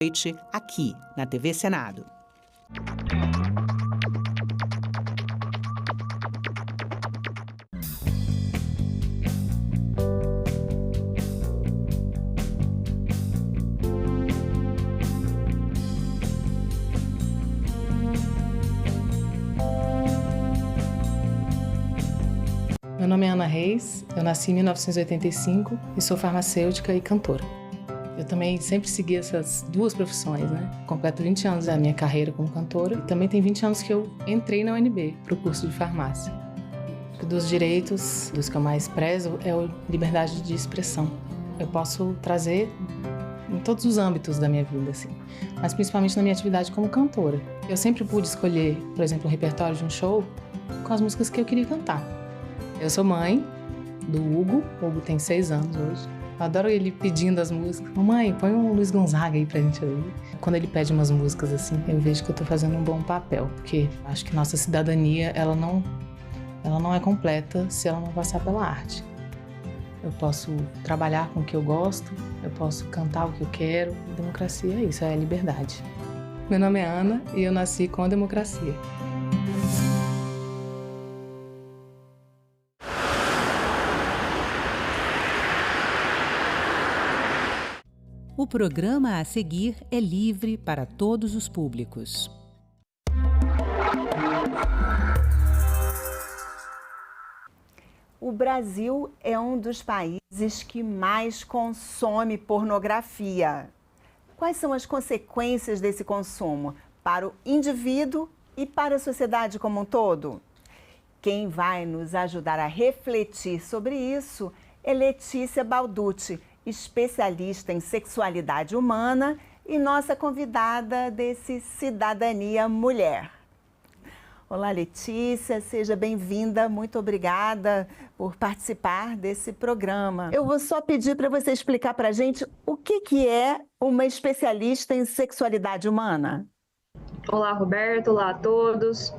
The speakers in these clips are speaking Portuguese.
noite, aqui na TV Senado. Meu nome é Ana Reis, eu nasci em 1985 e sou farmacêutica e cantora. Eu também sempre segui essas duas profissões, né? Completo 20 anos da minha carreira como cantora e também tem 20 anos que eu entrei na UNB para o curso de farmácia. Dos direitos, dos que eu mais prezo, é a liberdade de expressão. Eu posso trazer em todos os âmbitos da minha vida, assim, mas principalmente na minha atividade como cantora. Eu sempre pude escolher, por exemplo, um repertório de um show com as músicas que eu queria cantar. Eu sou mãe do Hugo. O Hugo tem 6 anos hoje. Eu adoro ele pedindo as músicas. Mamãe, põe um Luiz Gonzaga aí pra gente ouvir. Quando ele pede umas músicas assim, eu vejo que eu tô fazendo um bom papel, porque acho que nossa cidadania, ela não é completa se ela não passar pela arte. Eu posso trabalhar com o que eu gosto, eu posso cantar o que eu quero. Democracia é isso, é a liberdade. Meu nome é Ana e eu nasci com a democracia. O programa a seguir é livre para todos os públicos. O Brasil é um dos países que mais consome pornografia. Quais são as consequências desse consumo para o indivíduo e para a sociedade como um todo? Quem vai nos ajudar a refletir sobre isso é Letícia Balducci, especialista em sexualidade humana e nossa convidada desse Cidadania Mulher. Olá, Letícia, seja bem-vinda, muito obrigada por participar desse programa. Eu vou só pedir para você explicar para a gente o que é uma especialista em sexualidade humana. Olá, Roberto, olá a todos.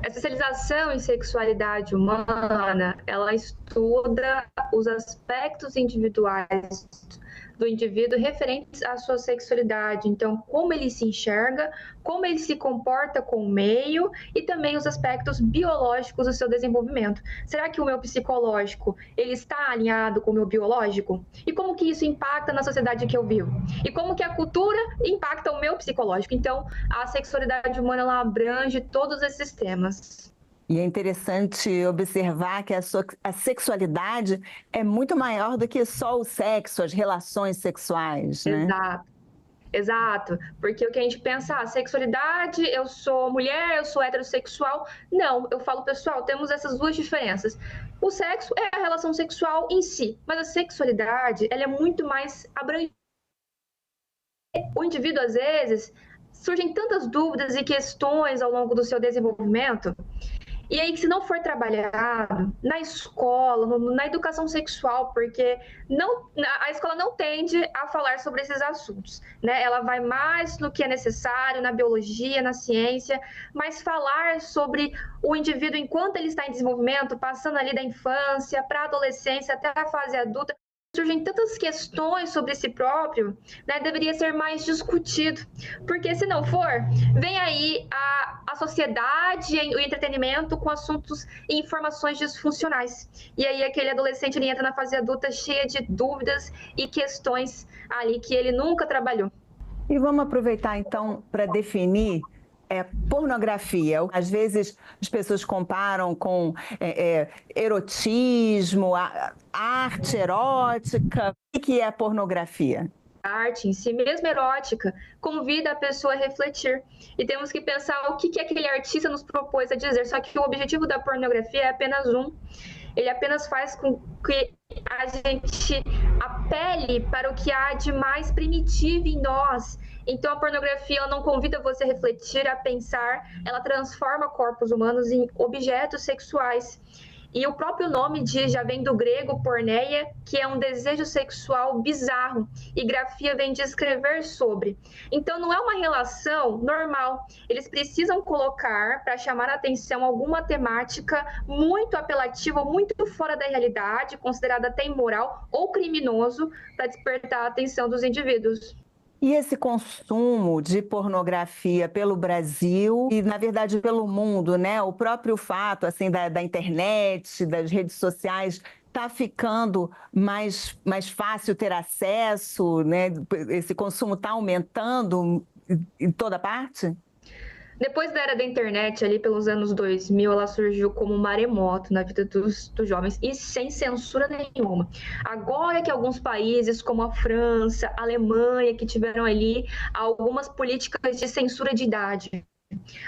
A especialização em sexualidade humana, ela estuda os aspectos individuais do indivíduo referentes à sua sexualidade. Então, como ele se enxerga, como ele se comporta com o meio e também os aspectos biológicos do seu desenvolvimento. Será que o meu psicológico, ele está alinhado com o meu biológico? E como que isso impacta na sociedade que eu vivo? E como que a cultura impacta o meu psicológico? Então, a sexualidade humana, ela abrange todos esses temas. E é interessante observar que a sexualidade é muito maior do que só o sexo, as relações sexuais, né? Exato, porque o que a gente pensa, sexualidade, eu sou mulher, eu sou heterossexual. Não, eu falo, pessoal, temos essas duas diferenças. O sexo é a relação sexual em si, mas a sexualidade, ela é muito mais abrangente. O indivíduo, às vezes, surgem tantas dúvidas e questões ao longo do seu desenvolvimento. E aí, se não for trabalhado na escola, na educação sexual, porque a escola não tende a falar sobre esses assuntos, né? Ela vai mais no que é necessário, na biologia, na ciência, mas falar sobre o indivíduo enquanto ele está em desenvolvimento, passando ali da infância para a adolescência até a fase adulta, surgem tantas questões sobre si próprio, né, deveria ser mais discutido, porque se não for, vem aí a sociedade e o entretenimento com assuntos e informações disfuncionais, e aí aquele adolescente ele entra na fase adulta cheia de dúvidas e questões ali que ele nunca trabalhou. E vamos aproveitar então para definir pornografia. Às vezes as pessoas comparam com erotismo, arte erótica. O que é pornografia? A arte em si, mesmo erótica, convida a pessoa a refletir. E temos que pensar o que aquele artista nos propôs a dizer. Só que o objetivo da pornografia é apenas um. Ele apenas faz com que a gente apele para o que há de mais primitivo em nós. Então, a pornografia ela não convida você a refletir, a pensar, ela transforma corpos humanos em objetos sexuais. E o próprio nome já vem do grego porneia, que é um desejo sexual bizarro, e grafia vem descrever sobre. Então, não é uma relação normal. Eles precisam colocar, para chamar a atenção, alguma temática muito apelativa, muito fora da realidade, considerada até imoral ou criminoso, para despertar a atenção dos indivíduos. E esse consumo de pornografia pelo Brasil e, na verdade, pelo mundo, né? O próprio fato assim, da internet, das redes sociais, está ficando mais fácil ter acesso, né? Esse consumo está aumentando em toda parte? Depois da era da internet, ali pelos anos 2000, ela surgiu como um maremoto na vida dos jovens e sem censura nenhuma. Agora que alguns países, como a França, a Alemanha, que tiveram ali algumas políticas de censura de idade.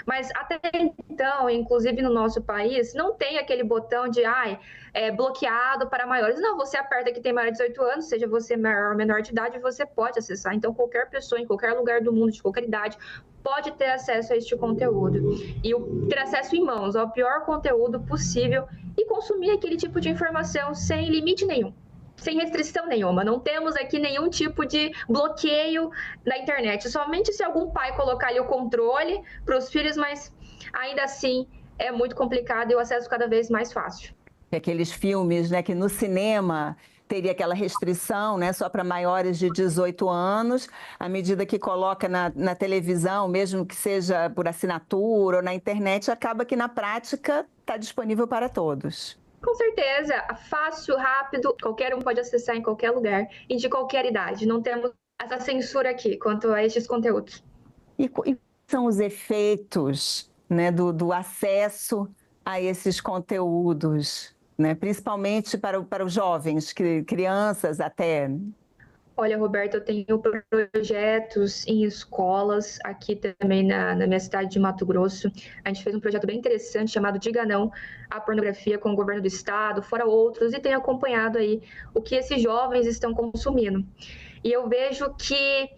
Mas até então, inclusive no nosso país, não tem aquele botão de bloqueado para maiores. Não, você aperta que tem maior de 18 anos, seja você maior ou menor de idade, você pode acessar. Então, qualquer pessoa, em qualquer lugar do mundo, de qualquer idade, pode ter acesso a este conteúdo. E ter acesso em mãos ao pior conteúdo possível e consumir aquele tipo de informação sem limite nenhum. Sem restrição nenhuma, não temos aqui nenhum tipo de bloqueio na internet, somente se algum pai colocar ali o controle para os filhos, mas ainda assim é muito complicado e o acesso cada vez mais fácil. Aqueles filmes, né, que no cinema teria aquela restrição, né, só para maiores de 18 anos, à medida que coloca na televisão, mesmo que seja por assinatura ou na internet, acaba que na prática está disponível para todos. Com certeza, fácil, rápido, qualquer um pode acessar em qualquer lugar e de qualquer idade. Não temos essa censura aqui quanto a estes conteúdos. E são os efeitos, né, do acesso a esses conteúdos, né, principalmente para os jovens, crianças até? Olha, Roberta, eu tenho projetos em escolas aqui também na minha cidade de Mato Grosso. A gente fez um projeto bem interessante chamado Diga Não à Pornografia com o governo do estado, fora outros, e tenho acompanhado aí o que esses jovens estão consumindo. E eu vejo que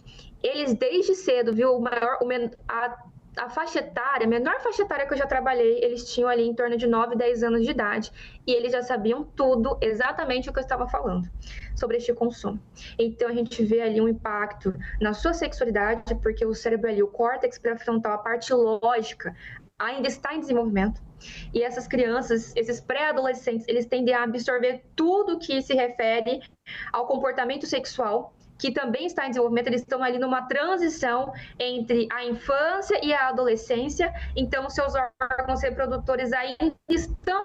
eles desde cedo, viu, a faixa etária, a menor faixa etária que eu já trabalhei, eles tinham ali em torno de 9, 10 anos de idade e eles já sabiam tudo, exatamente o que eu estava falando sobre este consumo. Então a gente vê ali um impacto na sua sexualidade, porque o cérebro ali, o córtex pré-frontal, a parte lógica, ainda está em desenvolvimento. E essas crianças, esses pré-adolescentes, eles tendem a absorver tudo que se refere ao comportamento sexual, que também está em desenvolvimento. Eles estão ali numa transição entre a infância e a adolescência, então seus órgãos reprodutores ainda estão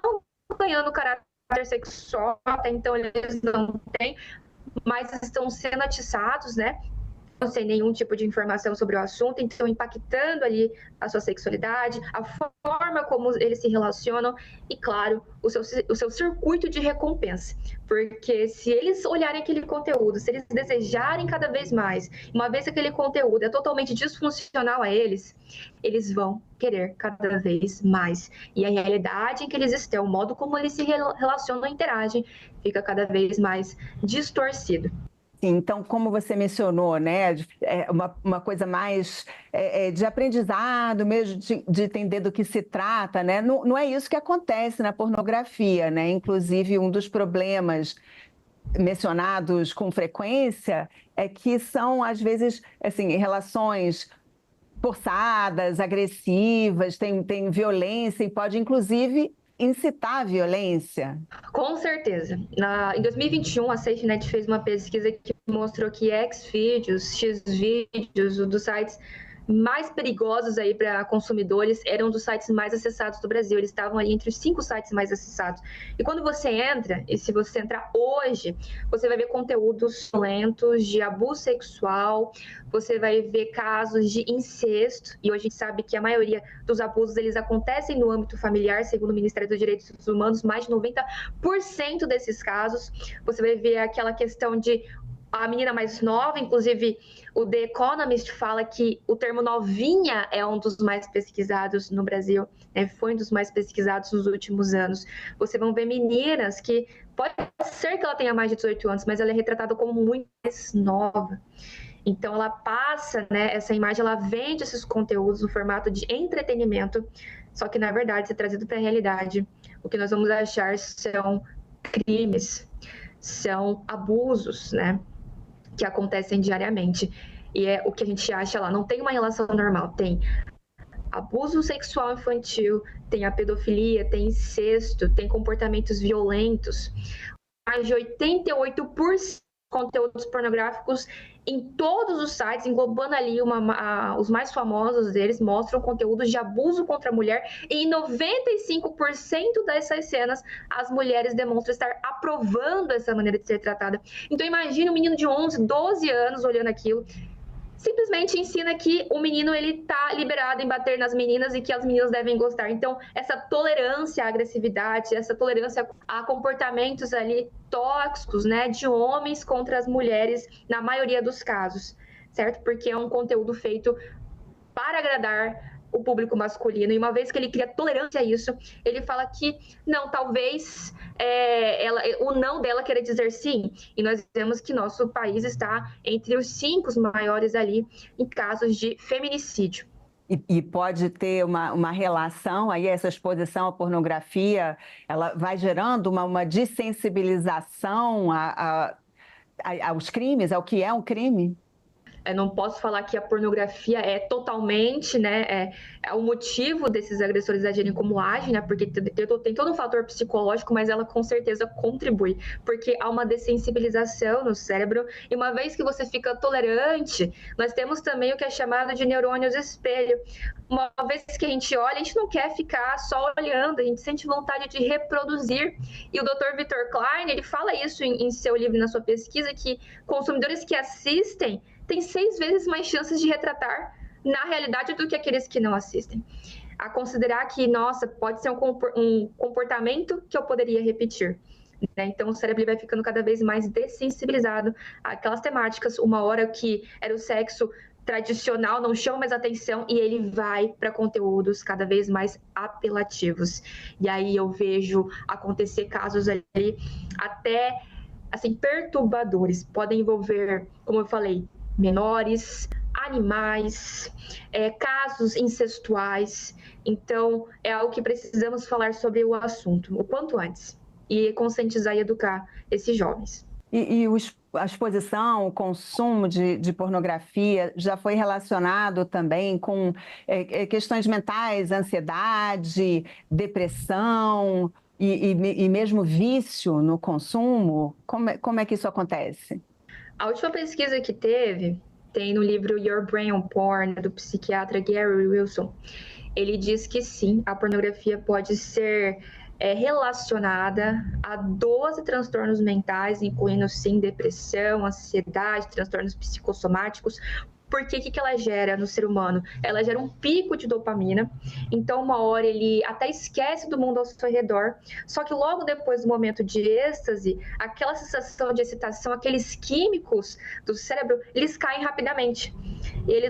ganhando caráter sexual, até então eles não têm, mas estão sendo atiçados, né? Sem nenhum tipo de informação sobre o assunto, então impactando ali a sua sexualidade, a forma como eles se relacionam e, claro, o seu circuito de recompensa. Porque se eles olharem aquele conteúdo, se eles desejarem cada vez mais, uma vez que aquele conteúdo é totalmente disfuncional a eles, eles vão querer cada vez mais. E a realidade em que eles estão, o modo como eles se relacionam e interagem, fica cada vez mais distorcido. Então, como você mencionou, né, uma coisa mais de aprendizado mesmo, de entender do que se trata, né? Não é isso que acontece na pornografia, né? Inclusive, um dos problemas mencionados com frequência é que são, às vezes, assim, relações forçadas, agressivas, tem violência e pode, inclusive, incitar a violência. Com certeza. Em 2021, a SafeNet fez uma pesquisa que mostrou que Xvideos, Xvideos, um dos sites mais perigosos aí para consumidores, eram um dos sites mais acessados do Brasil. Eles estavam ali entre os 5 sites mais acessados. E quando você entra, e se você entrar hoje, você vai ver conteúdos violentos de abuso sexual, você vai ver casos de incesto, e hoje a gente sabe que a maioria dos abusos eles acontecem no âmbito familiar, segundo o Ministério dos Direitos Humanos, mais de 90% desses casos. Você vai ver aquela questão de a menina mais nova, inclusive o The Economist fala que o termo novinha é um dos mais pesquisados no Brasil, né? Foi um dos mais pesquisados nos últimos anos. Você vão ver meninas que pode ser que ela tenha mais de 18 anos, mas ela é retratada como muito mais nova. Então ela passa, né, essa imagem, ela vende esses conteúdos no formato de entretenimento, só que na verdade, se trazido para a realidade, o que nós vamos achar são crimes, são abusos, né, que acontecem diariamente. E é o que a gente acha lá, não tem uma relação normal, tem abuso sexual infantil, tem a pedofilia, tem incesto, tem comportamentos violentos. Mais de 88% dos conteúdos pornográficos, em todos os sites, englobando ali os mais famosos deles, mostram conteúdos de abuso contra a mulher, e em 95% dessas cenas, as mulheres demonstram estar aprovando essa maneira de ser tratada. Então imagine um menino de 11, 12 anos olhando aquilo, simplesmente ensina que o menino ele tá liberado em bater nas meninas e que as meninas devem gostar. Então, essa tolerância à agressividade, essa tolerância a comportamentos ali tóxicos, né, de homens contra as mulheres, na maioria dos casos, certo? Porque é um conteúdo feito para agradar o público masculino, e uma vez que ele cria tolerância a isso, ele fala que não, talvez o não dela queira dizer sim, e nós vemos que nosso país está entre os 5 maiores ali em casos de feminicídio. E pode ter uma relação aí, essa exposição à pornografia, ela vai gerando uma dessensibilização aos crimes, ao que é um crime? Eu não posso falar que a pornografia é totalmente, né, é o motivo desses agressores agirem como agem, né, porque tem todo um fator psicológico, mas ela com certeza contribui, porque há uma dessensibilização no cérebro, e uma vez que você fica tolerante, nós temos também o que é chamado de neurônios espelho. Uma vez que a gente olha, a gente não quer ficar só olhando, a gente sente vontade de reproduzir. E o Dr. Vítor Klein, ele fala isso em seu livro, na sua pesquisa, que consumidores que assistem têm 6 vezes mais chances de retratar na realidade do que aqueles que não assistem. A considerar que, nossa, pode ser um comportamento que eu poderia repetir. Né? Então, o cérebro vai ficando cada vez mais dessensibilizado àquelas temáticas. Uma hora que era o sexo tradicional, não chama mais atenção, e ele vai para conteúdos cada vez mais apelativos. E aí eu vejo acontecer casos ali até assim, perturbadores. Podem envolver, como eu falei, menores, animais, casos incestuais. Então, é algo que precisamos falar sobre o assunto o quanto antes e conscientizar e educar esses jovens. E a exposição, o consumo de pornografia já foi relacionado também com questões mentais, ansiedade, depressão e mesmo vício no consumo? Como é que isso acontece? A última pesquisa que tem no livro Your Brain on Porn, do psiquiatra Gary Wilson. Ele diz que sim, a pornografia pode ser relacionada a 12 transtornos mentais, incluindo sim depressão, ansiedade, transtornos psicossomáticos. Porque o que ela gera no ser humano? Ela gera um pico de dopamina, então uma hora ele até esquece do mundo ao seu redor, só que logo depois do momento de êxtase, aquela sensação de excitação, aqueles químicos do cérebro, eles caem rapidamente.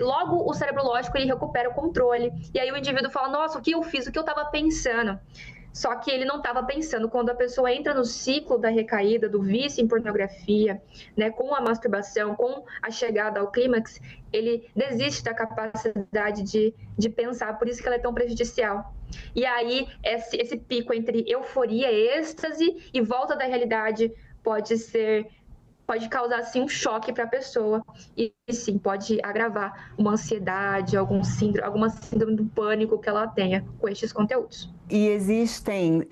Logo o cérebro lógico, ele recupera o controle, e aí o indivíduo fala, nossa, o que eu fiz, o que eu estava pensando? Só que ele não estava pensando. Quando a pessoa entra no ciclo da recaída, do vício em pornografia, né, com a masturbação, com a chegada ao clímax, ele desiste da capacidade de pensar, por isso que ela é tão prejudicial. E aí, esse pico entre euforia, êxtase e volta da realidade pode causar, sim, um choque para a pessoa e, sim, pode agravar uma ansiedade, alguma síndrome do pânico que ela tenha com estes conteúdos. E existem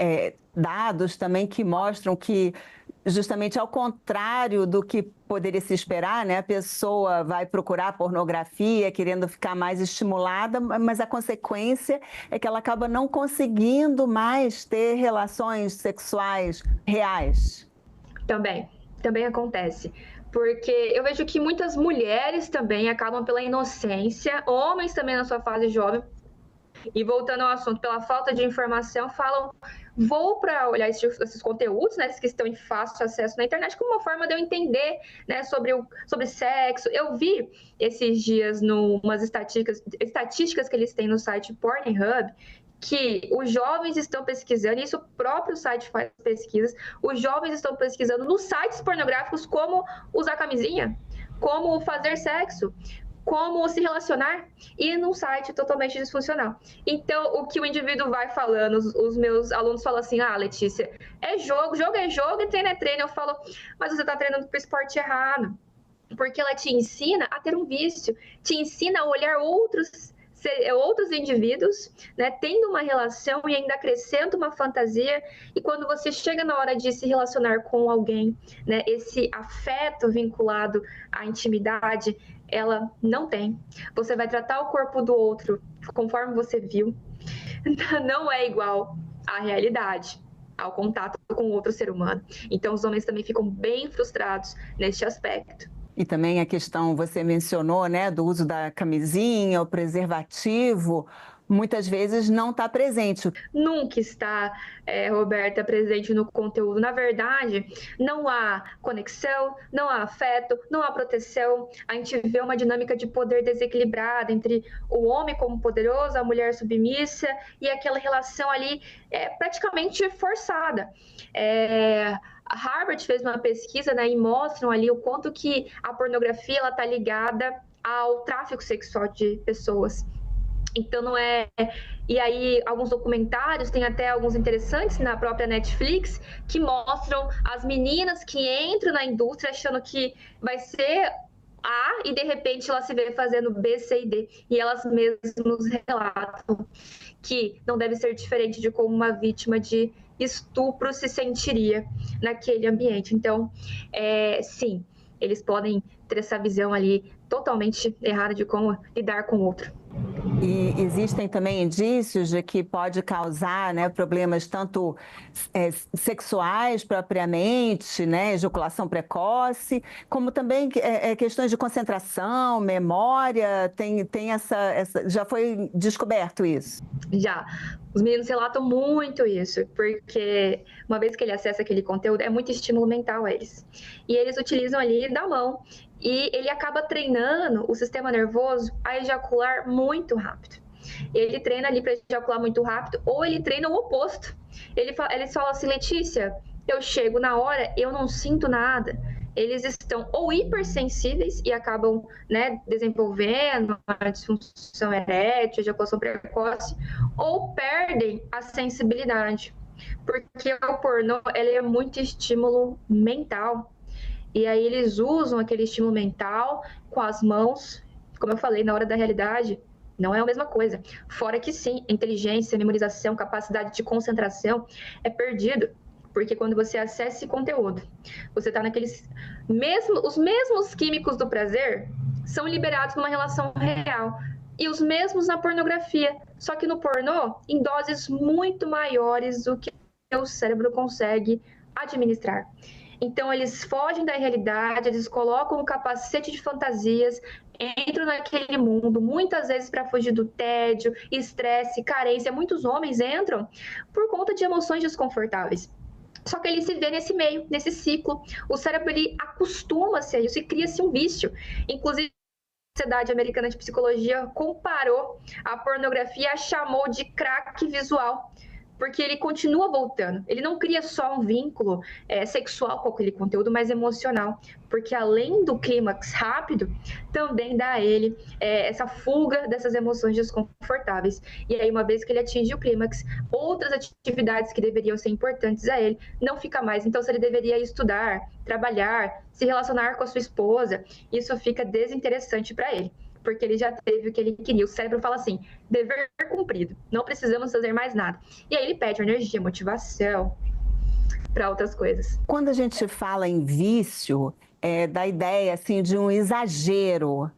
dados também que mostram que, justamente ao contrário do que poderia se esperar, né, a pessoa vai procurar pornografia querendo ficar mais estimulada, mas a consequência é que ela acaba não conseguindo mais ter relações sexuais reais. Também acontece, porque eu vejo que muitas mulheres também acabam pela inocência, homens também na sua fase jovem, e voltando ao assunto, pela falta de informação, falam, vou para olhar esses conteúdos, né, que estão em fácil acesso na internet, como uma forma de eu entender, né, sobre sexo. Eu vi esses dias umas estatísticas que eles têm no site Pornhub, que os jovens estão pesquisando, isso o próprio site faz pesquisas, os jovens estão pesquisando nos sites pornográficos como usar camisinha, como fazer sexo, como se relacionar, e num site totalmente disfuncional. Então, o que o indivíduo vai falando, os meus alunos falam assim, Letícia, jogo é jogo e treino é treino. Eu falo, mas você está treinando para o esporte errado, porque ela te ensina a ter um vício, te ensina a olhar outros outros indivíduos, né, tendo uma relação e ainda acrescenta uma fantasia, e quando você chega na hora de se relacionar com alguém, né, esse afeto vinculado à intimidade, ela não tem. Você vai tratar o corpo do outro conforme você viu, não é igual à realidade, ao contato com outro ser humano. Então, os homens também ficam bem frustrados neste aspecto. E também a questão, você mencionou, né, do uso da camisinha, o preservativo, muitas vezes não está presente. Nunca está, Roberta, presente no conteúdo. Na verdade, não há conexão, não há afeto, não há proteção. A gente vê uma dinâmica de poder desequilibrada entre o homem como poderoso, a mulher submissa, e aquela relação ali praticamente forçada. A Harvard fez uma pesquisa, né, e mostram ali o quanto que a pornografia está ligada ao tráfico sexual de pessoas. Então, não é... E aí, alguns documentários, tem até alguns interessantes na própria Netflix, que mostram as meninas que entram na indústria achando que vai ser A, e de repente ela se vê fazendo B, C e D. E elas mesmas relatam que não deve ser diferente de como uma vítima de estupro se sentiria naquele ambiente. Então, sim, eles podem ter essa visão ali totalmente errada de como lidar com o outro. E existem também indícios de que pode causar, né, problemas tanto sexuais propriamente, né, ejaculação precoce, como também questões de concentração, memória, tem já foi descoberto isso? Já. Os meninos relatam muito isso, porque uma vez que ele acessa aquele conteúdo, é muito estímulo mental a eles. E eles utilizam ali da mão, e ele acaba treinando o sistema nervoso a ejacular muito rápido. Ele treina ali para ejacular muito rápido, ou ele treina o oposto. Eles falam assim, Letícia, eu chego na hora, eu não sinto nada. Eles estão ou hipersensíveis e acabam, né, desenvolvendo a disfunção erétil, ejaculação precoce, ou perdem a sensibilidade. Porque o pornô, ele é muito estímulo mental. E aí eles usam aquele estímulo mental com as mãos, como eu falei, na hora da realidade, não é a mesma coisa. Fora que sim, inteligência, memorização, capacidade de concentração é perdido. Porque quando você acessa esse conteúdo, você está naqueles... os mesmos químicos do prazer são liberados numa relação real. E os mesmos na pornografia. Só que no pornô, em doses muito maiores do que o cérebro consegue administrar. Então, eles fogem da realidade, eles colocam um capacete de fantasias, entram naquele mundo, muitas vezes para fugir do tédio, estresse, carência. Muitos homens entram por conta de emoções desconfortáveis. Só que ele se vê nesse meio, nesse ciclo. O cérebro, ele acostuma-se a isso e cria-se um vício. Inclusive, a Sociedade Americana de Psicologia comparou a pornografia, a chamou de crack visual. Porque ele continua voltando. Ele não cria só um vínculo sexual com aquele conteúdo, mas emocional. Porque além do clímax rápido, também dá a ele essa fuga dessas emoções desconfortáveis. E aí, uma vez que ele atinge o clímax, outras atividades que deveriam ser importantes a ele não fica mais. Então, se ele deveria estudar, trabalhar, se relacionar com a sua esposa, isso fica desinteressante para ele. Porque ele já teve o que ele queria. O cérebro fala assim, dever cumprido, não precisamos fazer mais nada. E aí ele pede energia, motivação para outras coisas. Quando a gente fala em vício, da ideia assim, de um exagero,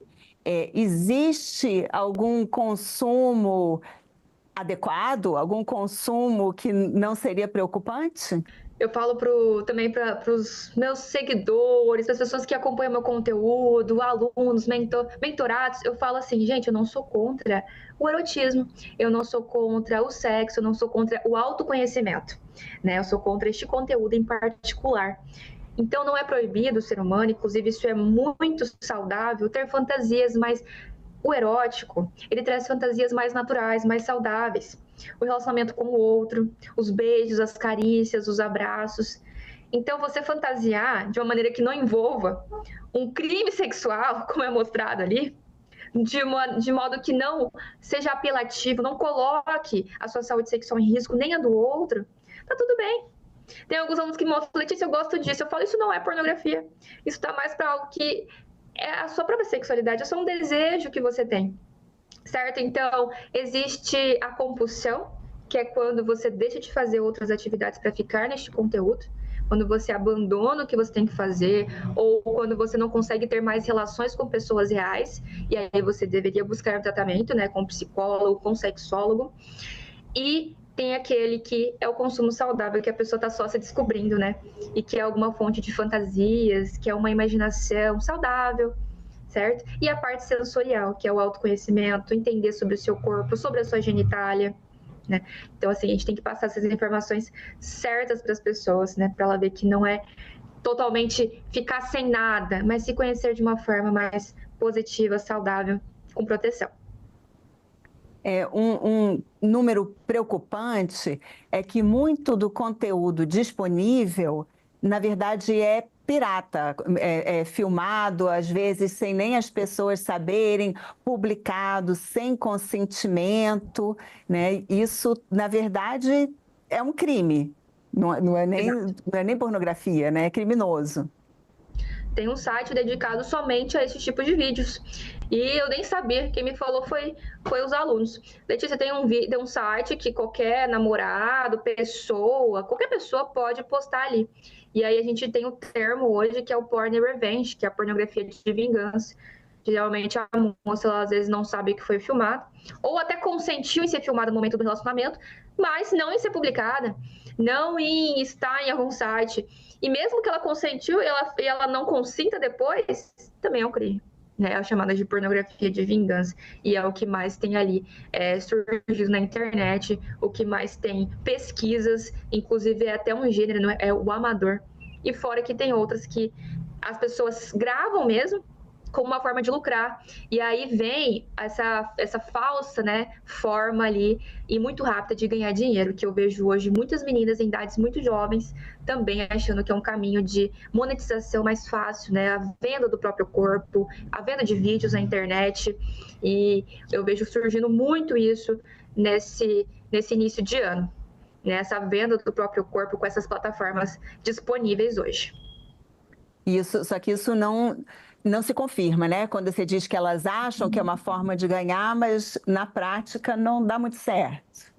existe algum consumo adequado, algum consumo que não seria preocupante? Eu falo também para os meus seguidores, para as pessoas que acompanham meu conteúdo, alunos, mentorados, eu falo assim, gente, eu não sou contra o erotismo, eu não sou contra o sexo, eu não sou contra o autoconhecimento, né? Eu sou contra este conteúdo em particular. Então, não é proibido o ser humano, inclusive isso é muito saudável, ter fantasias, mas o erótico, ele traz fantasias mais naturais, mais saudáveis. O relacionamento com o outro, os beijos, as carícias, os abraços. Então, você fantasiar de uma maneira que não envolva um crime sexual, como é mostrado ali, de modo que não seja apelativo, não coloque a sua saúde sexual em risco, nem a do outro, tá tudo bem. Tem alguns alunos que mostram, Letícia, eu gosto disso. Eu falo, isso não é pornografia. Isso tá mais para algo que é a sua própria sexualidade, é só um desejo que você tem. certo? Então, existe a compulsão, que é quando você deixa de fazer outras atividades para ficar neste conteúdo, quando você abandona o que você tem que fazer, ou quando você não consegue ter mais relações com pessoas reais, e aí você deveria buscar um tratamento, né, com psicólogo, com sexólogo. E tem aquele que é o consumo saudável, que a pessoa está só se descobrindo, né? E que é alguma fonte de fantasias, que é uma imaginação saudável, certo? E a parte sensorial, que é o autoconhecimento, entender sobre o seu corpo, sobre a sua genitália, né? Então, assim, a gente tem que passar essas informações certas para as pessoas, né? Para ela ver que não é totalmente ficar sem nada, mas se conhecer de uma forma mais positiva, saudável, com proteção. Um número preocupante é que muito do conteúdo disponível, na verdade, é pirata, é filmado, às vezes sem nem as pessoas saberem, publicado sem consentimento, né? Isso, na verdade, é um crime, não é nem pornografia, né? É criminoso. Tem um site dedicado somente a esse tipo de vídeos. E eu nem sabia, quem me falou foi os alunos. Letícia, tem um site que qualquer namorado, qualquer pessoa pode postar ali. E aí a gente tem o termo hoje que é o porn revenge, que é a pornografia de vingança. Geralmente a moça, ela, às vezes, não sabe que foi filmado, ou até consentiu em ser filmada no momento do relacionamento, mas não em ser publicada, não em estar em algum site. E mesmo que ela consentiu e ela não consinta depois, também é um crime. Né? É a chamada de pornografia de vingança. E é o que mais tem ali surgido na internet, o que mais tem pesquisas, inclusive é até um gênero, não é? É o amador. E fora que tem outras que as pessoas gravam mesmo, como uma forma de lucrar. E aí vem essa falsa, né, forma ali, e muito rápida de ganhar dinheiro, que eu vejo hoje muitas meninas em idades muito jovens também achando que é um caminho de monetização mais fácil, né, a venda do próprio corpo, a venda de vídeos na internet, e eu vejo surgindo muito isso nesse início de ano, né, essa venda do próprio corpo com essas plataformas disponíveis hoje. Só que isso não se confirma, né? Quando você diz que elas acham que é uma forma de ganhar, mas na prática não dá muito certo.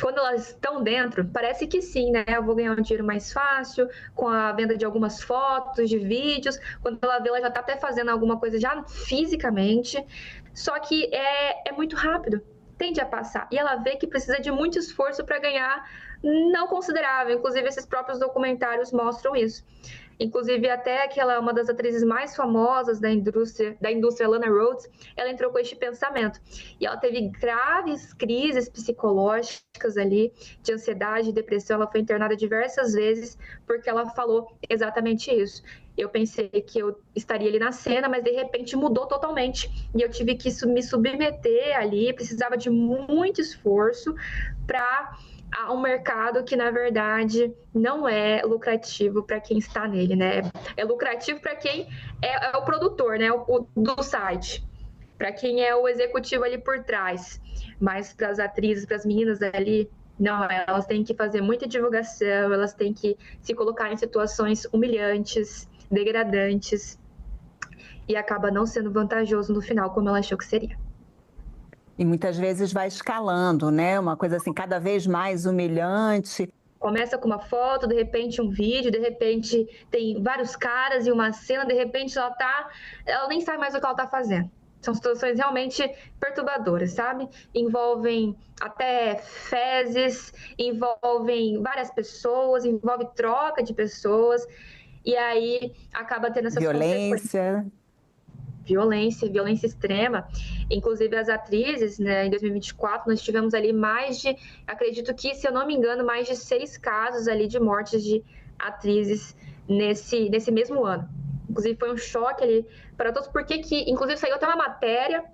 Quando elas estão dentro, parece que sim, né? Eu vou ganhar um dinheiro mais fácil com a venda de algumas fotos, de vídeos. Quando ela vê, ela já está até fazendo alguma coisa já fisicamente. Só que é muito rápido, tende a passar. E ela vê que precisa de muito esforço para ganhar não considerável. Inclusive, esses próprios documentários mostram isso. Inclusive, até uma das atrizes mais famosas da indústria, Lana Rhoades, ela entrou com este pensamento. E ela teve graves crises psicológicas ali, de ansiedade e depressão. Ela foi internada diversas vezes porque ela falou exatamente isso. Eu pensei que eu estaria ali na cena, mas de repente mudou totalmente. E eu tive que me submeter ali, precisava de muito esforço para um mercado que, na verdade, não é lucrativo para quem está nele, né? É lucrativo para quem é o produtor, né? Do site, para quem é o executivo ali por trás. Mas para as atrizes, para as meninas ali, não, elas têm que fazer muita divulgação, elas têm que se colocar em situações humilhantes, degradantes, e acaba não sendo vantajoso no final, como ela achou que seria. E muitas vezes vai escalando, né? Uma coisa assim, cada vez mais humilhante. Começa com uma foto, de repente um vídeo, de repente tem vários caras e uma cena, de repente ela nem sabe mais o que ela está fazendo. São situações realmente perturbadoras, sabe? Envolvem até fezes, envolvem várias pessoas, envolve troca de pessoas, e aí acaba tendo essas violência. Violência extrema. Inclusive as atrizes, né, em 2024, nós tivemos ali acredito que, se eu não me engano, mais de 6 casos ali de mortes de atrizes nesse mesmo ano. Inclusive foi um choque ali para todos, porque inclusive saiu até uma matéria,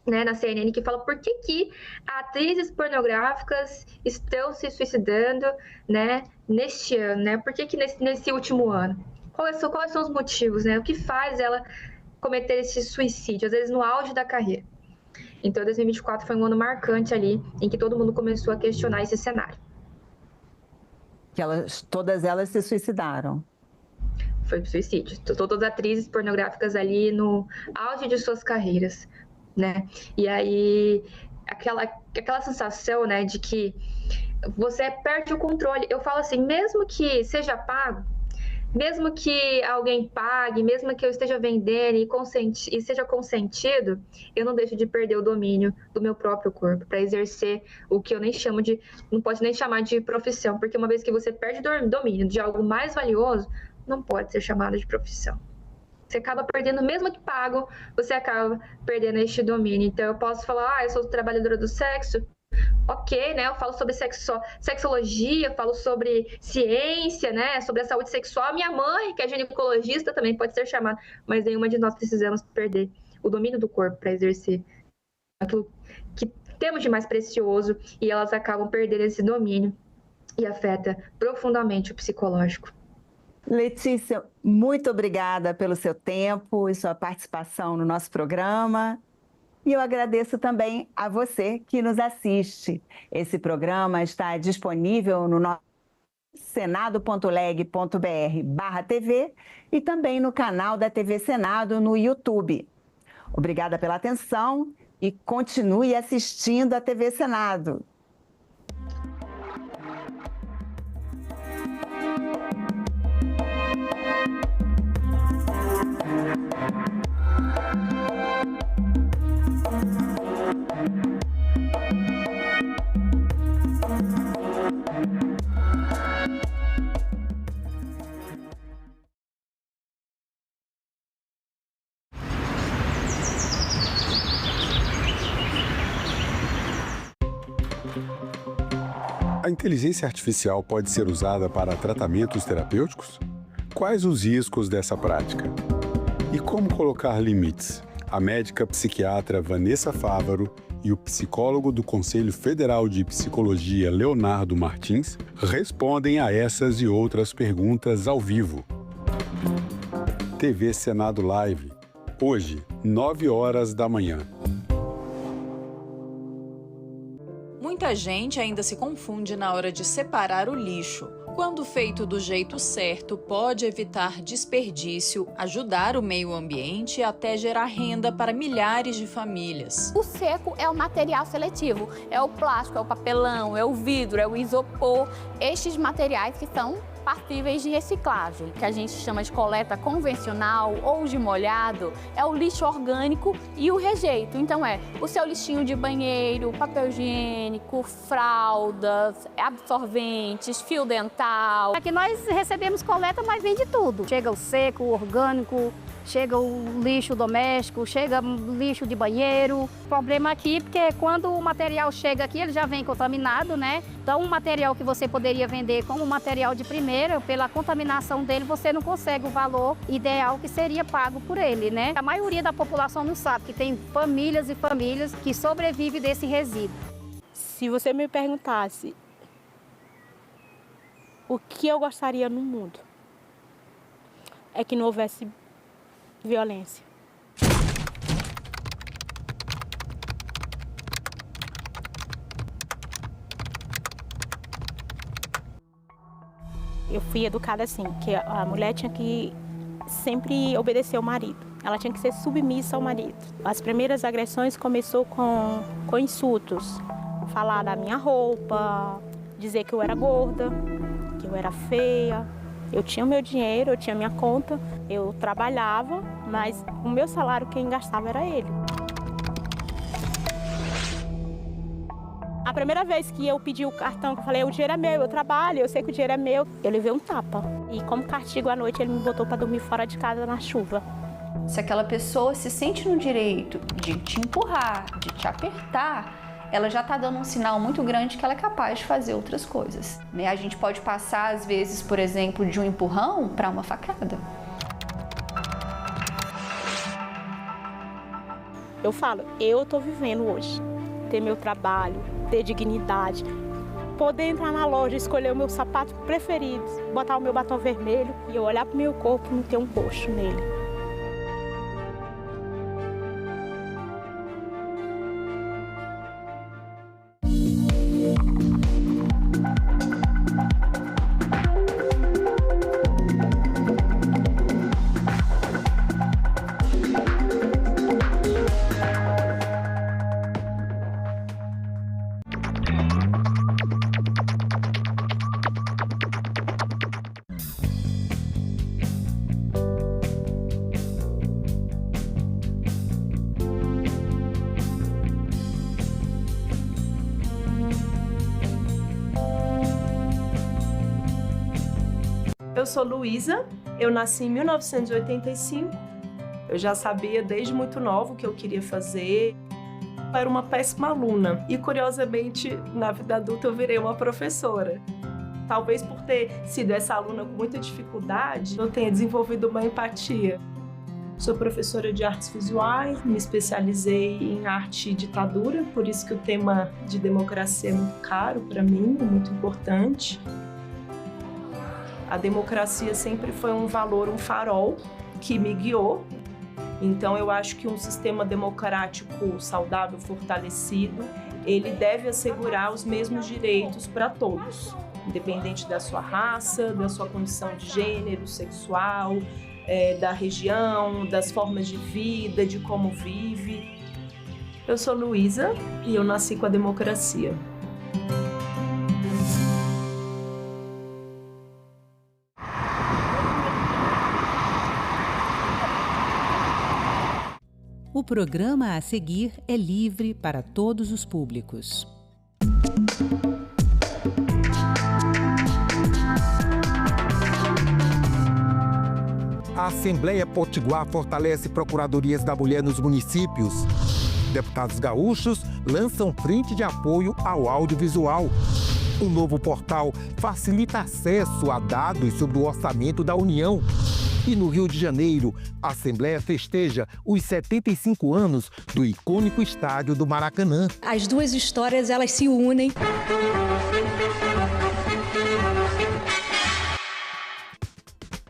né, na CNN que fala por que atrizes pornográficas estão se suicidando, né, neste ano, né? Por que nesse último ano? Quais são os motivos, né? O que faz ela cometer esse suicídio, às vezes no auge da carreira? Então, 2024 foi um ano marcante ali, em que todo mundo começou a questionar esse cenário. Todas elas se suicidaram. Foi suicídio. Todas as atrizes pornográficas ali no auge de suas carreiras. né? E aí, aquela sensação, né, de que você perde o controle. Eu falo assim, mesmo que seja pago, mesmo que alguém pague, mesmo que eu esteja vendendo e seja consentido, eu não deixo de perder o domínio do meu próprio corpo para exercer o que eu nem chamo de, não pode nem chamar de profissão, porque uma vez que você perde domínio de algo mais valioso, não pode ser chamado de profissão. Você acaba perdendo, mesmo que pago, você acaba perdendo este domínio. Então, eu posso falar, eu sou trabalhadora do sexo, ok, né? Eu falo sobre sexologia, falo sobre ciência, né? Sobre a saúde sexual. Minha mãe, que é ginecologista, também pode ser chamada, mas nenhuma de nós precisamos perder o domínio do corpo para exercer aquilo que temos de mais precioso, e elas acabam perdendo esse domínio e afeta profundamente o psicológico. Letícia, muito obrigada pelo seu tempo e sua participação no nosso programa. E eu agradeço também a você que nos assiste. Esse programa está disponível no nosso senado.leg.br/TV e também no canal da TV Senado no YouTube. Obrigada pela atenção e continue assistindo a TV Senado. A inteligência artificial pode ser usada para tratamentos terapêuticos? Quais os riscos dessa prática? E como colocar limites? A médica psiquiatra Vanessa Fávaro e o psicólogo do Conselho Federal de Psicologia Leonardo Martins respondem a essas e outras perguntas ao vivo. TV Senado Live, hoje, 9h da manhã. Muita gente ainda se confunde na hora de separar o lixo. Quando feito do jeito certo, pode evitar desperdício, ajudar o meio ambiente e até gerar renda para milhares de famílias. O seco é o material seletivo, é o plástico, é o papelão, é o vidro, é o isopor, estes materiais que são passíveis de reciclagem, que a gente chama de coleta convencional ou de molhado, é o lixo orgânico e o rejeito. Então o seu lixinho de banheiro, papel higiênico, fraldas, absorventes, fio dental. Aqui nós recebemos coleta, mas vem de tudo. Chega o seco, o orgânico, chega o lixo doméstico, chega o lixo de banheiro. O problema aqui é porque quando o material chega aqui, ele já vem contaminado, né? Então, um material que você poderia vender como material de primeira, pela contaminação dele, você não consegue o valor ideal que seria pago por ele, né? A maioria da população não sabe que tem famílias e famílias que sobrevivem desse resíduo. Se você me perguntasse o que eu gostaria no mundo, é que não houvesse violência. Eu fui educada assim, que a mulher tinha que sempre obedecer ao marido. Ela tinha que ser submissa ao marido. As primeiras agressões começou com insultos. Falar da minha roupa, dizer que eu era gorda, que eu era feia. Eu tinha o meu dinheiro, eu tinha a minha conta, eu trabalhava, mas o meu salário quem gastava era ele. A primeira vez que eu pedi o cartão, que eu falei, o dinheiro é meu, eu trabalho, eu sei que o dinheiro é meu, eu levei um tapa. E como castigo à noite, ele me botou para dormir fora de casa na chuva. Se aquela pessoa se sente no direito de te empurrar, de te apertar, ela já está dando um sinal muito grande que ela é capaz de fazer outras coisas. A gente pode passar, às vezes, por exemplo, de um empurrão para uma facada. Eu falo, eu estou vivendo hoje, ter meu trabalho, ter dignidade, poder entrar na loja, escolher o meu sapato preferido, botar o meu batom vermelho e eu olhar para o meu corpo e não ter um roxo nele. Eu sou Luísa, eu nasci em 1985. Eu já sabia desde muito nova o que eu queria fazer. Eu era uma péssima aluna e, curiosamente, na vida adulta eu virei uma professora. Talvez por ter sido essa aluna com muita dificuldade, eu tenha desenvolvido uma empatia. Sou professora de artes visuais, me especializei em arte e ditadura, por isso que o tema de democracia é muito caro para mim, é muito importante. A democracia sempre foi um valor, um farol que me guiou. Então eu acho que um sistema democrático saudável, fortalecido, ele deve assegurar os mesmos direitos para todos, independente da sua raça, da sua condição de gênero, sexual, da região, das formas de vida, de como vive. Eu sou Luísa e eu nasci com a democracia. O programa a seguir é livre para todos os públicos. A Assembleia Potiguar fortalece procuradorias da mulher nos municípios. Deputados gaúchos lançam frente de apoio ao audiovisual. Um novo portal facilita acesso a dados sobre o orçamento da União. E no Rio de Janeiro, a Assembleia festeja os 75 anos do icônico estádio do Maracanã. As duas histórias, elas se unem.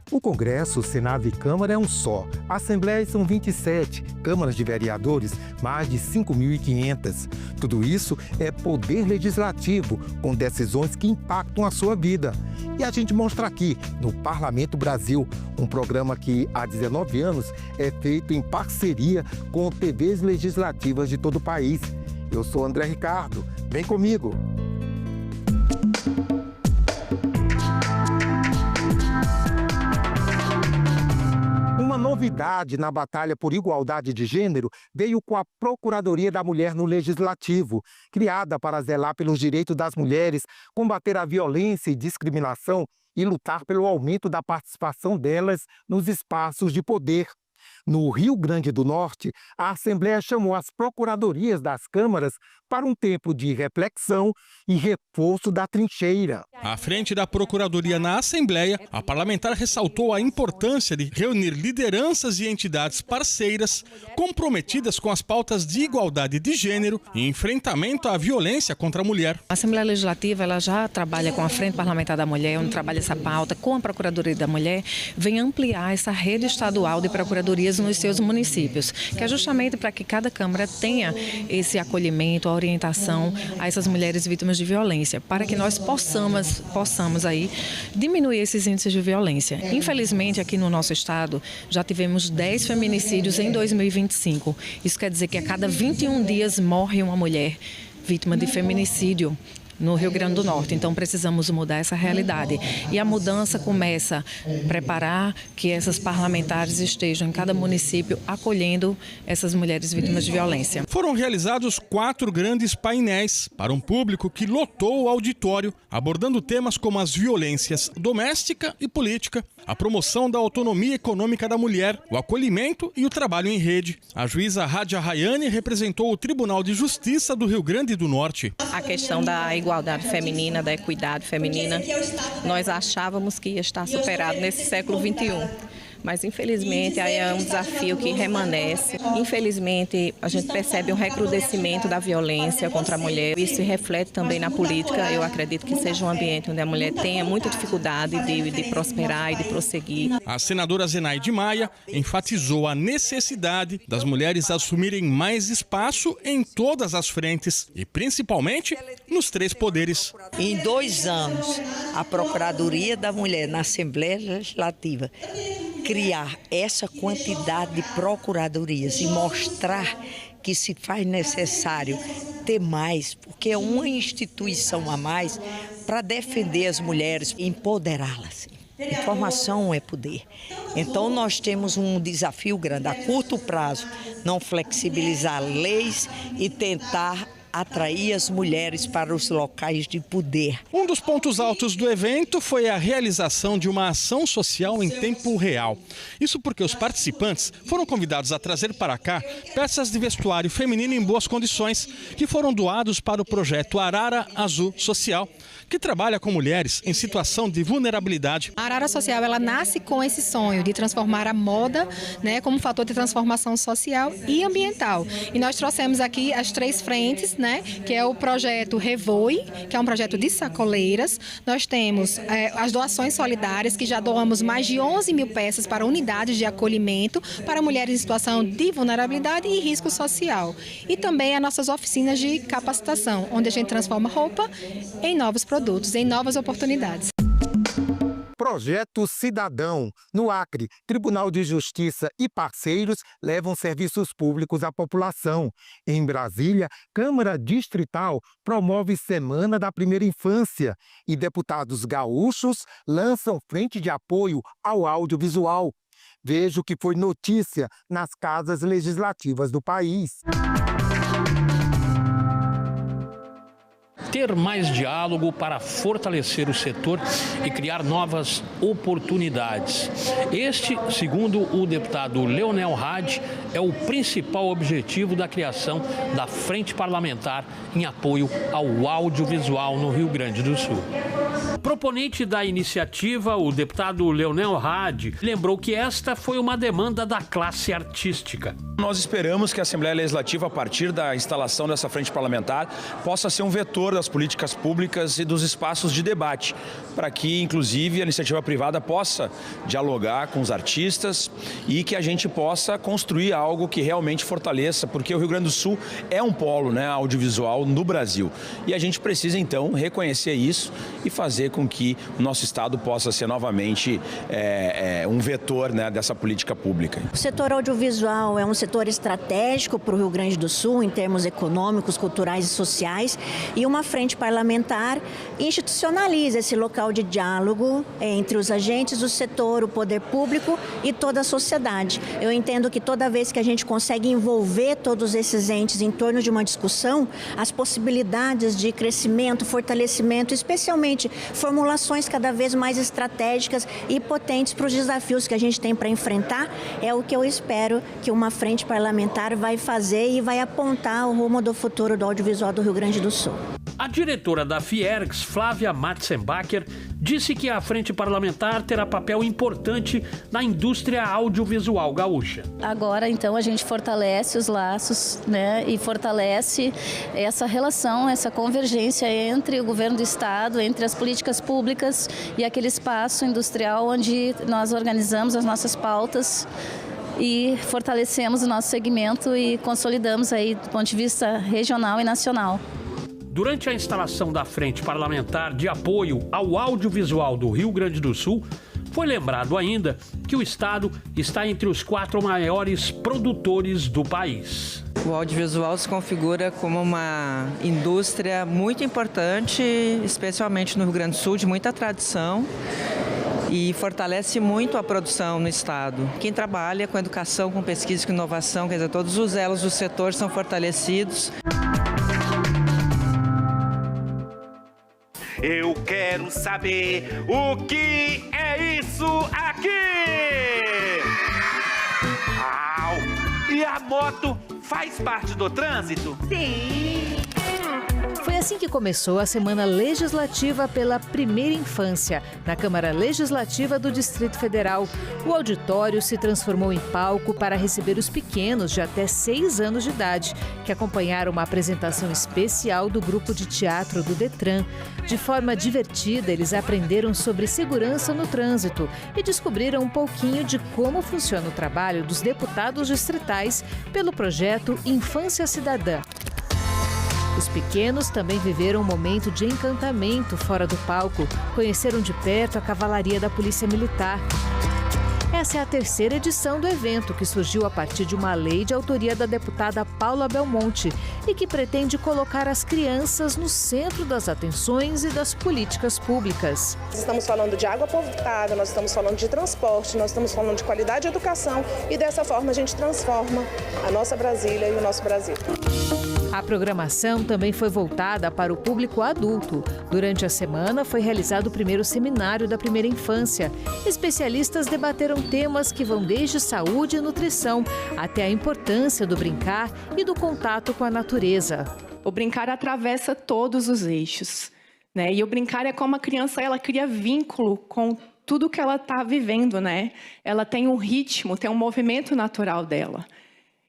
O Congresso, Senado e Câmara é um só. Assembleias são 27, câmaras de vereadores, mais de 5.500. Tudo isso é poder legislativo, com decisões que impactam a sua vida. E a gente mostra aqui, no Parlamento Brasil, um programa que há 19 anos é feito em parceria com TVs legislativas de todo o país. Eu sou André Ricardo, vem comigo! Uma novidade na batalha por igualdade de gênero veio com a Procuradoria da Mulher no Legislativo, criada para zelar pelos direitos das mulheres, combater a violência e discriminação e lutar pelo aumento da participação delas nos espaços de poder. No Rio Grande do Norte, a Assembleia chamou as procuradorias das câmaras para um tempo de reflexão e reforço da trincheira. À frente da Procuradoria na Assembleia, a parlamentar ressaltou a importância de reunir lideranças e entidades parceiras comprometidas com as pautas de igualdade de gênero e enfrentamento à violência contra a mulher. A Assembleia Legislativa ela já trabalha com a Frente Parlamentar da Mulher, onde trabalha essa pauta com a Procuradoria da Mulher, vem ampliar essa rede estadual de procuradorias nos seus municípios, que é justamente para que cada Câmara tenha esse acolhimento, a orientação a essas mulheres vítimas de violência, para que nós possamos aí diminuir esses índices de violência. Infelizmente, aqui no nosso estado, já tivemos 10 feminicídios em 2025. Isso quer dizer que a cada 21 dias morre uma mulher vítima de feminicídio no Rio Grande do Norte. Então precisamos mudar essa realidade. E a mudança começa a preparar que essas parlamentares estejam em cada município acolhendo essas mulheres vítimas de violência. Foram realizados 4 grandes painéis para um público que lotou o auditório, abordando temas como as violências doméstica e política, a promoção da autonomia econômica da mulher, o acolhimento e o trabalho em rede. A juíza Rádia Rayane representou o Tribunal de Justiça do Rio Grande do Norte. A questão da igualdade feminina, da equidade feminina, nós achávamos que ia estar superado nesse século XXI. Mas, infelizmente, aí é um desafio que permanece. Infelizmente, a gente percebe um recrudescimento da violência contra a mulher. Isso se reflete também na política. Eu acredito que seja um ambiente onde a mulher tenha muita dificuldade de prosperar e de prosseguir. A senadora Zenaide Maia enfatizou a necessidade das mulheres assumirem mais espaço em todas as frentes e, principalmente, nos 3 poderes. Em 2 anos, a Procuradoria da Mulher na Assembleia Legislativa criar essa quantidade de procuradorias e mostrar que se faz necessário ter mais, porque é uma instituição a mais para defender as mulheres e empoderá-las. Informação é poder. Então nós temos um desafio grande, a curto prazo, não flexibilizar leis e tentar atrair as mulheres para os locais de poder. Um dos pontos altos do evento foi a realização de uma ação social em tempo real. Isso porque os participantes foram convidados a trazer para cá peças de vestuário feminino em boas condições que foram doados para o projeto Arara Azul Social, que trabalha com mulheres em situação de vulnerabilidade. A Arara Social, ela nasce com esse sonho de transformar a moda, né, como fator de transformação social e ambiental. E nós trouxemos aqui as 3 frentes, né, que é o projeto Revoe, que é um projeto de sacoleiras. Nós temos as doações solidárias, que já doamos mais de 11 mil peças para unidades de acolhimento para mulheres em situação de vulnerabilidade e risco social. E também as nossas oficinas de capacitação, onde a gente transforma roupa em novos produtos, em novas oportunidades. Projeto Cidadão. No Acre, Tribunal de Justiça e parceiros levam serviços públicos à população. Em Brasília, Câmara Distrital promove Semana da Primeira Infância e deputados gaúchos lançam frente de apoio ao audiovisual. Veja o que foi notícia nas casas legislativas do país. Ter mais diálogo para fortalecer o setor e criar novas oportunidades. Este, segundo o deputado Leonel Hadi, é o principal objetivo da criação da Frente Parlamentar em apoio ao audiovisual no Rio Grande do Sul. Proponente da iniciativa, o deputado Leonel Hadi lembrou que esta foi uma demanda da classe artística. Nós esperamos que a Assembleia Legislativa, a partir da instalação dessa frente parlamentar, possa ser um vetor das políticas públicas e dos espaços de debate, para que, inclusive, a iniciativa privada possa dialogar com os artistas e que a gente possa construir algo que realmente fortaleça, porque o Rio Grande do Sul é um polo, né, audiovisual no Brasil. E a gente precisa, então, reconhecer isso e fazer com que o nosso Estado possa ser novamente um vetor, né, dessa política pública. O setor audiovisual é um setor estratégico para o Rio Grande do Sul em termos econômicos, culturais e sociais, e uma frente parlamentar institucionaliza esse local de diálogo entre os agentes do setor, o poder público e toda a sociedade. Eu entendo que toda vez que a gente consegue envolver todos esses entes em torno de uma discussão, as possibilidades de crescimento, fortalecimento, especialmente formulações cada vez mais estratégicas e potentes para os desafios que a gente tem para enfrentar, é o que eu espero que uma frente parlamentar vai fazer e vai apontar o rumo do futuro do audiovisual do Rio Grande do Sul. A diretora da Fiergs, Flávia Matzenbacher, disse que a frente parlamentar terá papel importante na indústria audiovisual gaúcha. Agora, então, a gente fortalece os laços, né, e fortalece essa relação, essa convergência entre o governo do estado, entre as políticas públicas e aquele espaço industrial onde nós organizamos as nossas pautas e fortalecemos o nosso segmento e consolidamos aí do ponto de vista regional e nacional. Durante a instalação da Frente Parlamentar de Apoio ao Audiovisual do Rio Grande do Sul, foi lembrado ainda que o estado está entre os 4 maiores produtores do país. O audiovisual se configura como uma indústria muito importante, especialmente no Rio Grande do Sul, de muita tradição, e fortalece muito a produção no estado. Quem trabalha com educação, com pesquisa e com inovação, quer dizer, todos os elos do setor são fortalecidos. Eu quero saber o que é isso aqui! Au! E a moto faz parte do trânsito? Sim! Foi assim que começou a Semana Legislativa pela Primeira Infância, na Câmara Legislativa do Distrito Federal. O auditório se transformou em palco para receber os pequenos de até 6 anos de idade, que acompanharam uma apresentação especial do grupo de teatro do Detran. De forma divertida, eles aprenderam sobre segurança no trânsito e descobriram um pouquinho de como funciona o trabalho dos deputados distritais pelo projeto Infância Cidadã. Os pequenos também viveram um momento de encantamento fora do palco, conheceram de perto a cavalaria da Polícia Militar. Essa é a 3ª edição do evento, que surgiu a partir de uma lei de autoria da deputada Paula Belmonte e que pretende colocar as crianças no centro das atenções e das políticas públicas. Nós estamos falando de água potável, nós estamos falando de transporte, nós estamos falando de qualidade de educação e dessa forma a gente transforma a nossa Brasília e o nosso Brasil. A programação também foi voltada para o público adulto. Durante a semana foi realizado o primeiro seminário da primeira infância. Especialistas debateram temas que vão desde saúde e nutrição até a importância do brincar e do contato com a natureza. O brincar atravessa todos os eixos, né? E o brincar é como a criança, ela cria vínculo com tudo que ela está vivendo, né? Ela tem um ritmo, tem um movimento natural dela.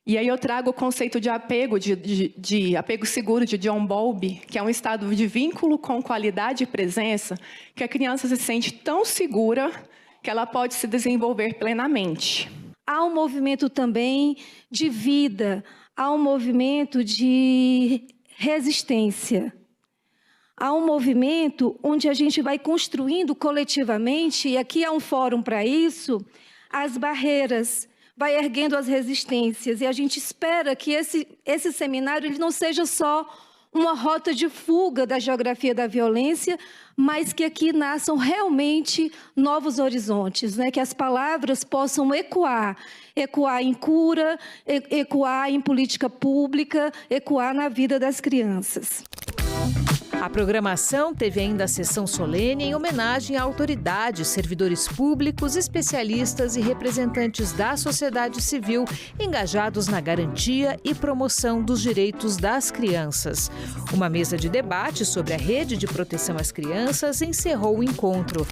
E aí eu trago o conceito de apego, de apego seguro de John Bowlby, que é um estado de vínculo com qualidade e presença, que a criança se sente tão segura que ela pode se desenvolver plenamente. Há um movimento também de vida, há um movimento de resistência. Há um movimento onde a gente vai construindo coletivamente, e aqui há um fórum para isso, as barreiras, vai erguendo as resistências. E a gente espera que esse seminário ele não seja só uma rota de fuga da geografia da violência, mas que aqui nasçam realmente novos horizontes, né? Que as palavras possam ecoar em cura, ecoar em política pública, ecoar na vida das crianças. A programação teve ainda a sessão solene em homenagem a autoridades, servidores públicos, especialistas e representantes da sociedade civil engajados na garantia e promoção dos direitos das crianças. Uma mesa de debate sobre a rede de proteção às crianças encerrou o encontro.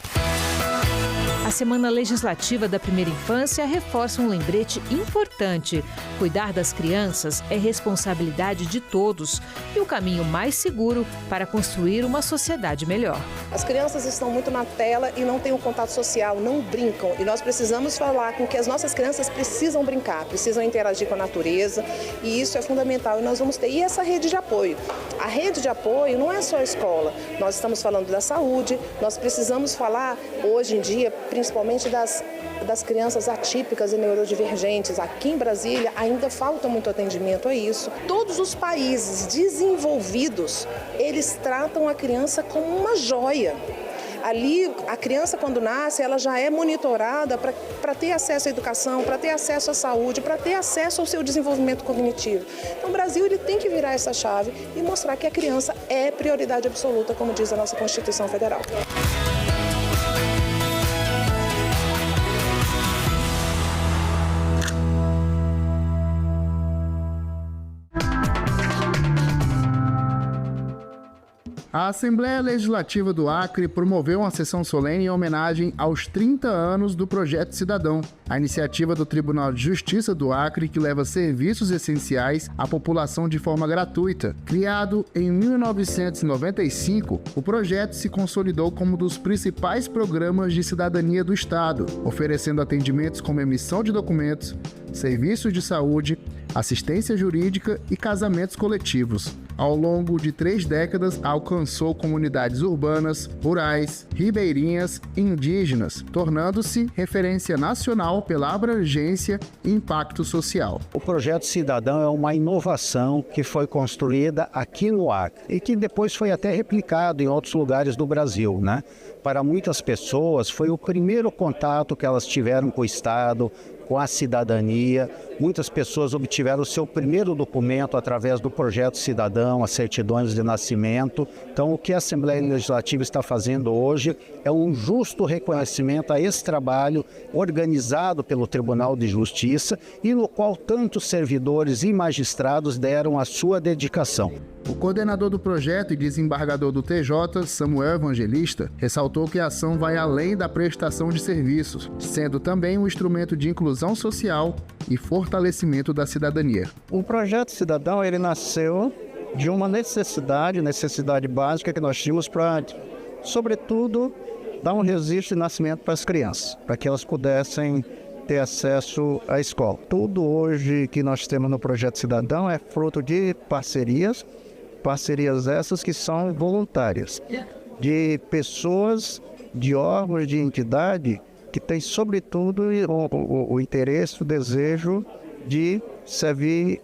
A Semana Legislativa da Primeira Infância reforça um lembrete importante. Cuidar das crianças é responsabilidade de todos e o caminho mais seguro para construir uma sociedade melhor. As crianças estão muito na tela e não têm um contato social, não brincam. E nós precisamos falar com que as nossas crianças precisam brincar, precisam interagir com a natureza. E isso é fundamental. E nós vamos ter. E essa rede de apoio? A rede de apoio não é só a escola. Nós estamos falando da saúde, nós precisamos falar, hoje em dia, principalmente das crianças atípicas e neurodivergentes. Aqui em Brasília ainda falta muito atendimento a isso. Todos os países desenvolvidos, eles tratam a criança como uma joia. Ali, a criança, quando nasce, ela já é monitorada para ter acesso à educação, para ter acesso à saúde, para ter acesso ao seu desenvolvimento cognitivo. Então, o Brasil ele tem que virar essa chave e mostrar que a criança é prioridade absoluta, como diz a nossa Constituição Federal. A Assembleia Legislativa do Acre promoveu uma sessão solene em homenagem aos 30 anos do Projeto Cidadão, a iniciativa do Tribunal de Justiça do Acre que leva serviços essenciais à população de forma gratuita. Criado em 1995, o projeto se consolidou como um dos principais programas de cidadania do Estado, oferecendo atendimentos como emissão de documentos, serviços de saúde, assistência jurídica e casamentos coletivos. Ao longo de 3 décadas, alcançou comunidades urbanas, rurais, ribeirinhas e indígenas, tornando-se referência nacional pela abrangência e impacto social. O Projeto Cidadão é uma inovação que foi construída aqui no Acre e que depois foi até replicado em outros lugares do Brasil, né? Para muitas pessoas, foi o primeiro contato que elas tiveram com o Estado, com a cidadania. Muitas pessoas obtiveram o seu primeiro documento através do Projeto Cidadão, as certidões de nascimento. Então, o que a Assembleia Legislativa está fazendo hoje é um justo reconhecimento a esse trabalho organizado pelo Tribunal de Justiça e no qual tantos servidores e magistrados deram a sua dedicação. O coordenador do projeto e desembargador do TJ, Samuel Evangelista, ressaltou que a ação vai além da prestação de serviços, sendo também um instrumento de inclusão social e fortalecimento da cidadania. O Projeto Cidadão ele nasceu de uma necessidade básica que nós tínhamos para, sobretudo, dar um registro de nascimento para as crianças, para que elas pudessem ter acesso à escola. Tudo hoje que nós temos no Projeto Cidadão é fruto de parcerias essas que são voluntárias, de pessoas, de órgãos, de entidade que têm, sobretudo, o interesse, o desejo de servir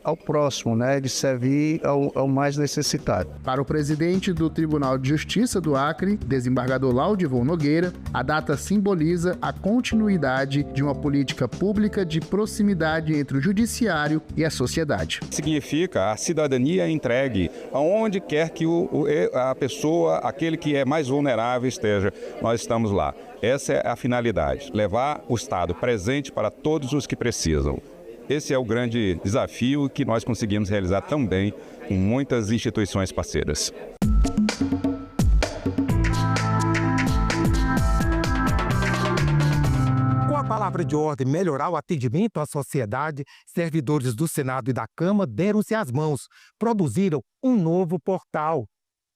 ao próximo, né? De servir ao mais necessitado. Para o presidente do Tribunal de Justiça do Acre, desembargador Laudivon Nogueira, a data simboliza a continuidade de uma política pública de proximidade entre o judiciário e a sociedade. Significa a cidadania entregue aonde quer que a pessoa, aquele que é mais vulnerável esteja, nós estamos lá. Essa é a finalidade, levar o Estado presente para todos os que precisam. Esse é o grande desafio que nós conseguimos realizar também com muitas instituições parceiras. Com a palavra de ordem melhorar o atendimento à sociedade, servidores do Senado e da Câmara deram-se as mãos, produziram um novo portal.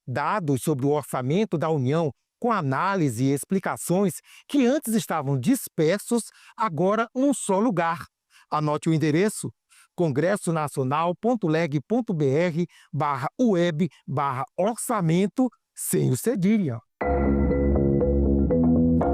Dados sobre o orçamento da União, com análise e explicações que antes estavam dispersos, agora num só lugar. Anote o endereço: congressonacional.leg.br/web/orçamento, sem o cedilha.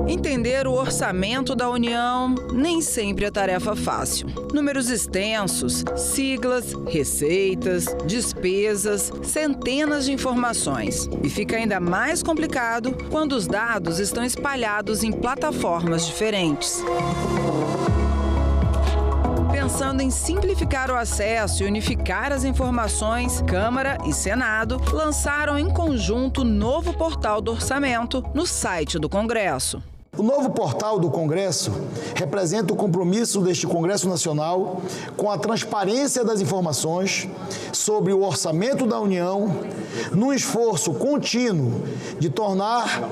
Entender o orçamento da União nem sempre é tarefa fácil. Números extensos, siglas, receitas, despesas, centenas de informações. E fica ainda mais complicado quando os dados estão espalhados em plataformas diferentes. Pensando em simplificar o acesso e unificar as informações, Câmara e Senado lançaram em conjunto o novo portal do orçamento no site do Congresso. O novo portal do Congresso representa o compromisso deste Congresso Nacional com a transparência das informações sobre o orçamento da União, num esforço contínuo de tornar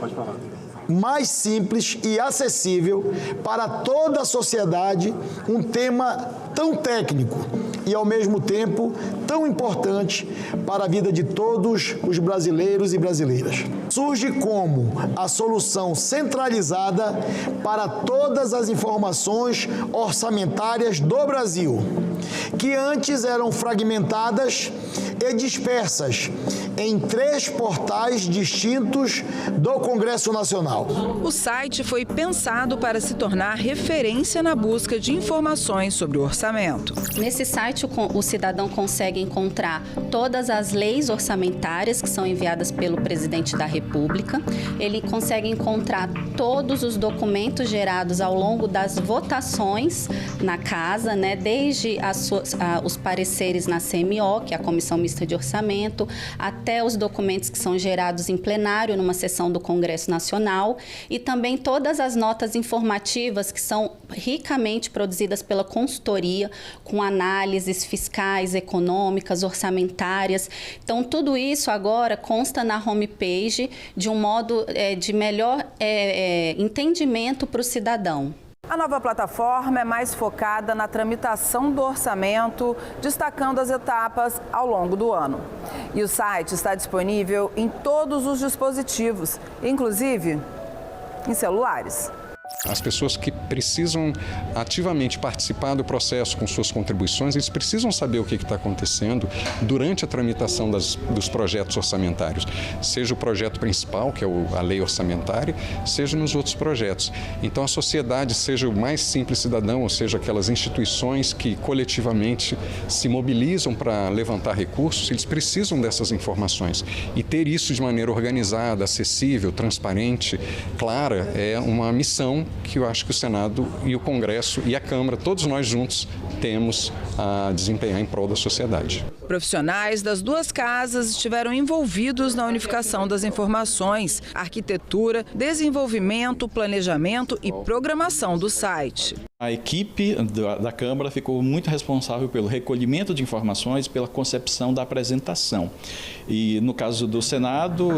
mais simples e acessível para toda a sociedade um tema tão técnico e, ao mesmo tempo, tão importante para a vida de todos os brasileiros e brasileiras. Surge como a solução centralizada para todas as informações orçamentárias do Brasil, que antes eram fragmentadas e dispersas em 3 portais distintos do Congresso Nacional. O site foi pensado para se tornar referência na busca de informações sobre o orçamento. Nesse site, o cidadão consegue encontrar todas as leis orçamentárias que são enviadas pelo presidente da República. Ele consegue encontrar todos os documentos gerados ao longo das votações na casa, né? Desde os pareceres na CMO, que é a Comissão Mista de Orçamento, até os documentos que são gerados em plenário numa sessão do Congresso Nacional, e também todas as notas informativas que são ricamente produzidas pela consultoria, com análises fiscais, econômicas, orçamentárias. Então, tudo isso agora consta na homepage de um modo de melhor entendimento para o cidadão. A nova plataforma é mais focada na tramitação do orçamento, destacando as etapas ao longo do ano. E o site está disponível em todos os dispositivos, inclusive em celulares. As pessoas que precisam ativamente participar do processo com suas contribuições, eles precisam saber o que está acontecendo durante a tramitação dos projetos orçamentários, seja o projeto principal, que é a lei orçamentária, seja nos outros projetos. Então a sociedade, seja o mais simples cidadão, ou seja, aquelas instituições que coletivamente se mobilizam para levantar recursos, eles precisam dessas informações. E ter isso de maneira organizada, acessível, transparente, clara, é uma missão que eu acho que o Senado e o Congresso e a Câmara, todos nós juntos, temos a desempenhar em prol da sociedade. Profissionais das duas casas estiveram envolvidos na unificação das informações, arquitetura, desenvolvimento, planejamento e programação do site. A equipe da Câmara ficou muito responsável pelo recolhimento de informações, pela concepção da apresentação. E no caso do Senado,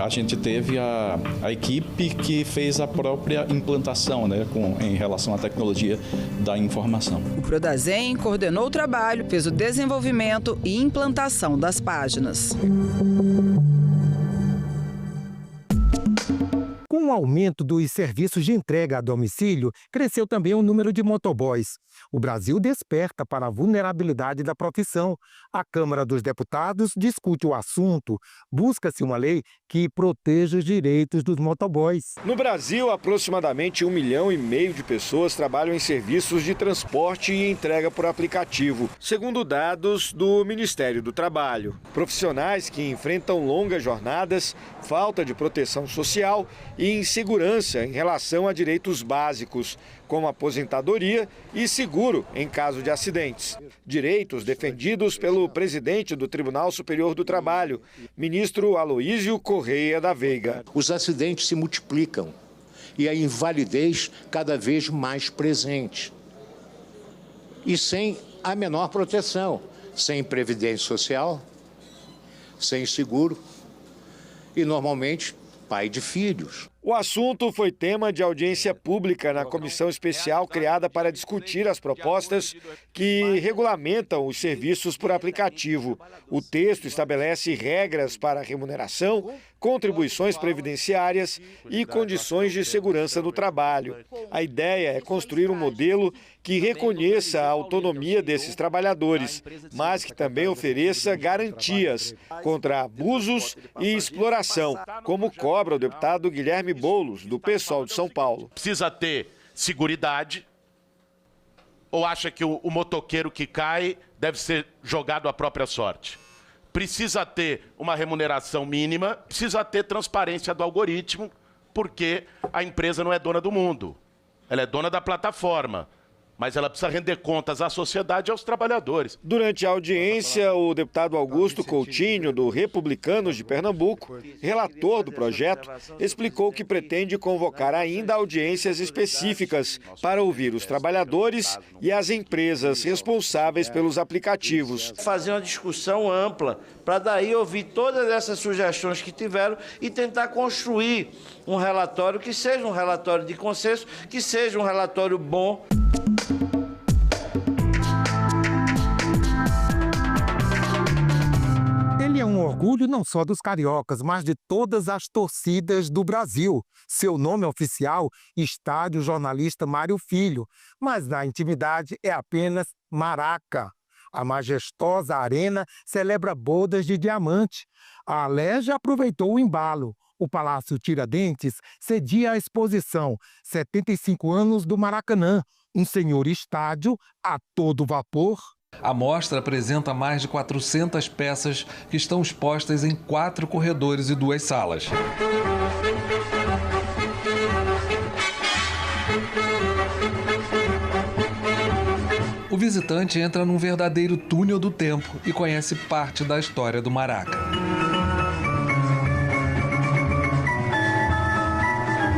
a gente teve a equipe que fez a própria implantação, né, em relação à tecnologia da informação. O Prodazem coordenou o trabalho, fez o desenvolvimento e implantação das páginas. Com Com o aumento dos serviços de entrega a domicílio, cresceu também o número de motoboys. O Brasil desperta para a vulnerabilidade da profissão. A Câmara dos Deputados discute o assunto. Busca-se uma lei que proteja os direitos dos motoboys. No Brasil, aproximadamente 1,5 milhão de pessoas trabalham em serviços de transporte e entrega por aplicativo, segundo dados do Ministério do Trabalho. Profissionais que enfrentam longas jornadas, falta de proteção social e insegurança em relação a direitos básicos, como aposentadoria e seguro em caso de acidentes. Direitos defendidos pelo presidente do Tribunal Superior do Trabalho, ministro Aloísio Correia da Veiga. Os acidentes se multiplicam e a invalidez cada vez mais presente. E sem a menor proteção, sem previdência social, sem seguro e, normalmente, pai de filhos. O assunto foi tema de audiência pública na comissão especial criada para discutir as propostas que regulamentam os serviços por aplicativo. O texto estabelece regras para remuneração, contribuições previdenciárias e condições de segurança no trabalho. A ideia é construir um modelo que reconheça a autonomia desses trabalhadores, mas que também ofereça garantias contra abusos e exploração, como cobra o deputado Guilherme Boulos, do PSOL de São Paulo. Precisa ter seguridade, ou acha que o motoqueiro que cai deve ser jogado à própria sorte? Precisa ter uma remuneração mínima, precisa ter transparência do algoritmo, porque a empresa não é dona do mundo, ela é dona da plataforma. Mas ela precisa render contas à sociedade e aos trabalhadores. Durante a audiência, o deputado Augusto Coutinho, do Republicanos de Pernambuco, relator do projeto, explicou que pretende convocar ainda audiências específicas para ouvir os trabalhadores e as empresas responsáveis pelos aplicativos. Fazer uma discussão ampla, para daí ouvir todas essas sugestões que tiveram e tentar construir um relatório que seja um relatório de consenso, que seja um relatório bom. Ele é um orgulho não só dos cariocas, mas de todas as torcidas do Brasil. Seu nome oficial, Estádio Jornalista Mário Filho, mas na intimidade é apenas Maraca. A majestosa arena celebra bodas de diamante. A Alerj aproveitou o embalo. O Palácio Tiradentes cedia a exposição 75 anos do Maracanã, um senhor estádio a todo vapor. A mostra apresenta mais de 400 peças que estão expostas em 4 corredores e 2 salas. O visitante entra num verdadeiro túnel do tempo e conhece parte da história do Maraca.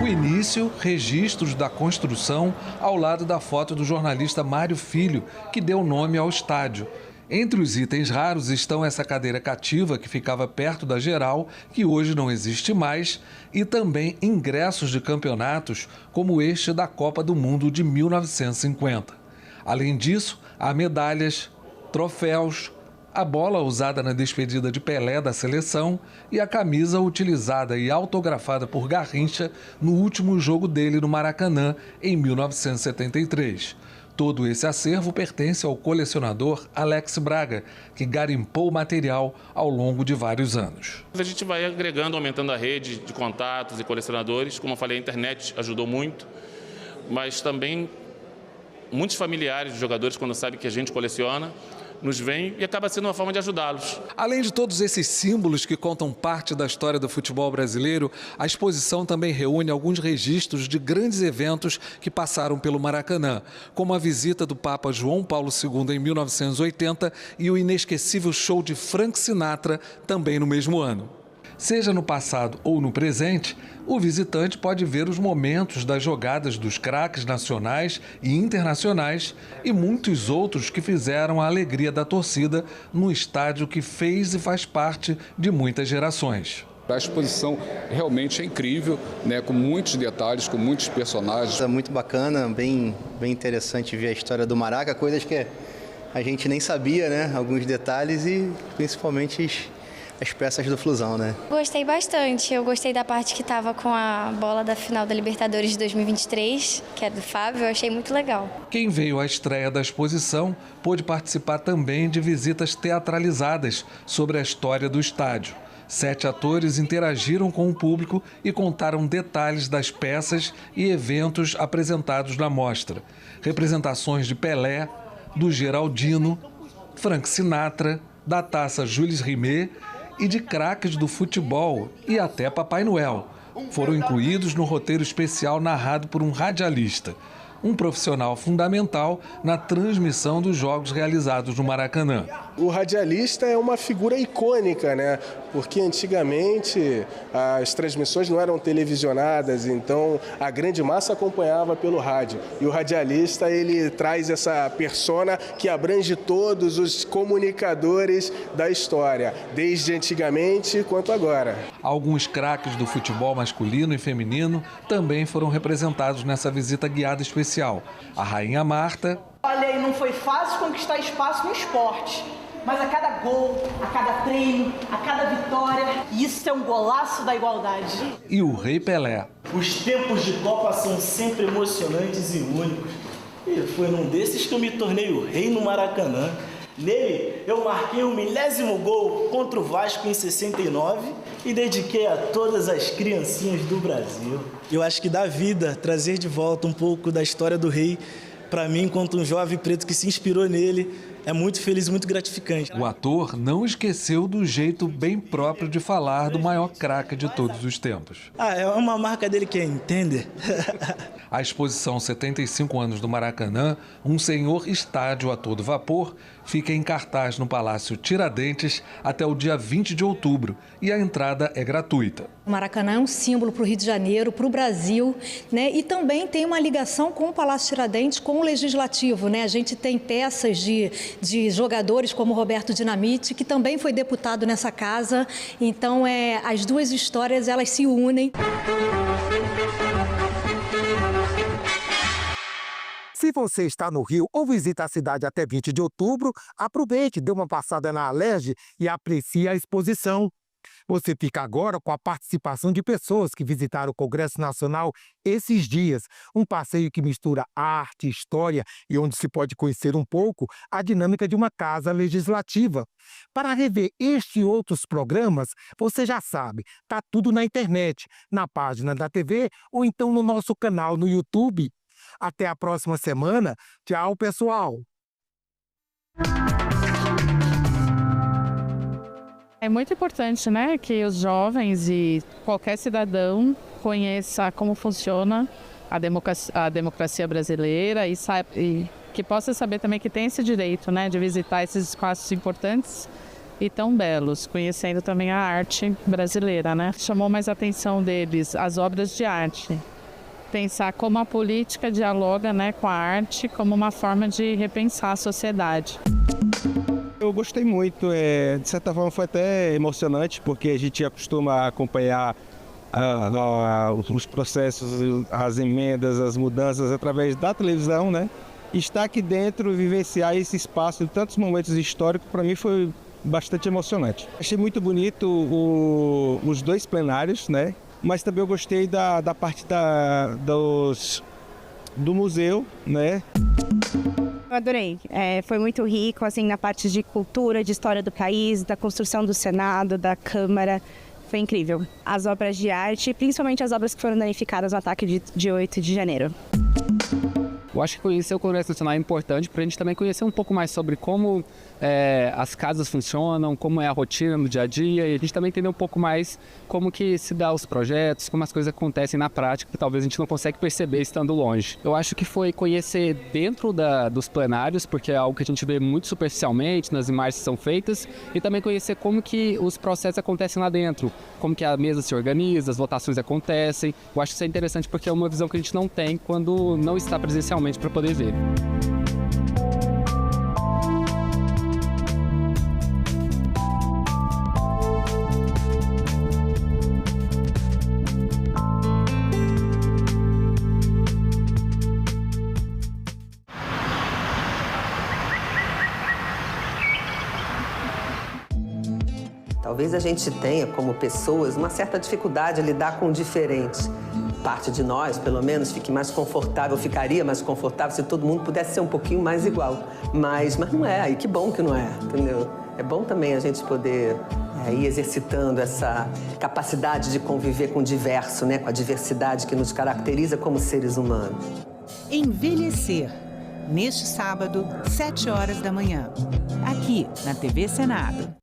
O início, registros da construção, ao lado da foto do jornalista Mário Filho, que deu nome ao estádio. Entre os itens raros estão essa cadeira cativa que ficava perto da geral, que hoje não existe mais, e também ingressos de campeonatos, como este da Copa do Mundo de 1950. Além disso, há medalhas, troféus, a bola usada na despedida de Pelé da seleção e a camisa utilizada e autografada por Garrincha no último jogo dele no Maracanã, em 1973. Todo esse acervo pertence ao colecionador Alex Braga, que garimpou o material ao longo de vários anos. A gente vai agregando, aumentando a rede de contatos e colecionadores. Como eu falei, a internet ajudou muito, mas também muitos familiares de jogadores, quando sabem que a gente coleciona, nos vêm e acaba sendo uma forma de ajudá-los. Além de todos esses símbolos que contam parte da história do futebol brasileiro, a exposição também reúne alguns registros de grandes eventos que passaram pelo Maracanã, como a visita do Papa João Paulo II em 1980 e o inesquecível show de Frank Sinatra também no mesmo ano. Seja no passado ou no presente, o visitante pode ver os momentos das jogadas dos craques nacionais e internacionais e muitos outros que fizeram a alegria da torcida num estádio que fez e faz parte de muitas gerações. A exposição realmente é incrível, né, com muitos detalhes, com muitos personagens. É muito bacana, bem interessante ver a história do Maraca, coisas que a gente nem sabia, né, alguns detalhes e principalmente as peças do Flusão, né? Gostei bastante. Eu gostei da parte que estava com a bola da final da Libertadores de 2023, que é do Fábio. Eu achei muito legal. Quem veio à estreia da exposição pôde participar também de visitas teatralizadas sobre a história do estádio. 7 atores interagiram com o público e contaram detalhes das peças e eventos apresentados na mostra. Representações de Pelé, do Geraldino, Frank Sinatra, da taça Jules Rimet e de craques do futebol e até Papai Noel. Foram incluídos no roteiro especial narrado por um radialista, um profissional fundamental na transmissão dos jogos realizados no Maracanã. O radialista é uma figura icônica, né? Porque antigamente as transmissões não eram televisionadas, então a grande massa acompanhava pelo rádio. E o radialista, ele traz essa persona que abrange todos os comunicadores da história, desde antigamente quanto agora. Alguns craques do futebol masculino e feminino também foram representados nessa visita guiada especial. A Rainha Marta. Olha aí, não foi fácil conquistar espaço no esporte. Mas a cada gol, a cada treino, a cada vitória, isso é um golaço da igualdade. E o Rei Pelé. Os tempos de Copa são sempre emocionantes e únicos. E foi num desses que eu me tornei o rei no Maracanã. Nele, eu marquei o 1000º gol contra o Vasco em 69 e dediquei a todas as criancinhas do Brasil. Eu acho que dá vida trazer de volta um pouco da história do rei para mim, enquanto um jovem preto que se inspirou nele. É muito feliz e muito gratificante. O ator não esqueceu do jeito bem próprio de falar do maior craque de todos os tempos. É uma marca dele que é entender. A exposição 75 anos do Maracanã, um senhor estádio a todo vapor, fica em cartaz no Palácio Tiradentes até o dia 20 de outubro e a entrada é gratuita. O Maracanã é um símbolo para o Rio de Janeiro, para o Brasil, né? E também tem uma ligação com o Palácio Tiradentes, com o Legislativo, né? A gente tem peças de jogadores como Roberto Dinamite, que também foi deputado nessa casa. Então, as duas histórias, elas se unem. Se você está no Rio ou visita a cidade até 20 de outubro, aproveite, dê uma passada na Alerj e aprecie a exposição. Você fica agora com a participação de pessoas que visitaram o Congresso Nacional esses dias. Um passeio que mistura arte, história e onde se pode conhecer um pouco a dinâmica de uma casa legislativa. Para rever este e outros programas, você já sabe, tá tudo na internet, na página da TV ou então no nosso canal no YouTube. Até a próxima semana. Tchau, pessoal! É muito importante, né, que os jovens e qualquer cidadão conheça como funciona a democracia brasileira e que possa saber também que tem esse direito, né, de visitar esses espaços importantes e tão belos, conhecendo também a arte brasileira, né. Chamou mais a atenção deles as obras de arte. Pensar como a política dialoga, né, com a arte como uma forma de repensar a sociedade. Eu gostei muito, de certa forma foi até emocionante, porque a gente acostuma acompanhar os processos, as emendas, as mudanças através da televisão, né? E estar aqui dentro, vivenciar esse espaço de tantos momentos históricos, para mim foi bastante emocionante. Achei muito bonito os 2 plenários, né? Mas também eu gostei da parte do museu, né? Eu adorei, foi muito rico, assim, na parte de cultura, de história do país, da construção do Senado, da Câmara, foi incrível. As obras de arte, principalmente as obras que foram danificadas no ataque de 8 de janeiro. Eu acho que conhecer o Congresso Nacional é importante para a gente também conhecer um pouco mais sobre como as casas funcionam, como é a rotina no dia a dia, e a gente também entender um pouco mais como que se dá os projetos, como as coisas acontecem na prática, que talvez a gente não consegue perceber estando longe. Eu acho que foi conhecer dentro dos plenários, porque é algo que a gente vê muito superficialmente nas imagens que são feitas, e também conhecer como que os processos acontecem lá dentro, como que a mesa se organiza, as votações acontecem. Eu acho que isso é interessante porque é uma visão que a gente não tem quando não está presencialmente para poder ver. Talvez a gente tenha, como pessoas, uma certa dificuldade a lidar com o diferente. Parte de nós, pelo menos, ficaria mais confortável se todo mundo pudesse ser um pouquinho mais igual. Mas não é, e que bom que não é, entendeu? É bom também a gente poder ir exercitando essa capacidade de conviver com o diverso, né? Com a diversidade que nos caracteriza como seres humanos. Envelhecer, neste sábado, 7 horas da manhã, aqui na TV Senado.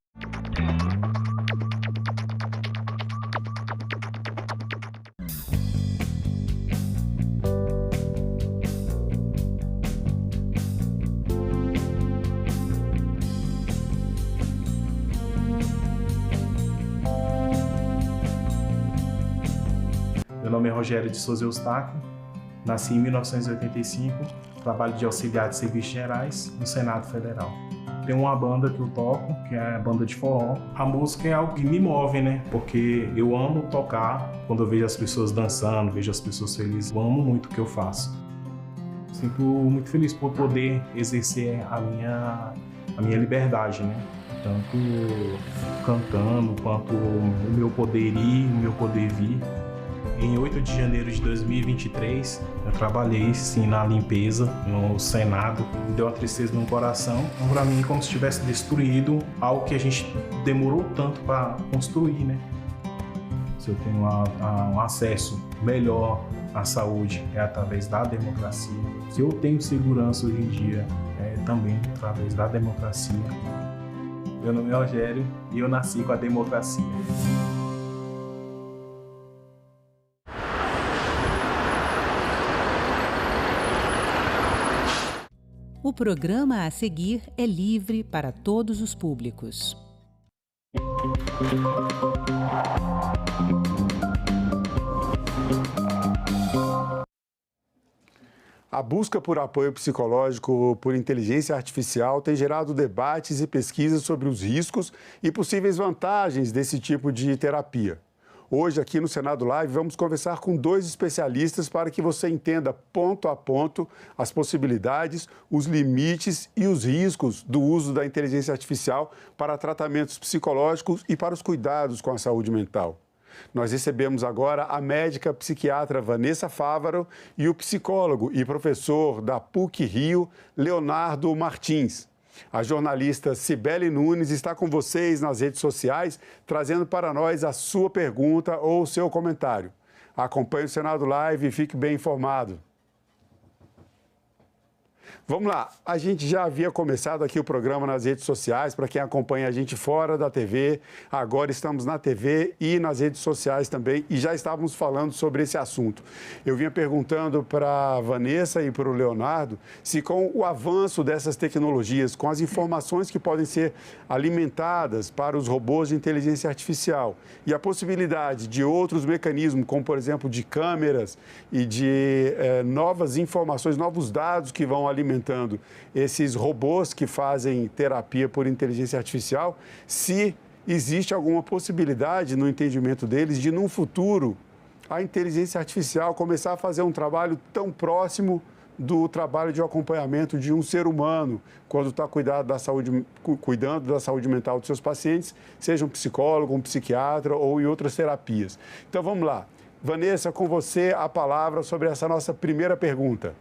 Meu nome é Rogério de Souza Eustáquio, nasci em 1985, trabalho de auxiliar de serviços gerais no Senado Federal. Tenho uma banda que eu toco, que é a banda de forró. A música é algo que me move, né? Porque eu amo tocar, quando eu vejo as pessoas dançando, vejo as pessoas felizes, eu amo muito o que eu faço. Sinto muito feliz por poder exercer a minha liberdade, né? Tanto cantando, quanto o meu poder ir, o meu poder vir. Em 8 de janeiro de 2023, eu trabalhei sim na limpeza no Senado. Me deu uma tristeza no coração. Então, para mim, como se tivesse destruído algo que a gente demorou tanto para construir, né? Se eu tenho um acesso melhor à saúde, é através da democracia. Se eu tenho segurança hoje em dia, é também através da democracia. Meu nome é Rogério e eu nasci com a democracia. O programa a seguir é livre para todos os públicos. A busca por apoio psicológico por inteligência artificial tem gerado debates e pesquisas sobre os riscos e possíveis vantagens desse tipo de terapia. Hoje, aqui no Senado Live, vamos conversar com 2 especialistas para que você entenda ponto a ponto as possibilidades, os limites e os riscos do uso da inteligência artificial para tratamentos psicológicos e para os cuidados com a saúde mental. Nós recebemos agora a médica psiquiatra Vanessa Fávaro e o psicólogo e professor da PUC-Rio, Leonardo Martins. A jornalista Cibele Nunes está com vocês nas redes sociais, trazendo para nós a sua pergunta ou o seu comentário. Acompanhe o Senado Live e fique bem informado. Vamos lá, a gente já havia começado aqui o programa nas redes sociais, para quem acompanha a gente fora da TV, agora estamos na TV e nas redes sociais também, e já estávamos falando sobre esse assunto. Eu vinha perguntando para a Vanessa e para o Leonardo se com o avanço dessas tecnologias, com as informações que podem ser alimentadas para os robôs de inteligência artificial e a possibilidade de outros mecanismos, como por exemplo de câmeras e de novas informações, novos dados que vão alimentando esses robôs que fazem terapia por inteligência artificial, se existe alguma possibilidade, no entendimento deles, de, num futuro, a inteligência artificial começar a fazer um trabalho tão próximo do trabalho de acompanhamento de um ser humano, quando está cuidando da saúde mental dos seus pacientes, seja um psicólogo, um psiquiatra ou em outras terapias. Então, vamos lá. Vanessa, com você a palavra sobre essa nossa primeira pergunta.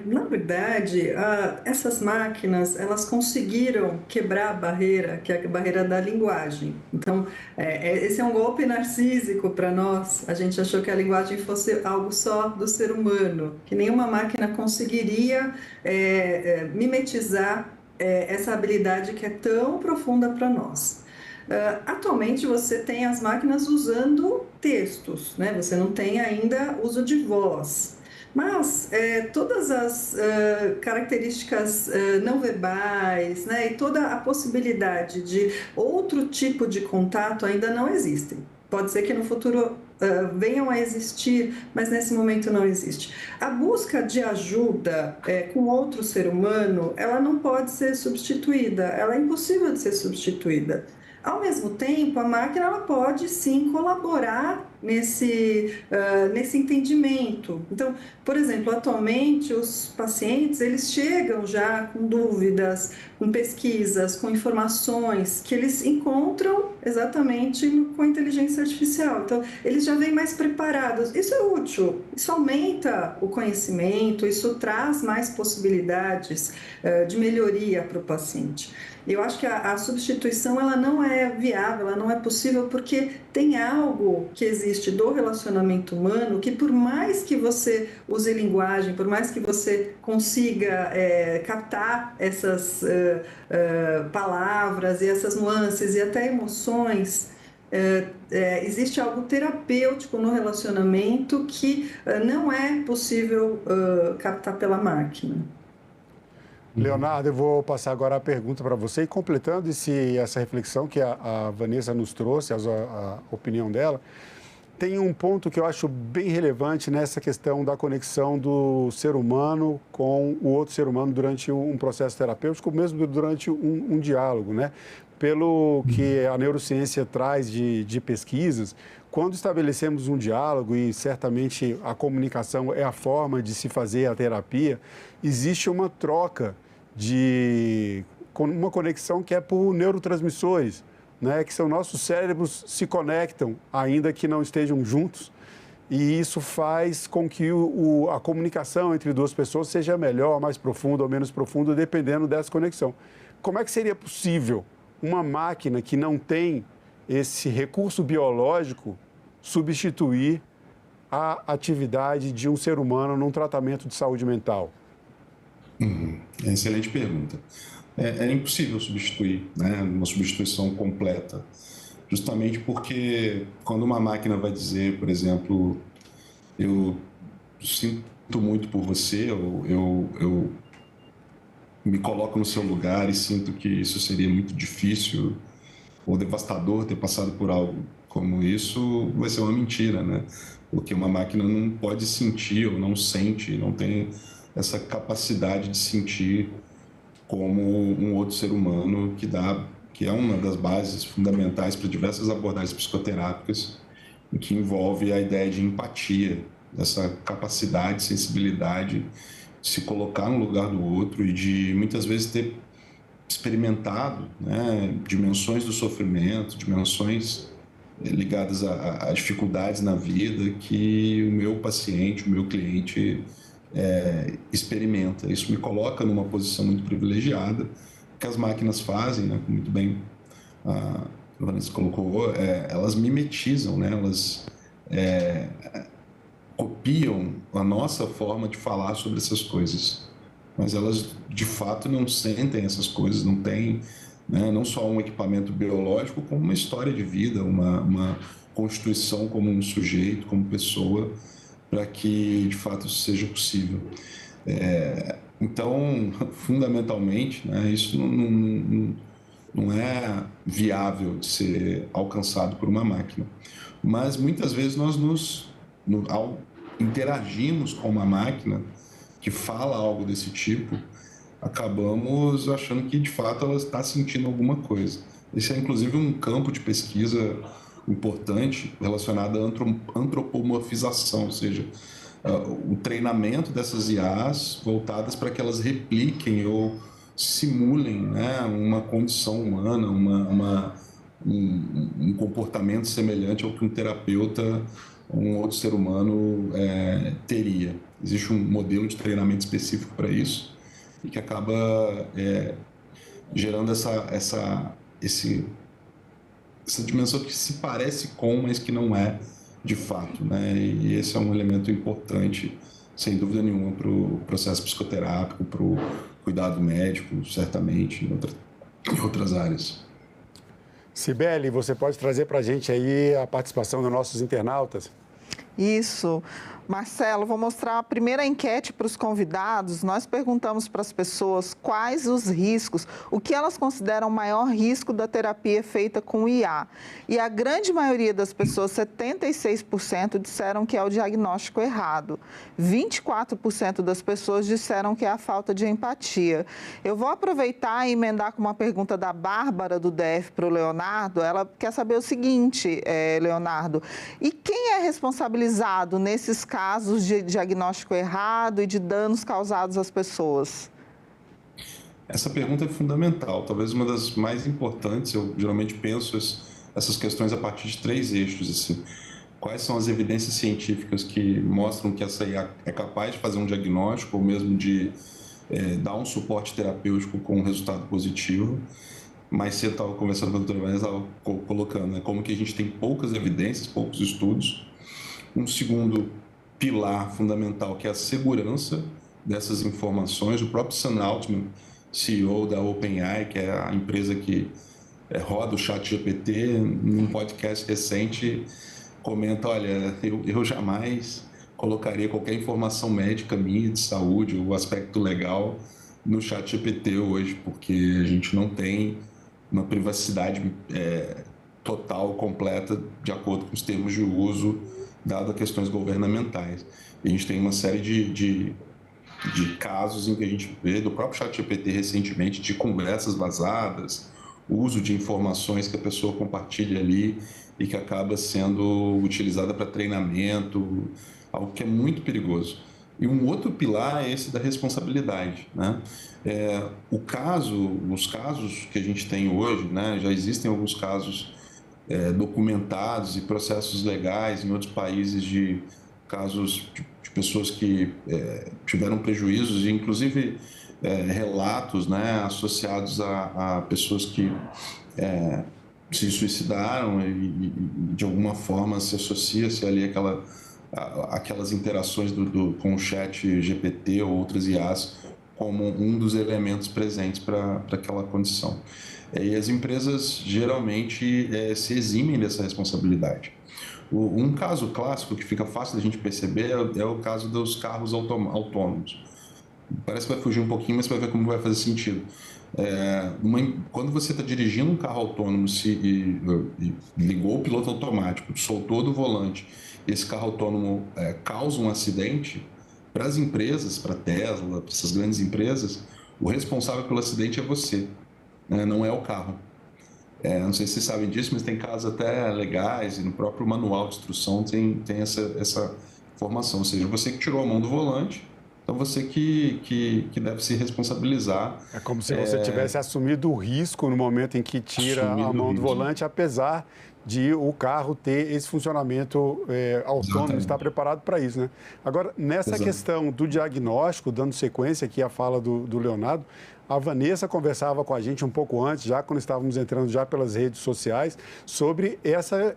Na verdade, essas máquinas, elas conseguiram quebrar a barreira, que é a barreira da linguagem. Então, esse é um golpe narcísico para nós. A gente achou que a linguagem fosse algo só do ser humano, que nenhuma máquina conseguiria mimetizar essa habilidade que é tão profunda para nós. Atualmente você tem as máquinas usando textos, né? Você não tem ainda uso de voz. Mas todas as características não verbais, né, e toda a possibilidade de outro tipo de contato ainda não existem. Pode ser que no futuro venham a existir, mas nesse momento não existe. A busca de ajuda com outro ser humano, ela não pode ser substituída, ela é impossível de ser substituída. Ao mesmo tempo, a máquina ela pode sim colaborar nesse entendimento. Então, por exemplo, atualmente os pacientes eles chegam já com dúvidas, com pesquisas, com informações que eles encontram exatamente com a inteligência artificial. Então, eles já vêm mais preparados. Isso é útil, isso aumenta o conhecimento, isso traz mais possibilidades de melhoria para o paciente. Eu acho que a substituição ela não é viável, ela não é possível, porque tem algo que existe do relacionamento humano que, por mais que você use linguagem, por mais que você consiga captar essas palavras e essas nuances e até emoções, existe algo terapêutico no relacionamento que não é possível captar pela máquina. Leonardo, eu vou passar agora a pergunta para você e completando essa reflexão que a Vanessa nos trouxe, a opinião dela, tem um ponto que eu acho bem relevante nessa questão da conexão do ser humano com o outro ser humano durante um processo terapêutico, mesmo durante um diálogo, né? Pelo que a neurociência traz de pesquisas, quando estabelecemos um diálogo, e certamente a comunicação é a forma de se fazer a terapia, existe uma troca uma conexão que é por neurotransmissores, né, que são nossos cérebros se conectam, ainda que não estejam juntos, e isso faz com que a comunicação entre duas pessoas seja melhor, mais profunda ou menos profunda, dependendo dessa conexão. Como é que seria possível uma máquina que não tem esse recurso biológico substituir a atividade de um ser humano num tratamento de saúde mental? Excelente pergunta. É impossível substituir, né? Uma substituição completa, justamente porque quando uma máquina vai dizer, por exemplo, eu sinto muito por você, eu me coloco no seu lugar e sinto que isso seria muito difícil ou devastador ter passado por algo como isso, vai ser uma mentira, né? Porque uma máquina não pode sentir ou não sente, não tem essa capacidade de sentir como um outro ser humano que é uma das bases fundamentais para diversas abordagens psicoterápicas, que envolve a ideia de empatia, dessa capacidade, sensibilidade de se colocar no lugar do outro e de muitas vezes ter experimentado, né, dimensões do sofrimento, dimensões ligadas a dificuldades na vida que o meu paciente, o meu cliente experimenta. Isso me coloca numa posição muito privilegiada. O que as máquinas fazem, né, muito bem a Vanessa colocou, elas mimetizam, né, elas copiam a nossa forma de falar sobre essas coisas, mas elas de fato não sentem essas coisas, não têm, né, não só um equipamento biológico, como uma história de vida, uma constituição como um sujeito, como pessoa, para que de fato isso seja possível. Então, fundamentalmente, né, isso não é viável de ser alcançado por uma máquina. Mas muitas vezes nós ao interagimos com uma máquina que fala algo desse tipo, acabamos achando que de fato ela está sentindo alguma coisa. Esse é inclusive um campo de pesquisa importante relacionado à antropomorfização, ou seja, o treinamento dessas IAs voltadas para que elas repliquem ou simulem, né, uma condição humana, um comportamento semelhante ao que um terapeuta, um outro ser humano teria. Existe um modelo de treinamento específico para isso e que acaba gerando essa dimensão que se parece com, mas que não é de fato, né? E esse é um elemento importante, sem dúvida nenhuma, para o processo psicoterápico, para o cuidado médico, certamente, em outras áreas. Cibele, você pode trazer para a gente aí a participação dos nossos internautas? Isso. Marcelo, vou mostrar a primeira enquete para os convidados. Nós perguntamos para as pessoas quais os riscos, o que elas consideram o maior risco da terapia feita com IA. E a grande maioria das pessoas, 76%, disseram que é o diagnóstico errado. 24% das pessoas disseram que é a falta de empatia. Eu vou aproveitar e emendar com uma pergunta da Bárbara, do DF, para o Leonardo. Ela quer saber o seguinte, Leonardo, e quem é responsabilizado nesses casos de diagnóstico errado e de danos causados às pessoas? Essa pergunta é fundamental, talvez uma das mais importantes. Eu geralmente penso essas questões a partir de 3 eixos. Assim. Quais são as evidências científicas que mostram que essa IA é capaz de fazer um diagnóstico ou mesmo de dar um suporte terapêutico com um resultado positivo? Mais cedo estava conversando com a doutora Vanessa, estava colocando, né, como que a gente tem poucas evidências, poucos estudos. Um segundo pilar fundamental, que é a segurança dessas informações. O próprio Sam Altman, CEO da OpenAI, que é a empresa que roda o ChatGPT, num podcast recente, comenta, olha, eu jamais colocaria qualquer informação médica minha, de saúde, ou aspecto legal, no ChatGPT hoje, porque a gente não tem uma privacidade total, completa, de acordo com os termos de uso, dado a questões governamentais. A gente tem uma série de casos em que a gente vê, do próprio ChatGPT recentemente, de conversas vazadas, uso de informações que a pessoa compartilha ali e que acaba sendo utilizada para treinamento, algo que é muito perigoso. E um outro pilar é esse da responsabilidade, né? Os casos que a gente tem hoje, né, já existem alguns casos documentados e processos legais em outros países de casos de pessoas que tiveram prejuízos, inclusive relatos, né, associados a pessoas que se suicidaram e de alguma forma se associa-se ali aquelas interações com o chat GPT ou outras IAs como um dos elementos presentes para aquela condição. E as empresas geralmente se eximem dessa responsabilidade. Um caso clássico que fica fácil da gente perceber é o caso dos carros autônomos. Parece que vai fugir um pouquinho, mas você vai ver como vai fazer sentido. Quando você está dirigindo um carro autônomo e ligou o piloto automático, soltou do volante, esse carro autônomo causa um acidente, para as empresas, para a Tesla, para essas grandes empresas, o responsável pelo acidente é você, né? Não é o carro. Não sei se vocês sabem disso, mas tem casos até legais, e no próprio manual de instrução tem essa informação. Ou seja, você que tirou a mão do volante, então você que deve se responsabilizar. É como se você tivesse assumido o risco no momento em que tira a mão do volante, apesar de o carro ter esse funcionamento autônomo, estar preparado para isso, né? Agora, nessa questão do diagnóstico, dando sequência aqui à fala do Leonardo, a Vanessa conversava com a gente um pouco antes, já quando estávamos entrando já pelas redes sociais, sobre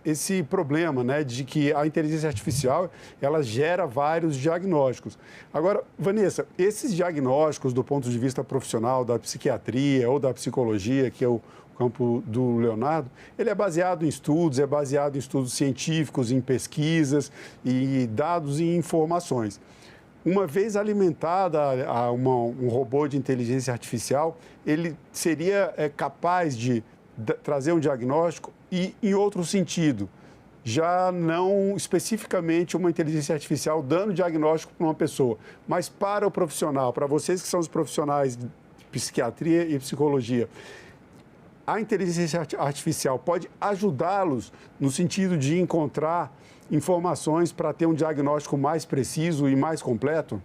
esse problema, né, de que a inteligência artificial, ela gera vários diagnósticos. Agora, Vanessa, esses diagnósticos do ponto de vista profissional, da psiquiatria ou da psicologia, que é o campo do Leonardo, ele é baseado em estudos, científicos, em pesquisas e dados e informações. Uma vez alimentada um robô de inteligência artificial, ele seria capaz de trazer um diagnóstico e, em outro sentido, já não especificamente uma inteligência artificial dando diagnóstico para uma pessoa, mas para o profissional, para vocês que são os profissionais de psiquiatria e psicologia, a inteligência artificial pode ajudá-los no sentido de encontrar informações para ter um diagnóstico mais preciso e mais completo?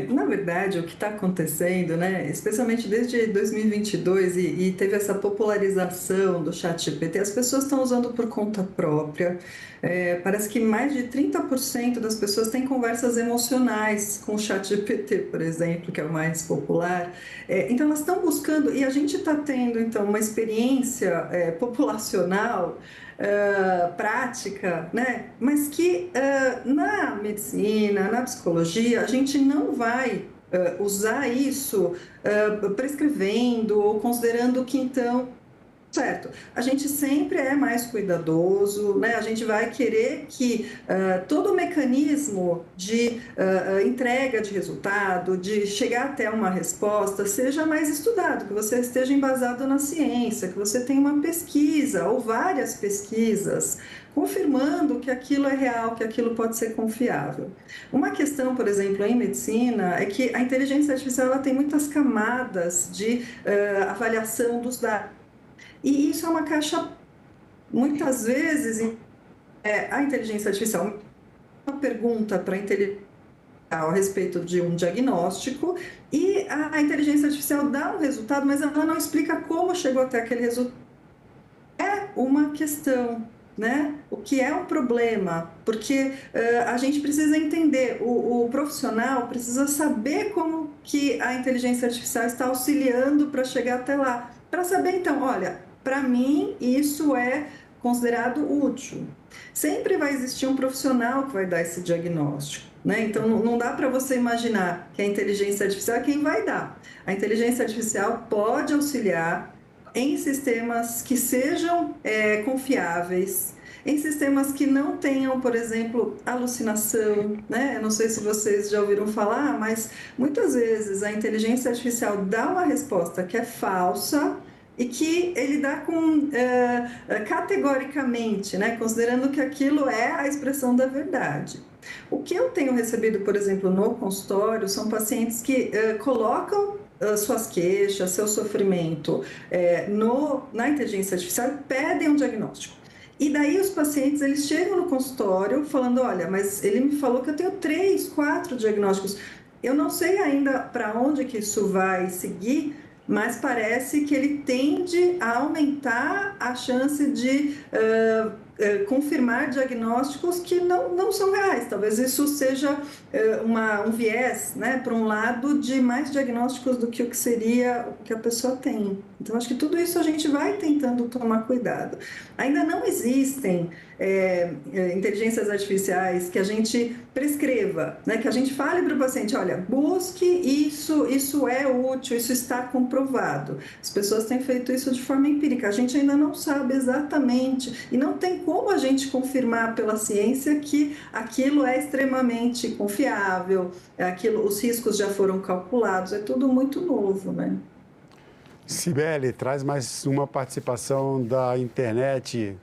Na verdade, o que está acontecendo, né, especialmente desde 2022 e teve essa popularização do ChatGPT, as pessoas estão usando por conta própria. Parece que mais de 30% das pessoas têm conversas emocionais com o ChatGPT, por exemplo, que é o mais popular. Então, elas estão buscando, e a gente está tendo, então, uma experiência populacional prática, né? Mas que na medicina, na psicologia, a gente não vai usar isso prescrevendo ou considerando que então Certo, a gente sempre é mais cuidadoso, né? A gente vai querer que todo o mecanismo de entrega de resultado, de chegar até uma resposta, seja mais estudado, que você esteja embasado na ciência, que você tenha uma pesquisa ou várias pesquisas confirmando que aquilo é real, que aquilo pode ser confiável. Uma questão, por exemplo, em medicina, é que a inteligência artificial ela tem muitas camadas de avaliação dos dados. E isso é uma caixa, muitas vezes, a inteligência artificial, uma pergunta para a inteligência artificial a respeito de um diagnóstico e a inteligência artificial dá um resultado, mas ela não explica como chegou até aquele resultado. É uma questão, né? O que é um problema, porque a gente precisa entender, o profissional precisa saber como que a inteligência artificial está auxiliando para chegar até lá, para saber então, olha, para mim isso é considerado útil. Sempre vai existir um profissional que vai dar esse diagnóstico, né? Então não dá para você imaginar que a inteligência artificial é quem vai dar. A inteligência artificial pode auxiliar em sistemas que sejam confiáveis, em sistemas que não tenham, por exemplo, alucinação, né? Eu não sei se vocês já ouviram falar, mas muitas vezes a inteligência artificial dá uma resposta que é falsa e que ele dá categoricamente, né? Considerando que aquilo é a expressão da verdade. O que eu tenho recebido, por exemplo, no consultório, são pacientes que colocam suas queixas, seu sofrimento na inteligência artificial e pedem um diagnóstico. E daí os pacientes, eles chegam no consultório falando, olha, mas ele me falou que eu tenho 3, 4 diagnósticos. Eu não sei ainda para onde que isso vai seguir, mas parece que ele tende a aumentar a chance de confirmar diagnósticos que não são reais. Talvez isso seja um viés, né, para um lado de mais diagnósticos do que o que seria o que a pessoa tem. Então, acho que tudo isso a gente vai tentando tomar cuidado. Ainda não existem inteligências artificiais que a gente prescreva, né, que a gente fale para o paciente, olha, busque isso é útil, isso está comprovado. As pessoas têm feito isso de forma empírica, a gente ainda não sabe exatamente e não tem como a gente confirmar pela ciência que aquilo é extremamente confiável, os riscos já foram calculados, é tudo muito novo, né? Cibele, traz mais uma participação da internet.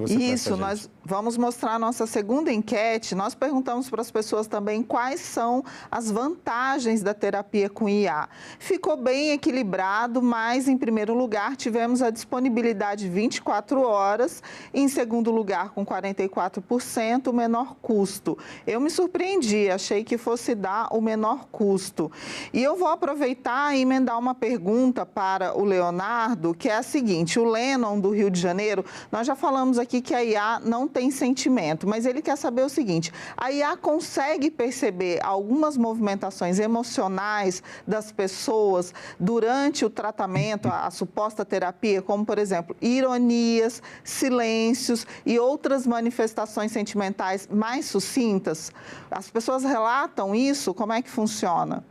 Isso, nós vamos mostrar a nossa segunda enquete. Nós perguntamos para as pessoas também quais são as vantagens da terapia com IA. Ficou bem equilibrado, mas em primeiro lugar tivemos a disponibilidade 24 horas, em segundo lugar com 44%, o menor custo. Eu me surpreendi, achei que fosse dar o menor custo. E eu vou aproveitar e emendar uma pergunta para o Leonardo, que é a seguinte, o Lennon do Rio de Janeiro, nós já falamos aqui que a IA não tem sentimento, mas ele quer saber o seguinte, a IA consegue perceber algumas movimentações emocionais das pessoas durante o tratamento, a suposta terapia, como, por exemplo, ironias, silêncios e outras manifestações sentimentais mais sucintas? As pessoas relatam isso? Como é que funciona?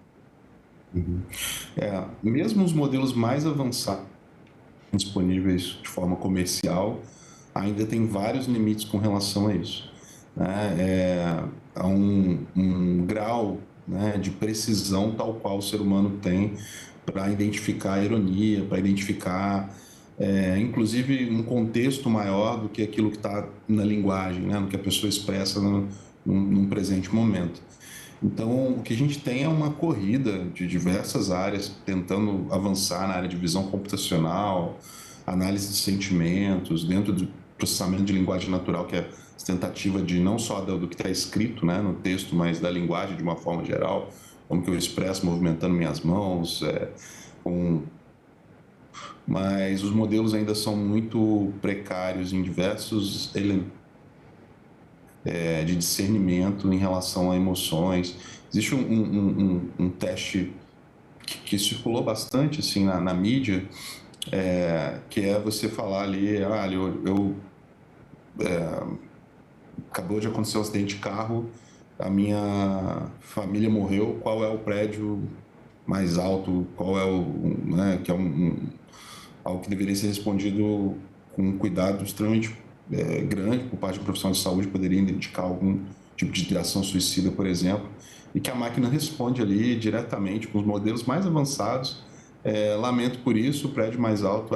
Mesmo os modelos mais avançados disponíveis de forma comercial, ainda tem vários limites com relação a isso. Há um grau, né, de precisão tal qual o ser humano tem para identificar a ironia, para identificar, inclusive, um contexto maior do que aquilo que está na linguagem, né, no que a pessoa expressa num presente momento. Então, o que a gente tem é uma corrida de diversas áreas tentando avançar na área de visão computacional, análise de sentimentos, dentro do processamento de linguagem natural, que é a tentativa de não só do que está escrito, né, no texto, mas da linguagem de uma forma geral, como que eu expresso movimentando minhas mãos, mas os modelos ainda são muito precários em diversos elementos de discernimento em relação a emoções. Existe um teste que circulou bastante assim, na mídia, que é você falar ali, acabou de acontecer um acidente de carro, a minha família morreu, qual é o prédio mais alto, qual é que é algo que deveria ser respondido com um cuidado extremamente grande por parte do profissional de saúde, poderia indicar algum tipo de ideação suicida, por exemplo, e que a máquina responde ali diretamente com os modelos mais avançados. Lamento por isso, o prédio mais alto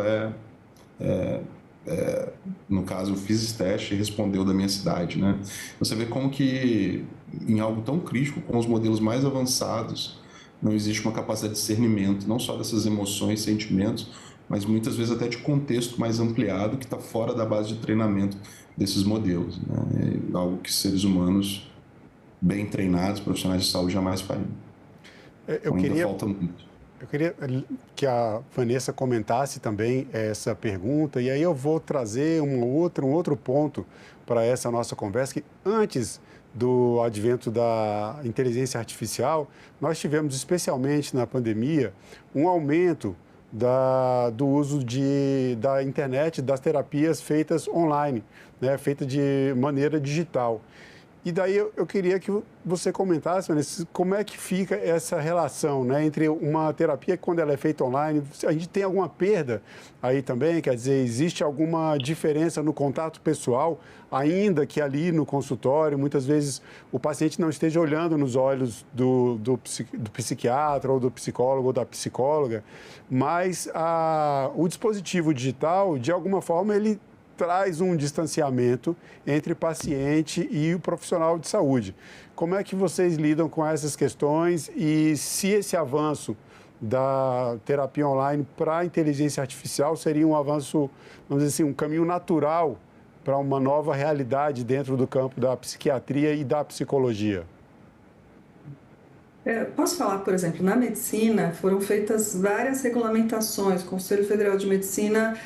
no caso, eu fiz esse teste e respondeu da minha cidade, né? Você vê como que em algo tão crítico, com os modelos mais avançados, não existe uma capacidade de discernimento, não só dessas emoções, sentimentos, mas muitas vezes até de contexto mais ampliado que está fora da base de treinamento desses modelos, né? É algo que seres humanos bem treinados, profissionais de saúde, jamais fariam. Ainda falta muito. Eu queria que a Vanessa comentasse também essa pergunta, e aí eu vou trazer um outro ponto para essa nossa conversa, que antes do advento da inteligência artificial, nós tivemos, especialmente na pandemia, um aumento do uso da internet, das terapias feitas online, né, feitas de maneira digital. E daí eu queria que você comentasse, Vanessa, como é que fica essa relação, né, entre uma terapia que, quando ela é feita online, a gente tem alguma perda aí também? Quer dizer, existe alguma diferença no contato pessoal, ainda que ali no consultório, muitas vezes o paciente não esteja olhando nos olhos do psiquiatra ou do psicólogo ou da psicóloga, mas o dispositivo digital, de alguma forma, ele traz um distanciamento entre paciente e o profissional de saúde. Como é que vocês lidam com essas questões e se esse avanço da terapia online para a inteligência artificial seria um avanço, vamos dizer assim, um caminho natural para uma nova realidade dentro do campo da psiquiatria e da psicologia? Posso falar, por exemplo, na medicina foram feitas várias regulamentações, o Conselho Federal de Medicina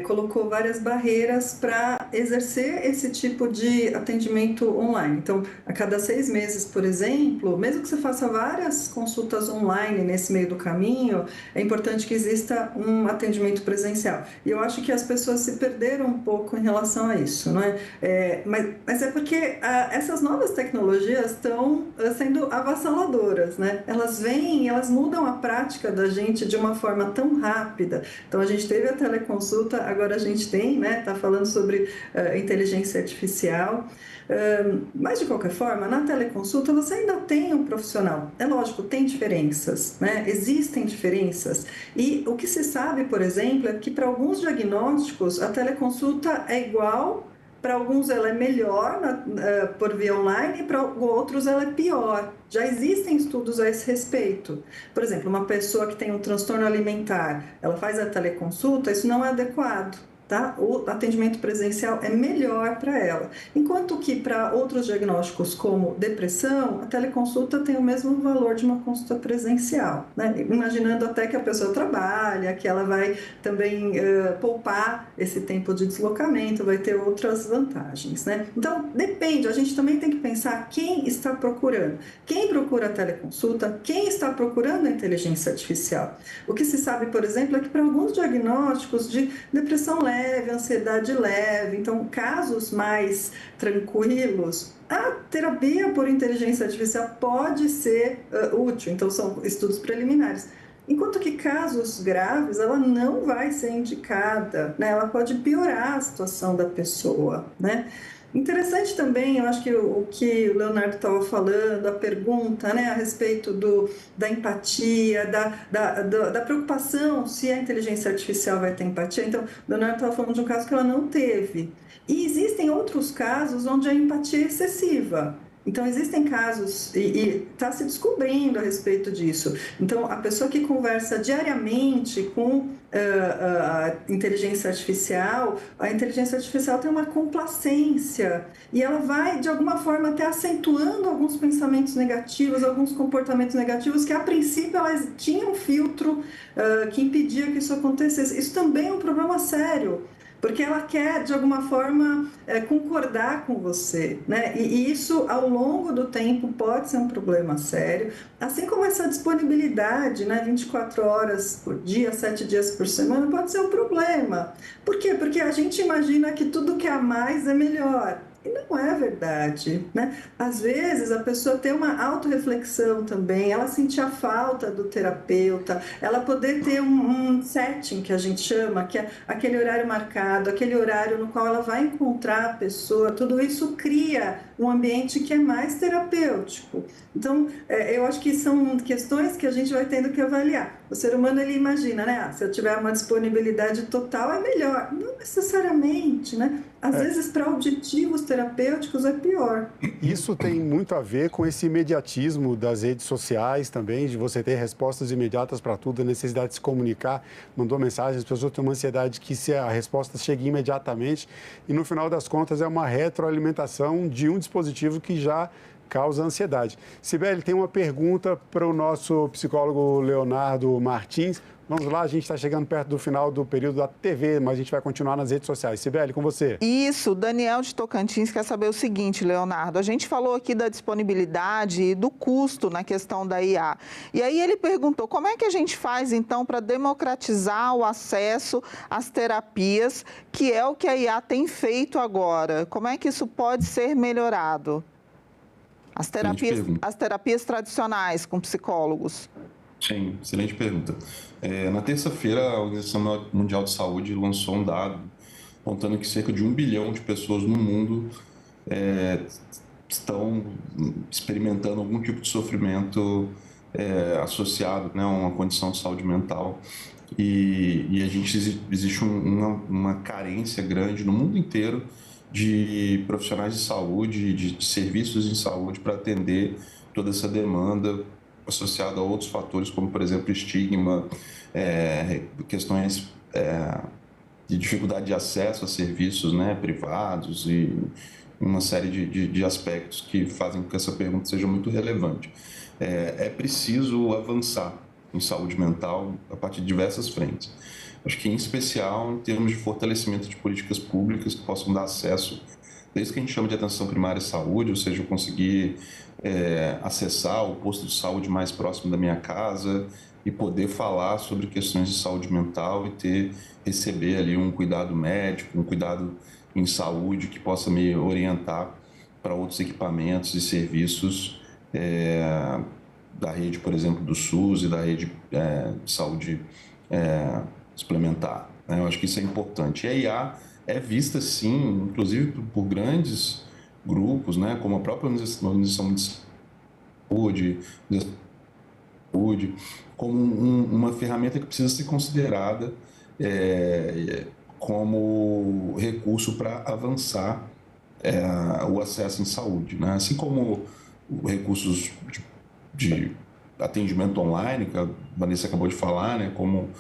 colocou várias barreiras para exercer esse tipo de atendimento online. Então, a cada 6 meses, por exemplo, mesmo que você faça várias consultas online nesse meio do caminho, é importante que exista um atendimento presencial. E eu acho que as pessoas se perderam um pouco em relação a isso, não é? Mas é porque essas novas tecnologias estão sendo avassaladoras. Né? Elas vêm, elas mudam a prática da gente de uma forma tão rápida. Então, a gente teve a teleconsulta, agora a gente tem, né? Está falando sobre inteligência artificial. Mas, de qualquer forma, na teleconsulta você ainda tem um profissional. É lógico, tem diferenças, né? Existem diferenças. E o que se sabe, por exemplo, é que para alguns diagnósticos a teleconsulta é igual. Para alguns ela é melhor por via online e para outros ela é pior. Já existem estudos a esse respeito. Por exemplo, uma pessoa que tem um transtorno alimentar, ela faz a teleconsulta, isso não é adequado. Tá? O atendimento presencial é melhor para ela. Enquanto que para outros diagnósticos como depressão, a teleconsulta tem o mesmo valor de uma consulta presencial, né? Imaginando até que a pessoa trabalha, que ela vai também poupar esse tempo de deslocamento, vai ter outras vantagens, né? Então, depende, a gente também tem que pensar quem está procurando. Quem procura a teleconsulta, quem está procurando a inteligência artificial. O que se sabe, por exemplo, é que para alguns diagnósticos de depressão leve, ansiedade leve, então casos mais tranquilos, a terapia por inteligência artificial pode ser útil, então são estudos preliminares. Enquanto que casos graves, ela não vai ser indicada, né? Ela pode piorar a situação da pessoa, né? Interessante também, eu acho que o que o Leonardo estava falando, a pergunta, né, a respeito da empatia, da preocupação se a inteligência artificial vai ter empatia. Então, o Leonardo estava falando de um caso que ela não teve. E existem outros casos onde a empatia é excessiva. Então, existem casos, e está se descobrindo a respeito disso. Então, a pessoa que conversa diariamente com a inteligência artificial tem uma complacência e ela vai, de alguma forma, até acentuando alguns pensamentos negativos, alguns comportamentos negativos que, a princípio, elas tinham um filtro que impedia que isso acontecesse. Isso também é um problema sério. Porque ela quer, de alguma forma, concordar com você, né? E isso, ao longo do tempo, pode ser um problema sério. Assim como essa disponibilidade, né? 24 horas por dia, 7 dias por semana, pode ser um problema. Por quê? Porque a gente imagina que tudo que há mais é melhor. E não é verdade, né? Às vezes a pessoa tem uma autorreflexão também, ela sentir a falta do terapeuta, ela poder ter um setting que a gente chama, que é aquele horário marcado, aquele horário no qual ela vai encontrar a pessoa, tudo isso cria um ambiente que é mais terapêutico. Então, eu acho que são questões que a gente vai tendo que avaliar. O ser humano, ele imagina, né? Se eu tiver uma disponibilidade total, é melhor. Não necessariamente, né? Às vezes, para objetivos terapêuticos, é pior. Isso tem muito a ver com esse imediatismo das redes sociais também, de você ter respostas imediatas para tudo, a necessidade de se comunicar. Mandou mensagem, as pessoas têm uma ansiedade que se a resposta chegue imediatamente. E, no final das contas, é uma retroalimentação de um dispositivo que já causa ansiedade. Sibeli, tem uma pergunta para o nosso psicólogo Leonardo Martins. Vamos lá, a gente está chegando perto do final do período da TV, mas a gente vai continuar nas redes sociais. Sibeli, com você. Isso, Daniel de Tocantins quer saber o seguinte, Leonardo. A gente falou aqui da disponibilidade e do custo na questão da IA. E aí ele perguntou, como é que a gente faz, então, para democratizar o acesso às terapias, que é o que a IA tem feito agora? Como é que isso pode ser melhorado? As terapias tradicionais com psicólogos. Sim, excelente pergunta. Na terça-feira, a Organização Mundial de Saúde lançou um dado apontando que cerca de 1 bilhão de pessoas no mundo estão experimentando algum tipo de sofrimento associado, né, a uma condição de saúde mental. E existe uma carência grande no mundo inteiro de profissionais de saúde, de serviços em saúde para atender toda essa demanda associada a outros fatores, como, por exemplo, estigma, questões de dificuldade de acesso a serviços, né, privados e uma série de aspectos que fazem com que essa pergunta seja muito relevante. É preciso avançar em saúde mental a partir de diversas frentes. Acho que, em especial, em termos de fortalecimento de políticas públicas que possam dar acesso, desde que a gente chama de atenção primária à saúde, ou seja, eu conseguir acessar o posto de saúde mais próximo da minha casa e poder falar sobre questões de saúde mental e receber ali um cuidado médico, um cuidado em saúde que possa me orientar para outros equipamentos e serviços da rede, por exemplo, do SUS e da rede de saúde suplementar. Né? Eu acho que isso é importante. E a IA é vista, sim, inclusive por grandes grupos, né, como a própria Organização de Saúde, como uma ferramenta que precisa ser considerada como recurso para avançar o acesso em saúde. Né? Assim como recursos de atendimento online, que a Vanessa acabou de falar, né, como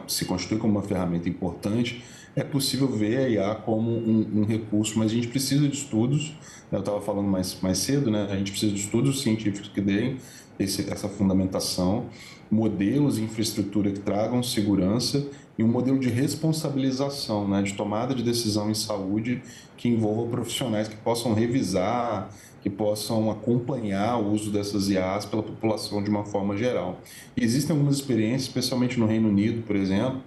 se constitui como uma ferramenta importante, é possível ver a IA como um recurso, mas a gente precisa de estudos, eu estava falando mais cedo, né, a gente precisa de estudos científicos que deem essa fundamentação, modelos de infraestrutura que tragam segurança e um modelo de responsabilização, né, de tomada de decisão em saúde que envolva profissionais que possam revisar, que possam acompanhar o uso dessas IAs pela população de uma forma geral. E existem algumas experiências, especialmente no Reino Unido, por exemplo,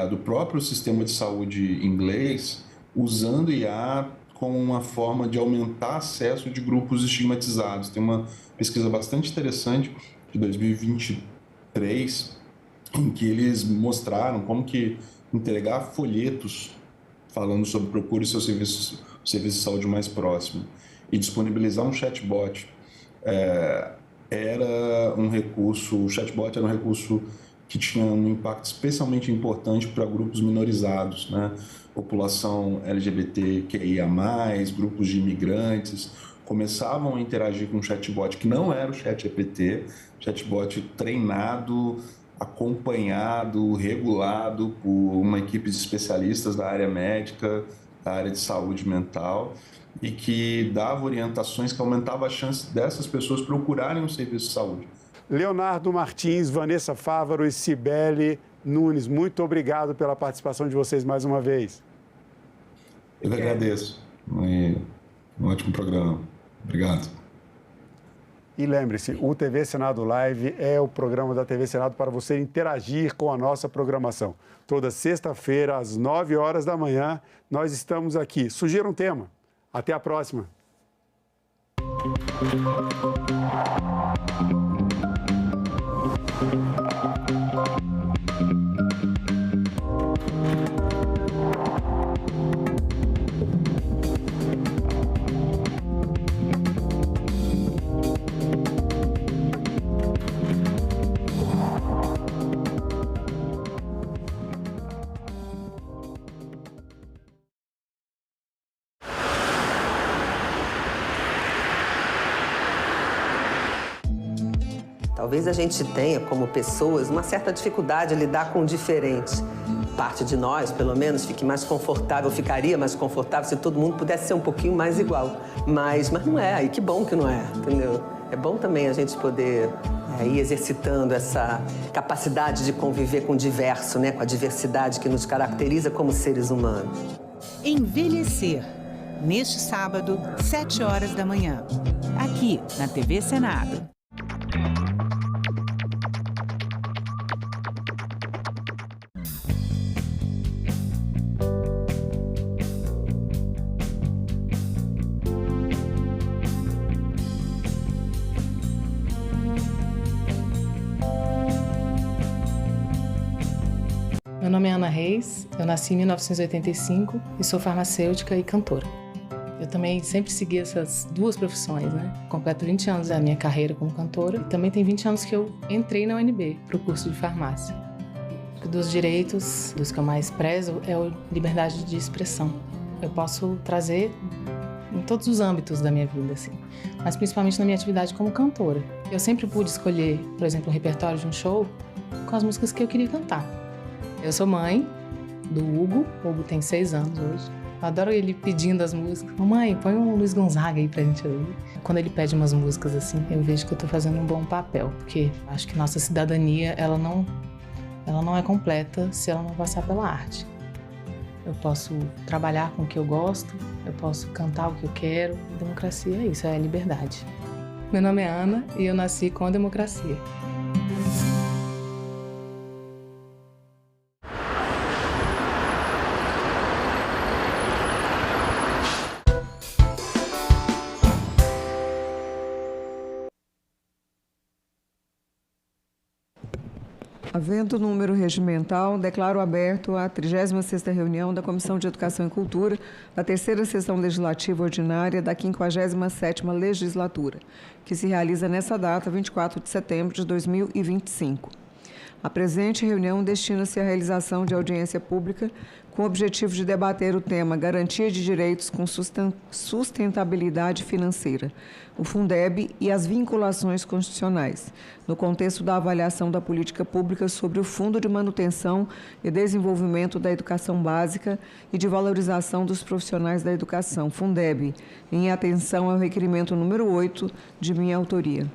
do próprio sistema de saúde inglês, usando IA como uma forma de aumentar acesso de grupos estigmatizados. Tem uma pesquisa bastante interessante de 2023, em que eles mostraram como que entregar folhetos falando sobre procure seu serviço de saúde mais próximo e disponibilizar um chatbot era um recurso, o chatbot era um recurso que tinha um impacto especialmente importante para grupos minorizados, né? População LGBTQIA+, grupos de imigrantes, começavam a interagir com um chatbot que não era o ChatGPT, chatbot treinado, acompanhado, regulado por uma equipe de especialistas da área médica, da área de saúde mental, e que dava orientações que aumentavam a chance dessas pessoas procurarem um serviço de saúde. Leonardo Martins, Vanessa Fávaro e Sibeli Nunes, muito obrigado pela participação de vocês mais uma vez. Eu que agradeço. Um ótimo programa. Obrigado. E lembre-se, o TV Senado Live é o programa da TV Senado para você interagir com a nossa programação. Toda sexta-feira, às 9 horas da manhã, nós estamos aqui. Sugira um tema. Até a próxima. Talvez a gente tenha, como pessoas, uma certa dificuldade em lidar com o diferente. Parte de nós, pelo menos, fique mais confortável, ficaria mais confortável se todo mundo pudesse ser um pouquinho mais igual. Mas não é, aí que bom que não é, entendeu? É bom também a gente poder ir exercitando essa capacidade de conviver com o diverso, né? Com a diversidade que nos caracteriza como seres humanos. Envelhecer, neste sábado, 7 horas da manhã, aqui na TV Senado. Meu nome é Ana Reis, eu nasci em 1985 e sou farmacêutica e cantora. Eu também sempre segui essas duas profissões, né? Completo 20 anos da minha carreira como cantora e também tem 20 anos que eu entrei na UNB para o curso de farmácia. Dos direitos, dos que eu mais prezo, é a liberdade de expressão. Eu posso trazer em todos os âmbitos da minha vida, assim, mas principalmente na minha atividade como cantora. Eu sempre pude escolher, por exemplo, um repertório de um show com as músicas que eu queria cantar. Eu sou mãe do Hugo. O Hugo tem 6 anos hoje. Eu adoro ele pedindo as músicas. Mamãe, põe um Luiz Gonzaga aí pra gente ouvir. Quando ele pede umas músicas assim, eu vejo que eu tô fazendo um bom papel. Porque acho que nossa cidadania, ela não é completa se ela não passar pela arte. Eu posso trabalhar com o que eu gosto, eu posso cantar o que eu quero. Democracia é isso, é liberdade. Meu nome é Ana e eu nasci com a democracia. Havendo número regimental, declaro aberto a 36ª reunião da Comissão de Educação e Cultura da 3ª Sessão Legislativa Ordinária da 57ª Legislatura, que se realiza nessa data, 24 de setembro de 2025. A presente reunião destina-se à realização de audiência pública com o objetivo de debater o tema Garantia de Direitos com Sustentabilidade Financeira, o Fundeb e as vinculações constitucionais, no contexto da avaliação da política pública sobre o Fundo de Manutenção e Desenvolvimento da Educação Básica e de Valorização dos Profissionais da Educação, Fundeb, em atenção ao requerimento número 8, de minha autoria.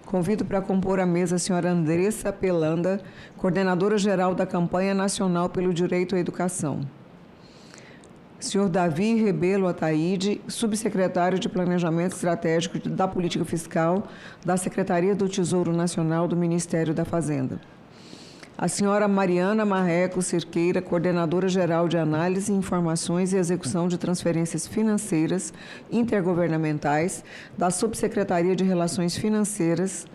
Convido para compor a mesa a senhora Andressa Pelanda, coordenadora-geral da Campanha Nacional pelo Direito à Educação. Senhor Davi Rebelo Ataíde, subsecretário de Planejamento Estratégico da Política Fiscal da Secretaria do Tesouro Nacional do Ministério da Fazenda. A senhora Mariana Marreco Cerqueira, coordenadora-geral de Análise, Informações e Execução de Transferências Financeiras Intergovernamentais da Subsecretaria de Relações Financeiras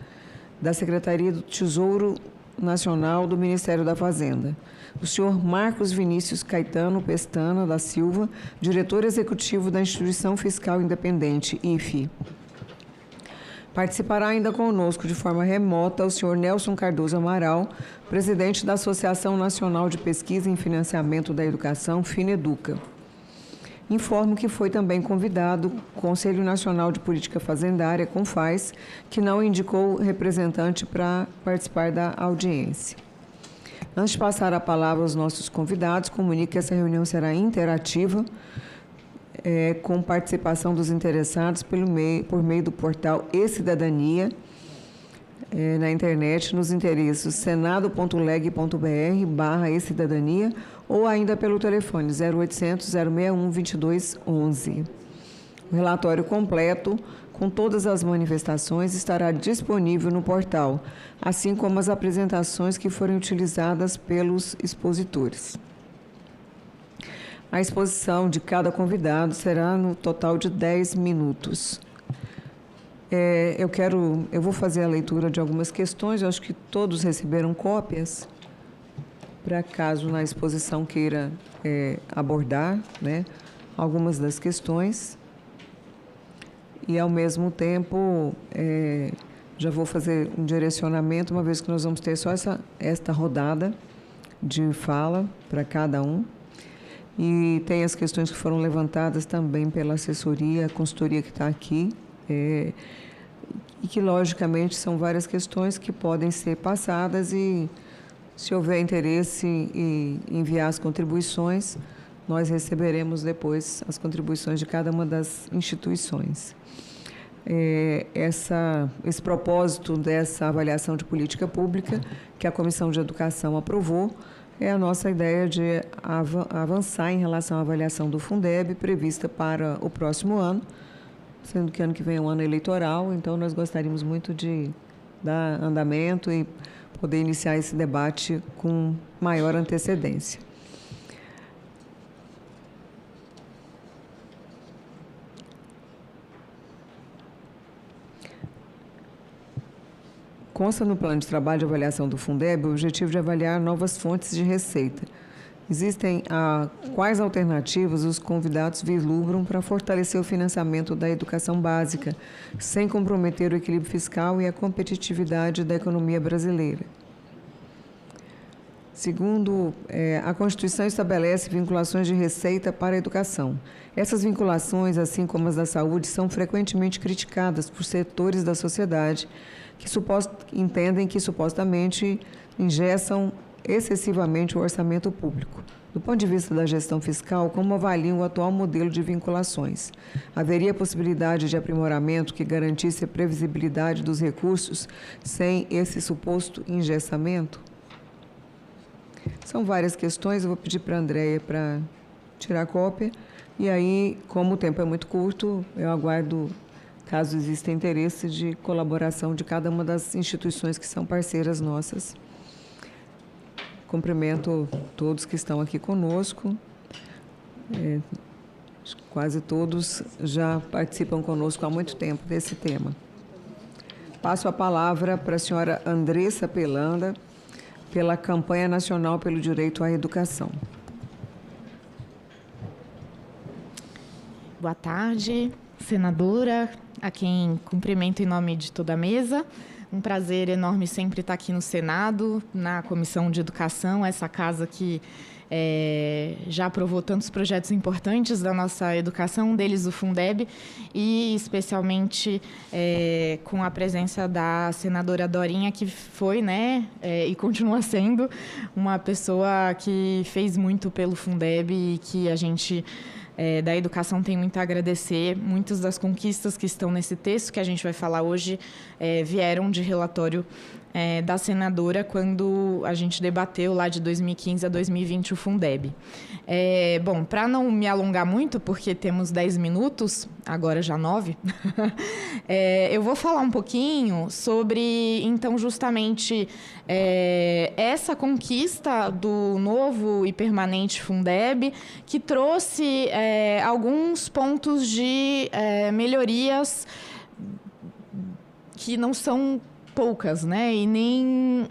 da Secretaria do Tesouro Nacional do Ministério da Fazenda. O senhor Marcos Vinícius Caetano Pestana da Silva, diretor executivo da Instituição Fiscal Independente, IFE. Participará ainda conosco de forma remota o senhor Nelson Cardoso Amaral, presidente da Associação Nacional de Pesquisa em Financiamento da Educação, FINEDUCA. Informo que foi também convidado o Conselho Nacional de Política Fazendária, CONFAS, que não indicou representante para participar da audiência. Antes de passar a palavra aos nossos convidados, comunico que essa reunião será interativa, com participação dos interessados por meio do portal e-Cidadania, na internet, nos endereços senado.leg.br/e-Cidadania ou ainda pelo telefone 0800 061 2211. O relatório completo, com todas as manifestações, estará disponível no portal, assim como as apresentações que forem utilizadas pelos expositores. A exposição de cada convidado será no total de 10 minutos. Eu vou fazer a leitura de algumas questões, eu acho que todos receberam cópias, para caso na exposição queira abordar, né, algumas das questões. E, ao mesmo tempo, já vou fazer um direcionamento, uma vez que nós vamos ter só esta rodada de fala para cada um. E tem as questões que foram levantadas também pela assessoria, a consultoria que está aqui, e que, logicamente, são várias questões que podem ser passadas e, se houver interesse em enviar as contribuições, nós receberemos depois as contribuições de cada uma das instituições. Esse propósito dessa avaliação de política pública que a Comissão de Educação aprovou é a nossa ideia de avançar em relação à avaliação do Fundeb prevista para o próximo ano, sendo que ano que vem é um ano eleitoral, então nós gostaríamos muito de dar andamento e poder iniciar esse debate com maior antecedência. Consta no plano de trabalho de avaliação do Fundeb o objetivo de avaliar novas fontes de receita. Existem quais alternativas os convidados vislumbram para fortalecer o financiamento da educação básica, sem comprometer o equilíbrio fiscal e a competitividade da economia brasileira. Segundo, a Constituição estabelece vinculações de receita para a educação. Essas vinculações, assim como as da saúde, são frequentemente criticadas por setores da sociedade que entendem que supostamente engessam excessivamente o orçamento público. Do ponto de vista da gestão fiscal, como avaliam o atual modelo de vinculações? Haveria possibilidade de aprimoramento que garantisse a previsibilidade dos recursos sem esse suposto engessamento? São várias questões, eu vou pedir para a Andréia para tirar a cópia, e aí, como o tempo é muito curto, eu aguardo, caso exista interesse, de colaboração de cada uma das instituições que são parceiras nossas. Cumprimento todos que estão aqui conosco. Quase todos já participam conosco há muito tempo desse tema. Passo a palavra para a senhora Andressa Pelanda, pela Campanha Nacional pelo Direito à Educação. Boa tarde, senadora, a quem cumprimento em nome de toda a mesa. Um prazer enorme sempre estar aqui no Senado, na Comissão de Educação, essa casa que já aprovou tantos projetos importantes da nossa educação, um deles o Fundeb, e especialmente com a presença da senadora Dorinha, que foi, e continua sendo uma pessoa que fez muito pelo Fundeb e que a gente da educação tem muito a agradecer. Muitas das conquistas que estão nesse texto que a gente vai falar hoje vieram de relatório da senadora quando a gente debateu lá de 2015 a 2020 o Fundeb. Bom, para não me alongar muito, porque temos 10 minutos, agora já 9, eu vou falar um pouquinho sobre, então, justamente essa conquista do novo e permanente Fundeb, que trouxe alguns pontos de melhorias que não são poucas, e nem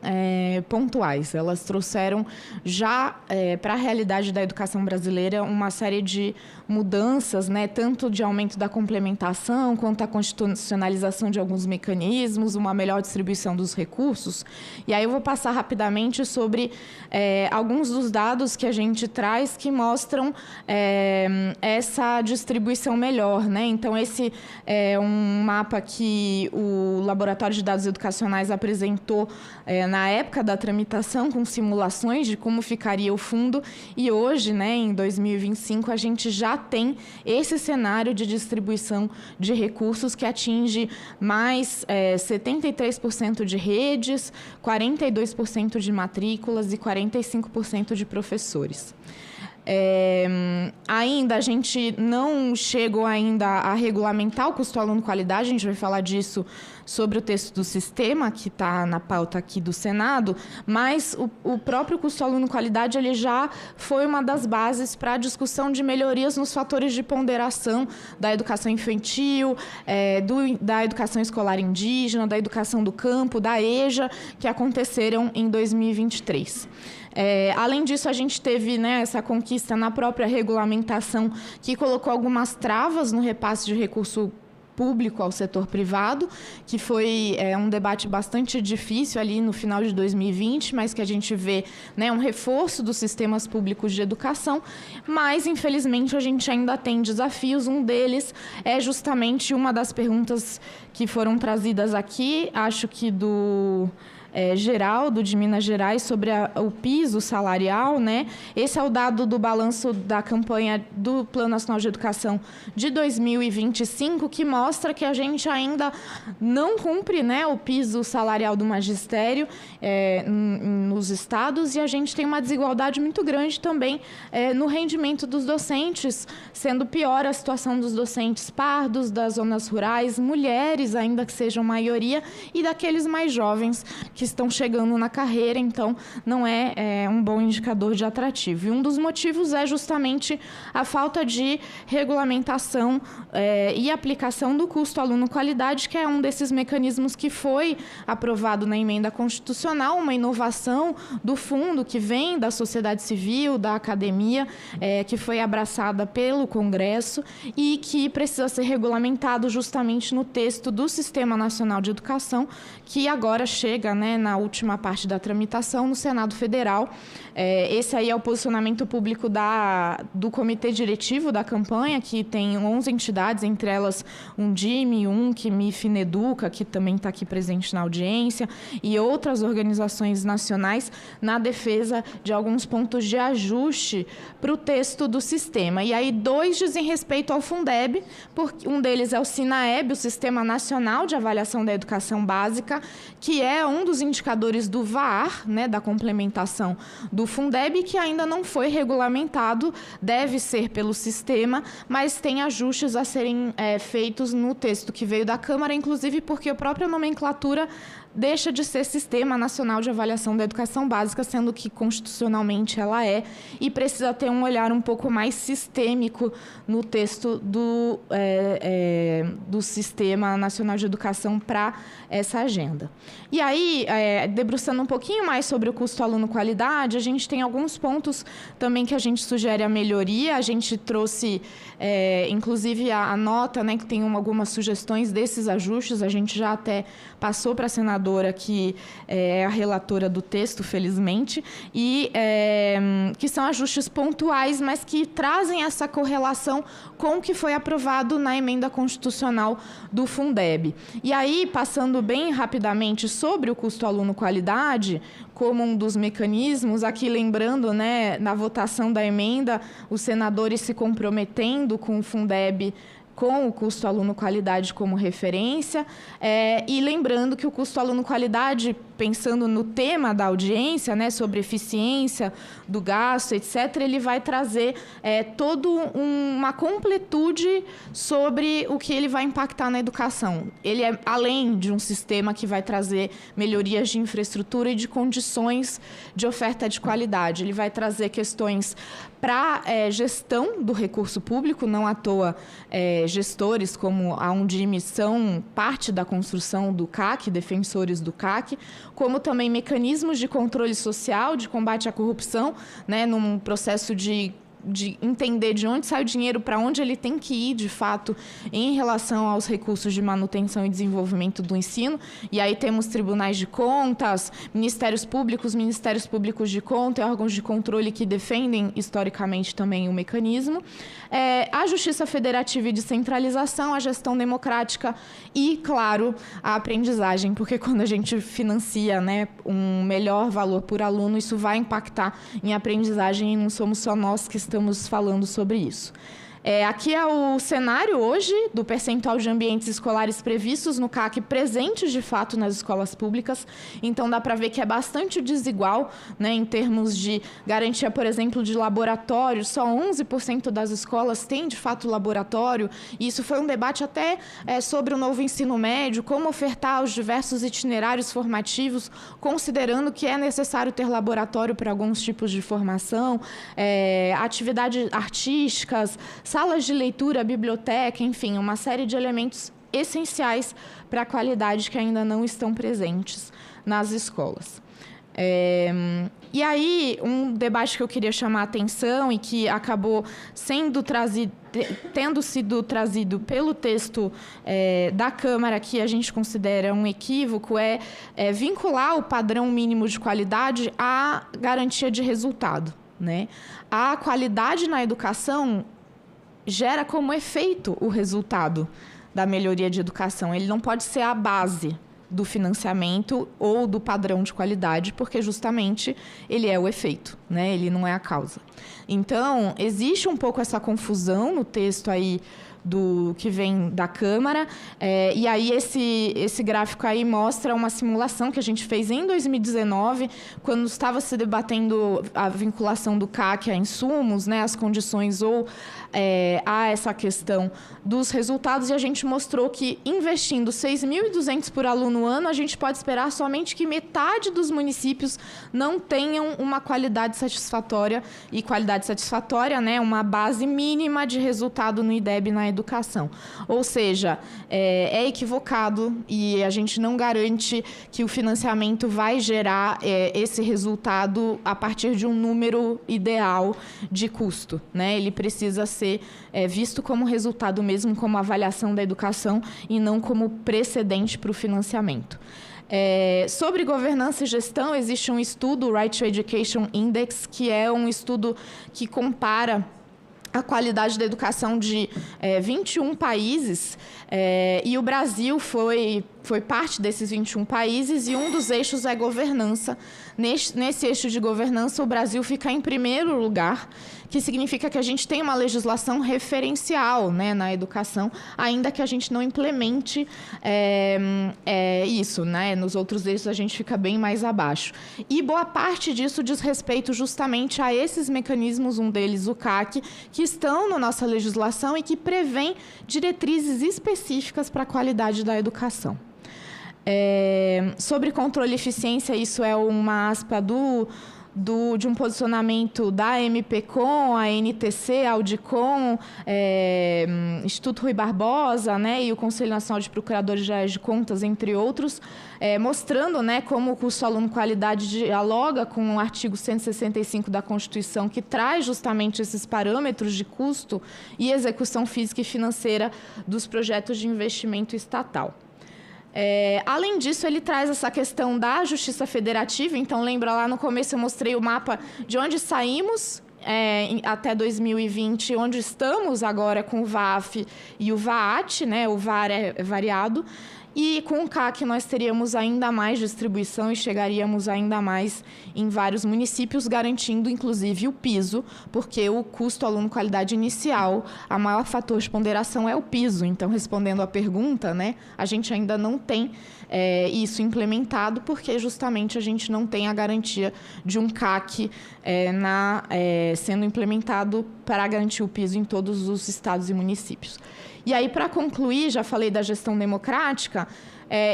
pontuais. Elas trouxeram já para a realidade da educação brasileira uma série de mudanças, tanto de aumento da complementação, quanto a constitucionalização de alguns mecanismos, uma melhor distribuição dos recursos. E aí eu vou passar rapidamente sobre alguns dos dados que a gente traz que mostram essa distribuição melhor, Então, esse é um mapa que o Laboratório de Dados Educacionais apresentou na época da tramitação, com simulações de como ficaria o fundo, e hoje, em 2025, a gente já tem esse cenário de distribuição de recursos que atinge mais 73% de redes, 42% de matrículas e 45% de professores. Ainda a gente não chegou ainda a regulamentar o custo aluno qualidade, a gente vai falar disso sobre o texto do sistema, que está na pauta aqui do Senado, mas o próprio custo aluno-qualidade ele já foi uma das bases para a discussão de melhorias nos fatores de ponderação da educação infantil, da educação escolar indígena, da educação do campo, da EJA, que aconteceram em 2023. Além disso, a gente teve, né, essa conquista na própria regulamentação, que colocou algumas travas no repasse de recurso público ao setor privado, que foi um debate bastante difícil ali no final de 2020, mas que a gente vê, né, um reforço dos sistemas públicos de educação, mas infelizmente a gente ainda tem desafios. Um deles é justamente uma das perguntas que foram trazidas aqui, acho que do Geraldo, de Minas Gerais, sobre o piso salarial, né? Esse é o dado do balanço da campanha do Plano Nacional de Educação de 2025, que mostra que a gente ainda não cumpre, né, o piso salarial do magistério nos estados, e a gente tem uma desigualdade muito grande também no rendimento dos docentes, sendo pior a situação dos docentes pardos, das zonas rurais, mulheres, ainda que sejam maioria, e daqueles mais jovens que estão chegando na carreira, então não é um bom indicador de atrativo. E um dos motivos é justamente a falta de regulamentação e aplicação do custo aluno-qualidade, que é um desses mecanismos que foi aprovado na emenda constitucional, uma inovação do fundo que vem da sociedade civil, da academia, que foi abraçada pelo Congresso e que precisa ser regulamentado justamente no texto do Sistema Nacional de Educação, que agora chega, né, na última parte da tramitação no Senado Federal. Esse aí é o posicionamento público do Comitê Diretivo da campanha, que tem 11 entidades, entre elas Undime, UNC, Fineduca, que também está aqui presente na audiência, e outras organizações nacionais, na defesa de alguns pontos de ajuste para o texto do sistema. E aí 2 dizem respeito ao Fundeb, porque um deles é o SINAEB, o Sistema Nacional de Avaliação da Educação Básica, que é um dos indicadores do VAR, né, da complementação do Fundeb, que ainda não foi regulamentado, deve ser pelo sistema, mas tem ajustes a serem feitos no texto que veio da Câmara, inclusive porque a própria nomenclatura deixa de ser Sistema Nacional de Avaliação da Educação Básica, sendo que constitucionalmente ela e precisa ter um olhar um pouco mais sistêmico no texto do Sistema Nacional de Educação para essa agenda. E aí, debruçando um pouquinho mais sobre o custo aluno-qualidade, a gente tem alguns pontos também que a gente sugere a melhoria. A gente trouxe, inclusive, a nota, né, que tem algumas sugestões desses ajustes. A gente já até passou para a senadora, que é a relatora do texto, felizmente, e que são ajustes pontuais, mas que trazem essa correlação com o que foi aprovado na emenda constitucional do Fundeb. E aí, passando bem rapidamente sobre o custo aluno-qualidade, como um dos mecanismos, aqui lembrando, né, na votação da emenda, os senadores se comprometendo com o Fundeb, com o custo aluno-qualidade como referência, e lembrando que o custo aluno-qualidade, pensando no tema da audiência, né, sobre eficiência do gasto, etc., ele vai trazer toda uma completude sobre o que ele vai impactar na educação. Ele é além de um sistema que vai trazer melhorias de infraestrutura e de condições de oferta de qualidade. Ele vai trazer questões para gestão do recurso público, não à toa gestores como a Undime são parte da construção do CAC, defensores do CAC, como também mecanismos de controle social, de combate à corrupção, né, num processo de entender de onde sai o dinheiro, para onde ele tem que ir, de fato, em relação aos recursos de manutenção e desenvolvimento do ensino. E aí temos tribunais de contas, ministérios públicos de conta e órgãos de controle que defendem, historicamente, também o mecanismo. A justiça federativa e descentralização, a gestão democrática e, claro, a aprendizagem, porque quando a gente financia, né, um melhor valor por aluno, isso vai impactar em aprendizagem e não somos só nós que estamos falando sobre isso. Aqui é o cenário hoje do percentual de ambientes escolares previstos no CAC presentes, de fato, nas escolas públicas. Então, dá para ver que é bastante desigual, né, em termos de garantia, por exemplo, de laboratório. Só 11% das escolas têm, de fato, laboratório. E isso foi um debate até sobre o novo ensino médio, como ofertar os diversos itinerários formativos, considerando que é necessário ter laboratório para alguns tipos de formação, atividades artísticas, salas de leitura, biblioteca, enfim, uma série de elementos essenciais para a qualidade que ainda não estão presentes nas escolas. E aí, um debate que eu queria chamar a atenção e que acabou tendo sido trazido pelo texto da Câmara, que a gente considera um equívoco, é vincular o padrão mínimo de qualidade à garantia de resultado, né? A qualidade na educação gera como efeito o resultado da melhoria de educação. Ele não pode ser a base do financiamento ou do padrão de qualidade, porque justamente ele é o efeito, né? Ele não é a causa. Então, existe um pouco essa confusão no texto aí que vem da Câmara, e aí esse gráfico aí mostra uma simulação que a gente fez em 2019, quando estava se debatendo a vinculação do CAC a insumos, né, as condições ou a essa questão dos resultados, e a gente mostrou que investindo 6.200 por aluno ano, a gente pode esperar somente que metade dos municípios não tenham uma qualidade satisfatória, e qualidade satisfatória, né, uma base mínima de resultado no IDEB na educação. Ou seja, é equivocado e a gente não garante que o financiamento vai gerar esse resultado a partir de um número ideal de custo, né? Ele precisa ser visto como resultado mesmo, como avaliação da educação e não como precedente para o financiamento. Sobre governança e gestão, existe um estudo, o Right to Education Index, que é um estudo que compara a qualidade da educação de 21 países, e o Brasil foi parte desses 21 países, e um dos eixos é governança. Nesse eixo de governança, o Brasil fica em primeiro lugar, que significa que a gente tem uma legislação referencial, né, na educação, ainda que a gente não implemente isso, né? Nos outros eixos a gente fica bem mais abaixo. E boa parte disso diz respeito justamente a esses mecanismos, um deles o CAC, que estão na nossa legislação e que prevêem diretrizes específicas para a qualidade da educação. Sobre controle e eficiência, isso é uma aspa de um posicionamento da MPCOM, a NTC, a Audicom, Instituto Rui Barbosa, né, e o Conselho Nacional de Procuradores Gerais de Contas, entre outros, mostrando, né, como o custo aluno-qualidade dialoga com o artigo 165 da Constituição, que traz justamente esses parâmetros de custo e execução física e financeira dos projetos de investimento estatal. Além disso, ele traz essa questão da justiça federativa. Então, lembra lá no começo eu mostrei o mapa de onde saímos até 2020, onde estamos agora com o VAF e o VAAT, né? O VAR é variado. E com o CAC nós teríamos ainda mais distribuição e chegaríamos ainda mais em vários municípios, garantindo inclusive o piso, porque o custo aluno-qualidade inicial, a maior fator de ponderação é o piso. Então, respondendo à pergunta, né, a gente ainda não tem isso implementado, porque justamente a gente não tem a garantia de um CAC sendo implementado para garantir o piso em todos os estados e municípios. E aí, para concluir, já falei da gestão democrática,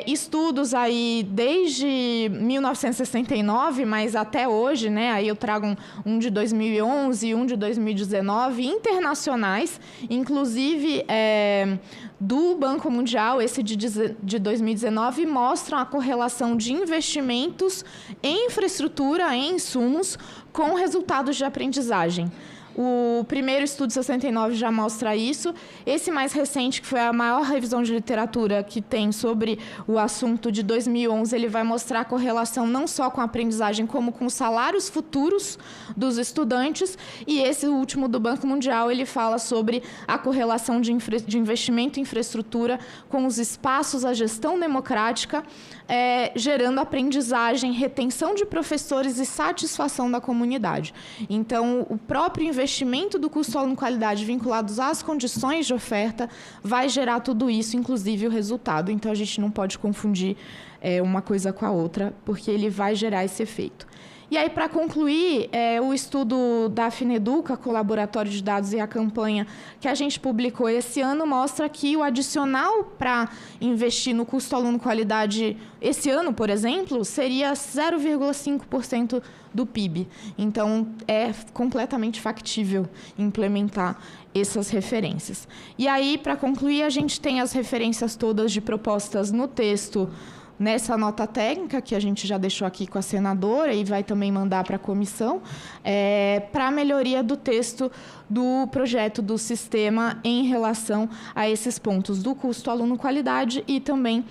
estudos aí desde 1969, mas até hoje, né, aí eu trago um de 2011 e um de 2019, internacionais, inclusive do Banco Mundial, esse de 2019, mostram a correlação de investimentos em infraestrutura, em insumos, com resultados de aprendizagem. O primeiro estudo, 69, já mostra isso. Esse mais recente, que foi a maior revisão de literatura que tem sobre o assunto, de 2011, ele vai mostrar a correlação não só com a aprendizagem, como com os salários futuros dos estudantes. E esse último do Banco Mundial, ele fala sobre a correlação de investimento em infraestrutura com os espaços, a gestão democrática gerando aprendizagem, retenção de professores e satisfação da comunidade. Então, o próprio investimento do custo aluno qualidade vinculados às condições de oferta vai gerar tudo isso, inclusive o resultado. Então, a gente não pode confundir uma coisa com a outra, porque ele vai gerar esse efeito. E aí, para concluir, o estudo da Fineduca, com o Laboratório de Dados e a campanha que a gente publicou esse ano, mostra que o adicional para investir no custo aluno qualidade esse ano, por exemplo, seria 0,5% do PIB. Então, é completamente factível implementar essas referências. E aí, para concluir, a gente tem as referências todas de propostas no texto, nessa nota técnica, que a gente já deixou aqui com a senadora e vai também mandar para a comissão, para a melhoria do texto do projeto do sistema em relação a esses pontos do custo aluno-qualidade e também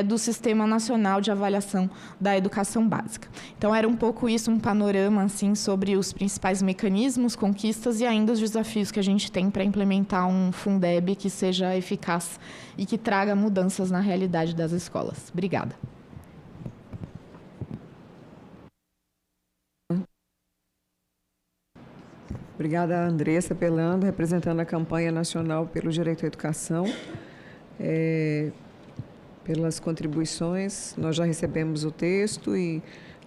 do Sistema Nacional de Avaliação da Educação Básica. Então, era um pouco isso, um panorama assim, sobre os principais mecanismos, conquistas e ainda os desafios que a gente tem para implementar um Fundeb que seja eficaz e que traga mudanças na realidade das escolas. Obrigada. Obrigada, Andressa Pelando, representando a campanha nacional pelo direito à educação. Pelas contribuições, nós já recebemos o texto e,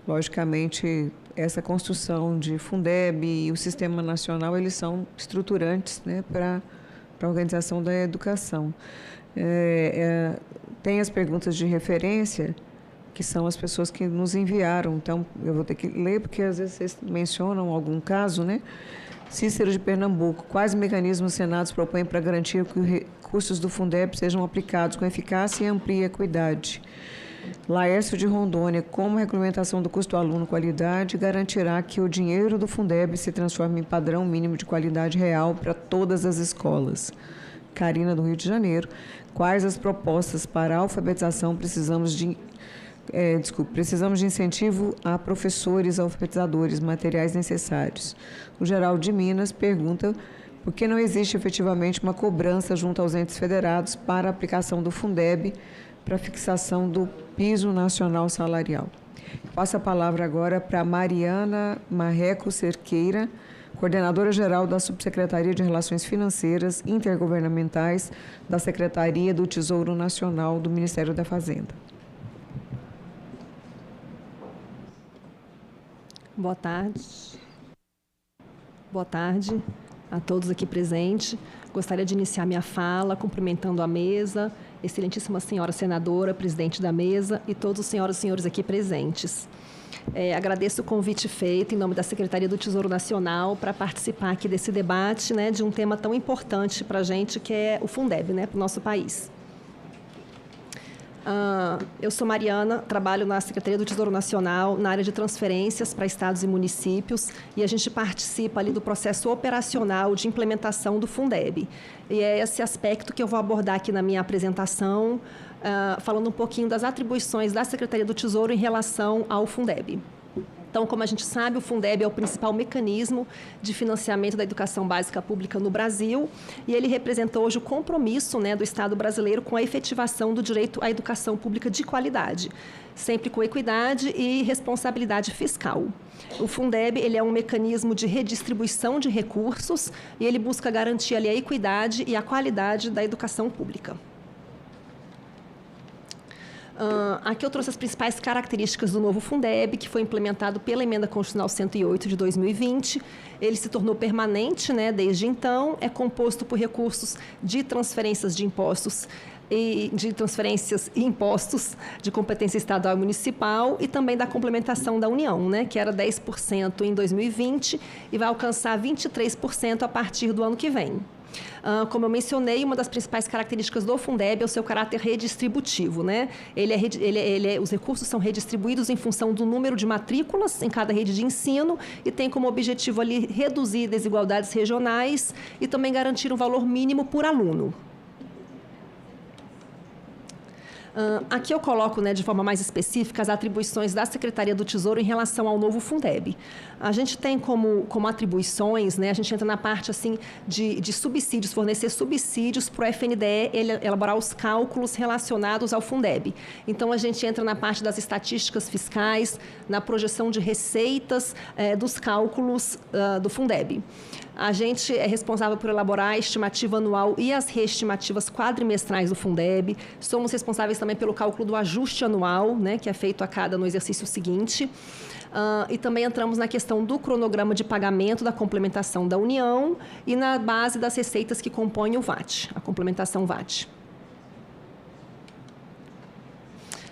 logicamente, essa construção de Fundeb e o Sistema Nacional, eles são estruturantes, né, para a organização da educação. Tem as perguntas de referência, que são as pessoas que nos enviaram. Então, eu vou ter que ler, porque às vezes vocês mencionam algum caso, né? Cícero de Pernambuco, quais mecanismos o Senado propõe para garantir que os recursos do Fundeb sejam aplicados com eficácia e amplia equidade? Laércio de Rondônia, como a regulamentação do custo aluno qualidade garantirá que o dinheiro do Fundeb se transforme em padrão mínimo de qualidade real para todas as escolas? Carina, do Rio de Janeiro, quais as propostas para a alfabetização precisamos de incentivo a professores alfabetizadores, materiais necessários? O Geraldo de Minas pergunta por que não existe efetivamente uma cobrança junto aos entes federados para a aplicação do Fundeb para a fixação do piso nacional salarial. Passo a palavra agora para Mariana Marreco Cerqueira, coordenadora-geral da Subsecretaria de Relações Financeiras Intergovernamentais da Secretaria do Tesouro Nacional do Ministério da Fazenda. Boa tarde. Boa tarde a todos aqui presentes. Gostaria de iniciar minha fala cumprimentando a mesa, excelentíssima senhora senadora, presidente da mesa e todos os senhoras e senhores aqui presentes. Agradeço o convite feito em nome da Secretaria do Tesouro Nacional para participar aqui desse debate, né, de um tema tão importante para a gente, que é o Fundeb, né, para o nosso país. Eu sou Mariana, trabalho na Secretaria do Tesouro Nacional, na área de transferências para estados e municípios, e a gente participa ali do processo operacional de implementação do Fundeb. E é esse aspecto que eu vou abordar aqui na minha apresentação, falando um pouquinho das atribuições da Secretaria do Tesouro em relação ao Fundeb. Então, como a gente sabe, o Fundeb é o principal mecanismo de financiamento da educação básica pública no Brasil e ele representa hoje o compromisso, né, do Estado brasileiro com a efetivação do direito à educação pública de qualidade, sempre com equidade e responsabilidade fiscal. O Fundeb ele é um mecanismo de redistribuição de recursos e ele busca garantir ali a equidade e a qualidade da educação pública. Aqui eu trouxe as principais características do novo Fundeb, que foi implementado pela Emenda Constitucional 108 de 2020. Ele se tornou permanente, né, desde então, é composto por recursos de transferências de impostos e impostos de competência estadual e municipal e também da complementação da União, né, que era 10% em 2020 e vai alcançar 23% a partir do ano que vem. Como eu mencionei, uma das principais características do Fundeb é o seu caráter redistributivo, né? Os recursos são redistribuídos em função do número de matrículas em cada rede de ensino e tem como objetivo ali reduzir desigualdades regionais e também garantir um valor mínimo por aluno. Aqui eu coloco, né, de forma mais específica as atribuições da Secretaria do Tesouro em relação ao novo Fundeb. A gente tem como atribuições, né, a gente entra na parte assim, de subsídios, fornecer subsídios para o FNDE elaborar os cálculos relacionados ao Fundeb. Então, a gente entra na parte das estatísticas fiscais, na projeção de receitas dos cálculos do Fundeb. A gente é responsável por elaborar a estimativa anual e as reestimativas quadrimestrais do Fundeb. Somos responsáveis também pelo cálculo do ajuste anual, né, que é feito no exercício seguinte. E também entramos na questão do cronograma de pagamento da complementação da União e na base das receitas que compõem o VAT, a complementação VAT.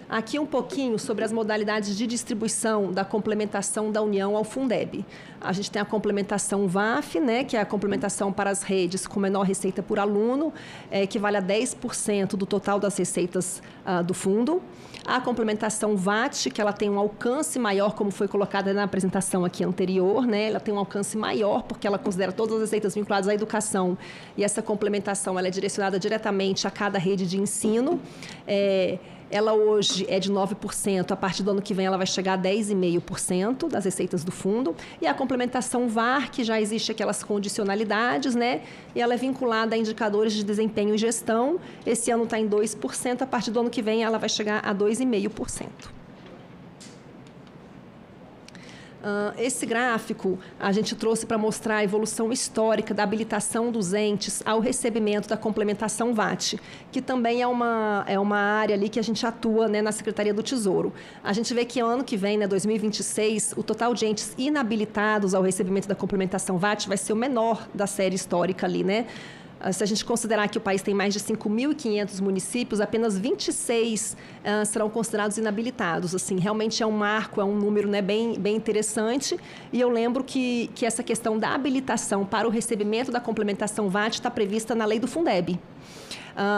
Aqui um pouquinho sobre as modalidades de distribuição da complementação da União ao Fundeb. A gente tem a complementação VAF, né, que é a complementação para as redes com menor receita por aluno, equivale a 10% do total das receitas do fundo. A complementação VAT, que ela tem um alcance maior, como foi colocada na apresentação aqui anterior, né? Ela tem um alcance maior porque ela considera todas as receitas vinculadas à educação e essa complementação ela é direcionada diretamente a cada rede de ensino. Ela hoje é de 9%, a partir do ano que vem ela vai chegar a 10,5% das receitas do fundo. E a complementação VAR, que já existe aquelas condicionalidades, né? E ela é vinculada a indicadores de desempenho e gestão. Esse ano está em 2%, a partir do ano que vem ela vai chegar a 2,5%. Esse gráfico a gente trouxe para mostrar a evolução histórica da habilitação dos entes ao recebimento da complementação VAT, que também é uma área ali que a gente atua, né, na Secretaria do Tesouro. A gente vê que ano que vem, né, 2026, o total de entes inabilitados ao recebimento da complementação VAT vai ser o menor da série histórica ali, né? Se a gente considerar que o país tem mais de 5.500 municípios, apenas 26 serão considerados inabilitados. Assim, realmente é um marco, é um número, né, bem interessante. E eu lembro que essa questão da habilitação para o recebimento da complementação VAT está prevista na lei do Fundeb.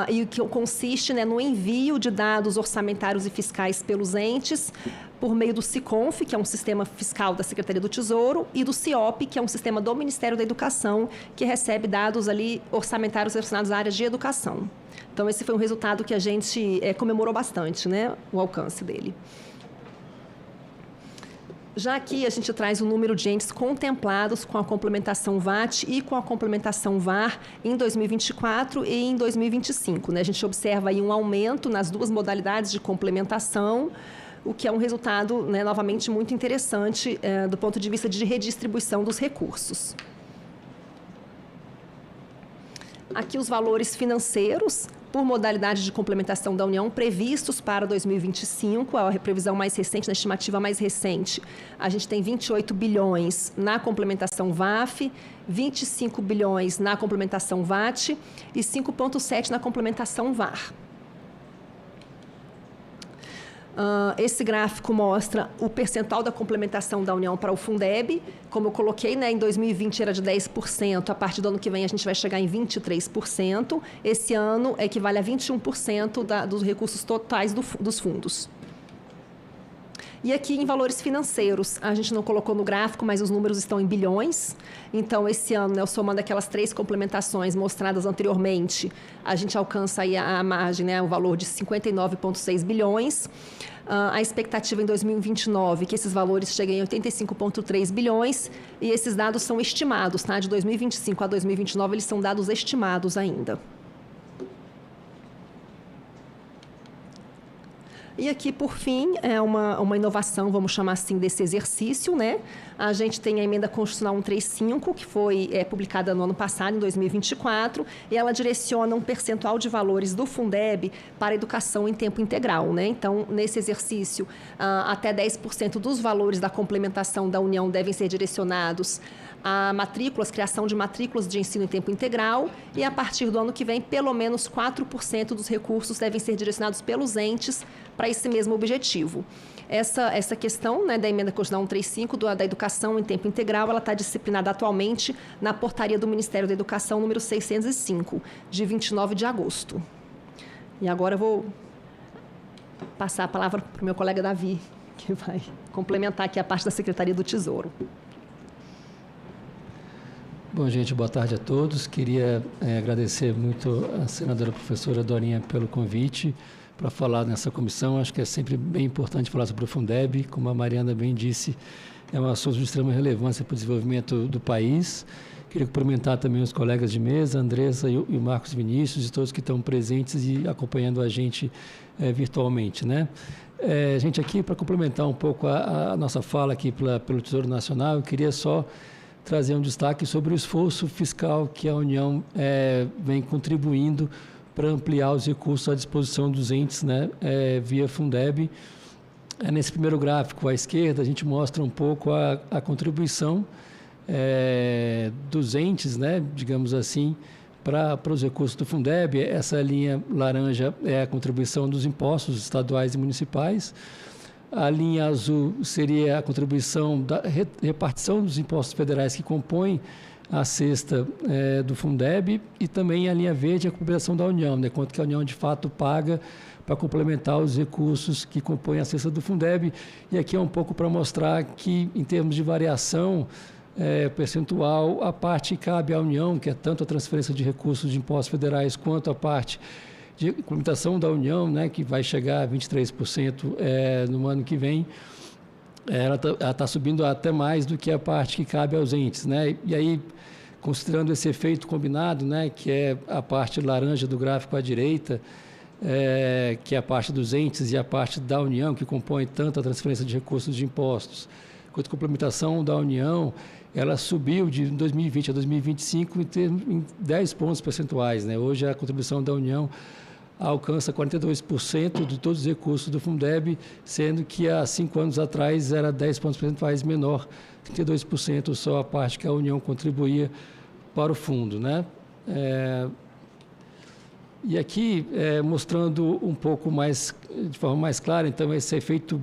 E que consiste, né, no envio de dados orçamentários e fiscais pelos entes por meio do SICONF, que é um sistema fiscal da Secretaria do Tesouro, e do CIOP, que é um sistema do Ministério da Educação, que recebe dados ali orçamentários relacionados à área de educação. Então, esse foi um resultado que a gente comemorou bastante, né, o alcance dele. Já aqui a gente traz o número de entes contemplados com a complementação VAT e com a complementação VAR em 2024 e em 2025. Né? A gente observa aí um aumento nas duas modalidades de complementação, o que é um resultado, né, novamente, muito interessante do ponto de vista de redistribuição dos recursos. Aqui os valores financeiros por modalidade de complementação da União previstos para 2025, a previsão mais recente, na estimativa mais recente, a gente tem 28 bilhões na complementação VAF, 25 bilhões na complementação VAT e 5,7 na complementação VAR. Esse gráfico mostra o percentual da complementação da União para o Fundeb. Como eu coloquei, né, em 2020 era de 10%, a partir do ano que vem a gente vai chegar em 23%. Esse ano equivale a 21% dos recursos totais dos fundos. E aqui em valores financeiros, a gente não colocou no gráfico, mas os números estão em bilhões. Então, esse ano, né, somando aquelas 3 complementações mostradas anteriormente, a gente alcança aí a margem, né, o valor de 59,6 bilhões. A expectativa em 2029 é que esses valores cheguem a 85,3 bilhões. E esses dados são estimados, tá? De 2025 a 2029, eles são dados estimados ainda. E aqui, por fim, é uma inovação, vamos chamar assim, desse exercício, né? A gente tem a Emenda Constitucional 135, que foi publicada no ano passado, em 2024, e ela direciona um percentual de valores do Fundeb para a educação em tempo integral, né? Então, nesse exercício, até 10% dos valores da complementação da União devem ser direcionados a matrículas, criação de matrículas de ensino em tempo integral, e a partir do ano que vem, pelo menos 4% dos recursos devem ser direcionados pelos entes para esse mesmo objetivo. Essa questão, né, da Emenda Constitucional 135, da educação em tempo integral, ela está disciplinada atualmente na portaria do Ministério da Educação, número 605, de 29 de agosto. E agora eu vou passar a palavra para o meu colega Davi, que vai complementar aqui a parte da Secretaria do Tesouro. Bom, gente, boa tarde a todos. Queria agradecer muito a senadora professora Dorinha pelo convite. para falar nessa comissão. Acho que é sempre bem importante falar sobre o Fundeb. Como a Mariana bem disse, é um assunto de extrema relevância para o desenvolvimento do país. Queria cumprimentar também os colegas de mesa, a Andressa e o Marcos Vinícius, e todos que estão presentes e acompanhando a gente virtualmente, né? A gente aqui, para complementar um pouco a nossa fala aqui pelo Tesouro Nacional, eu queria só trazer um destaque sobre o esforço fiscal que a União vem contribuindo para ampliar os recursos à disposição dos entes, né, via Fundeb. Nesse primeiro gráfico à esquerda, a gente mostra um pouco a contribuição dos entes, né, digamos assim, para os recursos do Fundeb. Essa linha laranja é a contribuição dos impostos estaduais e municipais. A linha azul seria a contribuição da repartição dos impostos federais que compõem a cesta do Fundeb, e também a linha verde é a contribuição da União, né, quanto que a União de fato paga para complementar os recursos que compõem a cesta do Fundeb. E aqui é um pouco para mostrar que, em termos de variação percentual, a parte que cabe à União, que é tanto a transferência de recursos de impostos federais quanto a parte de complementação da União, né, que vai chegar a 23% no ano que vem, ela está subindo até mais do que a parte que cabe aos entes, né? E aí, considerando esse efeito combinado, né, que é a parte laranja do gráfico à direita, que é a parte dos entes, e a parte da União, que compõe tanto a transferência de recursos de impostos quanto a complementação da União, ela subiu de 2020 a 2025 em 10 pontos percentuais, né? Hoje a contribuição da União alcança 42% de todos os recursos do Fundeb, sendo que há 5 anos atrás era 10 pontos percentuais menor, 32% só a parte que a União contribuía para o fundo, né? E aqui, mostrando um pouco mais, de forma mais clara, então, esse efeito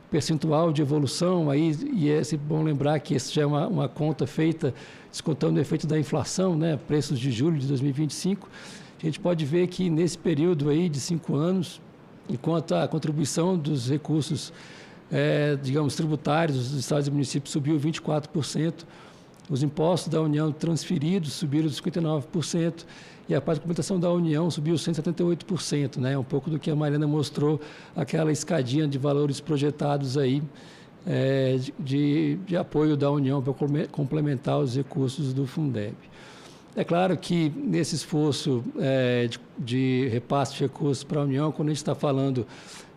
percentual de evolução, aí, e é sempre bom lembrar que isso já é uma conta feita descontando o efeito da inflação, né, preços de julho de 2025, a gente pode ver que nesse período aí de 5 anos, enquanto a contribuição dos recursos, digamos, tributários dos estados e municípios subiu 24%, os impostos da União transferidos subiram 59%, e a parte de complementação da União subiu 178%, né? Um pouco do que a Mariana mostrou, aquela escadinha de valores projetados aí, de apoio da União para complementar os recursos do Fundeb. É claro que nesse esforço de repasse de recursos para a União, quando a gente está falando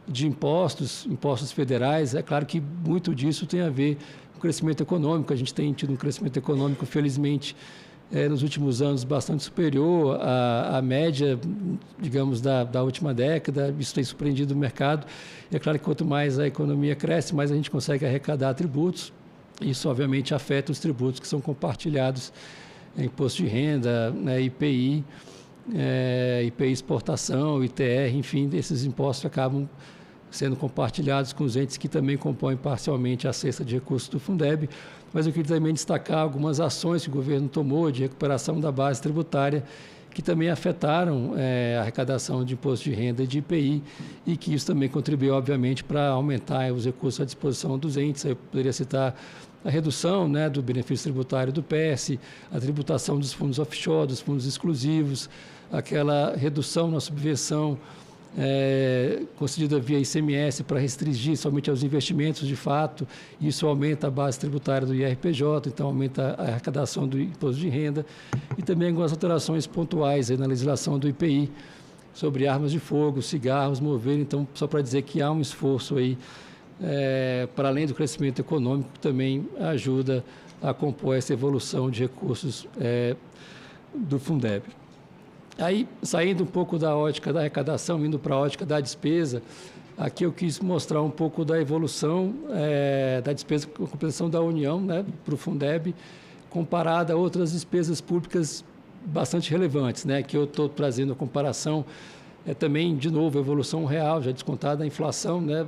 de impostos federais, é claro que muito disso tem a ver com o crescimento econômico. A gente tem tido um crescimento econômico, felizmente, nos últimos anos bastante superior à média, digamos, da última década. Isso tem surpreendido o mercado. E é claro que quanto mais a economia cresce, mais a gente consegue arrecadar tributos. Isso, obviamente, afeta os tributos que são compartilhados, imposto de renda, né, IPI, IPI exportação, ITR, enfim, esses impostos acabam sendo compartilhados com os entes que também compõem parcialmente a cesta de recursos do Fundeb. Mas eu queria também destacar algumas ações que o governo tomou de recuperação da base tributária, que também afetaram a arrecadação de imposto de renda e de IPI, e que isso também contribuiu, obviamente, para aumentar os recursos à disposição dos entes. Eu poderia citar a redução, né, do benefício tributário do PES, a tributação dos fundos offshore, dos fundos exclusivos, aquela redução na subvenção concedida via ICMS para restringir somente aos investimentos de fato. Isso aumenta a base tributária do IRPJ, então aumenta a arrecadação do imposto de renda, e também algumas alterações pontuais aí na legislação do IPI sobre armas de fogo, cigarros, mover. Então, só para dizer que há um esforço aí, para além do crescimento econômico, que também ajuda a compor essa evolução de recursos do Fundeb. Aí, saindo um pouco da ótica da arrecadação, indo para a ótica da despesa, aqui eu quis mostrar um pouco da evolução da despesa com compensação da União, né, para o Fundeb, comparada a outras despesas públicas bastante relevantes, né, que eu estou trazendo a comparação, também, de novo, a evolução real, já descontada a inflação, né,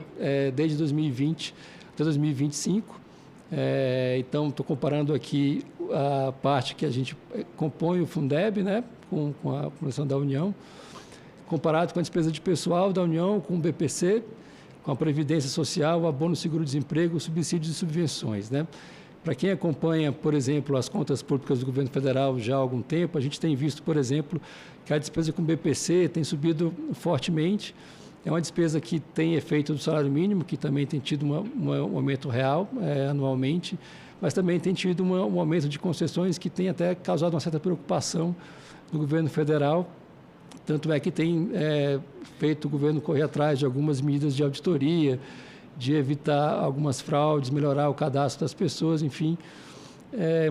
desde 2020 até 2025. Então, estou comparando aqui a parte que a gente compõe o Fundeb, né, com a compensação da União, comparado com a despesa de pessoal da União, com o BPC, com a Previdência Social, o abono seguro-desemprego, subsídios e subvenções, né? Para quem acompanha, por exemplo, as contas públicas do governo federal já há algum tempo, a gente tem visto, por exemplo, que a despesa com o BPC tem subido fortemente, É uma despesa que tem efeito do salário mínimo, que também tem tido um aumento real anualmente, mas também tem tido um aumento de concessões que tem até causado uma certa preocupação no governo federal. Tanto é que tem feito o governo correr atrás de algumas medidas de auditoria, de evitar algumas fraudes, melhorar o cadastro das pessoas, enfim.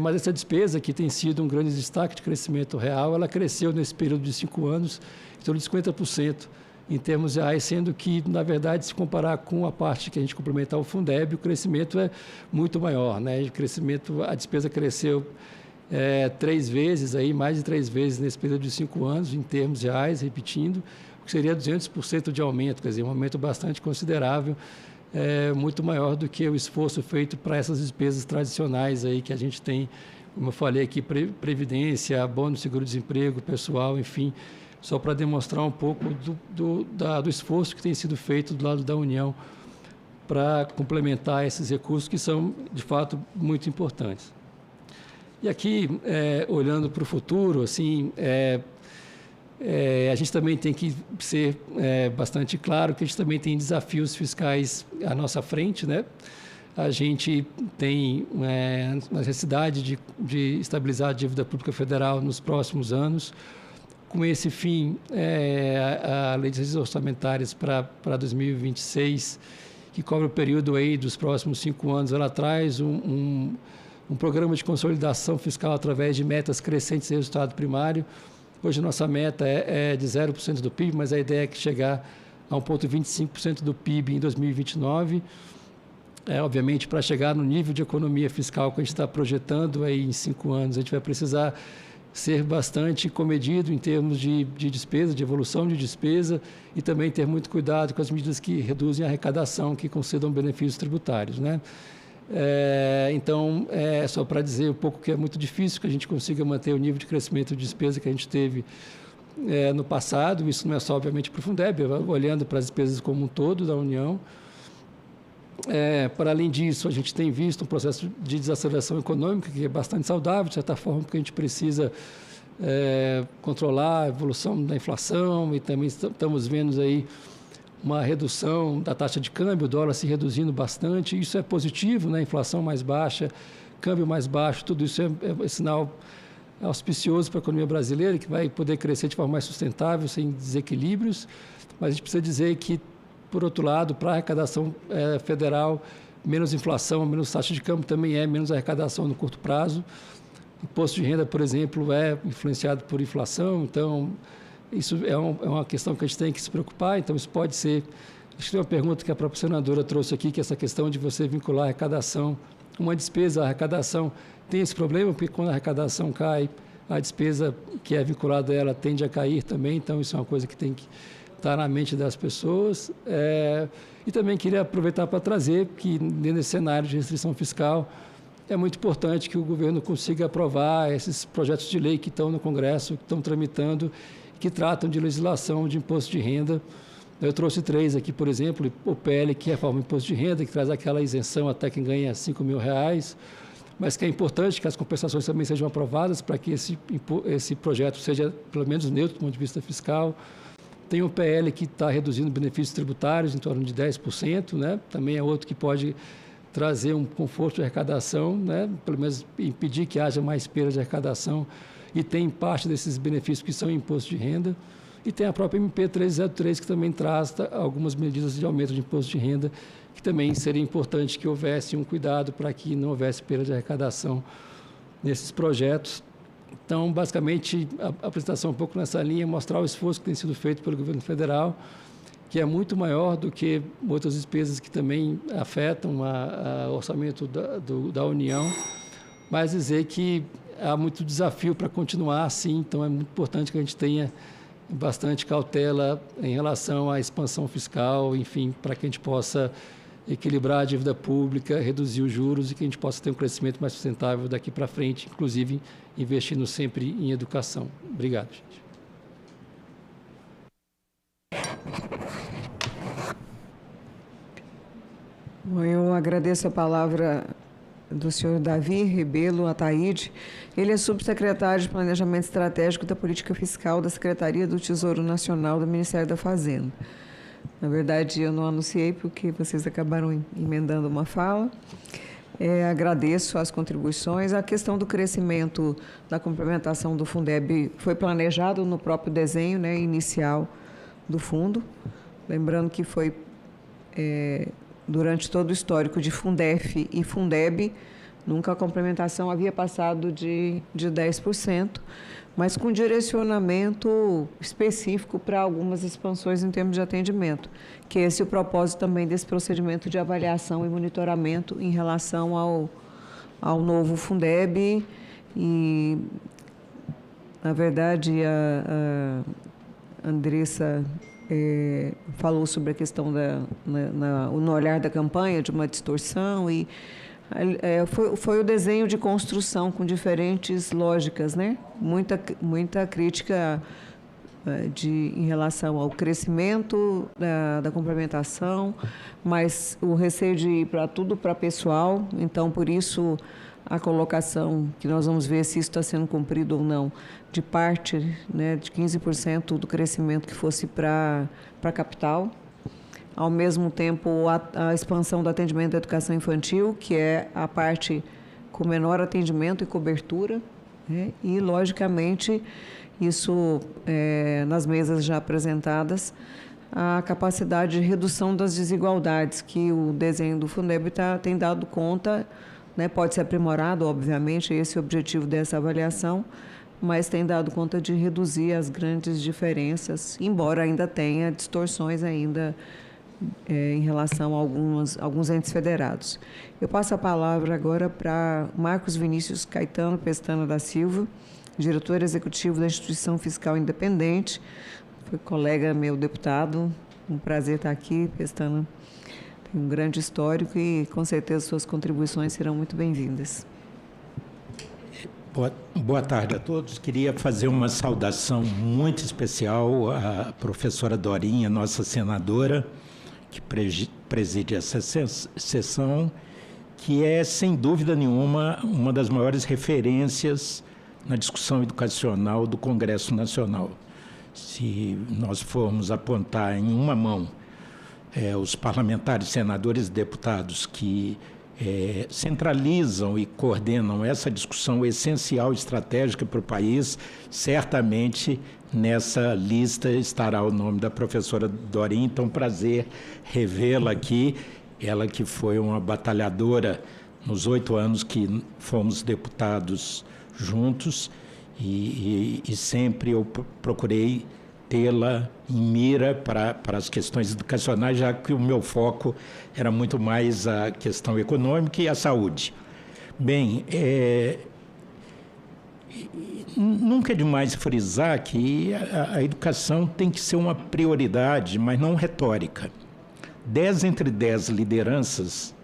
Mas essa despesa, que tem sido um grande destaque de crescimento real, ela cresceu nesse período de 5 anos em torno de 50% em termos reais, sendo que, na verdade, se comparar com a parte que a gente complementar o Fundeb, o crescimento é muito maior, né? A despesa cresceu 3 vezes, mais de 3 vezes nesse período de 5 anos, em termos reais, repetindo, o que seria 200% de aumento, quer dizer, um aumento bastante considerável, muito maior do que o esforço feito para essas despesas tradicionais aí que a gente tem, como eu falei aqui, previdência, bônus, seguro-desemprego, pessoal, enfim, só para demonstrar um pouco do esforço que tem sido feito do lado da União para complementar esses recursos que são, de fato, muito importantes. E aqui, olhando para o futuro, assim, a gente também tem que ser bastante claro que a gente também tem desafios fiscais à nossa frente, né? A gente tem necessidade de estabilizar a dívida pública federal nos próximos anos. Com esse fim, a Lei de Receitas Orçamentárias para 2026, que cobre o período aí dos próximos 5 anos, ela traz um programa de consolidação fiscal através de metas crescentes de resultado primário. Hoje, nossa meta é de 0% do PIB, mas a ideia é que chegar a 1,25% do PIB em 2029. Obviamente, para chegar no nível de economia fiscal que a gente está projetando aí em 5 anos, a gente vai precisar ser bastante comedido em termos de despesa, de evolução de despesa, e também ter muito cuidado com as medidas que reduzem a arrecadação, que concedam benefícios tributários, né? Então, só para dizer um pouco que é muito difícil que a gente consiga manter o nível de crescimento de despesa que a gente teve no passado. Isso não é só, obviamente, para o Fundeb, olhando para as despesas como um todo da União. Para além disso, a gente tem visto um processo de desaceleração econômica que é bastante saudável, de certa forma, porque a gente precisa controlar a evolução da inflação, e também estamos vendo aí uma redução da taxa de câmbio, o dólar se reduzindo bastante. Isso é positivo, né? Inflação mais baixa, câmbio mais baixo, tudo isso é sinal auspicioso para a economia brasileira, que vai poder crescer de forma mais sustentável, sem desequilíbrios. Mas a gente precisa dizer que, por outro lado, para a arrecadação federal, menos inflação, menos taxa de câmbio também menos arrecadação no curto prazo. O imposto de renda, por exemplo, é influenciado por inflação, então isso é uma questão que a gente tem que se preocupar. Então, isso pode ser... Acho que tem uma pergunta que a própria senadora trouxe aqui, que é essa questão de você vincular a arrecadação, uma despesa à arrecadação. Tem esse problema, porque quando a arrecadação cai, a despesa que é vinculada a ela tende a cair também, então isso é uma coisa que tem que estar na mente das pessoas. E também queria aproveitar para trazer que, nesse cenário de restrição fiscal, é muito importante que o governo consiga aprovar esses projetos de lei que estão no Congresso, que estão tramitando, que tratam de legislação de imposto de renda. Eu trouxe 3 aqui, por exemplo, o PL, que reforma o imposto de renda, que traz aquela isenção até quem ganha R$5 mil, mas que é importante que as compensações também sejam aprovadas para que esse projeto seja, pelo menos, neutro do ponto de vista fiscal. Tem o PL que está reduzindo benefícios tributários em torno de 10%, né? Também é outro que pode trazer um conforto de arrecadação, né? Pelo menos impedir que haja mais perda de arrecadação, e tem parte desses benefícios que são imposto de renda. E tem a própria MP 303, que também traz algumas medidas de aumento de imposto de renda, que também seria importante que houvesse um cuidado para que não houvesse perda de arrecadação nesses projetos. Então, basicamente, a apresentação um pouco nessa linha, mostrar o esforço que tem sido feito pelo governo federal, que é muito maior do que outras despesas que também afetam o orçamento da União, mas dizer que há muito desafio para continuar assim, então é muito importante que a gente tenha bastante cautela em relação à expansão fiscal, enfim, para que a gente possa equilibrar a dívida pública, reduzir os juros e que a gente possa ter um crescimento mais sustentável daqui para frente, inclusive investindo sempre em educação. Obrigado, gente. Bom, eu agradeço a palavra do senhor Davi Rebelo Ataíde. Ele é subsecretário de Planejamento Estratégico da Política Fiscal da Secretaria do Tesouro Nacional do Ministério da Fazenda. Na verdade, eu não anunciei porque vocês acabaram emendando uma fala. Agradeço as contribuições. A questão do crescimento da complementação do Fundeb foi planejado no próprio desenho, né, inicial do fundo. Lembrando que foi, durante todo o histórico de Fundef e Fundeb, nunca a complementação havia passado de 10%, mas com direcionamento específico para algumas expansões em termos de atendimento, que esse é o propósito também desse procedimento de avaliação e monitoramento em relação ao novo Fundeb. E, na verdade, a Andressa falou sobre a questão no olhar da campanha, de uma distorção, e foi o desenho de construção com diferentes lógicas, né? Muita crítica em relação ao crescimento da complementação, mas o receio de ir para tudo para pessoal. Então, por isso, a colocação, que nós vamos ver se isso está sendo cumprido ou não, de parte, né, de 15% do crescimento que fosse para capital. Ao mesmo tempo, a expansão do atendimento da educação infantil, que é a parte com menor atendimento e cobertura, né? E, logicamente, isso, nas mesas já apresentadas, a capacidade de redução das desigualdades, que o desenho do Fundeb tem dado conta, né? Pode ser aprimorado, obviamente, esse é o objetivo dessa avaliação, mas tem dado conta de reduzir as grandes diferenças, embora ainda tenha distorções ainda em relação a alguns entes federados. Eu passo a palavra agora para Marcos Vinícius Caetano Pestana da Silva, diretor executivo da Instituição Fiscal Independente, foi colega meu deputado, um prazer estar aqui, Pestana. Tem um grande histórico e, com certeza, suas contribuições serão muito bem-vindas. Boa tarde a todos. Queria fazer uma saudação muito especial à professora Dorinha, nossa senadora, que preside essa sessão, que é, sem dúvida nenhuma, uma das maiores referências na discussão educacional do Congresso Nacional. Se nós formos apontar em uma mão os parlamentares, senadores e deputados que centralizam e coordenam essa discussão essencial, estratégica para o país, certamente nessa lista estará o nome da professora Dorinha. Então, prazer revê-la aqui, ela que foi uma batalhadora nos 8 anos que fomos deputados juntos, e sempre eu procurei tê-la em mira para as questões educacionais, já que o meu foco era muito mais a questão econômica e a saúde. Bem, nunca é demais frisar que a educação tem que ser uma prioridade, mas não retórica. 10 entre 10 lideranças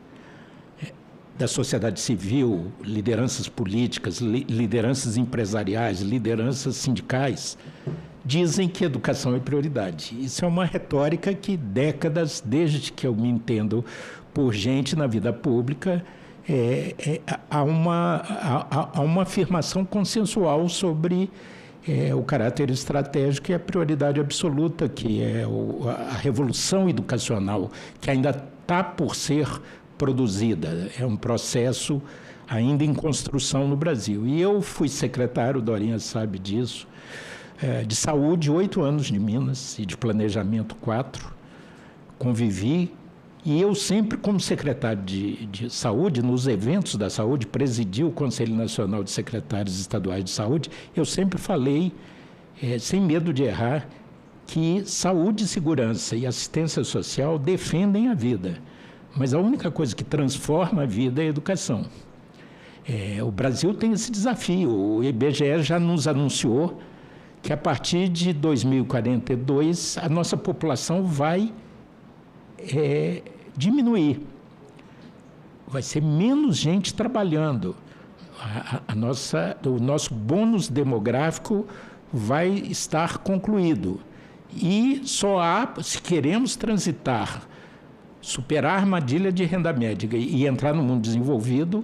da sociedade civil, lideranças políticas, lideranças empresariais, lideranças sindicais, dizem que educação é prioridade. Isso é uma retórica que décadas, desde que eu me entendo por gente na vida pública, há uma afirmação consensual sobre o caráter estratégico e a prioridade absoluta, que é a revolução educacional, que ainda está por ser produzida. É um processo ainda em construção no Brasil. E eu fui secretário, Dorinha sabe disso, de saúde, 8 anos de Minas, e de planejamento 4. Convivi, e eu sempre, como secretário de saúde, nos eventos da saúde, presidi o Conselho Nacional de Secretários Estaduais de Saúde, eu sempre falei, sem medo de errar, que saúde, segurança e assistência social defendem a vida, mas a única coisa que transforma a vida é a educação. O Brasil tem esse desafio, o IBGE já nos anunciou que a partir de 2042 a nossa população vai diminuir. Vai ser menos gente trabalhando. O nosso bônus demográfico vai estar concluído. E só se queremos transitar, superar a armadilha de renda média e entrar no mundo desenvolvido,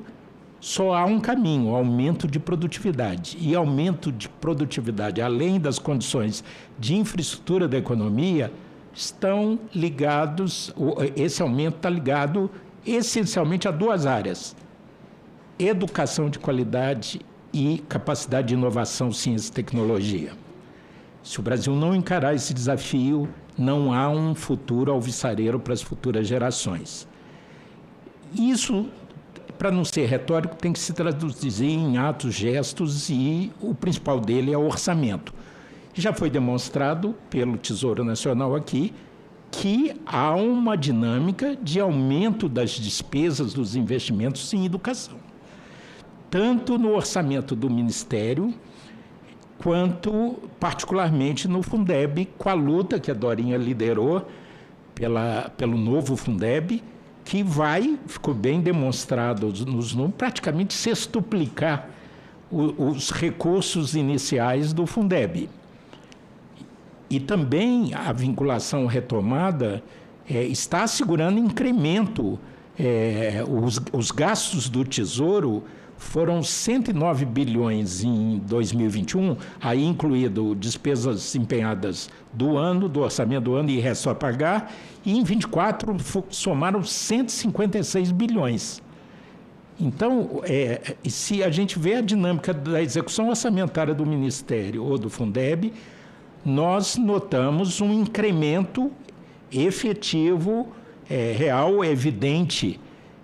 só há um caminho: aumento de produtividade. E aumento de produtividade, além das condições de infraestrutura da economia, estão ligados, esse aumento está ligado essencialmente a duas áreas: educação de qualidade e capacidade de inovação, ciência e tecnologia. Se o Brasil não encarar esse desafio, não há um futuro alvissareiro para as futuras gerações. Isso, para não ser retórico, tem que se traduzir em atos, gestos, e o principal dele é o orçamento. Já foi demonstrado pelo Tesouro Nacional aqui que há uma dinâmica de aumento das despesas dos investimentos em educação, tanto no orçamento do Ministério, quanto particularmente no Fundeb, com a luta que a Dorinha liderou pelo novo Fundeb, que ficou bem demonstrado nos números, praticamente sextuplicar os recursos iniciais do Fundeb. E também a vinculação retomada está assegurando incremento. Os gastos do Tesouro foram 109 bilhões em 2021, aí incluído despesas empenhadas do orçamento do ano e resto a pagar, e em 24 somaram 156 bilhões. Então, se a gente vê a dinâmica da execução orçamentária do Ministério ou do Fundeb, nós notamos um incremento efetivo, real, evidente.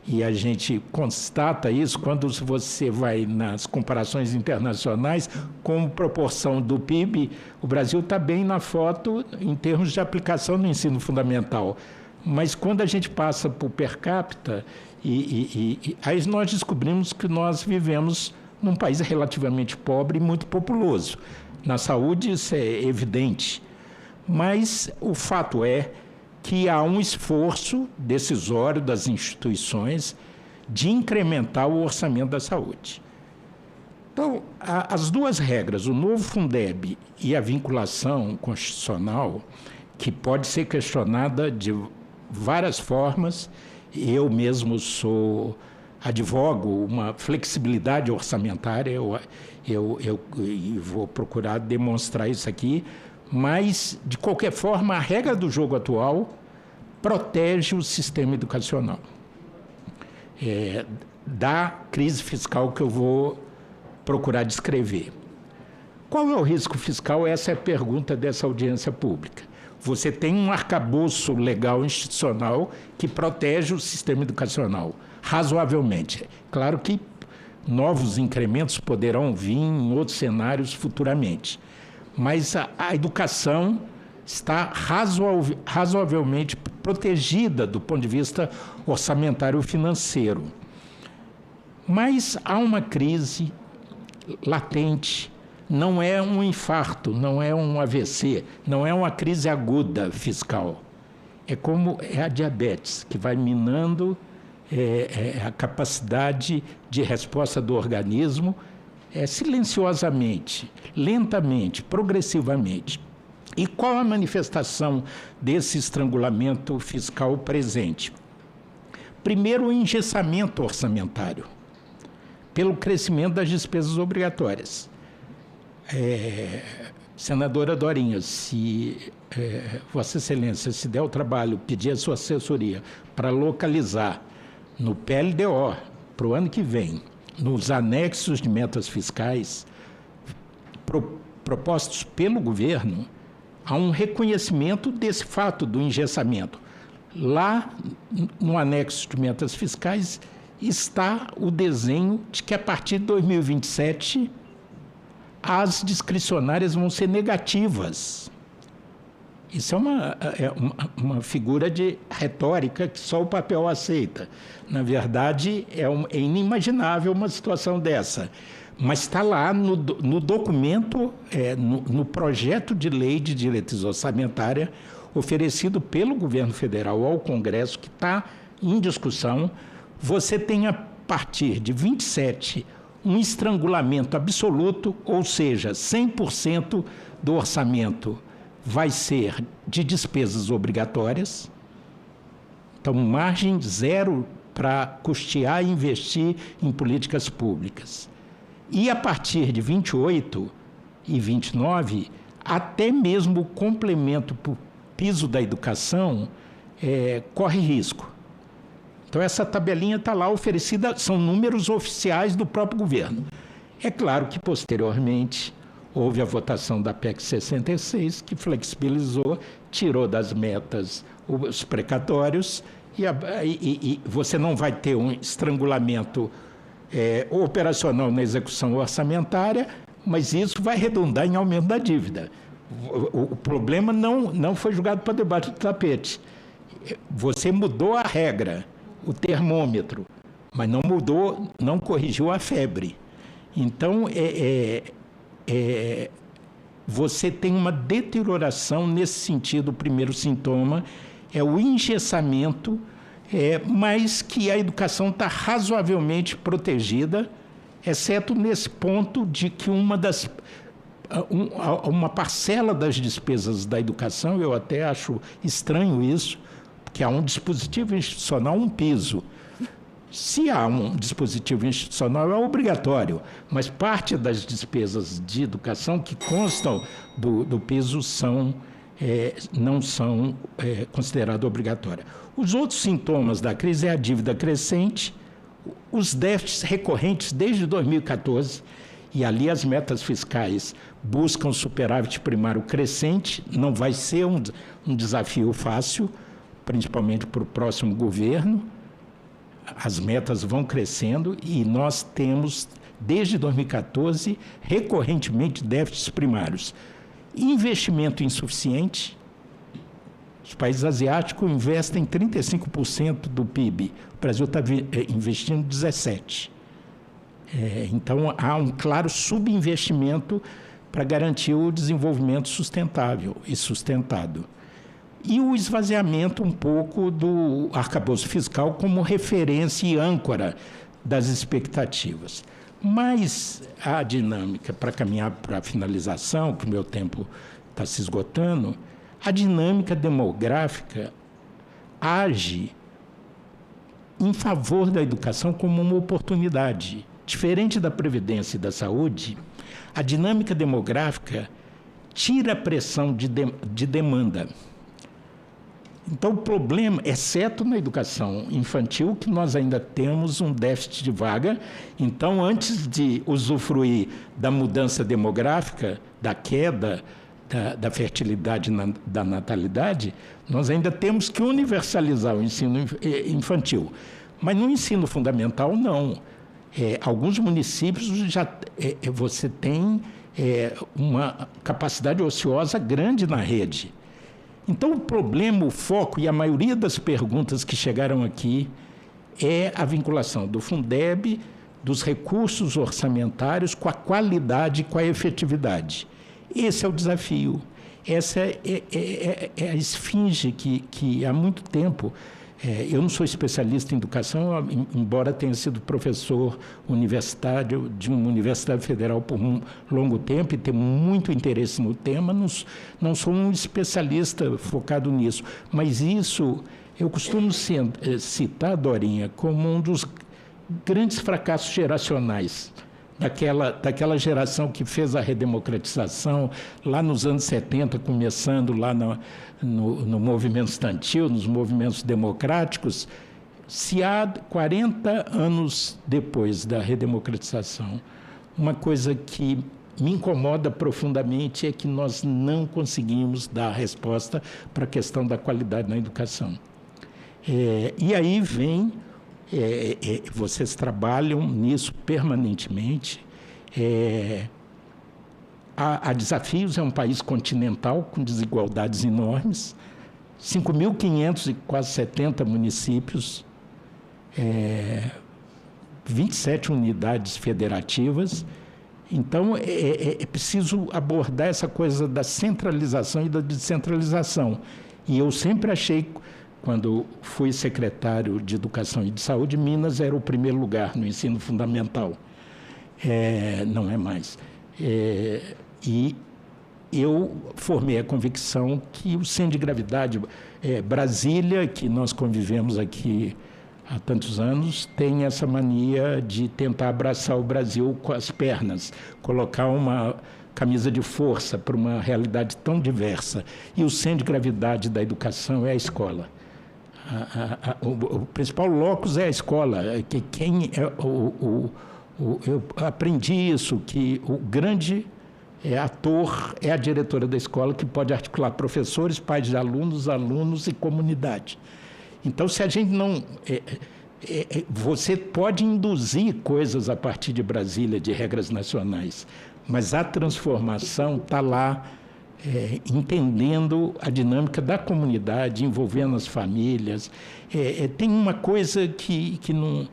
E a gente constata isso quando você vai nas comparações internacionais, com proporção do PIB, o Brasil está bem na foto em termos de aplicação no ensino fundamental. Mas quando a gente passa por per capita, aí nós descobrimos que nós vivemos num país relativamente pobre e muito populoso. Na saúde isso é evidente, mas o fato é que há um esforço decisório das instituições de incrementar o orçamento da saúde. Então, as duas regras, o novo Fundeb e a vinculação constitucional, que pode ser questionada de várias formas, eu mesmo advogo uma flexibilidade orçamentária, eu vou procurar demonstrar isso aqui, mas, de qualquer forma, a regra do jogo atual protege o sistema educacional da crise fiscal que eu vou procurar descrever. Qual é o risco fiscal? Essa é a pergunta dessa audiência pública. Você tem um arcabouço legal institucional que protege o sistema educacional, razoavelmente. Claro que novos incrementos poderão vir em outros cenários futuramente, mas a educação está razoavelmente protegida do ponto de vista orçamentário financeiro. Mas há uma crise latente, não é um infarto, não é um AVC, não é uma crise aguda fiscal. É como a diabetes, que vai minando a capacidade de resposta do organismo silenciosamente, lentamente, progressivamente. E qual a manifestação desse estrangulamento fiscal presente? Primeiro, o engessamento orçamentário, pelo crescimento das despesas obrigatórias. Senadora Dorinha, se Vossa Excelência se der o trabalho, pedir a sua assessoria para localizar no PLDO, para o ano que vem, nos anexos de metas fiscais propostos pelo governo, há um reconhecimento desse fato do engessamento. Lá, no anexo de metas fiscais, está o desenho de que, a partir de 2027, as discricionárias vão ser negativas. Isso é uma figura de retórica que só o papel aceita. Na verdade, é inimaginável uma situação dessa. Mas está lá no documento, no projeto de lei de diretriz orçamentária oferecido pelo governo federal ao Congresso, que está em discussão. Você tem, a partir de 27, um estrangulamento absoluto, ou seja, 100% do orçamento vai ser de despesas obrigatórias. Então, margem zero para custear e investir em políticas públicas. E a partir de 28 e 29, até mesmo o complemento piso da educação corre risco. Então, essa tabelinha está lá oferecida, são números oficiais do próprio governo. É claro que, posteriormente, houve a votação da PEC 66, que flexibilizou, tirou das metas os precatórios, e você não vai ter um estrangulamento operacional na execução orçamentária, mas isso vai redundar em aumento da dívida. O problema não foi jogado para debaixo do tapete. Você mudou a regra, o termômetro, mas não corrigiu a febre. Então, você tem uma deterioração nesse sentido. O primeiro sintoma é o engessamento, mas que a educação está razoavelmente protegida, exceto nesse ponto de que uma parcela das despesas da educação, eu até acho estranho isso, porque há um dispositivo institucional, um piso. Se há um dispositivo institucional, é obrigatório, mas parte das despesas de educação que constam do piso não são consideradas obrigatórias. Os outros sintomas da crise é a dívida crescente, os déficits recorrentes desde 2014, e ali as metas fiscais buscam superávit primário crescente, não vai ser um desafio fácil, principalmente para o próximo governo. As metas vão crescendo e nós temos, desde 2014, recorrentemente déficits primários. Investimento insuficiente. Os países asiáticos investem 35% do PIB. O Brasil está investindo 17%. Então, há um claro subinvestimento para garantir o desenvolvimento sustentável e sustentado. E o esvaziamento um pouco do arcabouço fiscal como referência e âncora das expectativas. Mas a dinâmica, para caminhar para a finalização, que o meu tempo está se esgotando, a dinâmica demográfica age em favor da educação como uma oportunidade. Diferente da Previdência e da Saúde, a dinâmica demográfica tira a pressão de demanda. Então, o problema, exceto na educação infantil, que nós ainda temos um déficit de vaga. Então, antes de usufruir da mudança demográfica, da queda da fertilidade, da natalidade, nós ainda temos que universalizar o ensino infantil. Mas no ensino fundamental, não. Alguns municípios você tem uma capacidade ociosa grande na rede. Então, o problema, o foco e a maioria das perguntas que chegaram aqui é a vinculação do Fundeb, dos recursos orçamentários com a qualidade e com a efetividade. Esse é o desafio. Essa é a esfinge que há muito tempo... eu não sou especialista em educação, embora tenha sido professor universitário de uma universidade federal por um longo tempo e tenho muito interesse no tema, não sou um especialista focado nisso. Mas isso eu costumo citar, Dorinha, como um dos grandes fracassos geracionais daquela geração que fez a redemocratização lá nos anos 70, começando lá no movimento estudantil, nos movimentos democráticos. Se há 40 anos depois da redemocratização, uma coisa que me incomoda profundamente é que nós não conseguimos dar resposta para a questão da qualidade na educação. E aí vem... vocês trabalham nisso permanentemente. Há desafios, é um país continental com desigualdades enormes, 5.500 e quase 70 municípios, 27 unidades federativas. Então, é preciso abordar essa coisa da centralização e da descentralização. E eu sempre achei... Quando fui secretário de Educação e de Saúde, Minas era o primeiro lugar no ensino fundamental. Não é mais. E eu formei a convicção que o centro de gravidade, Brasília, que nós convivemos aqui há tantos anos, tem essa mania de tentar abraçar o Brasil com as pernas, colocar uma camisa de força para uma realidade tão diversa. E o centro de gravidade da educação é a escola. O principal locus é a escola. Eu aprendi isso, que o grande ator é a diretora da escola, que pode articular professores, pais de alunos, alunos e comunidade. Então, se a gente não... você pode induzir coisas a partir de Brasília, de regras nacionais, mas a transformação está lá, entendendo a dinâmica da comunidade, envolvendo as famílias. Tem uma coisa que não...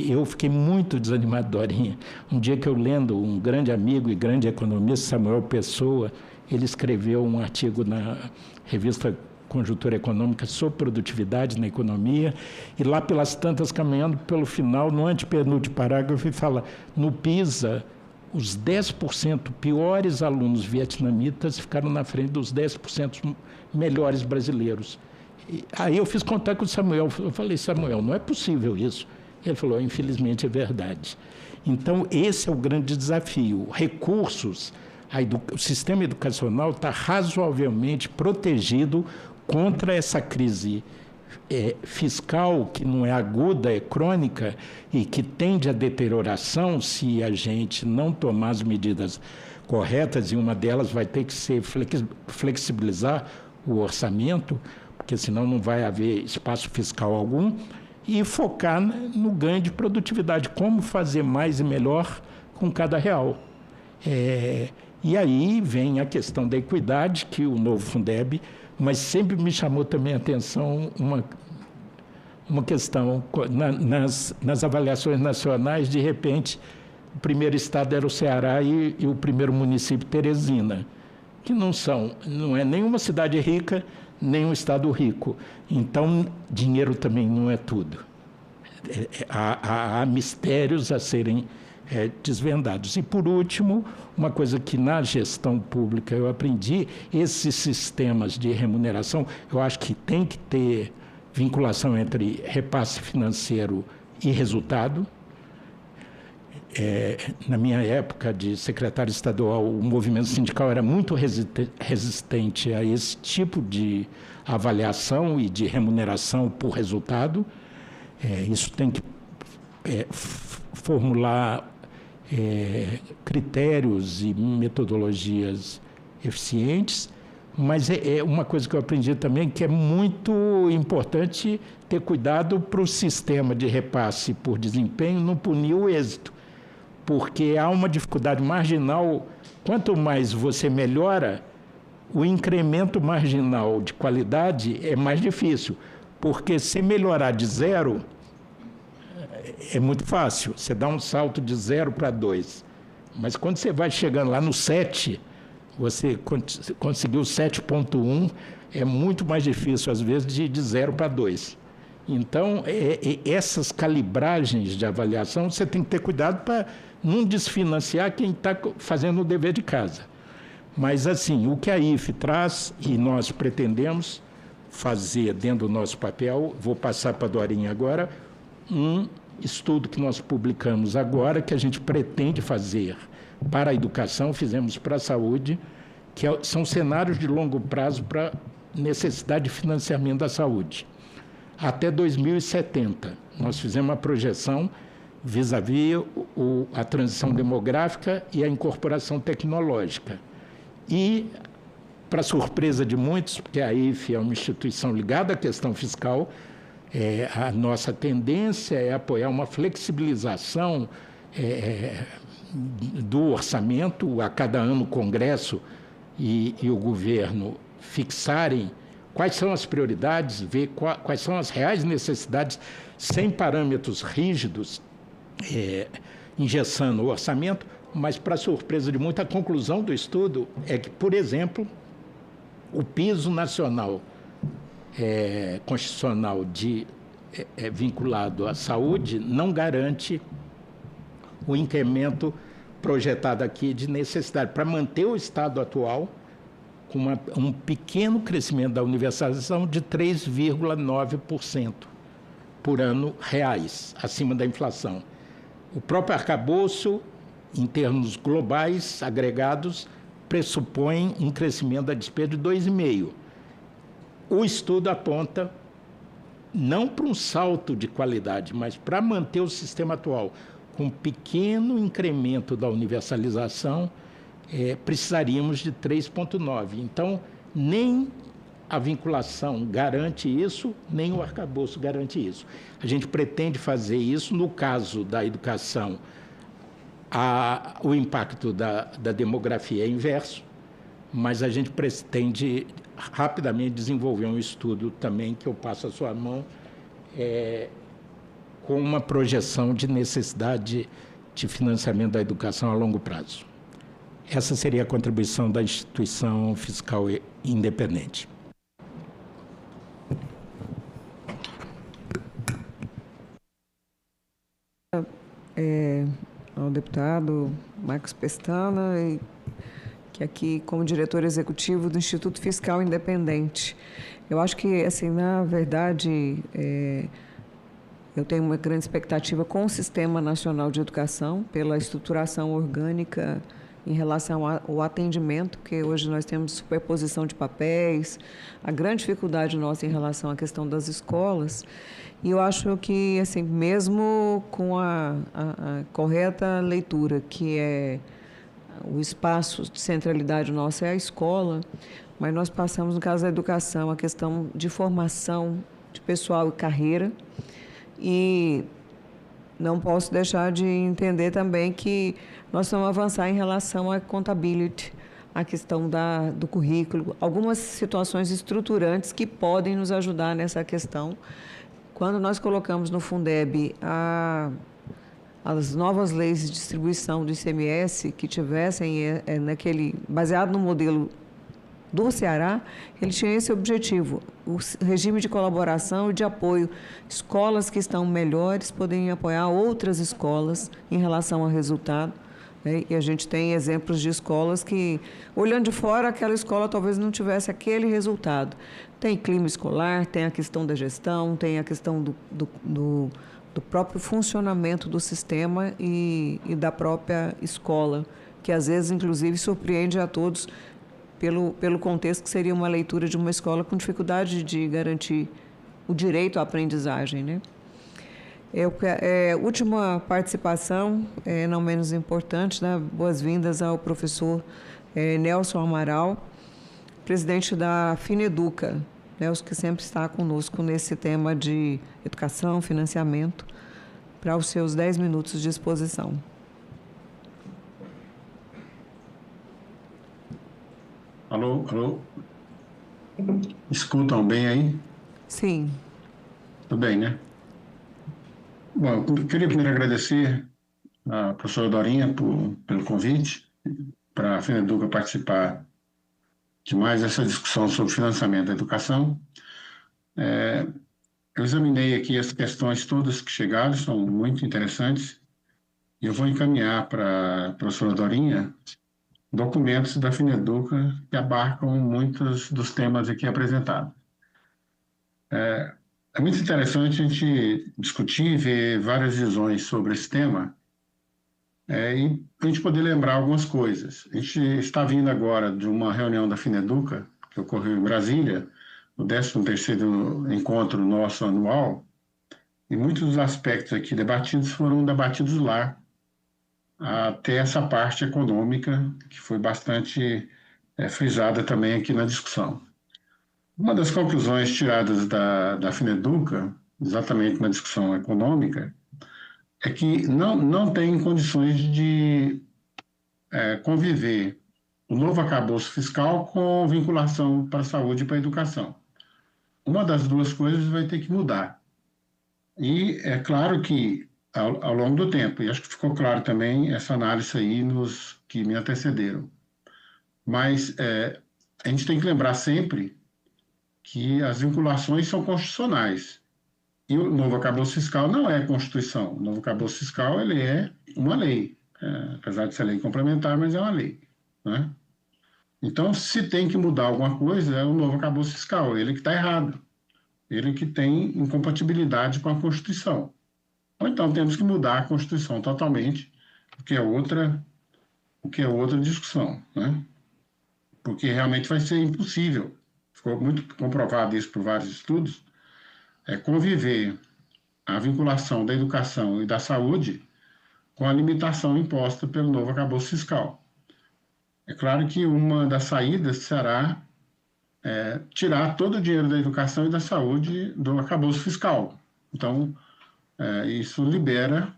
eu fiquei muito desanimado, Dorinha. Um dia que eu lendo um grande amigo e grande economista, Samuel Pessoa, ele escreveu um artigo na revista Conjuntura Econômica sobre produtividade na economia, e lá pelas tantas, caminhando pelo final, no antepenúltimo parágrafo, ele fala: no PISA, os 10% piores alunos vietnamitas ficaram na frente dos 10% melhores brasileiros. Aí eu fiz contato com o Samuel, eu falei: Samuel, não é possível isso. Ele falou: infelizmente é verdade. Então, esse é o grande desafio. Recursos, o sistema educacional está razoavelmente protegido contra essa crise fiscal, que não é aguda, é crônica, e que tende à deterioração se a gente não tomar as medidas corretas, e uma delas vai ter que ser flexibilizar o orçamento, porque senão não vai haver espaço fiscal algum, e focar no ganho de produtividade, como fazer mais e melhor com cada real. E aí vem a questão da equidade, que o novo Fundeb, mas sempre me chamou também a atenção uma questão, nas avaliações nacionais, de repente, o primeiro estado era o Ceará e o primeiro município, Teresina, que não é nenhuma cidade rica, nem um estado rico. Então, dinheiro também não é tudo. Há mistérios a serem desvendados. E, por último, uma coisa que na gestão pública eu aprendi: esses sistemas de remuneração, eu acho que tem que ter vinculação entre repasse financeiro e resultado. Na minha época de secretário estadual, o movimento sindical era muito resistente a esse tipo de avaliação e de remuneração por resultado. Isso tem que formular critérios e metodologias eficientes, mas é uma coisa que eu aprendi também, que é muito importante ter cuidado para o sistema de repasse por desempenho não punir o êxito, porque há uma dificuldade marginal. Quanto mais você melhora, o incremento marginal de qualidade é mais difícil, porque se melhorar de 0, é muito fácil, você dá um salto de 0 para 2. Mas quando você vai chegando lá no 7, você conseguiu 7,1, é muito mais difícil, às vezes, de 0 para 2. Então, essas calibragens de avaliação, você tem que ter cuidado para não desfinanciar quem está fazendo o dever de casa. Mas, assim, o que a IFE traz, e nós pretendemos fazer dentro do nosso papel, vou passar para a Dorinha agora, um estudo que nós publicamos agora, que a gente pretende fazer para a educação, fizemos para a saúde, que são cenários de longo prazo para necessidade de financiamento da saúde. Até 2070, nós fizemos uma projeção vis-à-vis a transição demográfica e a incorporação tecnológica. E, para surpresa de muitos, porque a IFE é uma instituição ligada à questão fiscal, a nossa tendência é apoiar uma flexibilização do orçamento, a cada ano o Congresso e o governo fixarem quais são as prioridades, ver quais são as reais necessidades, sem parâmetros rígidos, engessando o orçamento, mas, para surpresa de muita, a conclusão do estudo é que, por exemplo, o piso nacional constitucional vinculado à saúde não garante o incremento projetado aqui de necessidade para manter o estado atual com um pequeno crescimento da universalização de 3,9% por ano reais, acima da inflação. O próprio arcabouço em termos globais, agregados, pressupõem um crescimento da despesa de 2,5%. O estudo aponta não para um salto de qualidade, mas para manter o sistema atual com um pequeno incremento da universalização, precisaríamos de 3,9%. Então, nem a vinculação garante isso, nem o arcabouço garante isso. A gente pretende fazer isso. No caso da educação, o impacto da demografia é inverso, mas a gente pretende rapidamente desenvolver um estudo também, que eu passo à sua mão, com uma projeção de necessidade de financiamento da educação a longo prazo. Essa seria a contribuição da instituição fiscal independente. Ao deputado Marcos Pestana, que aqui como diretor executivo do Instituto Fiscal Independente. Eu acho que, assim, na verdade, eu tenho uma grande expectativa com o Sistema Nacional de Educação, pela estruturação orgânica em relação ao atendimento, porque hoje nós temos superposição de papéis, a grande dificuldade nossa em relação à questão das escolas. E eu acho que, assim, mesmo com a correta leitura, que é o espaço de centralidade nossa é a escola, mas nós passamos, no caso da educação, a questão de formação de pessoal e carreira. E não posso deixar de entender também que nós vamos avançar em relação à accountability, a questão do currículo, algumas situações estruturantes que podem nos ajudar nessa questão. Quando nós colocamos no Fundeb as novas leis de distribuição do ICMS que tivessem baseado no modelo do Ceará, ele tinha esse objetivo, o regime de colaboração e de apoio. Escolas que estão melhores podem apoiar outras escolas em relação ao resultado. E a gente tem exemplos de escolas que, olhando de fora, aquela escola talvez não tivesse aquele resultado. Tem clima escolar, tem a questão da gestão, tem a questão do próprio funcionamento do sistema e da própria escola, que às vezes, inclusive, surpreende a todos pelo contexto que seria uma leitura de uma escola com dificuldade de garantir o direito à aprendizagem, né? Última participação, não menos importante, né? Boas-vindas ao professor Nelson Amaral, presidente da Fineduca, Nelson, que sempre está conosco nesse tema de educação, financiamento, para os seus 10 minutos de exposição. Alô, alô? Escutam bem aí? Sim. Tudo bem, né? Bom, eu queria primeiro agradecer à professora Dorinha pelo convite para a Fineduca participar de mais essa discussão sobre financiamento da educação. Eu examinei aqui as questões todas que chegaram, são muito interessantes, e eu vou encaminhar para a professora Dorinha documentos da Fineduca que abarcam muitos dos temas aqui apresentados. É muito interessante a gente discutir e ver várias visões sobre esse tema e a gente poder lembrar algumas coisas. A gente está vindo agora de uma reunião da Fineduca, que ocorreu em Brasília, o 13º encontro nosso anual, e muitos dos aspectos aqui debatidos foram debatidos lá, até essa parte econômica, que foi bastante frisada também aqui na discussão. Uma das conclusões tiradas da Fineduca, exatamente na discussão econômica, é que não tem condições de conviver o novo arcabouço fiscal com vinculação para a saúde e para a educação. Uma das duas coisas vai ter que mudar. E é claro que, ao longo do tempo, e acho que ficou claro também essa análise aí nos que me antecederam, mas a gente tem que lembrar sempre que as vinculações são constitucionais. E o novo arcabouço fiscal não é Constituição. O novo arcabouço fiscal ele é uma lei, apesar de ser lei complementar, mas é uma lei, né? Então, se tem que mudar alguma coisa, é o novo arcabouço fiscal, ele que está errado, ele que tem incompatibilidade com a Constituição. Ou então temos que mudar a Constituição totalmente o que é outra discussão, né? Porque realmente vai ser impossível, ficou muito comprovado isso por vários estudos, conviver a vinculação da educação e da saúde com a limitação imposta pelo novo arcabouço fiscal. É claro que uma das saídas será tirar todo o dinheiro da educação e da saúde do arcabouço fiscal. Então, isso libera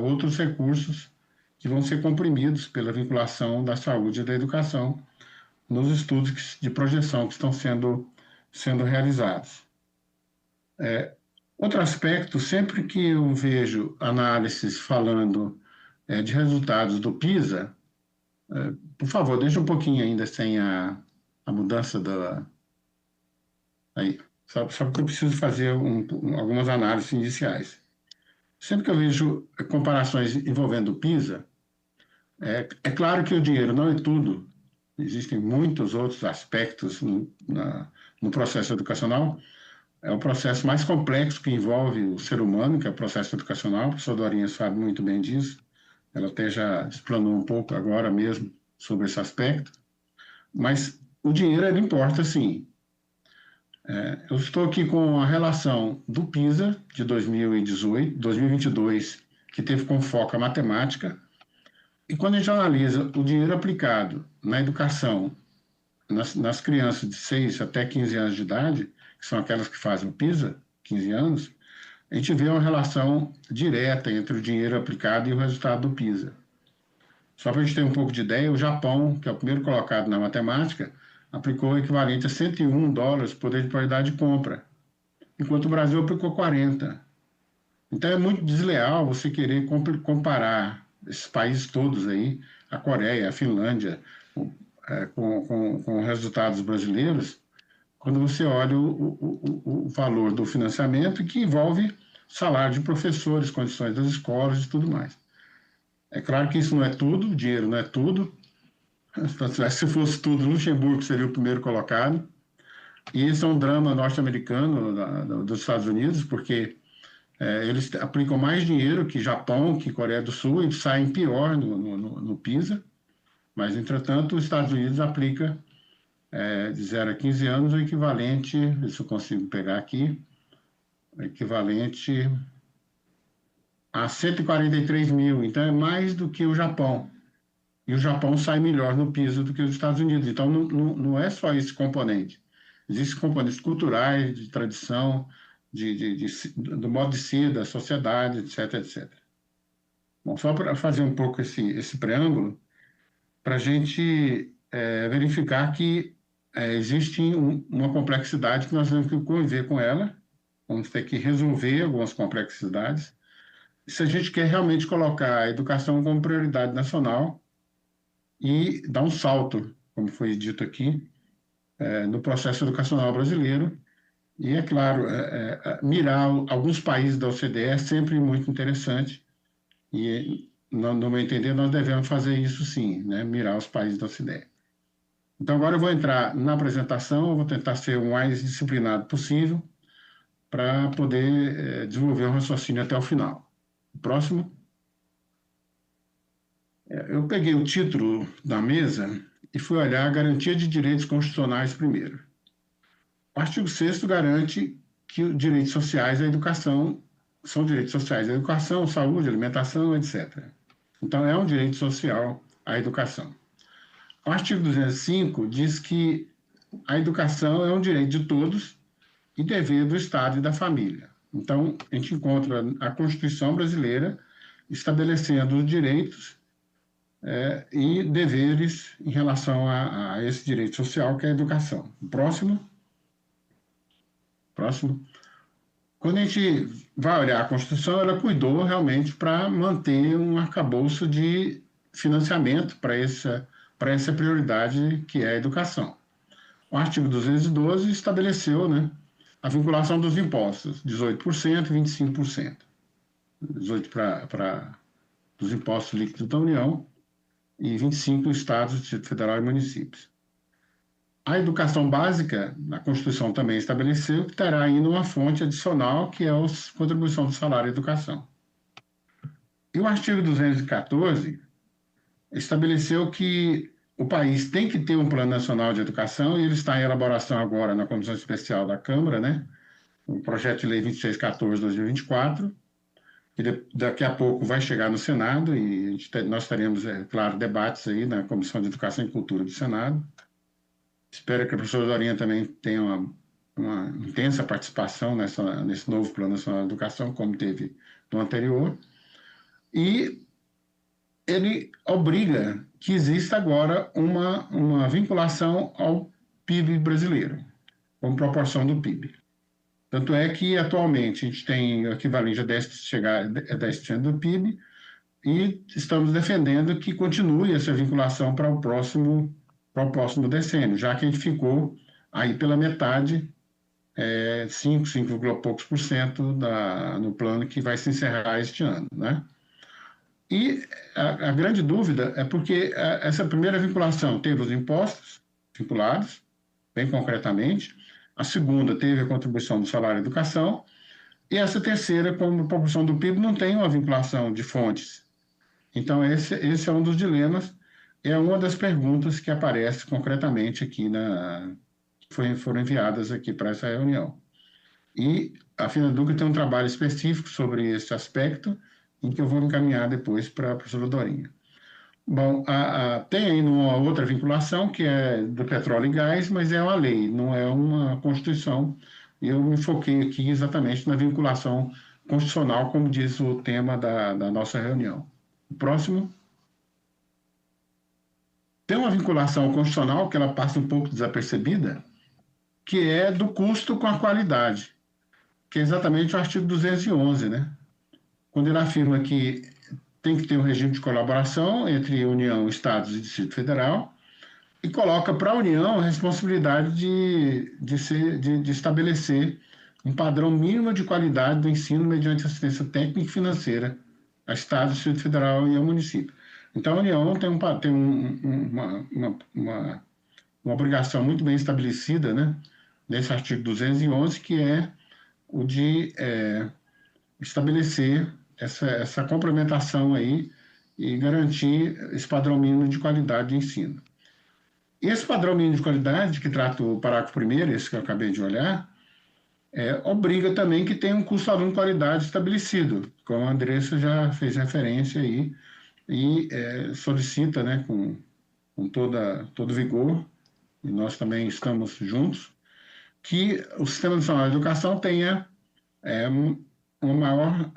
outros recursos que vão ser comprimidos pela vinculação da saúde e da educação nos estudos de projeção que estão sendo realizados. Outro aspecto, sempre que eu vejo análises falando de resultados do PISA, por favor, deixa um pouquinho ainda sem a mudança da... Aí, só porque eu preciso fazer algumas análises iniciais. Sempre que eu vejo comparações envolvendo o PISA, é claro que o dinheiro não é tudo, existem muitos outros aspectos no processo educacional. É o processo mais complexo que envolve o ser humano, que é o processo educacional. A professora Dorinha sabe muito bem disso. Ela até já explanou um pouco agora mesmo sobre esse aspecto. Mas o dinheiro, ele importa, sim. Eu estou aqui com a relação do PISA de 2022, que teve como foco a matemática. E quando a gente analisa o dinheiro aplicado na educação nas crianças de 6 até 15 anos de idade, que são aquelas que fazem o PISA, 15 anos, a gente vê uma relação direta entre o dinheiro aplicado e o resultado do PISA. Só para a gente ter um pouco de ideia, o Japão, que é o primeiro colocado na matemática, aplicou o equivalente a $101 poder de paridade de compra, enquanto o Brasil aplicou 40. Então é muito desleal você querer comparar esses países todos aí, a Coreia, a Finlândia, com resultados brasileiros, quando você olha o valor do financiamento, que envolve salário de professores, condições das escolas e tudo mais. É claro que isso não é tudo, o dinheiro não é tudo. Se fosse tudo, Luxemburgo seria o primeiro colocado. E isso é um drama norte-americano dos Estados Unidos, porque eles aplicam mais dinheiro que Japão, que Coreia do Sul, e saem pior no PISA. Mas, entretanto, os Estados Unidos aplica de 0 a 15 anos, o equivalente, se eu consigo pegar aqui, o equivalente a 143 mil. Então, é mais do que o Japão. E o Japão sai melhor no PISA do que os Estados Unidos. Então, não é só esse componente. Existem componentes culturais, de tradição, do modo de ser, da sociedade, etc, etc. Bom, só para fazer um pouco esse preâmbulo, para a gente verificar que existe uma complexidade que nós temos que conviver com ela, vamos ter que resolver algumas complexidades. Se a gente quer realmente colocar a educação como prioridade nacional e dar um salto, como foi dito aqui, no processo educacional brasileiro, e, é claro, mirar alguns países da OCDE é sempre muito interessante, e, no meu entender, nós devemos fazer isso sim, né? Mirar os países da OCDE. Então, agora eu vou entrar na apresentação, eu vou tentar ser o mais disciplinado possível para poder desenvolver um raciocínio até o final. O próximo. Eu peguei o título da mesa e fui olhar a garantia de direitos constitucionais primeiro. O artigo 6º garante que os direitos sociais à educação são direitos sociais à educação, saúde, alimentação, etc. Então, é um direito social à educação. O artigo 205 diz que a educação é um direito de todos e dever do Estado e da família. Então, a gente encontra a Constituição brasileira estabelecendo os direitos e deveres em relação a esse direito social, que é a educação. Próximo. Quando a gente vai olhar a Constituição, ela cuidou realmente para manter um arcabouço de financiamento para essa prioridade que é a educação. O artigo 212 estabeleceu, né, a vinculação dos impostos, 18% e 25%. 18% dos impostos líquidos da União e 25% dos estados, Distrito Federal e municípios. A educação básica, a Constituição também estabeleceu que terá ainda uma fonte adicional, que é a contribuição do salário à educação. E o artigo 214 estabeleceu que o país tem que ter um Plano Nacional de Educação, e ele está em elaboração agora na Comissão Especial da Câmara, né? O projeto de lei 2614/2024, que daqui a pouco vai chegar no Senado, e nós teremos, claro, debates aí na Comissão de Educação e Cultura do Senado. Espero que a professora Dorinha também tenha uma intensa participação nesse novo Plano Nacional de Educação, como teve no anterior. E ele obriga que exista agora uma vinculação ao PIB brasileiro, como proporção do PIB. Tanto é que, atualmente, a gente tem o equivalente a 10% do PIB, e estamos defendendo que continue essa vinculação para o próximo decênio, já que a gente ficou aí pela metade, 5 poucos por cento no plano que vai se encerrar este ano, né? E a grande dúvida é porque essa primeira vinculação teve os impostos vinculados, bem concretamente. A segunda teve a contribuição do salário à educação. E essa terceira, como proporção do PIB, não tem uma vinculação de fontes. Então, esse é um dos dilemas. É uma das perguntas que aparece concretamente aqui foram enviadas aqui para essa reunião. E a FINEDUC tem um trabalho específico sobre esse aspecto, em que eu vou encaminhar depois para a professora Dorinha. Bom, tem ainda uma outra vinculação, que é do petróleo e gás, mas é uma lei, não é uma Constituição. E eu me foquei aqui exatamente na vinculação constitucional, como diz o tema da nossa reunião. O próximo. Tem uma vinculação constitucional que ela passa um pouco desapercebida, que é do custo com a qualidade, que é exatamente o artigo 211, né? Quando ele afirma que tem que ter um regime de colaboração entre União, Estados e Distrito Federal, e coloca para a União a responsabilidade de estabelecer um padrão mínimo de qualidade do ensino mediante assistência técnica e financeira a Estado, Distrito Federal e ao município. Então, a União tem uma obrigação muito bem estabelecida, né, nesse artigo 211, que é o de estabelecer essa complementação aí e garantir esse padrão mínimo de qualidade de ensino. E esse padrão mínimo de qualidade, que trata o parágrafo 1º, esse que eu acabei de olhar, obriga também que tenha um custo aluno qualidade estabelecido, como a Andressa já fez referência aí, e solicita, né, com todo vigor, e nós também estamos juntos, que o Sistema Nacional de Educação tenha uma maior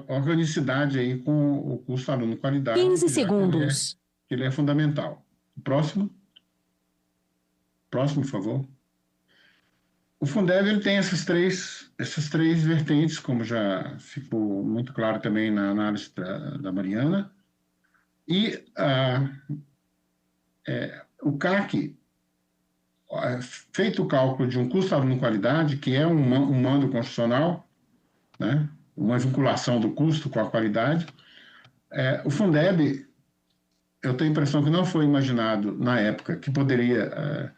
organicidade aí com o custo aluno qualidade. 15 segundos. Ele é fundamental. Próximo, por favor. O Fundeb ele tem essas três vertentes, como já ficou muito claro também na análise da Mariana. E o CAC, feito o cálculo de um custo aluno qualidade, que é um mando constitucional, né, uma vinculação do custo com a qualidade, o Fundeb, eu tenho a impressão que não foi imaginado na época que poderia,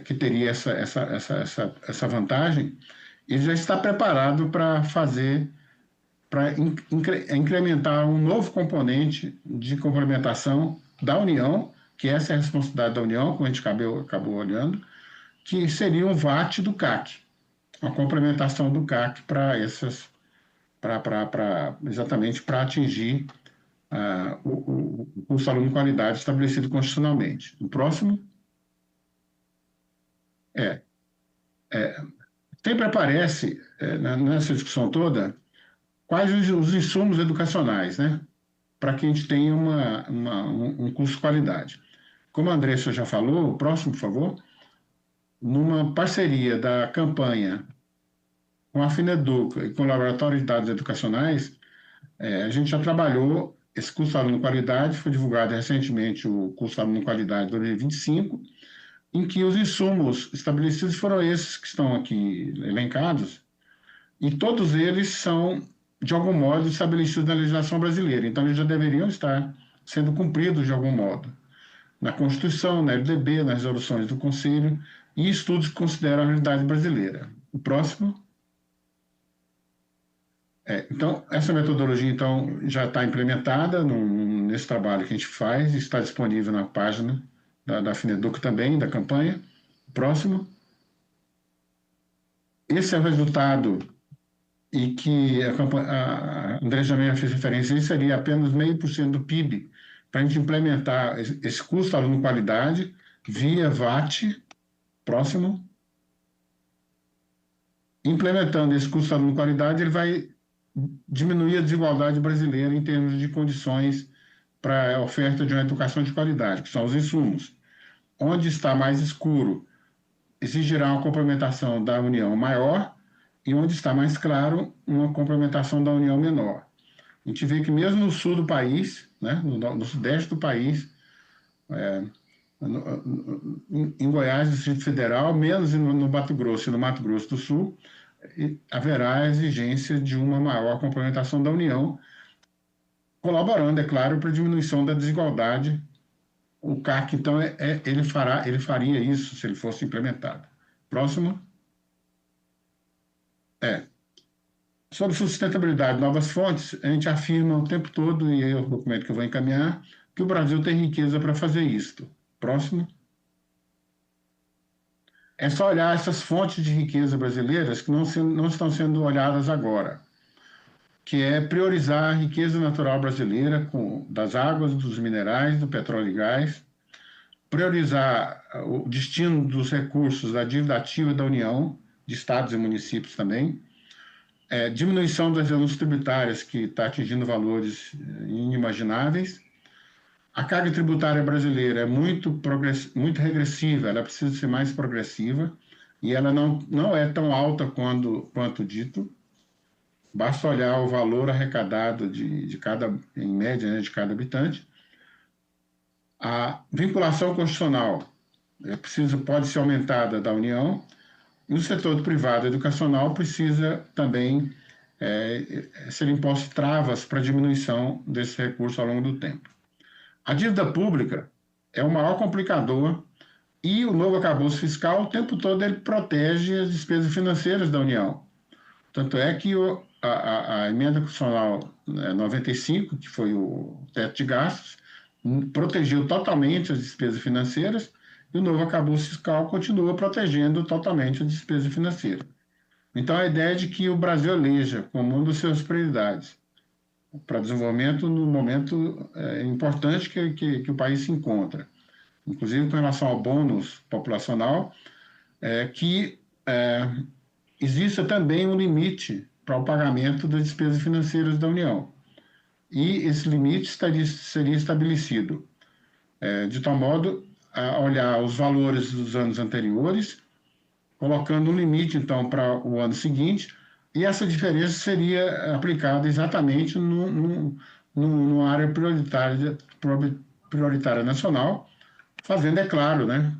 que teria essa vantagem, e já está preparado para incrementar um novo componente de complementação da União, que essa é a responsabilidade da União, como a gente acabou olhando, que seria um VAT do CAC, uma complementação do CAC exatamente para atingir o custo aluno qualidade estabelecido constitucionalmente. O próximo sempre aparece nessa discussão toda quais os insumos educacionais, né, para que a gente tenha um custo de qualidade. Como a Andressa já falou, o próximo, por favor, numa parceria da campanha com a FINEDUC e com o Laboratório de Dados Educacionais, a gente já trabalhou esse custo aluno qualidade, foi divulgado recentemente o custo aluno qualidade 2025, em que os insumos estabelecidos foram esses que estão aqui elencados, e todos eles são, de algum modo, estabelecidos na legislação brasileira. Então, eles já deveriam estar sendo cumpridos de algum modo, na Constituição, na LDB, nas resoluções do Conselho, e estudos que consideram a realidade brasileira. O próximo. Então, essa metodologia então, já está implementada nesse trabalho que a gente faz, está disponível na página da FINEDUC também, da campanha. Próximo. Esse é o resultado e que a André Jamel fez referência, isso seria apenas 0,5% do PIB, para a gente implementar esse custo aluno-qualidade via VAT. Próximo. Implementando esse custo aluno-qualidade, ele vai diminuir a desigualdade brasileira em termos de condições para a oferta de uma educação de qualidade, que são os insumos. Onde está mais escuro, exigirá uma complementação da União maior, e onde está mais claro, uma complementação da União menor. A gente vê que mesmo no sul do país, né, no sudeste do país, em Goiás, no Distrito Federal, menos no Mato Grosso e no Mato Grosso do Sul, haverá a exigência de uma maior complementação da União, colaborando, é claro, para a diminuição da desigualdade. O CAC, então, ele faria isso se ele fosse implementado. Próximo. Sobre sustentabilidade de novas fontes, a gente afirma o tempo todo, e é o documento que eu vou encaminhar, que o Brasil tem riqueza para fazer isto. Próximo. É só olhar essas fontes de riqueza brasileiras que não estão sendo olhadas agora, que é priorizar a riqueza natural brasileira das águas, dos minerais, do petróleo e gás, priorizar o destino dos recursos da dívida ativa da União, de estados e municípios também, diminuição das renúncias tributárias, que está atingindo valores inimagináveis. A carga tributária brasileira é muito regressiva, ela precisa ser mais progressiva, e ela não é tão alta quanto dito. Basta olhar o valor arrecadado em média, né, de cada habitante. A vinculação constitucional pode ser aumentada da União, e o setor privado educacional precisa também ser imposto travas para diminuição desse recurso ao longo do tempo. A dívida pública é o maior complicador, e o novo arcabouço fiscal, o tempo todo, ele protege as despesas financeiras da União. Tanto é que a emenda constitucional 95, que foi o teto de gastos, protegeu totalmente as despesas financeiras, e o novo arcabouço fiscal continua protegendo totalmente as despesas financeiras. Então, a ideia é de que o Brasil eleja como uma das suas prioridades para desenvolvimento no momento importante que o país se encontra, inclusive com relação ao bônus populacional, que exista também um limite para o pagamento das despesas financeiras da União. E esse limite seria estabelecido de tal modo a olhar os valores dos anos anteriores, colocando um limite, então, para o ano seguinte, e essa diferença seria aplicada exatamente numa área prioritária nacional, fazendo, é claro, né,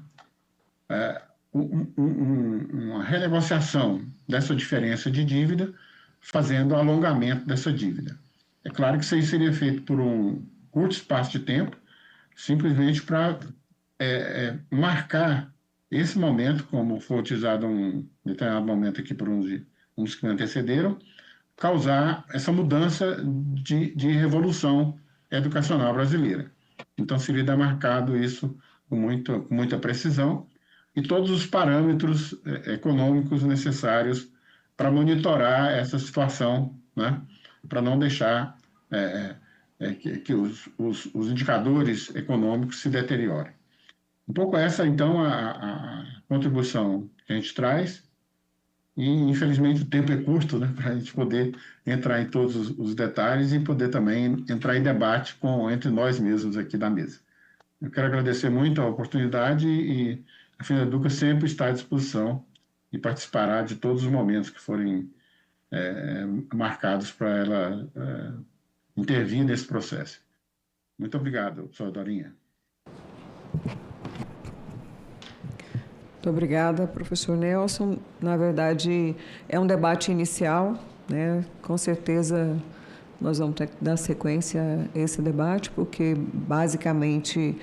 uma renegociação dessa diferença de dívida, fazendo o alongamento dessa dívida. É claro que isso aí seria feito por um curto espaço de tempo, simplesmente para marcar esse momento, como foi utilizado um determinado momento aqui por uns que me antecederam, causar essa mudança de revolução educacional brasileira. Então, seria demarcado isso com muita precisão, e todos os parâmetros econômicos necessários para monitorar essa situação, né, para não deixar que os indicadores econômicos se deteriorem. Um pouco essa, então, a contribuição que a gente traz, e, infelizmente, o tempo é curto, né, para a gente poder entrar em todos os detalhes e poder também entrar em debate entre nós mesmos aqui da mesa. Eu quero agradecer muito a oportunidade, e a FINEDUC sempre está à disposição e participará de todos os momentos que forem marcados para ela intervir nesse processo. Muito obrigado, professora Dorinha. Muito obrigada, professor Nelson. Na verdade, é um debate inicial, né? Com certeza nós vamos ter que dar sequência a esse debate, porque, basicamente,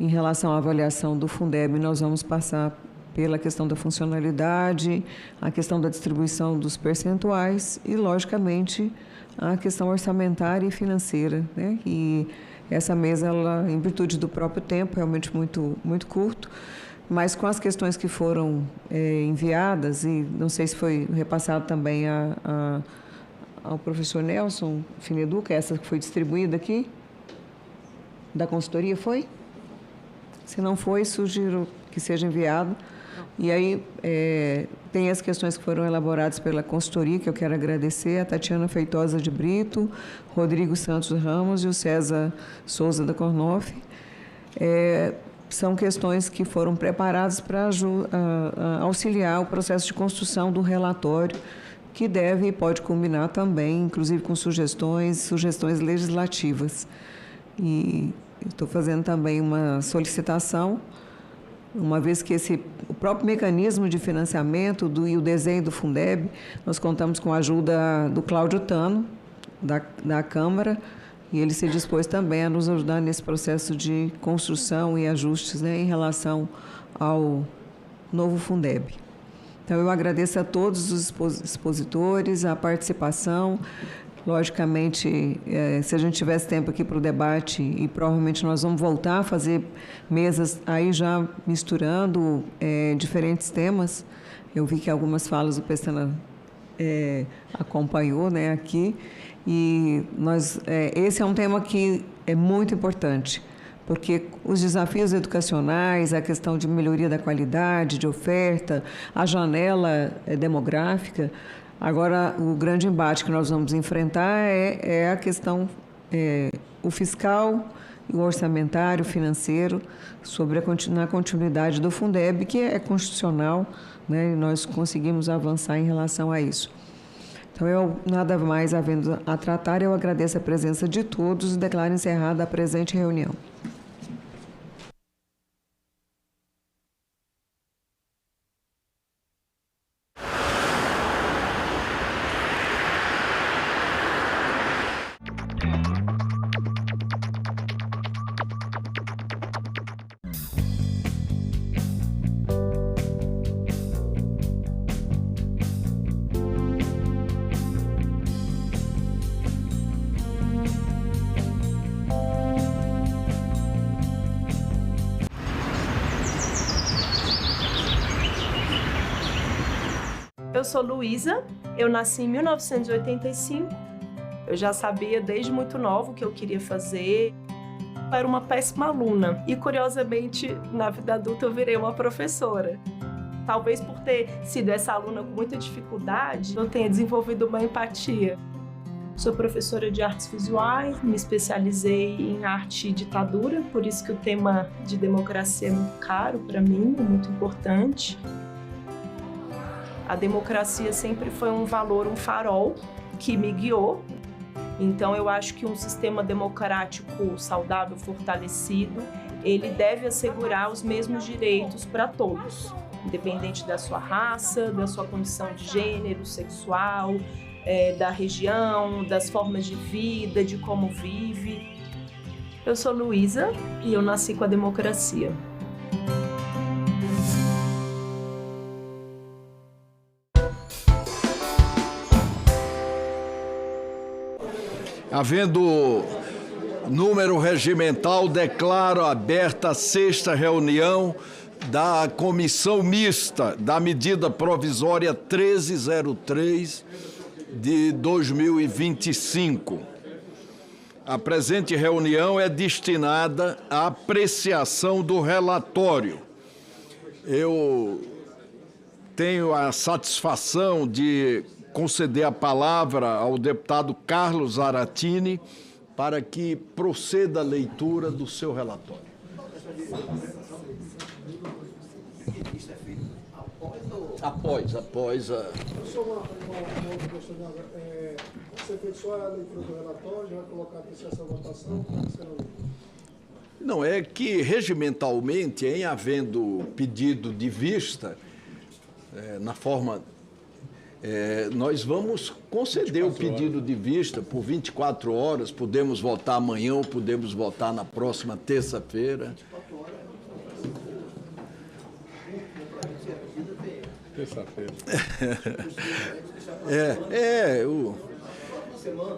em relação à avaliação do Fundeb, nós vamos passar pela questão da funcionalidade, a questão da distribuição dos percentuais e, logicamente, a questão orçamentária e financeira, né? E essa mesa, ela, em virtude do próprio tempo, realmente muito curto, mas com as questões que foram enviadas, e não sei se foi repassado também ao professor Nelson Fineduca, essa que foi distribuída aqui, da consultoria, foi? Se não foi, sugiro que seja enviado. E aí, tem as questões que foram elaboradas pela consultoria, que eu quero agradecer, a Tatiana Feitosa de Brito, Rodrigo Santos Ramos e o César Souza da Cornoff. São questões que foram preparadas para auxiliar o processo de construção do relatório, que deve e pode combinar também, inclusive com sugestões legislativas. E estou fazendo também uma solicitação, uma vez que o próprio mecanismo de financiamento e o desenho do Fundeb, nós contamos com a ajuda do Cláudio Tano, da Câmara, e ele se dispôs também a nos ajudar nesse processo de construção e ajustes, né, em relação ao novo Fundeb. Então, eu agradeço a todos os expositores, a participação. Logicamente, se a gente tivesse tempo aqui para o debate, e provavelmente nós vamos voltar a fazer mesas aí já misturando diferentes temas. Eu vi que algumas falas o Pestana acompanhou, né, aqui. E esse é um tema que é muito importante, porque os desafios educacionais, a questão de melhoria da qualidade, de oferta, a janela demográfica. Agora, o grande embate que nós vamos enfrentar é a questão, o fiscal, o orçamentário, o financeiro, na continuidade do Fundeb, que é constitucional, né, e nós conseguimos avançar em relação a isso. Então, eu, nada mais havendo a tratar, eu agradeço a presença de todos e declaro encerrada a presente reunião. Eu sou Luísa, eu nasci em 1985, eu já sabia desde muito nova o que eu queria fazer. Eu era uma péssima aluna e, curiosamente, na vida adulta eu virei uma professora. Talvez por ter sido essa aluna com muita dificuldade, eu tenha desenvolvido uma empatia. Sou professora de artes visuais, me especializei em arte e ditadura, por isso que o tema de democracia é muito caro para mim, é muito importante. A democracia sempre foi um valor, um farol que me guiou. Então, eu acho que um sistema democrático saudável, fortalecido, ele deve assegurar os mesmos direitos para todos, independente da sua raça, da sua condição de gênero, sexual, da região, das formas de vida, de como vive. Eu sou Luísa e eu nasci com a democracia. Havendo número regimental, declaro aberta a 6ª reunião da Comissão Mista da Medida Provisória 1303 de 2025. A presente reunião é destinada à apreciação do relatório. Eu tenho a satisfação de conceder a palavra ao deputado Carlos Zaratini para que proceda a leitura do seu relatório. Após a... Só uma questão. Você fez só a leitura do relatório, já vai colocar a apreciação da votação? Não, é que regimentalmente, em havendo pedido de vista, na forma... nós vamos conceder o pedido de vista por 24 horas, podemos votar amanhã ou podemos votar na próxima terça-feira. Terça-feira.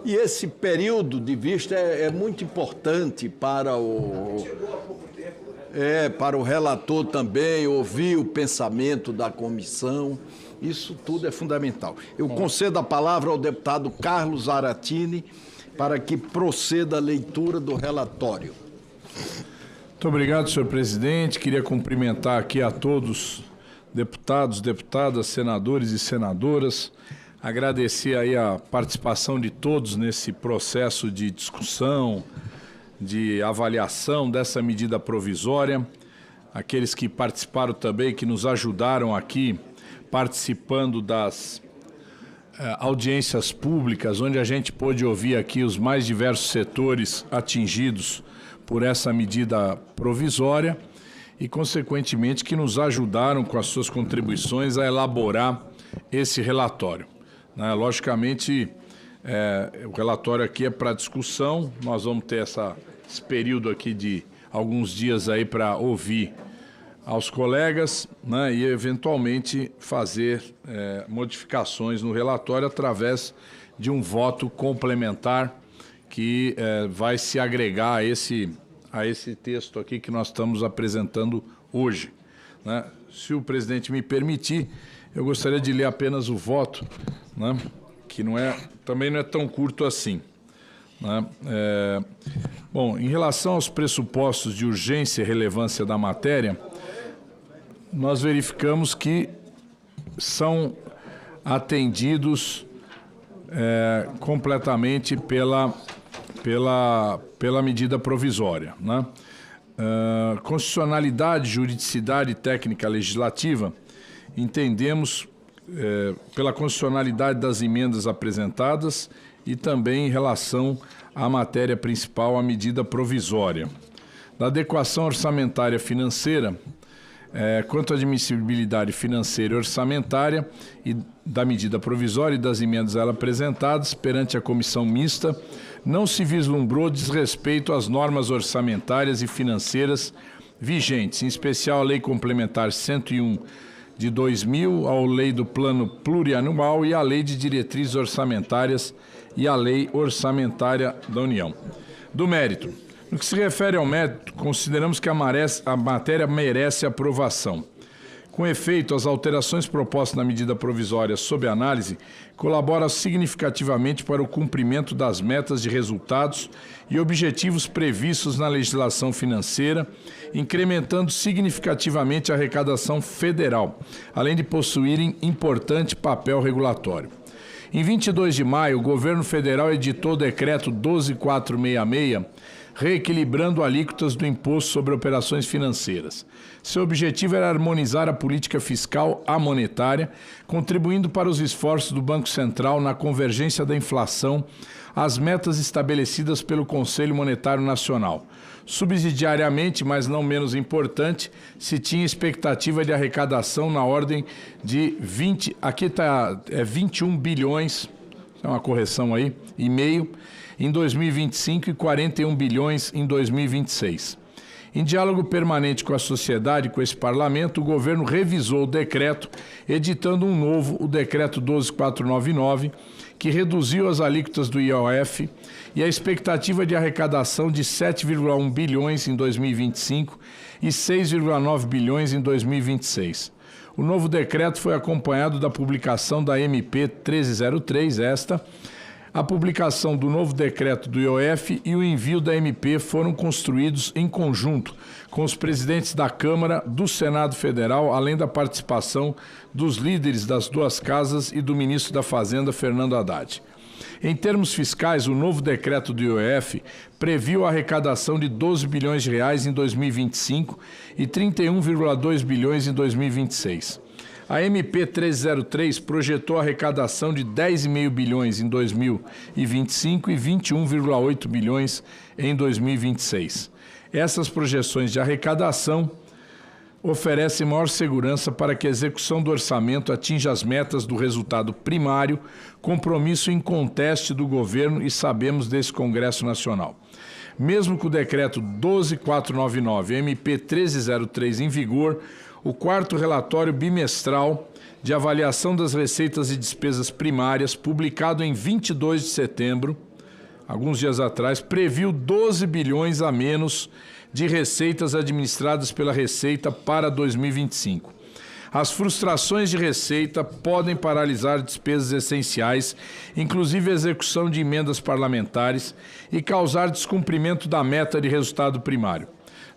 E esse período de vista é muito importante para o relator também, ouvir o pensamento da comissão. Isso tudo é fundamental. Eu concedo a palavra ao deputado Carlos Aratini para que proceda a leitura do relatório. Muito obrigado, senhor presidente. Queria cumprimentar aqui a todos, deputados, deputadas, senadores e senadoras. Agradecer aí a participação de todos nesse processo de discussão, de avaliação dessa medida provisória. Aqueles que participaram também, que nos ajudaram aqui, participando das audiências públicas, onde a gente pôde ouvir aqui os mais diversos setores atingidos por essa medida provisória e, consequentemente, que nos ajudaram com as suas contribuições a elaborar esse relatório. Logicamente, o relatório aqui é para discussão, nós vamos ter esse período aqui de alguns dias aí para ouvir aos colegas, e eventualmente fazer modificações no relatório através de um voto complementar que vai se agregar a esse texto aqui que nós estamos apresentando hoje. Se o presidente me permitir, eu gostaria de ler apenas o voto, que também não é tão curto assim. Bom, em relação aos pressupostos de urgência e relevância da matéria, nós verificamos que são atendidos completamente pela medida provisória. Constitucionalidade, juridicidade e técnica legislativa, entendemos pela constitucionalidade das emendas apresentadas e também em relação à matéria principal, a medida provisória. Da adequação orçamentária financeira, quanto à admissibilidade financeira e orçamentária e da medida provisória e das emendas a ela apresentadas perante a comissão mista, não se vislumbrou desrespeito às normas orçamentárias e financeiras vigentes, em especial a Lei Complementar 101 de 2000, a Lei do Plano Plurianual e a Lei de Diretrizes Orçamentárias e a Lei Orçamentária da União. Do mérito. No que se refere ao mérito, consideramos que a matéria merece aprovação. Com efeito, as alterações propostas na medida provisória sob análise colaboram significativamente para o cumprimento das metas de resultados e objetivos previstos na legislação financeira, incrementando significativamente a arrecadação federal, além de possuírem importante papel regulatório. Em 22 de maio, o governo federal editou o decreto 12466, reequilibrando alíquotas do imposto sobre operações financeiras. Seu objetivo era harmonizar a política fiscal à monetária, contribuindo para os esforços do Banco Central na convergência da inflação às metas estabelecidas pelo Conselho Monetário Nacional. Subsidiariamente, mas não menos importante, se tinha expectativa de arrecadação na ordem de 21 bilhões, é uma correção aí, e meio, em 2025 e 41 bilhões em 2026. Em diálogo permanente com a sociedade e com esse parlamento, o governo revisou o decreto, editando um novo, o decreto 12499, que reduziu as alíquotas do IOF e a expectativa de arrecadação de 7,1 bilhões em 2025 e 6,9 bilhões em 2026. O novo decreto foi acompanhado da publicação da MP 1303, a publicação do novo decreto do IOF e o envio da MP foram construídos em conjunto com os presidentes da Câmara, do Senado Federal, além da participação dos líderes das duas casas e do ministro da Fazenda, Fernando Haddad. Em termos fiscais, o novo decreto do IOF previu a arrecadação de 12 bilhões de reais em 2025 e 31,2 bilhões em 2026. A MP 1303 projetou a arrecadação de 10,5 bilhões em 2025 e 21,8 bilhões em 2026. Essas projeções de arrecadação oferecem maior segurança para que a execução do orçamento atinja as metas do resultado primário, compromisso inconteste do governo e sabemos desse Congresso Nacional. Mesmo com o decreto 12499 MP 1303 em vigor, o 4º relatório bimestral de avaliação das receitas e despesas primárias, publicado em 22 de setembro, alguns dias atrás, previu 12 bilhões a menos de receitas administradas pela Receita para 2025. As frustrações de receita podem paralisar despesas essenciais, inclusive a execução de emendas parlamentares, e causar descumprimento da meta de resultado primário.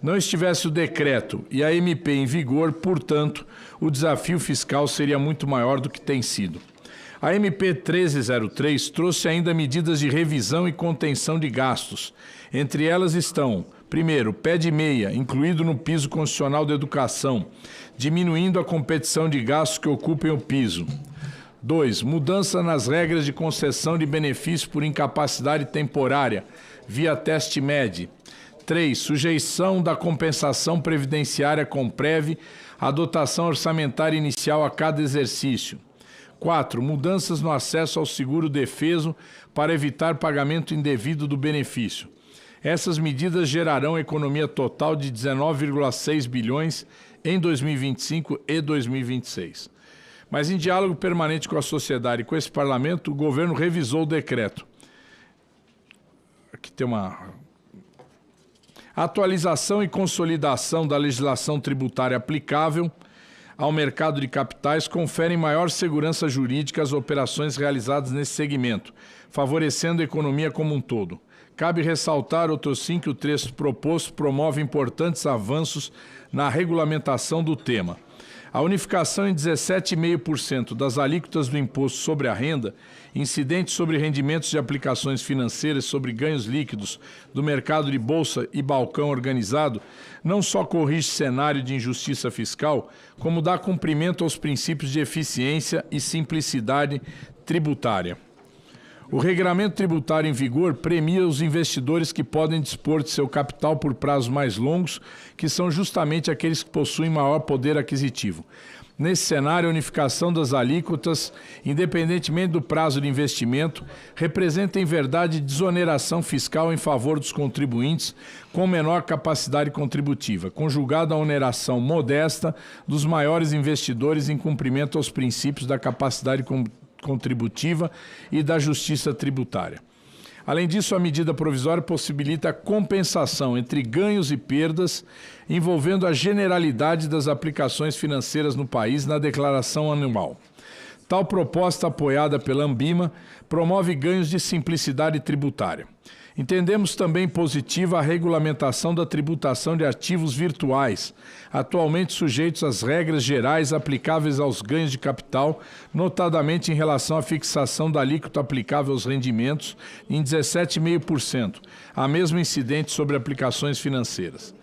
Não estivesse o decreto e a MP em vigor, portanto, o desafio fiscal seria muito maior do que tem sido. A MP 1303 trouxe ainda medidas de revisão e contenção de gastos. Entre elas estão, primeiro, pé de meia, incluído no piso constitucional da educação, diminuindo a competição de gastos que ocupem o piso. 2. Mudança nas regras de concessão de benefício por incapacidade temporária, via teste MED. 3. Sujeição da compensação previdenciária Comprev à dotação orçamentária inicial a cada exercício. 4. Mudanças no acesso ao seguro-defeso para evitar pagamento indevido do benefício. Essas medidas gerarão economia total de 19,6 bilhões em 2025 e 2026. Mas em diálogo permanente com a sociedade e com esse parlamento, o governo revisou o decreto. Aqui tem uma atualização e consolidação da legislação tributária aplicável ao mercado de capitais conferem maior segurança jurídica às operações realizadas nesse segmento, favorecendo a economia como um todo. Cabe ressaltar, outro sim, que o texto proposto promove importantes avanços na regulamentação do tema. A unificação em 17,5% das alíquotas do imposto sobre a renda, incidente sobre rendimentos de aplicações financeiras sobre ganhos líquidos do mercado de bolsa e balcão organizado, não só corrige cenário de injustiça fiscal, como dá cumprimento aos princípios de eficiência e simplicidade tributária. O regramento tributário em vigor premia os investidores que podem dispor de seu capital por prazos mais longos, que são justamente aqueles que possuem maior poder aquisitivo. Nesse cenário, a unificação das alíquotas, independentemente do prazo de investimento, representa em verdade desoneração fiscal em favor dos contribuintes com menor capacidade contributiva, conjugada à oneração modesta dos maiores investidores em cumprimento aos princípios da capacidade contributiva e da justiça tributária. Além disso, a medida provisória possibilita a compensação entre ganhos e perdas envolvendo a generalidade das aplicações financeiras no país na declaração anual. Tal proposta, apoiada pela Anbima, promove ganhos de simplicidade tributária. Entendemos também positiva a regulamentação da tributação de ativos virtuais, atualmente sujeitos às regras gerais aplicáveis aos ganhos de capital, notadamente em relação à fixação da alíquota aplicável aos rendimentos em 17,5%, a mesma incidente sobre aplicações financeiras.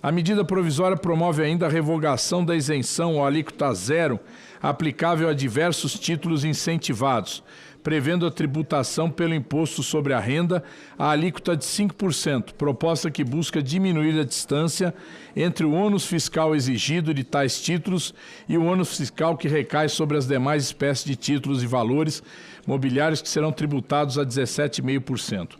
A medida provisória promove ainda a revogação da isenção ou alíquota zero aplicável a diversos títulos incentivados, prevendo a tributação pelo imposto sobre a renda à alíquota de 5%, proposta que busca diminuir a distância entre o ônus fiscal exigido de tais títulos e o ônus fiscal que recai sobre as demais espécies de títulos e valores mobiliários que serão tributados a 17,5%.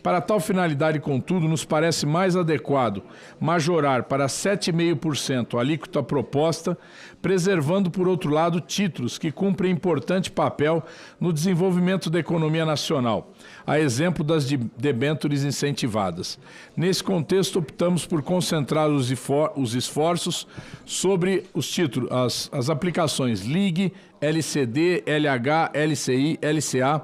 Para tal finalidade, contudo, nos parece mais adequado majorar para 7,5% a alíquota proposta, preservando, por outro lado, títulos que cumprem importante papel no desenvolvimento da economia nacional, a exemplo das debêntures incentivadas. Nesse contexto, optamos por concentrar os esforços sobre os títulos, as aplicações LIG, LCD, LH, LCI, LCA,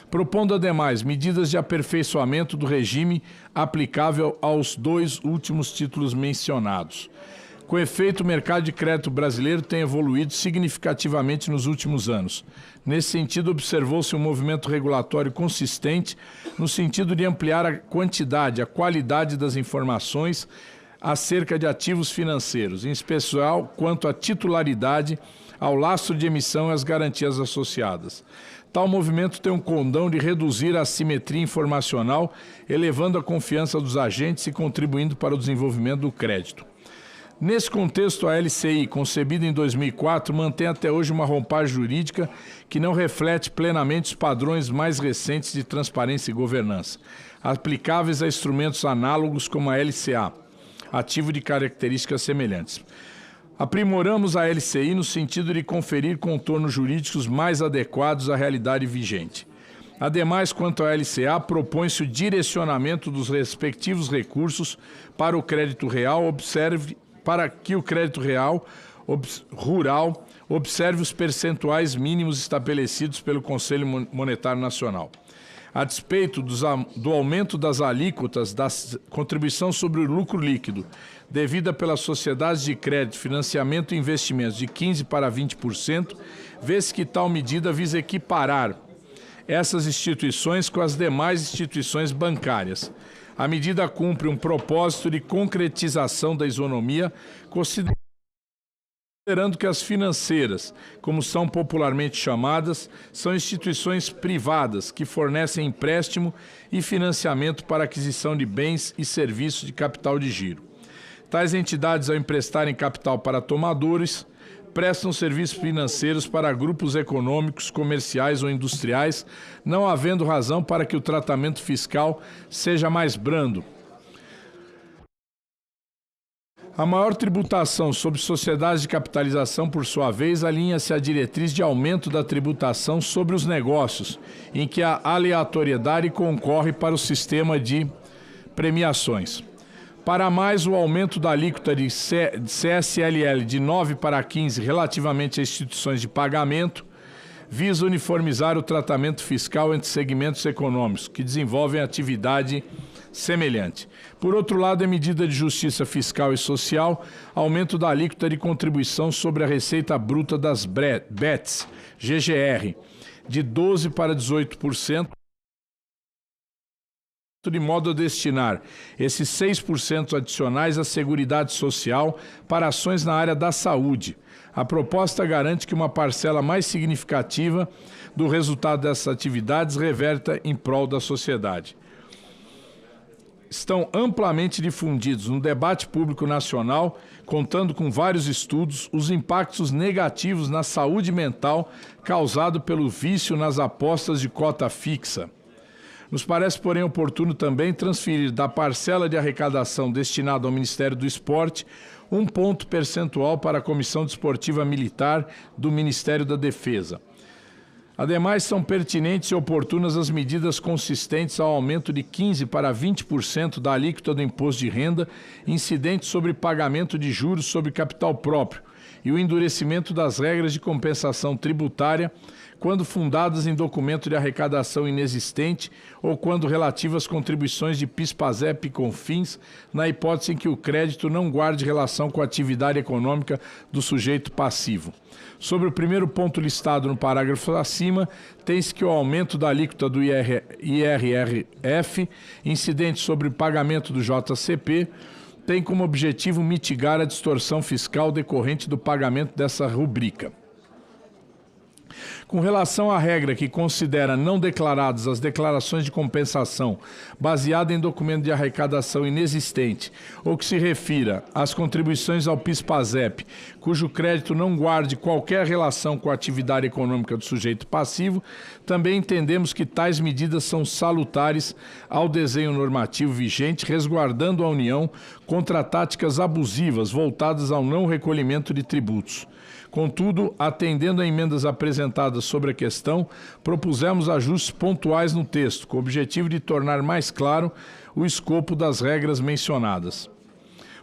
propondo, ademais, medidas de aperfeiçoamento do regime aplicável aos dois últimos títulos mencionados. Com efeito, o mercado de crédito brasileiro tem evoluído significativamente nos últimos anos. Nesse sentido, observou-se um movimento regulatório consistente no sentido de ampliar a quantidade, a qualidade das informações acerca de ativos financeiros, em especial quanto à titularidade, ao lastro de emissão e às garantias associadas. Tal movimento tem um condão de reduzir a assimetria informacional, elevando a confiança dos agentes e contribuindo para o desenvolvimento do crédito. Nesse contexto, a LCI, concebida em 2004, mantém até hoje uma roupagem jurídica que não reflete plenamente os padrões mais recentes de transparência e governança, aplicáveis a instrumentos análogos como a LCA, ativo de características semelhantes. Aprimoramos a LCI no sentido de conferir contornos jurídicos mais adequados à realidade vigente. Ademais, quanto à LCA, propõe-se o direcionamento dos respectivos recursos para o crédito real, para que o crédito rural observe os percentuais mínimos estabelecidos pelo Conselho Monetário Nacional. A despeito do aumento das alíquotas da contribuição sobre o lucro líquido, devida pelas sociedades de crédito, financiamento e investimentos de 15% para 20%, vê-se que tal medida visa equiparar essas instituições com as demais instituições bancárias. A medida cumpre um propósito de concretização da isonomia, considerando que as financeiras, como são popularmente chamadas, são instituições privadas que fornecem empréstimo e financiamento para aquisição de bens e serviços de capital de giro. Tais entidades, ao emprestarem capital para tomadores, prestam serviços financeiros para grupos econômicos, comerciais ou industriais, não havendo razão para que o tratamento fiscal seja mais brando. A maior tributação sobre sociedades de capitalização, por sua vez, alinha-se à diretriz de aumento da tributação sobre os negócios, em que a aleatoriedade concorre para o sistema de premiações. Para mais, o aumento da alíquota de CSLL de 9 para 15 relativamente a instituições de pagamento visa uniformizar o tratamento fiscal entre segmentos econômicos que desenvolvem atividade semelhante. Por outro lado, é medida de justiça fiscal e social, aumento da alíquota de contribuição sobre a receita bruta das BETs, GGR, de 12% para 18%, de modo a destinar esses 6% adicionais à Seguridade Social para ações na área da saúde. A proposta garante que uma parcela mais significativa do resultado dessas atividades reverta em prol da sociedade. Estão amplamente difundidos no debate público nacional, contando com vários estudos, os impactos negativos na saúde mental causado pelo vício nas apostas de cota fixa. Nos parece, porém, oportuno também transferir da parcela de arrecadação destinada ao Ministério do Esporte 1 ponto percentual para a Comissão Desportiva Militar do Ministério da Defesa. Ademais, são pertinentes e oportunas as medidas consistentes ao aumento de 15% para 20% da alíquota do imposto de renda incidente sobre pagamento de juros sobre capital próprio e o endurecimento das regras de compensação tributária quando fundadas em documento de arrecadação inexistente ou quando relativas às contribuições de PIS/PASEP e CONFINS, na hipótese em que o crédito não guarde relação com a atividade econômica do sujeito passivo. Sobre o primeiro ponto listado no parágrafo acima, tem-se que o aumento da alíquota do IRRF, incidente sobre o pagamento do JCP, tem como objetivo mitigar a distorção fiscal decorrente do pagamento dessa rubrica. Com relação à regra que considera não declaradas as declarações de compensação baseada em documento de arrecadação inexistente ou que se refira às contribuições ao PIS/PASEP, cujo crédito não guarde qualquer relação com a atividade econômica do sujeito passivo, também entendemos que tais medidas são salutares ao desenho normativo vigente, resguardando a União contra táticas abusivas voltadas ao não recolhimento de tributos. Contudo, atendendo a emendas apresentadas sobre a questão, propusemos ajustes pontuais no texto, com o objetivo de tornar mais claro o escopo das regras mencionadas.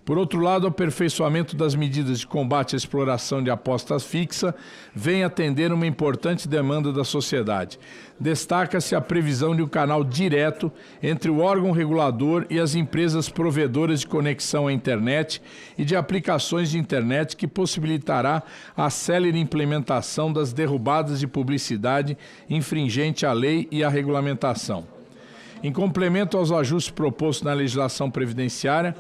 Por outro lado, o aperfeiçoamento das medidas de combate à exploração de apostas fixa vem atender uma importante demanda da sociedade. Destaca-se a previsão de um canal direto entre o órgão regulador e as empresas provedoras de conexão à internet e de aplicações de internet que possibilitará a célere implementação das derrubadas de publicidade infringente à lei e à regulamentação. Em complemento aos ajustes propostos na legislação previdenciária,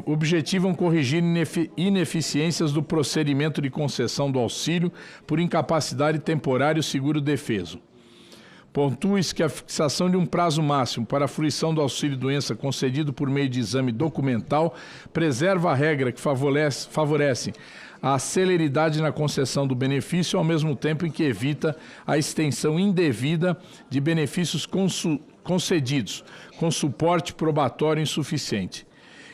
objetivam corrigir ineficiências do procedimento de concessão do auxílio por incapacidade temporária e seguro-defeso. Pontua-se que a fixação de um prazo máximo para a fruição do auxílio-doença concedido por meio de exame documental preserva a regra que favorece a celeridade na concessão do benefício, ao mesmo tempo em que evita a extensão indevida de benefícios concedidos, com suporte probatório insuficiente.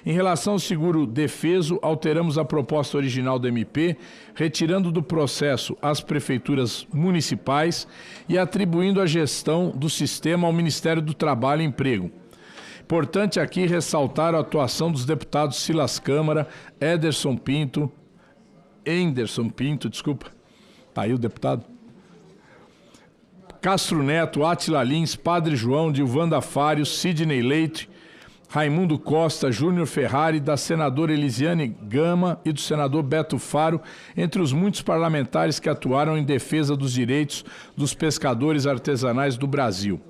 Em relação ao seguro defeso, alteramos a proposta original do MP, retirando do processo as prefeituras municipais e atribuindo a gestão do sistema ao Ministério do Trabalho e Emprego. Importante aqui ressaltar a atuação dos deputados Silas Câmara, Enderson Pinto, tá aí o deputado, Castro Neto, Átila Lins, Padre João, Dilvanda Fário, Sidney Leite, Raimundo Costa, Júnior Ferrari, da senadora Elisiane Gama e do senador Beto Faro, entre os muitos parlamentares que atuaram em defesa dos direitos dos pescadores artesanais do Brasil.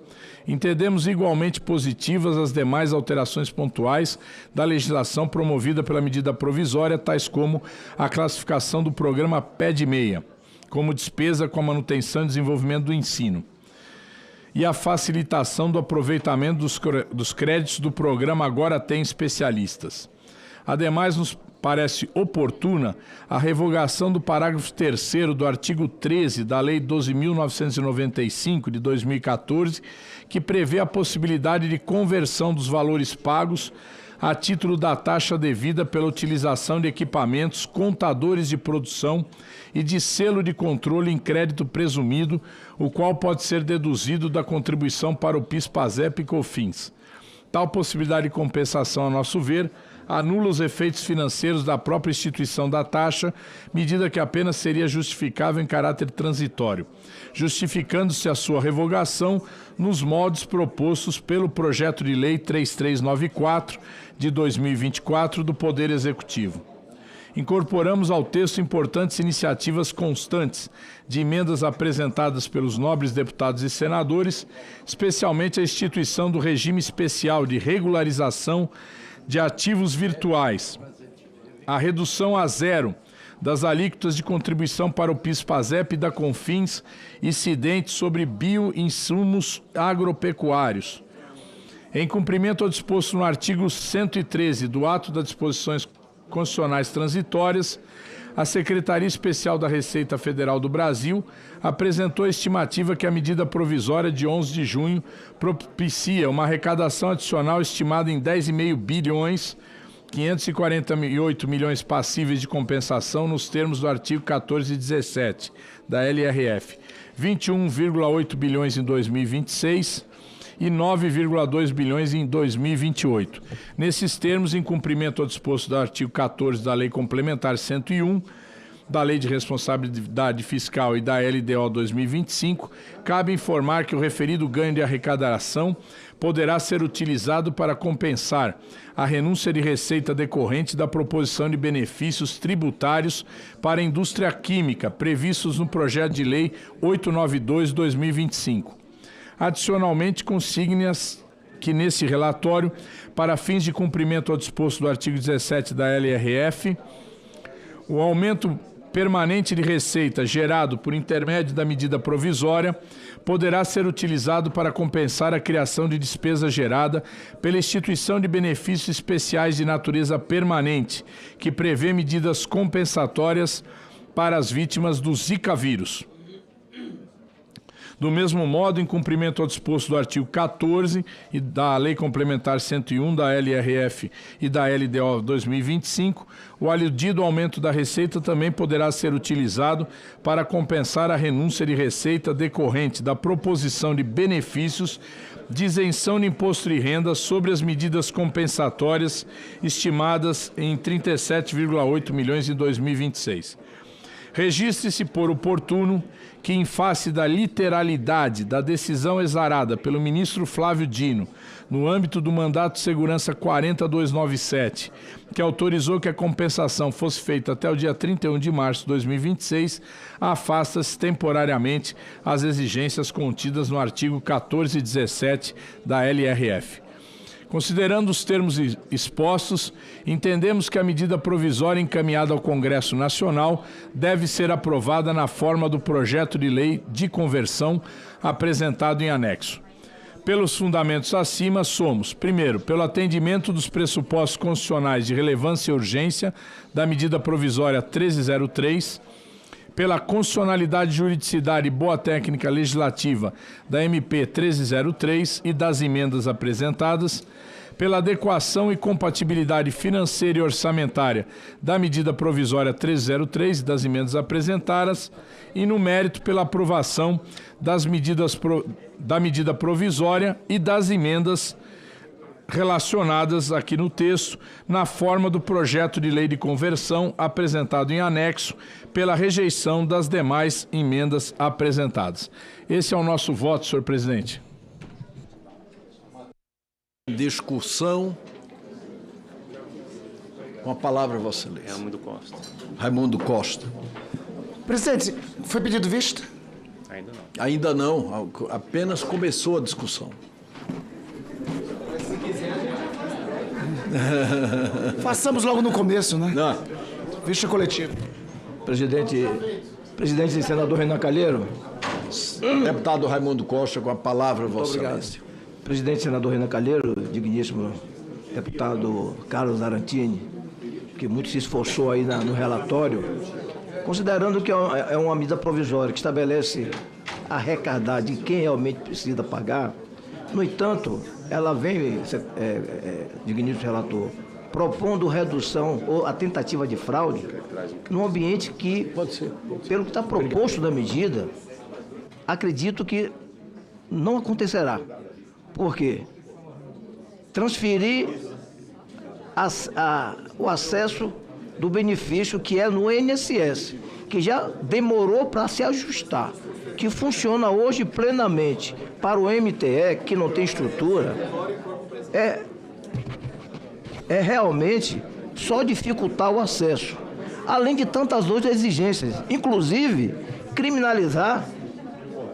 Entendemos igualmente positivas as demais alterações pontuais da legislação promovida pela medida provisória, tais como a classificação do programa PED-6, como despesa com a manutenção e desenvolvimento do ensino, e a facilitação do aproveitamento dos créditos do programa Agora Tem Especialistas. Ademais, nos parece oportuna a revogação do parágrafo 3º do artigo 13 da Lei 12.995, de 2014, que prevê a possibilidade de conversão dos valores pagos a título da taxa devida pela utilização de equipamentos, contadores de produção e de selo de controle em crédito presumido, o qual pode ser deduzido da contribuição para o PIS/PASEP e COFINS. Tal possibilidade de compensação, a nosso ver, anula os efeitos financeiros da própria instituição da taxa, medida que apenas seria justificável em caráter transitório, justificando-se a sua revogação nos moldes propostos pelo projeto de lei 3394 de 2024 do Poder Executivo. Incorporamos ao texto importantes iniciativas constantes de emendas apresentadas pelos nobres deputados e senadores, especialmente a instituição do regime especial de regularização de ativos virtuais, a redução a zero das alíquotas de contribuição para o PIS/PASEP e da CONFINS incidentes sobre bioinsumos agropecuários. Em cumprimento ao disposto no artigo 113 do Ato das Disposições Constitucionais Transitórias, a Secretaria Especial da Receita Federal do Brasil apresentou a estimativa que a medida provisória de 11 de junho propicia uma arrecadação adicional estimada em 10,5 bilhões, 548 milhões passíveis de compensação nos termos do artigo 14 e 17 da LRF, 21,8 bilhões em 2026 e 9,2 bilhões em 2028. Nesses termos, em cumprimento ao disposto do artigo 14 da Lei Complementar 101, da Lei de Responsabilidade Fiscal e da LDO 2025, cabe informar que o referido ganho de arrecadação poderá ser utilizado para compensar a renúncia de receita decorrente da proposição de benefícios tributários para a indústria química, previstos no projeto de lei 892/2025. Adicionalmente, consigne-as que nesse relatório, para fins de cumprimento ao disposto do artigo 17 da LRF, o aumento permanente de receita gerado por intermédio da medida provisória poderá ser utilizado para compensar a criação de despesa gerada pela instituição de benefícios especiais de natureza permanente, que prevê medidas compensatórias para as vítimas do Zika vírus. Do mesmo modo, em cumprimento ao disposto do artigo 14 e da Lei Complementar 101 da LRF e da LDO 2025, o aludido aumento da receita também poderá ser utilizado para compensar a renúncia de receita decorrente da proposição de benefícios de isenção de imposto de renda sobre as medidas compensatórias estimadas em 37,8 milhões em 2026. Registre-se por oportuno que, em face da literalidade da decisão exarada pelo ministro Flávio Dino, no âmbito do mandato de segurança 40297, que autorizou que a compensação fosse feita até o dia 31 de março de 2026, afasta-se temporariamente as exigências contidas no artigo 14 e 17 da LRF. Considerando os termos expostos, entendemos que a medida provisória encaminhada ao Congresso Nacional deve ser aprovada na forma do projeto de lei de conversão apresentado em anexo. Pelos fundamentos acima, somos, primeiro, pelo atendimento dos pressupostos constitucionais de relevância e urgência da medida provisória 1303, pela constitucionalidade, juridicidade e boa técnica legislativa da MP 1303 e das emendas apresentadas, pela adequação e compatibilidade financeira e orçamentária da medida provisória 303 e das emendas apresentadas, e no mérito pela aprovação da medida provisória e das emendas relacionadas aqui no texto, na forma do projeto de lei de conversão apresentado em anexo, pela rejeição das demais emendas apresentadas. Esse é o nosso voto, senhor presidente. Discussão. Com a palavra, Vossa Excelência. Raimundo Costa. Raimundo Costa. Presidente, foi pedido vista? Ainda não. Ainda não, apenas começou a discussão. Façamos logo no começo, né? Não. Vista coletiva. Presidente e senador Renan Calheiro. Deputado Raimundo Costa, com a palavra, Vossa Excelência. Presidente e senador Renan Calheiro, digníssimo deputado Carlos Arantini, que muito se esforçou aí no relatório, considerando que é uma medida provisória que estabelece arrecadar de quem realmente precisa pagar. No entanto, ela vem, digníssimo relator, propondo redução ou a tentativa de fraude num ambiente que, pelo que está proposto da medida, acredito que não acontecerá. Por quê? Transferir o acesso do benefício que é no INSS, que já demorou para se ajustar, que funciona hoje plenamente para o MTE, que não tem estrutura, é realmente só dificultar o acesso, além de tantas outras exigências, inclusive criminalizar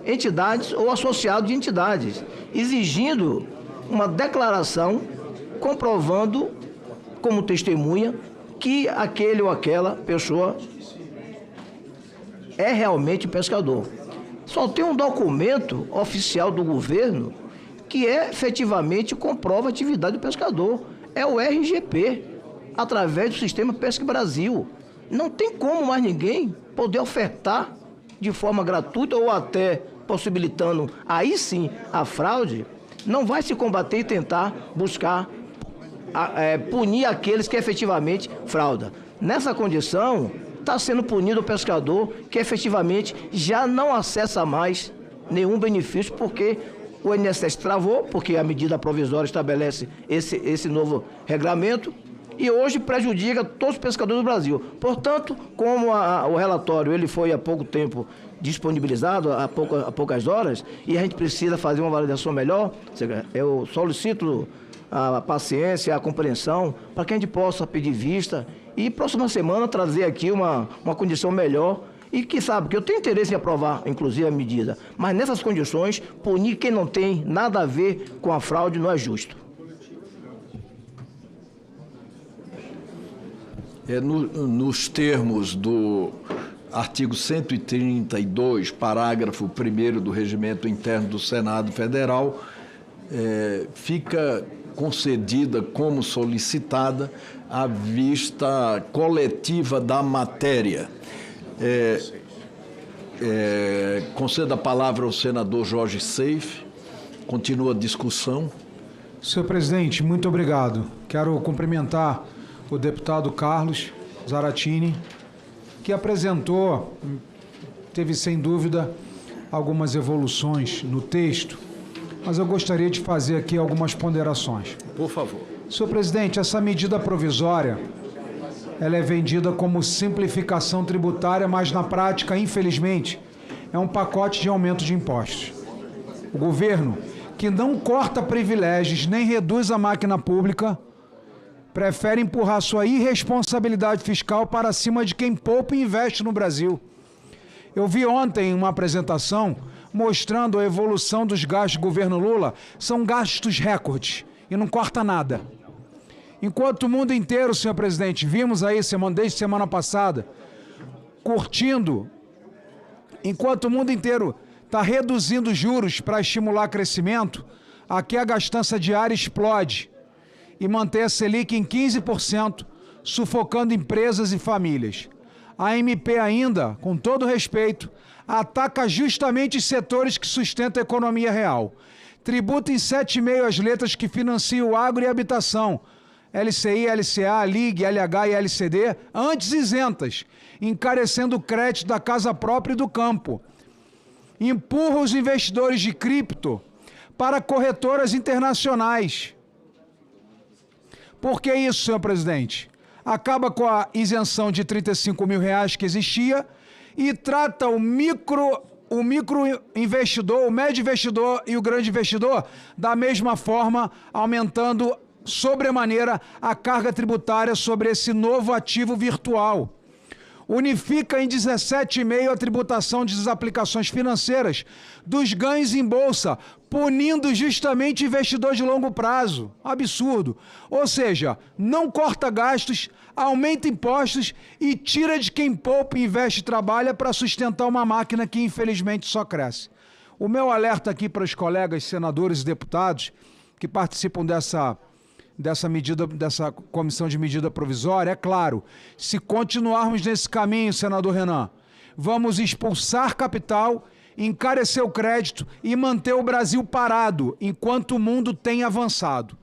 entidades ou associados de entidades, exigindo uma declaração comprovando como testemunha que aquele ou aquela pessoa é realmente pescador. Só tem um documento oficial do governo que efetivamente comprova a atividade do pescador. É o RGP, através do sistema Pesca Brasil. Não tem como mais ninguém poder ofertar de forma gratuita ou até possibilitando, aí sim, a fraude. Não vai se combater e tentar buscar punir aqueles que efetivamente fraudam. Nessa condição, está sendo punido o pescador que efetivamente já não acessa mais nenhum benefício, porque o INSS travou, porque a medida provisória estabelece esse novo regramento, e hoje prejudica todos os pescadores do Brasil. Portanto, como o relatório ele foi há pouco tempo disponibilizado, há poucas horas, e a gente precisa fazer uma validação melhor, eu solicito a paciência, a compreensão, para que a gente possa pedir vista e próxima semana trazer aqui uma condição melhor. E que sabe que eu tenho interesse em aprovar, inclusive, a medida, mas nessas condições, punir quem não tem nada a ver com a fraude não é justo. Nos termos do artigo 132, parágrafo 1º do Regimento Interno do Senado Federal, fica concedida como solicitada a vista coletiva da matéria. Conceda a palavra ao senador Jorge Seife. Continua a discussão. Senhor presidente, muito obrigado. Quero cumprimentar o deputado Carlos Zaratini, que apresentou, teve sem dúvida algumas evoluções no texto, mas eu gostaria de fazer aqui algumas ponderações. Por favor. Senhor presidente, essa medida provisória, ela é vendida como simplificação tributária, mas na prática, infelizmente, é um pacote de aumento de impostos. O governo, que não corta privilégios nem reduz a máquina pública, prefere empurrar sua irresponsabilidade fiscal para cima de quem poupa e investe no Brasil. Eu vi ontem uma apresentação mostrando a evolução dos gastos do governo Lula. São gastos recordes e não corta nada. Enquanto o mundo inteiro, senhor presidente, vimos aí desde semana passada, curtindo, enquanto o mundo inteiro está reduzindo juros para estimular crescimento, aqui a gastança diária explode e mantém a Selic em 15%, sufocando empresas e famílias. A MP ainda, com todo respeito, ataca justamente os setores que sustentam a economia real. Tributo em 7,5 as letras que financiam o agro e a habitação. LCI, LCA, LIG, LH e LCD, antes isentas, encarecendo o crédito da casa própria e do campo. Empurra os investidores de cripto para corretoras internacionais. Por que isso, senhor presidente? Acaba com a isenção de R$35 mil que existia e trata o micro investidor, o médio investidor e o grande investidor da mesma forma, aumentando sobremaneira a carga tributária sobre esse novo ativo virtual. Unifica em 17,5 a tributação das aplicações financeiras dos ganhos em bolsa, punindo justamente o investidor de longo prazo. Absurdo. Ou seja, não corta gastos, aumenta impostos e tira de quem poupa, investe e trabalha para sustentar uma máquina que infelizmente só cresce. O meu alerta aqui para os colegas senadores e deputados que participam dessa comissão de medida provisória, é claro, se continuarmos nesse caminho, senador Renan, vamos expulsar capital, encarecer o crédito e manter o Brasil parado, enquanto o mundo tem avançado.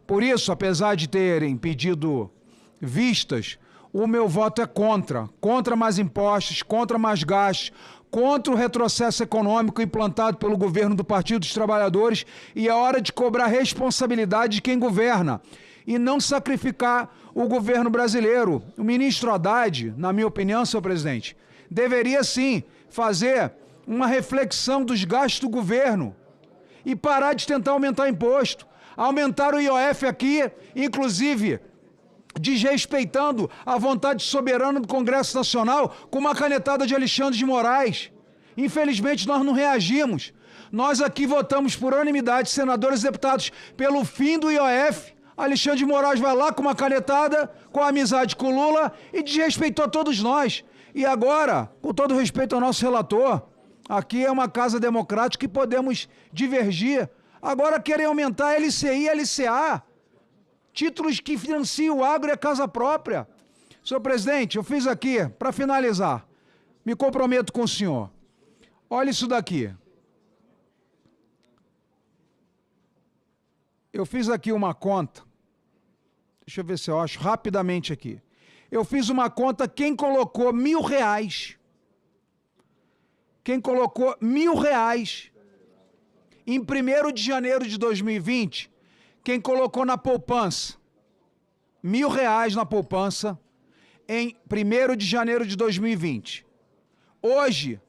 Por isso, apesar de terem pedido vistas, o meu voto é contra. Contra mais impostos, contra mais gastos, contra o retrocesso econômico implantado pelo governo do Partido dos Trabalhadores, e é hora de cobrar responsabilidade de quem governa e não sacrificar o governo brasileiro. O ministro Haddad, na minha opinião, senhor presidente, deveria sim fazer uma reflexão dos gastos do governo e parar de tentar aumentar imposto. Aumentar o IOF aqui, inclusive desrespeitando a vontade soberana do Congresso Nacional com uma canetada de Alexandre de Moraes. Infelizmente, nós não reagimos. Nós aqui votamos por unanimidade, senadores e deputados, pelo fim do IOF. Alexandre de Moraes vai lá com uma canetada, com a amizade com o Lula e desrespeitou todos nós. E agora, com todo respeito ao nosso relator, aqui é uma casa democrática e podemos divergir. Agora querem aumentar a LCI e LCA. Títulos que financiam o agro e a casa própria. Senhor presidente, eu fiz aqui, para finalizar, me comprometo com o senhor. Olha isso daqui. Eu fiz aqui uma conta. Deixa eu ver se eu acho rapidamente aqui. Eu fiz uma conta, quem colocou R$1.000, quem colocou R$1.000 em 1º de janeiro de 2020, quem colocou na poupança R$1.000 na poupança em 1º de janeiro de 2020, hoje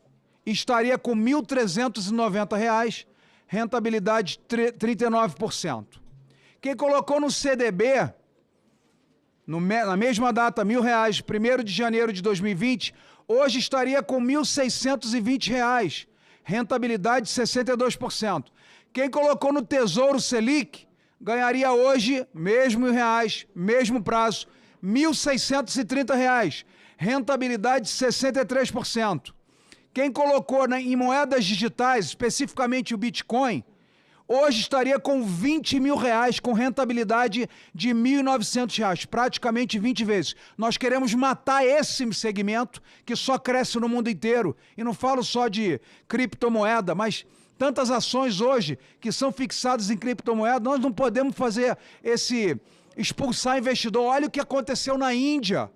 estaria com R$1.390, rentabilidade 39%. Quem colocou no CDB, na mesma data, R$1.000, 1º de janeiro de 2020, hoje estaria com R$1.620, rentabilidade 62%. Quem colocou no Tesouro Selic, ganharia hoje, mesmo R$1.000, mesmo prazo, R$1.630, rentabilidade 63%. Quem colocou em moedas digitais, especificamente o Bitcoin, hoje estaria com R$20.000, com rentabilidade de R$1.900, praticamente 20 vezes. Nós queremos matar esse segmento que só cresce no mundo inteiro. E não falo só de criptomoeda, mas tantas ações hoje que são fixadas em criptomoeda, nós não podemos fazer expulsar investidor. Olha o que aconteceu na Índia.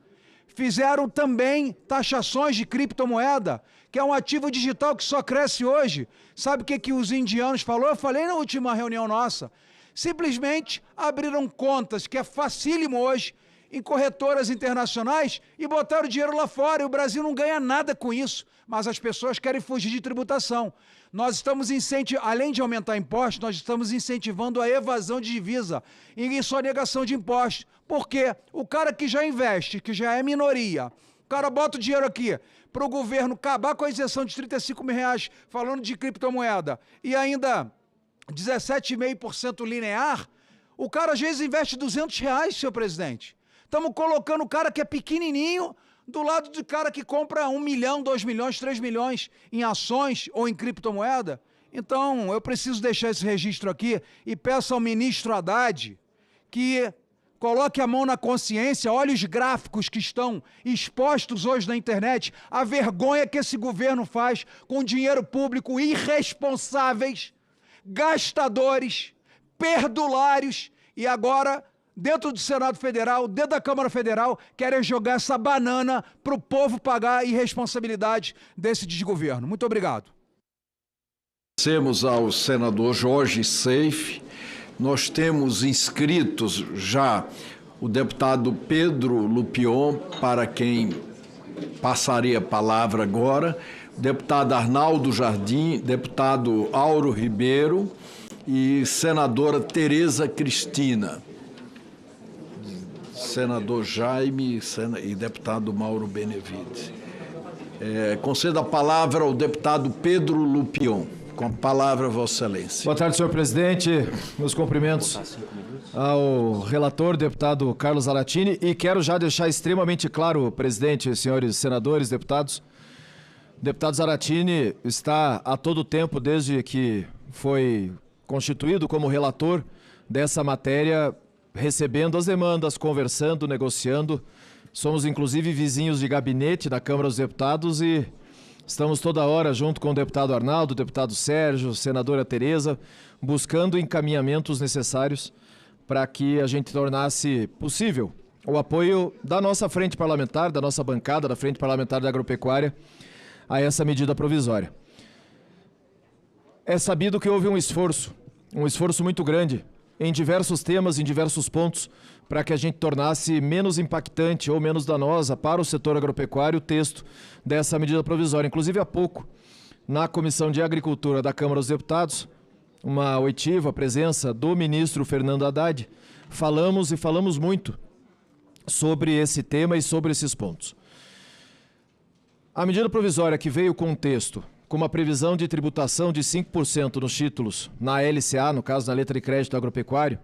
Fizeram também taxações de criptomoeda, que é um ativo digital que só cresce hoje. Sabe o que os indianos falaram? Eu falei na última reunião nossa. Simplesmente abriram contas, que é facílimo hoje, em corretoras internacionais e botaram o dinheiro lá fora. E o Brasil não ganha nada com isso, mas as pessoas querem fugir de tributação. Nós estamos além de aumentar impostos, nós estamos incentivando a evasão de divisa e sonegação de impostos. Por quê? O cara que já investe, que já é minoria, o cara bota o dinheiro aqui para o governo acabar com a isenção de R$35.000, falando de criptomoeda, e ainda 17,5% linear, o cara às vezes investe R$200, senhor presidente. Estamos colocando o cara que é pequenininho do lado do cara que compra 1 milhão, 2 milhões, 3 milhões em ações ou em criptomoeda. Então, eu preciso deixar esse registro aqui e peço ao ministro Haddad que coloque a mão na consciência, olhe os gráficos que estão expostos hoje na internet, a vergonha que esse governo faz com dinheiro público, irresponsáveis, gastadores, perdulários e agora, dentro do Senado Federal, dentro da Câmara Federal, querem jogar essa banana para o povo pagar a irresponsabilidade desse desgoverno. Muito obrigado. Agradecemos ao senador Jorge Seife. Nós temos inscritos já o deputado Pedro Lupion, para quem passaria a palavra agora, deputado Arnaldo Jardim, deputado Auro Ribeiro e senadora Tereza Cristina. Senador Jaime e deputado Mauro Benevides. Concedo a palavra ao deputado Pedro Lupion. Com a palavra, Vossa Excelência. Boa tarde, senhor presidente. Meus cumprimentos ao relator, deputado Carlos Zaratini. E quero já deixar extremamente claro, presidente, senhores senadores, deputados. O deputado Zaratini está a todo tempo, desde que foi constituído como relator dessa matéria, recebendo as demandas, conversando, negociando. Somos, inclusive, vizinhos de gabinete da Câmara dos Deputados e estamos toda hora junto com o deputado Arnaldo, o deputado Sérgio, senadora Tereza, buscando encaminhamentos necessários para que a gente tornasse possível o apoio da nossa frente parlamentar, da nossa bancada, da Frente Parlamentar da Agropecuária, a essa medida provisória. É sabido que houve um esforço muito grande em diversos temas, em diversos pontos, para que a gente tornasse menos impactante ou menos danosa para o setor agropecuário o texto dessa medida provisória. Inclusive, há pouco, na Comissão de Agricultura da Câmara dos Deputados, uma oitiva presença do ministro Fernando Haddad, falamos muito sobre esse tema e sobre esses pontos. A medida provisória que veio com um texto, com uma previsão de tributação de 5% nos títulos, na LCA, no caso, na letra de crédito agropecuário,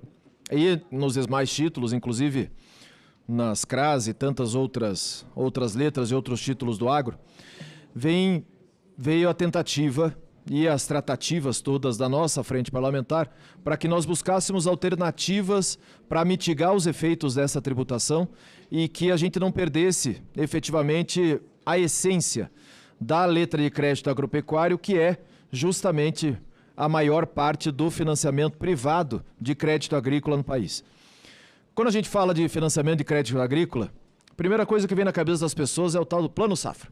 e nos demais títulos, inclusive nas CRAS e tantas outras letras e outros títulos do agro, veio a tentativa e as tratativas todas da nossa frente parlamentar para que nós buscássemos alternativas para mitigar os efeitos dessa tributação e que a gente não perdesse efetivamente a essência da letra de crédito agropecuário, que é justamente a maior parte do financiamento privado de crédito agrícola no país. Quando a gente fala de financiamento de crédito agrícola, a primeira coisa que vem na cabeça das pessoas é o tal do Plano Safra.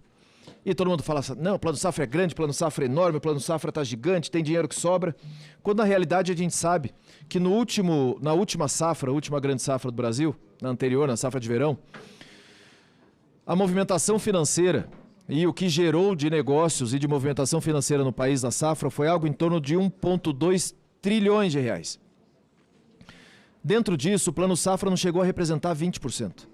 E todo mundo fala assim, não, o Plano Safra é grande, o Plano Safra é enorme, o Plano Safra está gigante, tem dinheiro que sobra, quando na realidade a gente sabe que na última safra, a última grande safra do Brasil, na anterior, na safra de verão, a movimentação financeira e o que gerou de negócios e de movimentação financeira no país na safra foi algo em torno de 1,2 trilhões de reais. Dentro disso, o Plano Safra não chegou a representar 20%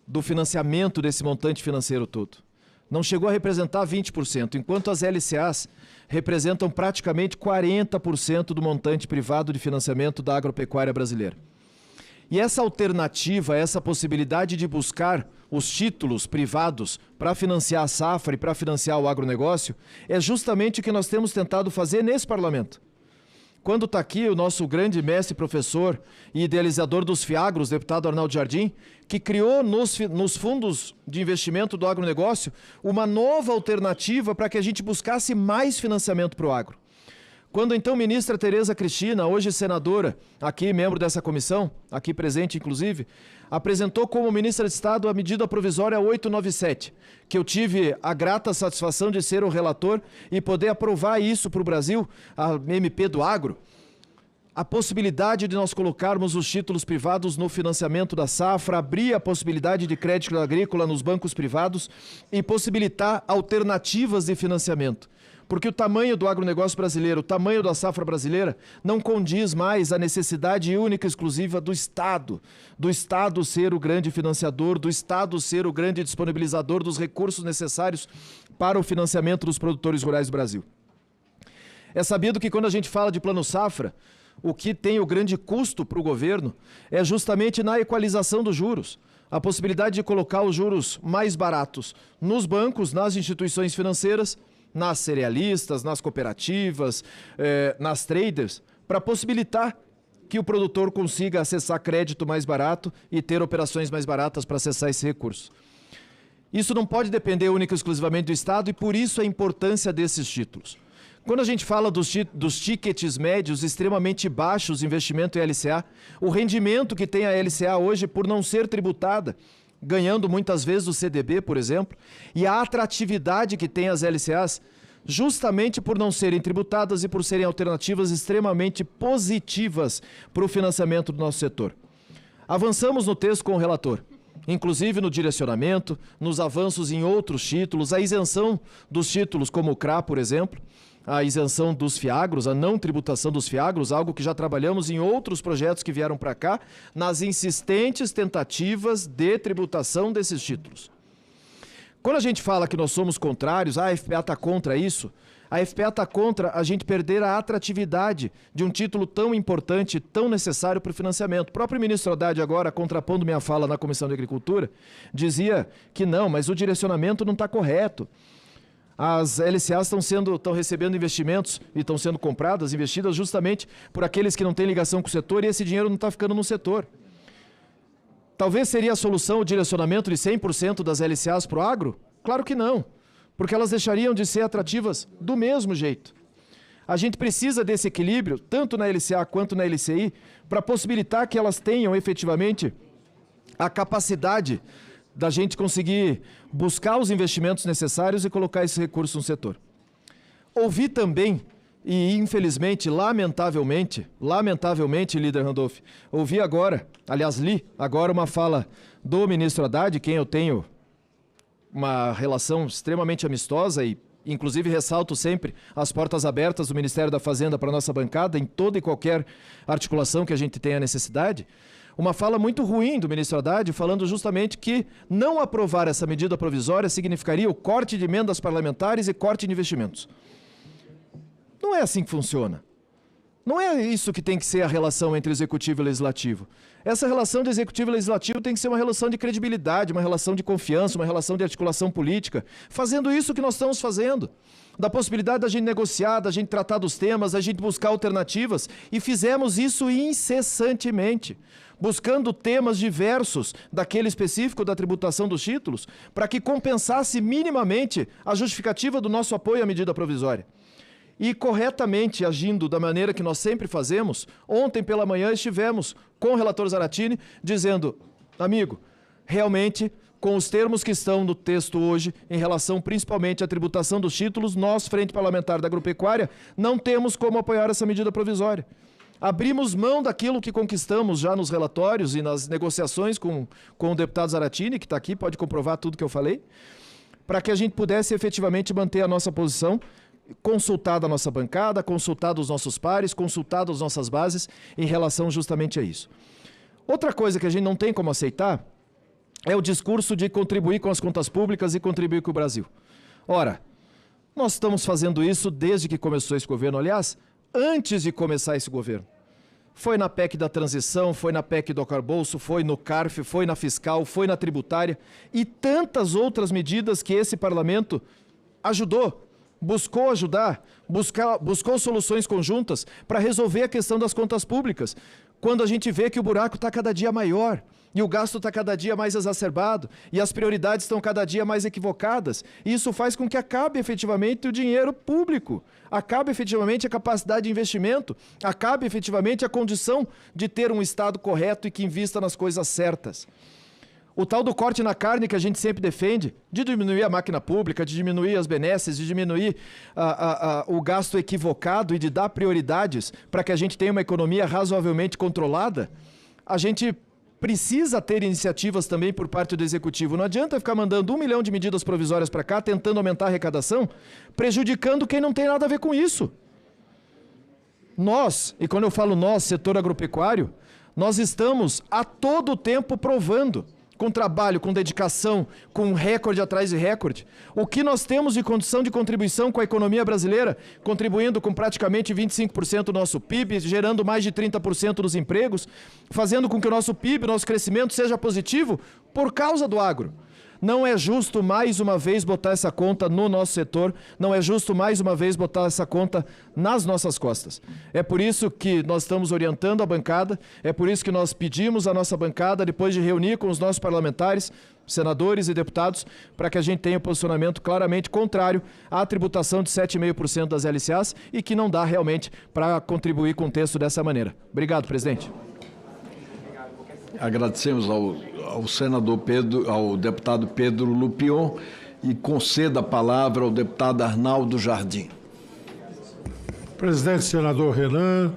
do financiamento desse montante financeiro todo. Não chegou a representar 20%, enquanto as LCAs representam praticamente 40% do montante privado de financiamento da agropecuária brasileira. E essa alternativa, essa possibilidade de buscar os títulos privados para financiar a safra e para financiar o agronegócio, é justamente o que nós temos tentado fazer nesse parlamento. Quando está aqui o nosso grande mestre, professor e idealizador dos FIAGROS, deputado Arnaldo Jardim, que criou nos fundos de investimento do agronegócio uma nova alternativa para que a gente buscasse mais financiamento para o agro. Quando então ministra Tereza Cristina, hoje senadora, aqui membro dessa comissão, aqui presente inclusive, apresentou como ministra de Estado a medida provisória 897, que eu tive a grata satisfação de ser o relator e poder aprovar isso para o Brasil, a MP do Agro, a possibilidade de nós colocarmos os títulos privados no financiamento da safra, abrir a possibilidade de crédito agrícola nos bancos privados e possibilitar alternativas de financiamento. Porque o tamanho do agronegócio brasileiro, o tamanho da safra brasileira, não condiz mais à necessidade única e exclusiva do Estado ser o grande financiador, do Estado ser o grande disponibilizador dos recursos necessários para o financiamento dos produtores rurais do Brasil. É sabido que quando a gente fala de Plano Safra, o que tem o grande custo para o governo é justamente na equalização dos juros. A possibilidade de colocar os juros mais baratos nos bancos, nas instituições financeiras, nas cerealistas, nas cooperativas, nas traders, para possibilitar que o produtor consiga acessar crédito mais barato e ter operações mais baratas para acessar esse recurso. Isso não pode depender única e exclusivamente do Estado e por isso a importância desses títulos. Quando a gente fala dos tickets médios extremamente baixos de investimento em LCA, o rendimento que tem a LCA hoje por não ser tributada, ganhando muitas vezes o CDB, por exemplo, e a atratividade que tem as LCAs, justamente por não serem tributadas e por serem alternativas extremamente positivas para o financiamento do nosso setor. Avançamos no texto com o relator, inclusive no direcionamento, nos avanços em outros títulos, a isenção dos títulos como o CRA, por exemplo, a isenção dos fiagros, a não tributação dos fiagros, algo que já trabalhamos em outros projetos que vieram para cá, nas insistentes tentativas de tributação desses títulos. Quando a gente fala que nós somos contrários, a FPA está contra isso, a FPA está contra a gente perder a atratividade de um título tão importante, tão necessário para o financiamento. O próprio ministro Haddad agora, contrapondo minha fala na Comissão de Agricultura, dizia que não, mas o direcionamento não está correto. As LCAs estão recebendo investimentos e estão sendo compradas, investidas justamente por aqueles que não têm ligação com o setor e esse dinheiro não está ficando no setor. Talvez seria a solução o direcionamento de 100% das LCAs para o agro? Claro que não, porque elas deixariam de ser atrativas do mesmo jeito. A gente precisa desse equilíbrio, tanto na LCA quanto na LCI, para possibilitar que elas tenham efetivamente a capacidade da gente conseguir buscar os investimentos necessários e colocar esse recurso no setor. Ouvi também, e infelizmente, lamentavelmente, líder Randolph, ouvi agora, aliás, li agora uma fala do ministro Haddad, quem eu tenho uma relação extremamente amistosa e, inclusive, ressalto sempre as portas abertas do Ministério da Fazenda para a nossa bancada, em toda e qualquer articulação que a gente tenha necessidade. Uma fala muito ruim do ministro Haddad, falando justamente que não aprovar essa medida provisória significaria o corte de emendas parlamentares e corte de investimentos. Não é assim que funciona. Não é isso que tem que ser a relação entre executivo e legislativo. Essa relação de executivo e legislativo tem que ser uma relação de credibilidade, uma relação de confiança, uma relação de articulação política, fazendo isso que nós estamos fazendo. Da possibilidade da gente negociar, da gente tratar dos temas, da gente buscar alternativas, e fizemos isso incessantemente, buscando temas diversos daquele específico da tributação dos títulos, para que compensasse minimamente a justificativa do nosso apoio à medida provisória. E corretamente agindo da maneira que nós sempre fazemos, ontem pela manhã estivemos com o relator Zaratini dizendo, amigo, realmente, com os termos que estão no texto hoje, em relação principalmente à tributação dos títulos, nós, Frente Parlamentar da Agropecuária, não temos como apoiar essa medida provisória. Abrimos mão daquilo que conquistamos já nos relatórios e nas negociações com o deputado Zaratini, que está aqui, pode comprovar tudo que eu falei, para que a gente pudesse efetivamente manter a nossa posição, consultada a nossa bancada, consultado os nossos pares, consultado as nossas bases em relação justamente a isso. Outra coisa que a gente não tem como aceitar é o discurso de contribuir com as contas públicas e contribuir com o Brasil. Ora, nós estamos fazendo isso desde que começou esse governo, aliás, antes de começar esse governo. Foi na PEC da transição, foi na PEC do arcabouço, foi no CARF, foi na fiscal, foi na tributária e tantas outras medidas que esse parlamento ajudou, buscou ajudar, buscou soluções conjuntas para resolver a questão das contas públicas, quando a gente vê que o buraco está cada dia maior e o gasto está cada dia mais exacerbado e as prioridades estão cada dia mais equivocadas. E isso faz com que acabe efetivamente o dinheiro público, acabe efetivamente a capacidade de investimento, acabe efetivamente a condição de ter um Estado correto e que invista nas coisas certas. O tal do corte na carne que a gente sempre defende, de diminuir a máquina pública, de diminuir as benesses, de diminuir o gasto equivocado e de dar prioridades para que a gente tenha uma economia razoavelmente controlada, a gente precisa ter iniciativas também por parte do Executivo. Não adianta ficar mandando 1 milhão de medidas provisórias para cá, tentando aumentar a arrecadação, prejudicando quem não tem nada a ver com isso. Nós, e quando eu falo nós, setor agropecuário, nós estamos a todo tempo provando, com trabalho, com dedicação, com recorde atrás de recorde, o que nós temos de condição de contribuição com a economia brasileira, contribuindo com praticamente 25% do nosso PIB, gerando mais de 30% dos empregos, fazendo com que o nosso PIB, nosso crescimento seja positivo por causa do agro. Não é justo mais uma vez botar essa conta no nosso setor, não é justo mais uma vez botar essa conta nas nossas costas. É por isso que nós estamos orientando a bancada, é por isso que nós pedimos à nossa bancada, depois de reunir com os nossos parlamentares, senadores e deputados, para que a gente tenha um posicionamento claramente contrário à tributação de 7,5% das LCAs e que não dá realmente para contribuir com o texto dessa maneira. Obrigado, presidente. Agradecemos ao senador Pedro, ao deputado Pedro Lupion, e conceda a palavra ao deputado Arnaldo Jardim. Presidente, senador Renan,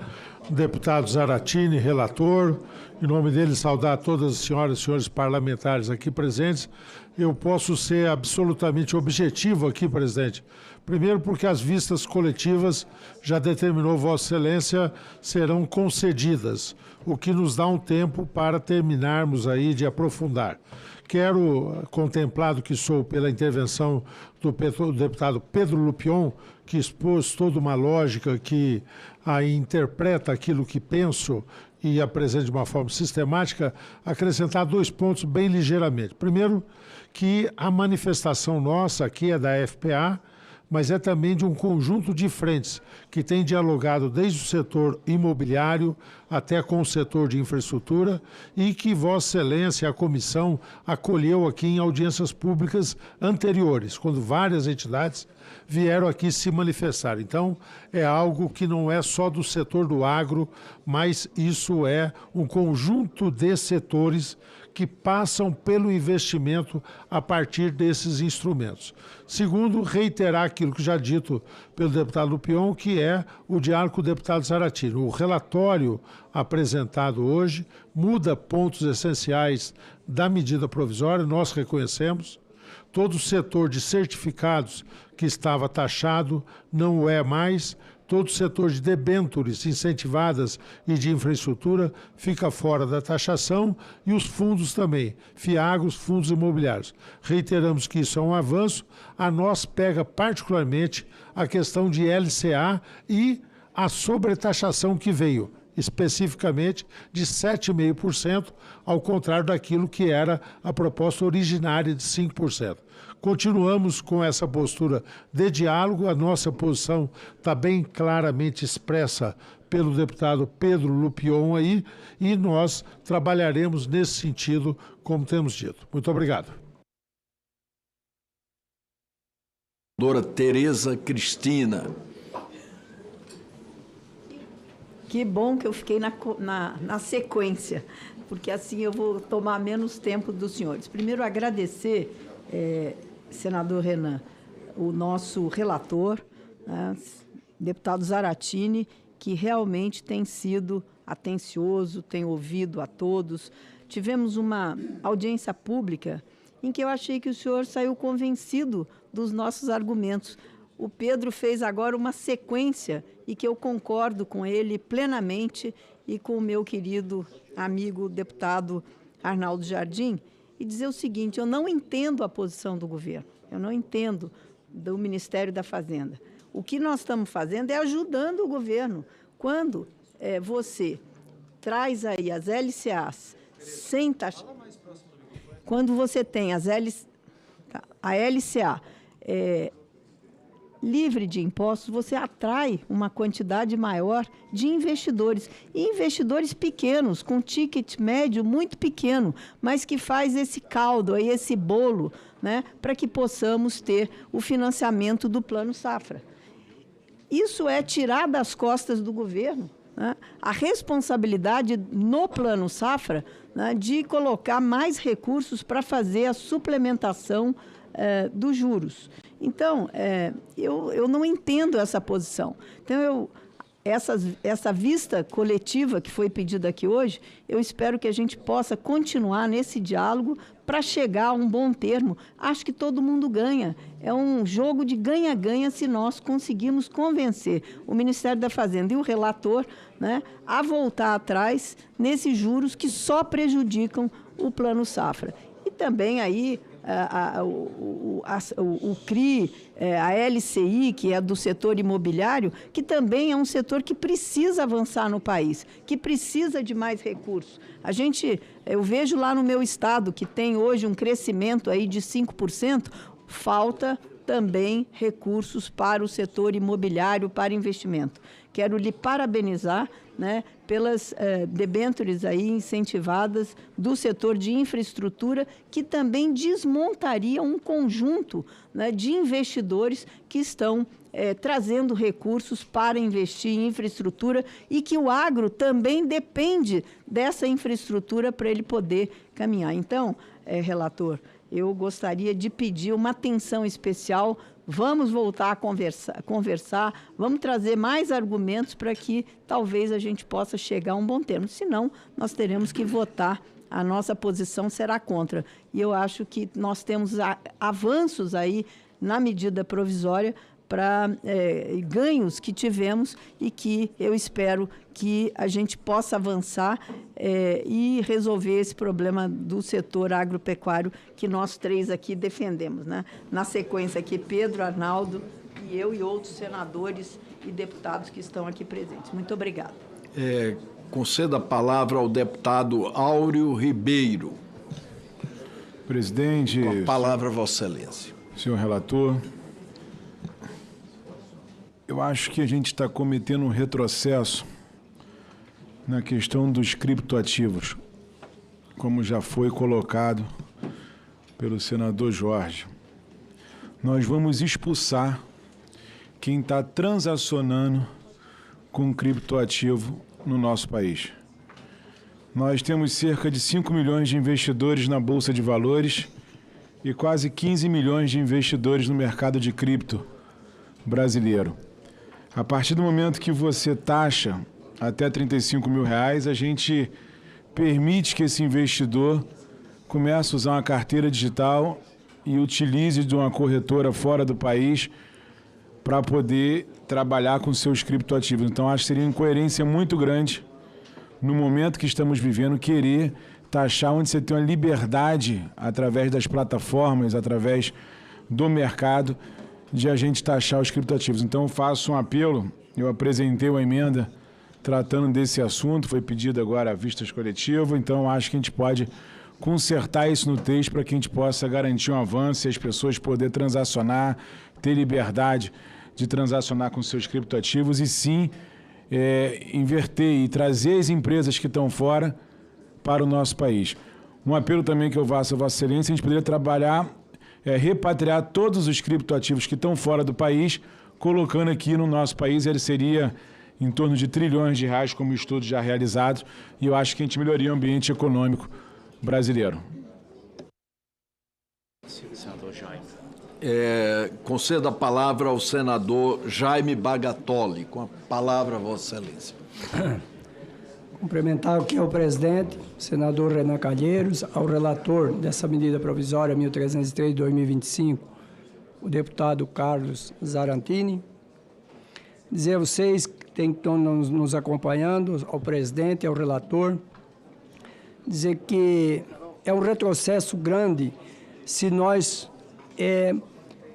deputado Zaratini, relator, em nome dele saudar todas as senhoras e senhores parlamentares aqui presentes. Eu posso ser absolutamente objetivo aqui, presidente. Primeiro porque as vistas coletivas, já determinou Vossa Excelência, serão concedidas, o que nos dá um tempo para terminarmos aí de aprofundar. Quero, contemplado que sou pela intervenção do deputado Pedro Lupion, que expôs toda uma lógica que aí interpreta aquilo que penso e apresenta de uma forma sistemática, acrescentar 2 pontos bem ligeiramente. Primeiro, que a manifestação nossa aqui é da FPA, mas é também de um conjunto de frentes que tem dialogado desde o setor imobiliário até com o setor de infraestrutura e que Vossa Excelência, a comissão, acolheu aqui em audiências públicas anteriores, quando várias entidades vieram aqui se manifestar. Então, é algo que não é só do setor do agro, mas isso é um conjunto de setores que passam pelo investimento a partir desses instrumentos. Segundo, reiterar aquilo que já dito pelo deputado Lupion, que é o diálogo com o deputado Zaratini. O relatório apresentado hoje muda pontos essenciais da medida provisória, nós reconhecemos. Todo o setor de certificados que estava taxado não o é mais. Todo o setor de debêntures incentivadas e de infraestrutura fica fora da taxação e os fundos também, FIAGROS, fundos imobiliários. Reiteramos que isso é um avanço. A nós pega particularmente a questão de LCA e a sobretaxação que veio, especificamente de 7,5%, ao contrário daquilo que era a proposta originária de 5%. Continuamos com essa postura de diálogo, a nossa posição está bem claramente expressa pelo deputado Pedro Lupion aí, e nós trabalharemos nesse sentido, como temos dito. Muito obrigado. Doutora Tereza Cristina. Que bom que eu fiquei na sequência, porque assim eu vou tomar menos tempo dos senhores. Primeiro, agradecer, senador Renan, o nosso relator, né, deputado Zaratini, que realmente tem sido atencioso, tem ouvido a todos. Tivemos uma audiência pública em que eu achei que o senhor saiu convencido dos nossos argumentos. O Pedro fez agora uma sequência e que eu concordo com ele plenamente e com o meu querido amigo deputado Arnaldo Jardim, e dizer o seguinte: eu não entendo a posição do governo, eu não entendo do Ministério da Fazenda. O que nós estamos fazendo é ajudando o governo. Quando você traz aí as LCAs sem taxa, quando você tem a LCA livre de impostos, você atrai uma quantidade maior de investidores. E investidores pequenos, com ticket médio muito pequeno, mas que faz esse caldo, aí, esse bolo, né, para que possamos ter o financiamento do Plano Safra. Isso é tirar das costas do governo, né, a responsabilidade no Plano Safra, né, de colocar mais recursos para fazer a suplementação dos juros. Então, eu não entendo essa posição. Então, essa vista coletiva que foi pedida aqui hoje, eu espero que a gente possa continuar nesse diálogo para chegar a um bom termo. Acho que todo mundo ganha. É um jogo de ganha-ganha se nós conseguirmos convencer o Ministério da Fazenda e o relator, né, a voltar atrás nesses juros que só prejudicam o Plano Safra. E também aí o CRI, a LCI, que é do setor imobiliário, que também é um setor que precisa avançar no país, que precisa de mais recursos. Eu vejo lá no meu estado, que tem hoje um crescimento aí de 5%, falta também recursos para o setor imobiliário, para investimento. Quero lhe parabenizar, né, pelas debêntures aí incentivadas do setor de infraestrutura, que também desmontaria um conjunto, né, de investidores que estão trazendo recursos para investir em infraestrutura e que o agro também depende dessa infraestrutura para ele poder caminhar. Então, relator, eu gostaria de pedir uma atenção especial. Vamos voltar a conversar, vamos trazer mais argumentos para que talvez a gente possa chegar a um bom termo. Senão, nós teremos que votar, a nossa posição será contra. E eu acho que nós temos avanços aí na medida provisória para ganhos que tivemos e que eu espero que a gente possa avançar e resolver esse problema do setor agropecuário que nós três aqui defendemos, né? Na sequência aqui, Pedro, Arnaldo e eu e outros senadores e deputados que estão aqui presentes. Muito obrigada. Conceda a palavra ao deputado Áureo Ribeiro. Presidente... Com a palavra, Vossa Excelência. Senhor relator, eu acho que a gente está cometendo um retrocesso na questão dos criptoativos, como já foi colocado pelo senador Jorge. Nós vamos expulsar quem está transacionando com criptoativo no nosso país. Nós temos cerca de 5 milhões de investidores na Bolsa de Valores e quase 15 milhões de investidores no mercado de cripto brasileiro. A partir do momento que você taxa até R$35 mil, a gente permite que esse investidor comece a usar uma carteira digital e utilize de uma corretora fora do país para poder trabalhar com seus criptoativos. Então, acho que seria uma incoerência muito grande, no momento que estamos vivendo, querer taxar onde você tem uma liberdade, através das plataformas, através do mercado, de a gente taxar os criptoativos. Então, eu faço um apelo, eu apresentei uma emenda tratando desse assunto, foi pedido agora a vistas coletiva, então acho que a gente pode consertar isso no texto para que a gente possa garantir um avanço e as pessoas poderem transacionar, ter liberdade de transacionar com seus criptoativos e sim inverter e trazer as empresas que estão fora para o nosso país. Um apelo também que eu faço a Vossa Excelência, a gente poderia trabalhar, repatriar todos os criptoativos que estão fora do país, colocando aqui no nosso país, ele seria em torno de trilhões de reais, como estudos já realizados, e eu acho que a gente melhoraria o ambiente econômico brasileiro. Senador Jaime. Conceda a palavra ao senador Jaime Bagatoli. Com a palavra, Vossa Excelência. Cumprimentar aqui ao presidente, senador Renan Calheiros, ao relator dessa medida provisória 1303 de 2025, o deputado Carlos Zarantini. Dizer a vocês que estão nos acompanhando, ao presidente, ao relator, dizer que é um retrocesso grande se nós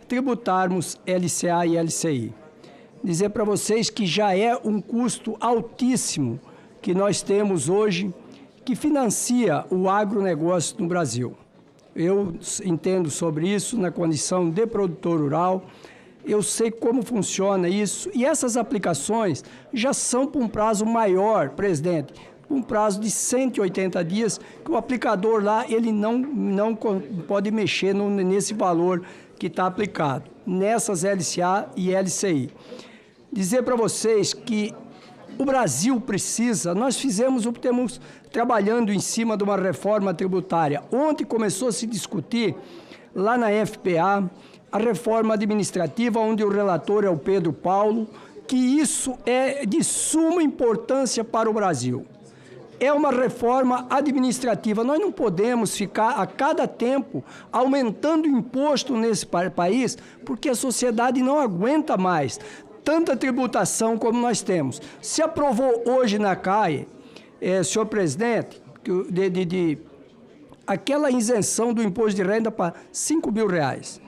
tributarmos LCA e LCI. Dizer para vocês que já é um custo altíssimo que nós temos hoje, que financia o agronegócio no Brasil. Eu entendo sobre isso na condição de produtor rural, eu sei como funciona isso, e essas aplicações já são por um prazo maior, presidente, um prazo de 180 dias, que o aplicador lá, ele não pode mexer nesse valor que está aplicado, nessas LCA e LCI. Dizer para vocês que o Brasil precisa, nós estamos trabalhando em cima de uma reforma tributária. Ontem começou a se discutir, lá na FPA, a reforma administrativa, onde o relator é o Pedro Paulo, que isso é de suma importância para o Brasil. É uma reforma administrativa. Nós não podemos ficar a cada tempo aumentando o imposto nesse país, porque a sociedade não aguenta mais tanta tributação como nós temos. Se aprovou hoje na CAE, senhor presidente, de aquela isenção do imposto de renda para R$5.000.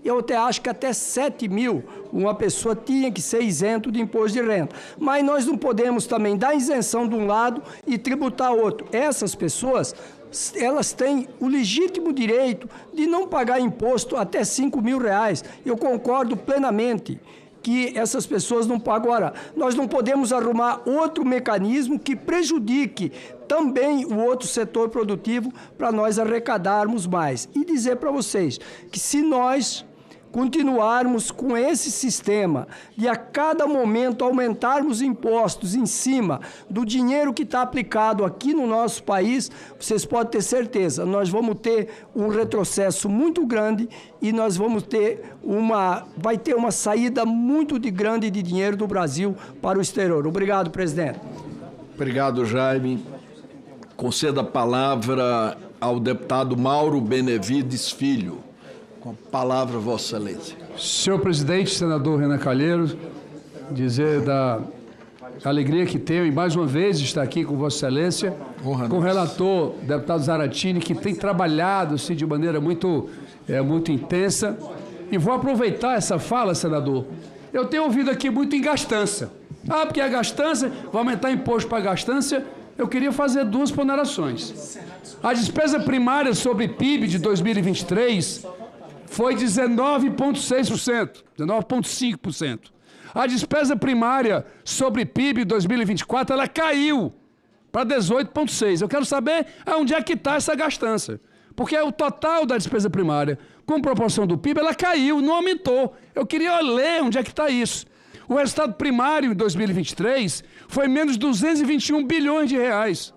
Eu até acho que até 7 mil uma pessoa tinha que ser isento de imposto de renda. Mas nós não podemos também dar isenção de um lado e tributar outro. Essas pessoas, elas têm o legítimo direito de não pagar imposto até R$5.000. Eu concordo plenamente que essas pessoas não pagam. Agora, nós não podemos arrumar outro mecanismo que prejudique também o outro setor produtivo para nós arrecadarmos mais. E dizer para vocês que se nós continuarmos com esse sistema de a cada momento aumentarmos impostos em cima do dinheiro que está aplicado aqui no nosso país, vocês podem ter certeza, nós vamos ter um retrocesso muito grande e nós vamos ter vai ter uma saída muito grande de dinheiro do Brasil para o exterior. Obrigado, presidente. Obrigado, Jaime. Conceda a palavra ao deputado Mauro Benevides Filho. Com a palavra, Vossa Excelência. Senhor presidente, senador Renan Calheiros, dizer da alegria que tenho e mais uma vez estar aqui com Vossa Excelência, com o relator, deputado Zaratini, que tem trabalhado assim, de maneira muito intensa. E vou aproveitar essa fala, senador. Eu tenho ouvido aqui muito em gastança. Porque a gastança, vai aumentar imposto para a gastança. Eu queria fazer duas ponderações. A despesa primária sobre PIB de 2023 foi 19,6%, 19,5%. A despesa primária sobre PIB de 2024, ela caiu para 18,6%. Eu quero saber onde é que está essa gastança. Porque o total da despesa primária, com proporção do PIB, ela caiu, não aumentou. Eu queria ler onde é que está isso. O resultado primário em 2023 foi menos 221 bilhões de reais.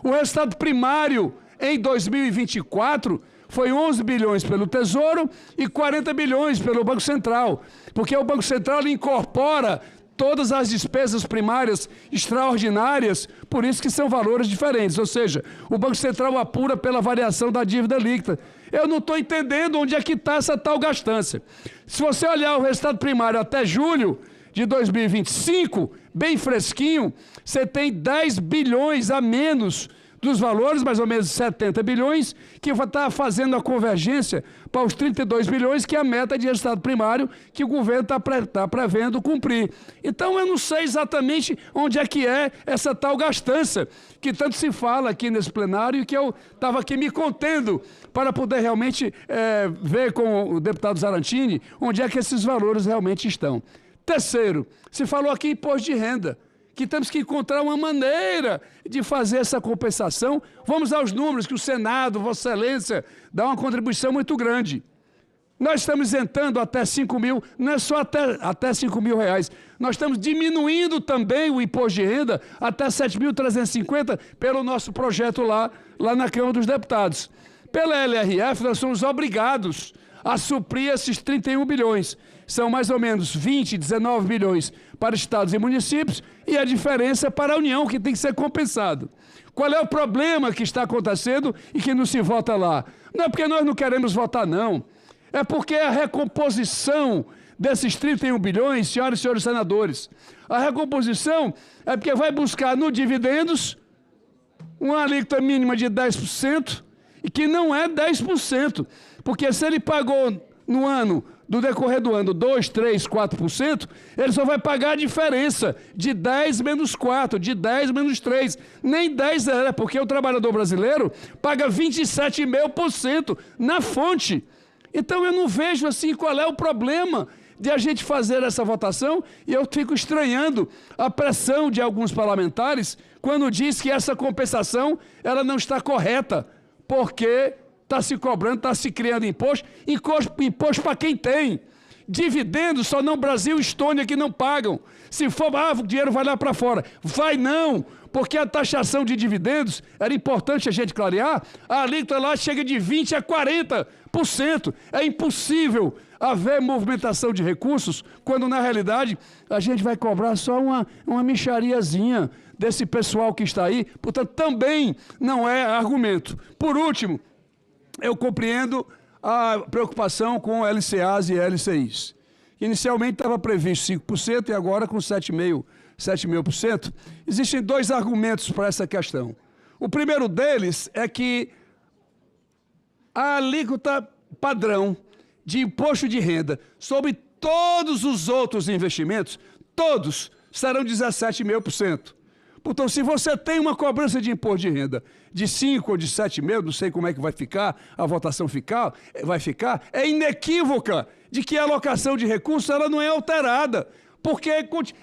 O resultado primário em 2024 foi 11 bilhões pelo Tesouro e 40 bilhões pelo Banco Central, porque o Banco Central incorpora todas as despesas primárias extraordinárias, por isso que são valores diferentes, ou seja, o Banco Central apura pela variação da dívida líquida. Eu não estou entendendo onde é que está essa tal gastança. Se você olhar o resultado primário até julho de 2025, bem fresquinho, você tem 10 bilhões a menos dos valores, mais ou menos 70 bilhões, que está fazendo a convergência para os 32 bilhões, que é a meta de resultado primário que o governo está prevendo cumprir. Então, eu não sei exatamente onde é que é essa tal gastança, que tanto se fala aqui nesse plenário e que eu estava aqui me contendo para poder realmente ver com o deputado Zaratini onde é que esses valores realmente estão. Terceiro, se falou aqui em imposto de renda, que temos que encontrar uma maneira de fazer essa compensação. Vamos aos números que o Senado, Vossa Excelência, dá uma contribuição muito grande. Nós estamos isentando até 5 mil, não é só até 5 mil reais. Nós estamos diminuindo também o imposto de renda até 7.350 pelo nosso projeto lá na Câmara dos Deputados. Pela LRF, nós somos obrigados a suprir esses 31 bilhões. São mais ou menos 19 bilhões para estados e municípios e a diferença para a União, que tem que ser compensado. Qual é o problema que está acontecendo e que não se vota lá? Não é porque nós não queremos votar, não. É porque a recomposição desses 31 bilhões, senhoras e senhores senadores, a recomposição é porque vai buscar no dividendos uma alíquota mínima de 10% e que não é 10%, porque se ele pagou no ano, do decorrer do ano, 2%, 3%, 4%, ele só vai pagar a diferença de 10 menos 4, de 10 menos 3. Nem 10 era, porque o trabalhador brasileiro paga 27,5% na fonte. Então eu não vejo assim qual é o problema de a gente fazer essa votação e eu fico estranhando a pressão de alguns parlamentares quando diz que essa compensação ela não está correta, porque está se cobrando, está se criando imposto para quem tem. Dividendos só não Brasil e Estônia que não pagam. Se for, o dinheiro vai lá para fora. Vai não, porque a taxação de dividendos, era importante a gente clarear, a alíquota lá chega de 20% a 40%. É impossível haver movimentação de recursos, quando na realidade a gente vai cobrar só uma mixariazinha desse pessoal que está aí. Portanto, também não é argumento. Por último, eu compreendo a preocupação com LCAs e LCIs. Inicialmente estava previsto 5% e agora com 7,5%. Existem dois argumentos para essa questão. O primeiro deles é que a alíquota padrão de imposto de renda sobre todos os outros investimentos, todos serão 17,5%. Então, se você tem uma cobrança de imposto de renda de 5 ou de 7,5%, não sei como é que vai ficar, a votação vai ficar, é inequívoca de que a alocação de recursos ela não é alterada. Porque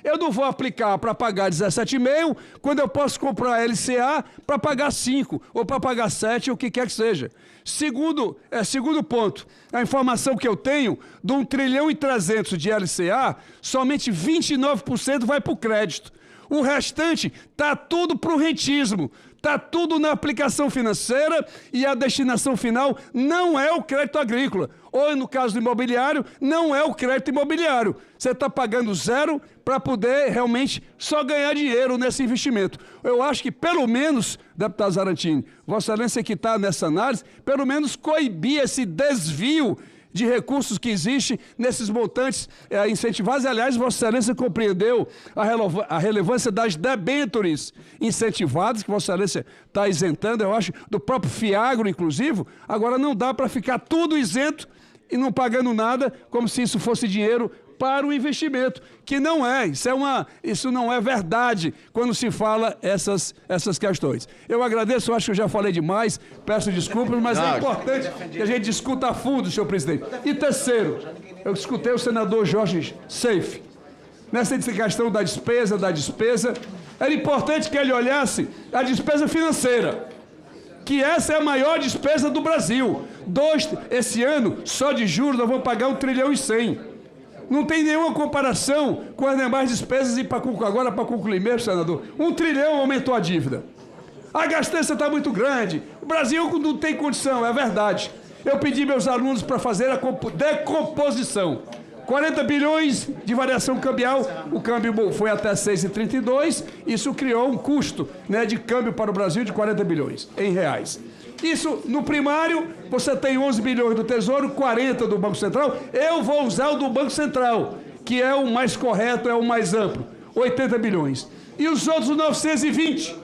eu não vou aplicar para pagar 17,5% quando eu posso comprar LCA para pagar 5% ou para pagar 7%, ou o que quer que seja. Segundo ponto, a informação que eu tenho, de 1,3 trilhão de LCA, somente 29% vai para o crédito. O restante está tudo para o rentismo, está tudo na aplicação financeira e a destinação final não é o crédito agrícola. Ou, no caso do imobiliário, não é o crédito imobiliário. Você está pagando zero para poder realmente só ganhar dinheiro nesse investimento. Eu acho que, pelo menos, deputado Zaratini, Vossa Excelência que está nessa análise, pelo menos coibir esse desvio de recursos que existe nesses montantes incentivados. Aliás, Vossa Excelência compreendeu a relevância das debêntures incentivadas, que Vossa Excelência está isentando, eu acho, do próprio FIAGRO, inclusive. Agora, não dá para ficar tudo isento e não pagando nada, como se isso fosse dinheiro para o investimento, que não é, isso não é verdade quando se fala essas questões. Eu agradeço, eu acho que eu já falei demais, peço desculpas, mas é importante que a gente discuta a fundo, senhor presidente. E terceiro, eu escutei o senador Jorge Seife, nessa questão da despesa, era importante que ele olhasse a despesa financeira, que essa é a maior despesa do Brasil. Esse ano, só de juros, nós vamos pagar 1,1 trilhão. Não tem nenhuma comparação com as demais despesas. E agora, para concluir mesmo, senador, 1 trilhão aumentou a dívida. A gastança está muito grande. O Brasil não tem condição, é verdade. Eu pedi meus alunos para fazer a decomposição. 40 bilhões de variação cambial, o câmbio foi até 6,32, isso criou um custo, né, de câmbio para o Brasil de 40 bilhões em reais. Isso, no primário, você tem 11 bilhões do Tesouro, 40 do Banco Central. Eu vou usar o do Banco Central, que é o mais correto, é o mais amplo, 80 bilhões. E os outros 920?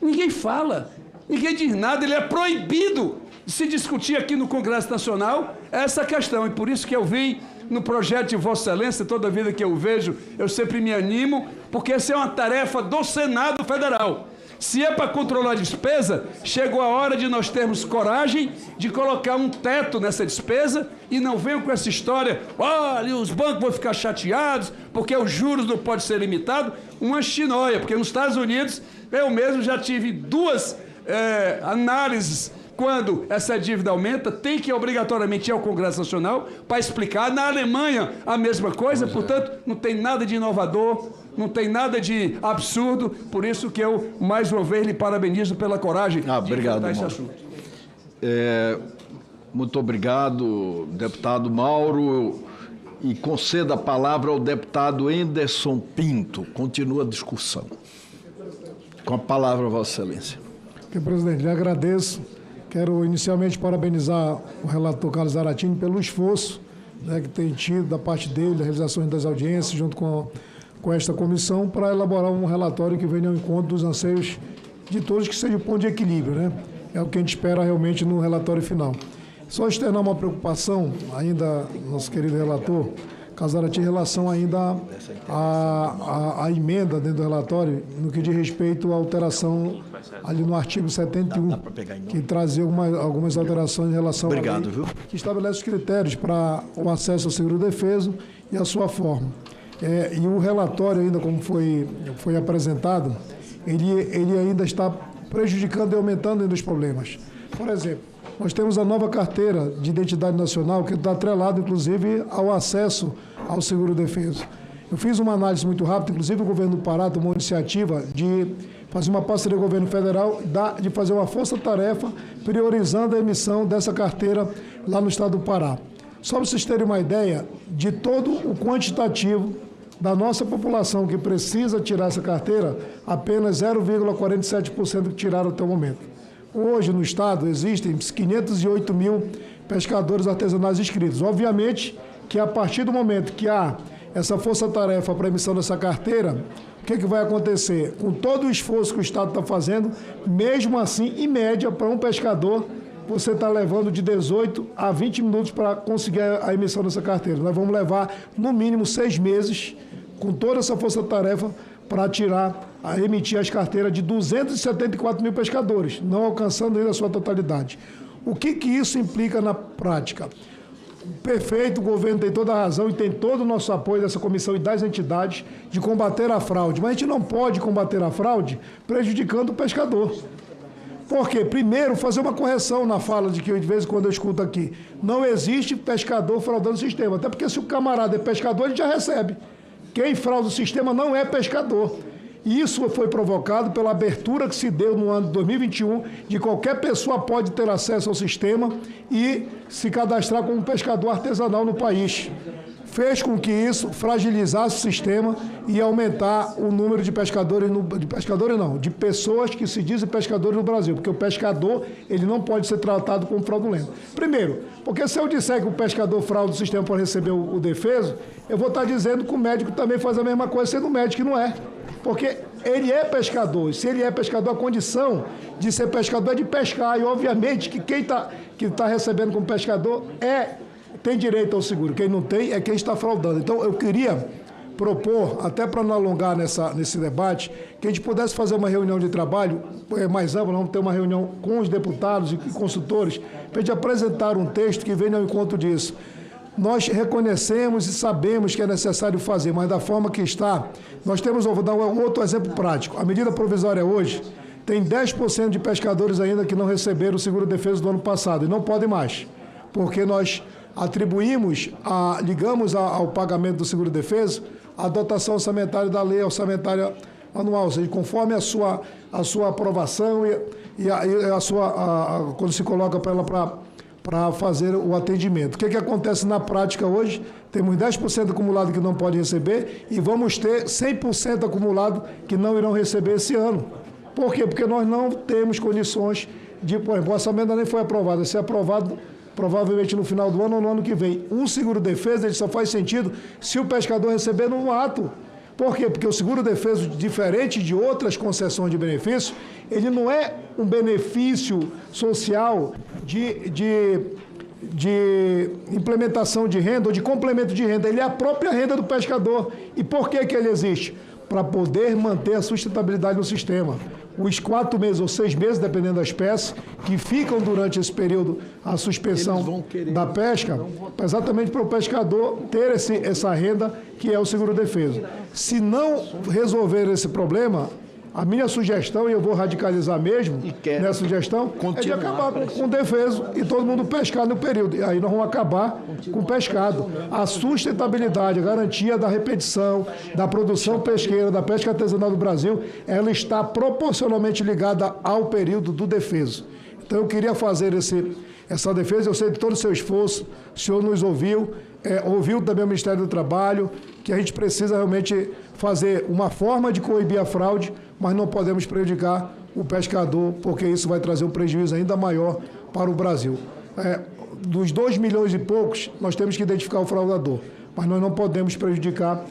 Ninguém fala, ninguém diz nada, ele é proibido de se discutir aqui no Congresso Nacional essa questão. E por isso que eu vim no projeto de Vossa Excelência, toda vida que eu vejo, eu sempre me animo, porque essa é uma tarefa do Senado Federal. Se é para controlar a despesa, chegou a hora de nós termos coragem de colocar um teto nessa despesa e não venham com essa história, olha, os bancos vão ficar chateados porque os juros não podem ser limitados. Uma chinóia, porque nos Estados Unidos eu mesmo já tive duas análises. Quando essa dívida aumenta, tem que obrigatoriamente ir ao Congresso Nacional para explicar. Na Alemanha, a mesma coisa, portanto, não tem nada de inovador, não tem nada de absurdo, por isso que eu, mais uma vez, lhe parabenizo pela coragem de enfrentar esse assunto. Muito obrigado, deputado Mauro, e conceda a palavra ao deputado Enderson Pinto. Continua a discussão. Com a palavra, Vossa Excelência. Presidente, lhe agradeço. Quero inicialmente parabenizar o relator Carlos Zaratini pelo esforço, né, que tem tido da parte dele, da realização das audiências, junto com esta comissão, para elaborar um relatório que venha ao encontro dos anseios de todos, que seja o ponto de equilíbrio, né? É o que a gente espera realmente no relatório final. Só externar uma preocupação, ainda, nosso querido relator, Carlos Zaratini, em relação ainda à emenda dentro do relatório, no que diz respeito à alteração ali no artigo 71, que trazia algumas alterações em relação à lei, que estabelece os critérios para o acesso ao seguro-defeso e a sua forma. E o relatório, ainda como foi apresentado, ele ainda está prejudicando e aumentando ainda os problemas. Por exemplo, nós temos a nova carteira de identidade nacional, que está atrelada, inclusive, ao acesso ao seguro-defeso. Eu fiz uma análise muito rápida, inclusive o governo do Pará tomou a iniciativa de fazer uma parceria com o governo federal, de fazer uma força-tarefa priorizando a emissão dessa carteira lá no estado do Pará. Só para vocês terem uma ideia de todo o quantitativo da nossa população que precisa tirar essa carteira, apenas 0,47% que tiraram até o momento. Hoje, no estado, existem 508 mil pescadores artesanais inscritos. Obviamente que, a partir do momento que há essa força-tarefa para a emissão dessa carteira, o que vai acontecer? Com todo o esforço que o Estado está fazendo, mesmo assim, em média, para um pescador, você está levando de 18 a 20 minutos para conseguir a emissão dessa carteira. Nós vamos levar, no mínimo, 6 meses, com toda essa força-tarefa, para emitir as carteiras de 274 mil pescadores, não alcançando ainda a sua totalidade. O que isso implica na prática? Perfeito, o governo tem toda a razão e tem todo o nosso apoio dessa comissão e das entidades de combater a fraude, mas a gente não pode combater a fraude prejudicando o pescador. Por quê? Primeiro, fazer uma correção na fala de que de vez em quando eu escuto aqui. Não existe pescador fraudando o sistema, até porque se o camarada é pescador, ele já recebe. Quem frauda o sistema não é pescador. E isso foi provocado pela abertura que se deu no ano de 2021, de qualquer pessoa pode ter acesso ao sistema e se cadastrar como pescador artesanal no país. Fez com que isso fragilizasse o sistema e aumentar o número de pescadores, de pessoas que se dizem pescadores no Brasil, porque o pescador ele não pode ser tratado como fraudulento. Primeiro, porque se eu disser que o pescador frauda o sistema para receber o defeso, eu vou estar dizendo que o médico também faz a mesma coisa sendo médico, que não é. Porque ele é pescador, e se ele é pescador, a condição de ser pescador é de pescar, e obviamente que quem está recebendo como pescador tem direito ao seguro, quem não tem é quem está fraudando. Então eu queria propor, até para não alongar nesse debate, que a gente pudesse fazer uma reunião de trabalho mais ampla, vamos ter uma reunião com os deputados e consultores, para a gente apresentar um texto que venha ao encontro disso. Nós reconhecemos e sabemos que é necessário fazer, mas da forma que está, nós temos, vou dar um outro exemplo prático. A medida provisória hoje tem 10% de pescadores ainda que não receberam o seguro-defeso do ano passado e não podem mais, porque nós ligamos ao pagamento do seguro-defeso a dotação orçamentária da lei orçamentária anual, ou seja, conforme a sua aprovação e quando se coloca para ela para fazer o atendimento. O que acontece na prática hoje? Temos 10% acumulado que não pode receber e vamos ter 100% acumulado que não irão receber esse ano. Por quê? Porque nós não temos condições de... Por exemplo, o orçamento ainda nem foi aprovado. Vai ser aprovado provavelmente no final do ano ou no ano que vem. Um seguro-defesa ele só faz sentido se o pescador receber num ato. Por quê? Porque o seguro-defeso, diferente de outras concessões de benefício, ele não é um benefício social de implementação de renda ou de complemento de renda. Ele é a própria renda do pescador. E por que ele existe? Para poder manter a sustentabilidade no sistema. Os 4 meses ou 6 meses, dependendo da espécie, que ficam durante esse período a suspensão da pesca, exatamente para o pescador ter essa renda que é o seguro-defeso. Se não resolver esse problema, a minha sugestão, e eu vou radicalizar mesmo nessa sugestão, é de acabar com o defeso e todo mundo pescar no período. E aí nós vamos acabar com o pescado. A sustentabilidade, a garantia da repetição, da produção pesqueira, da pesca artesanal do Brasil, ela está proporcionalmente ligada ao período do defeso. Então eu queria fazer essa defesa, eu sei de todo o seu esforço, o senhor nos ouviu, ouviu também o Ministério do Trabalho, que a gente precisa realmente fazer uma forma de coibir a fraude, mas não podemos prejudicar o pescador, porque isso vai trazer um prejuízo ainda maior para o Brasil. Dos 2 milhões e poucos, nós temos que identificar o fraudador, mas nós não podemos prejudicar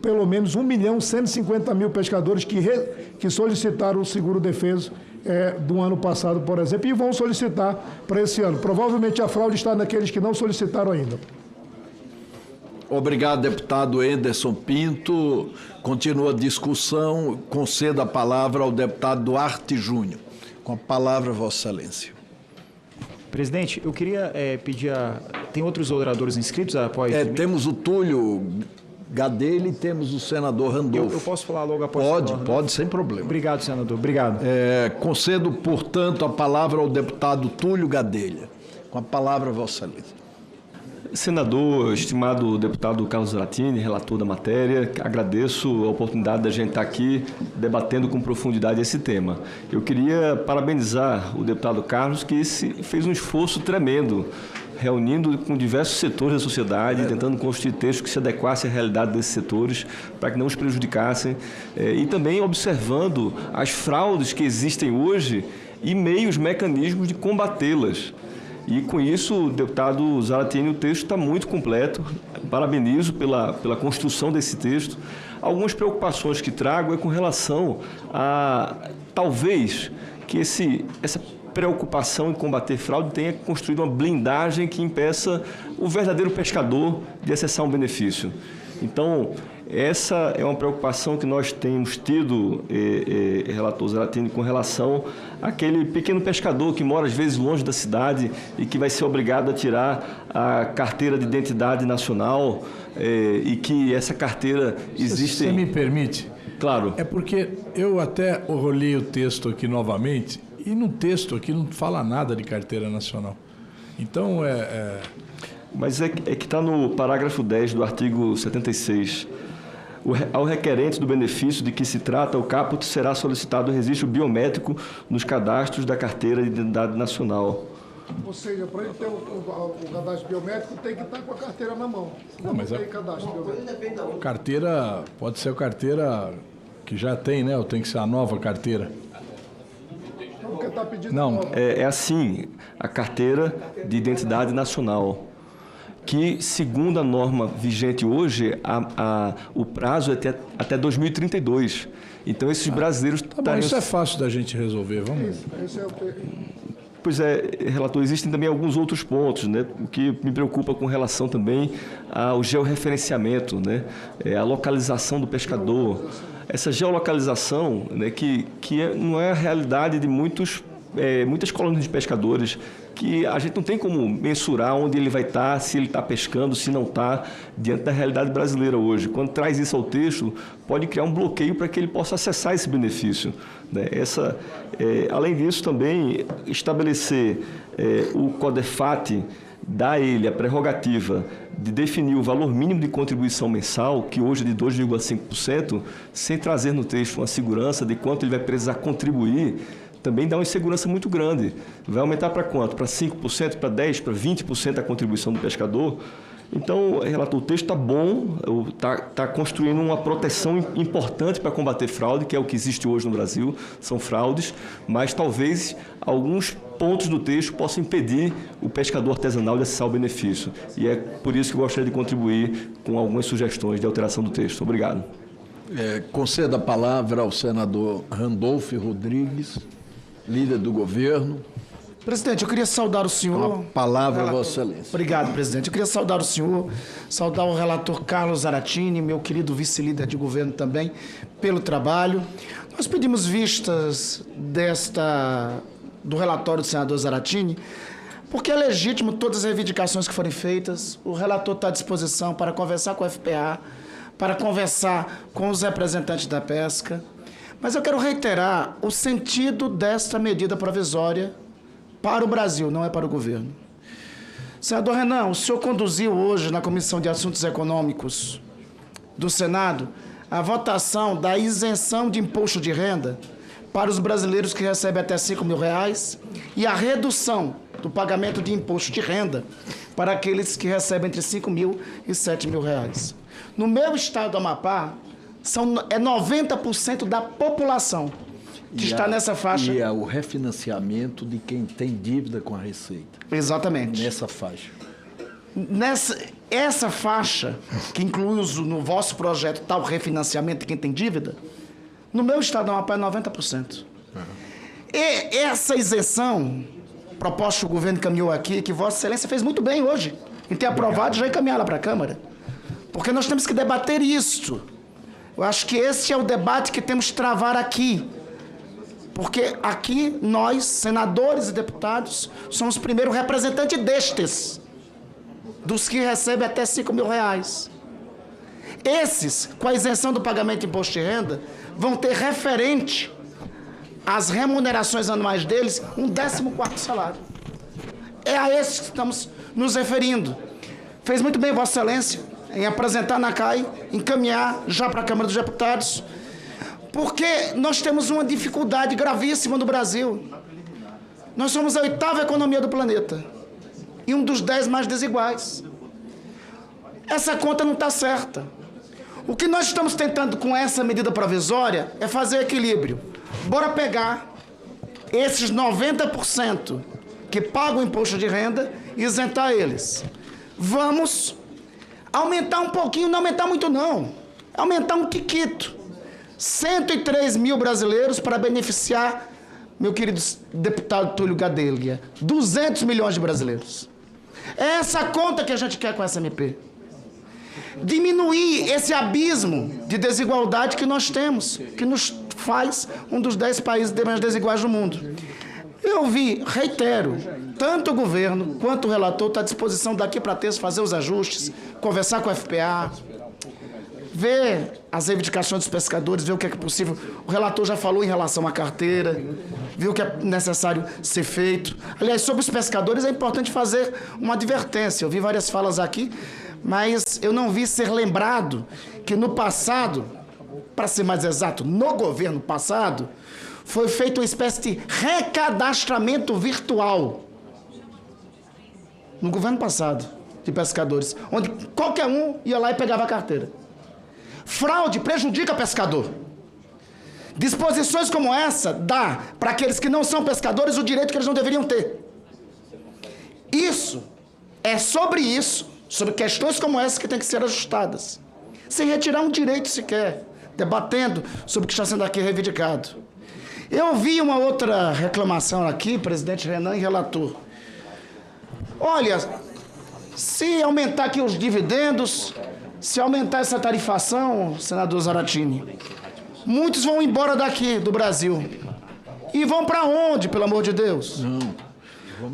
pelo menos 1.150.000 pescadores que solicitaram o seguro-defeso do ano passado, por exemplo, e vão solicitar para esse ano. Provavelmente a fraude está naqueles que não solicitaram ainda. Obrigado, deputado Enderson Pinto. Continua a discussão. Conceda a palavra ao deputado Duarte Júnior. Com a palavra, Vossa Excelência. Presidente, eu queria pedir Tem outros oradores inscritos após... Temos o Túlio Gadelha e temos o senador Randolfo. Eu posso falar logo após... Pode, sem problema. Obrigado, senador. Obrigado. Concedo, portanto, a palavra ao deputado Túlio Gadelha. Com a palavra, Vossa Excelência. Senador, estimado deputado Carlos Zaratini, relator da matéria, agradeço a oportunidade da gente estar aqui debatendo com profundidade esse tema. Eu queria parabenizar o deputado Carlos, que fez um esforço tremendo, reunindo com diversos setores da sociedade, tentando construir textos que se adequassem à realidade desses setores, para que não os prejudicassem, e também observando as fraudes que existem hoje e meios, mecanismos de combatê-las. E com isso, deputado Zaratini, o texto está muito completo. Parabenizo pela construção desse texto. Algumas preocupações que trago com relação a, talvez, que essa preocupação em combater fraude, tenha construído uma blindagem que impeça o verdadeiro pescador de acessar um benefício. Então, essa é uma preocupação que nós temos tido, relator Zaratini, com relação àquele pequeno pescador que mora, às vezes, longe da cidade e que vai ser obrigado a tirar a carteira de identidade nacional e que essa carteira existe... Você me permite? Claro. É porque eu até olhei o texto aqui novamente e no texto aqui não fala nada de carteira nacional. Então, Mas é que está no parágrafo 10 do artigo 76. Ao requerente do benefício de que se trata, o caput será solicitado o registro biométrico nos cadastros da carteira de identidade nacional. Ou seja, para ele ter o cadastro biométrico, tem que estar com a carteira na mão. Não, mas tem cadastro biométrico. Carteira, pode ser a carteira que já tem, né? Ou tem que ser a nova carteira? Não, porque está pedindo Não, é assim, a carteira de identidade nacional, que, segundo a norma vigente hoje, o prazo é até 2032. Então, esses brasileiros... Tá bom, isso é fácil da gente resolver, vamos... Esse é o... Pois é, relator, existem também alguns outros pontos, né, o que me preocupa com relação também ao georreferenciamento, né, a localização do pescador. Essa geolocalização, né, que não é a realidade de muitas colônias de pescadores, que a gente não tem como mensurar onde ele vai estar, se ele está pescando, se não está, diante da realidade brasileira hoje. Quando traz isso ao texto, pode criar um bloqueio para que ele possa acessar esse benefício, né? Além disso, também estabelecer o CODEFAT, dá a ele a prerrogativa de definir o valor mínimo de contribuição mensal, que hoje é de 2,5%, sem trazer no texto uma segurança de quanto ele vai precisar contribuir, também dá uma insegurança muito grande. Vai aumentar para quanto? Para 5%, para 10%, para 20% a contribuição do pescador? Então, relator, o texto está bom, está construindo uma proteção importante para combater fraude, que é o que existe hoje no Brasil, são fraudes, mas talvez alguns pontos do texto possam impedir o pescador artesanal de acessar o benefício. E é por isso que eu gostaria de contribuir com algumas sugestões de alteração do texto. Obrigado. Conceda a palavra ao senador Randolfo Rodrigues, líder do governo. Presidente, eu queria saudar o senhor... A palavra, Vossa Excelência. Obrigado, presidente. Eu queria saudar o senhor, saudar o relator Carlos Zaratini, meu querido vice-líder de governo também, pelo trabalho. Nós pedimos vistas do relatório do senador Zaratini, porque é legítimo todas as reivindicações que forem feitas. O relator está à disposição para conversar com a FPA, para conversar com os representantes da pesca. Mas eu quero reiterar o sentido desta medida provisória para o Brasil, não é para o governo. Senador Renan, o senhor conduziu hoje na Comissão de Assuntos Econômicos do Senado a votação da isenção de imposto de renda para os brasileiros que recebem até R$5.000 e a redução do pagamento de imposto de renda para aqueles que recebem entre R$5.000 e R$7.000. No meu estado do Amapá, é 90% da população que está nessa faixa. E é o refinanciamento de quem tem dívida com a Receita. Exatamente. Nessa faixa. Essa faixa, que inclui no vosso projeto tal refinanciamento de quem tem dívida, no meu estado do Amapá é 90%. E essa isenção, proposta que o governo encaminhou aqui, que Vossa Excelência fez muito bem hoje, em ter aprovado e já encaminhar lá para a Câmara. Porque nós temos que debater isso. Eu acho que esse é o debate que temos que travar aqui. Porque aqui nós, senadores e deputados, somos o primeiro representante destes, dos que recebem até R$5.000. Esses, com a isenção do pagamento de imposto de renda, vão ter referente às remunerações anuais deles um 14º salário. É a esses que estamos nos referindo. Fez muito bem Vossa Excelência em apresentar na CAI, encaminhar já para a Câmara dos Deputados, porque nós temos uma dificuldade gravíssima no Brasil. Nós somos a 8ª economia do planeta e um dos 10 mais desiguais. Essa conta não está certa. O que nós estamos tentando com essa medida provisória é fazer equilíbrio. Bora pegar esses 90% que pagam imposto de renda e isentar eles. Vamos aumentar um pouquinho, não aumentar muito não, aumentar um tiquito. 103 mil brasileiros para beneficiar meu querido deputado Túlio Gadelha, 200 milhões de brasileiros. É essa conta que a gente quer com essa MP. Diminuir esse abismo de desigualdade que nós temos, que nos faz um dos 10 países mais desiguais do mundo. Eu reitero, tanto o governo quanto o relator está à disposição daqui para terça fazer os ajustes, conversar com a FPA, ver as reivindicações dos pescadores, ver o que é possível. O relator já falou em relação à carteira, ver o que é necessário ser feito. Aliás, sobre os pescadores é importante fazer uma advertência. Eu vi várias falas aqui, mas eu não vi ser lembrado que no passado, para ser mais exato, no governo passado, foi feita uma espécie de recadastramento virtual. No governo passado, de pescadores, onde qualquer um ia lá e pegava a carteira. Fraude prejudica pescador. Disposições como essa dá para aqueles que não são pescadores o direito que eles não deveriam ter. Isso é sobre questões como essa que tem que ser ajustadas. Sem retirar um direito sequer, debatendo sobre o que está sendo aqui reivindicado. Eu vi uma outra reclamação aqui, presidente Renan e relator. Olha, se aumentar aqui os dividendos, se aumentar essa tarifação, senador Zaratini, muitos vão embora daqui, do Brasil. E vão para onde, pelo amor de Deus?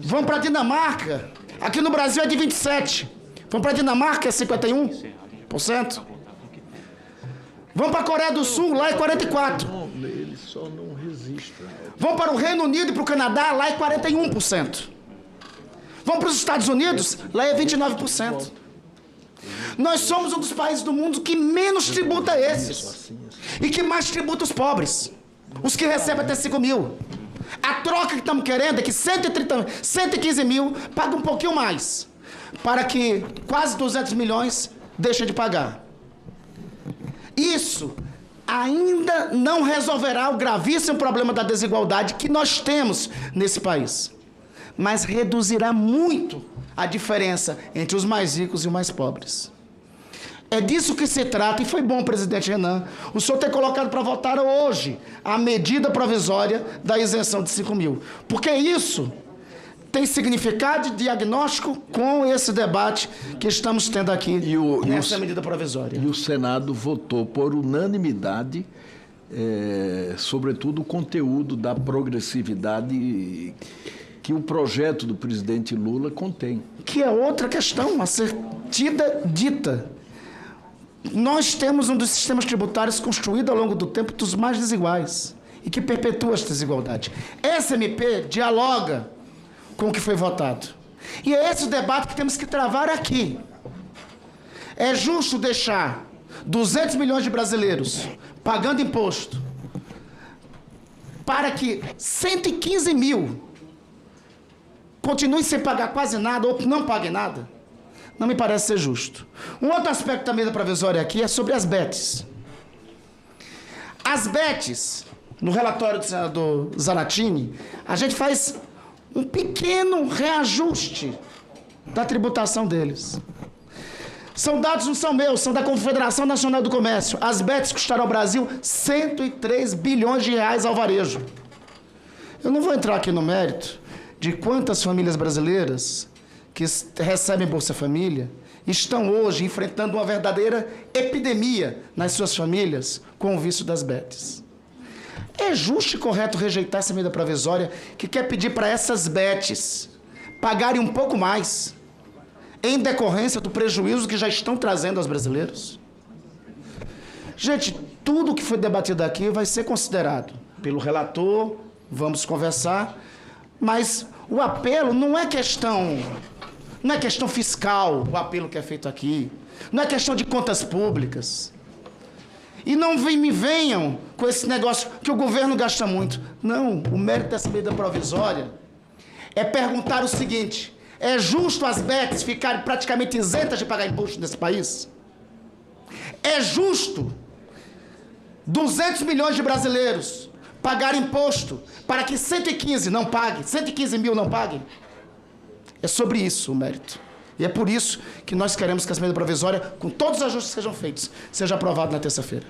Vão para a Dinamarca. Aqui no Brasil é de 27%. Vão para a Dinamarca, é 51%. Vão para a Coreia do Sul, lá é 44%. Ele só não resiste. Vão para o Reino Unido e para o Canadá, lá é 41%. Vão para os Estados Unidos, lá é 29%. Nós somos um dos países do mundo que menos tributa esses. E que mais tributa os pobres. Os que recebem até 5 mil. A troca que estamos querendo é que 115 mil paga um pouquinho mais. Para que quase 200 milhões deixem de pagar. Isso ainda não resolverá o gravíssimo problema da desigualdade que nós temos nesse país. Mas reduzirá muito a diferença entre os mais ricos e os mais pobres. É disso que se trata, e foi bom, presidente Renan, o senhor ter colocado para votar hoje a medida provisória da isenção de 5 mil. Porque isso tem significado de diagnóstico com esse debate que estamos tendo aqui nessa medida provisória. E o Senado votou por unanimidade, sobretudo o conteúdo da progressividade que o projeto do presidente Lula contém. Que é outra questão a ser dita. Nós temos um dos sistemas tributários construído ao longo do tempo dos mais desiguais e que perpetua esta desigualdade. Essa MP dialoga com o que foi votado. E é esse o debate que temos que travar aqui. É justo deixar 200 milhões de brasileiros pagando imposto para que 115 mil continuem sem pagar quase nada ou não paguem nada? Não me parece ser justo. Um outro aspecto da medida provisória aqui é sobre as BETs. As BETs, no relatório do senador Zaratini, a gente faz um pequeno reajuste da tributação deles. São dados, não são meus, são da Confederação Nacional do Comércio. As BETs custaram ao Brasil 103 bilhões de reais ao varejo. Eu não vou entrar aqui no mérito de quantas famílias brasileiras que recebem Bolsa Família estão hoje enfrentando uma verdadeira epidemia nas suas famílias com o vício das BETs. É justo e correto rejeitar essa medida provisória que quer pedir para essas BETs pagarem um pouco mais em decorrência do prejuízo que já estão trazendo aos brasileiros? Gente, tudo que foi debatido aqui vai ser considerado pelo relator, vamos conversar, mas o apelo não é questão fiscal, o apelo que é feito aqui, não é questão de contas públicas. E não me venham com esse negócio que o governo gasta muito. Não, o mérito dessa medida provisória é perguntar o seguinte: é justo as BETs ficarem praticamente isentas de pagar imposto nesse país? É justo 200 milhões de brasileiros pagarem imposto para que 115 mil não paguem? É sobre isso o mérito. E é por isso que nós queremos que essa medida provisória, com todos os ajustes que sejam feitos, seja aprovada na terça-feira.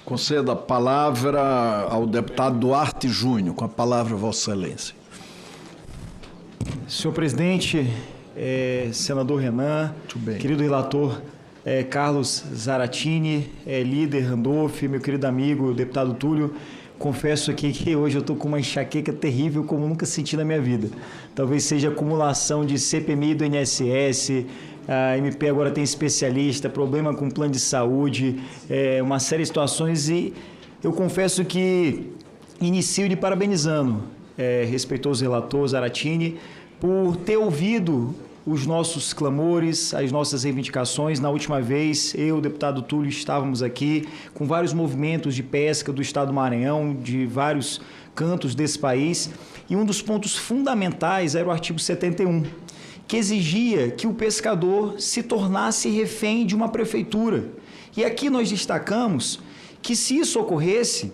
Concedo a palavra ao deputado Duarte Júnior. Com a palavra, Vossa Excelência. Senhor presidente, senador Renan, querido relator Carlos Zaratini, líder Randolph, meu querido amigo, deputado Túlio, confesso aqui que hoje eu estou com uma enxaqueca terrível como nunca senti na minha vida. Talvez seja acumulação de CPMI do INSS, a MP agora tem especialista, problema com plano de saúde, uma série de situações, e eu confesso que inicio lhe parabenizando, respeitoso relator Zaratini, por ter ouvido os nossos clamores, as nossas reivindicações. Na última vez, eu, o deputado Túlio, estávamos aqui com vários movimentos de pesca do estado do Maranhão, de vários cantos desse país, e um dos pontos fundamentais era o artigo 71, que exigia que o pescador se tornasse refém de uma prefeitura. E aqui nós destacamos que, se isso ocorresse,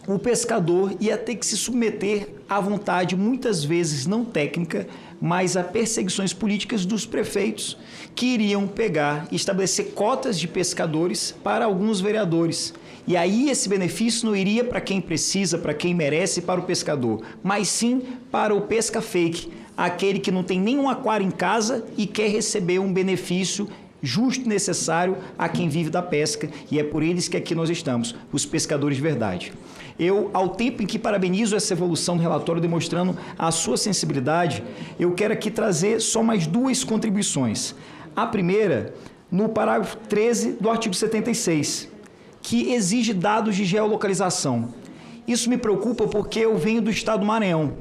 o pescador ia ter que se submeter à vontade, muitas vezes não técnica, mas a perseguições políticas dos prefeitos, que iriam pegar e estabelecer cotas de pescadores para alguns vereadores. E aí esse benefício não iria para quem precisa, para quem merece, para o pescador, mas sim para o pesca fake, aquele que não tem nenhum aquário em casa e quer receber um benefício justo e necessário a quem vive da pesca, e é por eles que aqui nós estamos, os pescadores de verdade. Eu, ao tempo em que parabenizo essa evolução do relatório, demonstrando a sua sensibilidade, eu quero aqui trazer só mais duas contribuições. A primeira, no parágrafo 13 do artigo 76, que exige dados de geolocalização. Isso me preocupa porque eu venho do estado do Maranhão.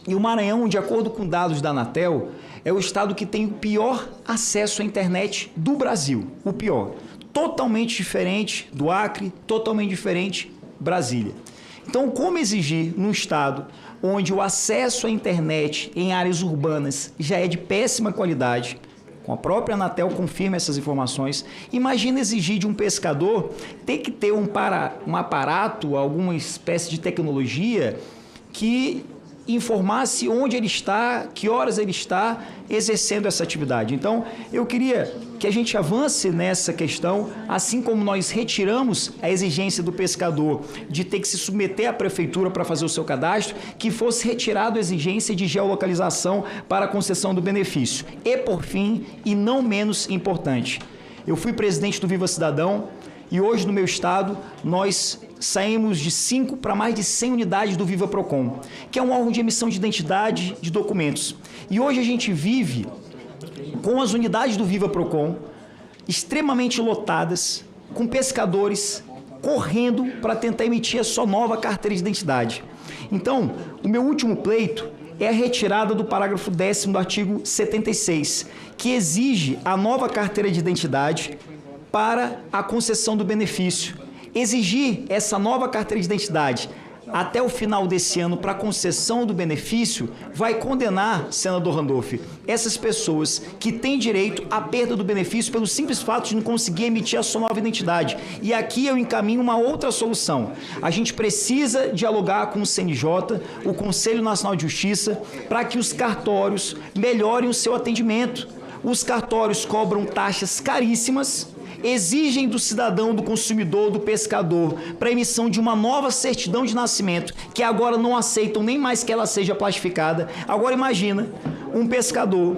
E o Maranhão, de acordo com dados da Anatel, é o estado que tem o pior acesso à internet do Brasil. O pior. Totalmente diferente do Acre, totalmente diferente Brasília. Então, como exigir num estado onde o acesso à internet em áreas urbanas já é de péssima qualidade, com a própria Anatel confirma essas informações, imagina exigir de um pescador ter que ter um aparato, alguma espécie de tecnologia que informasse onde ele está, que horas ele está exercendo essa atividade. Então, eu queria que a gente avance nessa questão, assim como nós retiramos a exigência do pescador de ter que se submeter à prefeitura para fazer o seu cadastro, que fosse retirado a exigência de geolocalização para a concessão do benefício. E, por fim, e não menos importante, eu fui presidente do Viva Cidadão e hoje no meu estado nós saímos de 5 para mais de 100 unidades do Viva Procon, que é um órgão de emissão de identidade de documentos. E hoje a gente vive com as unidades do Viva Procon extremamente lotadas, com pescadores correndo para tentar emitir a sua nova carteira de identidade. Então, o meu último pleito é a retirada do parágrafo 10º do artigo 76, que exige a nova carteira de identidade para a concessão do benefício. Exigir essa nova carteira de identidade até o final desse ano para a concessão do benefício vai condenar, senador Randolph, essas pessoas que têm direito à perda do benefício pelo simples fato de não conseguir emitir a sua nova identidade. E aqui eu encaminho uma outra solução. A gente precisa dialogar com o CNJ, o Conselho Nacional de Justiça, para que os cartórios melhorem o seu atendimento. Os cartórios cobram taxas caríssimas, exigem do cidadão, do consumidor, do pescador, para a emissão de uma nova certidão de nascimento, que agora não aceitam nem mais que ela seja plastificada. Agora imagina um pescador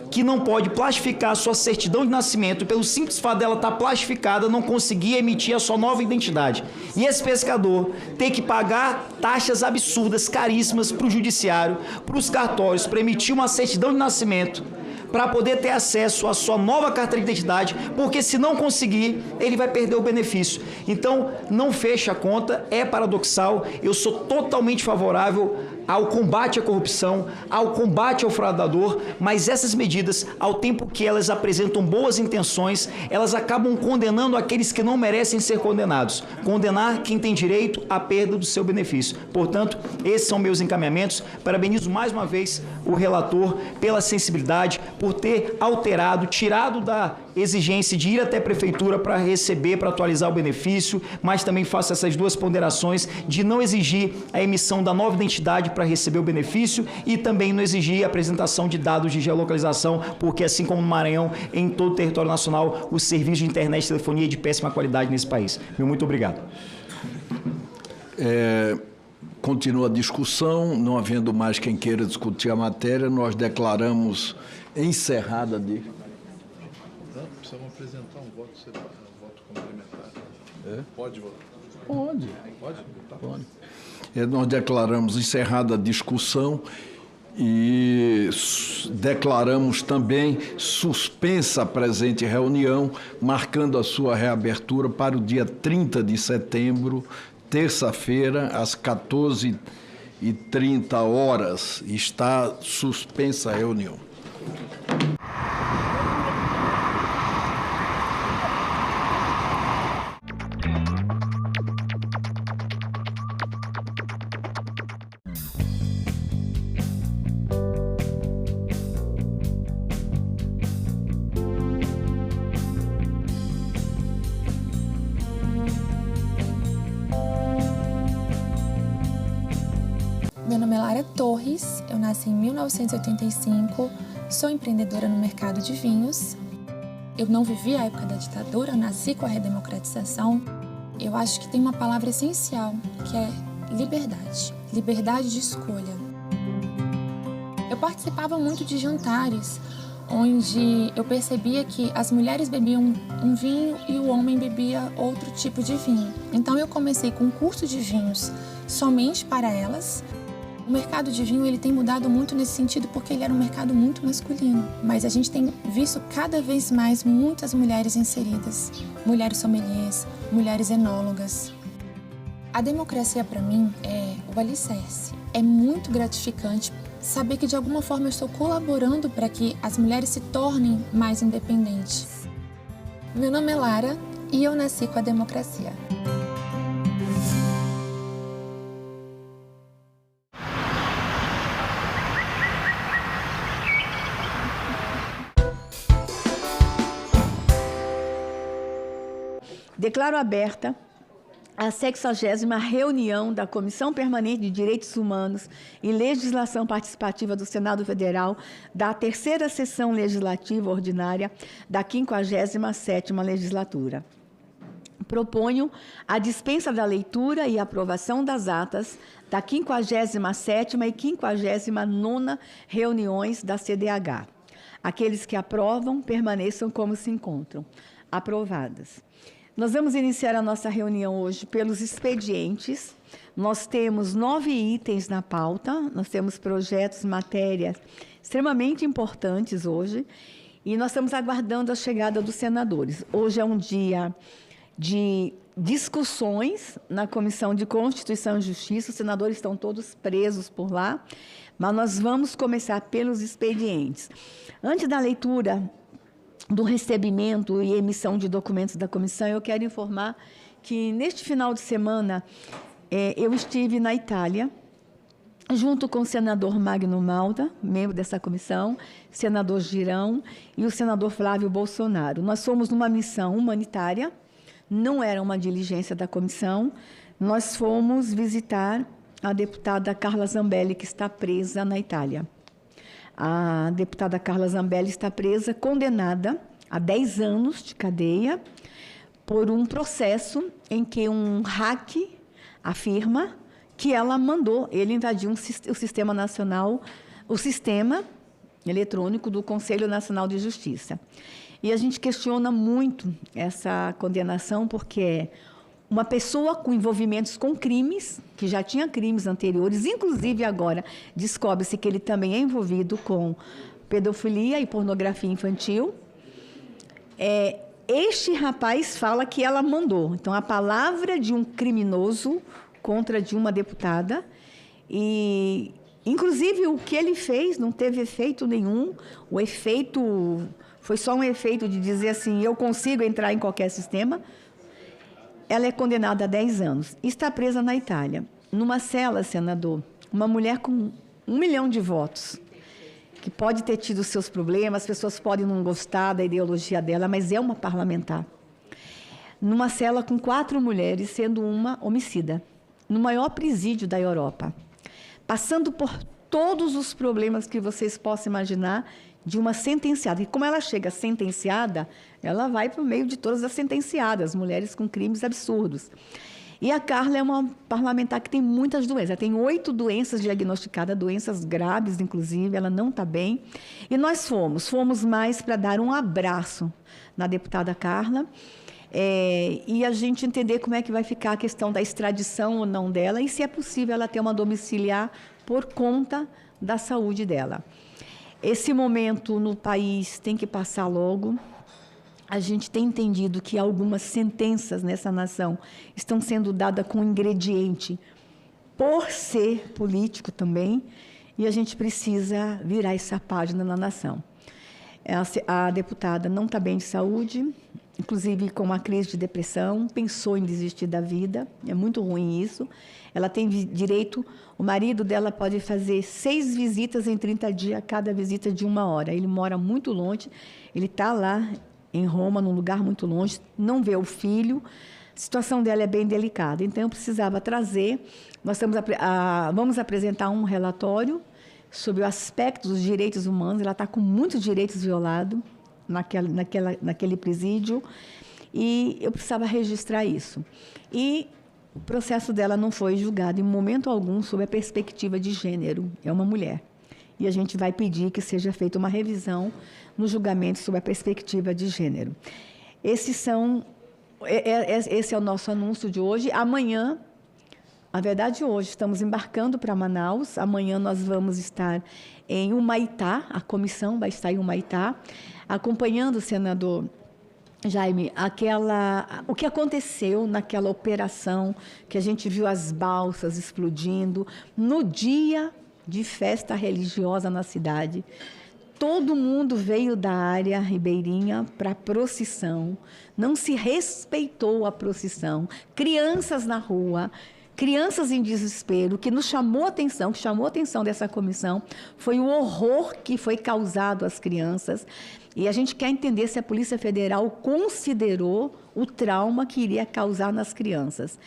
que não pode plastificar a sua certidão de nascimento, pelo simples fato dela estar plastificada, não conseguir emitir a sua nova identidade. E esse pescador tem que pagar taxas absurdas, caríssimas para o judiciário, para os cartórios, para emitir uma certidão de nascimento, para poder ter acesso à sua nova carteira de identidade, porque se não conseguir, ele vai perder o benefício. Então, não fecha a conta, é paradoxal, eu sou totalmente favorável ao combate à corrupção, ao combate ao fraudador, mas essas medidas, ao tempo que elas apresentam boas intenções, elas acabam condenando aqueles que não merecem ser condenados. Condenar quem tem direito à perda do seu benefício. Portanto, esses são meus encaminhamentos. Parabenizo mais uma vez o relator pela sensibilidade, por ter alterado, tirado da exigência de ir até a prefeitura para receber, para atualizar o benefício, mas também faço essas duas ponderações de não exigir a emissão da nova identidade para receber o benefício e também não exigir a apresentação de dados de geolocalização, porque assim como no Maranhão, em todo o território nacional, o serviço de internet e telefonia é de péssima qualidade nesse país. Muito obrigado. Continua a discussão, não havendo mais quem queira discutir a matéria, nós declaramos encerrada de... Precisamos apresentar um voto separado, um voto complementar. Pode votar? Pode. Pode votar? Pode. Nós declaramos encerrada a discussão e declaramos também suspensa a presente reunião, marcando a sua reabertura para o dia 30 de setembro, terça-feira, às 14h30. Está suspensa a reunião. Meu nome é Lara Torres, eu nasci em 1985, sou empreendedora no mercado de vinhos. Eu não vivi a época da ditadura, eu nasci com a redemocratização. Eu acho que tem uma palavra essencial, que é liberdade. Liberdade de escolha. Eu participava muito de jantares, onde eu percebia que as mulheres bebiam um vinho e o homem bebia outro tipo de vinho. Então eu comecei com um curso de vinhos somente para elas. O mercado de vinho ele tem mudado muito nesse sentido porque ele era um mercado muito masculino. Mas a gente tem visto cada vez mais muitas mulheres inseridas. Mulheres sommeliers, mulheres enólogas. A democracia para mim é o alicerce. É muito gratificante saber que de alguma forma eu estou colaborando para que as mulheres se tornem mais independentes. Meu nome é Lara e eu nasci com a democracia. Declaro aberta a 60ª reunião da Comissão Permanente de Direitos Humanos e Legislação Participativa do Senado Federal da 3ª Sessão Legislativa Ordinária da 57ª Legislatura. Proponho a dispensa da leitura e aprovação das atas da 57ª e 59ª reuniões da CDH. Aqueles que aprovam, permaneçam como se encontram. Aprovadas. Nós vamos iniciar a nossa reunião hoje pelos expedientes. Nós temos 9 itens na pauta, nós temos projetos, matérias extremamente importantes hoje, e nós estamos aguardando a chegada dos senadores. Hoje é um dia de discussões na Comissão de Constituição e Justiça, os senadores estão todos presos por lá, mas nós vamos começar pelos expedientes. Antes da leitura do recebimento e emissão de documentos da comissão, eu quero informar que, neste final de semana, eu estive na Itália, junto com o senador Magno Malta, membro dessa comissão, senador Girão e o senador Flávio Bolsonaro. Nós fomos numa missão humanitária, não era uma diligência da comissão, nós fomos visitar a deputada Carla Zambelli, que está presa na Itália. A deputada Carla Zambelli está presa, condenada a 10 anos de cadeia por um processo em que um hack afirma que ela mandou ele invadir o sistema nacional, o sistema eletrônico do Conselho Nacional de Justiça. E a gente questiona muito essa condenação porque uma pessoa com envolvimentos com crimes, que já tinha crimes anteriores, inclusive agora descobre-se que ele também é envolvido com pedofilia e pornografia infantil. Este rapaz fala que ela mandou. Então, a palavra de um criminoso contra de uma deputada. E, inclusive, o que ele fez não teve efeito nenhum. O efeito foi só um efeito de dizer assim, eu consigo entrar em qualquer sistema. Ela é condenada a 10 anos. Está presa na Itália. Numa cela, senador, uma mulher com 1 milhão de votos. que pode ter tido seus problemas, as pessoas podem não gostar da ideologia dela, mas é uma parlamentar. Numa cela com 4 mulheres, sendo uma homicida, no maior presídio da Europa, passando por todos os problemas que vocês possam imaginar de uma sentenciada. E como ela chega sentenciada, ela vai para o meio de todas as sentenciadas, mulheres com crimes absurdos. E a Carla é uma parlamentar que tem muitas doenças. Ela tem 8 doenças diagnosticadas, doenças graves, inclusive, ela não está bem. E nós fomos mais para dar um abraço na deputada Carla, e a gente entender como é que vai ficar a questão da extradição ou não dela, e se é possível ela ter uma domiciliar por conta da saúde dela. Esse momento no país tem que passar logo. A gente tem entendido que algumas sentenças nessa nação estão sendo dadas com ingrediente por ser político também, e a gente precisa virar essa página na nação. A deputada não está bem de saúde, inclusive com uma crise de depressão, pensou em desistir da vida, é muito ruim isso. Ela tem direito, o marido dela pode fazer 6 visitas em 30 dias, cada visita de 1 hora. Ele mora muito longe, ele está lá em Roma, num lugar muito longe, não vê o filho, a situação dela é bem delicada. Então, eu precisava trazer, vamos apresentar um relatório sobre o aspecto dos direitos humanos, ela está com muitos direitos violados naquele presídio, e eu precisava registrar isso. E o processo dela não foi julgado em momento algum sob a perspectiva de gênero, é uma mulher. E a gente vai pedir que seja feita uma revisão no julgamento sob a perspectiva de gênero. Esse é o nosso anúncio de hoje. Amanhã, na verdade hoje, estamos embarcando para Manaus, amanhã nós vamos estar em Humaitá, a comissão vai estar em Humaitá, acompanhando o senador Jaime, o que aconteceu naquela operação, que a gente viu as balsas explodindo, no dia de festa religiosa na cidade. Todo mundo veio da área ribeirinha para a procissão, não se respeitou a procissão, crianças na rua, crianças em desespero. O que nos chamou a atenção, que chamou a atenção dessa comissão, foi o horror que foi causado às crianças. E a gente quer entender se a Polícia Federal considerou o trauma que iria causar nas crianças.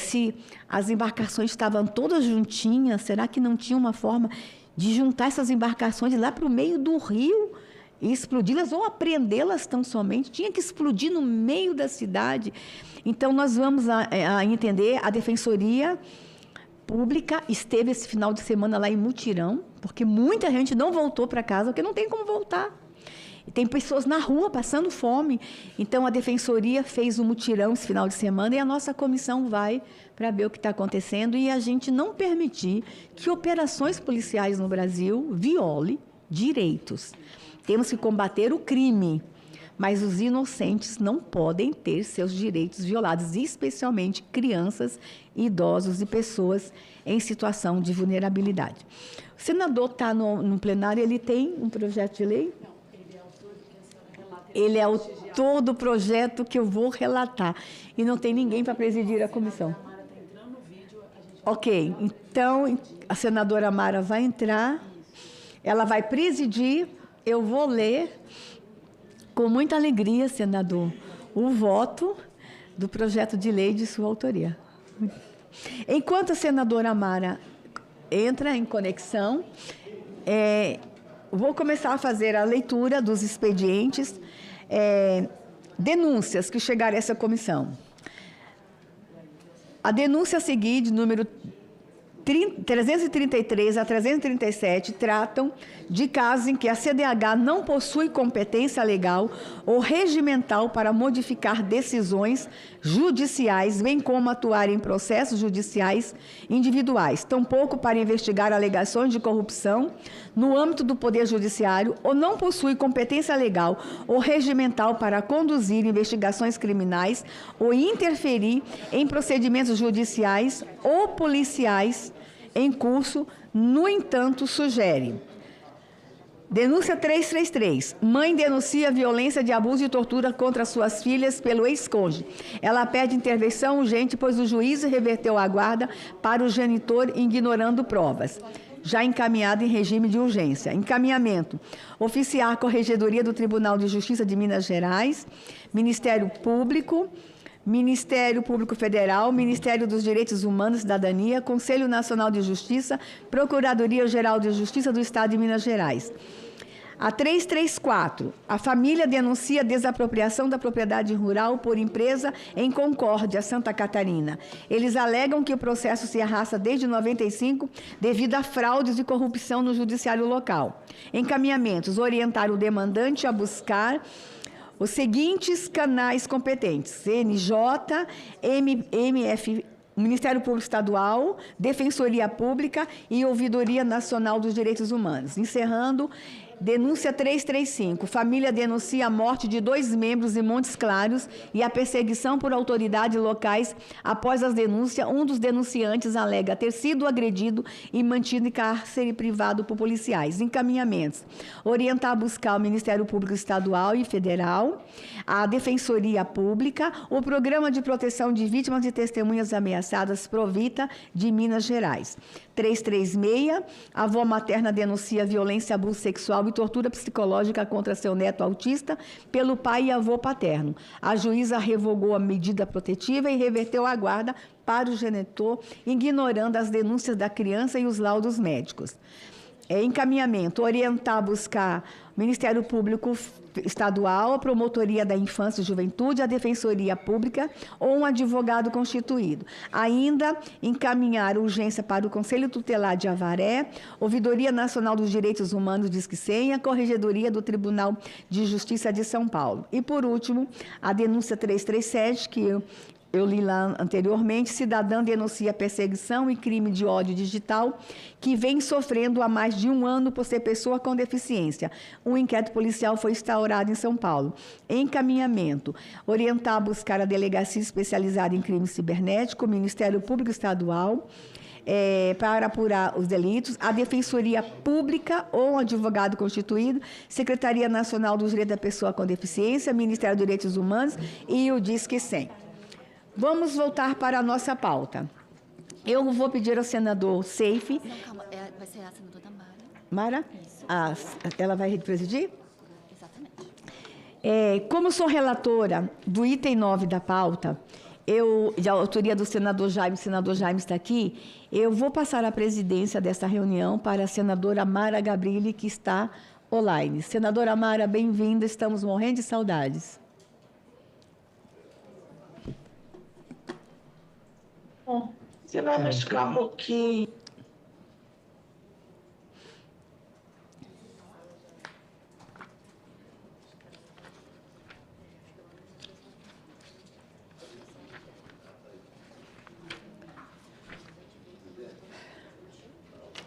Se as embarcações estavam todas juntinhas, será que não tinha uma forma de juntar essas embarcações lá para o meio do rio e explodi-las ou apreendê-las tão somente? Tinha que explodir no meio da cidade. Então, nós vamos a entender, a Defensoria Pública esteve esse final de semana lá em mutirão, porque muita gente não voltou para casa, porque não tem como voltar. Tem pessoas na rua passando fome. Então, a Defensoria fez um mutirão esse final de semana e a nossa comissão vai para ver o que está acontecendo e a gente não permitir que operações policiais no Brasil violem direitos. Temos que combater o crime, mas os inocentes não podem ter seus direitos violados, especialmente crianças, idosos e pessoas em situação de vulnerabilidade. O senador está no plenário, ele tem um projeto de lei? Ele é autor do projeto que eu vou relatar. E não tem ninguém para presidir a comissão. Ok, então a senadora Mara vai entrar, ela vai presidir, eu vou ler, com muita alegria, senador, o voto do projeto de lei de sua autoria. Enquanto a senadora Mara entra em conexão, vou começar a fazer a leitura dos expedientes, denúncias que chegaram a essa comissão. A denúncia a seguir, de número 333 a 337, tratam de casos em que a CDH não possui competência legal ou regimental para modificar decisões judiciais, bem como atuar em processos judiciais individuais, tampouco para investigar alegações de corrupção no âmbito do Poder Judiciário, ou não possui competência legal ou regimental para conduzir investigações criminais ou interferir em procedimentos judiciais ou policiais em curso, no entanto, sugere. Denúncia 333. Mãe denuncia violência de abuso e tortura contra suas filhas pelo ex-cônjuge. Ela pede intervenção urgente, pois o juiz reverteu a guarda para o genitor, ignorando provas. já encaminhado em regime de urgência. Encaminhamento. Oficiar Corregedoria do Tribunal de Justiça de Minas Gerais, Ministério Público Federal, Ministério dos Direitos Humanos e Cidadania, Conselho Nacional de Justiça, Procuradoria-Geral de Justiça do Estado de Minas Gerais. A 334, a família denuncia desapropriação da propriedade rural por empresa em Concórdia, Santa Catarina. Eles alegam que o processo se arrasta desde 95 devido a fraudes e corrupção no judiciário local. Encaminhamentos, orientar o demandante a buscar os seguintes canais competentes: CNJ, MF, Ministério Público Estadual, Defensoria Pública e Ouvidoria Nacional dos Direitos Humanos. Encerrando, denúncia 335. Família denuncia a morte de 2 membros em Montes Claros e a perseguição por autoridades locais. Após as denúncias, um dos denunciantes alega ter sido agredido e mantido em cárcere privado por policiais. Encaminhamentos. Orientar a buscar o Ministério Público Estadual e Federal, a Defensoria Pública, o Programa de Proteção de Vítimas e Testemunhas Ameaçadas, Provita, de Minas Gerais. 336, a avó materna denuncia violência, abuso sexual e tortura psicológica contra seu neto autista pelo pai e avô paterno. A juíza revogou a medida protetiva e reverteu a guarda para o genitor, ignorando as denúncias da criança e os laudos médicos. Encaminhamento, orientar, buscar o Ministério Público Estadual, a Promotoria da Infância e Juventude, a Defensoria Pública ou um advogado constituído. Ainda encaminhar urgência para o Conselho Tutelar de Avaré, Ouvidoria Nacional dos Direitos Humanos Disque Senha, Corregedoria do Tribunal de Justiça de São Paulo. E, por último, a denúncia 337, que eu li lá anteriormente, cidadã denuncia perseguição e crime de ódio digital que vem sofrendo há mais de 1 ano por ser pessoa com deficiência. Um inquérito policial foi instaurado em São Paulo. Encaminhamento. Orientar a buscar a Delegacia Especializada em Crime Cibernético, o Ministério Público Estadual, para apurar os delitos, a Defensoria Pública ou um advogado constituído, Secretaria Nacional dos Direitos da Pessoa com Deficiência, Ministério dos Direitos Humanos e o Disque 100. Vamos voltar para a nossa pauta. Eu vou pedir ao senador Seife. Não, calma, vai ser a senadora Mara? Ela vai presidir? Exatamente. Como sou relatora do item 9 da pauta, de autoria do senador Jaime está aqui, eu vou passar a presidência desta reunião para a senadora Mara Gabrilli, que está online. Senadora Mara, bem-vinda, estamos morrendo de saudades. Você vai machucar um pouquinho.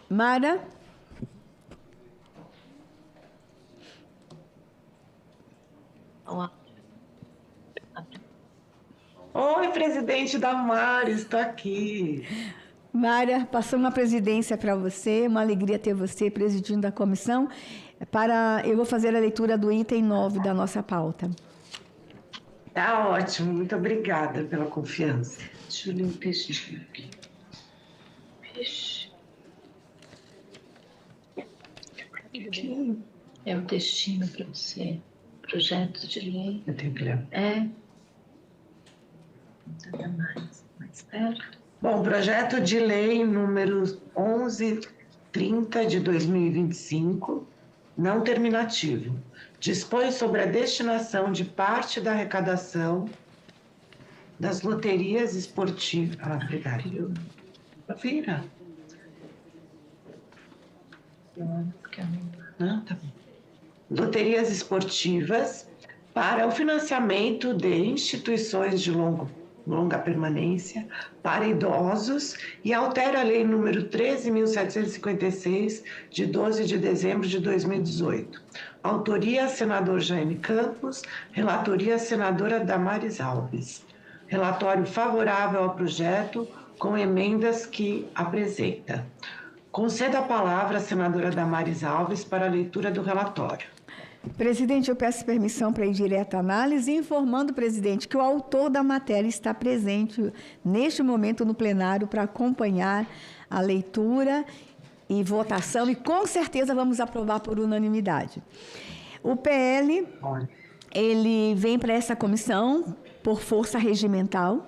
Mara? Oi, presidente Damares, está aqui. Mara, passamos a presidência para você, uma alegria ter você presidindo a comissão. Eu vou fazer a leitura do item 9 da nossa pauta. Tá ótimo, muito obrigada pela confiança. Deixa eu ler o textinho aqui. É o textinho para você. Projeto de lei. Eu tenho que ler. Mais perto. Bom, projeto de lei número 1130 de 2025, não terminativo, dispõe sobre a destinação de parte da arrecadação das loterias esportivas. Verdade. Vira. Tá bom. Loterias esportivas para o financiamento de instituições de longa permanência para idosos e altera a lei número 13.756, de 12 de dezembro de 2018. Autoria, senador Jaime Campos. Relatoria, senadora Damares Alves. Relatório favorável ao projeto, com emendas que apresenta. Conceda a palavra à senadora Damares Alves para a leitura do relatório. Presidente, eu peço permissão para ir direto à análise, informando, presidente, que o autor da matéria está presente neste momento no plenário para acompanhar a leitura e votação, e com certeza vamos aprovar por unanimidade. O PL, ele vem para essa comissão por força regimental.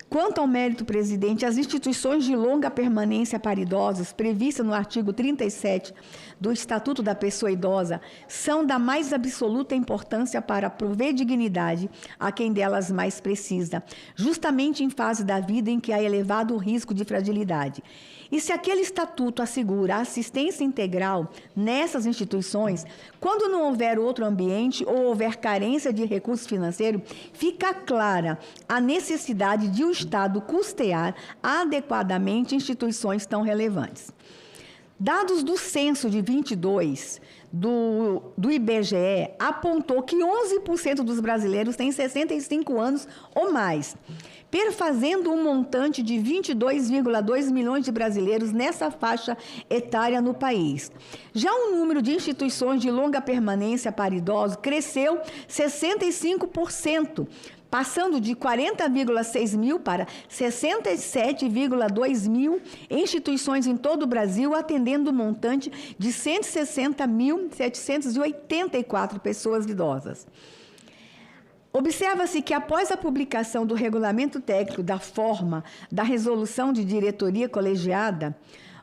Quanto ao mérito, presidente, as instituições de longa permanência para idosos, previstas no artigo 37 do Estatuto da Pessoa Idosa, são da mais absoluta importância para prover dignidade a quem delas mais precisa, justamente em fase da vida em que há elevado risco de fragilidade. E se aquele estatuto assegura a assistência integral nessas instituições, quando não houver outro ambiente ou houver carência de recursos financeiros, fica clara a necessidade de o Estado custear adequadamente instituições tão relevantes. Dados do censo de 22 do IBGE apontou que 11% dos brasileiros têm 65 anos ou mais, perfazendo um montante de 22,2 milhões de brasileiros nessa faixa etária no país. Já o número de instituições de longa permanência para idosos cresceu 65%, passando de 40,6 mil para 67,2 mil instituições em todo o Brasil, atendendo um montante de 160.784 pessoas idosas. Observa-se que, após a publicação do regulamento técnico da forma da resolução de diretoria colegiada,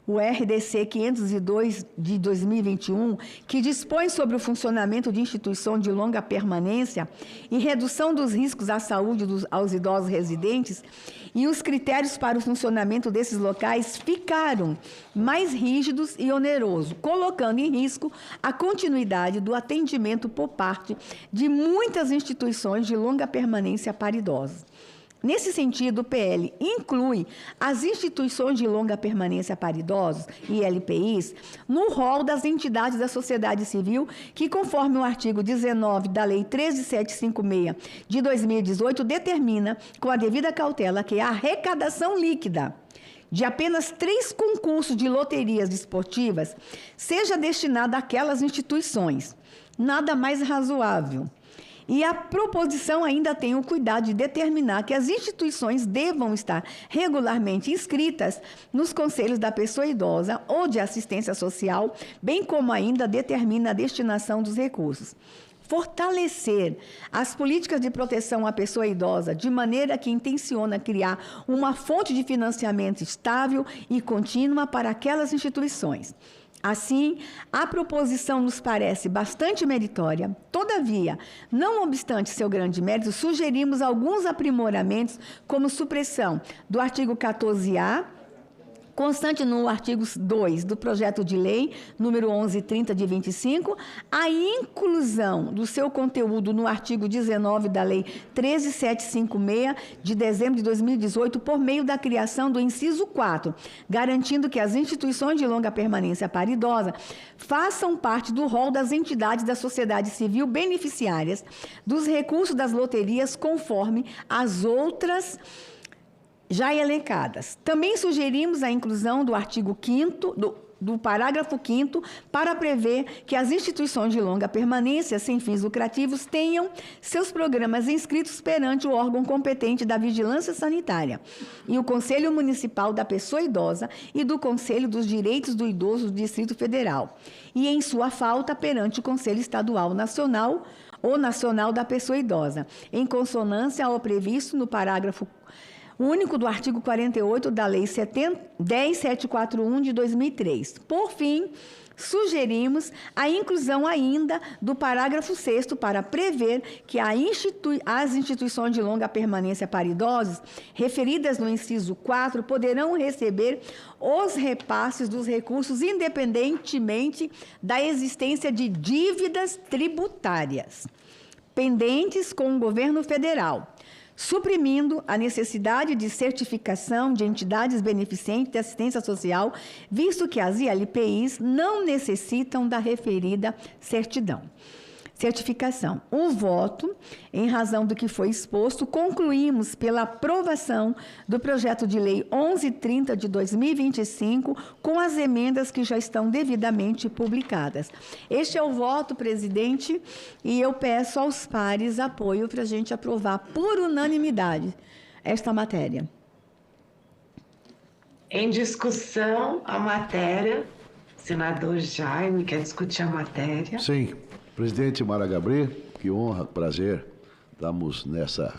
o RDC 502 de 2021, que dispõe sobre o funcionamento de instituição de longa permanência e redução dos riscos à saúde aos idosos residentes, e os critérios para o funcionamento desses locais ficaram mais rígidos e onerosos, colocando em risco a continuidade do atendimento por parte de muitas instituições de longa permanência para idosos. Nesse sentido, o PL inclui as instituições de longa permanência para idosos, ILPIs, no rol das entidades da sociedade civil que, conforme o artigo 19 da Lei 13756 de 2018, determina, com a devida cautela, que a arrecadação líquida de apenas 3 concursos de loterias esportivas seja destinada àquelas instituições. Nada mais razoável. E a proposição ainda tem o cuidado de determinar que as instituições devam estar regularmente inscritas nos conselhos da pessoa idosa ou de assistência social, bem como ainda determina a destinação dos recursos. Fortalecer as políticas de proteção à pessoa idosa de maneira que intenciona criar uma fonte de financiamento estável e contínua para aquelas instituições. Assim, a proposição nos parece bastante meritória. Todavia, não obstante seu grande mérito, sugerimos alguns aprimoramentos, como supressão do artigo 14A, constante no artigo 2 do projeto de lei, número 1130 de 25, a inclusão do seu conteúdo no artigo 19 da Lei 13756, de dezembro de 2018, por meio da criação do inciso 4, garantindo que as instituições de longa permanência para idosa façam parte do rol das entidades da sociedade civil beneficiárias dos recursos das loterias, conforme as outras já elencadas. Também sugerimos a inclusão do artigo 5º, do parágrafo 5º, para prever que as instituições de longa permanência sem fins lucrativos tenham seus programas inscritos perante o órgão competente da Vigilância Sanitária e o Conselho Municipal da Pessoa Idosa e do Conselho dos Direitos do Idoso do Distrito Federal, e, em sua falta, perante o Conselho Estadual Nacional ou Nacional da Pessoa Idosa, em consonância ao previsto no parágrafo único do artigo 48 da Lei 10741 de 2003. Por fim, sugerimos a inclusão ainda do parágrafo 6º para prever que as instituições de longa permanência para idosos, referidas no inciso 4, poderão receber os repasses dos recursos independentemente da existência de dívidas tributárias pendentes com o governo federal, suprimindo a necessidade de certificação de entidades beneficentes de assistência social, visto que as ILPIs não necessitam da referida certificação. O voto, em razão do que foi exposto, concluímos pela aprovação do projeto de lei 1130 de 2025, com as emendas que já estão devidamente publicadas. Este é o voto, presidente, e eu peço aos pares apoio para a gente aprovar por unanimidade esta matéria. Em discussão, a matéria. Senador Jaime quer discutir a matéria. Sim. Presidente Mara Gabri, que honra, prazer. Estamos nessa,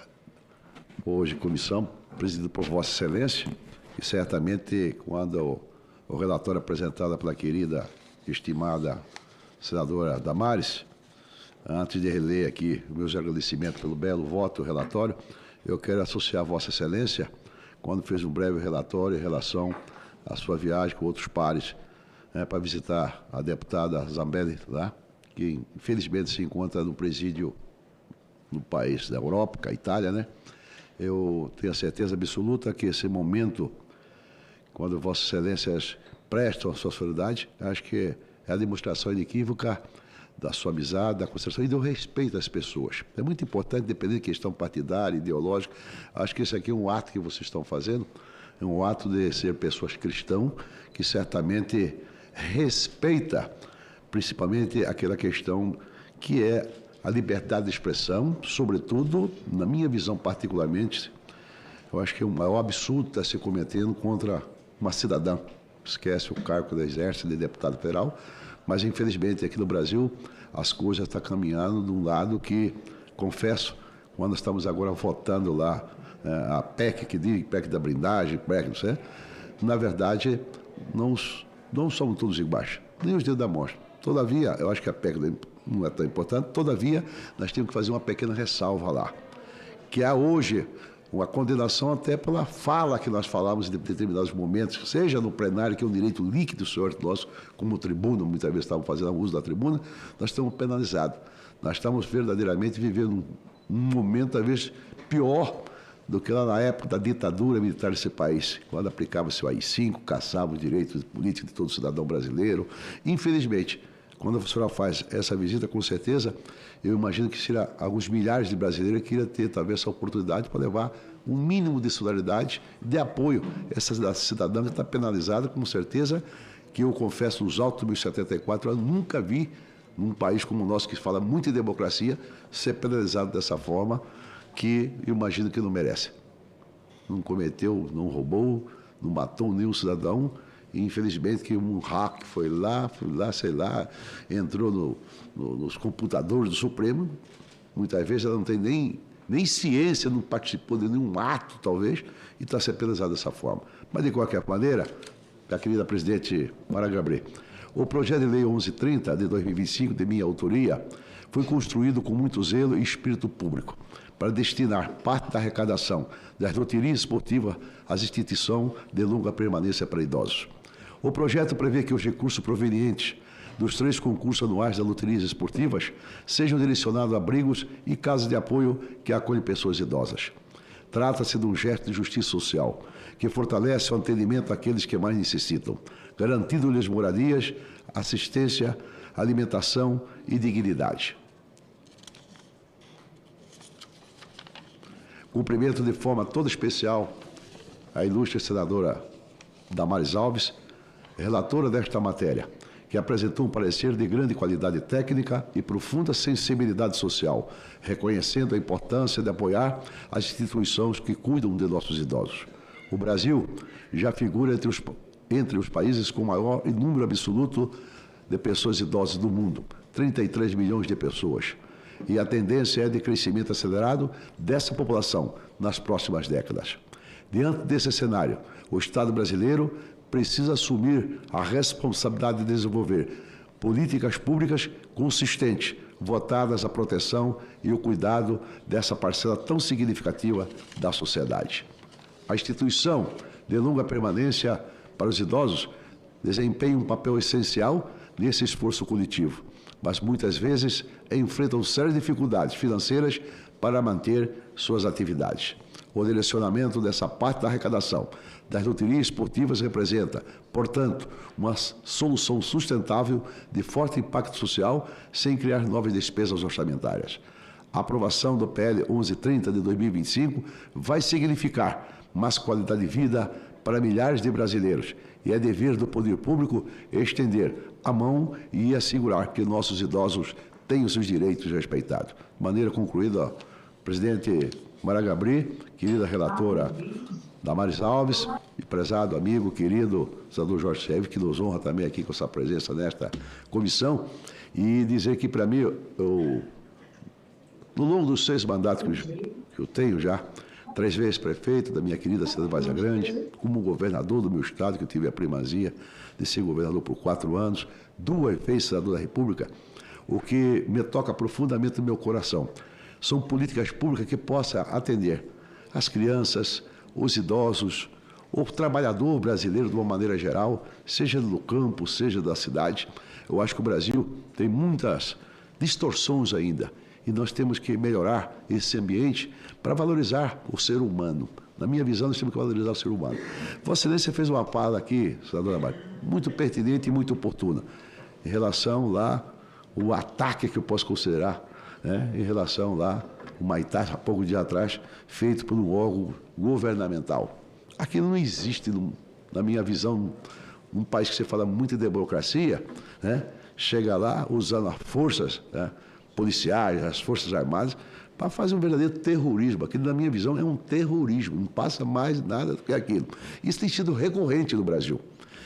hoje, comissão, presidida por Vossa Excelência, e certamente, quando o relatório apresentado pela querida, estimada senadora Damares, antes de reler aqui meus agradecimentos pelo belo voto, o relatório, eu quero associar a Vossa Excelência, quando fez um breve relatório em relação à sua viagem com outros pares, para visitar a deputada Zambelli lá, que infelizmente se encontra no presídio no país da Europa, que é a Itália, né? Eu tenho a certeza absoluta que esse momento, quando Vossas Excelências prestam a sua solidariedade, acho que é a demonstração inequívoca da sua amizade, da consideração e do respeito às pessoas. É muito importante, dependendo de questão partidária, ideológica, acho que esse aqui é um ato que vocês estão fazendo, é um ato de ser pessoas cristãs, que certamente respeita, principalmente aquela questão que é a liberdade de expressão, sobretudo, na minha visão particularmente, eu acho que o maior absurdo está se cometendo contra uma cidadã. Esquece o cargo do Exército de deputado federal, mas infelizmente aqui no Brasil as coisas estão caminhando de um lado que, confesso, quando estamos agora votando lá a PEC, que diz PEC da blindagem, PEC, não sei, na verdade não somos todos iguais, nem os dedos da morte. Todavia, eu acho que a PEC não é tão importante, todavia nós temos que fazer uma pequena ressalva lá, que há hoje uma condenação até pela fala que nós falamos em determinados momentos, seja no plenário, que é um direito líquido do senhor nosso, como tribuna, muitas vezes estavam fazendo uso da tribuna, nós estamos penalizados. Nós estamos verdadeiramente vivendo um momento, talvez, pior do que lá na época da ditadura militar desse país, quando aplicava-se o AI-5, caçava os direitos políticos de todo cidadão brasileiro. Infelizmente, quando a senhora faz essa visita, com certeza, eu imagino que será alguns milhares de brasileiros que iriam ter, talvez, essa oportunidade para levar um mínimo de solidariedade, de apoio a essa cidadã que está penalizada, com certeza, que eu confesso, nos altos 1074, eu nunca vi, num país como o nosso, que fala muito em democracia, ser penalizado dessa forma, que eu imagino que não merece. Não cometeu, não roubou, não matou nenhum cidadão, e infelizmente que um hack foi lá, sei lá, entrou nos computadores do Supremo, muitas vezes ela não tem nem ciência, não participou de nenhum ato, talvez, e está sendo penalizada dessa forma. Mas, de qualquer maneira, a querida presidente Mara Gabri, o projeto de lei 1130 de 2025, de minha autoria, foi construído com muito zelo e espírito público, para destinar parte da arrecadação das loterias esportivas às instituições de longa permanência para idosos. O projeto prevê que os recursos provenientes dos 3 concursos anuais das loterias esportivas sejam direcionados a abrigos e casas de apoio que acolhem pessoas idosas. Trata-se de um gesto de justiça social, que fortalece o atendimento àqueles que mais necessitam, garantindo-lhes moradias, assistência, alimentação e dignidade. Cumprimento de forma toda especial a ilustre senadora Damares Alves, relatora desta matéria, que apresentou um parecer de grande qualidade técnica e profunda sensibilidade social, reconhecendo a importância de apoiar as instituições que cuidam de nossos idosos. O Brasil já figura entre os países com maior número absoluto de pessoas idosas do mundo, 33 milhões de pessoas. E a tendência é de crescimento acelerado dessa população nas próximas décadas. Diante desse cenário, o Estado brasileiro precisa assumir a responsabilidade de desenvolver políticas públicas consistentes, votadas à proteção e o cuidado dessa parcela tão significativa da sociedade. A instituição de longa permanência para os idosos desempenha um papel essencial nesse esforço coletivo, mas muitas vezes enfrentam sérias dificuldades financeiras para manter suas atividades. O direcionamento dessa parte da arrecadação das loterias esportivas representa, portanto, uma solução sustentável de forte impacto social, sem criar novas despesas orçamentárias. A aprovação do PL 1130 de 2025 vai significar mais qualidade de vida para milhares de brasileiros, e é dever do poder público estender a mão e assegurar que nossos idosos tenham seus direitos respeitados. De maneira concluída, presidente Mara Gabri, querida relatora Damares Alves, e prezado amigo, querido senador Jorge Serve, que nos honra também aqui com essa presença nesta comissão, e dizer que, para mim, no longo dos 6 mandatos que eu tenho já, 3 vezes prefeito da minha querida cidade de Várzea Grande, como governador do meu estado, que eu tive a primazia de ser governador por 4 anos, 2 vezes senador da República, o que me toca profundamente no meu coração são políticas públicas que possam atender as crianças, os idosos, o trabalhador brasileiro de uma maneira geral, seja no campo, seja da cidade. Eu acho que o Brasil tem muitas distorções ainda e nós temos que melhorar esse ambiente para valorizar o ser humano. Na minha visão, nós temos que valorizar o ser humano. Vossa Excelência fez uma fala aqui, senadora Mari, muito pertinente e muito oportuna, em relação lá, o ataque que eu posso considerar, né, em relação lá, o Maitá, há pouco dia atrás, feito por um órgão governamental. Aquilo não existe, na minha visão, num país que você fala muito de democracia, né, chega lá usando as forças, né, policiais, as forças armadas, para fazer um verdadeiro terrorismo. Aquilo, na minha visão, é um terrorismo, não passa mais nada do que aquilo. Isso tem sido recorrente no Brasil.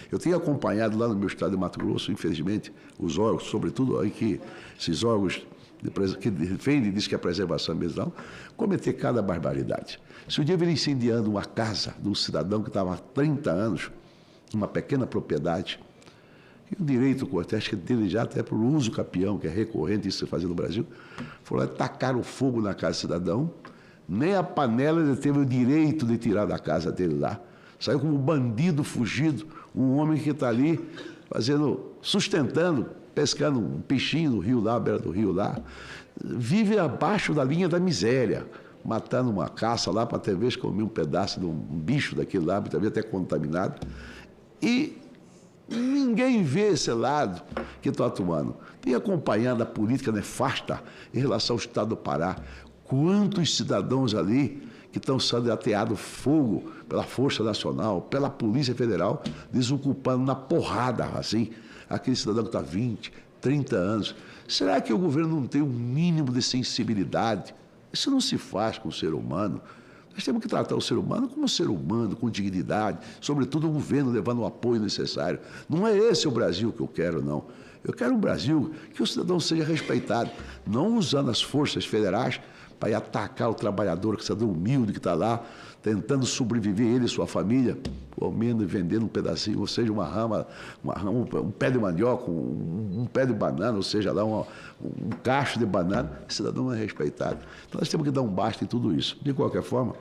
Eu tenho acompanhado lá no meu estado de Mato Grosso, infelizmente, os órgãos, sobretudo aí que esses órgãos que defendem e dizem que é a preservação ambiental, cometer cada barbaridade. Se um dia vir incendiando uma casa de um cidadão que estava há 30 anos, numa pequena propriedade, e o direito cortês que dele já até por uso capião, que é recorrente isso se fazer no Brasil, foram lá e tacaram fogo na casa do cidadão, nem a panela ele teve o direito de tirar da casa dele lá. Saiu como um bandido fugido, um homem que está ali sustentando, pescando um peixinho no rio lá, à beira do rio lá, vive abaixo da linha da miséria, matando uma caça lá para ter vez comer um pedaço de um bicho daquele lá, talvez até contaminado. E ninguém vê esse lado que está atuando. Tem acompanhado a política nefasta em relação ao estado do Pará. Quantos cidadãos ali que estão sendo ateados fogo pela Força Nacional, pela Polícia Federal, desocupando na porrada, assim, aquele cidadão que está 20, 30 anos. Será que o governo não tem um mínimo de sensibilidade? Isso não se faz com o ser humano. Nós temos que tratar o ser humano como um ser humano, com dignidade, sobretudo o governo levando o apoio necessário. Não é esse o Brasil que eu quero, não. Eu quero um Brasil que o cidadão seja respeitado, não usando as forças federais para ir atacar o trabalhador, o cidadão humilde que está lá, tentando sobreviver, ele e sua família, comendo e vendendo um pedacinho, ou seja, uma rama, um pé de mandioca, um pé de banana, ou seja, lá um cacho de banana. O cidadão não é respeitado. Então nós temos que dar um basta em tudo isso. De qualquer forma,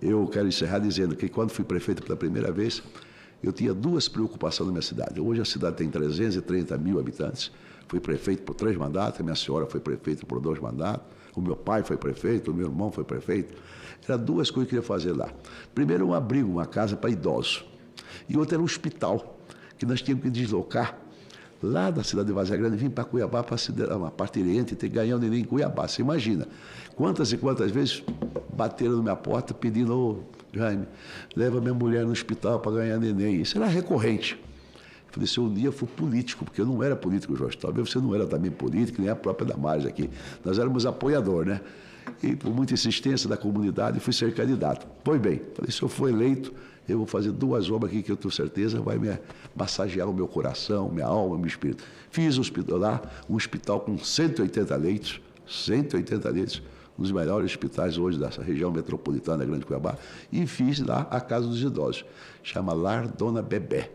eu quero encerrar dizendo que quando fui prefeito pela primeira vez, eu tinha 2 preocupações na minha cidade. Hoje a cidade tem 330 mil habitantes. Fui prefeito por 3 mandatos, a minha senhora foi prefeita por 2 mandatos, o meu pai foi prefeito, o meu irmão foi prefeito. Eram 2 coisas que eu queria fazer lá. Primeiro, um abrigo, uma casa para idosos. E outra era um hospital, que nós tínhamos que deslocar lá da cidade de Várzea Grande, vir para Cuiabá, para uma partiriente, e ter ganhar o neném em Cuiabá. Você imagina, quantas e quantas vezes bateram na minha porta pedindo, ô Jaime, leva minha mulher no hospital para ganhar neném. Isso era recorrente. Eu falei, se eu um dia for político, porque eu não era político, Jorge, talvez você não era também político, nem a própria Damares aqui. Nós éramos apoiador, né? E por muita insistência da comunidade, fui ser candidato. Pois bem, falei, se eu for eleito, eu vou fazer 2 obras aqui que eu tenho certeza vai me massagear o meu coração, minha alma, meu espírito. Fiz lá um hospital com 180 leitos, 180 leitos, um dos melhores hospitais hoje dessa região metropolitana da Grande Cuiabá, e fiz lá a Casa dos Idosos, chama Lar Dona Bebé.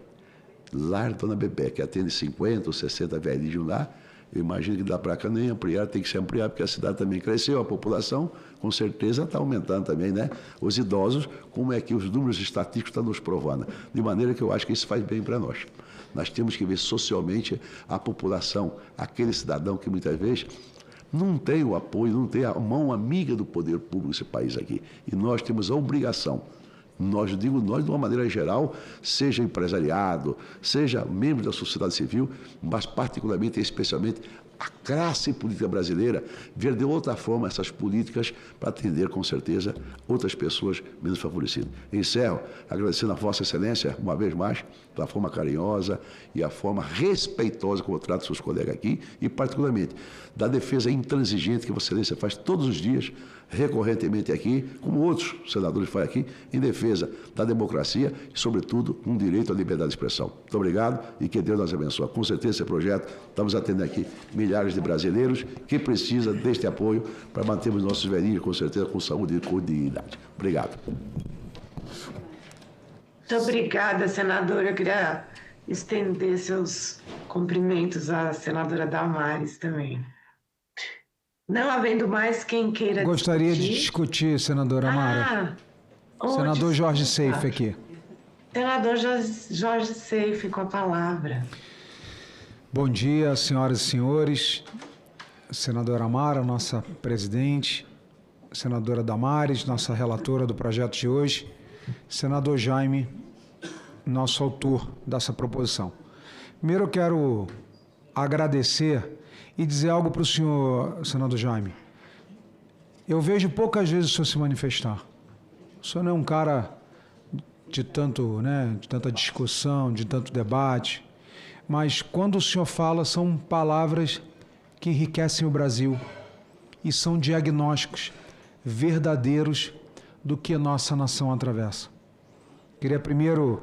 Lar Dona Bebé, que atende 50 ou 60 velhinhos lá. Eu imagino que dá para cá nem ampliar, tem que se ampliar, porque a cidade também cresceu, a população, com certeza, está aumentando também, né? Os idosos, como é que os números estatísticos estão nos provando. De maneira que eu acho que isso faz bem para nós. Nós temos que ver socialmente a população, aquele cidadão que muitas vezes não tem o apoio, não tem a mão amiga do poder público desse país aqui. E nós temos a obrigação, nós, digo nós, de uma maneira geral, seja empresariado, seja membro da sociedade civil, mas particularmente e especialmente a classe política brasileira ver de outra forma essas políticas para atender, com certeza, outras pessoas menos favorecidas. Encerro agradecendo a Vossa Excelência, uma vez mais, da forma carinhosa e a forma respeitosa como eu trato seus colegas aqui, e particularmente da defesa intransigente que Vossa Excelência faz todos os dias, recorrentemente aqui, como outros senadores fazem aqui, em defesa da democracia e, sobretudo, um direito à liberdade de expressão. Muito obrigado e que Deus nos abençoe. Com certeza, esse projeto, estamos atendendo aqui milhares de brasileiros que precisam deste apoio para mantermos nossos velhinhos, com certeza, com saúde e com dignidade. Obrigado. Muito obrigada, senadora. Eu queria estender seus cumprimentos à senadora Damares também. Não havendo mais quem queira Gostaria de discutir, senadora Amara. Senador Jorge Seife aqui. Senador Jorge Seife, com a palavra. Bom dia, senhoras e senhores. Senadora Amara, nossa presidente. Senadora Damares, nossa relatora do projeto de hoje. Senador Jaime, nosso autor dessa proposição. Primeiro eu quero agradecer e dizer algo para o senhor, senador Jaime. Eu vejo poucas vezes o senhor se manifestar. O senhor não é um cara de tanta discussão, de tanto debate, mas quando o senhor fala, são palavras que enriquecem o Brasil e são diagnósticos verdadeiros do que nossa nação atravessa. Queria primeiro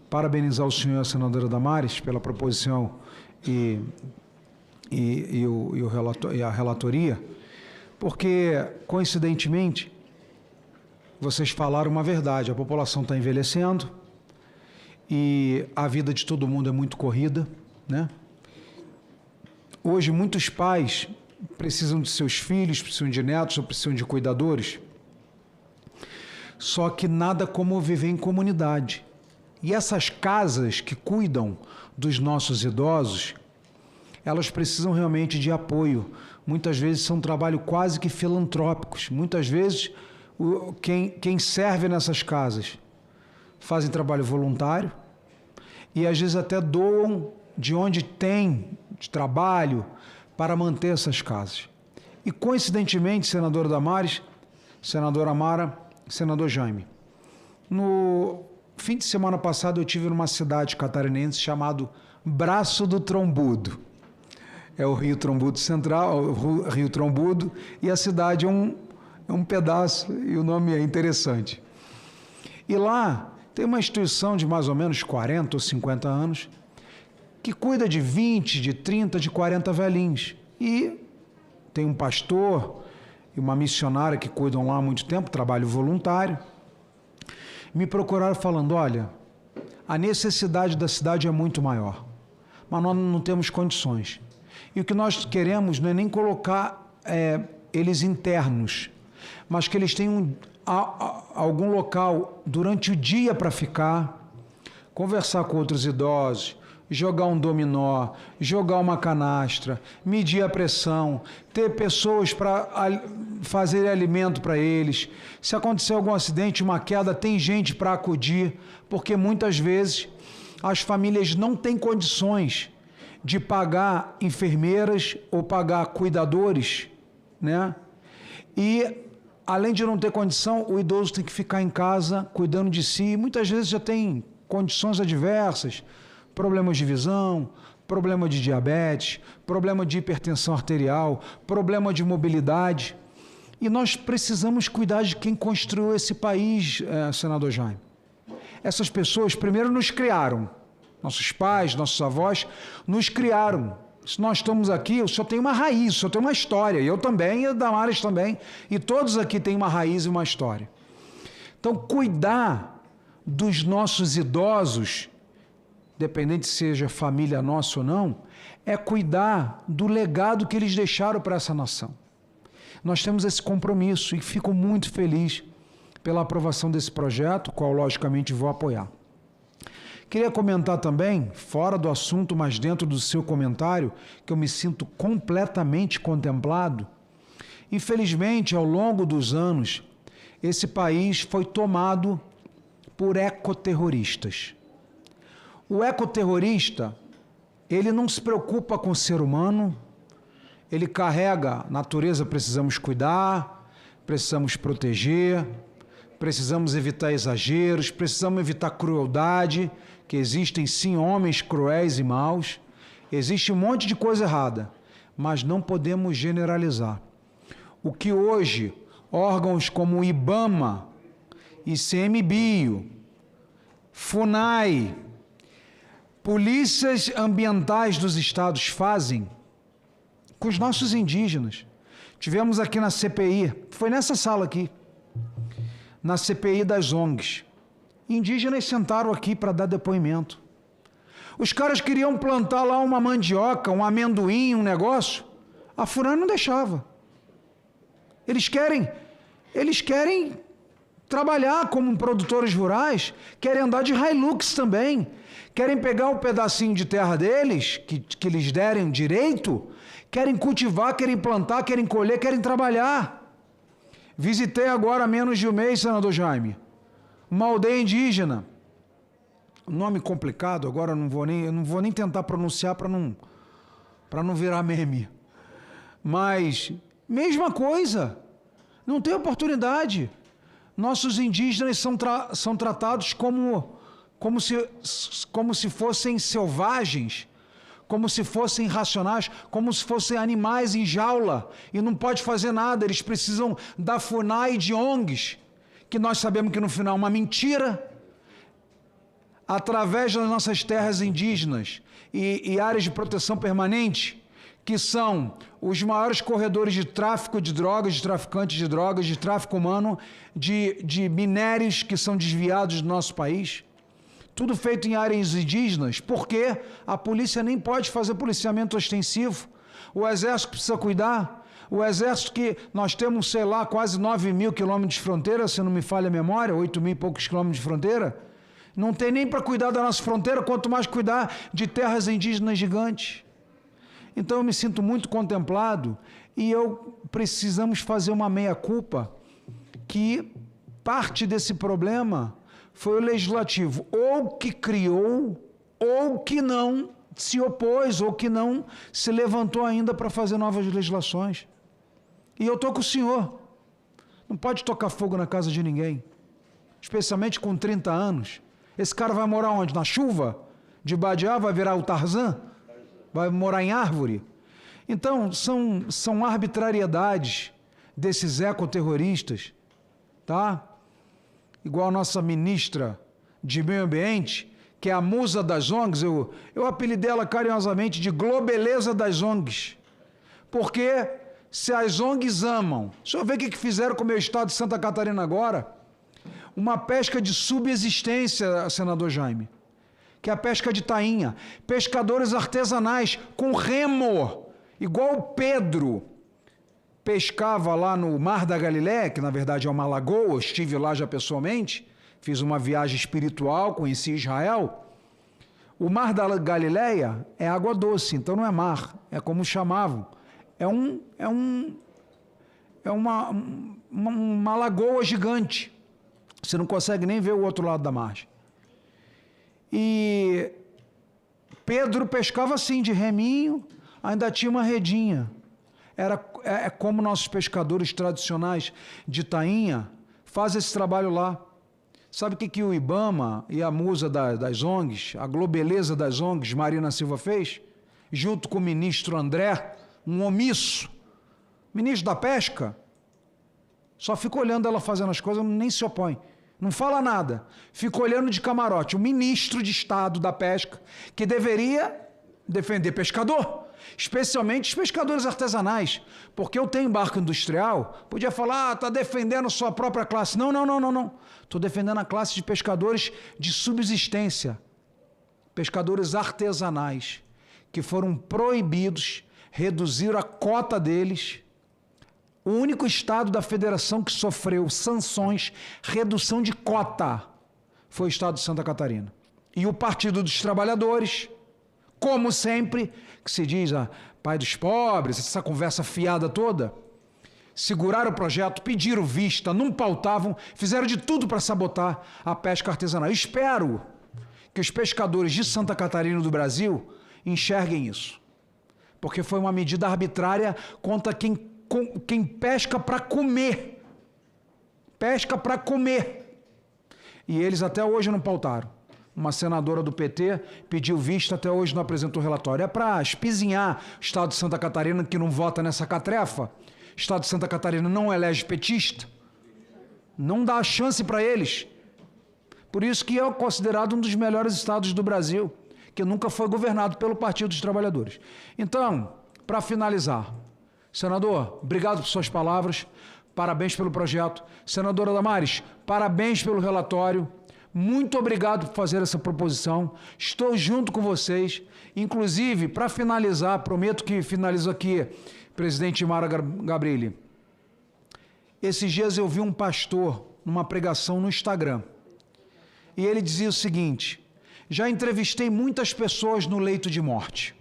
parabenizar o senhor, a senadora Damares, pela proposição e a relatoria, porque, coincidentemente, vocês falaram uma verdade: a população está envelhecendo e a vida de todo mundo é muito corrida, né? Hoje, muitos pais precisam de seus filhos, precisam de netos ou precisam de cuidadores, só que nada como viver em comunidade. E essas casas que cuidam dos nossos idosos, elas precisam realmente de apoio. Muitas vezes são trabalhos quase que filantrópicos. Muitas vezes, quem serve nessas casas fazem trabalho voluntário e às vezes até doam de onde tem de trabalho para manter essas casas. E coincidentemente, senadora Damares, senadora Amara, senador Jaime, no fim de semana passado eu estive numa cidade catarinense chamado Braço do Trombudo. É o Rio Trombudo Central, o Rio Trombudo, e a cidade é um pedaço, e o nome é interessante. E lá tem uma instituição de mais ou menos 40 ou 50 anos, que cuida de 20, de 30, de 40 velhinhos. E tem um pastor e uma missionária que cuidam lá há muito tempo, trabalho voluntário. Me procuraram falando: olha, a necessidade da cidade é muito maior, mas nós não temos condições. E o que nós queremos não é nem colocar eles internos, mas que eles tenham algum local durante o dia para ficar, conversar com outros idosos, jogar um dominó, jogar uma canastra, medir a pressão, ter pessoas para fazer alimento para eles. Se acontecer algum acidente, uma queda, tem gente para acudir, porque muitas vezes as famílias não têm condições de pagar enfermeiras ou pagar cuidadores, né? E, além de não ter condição, o idoso tem que ficar em casa cuidando de si. Muitas vezes já tem condições adversas, problemas de visão, problema de diabetes, problema de hipertensão arterial, problema de mobilidade. E nós precisamos cuidar de quem construiu esse país, senador Jaime. Essas pessoas primeiro nos criaram. Nossos pais, nossos avós nos criaram. Se nós estamos aqui, o senhor tem uma raiz, o senhor tem uma história. Eu também, e a Damares também. E todos aqui têm uma raiz e uma história. Então, cuidar dos nossos idosos, dependente se seja família nossa ou não, é cuidar do legado que eles deixaram para essa nação. Nós temos esse compromisso e fico muito feliz pela aprovação desse projeto, qual logicamente vou apoiar. Queria comentar também, fora do assunto, mas dentro do seu comentário, que eu me sinto completamente contemplado. Infelizmente, ao longo dos anos, esse país foi tomado por ecoterroristas. O ecoterrorista, ele não se preocupa com o ser humano, ele carrega natureza, precisamos cuidar, precisamos proteger, precisamos evitar exageros, precisamos evitar crueldade, que existem sim homens cruéis e maus, existe um monte de coisa errada, mas não podemos generalizar. O que hoje órgãos como o IBAMA, ICMBio, FUNAI, polícias ambientais dos estados fazem com os nossos indígenas. Tivemos aqui na CPI, foi nessa sala aqui, na CPI das ONGs. Indígenas sentaram aqui para dar depoimento. Os caras queriam plantar lá uma mandioca, um amendoim, um negócio. A FUNAI não deixava. Eles querem trabalhar como produtores rurais, querem andar de Hilux também, querem pegar um pedacinho de terra deles, que lhes derem direito, querem cultivar, querem plantar, querem colher, querem trabalhar. Visitei agora há menos de um mês, senador Jaime, uma aldeia indígena, um nome complicado, agora eu não vou nem tentar pronunciar para não virar meme, mas mesma coisa, não tem oportunidade. Nossos indígenas são tratados como se fossem selvagens, como se fossem irracionais, como se fossem animais em jaula, e não pode fazer nada. Eles precisam da FUNAI e de ONGs, que nós sabemos que no final é uma mentira. Através das nossas terras indígenas e áreas de proteção permanente, que são os maiores corredores de tráfico de drogas, de traficantes de drogas, de tráfico humano, de minérios que são desviados do nosso país. Tudo feito em áreas indígenas, porque a polícia nem pode fazer policiamento ostensivo. O Exército precisa cuidar. O Exército que nós temos, sei lá, quase 9.000 quilômetros de fronteira, se não me falha a memória, 8.000 e poucos quilômetros de fronteira, não tem nem para cuidar da nossa fronteira, quanto mais cuidar de terras indígenas gigantes. Então eu me sinto muito contemplado e precisamos fazer uma meia-culpa que parte desse problema foi o legislativo, ou que criou, ou que não se opôs, ou que não se levantou ainda para fazer novas legislações. E eu estou com o senhor. Não pode tocar fogo na casa de ninguém, especialmente com 30 anos. Esse cara vai morar onde? Na chuva? De Badiá vai virar o Tarzan? Vai morar em árvore? Então, são arbitrariedades desses ecoterroristas, tá? Igual a nossa ministra de Meio Ambiente, que é a musa das ONGs, eu apelidei ela carinhosamente de Globeleza das ONGs, porque se as ONGs amam, deixa eu ver o que fizeram com o meu estado de Santa Catarina agora, uma pesca de subsistência, senador Jaime, que é a pesca de tainha, pescadores artesanais com remo, igual o Pedro pescava lá no Mar da Galileia, que na verdade é uma lagoa, eu estive lá já pessoalmente, fiz uma viagem espiritual, conheci Israel. O Mar da Galileia é água doce, então não é mar, é como chamavam. É uma lagoa gigante, você não consegue nem ver o outro lado da margem. E Pedro pescava assim, de reminho, ainda tinha uma redinha. É como nossos pescadores tradicionais de tainha fazem esse trabalho lá. Sabe o que o IBAMA e a musa das ONGs, a globeleza das ONGs, Marina Silva fez? Junto com o ministro André, um omisso, ministro da pesca, só fica olhando ela fazendo as coisas, nem se opõe. Não fala nada, fica olhando de camarote. O ministro de Estado da Pesca, que deveria defender pescador, especialmente os pescadores artesanais, porque eu tenho barco industrial, podia falar, está defendendo sua própria classe. Não. Estou defendendo a classe de pescadores de subsistência, pescadores artesanais, que foram proibidos, reduziram a cota deles. O único estado da federação que sofreu sanções, redução de cota, foi o estado de Santa Catarina. E o Partido dos Trabalhadores, como sempre, que se diz pai dos pobres, essa conversa fiada toda, seguraram o projeto, pediram vista, não pautavam, fizeram de tudo para sabotar a pesca artesanal. Eu espero que os pescadores de Santa Catarina e do Brasil enxerguem isso. porque foi uma medida arbitrária contra quem pesca para comer. Pesca para comer. E eles até hoje não pautaram. Uma senadora do PT pediu vista, até hoje não apresentou relatório. É para espizinhar o Estado de Santa Catarina, que não vota nessa catrefa. O Estado de Santa Catarina não elege petista. Não dá chance para eles. Por isso que é considerado um dos melhores estados do Brasil, que nunca foi governado pelo Partido dos Trabalhadores. Então, para finalizar, senador, obrigado por suas palavras, parabéns pelo projeto. Senadora Damares, parabéns pelo relatório, muito obrigado por fazer essa proposição, estou junto com vocês. Inclusive, para finalizar, prometo que finalizo aqui, presidente Mara Gabrilli. Esses dias eu vi um pastor numa pregação no Instagram, e ele dizia o seguinte: já entrevistei muitas pessoas no leito de morte.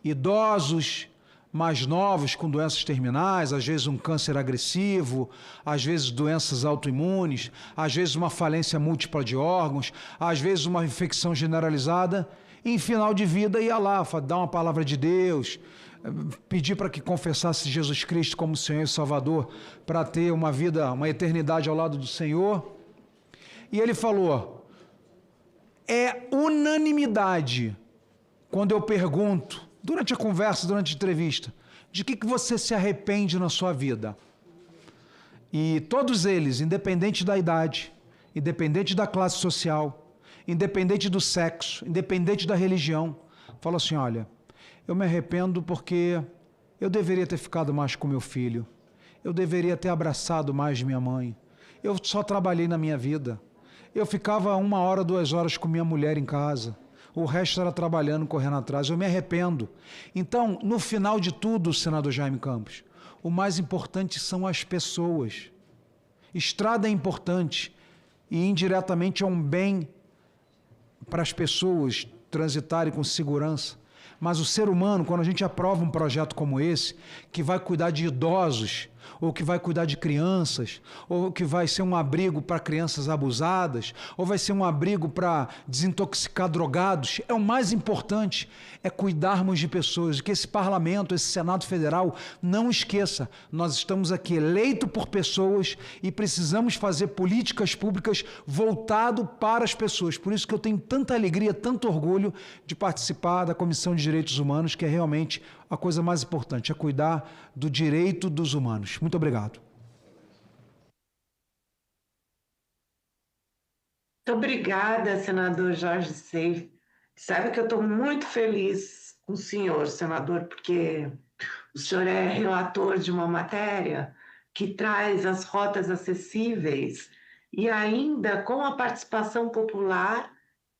Idosos, mais novos, com doenças terminais, às vezes um câncer agressivo, às vezes doenças autoimunes, às vezes uma falência múltipla de órgãos, às vezes uma infecção generalizada, e em final de vida ia lá, dar uma palavra de Deus, pedir para que confessasse Jesus Cristo como Senhor e Salvador, para ter uma vida, uma eternidade ao lado do Senhor. E ele falou, é unanimidade, quando eu pergunto, durante a conversa, durante a entrevista, de que você se arrepende na sua vida? E todos eles, independente da idade, independente da classe social, independente do sexo, independente da religião, falam assim, olha, eu me arrependo porque eu deveria ter ficado mais com meu filho, eu deveria ter abraçado mais minha mãe, eu só trabalhei na minha vida, eu ficava 1 hora, 2 horas com minha mulher em casa, o resto era trabalhando, correndo atrás, eu me arrependo. Então, no final de tudo, senador Jaime Campos, o mais importante são as pessoas. Estrada é importante e indiretamente é um bem para as pessoas transitarem com segurança. Mas o ser humano, quando a gente aprova um projeto como esse, que vai cuidar de idosos, ou que vai cuidar de crianças, ou que vai ser um abrigo para crianças abusadas, ou vai ser um abrigo para desintoxicar drogados, o mais importante é cuidarmos de pessoas, que esse parlamento, esse Senado Federal, não esqueça, nós estamos aqui eleitos por pessoas e precisamos fazer políticas públicas voltado para as pessoas. Por isso que eu tenho tanta alegria, tanto orgulho de participar da Comissão de Direitos Humanos, que é realmente a coisa mais importante, é cuidar do direito dos humanos. Muito obrigado. Muito obrigada, senador Jorge Seif. Sabe que eu estou muito feliz com o senhor, senador, porque o senhor é relator de uma matéria que traz as rotas acessíveis e ainda com a participação popular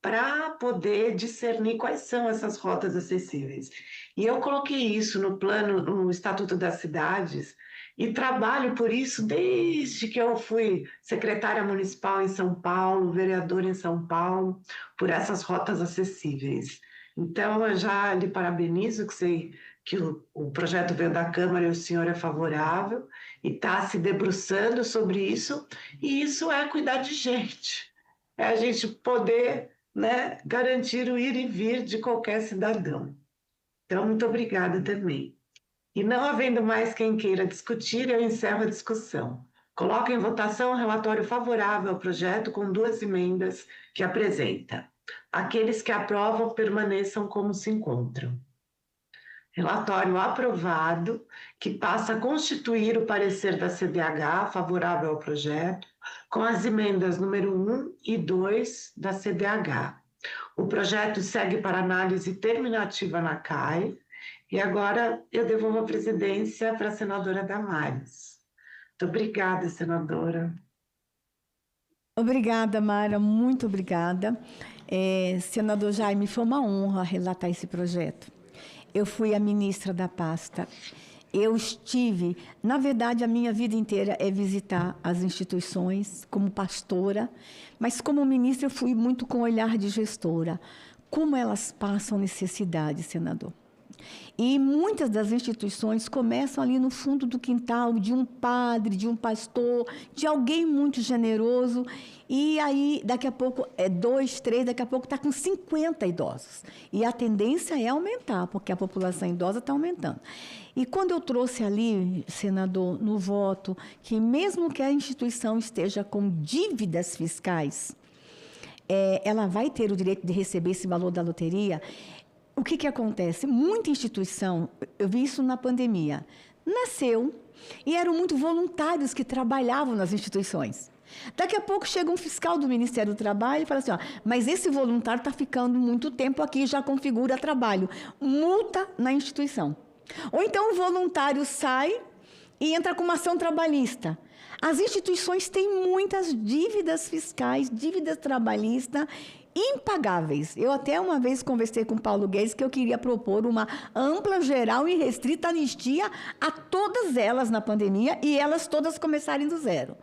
para poder discernir quais são essas rotas acessíveis. E eu coloquei isso no plano, no Estatuto das Cidades, e trabalho por isso desde que eu fui secretária municipal em São Paulo, vereadora em São Paulo, por essas rotas acessíveis. Então, eu já lhe parabenizo, que sei que o projeto veio da Câmara e o senhor é favorável, e está se debruçando sobre isso, e isso é cuidar de gente. É a gente poder, né, garantir o ir e vir de qualquer cidadão. Então, muito obrigada também. E não havendo mais quem queira discutir, eu encerro a discussão. Coloco em votação o relatório favorável ao projeto com 2 emendas que apresenta. Aqueles que aprovam permaneçam como se encontram. Relatório aprovado, que passa a constituir o parecer da CDH favorável ao projeto, com as emendas número 1 e 2 da CDH. O projeto segue para análise terminativa na CAI, e agora eu devolvo a presidência para a senadora Damares. Muito obrigada, senadora. Obrigada, Mara, muito obrigada. Senador Jaime, foi uma honra relatar esse projeto. Eu fui a ministra da pasta. Eu estive, na verdade, a minha vida inteira é visitar as instituições como pastora, mas como ministra eu fui muito com o olhar de gestora. Como elas passam necessidade, senador? E muitas das instituições começam ali no fundo do quintal de um padre, de um pastor, de alguém muito generoso. E aí, daqui a pouco, 2, 3, daqui a pouco está com 50 idosos. E a tendência é aumentar, porque a população idosa está aumentando. E quando eu trouxe ali, senador, no voto, que mesmo que a instituição esteja com dívidas fiscais, ela vai ter o direito de receber esse valor da loteria. O que acontece? Muita instituição, eu vi isso na pandemia, nasceu e eram muito voluntários que trabalhavam nas instituições. Daqui a pouco chega um fiscal do Ministério do Trabalho e fala assim, mas esse voluntário está ficando muito tempo aqui e já configura trabalho. Multa na instituição. Ou então o voluntário sai e entra com uma ação trabalhista. As instituições têm muitas dívidas fiscais, dívidas trabalhistas, impagáveis. Eu até uma vez conversei com o Paulo Guedes que eu queria propor uma ampla, geral e restrita anistia a todas elas na pandemia e elas todas começarem do zero.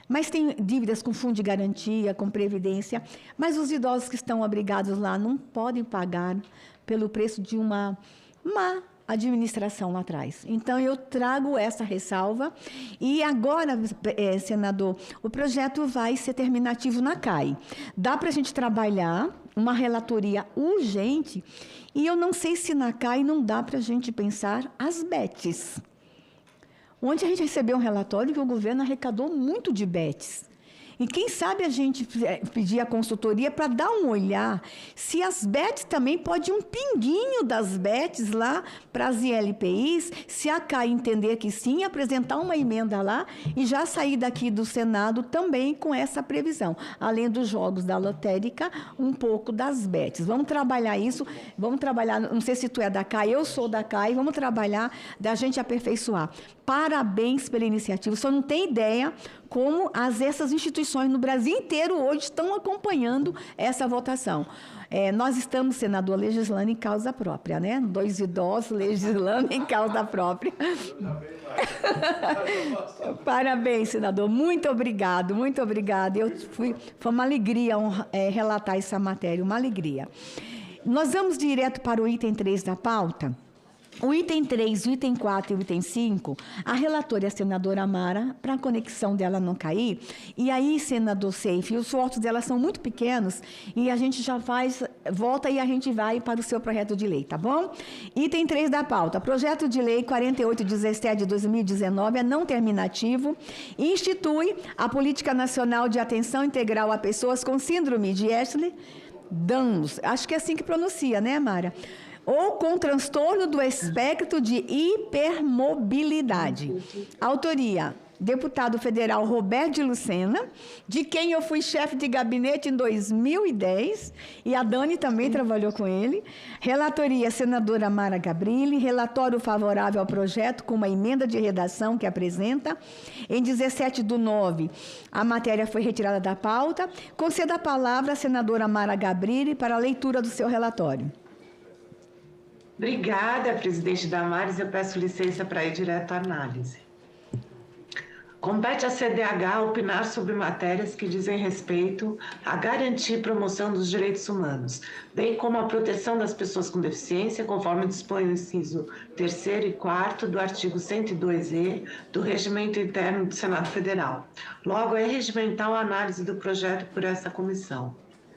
Mas tem dívidas com fundo de garantia, com previdência, mas os idosos que estão abrigados lá não podem pagar pelo preço de uma má administração lá atrás. Então, eu trago essa ressalva e agora, senador, o projeto vai ser terminativo na CAI. Dá para a gente trabalhar uma relatoria urgente e eu não sei se na CAI não dá para a gente pensar as BETs. Onde a gente recebeu um relatório que o governo arrecadou muito de BETs. E quem sabe a gente pedir a consultoria para dar um olhar se as BETs também pode ir um pinguinho das BETs lá para as ILPIs, se a CAI entender que sim, apresentar uma emenda lá e já sair daqui do Senado também com essa previsão. Além dos jogos da lotérica, um pouco das BETs. Vamos trabalhar isso, vamos trabalhar, não sei se tu é da CAI, eu sou da CAI, vamos trabalhar da gente aperfeiçoar. Parabéns pela iniciativa. Só não tem ideia como essas instituições no Brasil inteiro hoje estão acompanhando essa votação. Nós estamos, senador, legislando em causa própria, né? 2 idosos legislando em causa própria. Parabéns, senador. Muito obrigado, muito obrigada. Foi uma alegria relatar essa matéria, uma alegria. Nós vamos direto para o item 3 da pauta. O item 3, o item 4 e o item 5, a relatora é a senadora Mara, para a conexão dela não cair. E aí, senador Seife, os votos dela são muito pequenos e a gente já volta e a gente vai para o seu projeto de lei, tá bom? Item 3 da pauta, projeto de lei 4817 de 2019 é não terminativo, institui a Política Nacional de Atenção Integral a Pessoas com Síndrome de Ehlers-Danlos. Acho que é assim que pronuncia, né, Mara? Ou com transtorno do espectro de hipermobilidade. Autoria, deputado federal Roberto de Lucena, de quem eu fui chefe de gabinete em 2010, e a Dani também trabalhou com ele. Relatoria, senadora Mara Gabrilli, relatório favorável ao projeto com uma emenda de redação que apresenta. Em 17/9, a matéria foi retirada da pauta. Conceda a palavra à senadora Mara Gabrilli para a leitura do seu relatório. Obrigada, presidente Damares. Eu peço licença para ir direto à análise. Compete à CDH opinar sobre matérias que dizem respeito a garantir e promoção dos direitos humanos, bem como a proteção das pessoas com deficiência, conforme dispõe o inciso 3º e 4º do artigo 102-E do Regimento Interno do Senado Federal. Logo, é regimental a análise do projeto por essa comissão.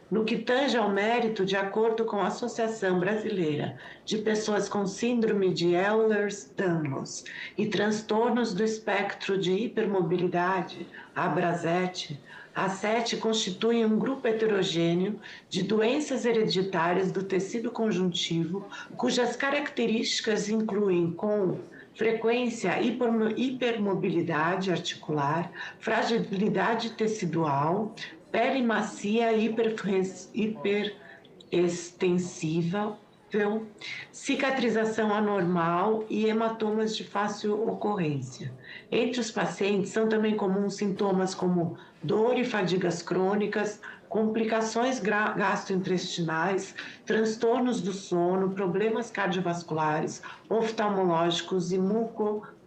No que tange ao mérito, de acordo com a Associação Brasileira de Pessoas com Síndrome de Ehlers-Danlos e Transtornos do Espectro de Hipermobilidade, a ABRASET, a SET constitui um grupo heterogêneo de doenças hereditárias do tecido conjuntivo, cujas características incluem com frequência hipermobilidade articular, fragilidade tecidual, pele macia hiperextensível, cicatrização anormal e hematomas de fácil ocorrência. Entre os pacientes são também comuns sintomas como dor e fadigas crônicas, complicações gastrointestinais, transtornos do sono, problemas cardiovasculares, oftalmológicos e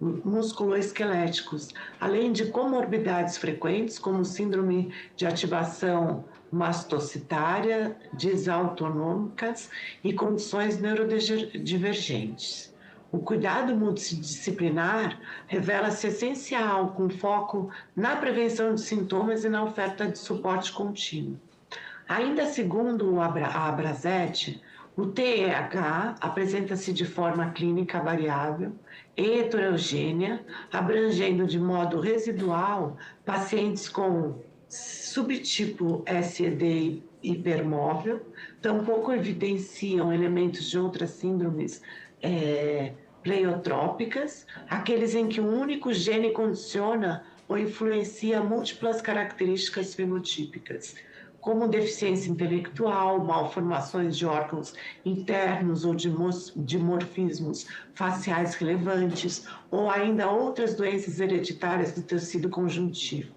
musculoesqueléticos, além de comorbidades frequentes, como síndrome de ativação mastocitária, desautonômicas e condições neurodivergentes. O cuidado multidisciplinar revela-se essencial, com foco na prevenção de sintomas e na oferta de suporte contínuo. Ainda segundo a Abraset, o TEAH apresenta-se de forma clínica variável e heterogênea, abrangendo de modo residual pacientes com subtipo SED hipermóvel, tampouco evidenciam elementos de outras síndromes pleiotrópicas, aqueles em que um único gene condiciona ou influencia múltiplas características fenotípicas, como deficiência intelectual, malformações de órgãos internos ou dimorfismos faciais relevantes, ou ainda outras doenças hereditárias do tecido conjuntivo.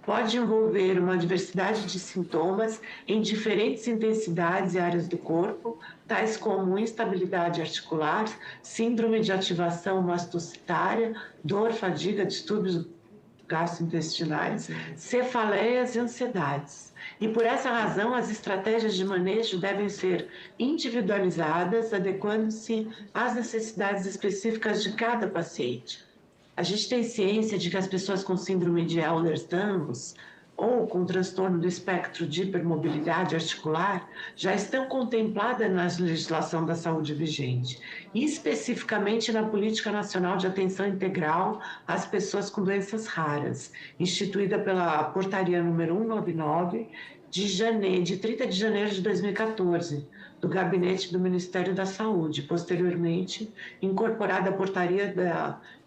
Pode envolver uma diversidade de sintomas em diferentes intensidades e áreas do corpo, tais como instabilidade articular, síndrome de ativação mastocitária, dor, fadiga, distúrbios gastrointestinais, cefaleias e ansiedades. E por essa razão, as estratégias de manejo devem ser individualizadas, adequando-se às necessidades específicas de cada paciente. A gente tem ciência de que as pessoas com síndrome de Ehlers-Danlos ou com transtorno do espectro de hipermobilidade articular já estão contempladas na legislação da saúde vigente, e especificamente na Política Nacional de Atenção Integral às Pessoas com Doenças Raras, instituída pela Portaria número 199 de 30 de janeiro de 2014, do Gabinete do Ministério da Saúde, posteriormente incorporada à Portaria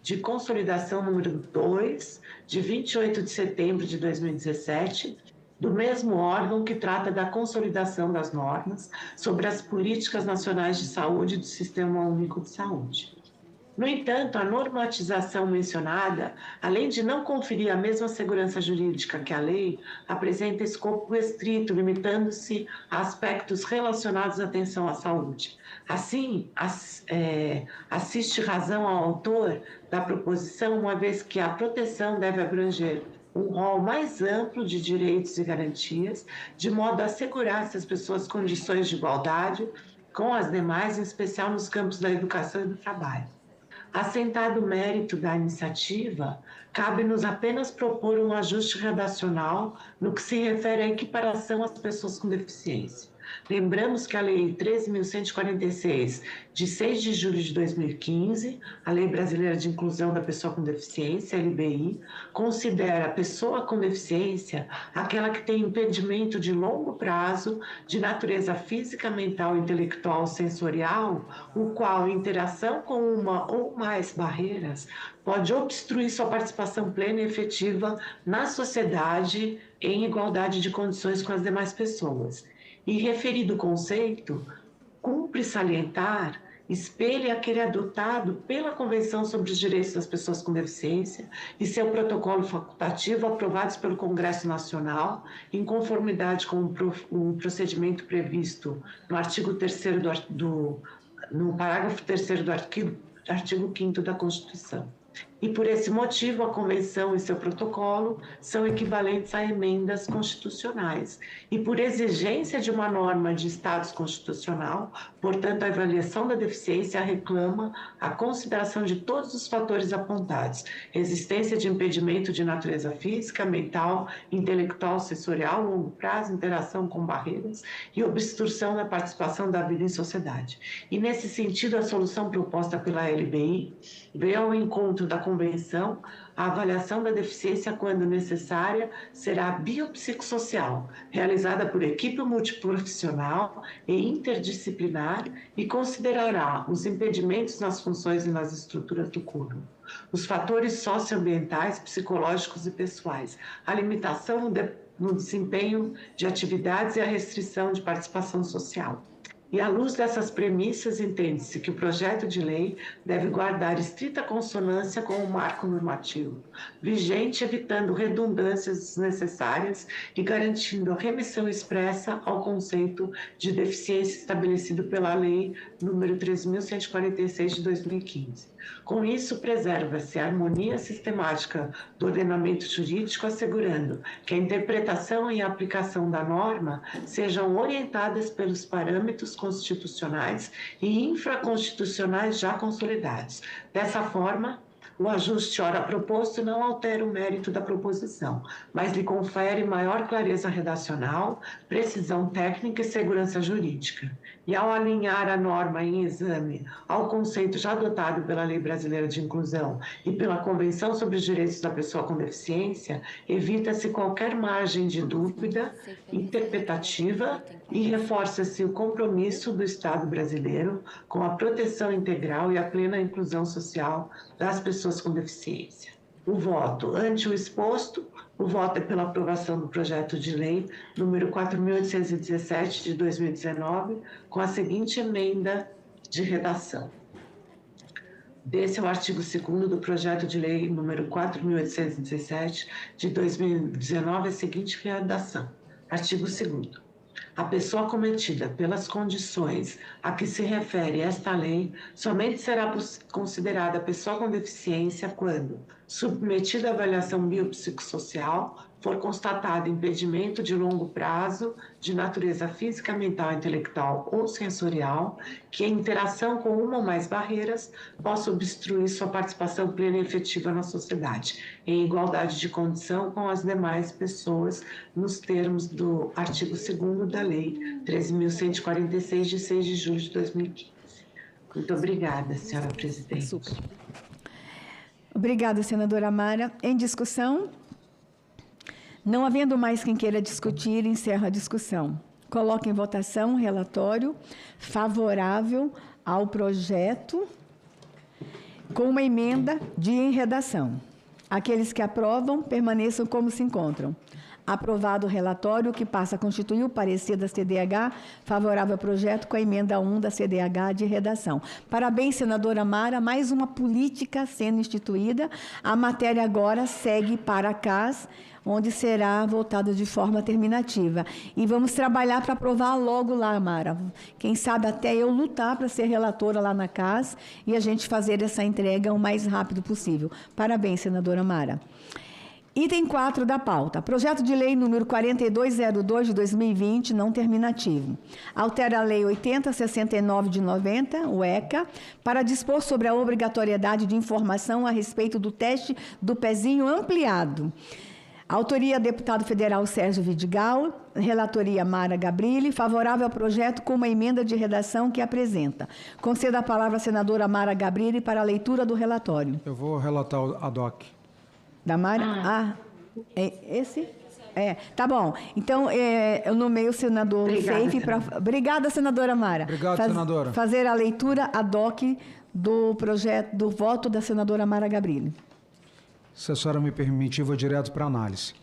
de Consolidação número 2, de 28 de setembro de 2017, do mesmo órgão que trata da consolidação das normas sobre as políticas nacionais de saúde do Sistema Único de Saúde. No entanto, a normatização mencionada, além de não conferir a mesma segurança jurídica que a lei, apresenta escopo restrito, limitando-se a aspectos relacionados à atenção à saúde. Assim, assiste razão ao autor da proposição, uma vez que a proteção deve abranger um rol mais amplo de direitos e garantias, de modo a assegurar as pessoas condições de igualdade com as demais, em especial nos campos da educação e do trabalho. Assentado o mérito da iniciativa, cabe-nos apenas propor um ajuste redacional no que se refere à equiparação às pessoas com deficiência. Lembramos que a Lei 13.146, de 6 de julho de 2015, a Lei Brasileira de Inclusão da Pessoa com Deficiência, LBI, considera a pessoa com deficiência aquela que tem impedimento de longo prazo de natureza física, mental, intelectual, sensorial, o qual, em interação com uma ou mais barreiras, pode obstruir sua participação plena e efetiva na sociedade em igualdade de condições com as demais pessoas. E referido conceito, cumpre salientar, espelha aquele adotado pela Convenção sobre os Direitos das Pessoas com Deficiência e seu protocolo facultativo aprovados pelo Congresso Nacional, em conformidade com o procedimento previsto no artigo 3º no parágrafo 3º do artigo 5º da Constituição. E por esse motivo, a Convenção e seu protocolo são equivalentes a emendas constitucionais. E por exigência de uma norma de status constitucional, portanto, a avaliação da deficiência reclama a consideração de todos os fatores apontados: existência de impedimento de natureza física, mental, intelectual, sensorial, longo prazo, interação com barreiras e obstrução da participação da vida em sociedade. E, nesse sentido, a solução proposta pela LBI veio ao encontro da Convenção. A avaliação da deficiência, quando necessária, será biopsicossocial, realizada por equipe multiprofissional e interdisciplinar, e considerará os impedimentos nas funções e nas estruturas do corpo, os fatores socioambientais, psicológicos e pessoais, a limitação no desempenho de atividades e a restrição de participação social. E, à luz dessas premissas, entende-se que o projeto de lei deve guardar estrita consonância com o marco normativo vigente, evitando redundâncias desnecessárias e garantindo a remissão expressa ao conceito de deficiência estabelecido pela Lei nº 3.146 de 2015. Com isso, preserva-se a harmonia sistemática do ordenamento jurídico, assegurando que a interpretação e a aplicação da norma sejam orientadas pelos parâmetros constitucionais e infraconstitucionais já consolidados. Dessa forma, o ajuste ora proposto não altera o mérito da proposição, mas lhe confere maior clareza redacional, precisão técnica e segurança jurídica. E ao alinhar a norma em exame ao conceito já adotado pela Lei Brasileira de Inclusão e pela Convenção sobre os Direitos da Pessoa com Deficiência, evita-se qualquer margem de dúvida interpretativa e reforça-se o compromisso do Estado brasileiro com a proteção integral e a plena inclusão social das pessoas com deficiência. O voto ante o exposto, o voto é pela aprovação do projeto de lei número 4.817 de 2019, com a seguinte emenda de redação. Desse é o artigo 2º do projeto de lei número 4.817 de 2019, a seguinte redação. Artigo 2º. A pessoa acometida pelas condições a que se refere esta lei somente será considerada pessoa com deficiência quando, submetida à avaliação biopsicossocial, for constatado impedimento de longo prazo de natureza física, mental, intelectual ou sensorial, que em interação com uma ou mais barreiras possa obstruir sua participação plena e efetiva na sociedade, em igualdade de condição com as demais pessoas, nos termos do artigo 2º da Lei 13.146, de 6 de julho de 2015. Muito obrigada, senhora presidente. Super. Obrigada, senadora Mara. Em discussão? Não havendo mais quem queira discutir, encerro a discussão. Coloco em votação o relatório favorável ao projeto com uma emenda de redação. Aqueles que aprovam, permaneçam como se encontram. Aprovado o relatório, que passa a constituir o parecer da CDH favorável ao projeto com a emenda 1 da CDH de redação. Parabéns, senadora Mara, mais uma política sendo instituída. A matéria agora segue para a CAS, onde será votada de forma terminativa. E vamos trabalhar para aprovar logo lá, Mara. Quem sabe até eu lutar para ser relatora lá na CAS e a gente fazer essa entrega o mais rápido possível. Parabéns, senadora Mara. Item 4 da pauta. Projeto de lei número 4202 de 2020, não terminativo. Altera a lei 8069 de 90, o ECA, para dispor sobre a obrigatoriedade de informação a respeito do teste do pezinho ampliado. Autoria, deputado federal Sérgio Vidigal. Relatoria, Mara Gabrilli. Favorável ao projeto com uma emenda de redação que apresenta. Conceda a palavra à senadora Mara Gabrilli para a leitura do relatório. Eu vou relatar a DOC. Da Mara? É esse? Tá bom. Então, eu nomeio o senador Seife para... Obrigada, senadora Mara. Obrigado, senadora. Fazer a leitura ad hoc do projeto, do voto da senadora Mara Gabrilli. Se a senhora me permitir, vou direto para a análise.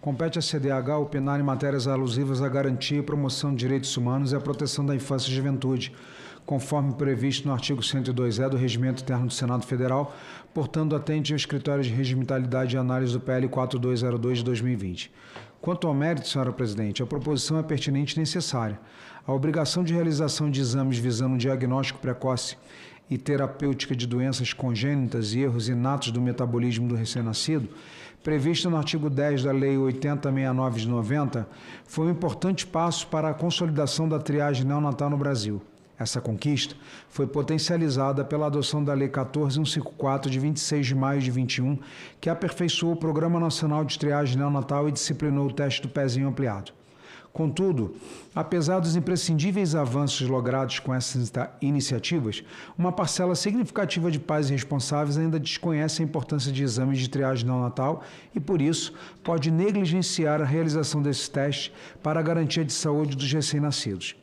Compete à CDH opinar em matérias alusivas à garantia e promoção de direitos humanos e à proteção da infância e juventude, conforme previsto no artigo 102-E do Regimento Interno do Senado Federal, portanto, atende aos critérios de regimentalidade e análise do PL 4202 de 2020. Quanto ao mérito, senhora presidente, a proposição é pertinente e necessária. A obrigação de realização de exames visando um diagnóstico precoce e terapêutica de doenças congênitas e erros inatos do metabolismo do recém-nascido, prevista no artigo 10 da Lei 8069 de 90, foi um importante passo para a consolidação da triagem neonatal no Brasil. Essa conquista foi potencializada pela adoção da Lei 14154, de 26 de maio de 21, que aperfeiçoou o Programa Nacional de Triagem Neonatal e disciplinou o teste do pezinho ampliado. Contudo, apesar dos imprescindíveis avanços logrados com essas iniciativas, uma parcela significativa de pais e responsáveis ainda desconhece a importância de exames de triagem neonatal e, por isso, pode negligenciar a realização desses testes para a garantia de saúde dos recém-nascidos.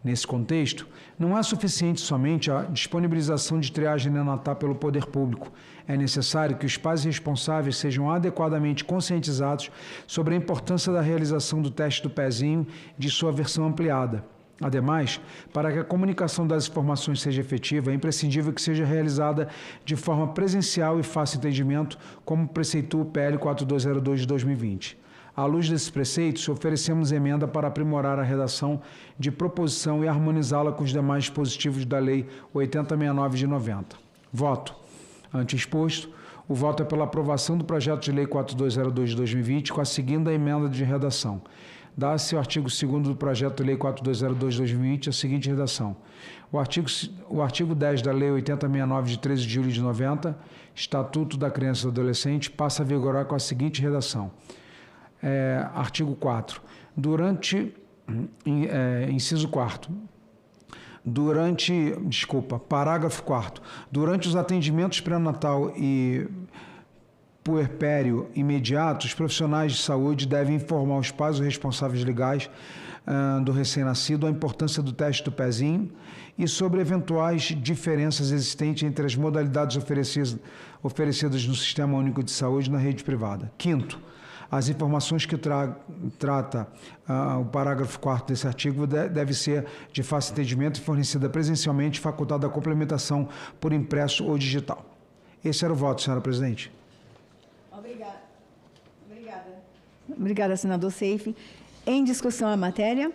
Nesse contexto, não é suficiente somente a disponibilização de triagem neonatal pelo poder público. É necessário que os pais responsáveis sejam adequadamente conscientizados sobre a importância da realização do teste do pezinho de sua versão ampliada. Ademais, para que a comunicação das informações seja efetiva, é imprescindível que seja realizada de forma presencial e fácil entendimento, como preceitua o PL 4202 de 2020. À luz desses preceitos, oferecemos emenda para aprimorar a redação de proposição e harmonizá-la com os demais dispositivos da Lei 8069 de 90. Voto. Ante exposto, o voto é pela aprovação do projeto de Lei 4202 de 2020 com a seguinte emenda de redação. Dá-se o artigo 2º do projeto de Lei 4202 de 2020 a seguinte redação. O artigo 10 da Lei 8069 de 13 de julho de 90, Estatuto da Criança e do Adolescente, passa a vigorar com a seguinte redação. Artigo 4. Inciso 4º. Parágrafo 4º. Durante os atendimentos pré-natal e puerpério imediato, os profissionais de saúde devem informar os pais ou responsáveis legais do recém-nascido a importância do teste do pezinho e sobre eventuais diferenças existentes entre as modalidades oferecidas no Sistema Único de Saúde e na rede privada. Quinto, as informações que trata o parágrafo 4º desse artigo deve ser de fácil entendimento e fornecida presencialmente, facultada a complementação por impresso ou digital. Esse era o voto, senhora presidente. Obrigada, senador Seife. Em discussão a matéria?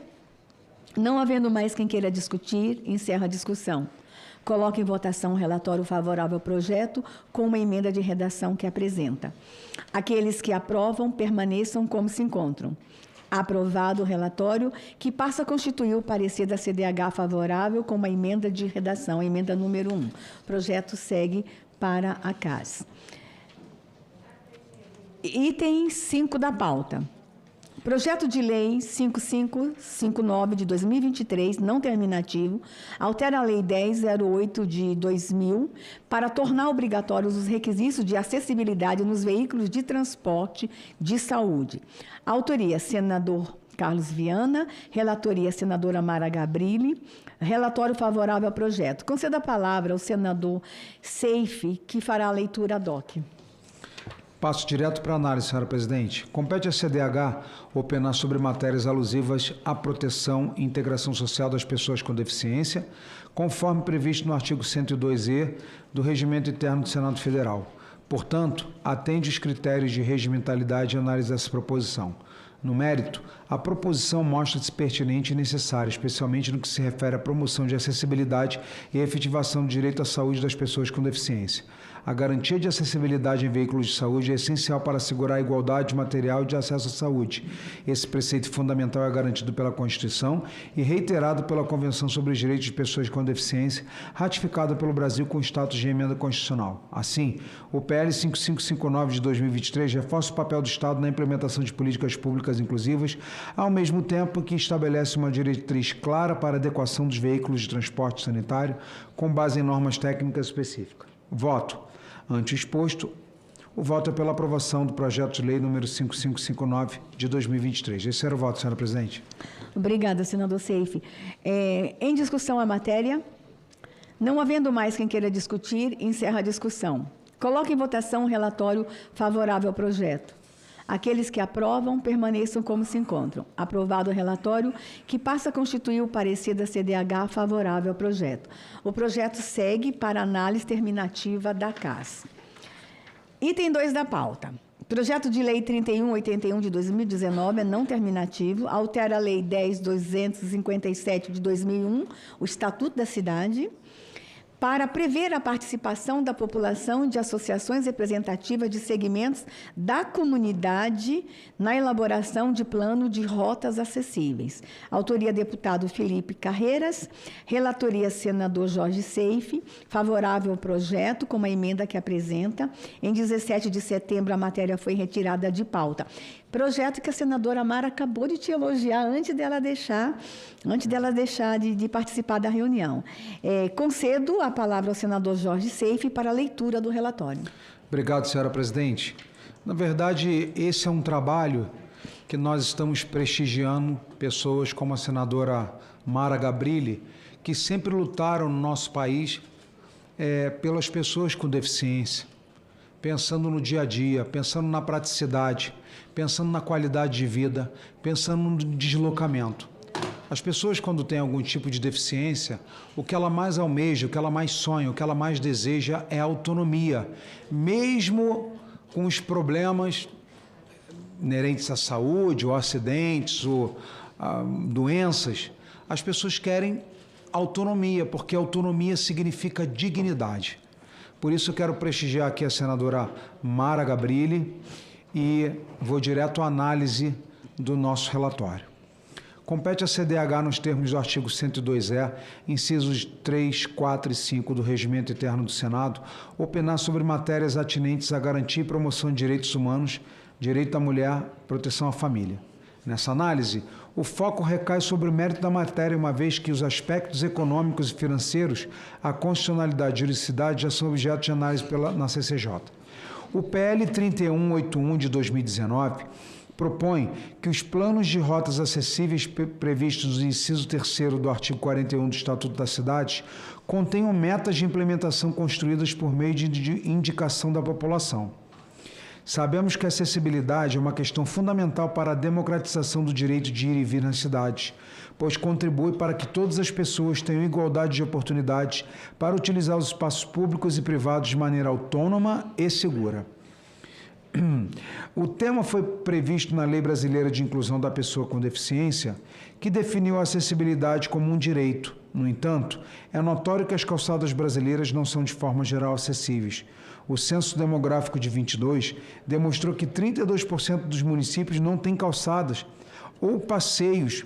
Não havendo mais quem queira discutir, encerro a discussão. Coloco em votação o relatório favorável ao projeto com uma emenda de redação que apresenta. Aqueles que aprovam permaneçam como se encontram. Aprovado o relatório, que passa a constituir o parecer da CDH favorável com uma emenda de redação, emenda número 1. O projeto segue para a CAS. Item 5 da pauta. Projeto de Lei 5559 de 2023, não terminativo, altera a Lei 1008 de 2000 para tornar obrigatórios os requisitos de acessibilidade nos veículos de transporte de saúde. Autoria, senador Carlos Viana, relatoria, senadora Mara Gabrilli, relatório favorável ao projeto. Concedo a palavra ao senador Seife, que fará a leitura ad hoc. Passo direto para a análise, senhora presidente. Compete à CDH opinar sobre matérias alusivas à proteção e integração social das pessoas com deficiência, conforme previsto no artigo 102e do Regimento Interno do Senado Federal. Portanto, atende os critérios de regimentalidade e análise dessa proposição. No mérito, a proposição mostra-se pertinente e necessária, especialmente no que se refere à promoção de acessibilidade e efetivação do direito à saúde das pessoas com deficiência. A garantia de acessibilidade em veículos de saúde é essencial para assegurar a igualdade material de acesso à saúde. Esse preceito fundamental é garantido pela Constituição e reiterado pela Convenção sobre os Direitos de Pessoas com Deficiência, ratificada pelo Brasil com status de emenda constitucional. Assim, o PL 5559 de 2023 reforça o papel do Estado na implementação de políticas públicas inclusivas, ao mesmo tempo que estabelece uma diretriz clara para a adequação dos veículos de transporte sanitário com base em normas técnicas específicas. Voto. Ante exposto, o voto é pela aprovação do projeto de lei número 5559 de 2023. Esse era o voto, senhora presidente. Obrigada, senador Seife. Em discussão a matéria, não havendo mais quem queira discutir, encerra a discussão. Coloque em votação o relatório favorável ao projeto. Aqueles que aprovam, permaneçam como se encontram. Aprovado o relatório, que passa a constituir o parecer da CDH favorável ao projeto. O projeto segue para análise terminativa da CAS. Item 2 da pauta. Projeto de Lei 3181 de 2019 é não terminativo, altera a Lei 10.257 de 2001, o Estatuto da Cidade, para prever a participação da população de associações representativas de segmentos da comunidade na elaboração de plano de rotas acessíveis. Autoria, deputado Felipe Carreiras. Relatoria, senador Jorge Seife. Favorável ao projeto, com uma emenda que apresenta. Em 17 de setembro, a matéria foi retirada de pauta. Projeto que a senadora Mara acabou de te elogiar antes dela deixar de participar da reunião. Concedo a palavra ao senador Jorge Seife para a leitura do relatório. Obrigado, senhora presidente. Na verdade, esse é um trabalho que nós estamos prestigiando pessoas como a senadora Mara Gabrilli, que sempre lutaram no nosso país pelas pessoas com deficiência, pensando no dia a dia, pensando na praticidade, pensando na qualidade de vida, pensando no deslocamento. As pessoas, quando têm algum tipo de deficiência, o que ela mais almeja, o que ela mais sonha, o que ela mais deseja é autonomia. Mesmo com os problemas inerentes à saúde, ou acidentes, ou doenças, as pessoas querem autonomia, porque autonomia significa dignidade. Por isso eu quero prestigiar aqui a senadora Mara Gabrilli e vou direto à análise do nosso relatório. Compete à CDH, nos termos do artigo 102-E, incisos 3, 4 e 5 do Regimento Interno do Senado, opinar sobre matérias atinentes à garantia e promoção de direitos humanos, direito da mulher, proteção à família. Nessa análise, o foco recai sobre o mérito da matéria, uma vez que os aspectos econômicos e financeiros, a constitucionalidade e juridicidade já são objeto de análise na CCJ. O PL 3181 de 2019 propõe que os planos de rotas acessíveis previstos no inciso 3º do artigo 41 do Estatuto da Cidade contenham metas de implementação construídas por meio de indicação da população. Sabemos que a acessibilidade é uma questão fundamental para a democratização do direito de ir e vir nas cidades, pois contribui para que todas as pessoas tenham igualdade de oportunidades para utilizar os espaços públicos e privados de maneira autônoma e segura. O tema foi previsto na Lei Brasileira de Inclusão da Pessoa com Deficiência, que definiu a acessibilidade como um direito. No entanto, é notório que as calçadas brasileiras não são de forma geral acessíveis. O Censo Demográfico de 22 demonstrou que 32% dos municípios não têm calçadas ou passeios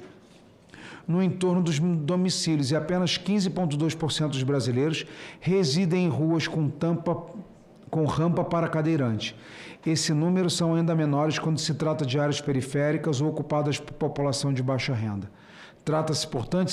no entorno dos domicílios e apenas 15,2% dos brasileiros residem em ruas com rampa para cadeirante. Esse número são ainda menores quando se trata de áreas periféricas ou ocupadas por população de baixa renda. Trata-se, portanto,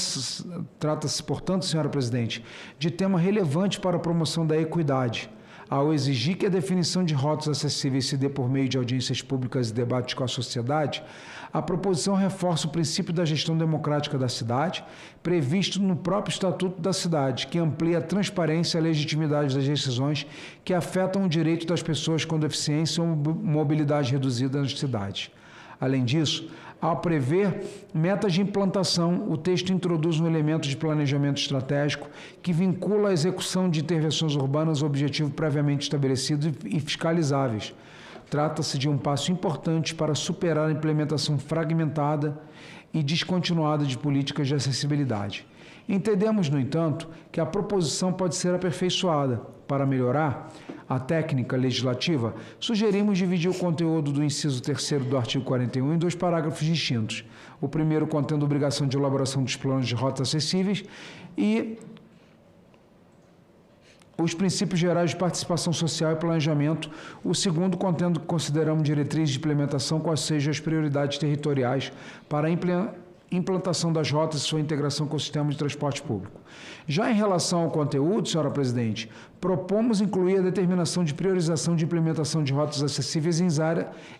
senhora presidente, de tema relevante para a promoção da equidade. Ao exigir que a definição de rotas acessíveis se dê por meio de audiências públicas e debates com a sociedade, a proposição reforça o princípio da gestão democrática da cidade, previsto no próprio Estatuto da Cidade, que amplia a transparência e a legitimidade das decisões que afetam o direito das pessoas com deficiência ou mobilidade reduzida nas cidades. Além disso, ao prever metas de implantação, o texto introduz um elemento de planejamento estratégico que vincula a execução de intervenções urbanas ao objetivo previamente estabelecido e fiscalizáveis. Trata-se de um passo importante para superar a implementação fragmentada e descontinuada de políticas de acessibilidade. Entendemos, no entanto, que a proposição pode ser aperfeiçoada. Para melhorar a técnica legislativa, sugerimos dividir o conteúdo do inciso 3º do artigo 41 em 2 parágrafos distintos. O primeiro contendo a obrigação de elaboração dos planos de rotas acessíveis e os princípios gerais de participação social e planejamento. O segundo contendo que consideramos diretrizes de implementação, quais sejam as prioridades territoriais para a implantação das rotas e sua integração com o sistema de transporte público. Já em relação ao conteúdo, senhora presidente, propomos incluir a determinação de priorização de implementação de rotas acessíveis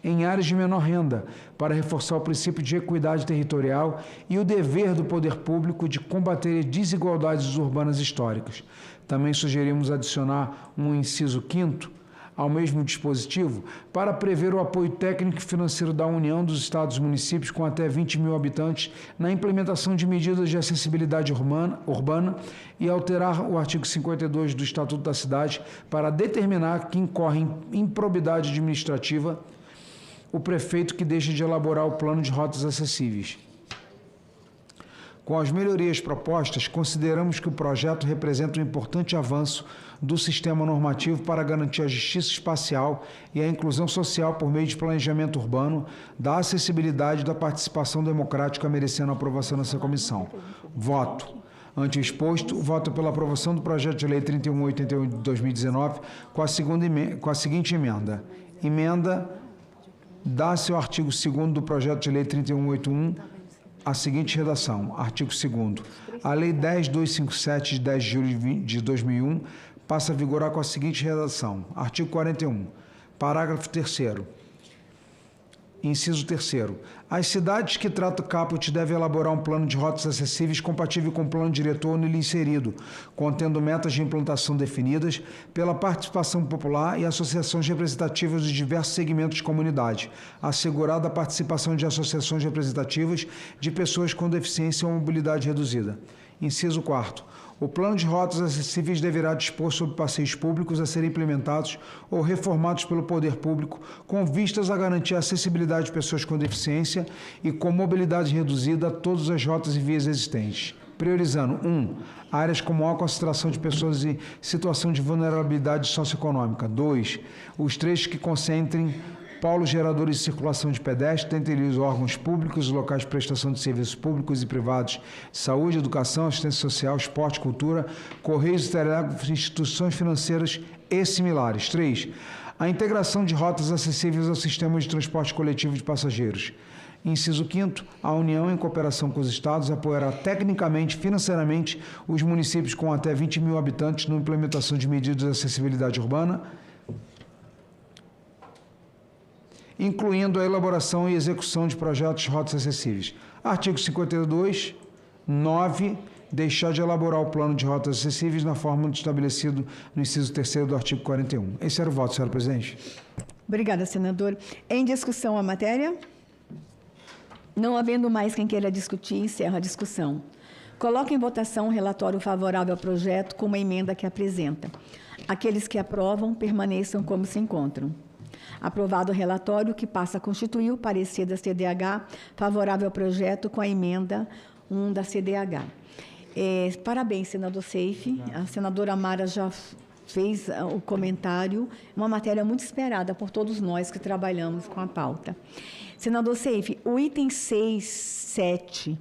em áreas de menor renda, para reforçar o princípio de equidade territorial e o dever do poder público de combater desigualdades urbanas históricas. Também sugerimos adicionar um inciso 5º ao mesmo dispositivo para prever o apoio técnico e financeiro da União dos Estados e Municípios com até 20 mil habitantes na implementação de medidas de acessibilidade urbana e alterar o artigo 52 do Estatuto da Cidade para determinar que incorre em improbidade administrativa o prefeito que deixa de elaborar o plano de rotas acessíveis. Com as melhorias propostas, consideramos que o projeto representa um importante avanço do sistema normativo para garantir a justiça espacial e a inclusão social por meio de planejamento urbano, da acessibilidade e da participação democrática, merecendo a aprovação nessa comissão. Voto. Ante o exposto, voto pela aprovação do projeto de lei 3181 de 2019 com a seguinte emenda. Emenda: dá-se ao artigo 2º do projeto de lei 3181 a seguinte redação. Artigo 2º. A Lei 10.257, de 10 de julho de 2001, passa a vigorar com a seguinte redação. Artigo 41. Parágrafo 3º. Inciso 3º. As cidades que tratam caput devem elaborar um plano de rotas acessíveis compatível com o plano diretor nele inserido, contendo metas de implantação definidas pela participação popular e associações representativas de diversos segmentos de comunidade, assegurada a participação de associações representativas de pessoas com deficiência ou mobilidade reduzida. Inciso 4º. O plano de rotas acessíveis deverá dispor sobre passeios públicos a serem implementados ou reformados pelo poder público com vistas a garantir a acessibilidade de pessoas com deficiência e com mobilidade reduzida a todas as rotas e vias existentes, priorizando 1. Áreas com maior concentração de pessoas em situação de vulnerabilidade socioeconômica. 2. Os trechos que concentrem polos geradores de circulação de pedestres, dentre os órgãos públicos, os locais de prestação de serviços públicos e privados de saúde, educação, assistência social, esporte, cultura, correios e telégrafos, instituições financeiras e similares. 3. A integração de rotas acessíveis ao sistema de transporte coletivo de passageiros. Inciso 5º, a União, em cooperação com os Estados, apoiará tecnicamente e financeiramente os municípios com até 20 mil habitantes na implementação de medidas de acessibilidade urbana, incluindo a elaboração e execução de projetos de rotas acessíveis. Artigo 52, 9, deixar de elaborar o plano de rotas acessíveis na forma estabelecido no inciso 3º do artigo 41. Esse era o voto, senhora presidente. Obrigada, senador. Em discussão a matéria? Não havendo mais quem queira discutir, encerro a discussão. Coloco em votação o relatório favorável ao projeto com uma emenda que apresenta. Aqueles que aprovam, permaneçam como se encontram. Aprovado o relatório, que passa a constituir o parecer da CDH favorável ao projeto com a emenda 1 da CDH. Parabéns, senador Seife. A senadora Mara já fez o comentário, uma matéria muito esperada por todos nós que trabalhamos com a pauta. Senador Seife, o item 6, 7,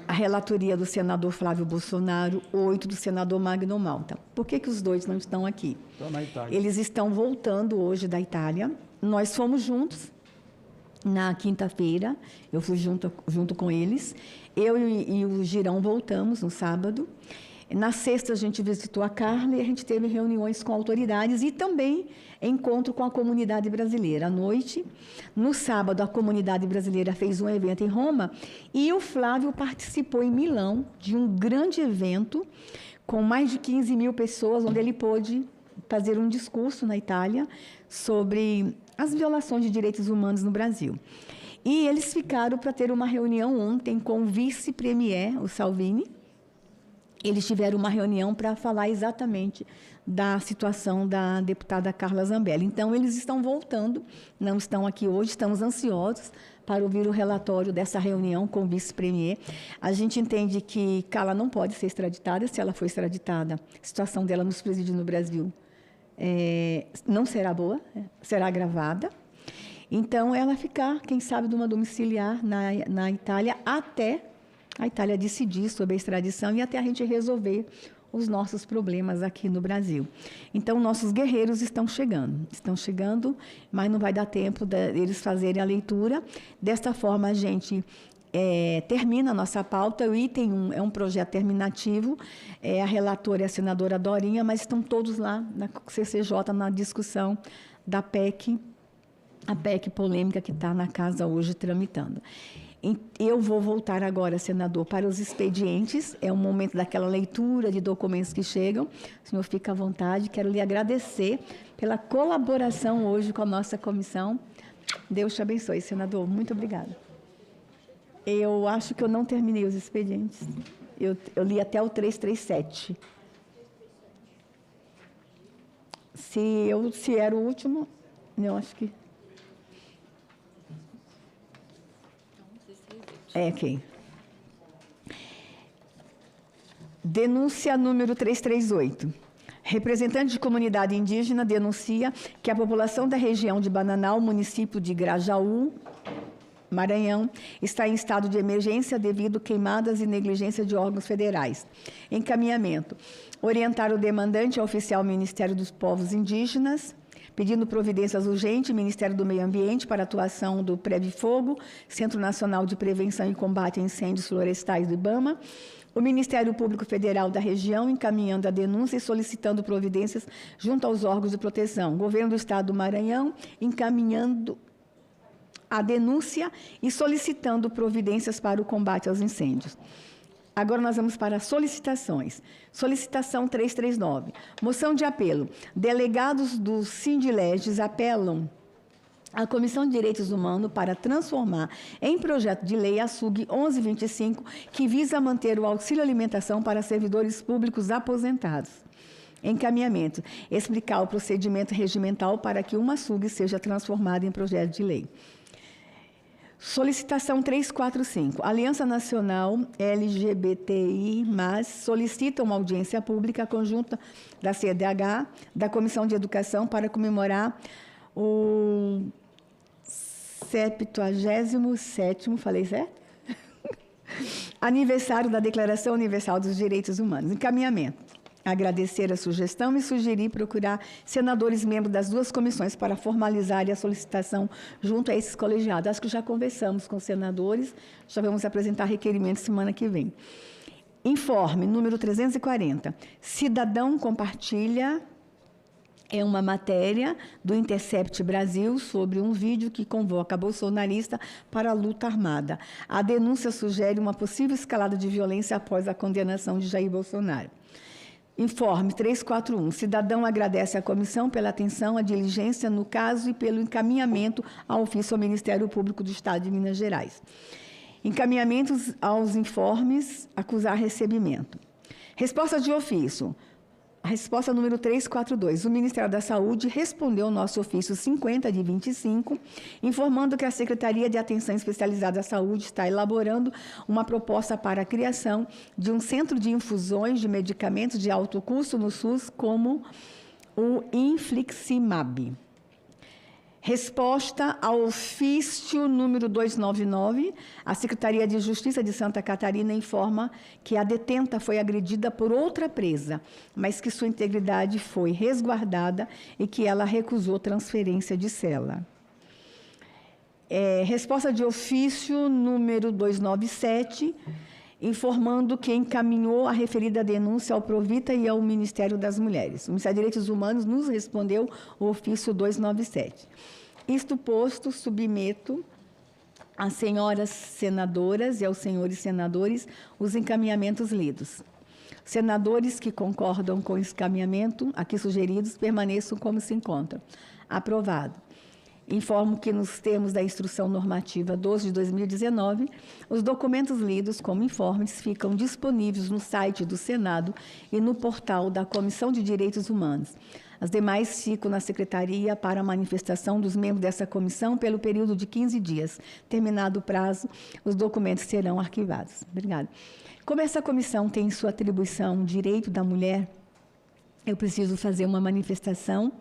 a relatoria do senador Flávio Bolsonaro, 8 do senador Magno Malta. Por que os dois não estão aqui? Estão na Itália. Eles estão voltando hoje da Itália. Nós fomos juntos na quinta-feira, eu fui junto com eles. Eu e o Girão voltamos no sábado. Na sexta, a gente visitou a Carla e a gente teve reuniões com autoridades e também encontro com a comunidade brasileira. À noite, no sábado, a comunidade brasileira fez um evento em Roma e o Flávio participou em Milão de um grande evento com mais de 15 mil pessoas, onde ele pôde fazer um discurso na Itália sobre as violações de direitos humanos no Brasil. E eles ficaram para ter uma reunião ontem com o vice-premier, o Salvini. Eles tiveram uma reunião para falar exatamente da situação da deputada Carla Zambelli. Então, eles estão voltando, não estão aqui hoje, estamos ansiosos para ouvir o relatório dessa reunião com o vice-premier. A gente entende que Carla não pode ser extraditada. Se ela for extraditada, a situação dela nos presídios no Brasil não será boa, será agravada. Então, ela ficar, quem sabe, de uma domiciliar na Itália até a Itália decidir sobre a extradição e até a gente resolver os nossos problemas aqui no Brasil. Então, nossos guerreiros estão chegando, mas não vai dar tempo deles fazerem a leitura. Desta forma, a gente termina a nossa pauta. O item 1 é um projeto terminativo, a relatora é a senadora Dorinha, mas estão todos lá na CCJ na discussão da PEC, a PEC polêmica que está na casa hoje tramitando. Eu vou voltar agora, senador, para os expedientes. É o momento daquela leitura de documentos que chegam. O senhor fica à vontade. Quero lhe agradecer pela colaboração hoje com a nossa comissão. Deus te abençoe, senador. Muito obrigada. Eu acho que eu não terminei os expedientes. Eu li até o 337. Se era o último, eu acho que... Ok. Denúncia número 338. Representante de comunidade indígena denuncia que a população da região de Bananal, município de Grajaú, Maranhão, está em estado de emergência devido a queimadas e negligência de órgãos federais. Encaminhamento. Orientar o demandante ao oficial Ministério dos Povos Indígenas, pedindo providências urgentes, Ministério do Meio Ambiente, para atuação do Previfogo, Centro Nacional de Prevenção e Combate a Incêndios Florestais do IBAMA, o Ministério Público Federal da região, encaminhando a denúncia e solicitando providências junto aos órgãos de proteção. O Governo do Estado do Maranhão, encaminhando a denúncia e solicitando providências para o combate aos incêndios. Agora nós vamos para as solicitações. Solicitação 339. Moção de apelo. Delegados do Sindileges apelam à Comissão de Direitos Humanos para transformar em projeto de lei a SUG 1125, que visa manter o auxílio alimentação para servidores públicos aposentados. Encaminhamento. Explicar o procedimento regimental para que uma SUG seja transformada em projeto de lei. Solicitação 345. Aliança Nacional LGBTI+, solicita uma audiência pública conjunta da CDH, da Comissão de Educação, para comemorar o 77º, falei certo? Aniversário da Declaração Universal dos Direitos Humanos. Encaminhamento. Agradecer a sugestão e sugerir procurar senadores membros das duas comissões para formalizar a solicitação junto a esses colegiados. Acho que já conversamos com os senadores, já vamos apresentar requerimentos semana que vem. Informe número 340. Cidadão compartilha uma matéria do Intercept Brasil sobre um vídeo que convoca bolsonarista para a luta armada. A denúncia sugere uma possível escalada de violência após a condenação de Jair Bolsonaro. Informe 341. Cidadão agradece à comissão pela atenção, a diligência no caso e pelo encaminhamento ao ofício ao Ministério Público do Estado de Minas Gerais. Encaminhamentos aos informes, acusar recebimento. Resposta de ofício. A resposta número 342. O Ministério da Saúde respondeu ao nosso ofício 50 de 25, informando que a Secretaria de Atenção Especializada à Saúde está elaborando uma proposta para a criação de um centro de infusões de medicamentos de alto custo no SUS, como o Infliximab. Resposta ao ofício número 299, a Secretaria de Justiça de Santa Catarina informa que a detenta foi agredida por outra presa, mas que sua integridade foi resguardada e que ela recusou transferência de cela. Resposta de ofício número 297, informando que encaminhou a referida denúncia ao Provita e ao Ministério das Mulheres. O Ministério dos Direitos Humanos nos respondeu o ofício 297. Isto posto, submeto às senhoras senadoras e aos senhores senadores os encaminhamentos lidos. Senadores que concordam com o encaminhamento aqui sugeridos permaneçam como se encontram. Aprovado. Informo que, nos termos da Instrução Normativa 12 de 2019, os documentos lidos como informes ficam disponíveis no site do Senado e no portal da Comissão de Direitos Humanos. As demais ficam na Secretaria para a manifestação dos membros dessa comissão pelo período de 15 dias. Terminado o prazo, os documentos serão arquivados. Obrigada. Como essa comissão tem em sua atribuição direito da mulher, eu preciso fazer uma manifestação.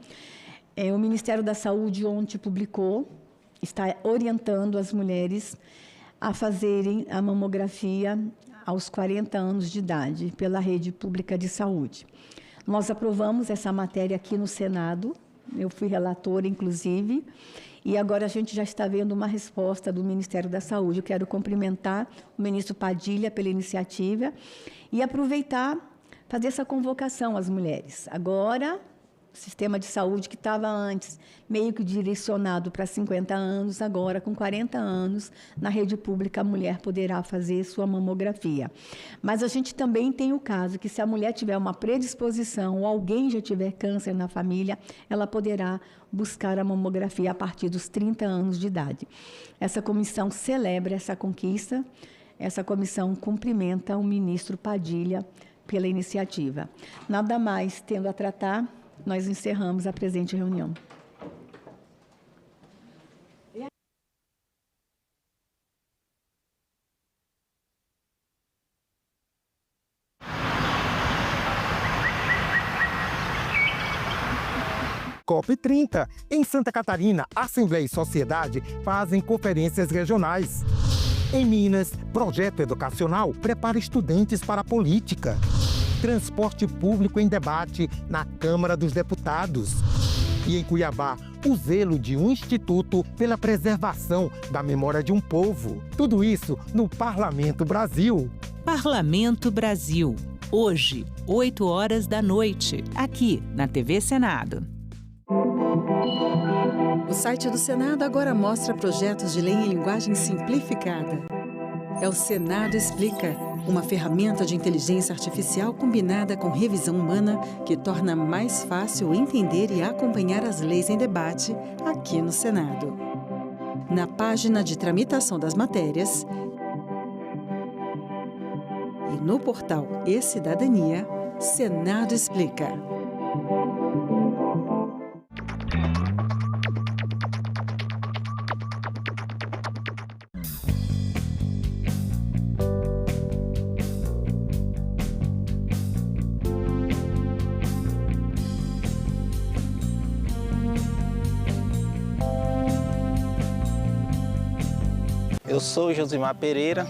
O Ministério da Saúde ontem publicou, está orientando as mulheres a fazerem a mamografia aos 40 anos de idade pela rede pública de saúde. Nós aprovamos essa matéria aqui no Senado, eu fui relatora, inclusive, e agora a gente já está vendo uma resposta do Ministério da Saúde. Eu quero cumprimentar o ministro Padilha pela iniciativa e aproveitar, fazer essa convocação às mulheres. Agora, o sistema de saúde que estava antes meio que direcionado para 50 anos, agora com 40 anos, na rede pública a mulher poderá fazer sua mamografia. Mas a gente também tem o caso que, se a mulher tiver uma predisposição ou alguém já tiver câncer na família, ela poderá buscar a mamografia a partir dos 30 anos de idade. Essa comissão celebra essa conquista, essa comissão cumprimenta o ministro Padilha pela iniciativa. Nada mais tendo a tratar, nós encerramos a presente reunião. COP30. Em Santa Catarina, Assembleia e Sociedade fazem conferências regionais. Em Minas, projeto educacional prepara estudantes para a política. Transporte público em debate na Câmara dos Deputados. E em Cuiabá, o zelo de um instituto pela preservação da memória de um povo. Tudo isso no Parlamento Brasil. Parlamento Brasil. Hoje, 8h, aqui na TV Senado. O site do Senado agora mostra projetos de lei em linguagem simplificada. É o Senado Explica, uma ferramenta de inteligência artificial combinada com revisão humana que torna mais fácil entender e acompanhar as leis em debate aqui no Senado. Na página de tramitação das matérias e no portal E-Cidadania, Senado Explica. Eu sou Josimar Pereira,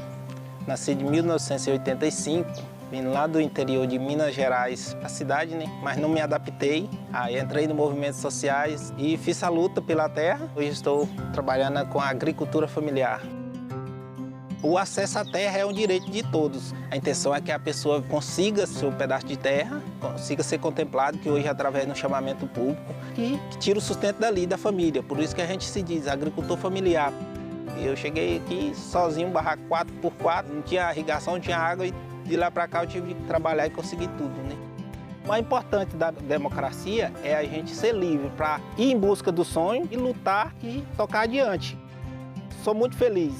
nasci em 1985, vim lá do interior de Minas Gerais para a cidade, né? Mas não me adaptei. Aí entrei nos movimentos sociais e fiz a luta pela terra. Hoje estou trabalhando com a agricultura familiar. O acesso à terra é um direito de todos. A intenção é que a pessoa consiga seu pedaço de terra, consiga ser contemplado, que hoje é através do chamamento público, que tira o sustento dali da família. Por isso que a gente se diz agricultor familiar. Eu cheguei aqui sozinho, um barraco 4x4, não tinha irrigação, não tinha água, e de lá para cá eu tive que trabalhar e conseguir tudo, né? O mais importante da democracia é a gente ser livre para ir em busca do sonho e lutar e tocar adiante. Sou muito feliz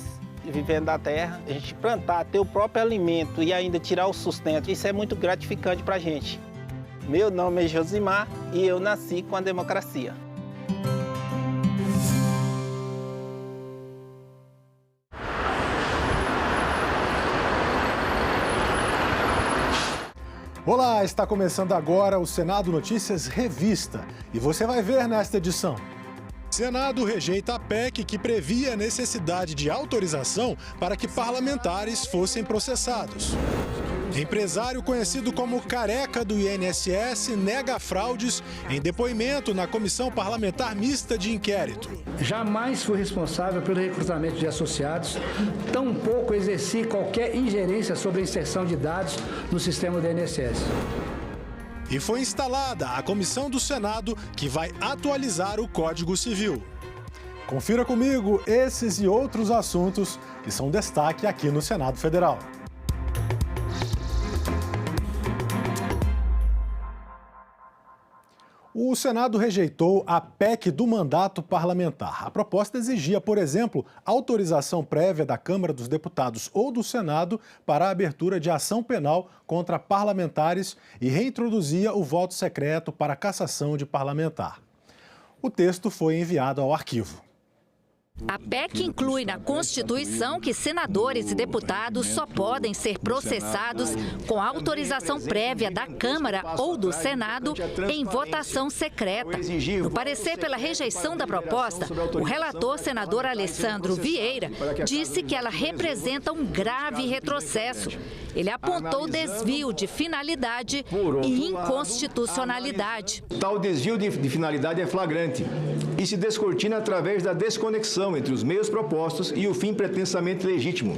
vivendo da terra, a gente plantar, ter o próprio alimento e ainda tirar o sustento, isso é muito gratificante para a gente. Meu nome é Josimar e eu nasci com a democracia. Olá, está começando agora o Senado Notícias Revista e você vai ver nesta edição. Senado rejeita a PEC que previa a necessidade de autorização para que parlamentares fossem processados. Empresário conhecido como Careca do INSS nega fraudes em depoimento na Comissão Parlamentar Mista de Inquérito. Jamais fui responsável pelo recrutamento de associados, tampouco exerci qualquer ingerência sobre a inserção de dados no sistema do INSS. E foi instalada a comissão do Senado que vai atualizar o Código Civil. Confira comigo esses e outros assuntos que são destaque aqui no Senado Federal. O Senado rejeitou a PEC do mandato parlamentar. A proposta exigia, por exemplo, autorização prévia da Câmara dos Deputados ou do Senado para a abertura de ação penal contra parlamentares e reintroduzia o voto secreto para a cassação de parlamentar. O texto foi enviado ao arquivo. A PEC inclui na Constituição que senadores e deputados só podem ser processados com autorização prévia da Câmara ou do Senado em votação secreta. No parecer pela rejeição da proposta, o relator, senador Alessandro Vieira, disse que ela representa um grave retrocesso. Ele apontou desvio de finalidade e inconstitucionalidade. Tal desvio de finalidade é flagrante e se descortina através da desconexão entre os meios propostos e o fim pretensamente legítimo.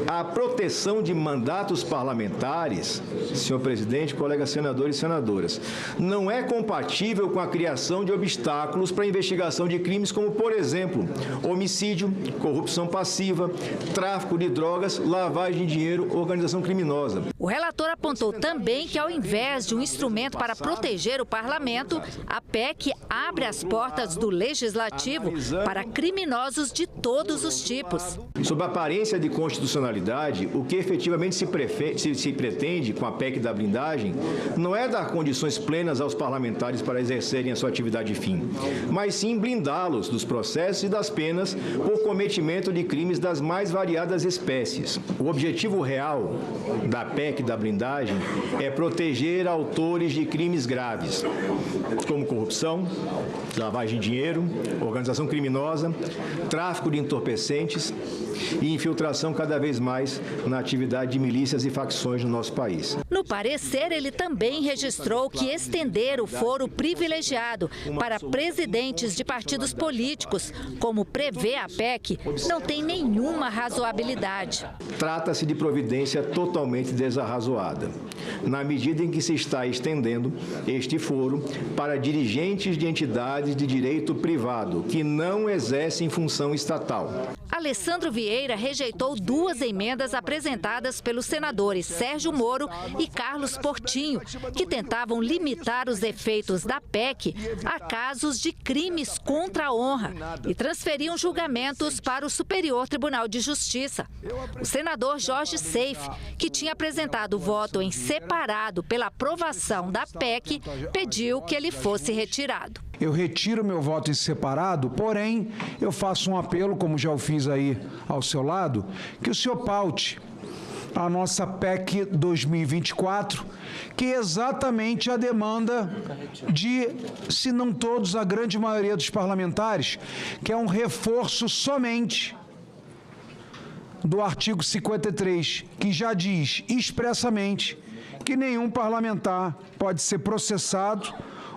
A proteção de mandatos parlamentares, senhor presidente, colegas senadores e senadoras, não é compatível com a criação de obstáculos para a investigação de crimes como, por exemplo, homicídio, corrupção passiva, tráfico de drogas, lavagem de dinheiro, organização criminosa. O relator apontou também que, ao invés de um instrumento para proteger o parlamento, a PEC abre as portas do legislativo para criminosos de todos os tipos. Sob a aparência de constitucionalidade, o que efetivamente se pretende com a PEC da blindagem não é dar condições plenas aos parlamentares para exercerem a sua atividade fim, mas sim blindá-los dos processos e das penas por cometimento de crimes das mais variadas espécies. O objetivo real da PEC da blindagem é proteger autores de crimes graves, como corrupção, lavagem de dinheiro, organização criminosa, tráfico de entorpecentes, e infiltração cada vez mais na atividade de milícias e facções no nosso país. No parecer, ele também registrou que estender o foro privilegiado para presidentes de partidos políticos, como prevê a PEC, não tem nenhuma razoabilidade. Trata-se de providência totalmente desarrazoada, na medida em que se está estendendo este foro para dirigentes de entidades de direito privado que não exercem função estatal. Alessandro Vieira rejeitou 2 emendas apresentadas pelos senadores Sérgio Moro e Carlos Portinho, que tentavam limitar os efeitos da PEC a casos de crimes contra a honra e transferiam julgamentos para o Superior Tribunal de Justiça. O senador Jorge Seife, que tinha apresentado voto em separado pela aprovação da PEC, pediu que ele fosse retirado. Eu retiro meu voto em separado, porém, eu faço um apelo, como já o fiz aí ao seu lado, que o senhor paute a nossa PEC 2024, que é exatamente a demanda de, se não todos, a grande maioria dos parlamentares, que é um reforço somente do artigo 53, que já diz expressamente que nenhum parlamentar pode ser processado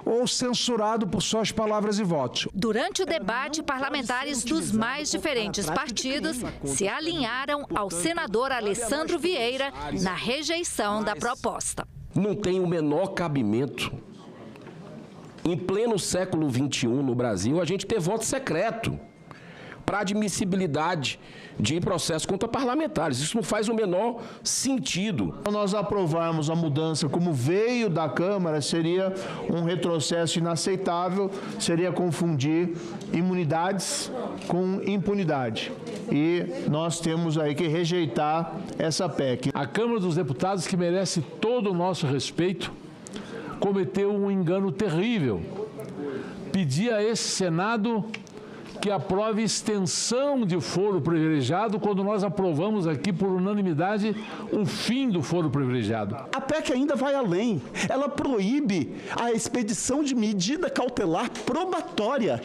ou censurado por suas palavras e votos. Durante o debate, parlamentares dos mais diferentes partidos se alinharam ao senador Alessandro Vieira na rejeição da proposta. Não tem o menor cabimento, em pleno século XXI no Brasil, a gente ter voto secreto para admissibilidade de processo contra parlamentares. Isso não faz o menor sentido. Se nós aprovarmos a mudança como veio da Câmara, seria um retrocesso inaceitável, seria confundir imunidades com impunidade. E nós temos aí que rejeitar essa PEC. A Câmara dos Deputados, que merece todo o nosso respeito, cometeu um engano terrível. Pedir a esse Senado que aprove extensão de foro privilegiado, quando nós aprovamos aqui por unanimidade o fim do foro privilegiado. A PEC ainda vai além. Ela proíbe a expedição de medida cautelar probatória.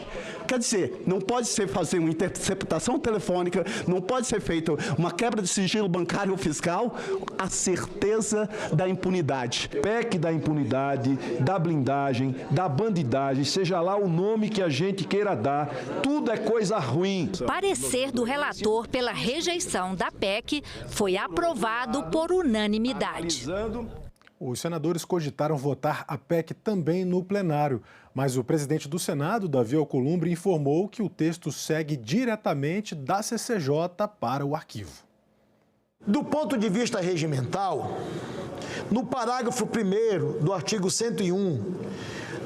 Quer dizer, não pode ser fazer uma interceptação telefônica, não pode ser feita uma quebra de sigilo bancário ou fiscal, a certeza da impunidade. PEC da impunidade, da blindagem, da bandidagem, seja lá o nome que a gente queira dar, tudo é coisa ruim. Parecer do relator pela rejeição da PEC foi aprovado por unanimidade. Os senadores cogitaram votar a PEC também no plenário, mas o presidente do Senado, Davi Alcolumbre, informou que o texto segue diretamente da CCJ para o arquivo. Do ponto de vista regimental, no parágrafo 1º do artigo 101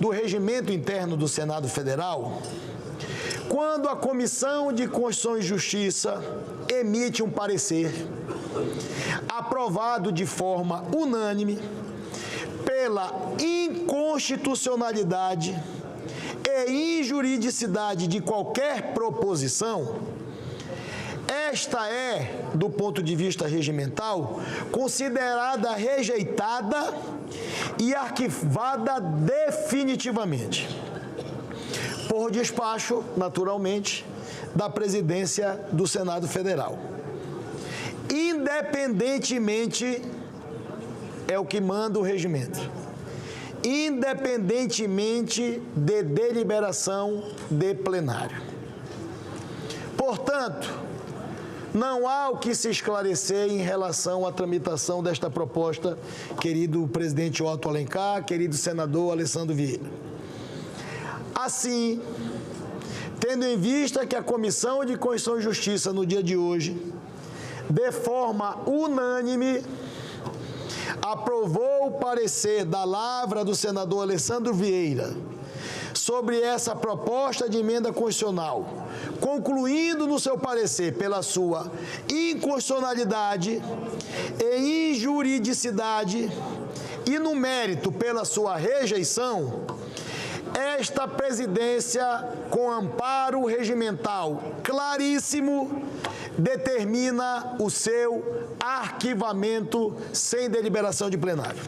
do Regimento Interno do Senado Federal, quando a Comissão de Constituição e Justiça emite um parecer aprovado de forma unânime pela inconstitucionalidade e injuridicidade de qualquer proposição, esta é, do ponto de vista regimental, considerada rejeitada e arquivada definitivamente, por despacho, naturalmente, da presidência do Senado Federal. Independentemente, é o que manda o regimento, independentemente de deliberação de plenário. Portanto, não há o que se esclarecer em relação à tramitação desta proposta, querido presidente Otto Alencar, querido senador Alessandro Vieira. Assim, tendo em vista que a Comissão de Constituição e Justiça, no dia de hoje, de forma unânime, aprovou o parecer da lavra do senador Alessandro Vieira sobre essa proposta de emenda constitucional, concluindo no seu parecer pela sua inconstitucionalidade e injuridicidade e no mérito pela sua rejeição, esta presidência, com amparo regimental claríssimo, determina o seu arquivamento sem deliberação de plenário.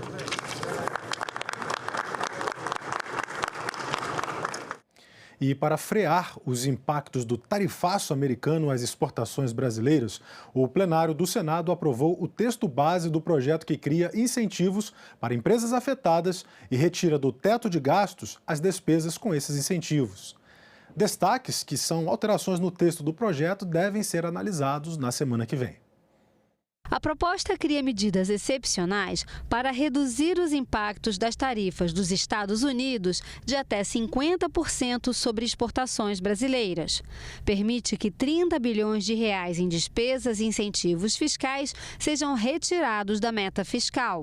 E para frear os impactos do tarifaço americano às exportações brasileiras, o plenário do Senado aprovou o texto base do projeto que cria incentivos para empresas afetadas e retira do teto de gastos as despesas com esses incentivos. Destaques, que são alterações no texto do projeto, devem ser analisados na semana que vem. A proposta cria medidas excepcionais para reduzir os impactos das tarifas dos Estados Unidos de até 50% sobre exportações brasileiras. Permite que 30 bilhões de reais em despesas e incentivos fiscais sejam retirados da meta fiscal.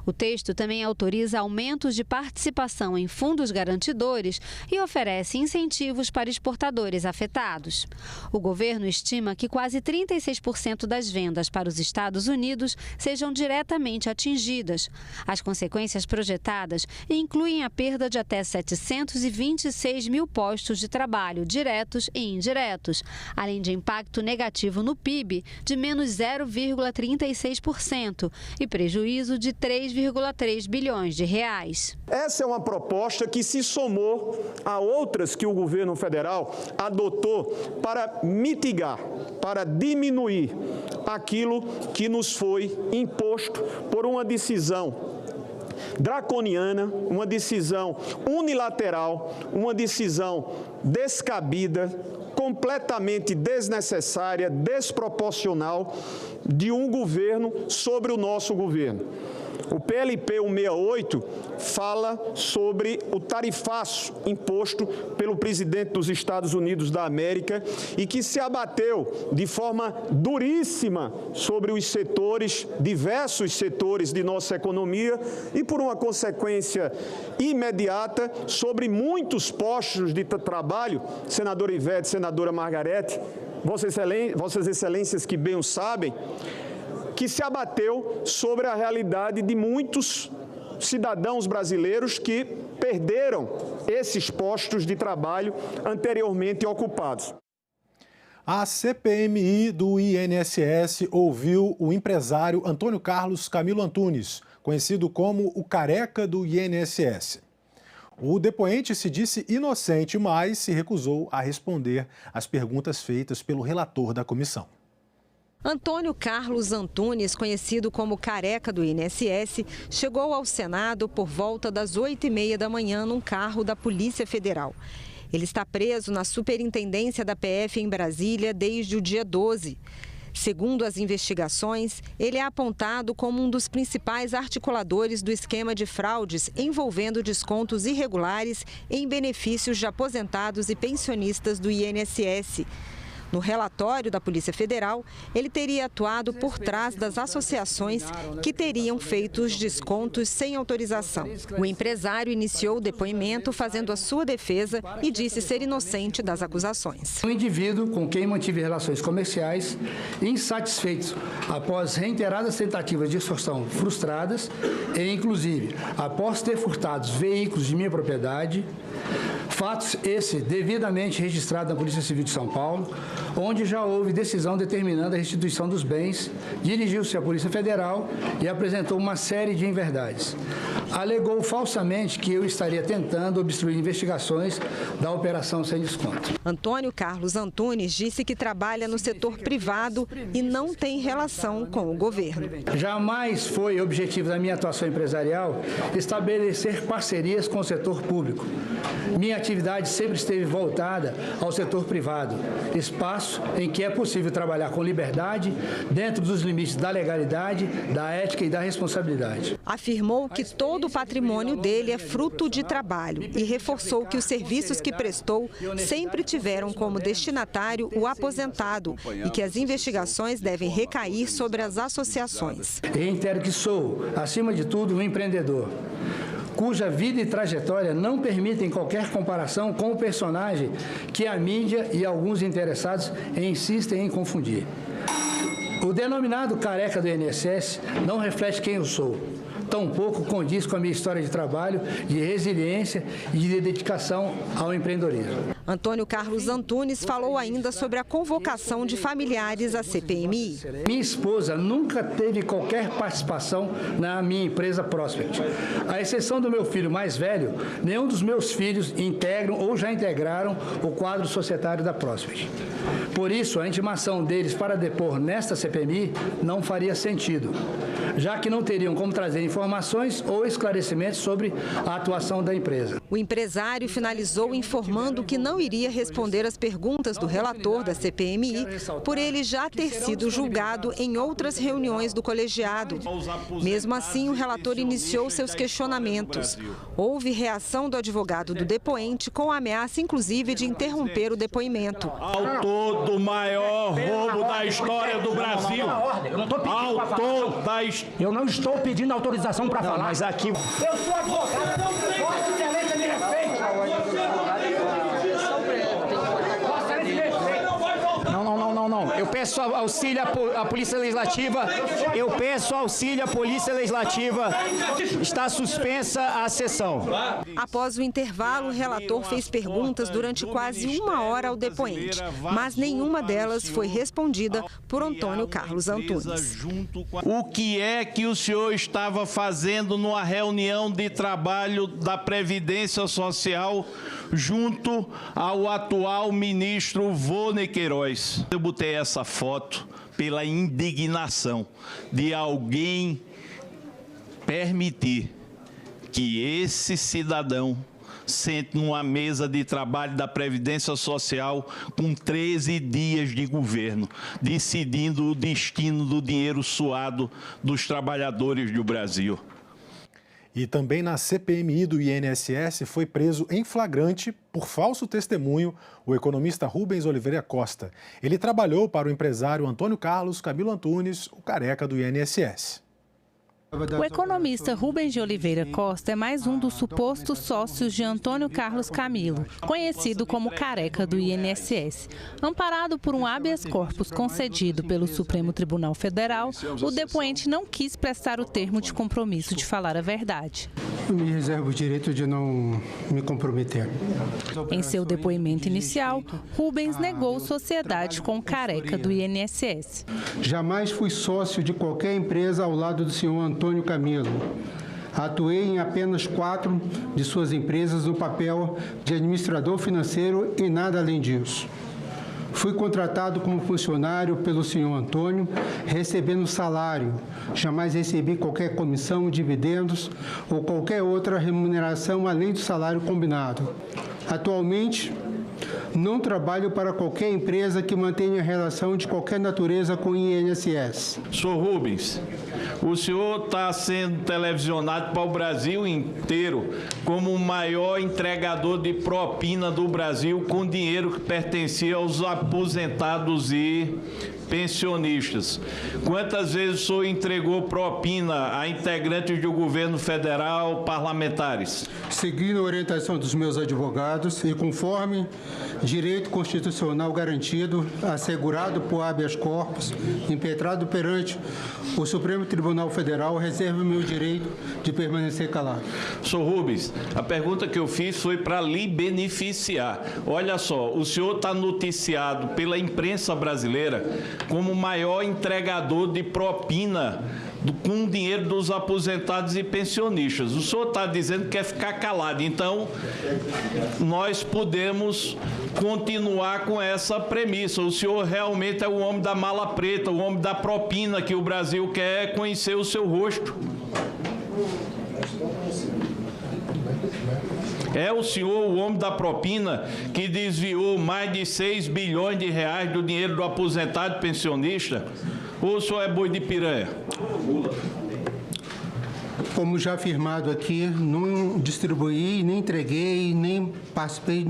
O texto também autoriza aumentos de participação em fundos garantidores e oferece incentivos para exportadores afetados. O governo estima que quase 36% das vendas para os Estados Unidos sejam diretamente atingidas. As consequências projetadas incluem a perda de até 726 mil postos de trabalho diretos e indiretos, além de impacto negativo no PIB de menos 0,36% e prejuízo de 3,3 bilhões de reais. Essa é uma proposta que se somou a outras que o governo federal adotou para mitigar, para diminuir aquilo que nos foi imposto por uma decisão draconiana, uma decisão unilateral, uma decisão descabida, completamente desnecessária, desproporcional de um governo sobre o nosso governo. O PLP 168 fala sobre o tarifaço imposto pelo presidente dos Estados Unidos da América e que se abateu de forma duríssima sobre os setores, diversos setores de nossa economia e, por uma consequência imediata, sobre muitos postos de trabalho, senadora Ivete, senadora Margarete, Vossas Excelências que bem o sabem, que se abateu sobre a realidade de muitos cidadãos brasileiros que perderam esses postos de trabalho anteriormente ocupados. A CPMI do INSS ouviu o empresário Antônio Carlos Camilo Antunes, conhecido como o Careca do INSS. O depoente se disse inocente, mas se recusou a responder às perguntas feitas pelo relator da comissão. Antônio Carlos Antunes, conhecido como Careca do INSS, chegou ao Senado por volta das 8h30 da manhã num carro da Polícia Federal. Ele está preso na Superintendência da PF em Brasília desde o dia 12. Segundo as investigações, ele é apontado como um dos principais articuladores do esquema de fraudes envolvendo descontos irregulares em benefícios de aposentados e pensionistas do INSS. No relatório da Polícia Federal, ele teria atuado por trás das associações que teriam feito os descontos sem autorização. O empresário iniciou o depoimento fazendo a sua defesa e disse ser inocente das acusações. Um indivíduo com quem mantive relações comerciais, insatisfeito após reiteradas tentativas de extorsão frustradas e, inclusive, após ter furtado veículos de minha propriedade, fatos esse devidamente registrado na Polícia Civil de São Paulo, onde já houve decisão determinando a restituição dos bens, dirigiu-se à Polícia Federal e apresentou uma série de inverdades. Alegou falsamente que eu estaria tentando obstruir investigações da operação sem desconto. Antônio Carlos Antunes disse que trabalha no setor privado e não tem relação com o governo. Jamais foi objetivo da minha atuação empresarial estabelecer parcerias com o setor público. Minha atividade sempre esteve voltada ao setor privado, espaço em que é possível trabalhar com liberdade, dentro dos limites da legalidade, da ética e da responsabilidade. Afirmou que todo o patrimônio dele é fruto de trabalho e reforçou que os serviços que prestou sempre tiveram como destinatário o aposentado e que as investigações devem recair sobre as associações. Reitero que sou, acima de tudo, um empreendedor, cuja vida e trajetória não permitem qualquer comparação com o personagem que a mídia e alguns interessados insistem em confundir. O denominado Careca do INSS não reflete quem eu sou, tampouco condiz com a minha história de trabalho, de resiliência e de dedicação ao empreendedorismo. Antônio Carlos Antunes falou ainda sobre a convocação de familiares à CPMI. Minha esposa nunca teve qualquer participação na minha empresa Prospect. À exceção do meu filho mais velho, nenhum dos meus filhos integram ou já integraram o quadro societário da Prospect. Por isso, a intimação deles para depor nesta CPMI não faria sentido, já que não teriam como trazer informações ou esclarecimentos sobre a atuação da empresa. O empresário finalizou informando que não iria responder às perguntas do relator da CPMI, por ele já ter sido julgado em outras reuniões do colegiado. Mesmo assim, o relator iniciou seus questionamentos. Houve reação do advogado do depoente, com ameaça, inclusive, de interromper o depoimento. Autor do maior roubo da história do Brasil. Eu não estou pedindo autorização para falar. Mas aqui... Eu sou advogado. Vossa Excelência me respeite. Não. Eu peço auxílio à Polícia Legislativa. Está suspensa a sessão. Após o intervalo, o relator fez perguntas durante quase 1 hora ao depoente, mas nenhuma delas foi respondida por Antônio Carlos Antunes. O que é que o senhor estava fazendo numa reunião de trabalho da Previdência Social junto ao atual ministro Vô Queiroz? Eu botei essa foto pela indignação de alguém permitir que esse cidadão sente numa mesa de trabalho da Previdência Social com 13 dias de governo, decidindo o destino do dinheiro suado dos trabalhadores do Brasil. E também na CPMI do INSS foi preso em flagrante, por falso testemunho, o economista Rubens Oliveira Costa. Ele trabalhou para o empresário Antônio Carlos Camilo Antunes, o careca do INSS. O economista Rubens de Oliveira Costa é mais um dos supostos sócios de Antônio Carlos Camilo, conhecido como careca do INSS. Amparado por um habeas corpus concedido pelo Supremo Tribunal Federal, o depoente não quis prestar o termo de compromisso de falar a verdade. Eu me reservo o direito de não me comprometer. Em seu depoimento inicial, Rubens negou sociedade com o careca do INSS. Jamais fui sócio de qualquer empresa ao lado do senhor Antônio Camilo. Atuei em apenas 4 de suas empresas no papel de administrador financeiro e nada além disso. Fui contratado como funcionário pelo senhor Antônio, recebendo salário. Jamais recebi qualquer comissão, dividendos ou qualquer outra remuneração além do salário combinado. Atualmente, não trabalho para qualquer empresa que mantenha relação de qualquer natureza com o INSS. Senhor Rubens, o senhor está sendo televisionado para o Brasil inteiro como o maior entregador de propina do Brasil com dinheiro que pertencia aos aposentados e pensionistas. Quantas vezes o senhor entregou propina a integrantes do governo federal, parlamentares? Seguindo a orientação dos meus advogados e conforme direito constitucional garantido, assegurado por habeas corpus, impetrado perante o Supremo Tribunal Federal, reservo o meu direito de permanecer calado. Senhor Rubens, a pergunta que eu fiz foi para lhe beneficiar. Olha só, o senhor está noticiado pela imprensa brasileira como o maior entregador de propina com dinheiro dos aposentados e pensionistas. O senhor está dizendo que quer ficar calado, então nós podemos continuar com essa premissa. O senhor realmente é o homem da mala preta, o homem da propina, que o Brasil quer conhecer o seu rosto. É o senhor o homem da propina que desviou mais de 6 bilhões de reais do dinheiro do aposentado e pensionista? Ou o senhor é boi de piranha? Como já afirmado aqui, não distribuí, nem entreguei, nem participei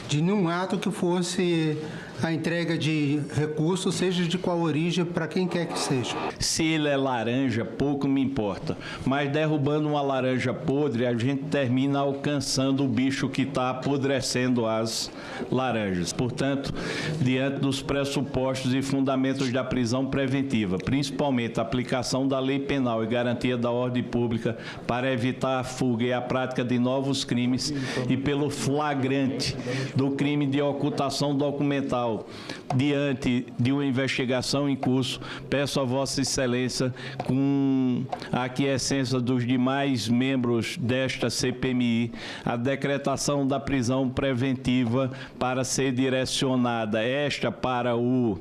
de nenhum ato que fosse a entrega de recursos, seja de qual origem, para quem quer que seja. Se ele é laranja, pouco me importa. Mas derrubando uma laranja podre, a gente termina alcançando o bicho que está apodrecendo as laranjas. Portanto, diante dos pressupostos e fundamentos da prisão preventiva, principalmente a aplicação da lei penal e garantia da ordem pública para evitar a fuga e a prática de novos crimes e pelo flagrante do crime de ocultação documental diante de uma investigação em curso, peço a Vossa Excelência, com a aquiescência dos demais membros desta CPMI, a decretação da prisão preventiva para ser direcionada esta para o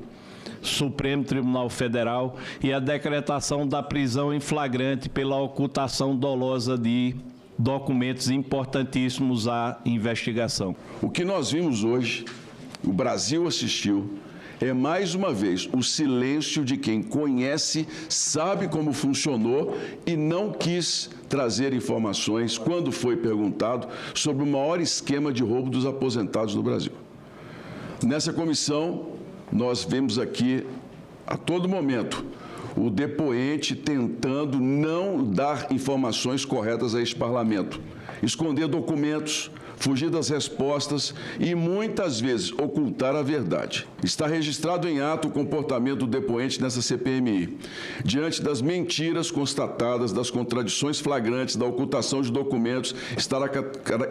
Supremo Tribunal Federal e a decretação da prisão em flagrante pela ocultação dolosa de documentos importantíssimos à investigação. O que nós vimos hoje, o Brasil assistiu, é mais uma vez o silêncio de quem conhece, sabe como funcionou e não quis trazer informações quando foi perguntado sobre o maior esquema de roubo dos aposentados no Brasil. Nessa comissão, nós vemos aqui, a todo momento, o depoente tentando não dar informações corretas a este parlamento, esconder documentos, fugir das respostas e, muitas vezes, ocultar a verdade. Está registrado em ato o comportamento do depoente nessa CPMI. Diante das mentiras constatadas, das contradições flagrantes, da ocultação de documentos,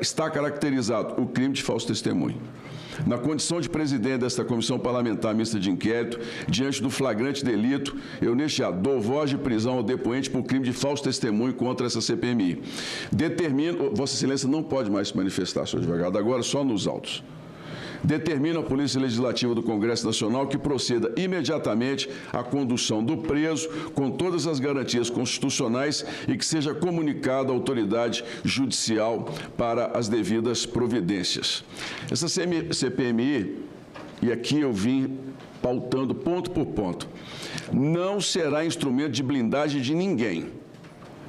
está caracterizado o crime de falso testemunho. Na condição de presidente desta Comissão Parlamentar Mista de Inquérito, diante do flagrante delito, eu neste ato dou voz de prisão ao depoente por crime de falso testemunho contra essa CPMI. Determino, Vossa Excelência não pode mais se manifestar, senhor advogado, agora só nos autos. Determina a Polícia Legislativa do Congresso Nacional que proceda imediatamente à condução do preso com todas as garantias constitucionais e que seja comunicado à autoridade judicial para as devidas providências. Essa CPMI, e aqui eu vim pautando ponto por ponto, não será instrumento de blindagem de ninguém.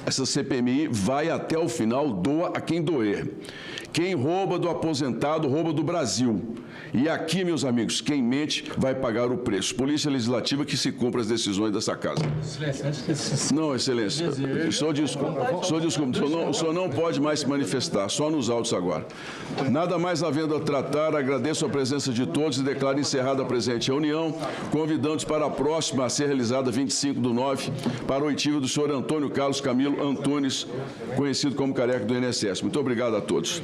Essa CPMI vai até o final, doa a quem doer. Quem rouba do aposentado, rouba do Brasil. E aqui, meus amigos, quem mente vai pagar o preço. Polícia Legislativa que se cumpra as decisões dessa casa. Não, Excelência, o senhor não pode mais se manifestar, só nos autos agora. Nada mais havendo a tratar, agradeço a presença de todos e declaro encerrada a presente reunião, convidando-os para a próxima a ser realizada 25/9, para o oitiva do senhor Antônio Carlos Camilo Antunes, conhecido como Careca do INSS. Muito obrigado a todos.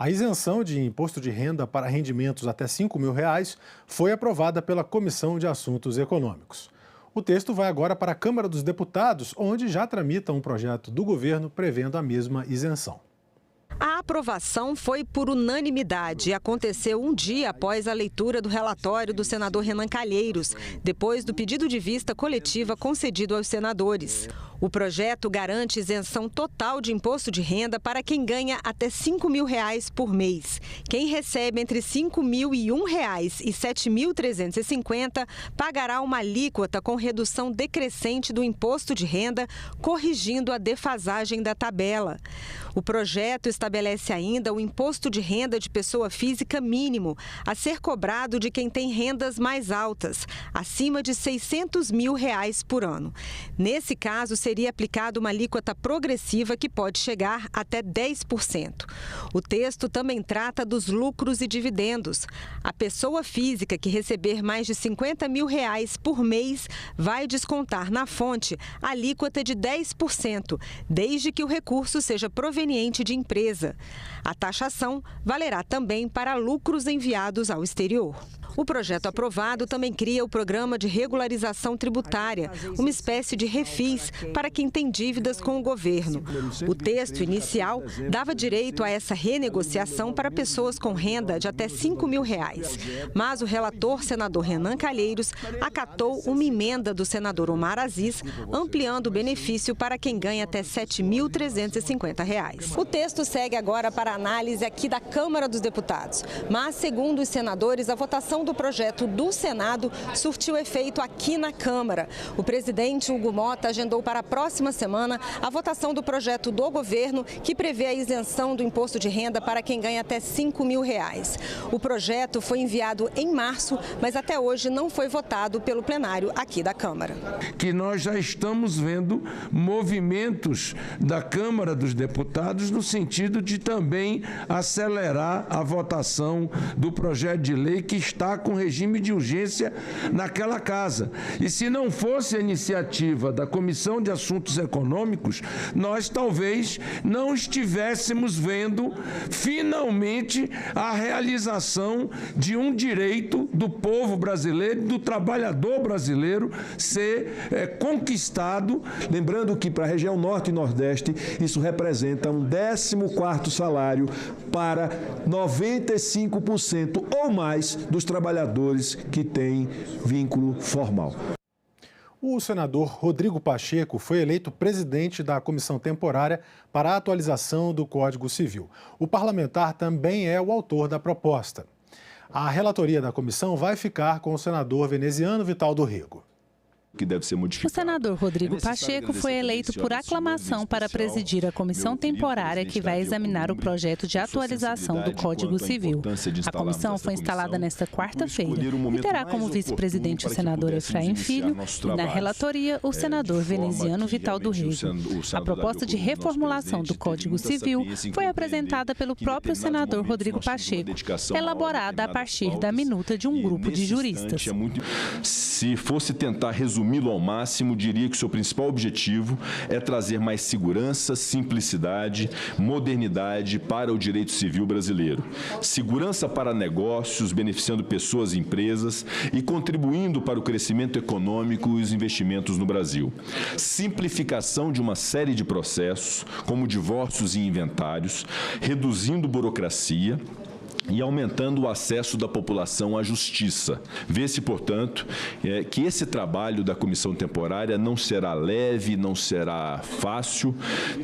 A isenção de imposto de renda para rendimentos até R$ 5.000 foi aprovada pela Comissão de Assuntos Econômicos. O texto vai agora para a Câmara dos Deputados, onde já tramita um projeto do governo prevendo a mesma isenção. A aprovação foi por unanimidade e aconteceu um dia após a leitura do relatório do senador Renan Calheiros, depois do pedido de vista coletiva concedido aos senadores. O projeto garante isenção total de imposto de renda para quem ganha até R$ 5.000 por mês. Quem recebe entre R$ 5.001 e R$ 7.350 pagará uma alíquota com redução decrescente do imposto de renda, corrigindo a defasagem da tabela. O projeto estabelece ainda o imposto de renda de pessoa física mínimo, a ser cobrado de quem tem rendas mais altas, acima de R$ 600 mil por ano. Nesse caso, seria aplicada uma alíquota progressiva que pode chegar até 10%. O texto também trata dos lucros e dividendos. A pessoa física que receber mais de R$ 50 mil por mês vai descontar na fonte a alíquota de 10%, desde que o recurso seja proveniente de empresa. A taxação valerá também para lucros enviados ao exterior. O projeto aprovado também cria o Programa de Regularização Tributária, uma espécie de refis para quem tem dívidas com o governo. O texto inicial dava direito a essa renegociação para pessoas com renda de até R$ 5.000. Mas o relator, senador Renan Calheiros, acatou uma emenda do senador Omar Aziz, ampliando o benefício para quem ganha até R$ 7.350. O texto segue agora para análise aqui da Câmara dos Deputados. Mas, segundo os senadores, a votação votação do projeto do Senado surtiu efeito aqui na Câmara. O presidente Hugo Mota agendou para a próxima semana a votação do projeto do governo que prevê a isenção do imposto de renda para quem ganha até R$5 mil. O projeto foi enviado em março, mas até hoje não foi votado pelo plenário aqui da Câmara. Que nós já estamos vendo movimentos da Câmara dos Deputados no sentido de também acelerar a votação do projeto de lei que está com regime de urgência naquela casa. E se não fosse a iniciativa da Comissão de Assuntos Econômicos, nós talvez não estivéssemos vendo finalmente a realização de um direito do povo brasileiro, do trabalhador brasileiro ser conquistado. Lembrando que para a região Norte e Nordeste isso representa um 14º salário para 95% ou mais dos trabalhadores que têm vínculo formal. O senador Rodrigo Pacheco foi eleito presidente da Comissão Temporária para a Atualização do Código Civil. O parlamentar também é o autor da proposta. A relatoria da comissão vai ficar com o senador veneziano Vital do Rego. Que deve ser modificado. O senador Rodrigo Pacheco foi eleito por aclamação para presidir a comissão temporária que vai examinar o projeto de atualização do Código Civil. A comissão foi instalada nesta quarta-feira e terá como vice-presidente o senador Efraim Filho e, na relatoria, o senador veneziano Vital do Rego. A proposta de reformulação do Código Civil foi apresentada pelo próprio senador Rodrigo Pacheco, elaborada a partir da minuta de um grupo de juristas. Se fosse tentar resumir ao máximo, diria que o seu principal objetivo é trazer mais segurança, simplicidade, modernidade para o direito civil brasileiro. Segurança para negócios, beneficiando pessoas e empresas e contribuindo para o crescimento econômico e os investimentos no Brasil. Simplificação de uma série de processos, como divórcios e inventários, reduzindo burocracia e aumentando o acesso da população à justiça. Vê-se, portanto, que esse trabalho da comissão temporária não será leve, não será fácil.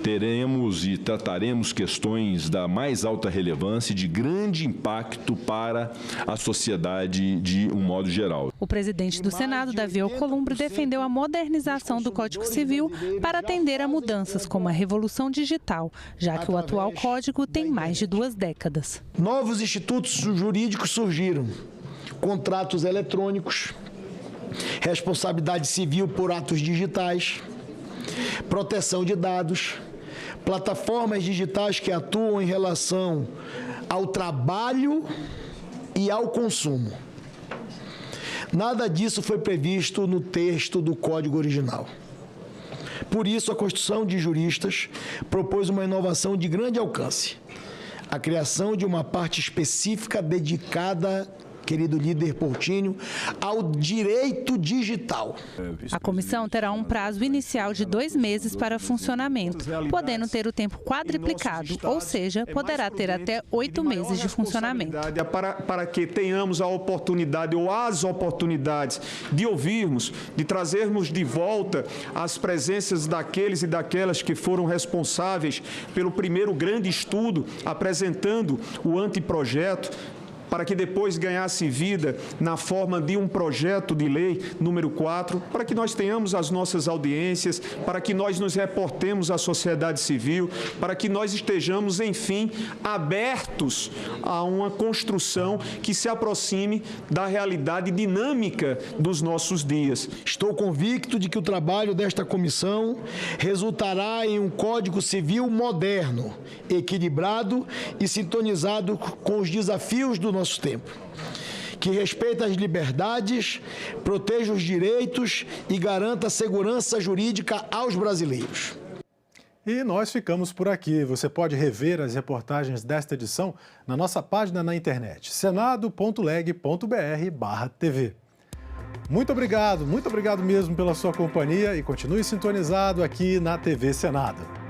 Teremos e trataremos questões da mais alta relevância e de grande impacto para a sociedade de um modo geral. O presidente do Senado, Davi Alcolumbre, defendeu a modernização do Código Civil para atender a mudanças como a revolução digital, já que o atual código tem mais de 2 décadas. Novos institutos jurídicos surgiram, contratos eletrônicos, responsabilidade civil por atos digitais, proteção de dados, plataformas digitais que atuam em relação ao trabalho e ao consumo. Nada disso foi previsto no texto do Código original. Por isso, a Constituição de Juristas propôs uma inovação de grande alcance: a criação de uma parte específica dedicada, querido líder Portinho, ao direito digital. A comissão terá um prazo inicial de 2 meses para funcionamento, podendo ter o tempo quadriplicado, ou seja, poderá ter até 8 meses de funcionamento. Para que tenhamos a oportunidade ou as oportunidades de ouvirmos, de trazermos de volta as presenças daqueles e daquelas que foram responsáveis pelo primeiro grande estudo apresentando o anteprojeto, para que depois ganhasse vida na forma de um projeto de lei número 4, para que nós tenhamos as nossas audiências, para que nós nos reportemos à sociedade civil, para que nós estejamos, enfim, abertos a uma construção que se aproxime da realidade dinâmica dos nossos dias. Estou convicto de que o trabalho desta comissão resultará em um Código Civil moderno, equilibrado e sintonizado com os desafios do nosso tempo, que respeita as liberdades, proteja os direitos e garanta a segurança jurídica aos brasileiros. E nós ficamos por aqui. Você pode rever as reportagens desta edição na nossa página na internet, senado.leg.br/tv. Muito obrigado mesmo pela sua companhia e continue sintonizado aqui na TV Senado.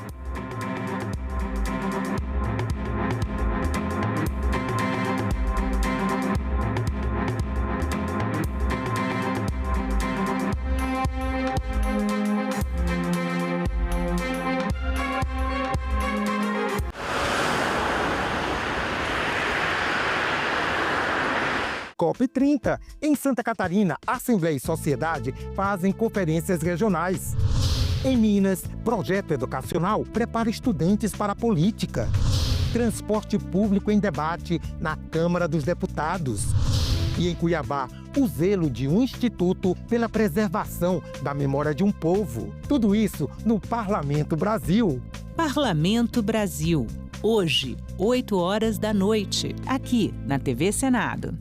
COP30. Em Santa Catarina, Assembleia e Sociedade fazem conferências regionais. Em Minas, projeto educacional prepara estudantes para a política. Transporte público em debate na Câmara dos Deputados. E em Cuiabá, o zelo de um instituto pela preservação da memória de um povo. Tudo isso no Parlamento Brasil. Parlamento Brasil. Hoje, 8h, aqui na TV Senado.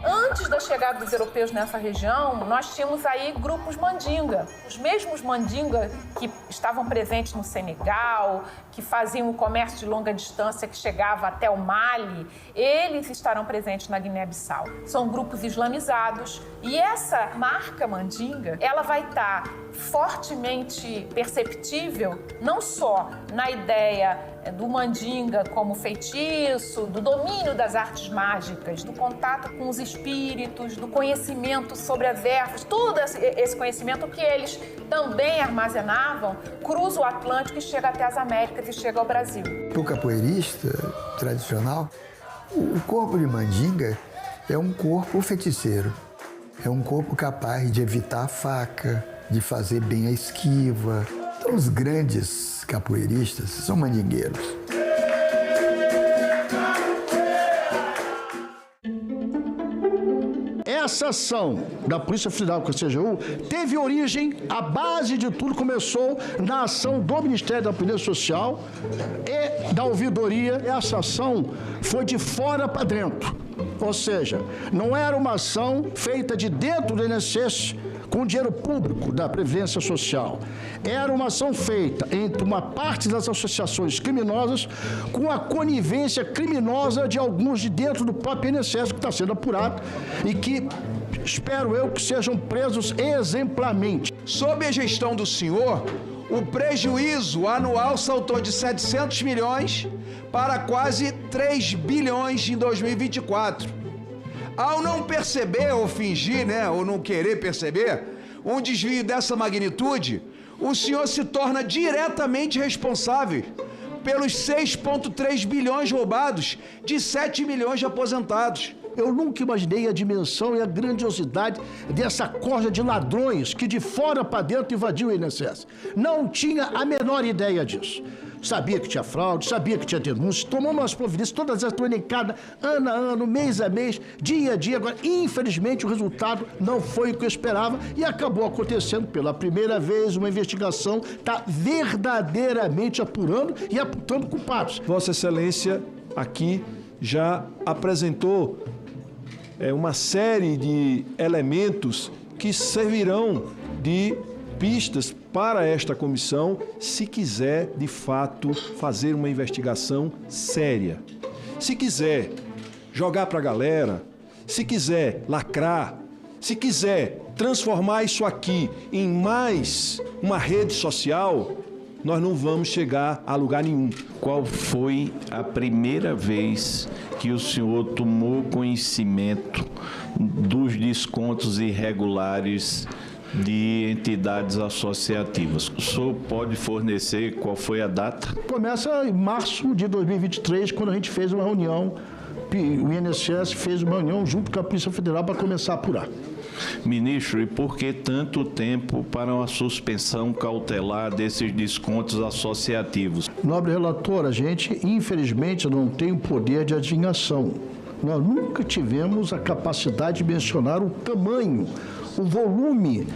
Antes da chegada dos europeus nessa região, nós tínhamos aí grupos mandinga. Os mesmos mandinga que estavam presentes no Senegal, que faziam o comércio de longa distância que chegava até o Mali, eles estarão presentes na Guiné-Bissau. São grupos islamizados e essa marca mandinga, ela vai estar fortemente perceptível não só na ideia do mandinga como feitiço, do domínio das artes mágicas, do contato com os espíritos, do conhecimento sobre as ervas, todo esse conhecimento que eles também armazenavam, cruza o Atlântico e chega até as Américas e chega ao Brasil. Para o capoeirista tradicional, o corpo de mandinga é um corpo feiticeiro, é um corpo capaz de evitar a faca, de fazer bem a esquiva. Então, os grandes capoeiristas são mandingueiros. Essa ação da Polícia Federal com a CGU teve origem, a base de tudo começou na ação do Ministério da Previdência Social e da ouvidoria. Essa ação foi de fora para dentro, ou seja, não era uma ação feita de dentro do INSS com dinheiro público da Previdência Social. Era uma ação feita entre uma parte das associações criminosas com a conivência criminosa de alguns de dentro do próprio INSS, que está sendo apurado e que espero eu que sejam presos exemplarmente. Sob a gestão do senhor, o prejuízo anual saltou de 700 milhões para quase 3 bilhões em 2024. Ao não perceber ou fingir, ou não querer perceber, um desvio dessa magnitude, o senhor se torna diretamente responsável pelos 6,3 bilhões roubados de 7 milhões de aposentados. Eu nunca imaginei a dimensão e a grandiosidade dessa corja de ladrões que de fora para dentro invadiu o INSS. Não tinha a menor ideia disso. Sabia que tinha fraude, sabia que tinha denúncia, tomou umas providências, todas elas estão elencadas ano a ano, mês a mês, dia a dia. Agora, infelizmente, o resultado não foi o que eu esperava e acabou acontecendo pela primeira vez. Uma investigação está verdadeiramente apurando e apontando culpados. Vossa Excelência aqui já apresentou uma série de elementos que servirão de pistas para esta comissão, se quiser, de fato, fazer uma investigação séria. Se quiser jogar para a galera, se quiser lacrar, se quiser transformar isso aqui em mais uma rede social, nós não vamos chegar a lugar nenhum. Qual foi a primeira vez que o senhor tomou conhecimento dos descontos irregulares de entidades associativas? O senhor pode fornecer qual foi a data? Começa em março de 2023, quando a gente fez uma reunião, o INSS fez uma reunião junto com a Polícia Federal para começar a apurar. Ministro, e por que tanto tempo para uma suspensão cautelar desses descontos associativos? Nobre relator, a gente, infelizmente, não tem o poder de adivinhação. Nós nunca tivemos a capacidade de mencionar o tamanho, o volume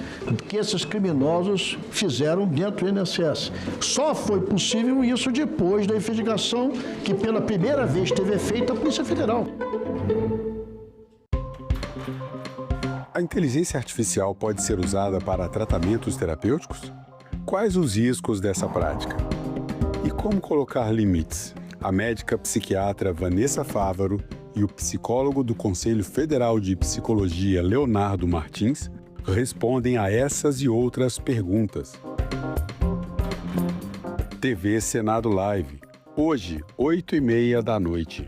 que esses criminosos fizeram dentro do INSS. Só foi possível isso depois da investigação que pela primeira vez teve feita a Polícia Federal. A inteligência artificial pode ser usada para tratamentos terapêuticos? Quais os riscos dessa prática? E como colocar limites? A médica psiquiatra Vanessa Fávaro e o psicólogo do Conselho Federal de Psicologia, Leonardo Martins, respondem a essas e outras perguntas. TV Senado Live, hoje, 20h30.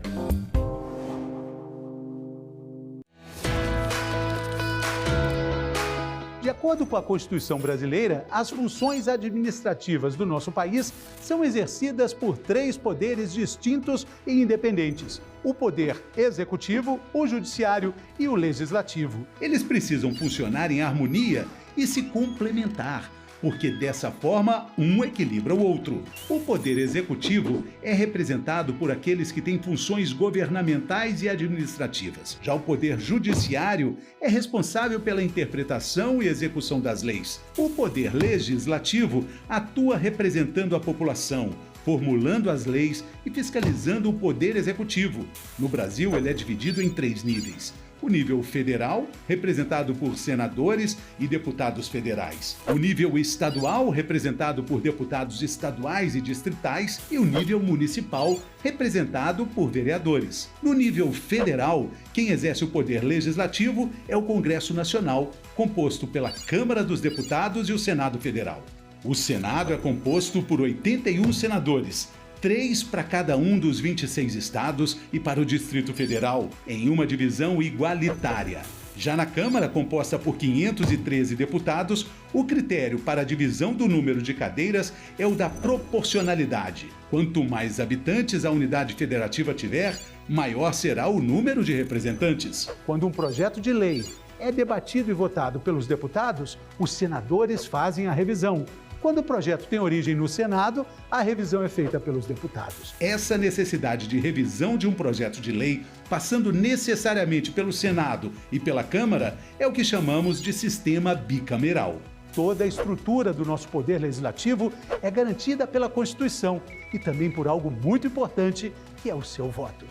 acordo com a Constituição brasileira, as funções administrativas do nosso país são exercidas por 3 poderes distintos e independentes: o poder executivo, o judiciário e o legislativo. Eles precisam funcionar em harmonia e se complementar, porque dessa forma um equilibra o outro. O poder executivo é representado por aqueles que têm funções governamentais e administrativas. Já o poder judiciário é responsável pela interpretação e execução das leis. O poder legislativo atua representando a população, formulando as leis e fiscalizando o poder executivo. No Brasil, ele é dividido em 3 níveis. O nível federal, representado por senadores e deputados federais. O nível estadual, representado por deputados estaduais e distritais. E o nível municipal, representado por vereadores. No nível federal, quem exerce o poder legislativo é o Congresso Nacional, composto pela Câmara dos Deputados e o Senado Federal. O Senado é composto por 81 senadores, 3 para cada um dos 26 estados e para o Distrito Federal, em uma divisão igualitária. Já na Câmara, composta por 513 deputados, o critério para a divisão do número de cadeiras é o da proporcionalidade. Quanto mais habitantes a unidade federativa tiver, maior será o número de representantes. Quando um projeto de lei é debatido e votado pelos deputados, os senadores fazem a revisão. Quando o projeto tem origem no Senado, a revisão é feita pelos deputados. Essa necessidade de revisão de um projeto de lei, passando necessariamente pelo Senado e pela Câmara, é o que chamamos de sistema bicameral. Toda a estrutura do nosso poder legislativo é garantida pela Constituição e também por algo muito importante, que é o seu voto.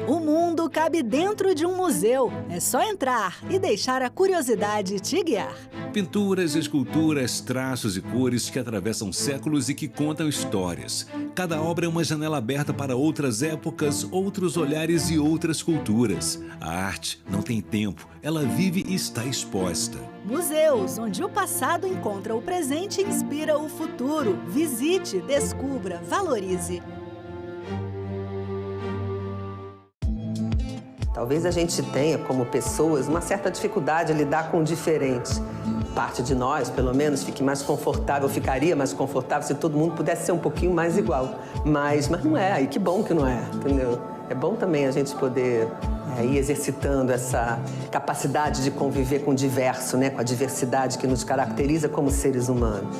O mundo cabe dentro de um museu. É só entrar e deixar a curiosidade te guiar. Pinturas, esculturas, traços e cores que atravessam séculos e que contam histórias. Cada obra é uma janela aberta para outras épocas, outros olhares e outras culturas. A arte não tem tempo, ela vive e está exposta. Museus, onde o passado encontra o presente e inspira o futuro. Visite, descubra, valorize. Talvez a gente tenha, como pessoas, uma certa dificuldade de lidar com o diferente. Parte de nós, pelo menos, ficaria mais confortável se todo mundo pudesse ser um pouquinho mais igual. Mas não é, e que bom que não é, entendeu? É bom também a gente poder ir exercitando essa capacidade de conviver com o diverso, né? Com a diversidade que nos caracteriza como seres humanos.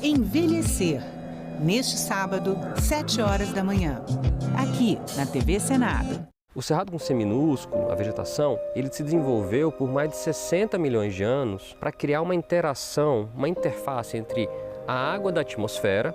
Envelhecer. Neste sábado, 7 horas da manhã. Aqui, na TV Senado. O cerrado com C minúsculo, a vegetação, ele se desenvolveu por mais de 60 milhões de anos para criar uma interação, uma interface entre a água da atmosfera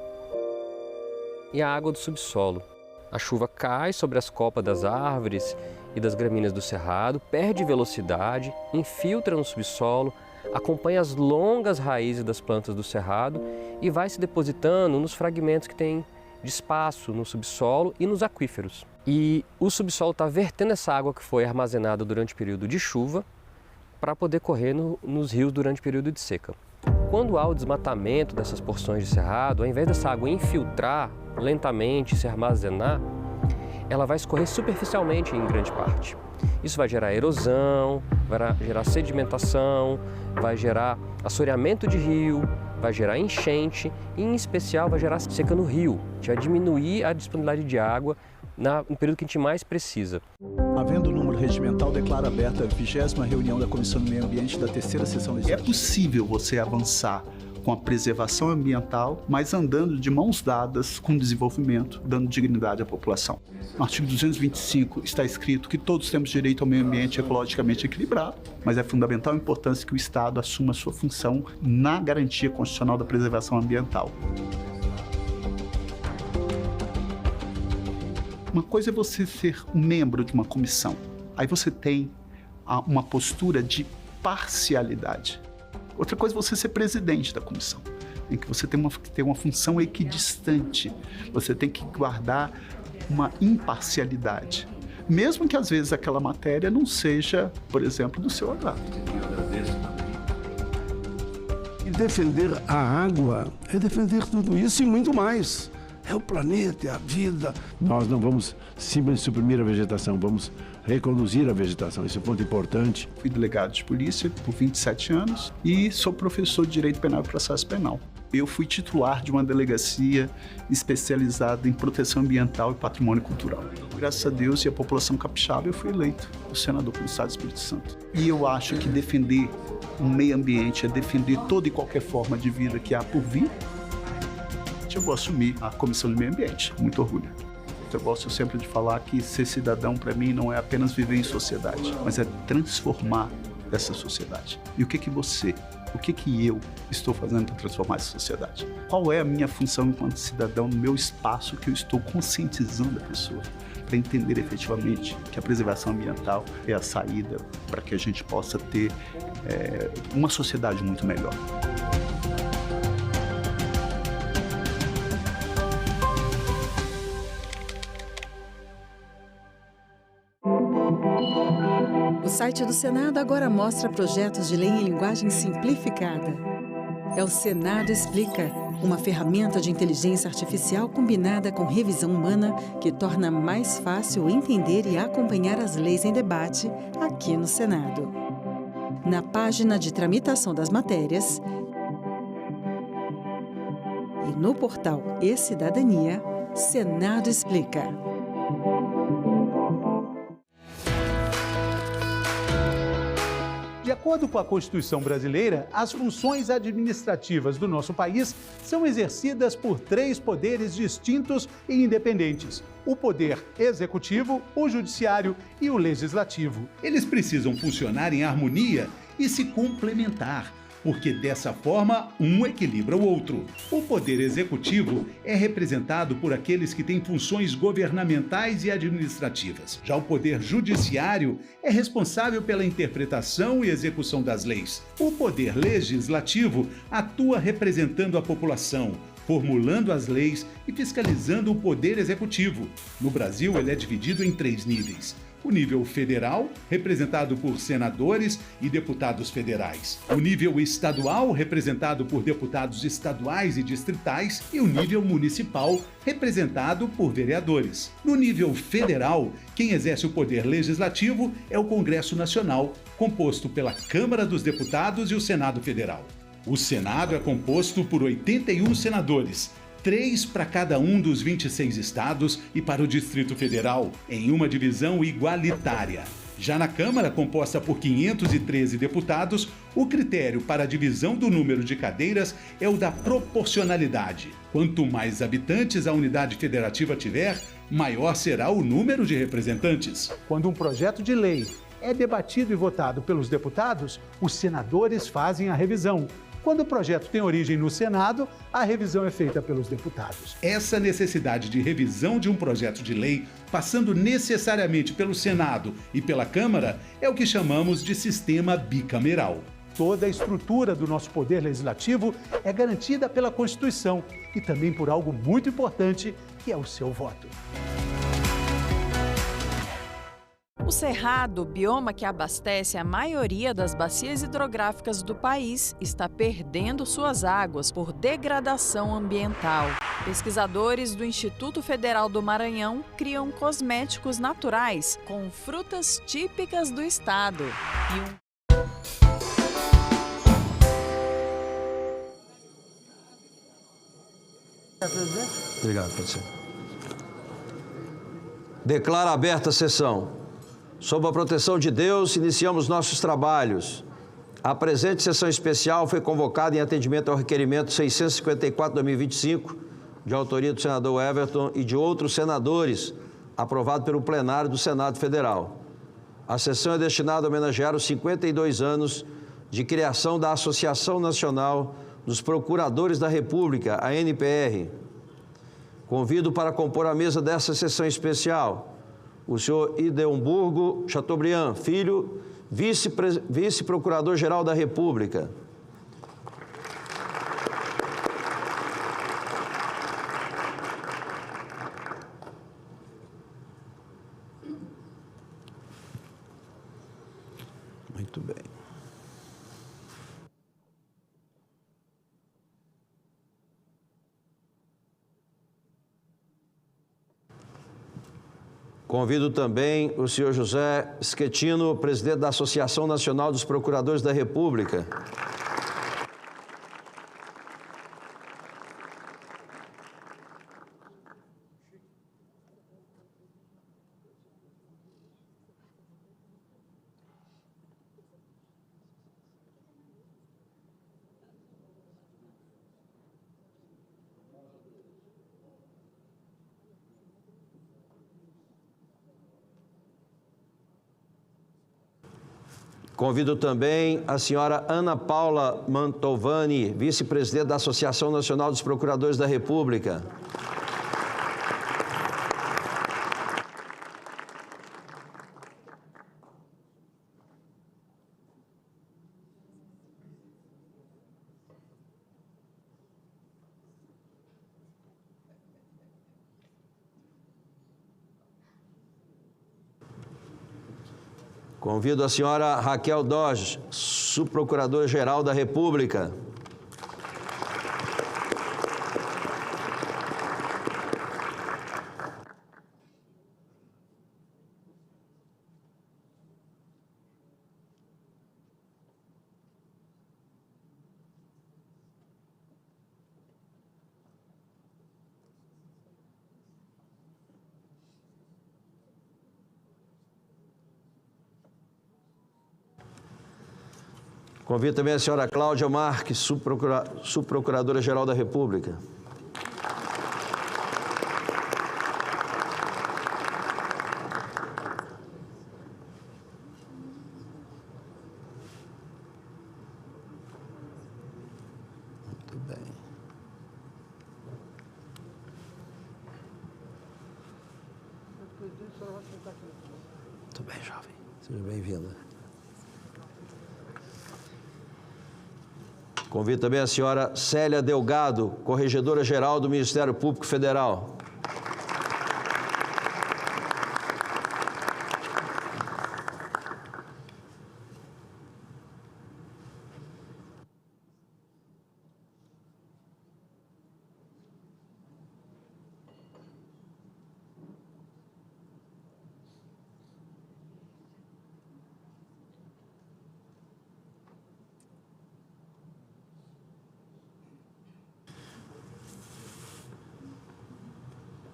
e a água do subsolo. A chuva cai sobre as copas das árvores e das gramíneas do cerrado, perde velocidade, infiltra no subsolo, acompanha as longas raízes das plantas do cerrado e vai se depositando nos fragmentos que tem de espaço no subsolo e nos aquíferos. E o subsolo está vertendo essa água que foi armazenada durante o período de chuva para poder correr nos rios durante o período de seca. Quando há o desmatamento dessas porções de cerrado, ao invés dessa água infiltrar lentamente e se armazenar, ela vai escorrer superficialmente em grande parte. Isso vai gerar erosão, vai gerar sedimentação, vai gerar assoreamento de rio, vai gerar enchente e, em especial, vai gerar seca no rio, que vai diminuir a disponibilidade de água no período que a gente mais precisa. Havendo o número regimental, declara aberta a 20ª reunião da Comissão do Meio Ambiente da 3ª Sessão Legislativa. É possível você avançar com a preservação ambiental, mas andando de mãos dadas com o desenvolvimento, dando dignidade à população. No artigo 225 está escrito que todos temos direito ao meio ambiente ecologicamente equilibrado, mas é fundamental a importância que o Estado assuma sua função na garantia constitucional da preservação ambiental. Uma coisa é você ser um membro de uma comissão, aí você tem uma postura de parcialidade. Outra coisa é você ser presidente da comissão, em que você tem uma função equidistante, você tem que guardar uma imparcialidade, mesmo que às vezes aquela matéria não seja, por exemplo, do seu agrado. E defender a água é defender tudo isso e muito mais. É o planeta, é a vida. Nós não vamos simplesmente suprimir a vegetação, vamos reconduzir a vegetação. Esse é um ponto importante. Fui delegado de polícia por 27 anos e sou professor de Direito Penal e Processo Penal. Eu fui titular de uma delegacia especializada em proteção ambiental e patrimônio cultural. Graças a Deus e a população capixaba, eu fui eleito o senador pelo Estado do Espírito Santo. E eu acho que defender o meio ambiente é defender toda e qualquer forma de vida que há por vir. Eu vou assumir a Comissão do Meio Ambiente, muito orgulho. Eu gosto sempre de falar que ser cidadão, para mim, não é apenas viver em sociedade, mas é transformar essa sociedade. E o que eu estou fazendo para transformar essa sociedade? Qual é a minha função enquanto cidadão no meu espaço que eu estou conscientizando a pessoa para entender efetivamente que a preservação ambiental é a saída para que a gente possa ter uma sociedade muito melhor. O site do Senado agora mostra projetos de lei em linguagem simplificada. É o Senado Explica, uma ferramenta de inteligência artificial combinada com revisão humana que torna mais fácil entender e acompanhar as leis em debate aqui no Senado. Na página de tramitação das matérias e no portal E-Cidadania, Senado Explica. De acordo com a Constituição brasileira, as funções administrativas do nosso país são exercidas por 3 poderes distintos e independentes: o poder executivo, o judiciário e o legislativo. Eles precisam funcionar em harmonia e se complementar, porque dessa forma um equilibra o outro. O poder executivo é representado por aqueles que têm funções governamentais e administrativas. Já o poder judiciário é responsável pela interpretação e execução das leis. O poder legislativo atua representando a população, formulando as leis e fiscalizando o poder executivo. No Brasil, ele é dividido em 3 níveis. O nível federal, representado por senadores e deputados federais. O nível estadual, representado por deputados estaduais e distritais. E o nível municipal, representado por vereadores. No nível federal, quem exerce o poder legislativo é o Congresso Nacional, composto pela Câmara dos Deputados e o Senado Federal. O Senado é composto por 81 senadores, 3 para cada um dos 26 estados e para o Distrito Federal, em uma divisão igualitária. Já na Câmara, composta por 513 deputados, o critério para a divisão do número de cadeiras é o da proporcionalidade. Quanto mais habitantes a unidade federativa tiver, maior será o número de representantes. Quando um projeto de lei é debatido e votado pelos deputados, os senadores fazem a revisão. Quando o projeto tem origem no Senado, a revisão é feita pelos deputados. Essa necessidade de revisão de um projeto de lei, passando necessariamente pelo Senado e pela Câmara, é o que chamamos de sistema bicameral. Toda a estrutura do nosso poder legislativo é garantida pela Constituição e também por algo muito importante, que é o seu voto. O Cerrado, bioma que abastece a maioria das bacias hidrográficas do país, está perdendo suas águas por degradação ambiental. Pesquisadores do Instituto Federal do Maranhão criam cosméticos naturais com frutas típicas do estado. Obrigado, professor. Declaro aberta a sessão. Sob a proteção de Deus, iniciamos nossos trabalhos. A presente sessão especial foi convocada em atendimento ao requerimento 654/2025, de autoria do senador Everton e de outros senadores, aprovado pelo plenário do Senado Federal. A sessão é destinada a homenagear os 52 anos de criação da Associação Nacional dos Procuradores da República, a ANPR. Convido para compor a mesa dessa sessão especial o senhor Ideumburgo Chateaubriand, filho, vice-procurador-geral da República. Muito bem. Convido também o senhor José Schettino, presidente da Associação Nacional dos Procuradores da República. Convido também a senhora Ana Paula Mantovani, vice-presidente da Associação Nacional dos Procuradores da República. Convido a senhora Raquel Doge, subprocuradora-geral da República. Convido também a senhora Cláudia Marques, subprocuradora-geral da República. Muito bem. Muito bem, jovem. Seja bem-vinda. Convido também a senhora Célia Delgado, corregedora-geral do Ministério Público Federal.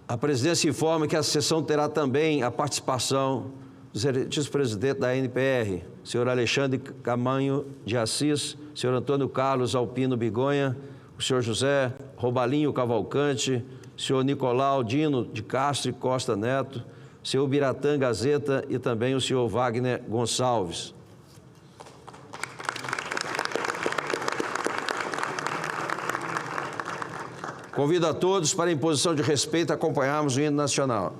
A presidência informa que a sessão terá também a participação do excelentíssimo presidente da ANPR, senhor Alexandre Camanho de Assis, senhor Antônio Carlos Alpino Bigonha, o senhor José Robalinho Cavalcante, senhor Nicolau Dino de Castro e Costa Neto, senhor Biratã Gazeta e também o senhor Wagner Gonçalves. Convido a todos para, em posição de respeito, acompanharmos o hino nacional.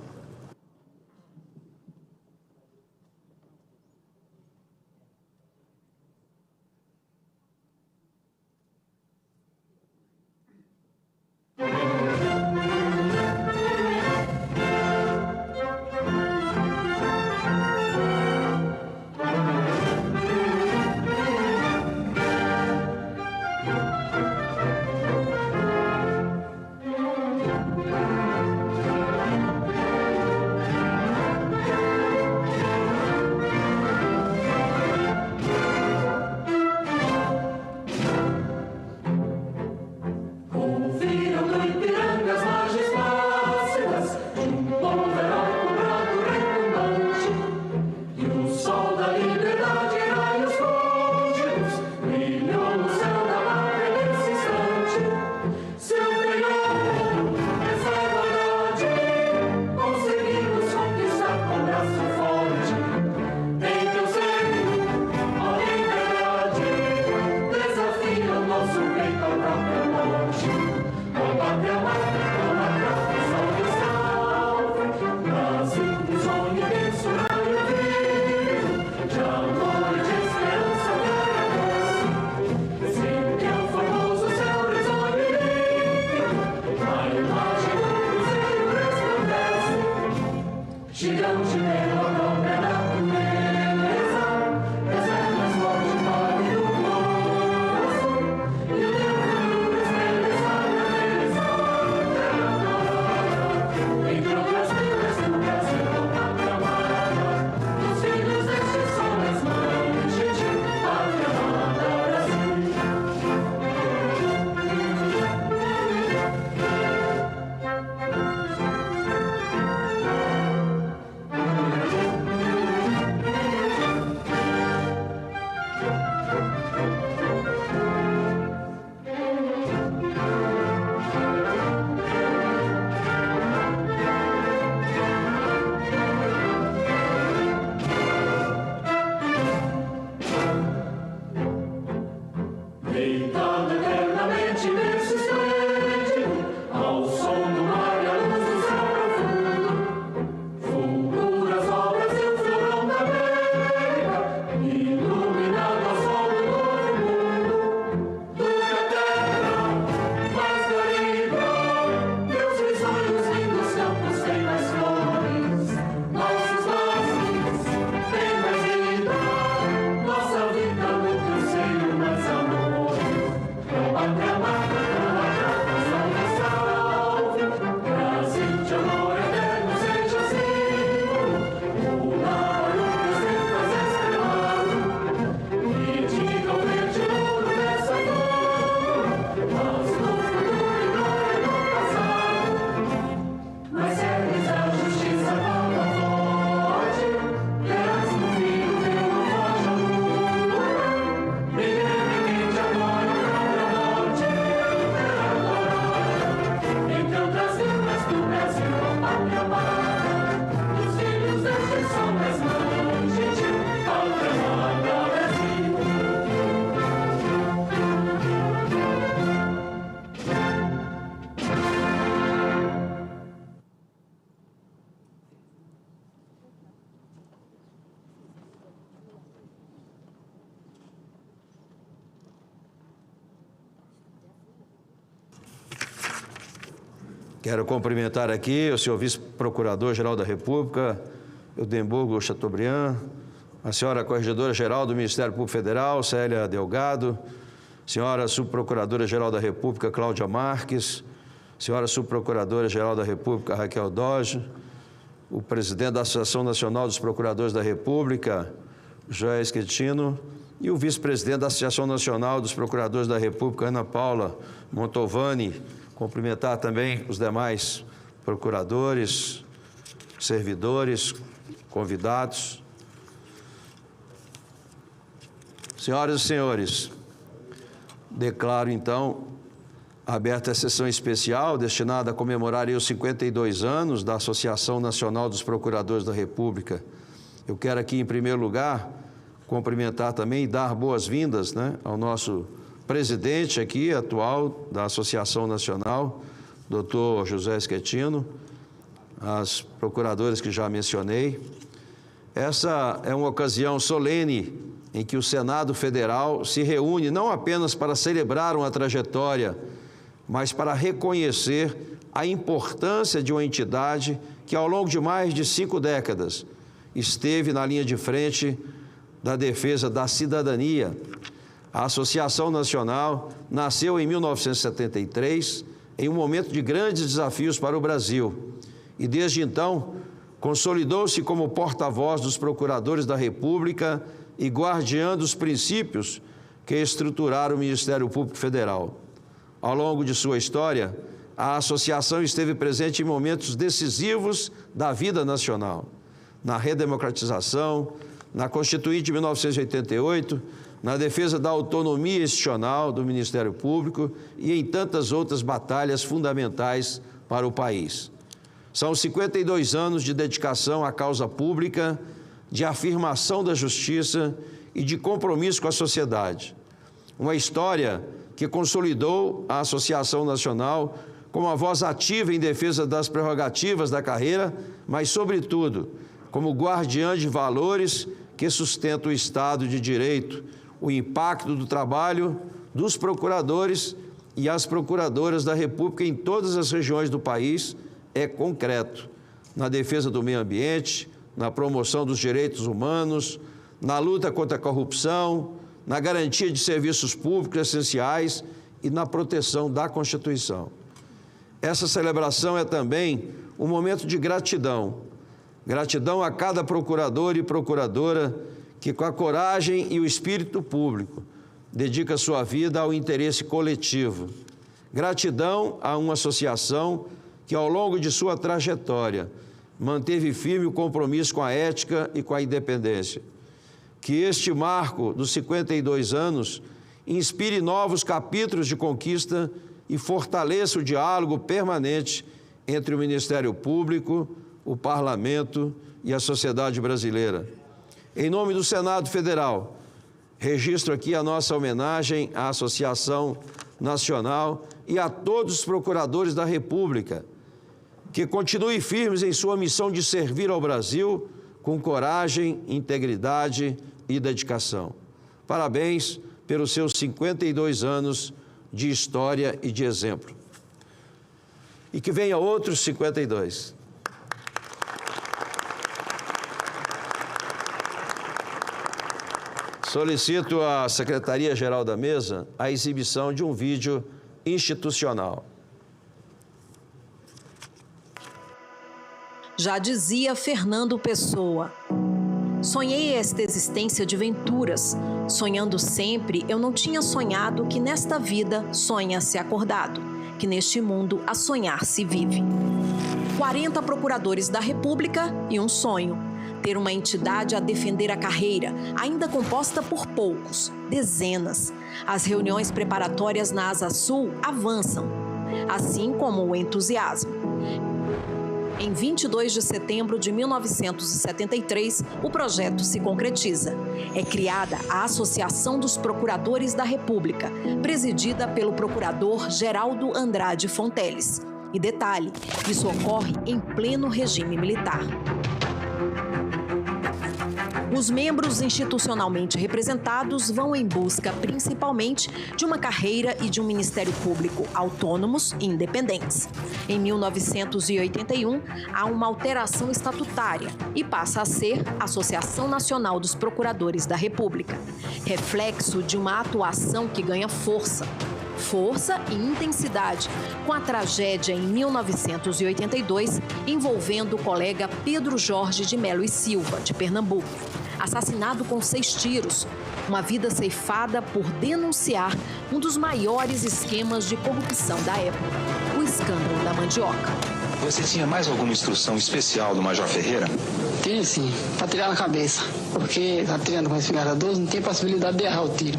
Quero cumprimentar aqui o senhor vice-procurador-geral da República, Eudemburgo Chateaubriand, a senhora corregedora-geral do Ministério Público Federal, Célia Delgado, senhora subprocuradora-geral da República, Cláudia Marques, senhora subprocuradora-geral da República, Raquel Doge, o presidente da Associação Nacional dos Procuradores da República, Joé Schettino, e o vice-presidente da Associação Nacional dos Procuradores da República, Ana Paula Montovani. Cumprimentar também os demais procuradores, servidores, convidados. Senhoras e senhores, declaro então aberta a sessão especial destinada a comemorar os 52 anos da Associação Nacional dos Procuradores da República. Eu quero aqui, em primeiro lugar, cumprimentar também e dar boas-vindas, ao nosso presidente aqui, atual da Associação Nacional, doutor José Schettino, as procuradoras que já mencionei. Essa é uma ocasião solene em que o Senado Federal se reúne não apenas para celebrar uma trajetória, mas para reconhecer a importância de uma entidade que, ao longo de mais de 5 décadas, esteve na linha de frente da defesa da cidadania. A Associação Nacional nasceu em 1973, em um momento de grandes desafios para o Brasil, e desde então consolidou-se como porta-voz dos procuradores da República e guardiã dos princípios que estruturaram o Ministério Público Federal. Ao longo de sua história, a associação esteve presente em momentos decisivos da vida nacional, na redemocratização, na Constituinte de 1988, na defesa da autonomia institucional do Ministério Público e em tantas outras batalhas fundamentais para o país. São 52 anos de dedicação à causa pública, de afirmação da justiça e de compromisso com a sociedade. Uma história que consolidou a Associação Nacional como uma voz ativa em defesa das prerrogativas da carreira, mas, sobretudo, como guardiã de valores que sustentam o Estado de Direito. O impacto do trabalho dos procuradores e as procuradoras da República em todas as regiões do país é concreto, na defesa do meio ambiente, na promoção dos direitos humanos, na luta contra a corrupção, na garantia de serviços públicos essenciais e na proteção da Constituição. Essa celebração é também um momento de gratidão. Gratidão a cada procurador e procuradora que, com a coragem e o espírito público, dedica sua vida ao interesse coletivo. Gratidão a uma associação que, ao longo de sua trajetória, manteve firme o compromisso com a ética e com a independência. Que este marco dos 52 anos inspire novos capítulos de conquista e fortaleça o diálogo permanente entre o Ministério Público, o Parlamento e a sociedade brasileira. Em nome do Senado Federal, registro aqui a nossa homenagem à Associação Nacional e a todos os procuradores da República, que continuem firmes em sua missão de servir ao Brasil com coragem, integridade e dedicação. Parabéns pelos seus 52 anos de história e de exemplo. E que venha outros 52. Solicito à Secretaria-Geral da Mesa a exibição de um vídeo institucional. Já dizia Fernando Pessoa: sonhei esta existência de venturas. Sonhando sempre, eu não tinha sonhado que nesta vida sonha-se acordado, que neste mundo a sonhar se vive. 40 procuradores da República e um sonho. Ter uma entidade a defender a carreira, ainda composta por poucos, dezenas. As reuniões preparatórias na Asa Sul avançam, assim como o entusiasmo. Em 22 de setembro de 1973, o projeto se concretiza. É criada a Associação dos Procuradores da República, presidida pelo procurador Geraldo Andrade Fonteles. E detalhe, isso ocorre em pleno regime militar. Os membros institucionalmente representados vão em busca, principalmente, de uma carreira e de um Ministério Público autônomos e independentes. Em 1981, há uma alteração estatutária e passa a ser a Associação Nacional dos Procuradores da República, reflexo de uma atuação que ganha força e intensidade, com a tragédia em 1982 envolvendo o colega Pedro Jorge de Melo e Silva, de Pernambuco, assassinado com 6 tiros, uma vida ceifada por denunciar um dos maiores esquemas de corrupção da época, o escândalo da mandioca. Você tinha mais alguma instrução especial do Major Ferreira? Tenho sim, para tirar na cabeça, porque atirando com espingarda 12 não tem possibilidade de errar o tiro.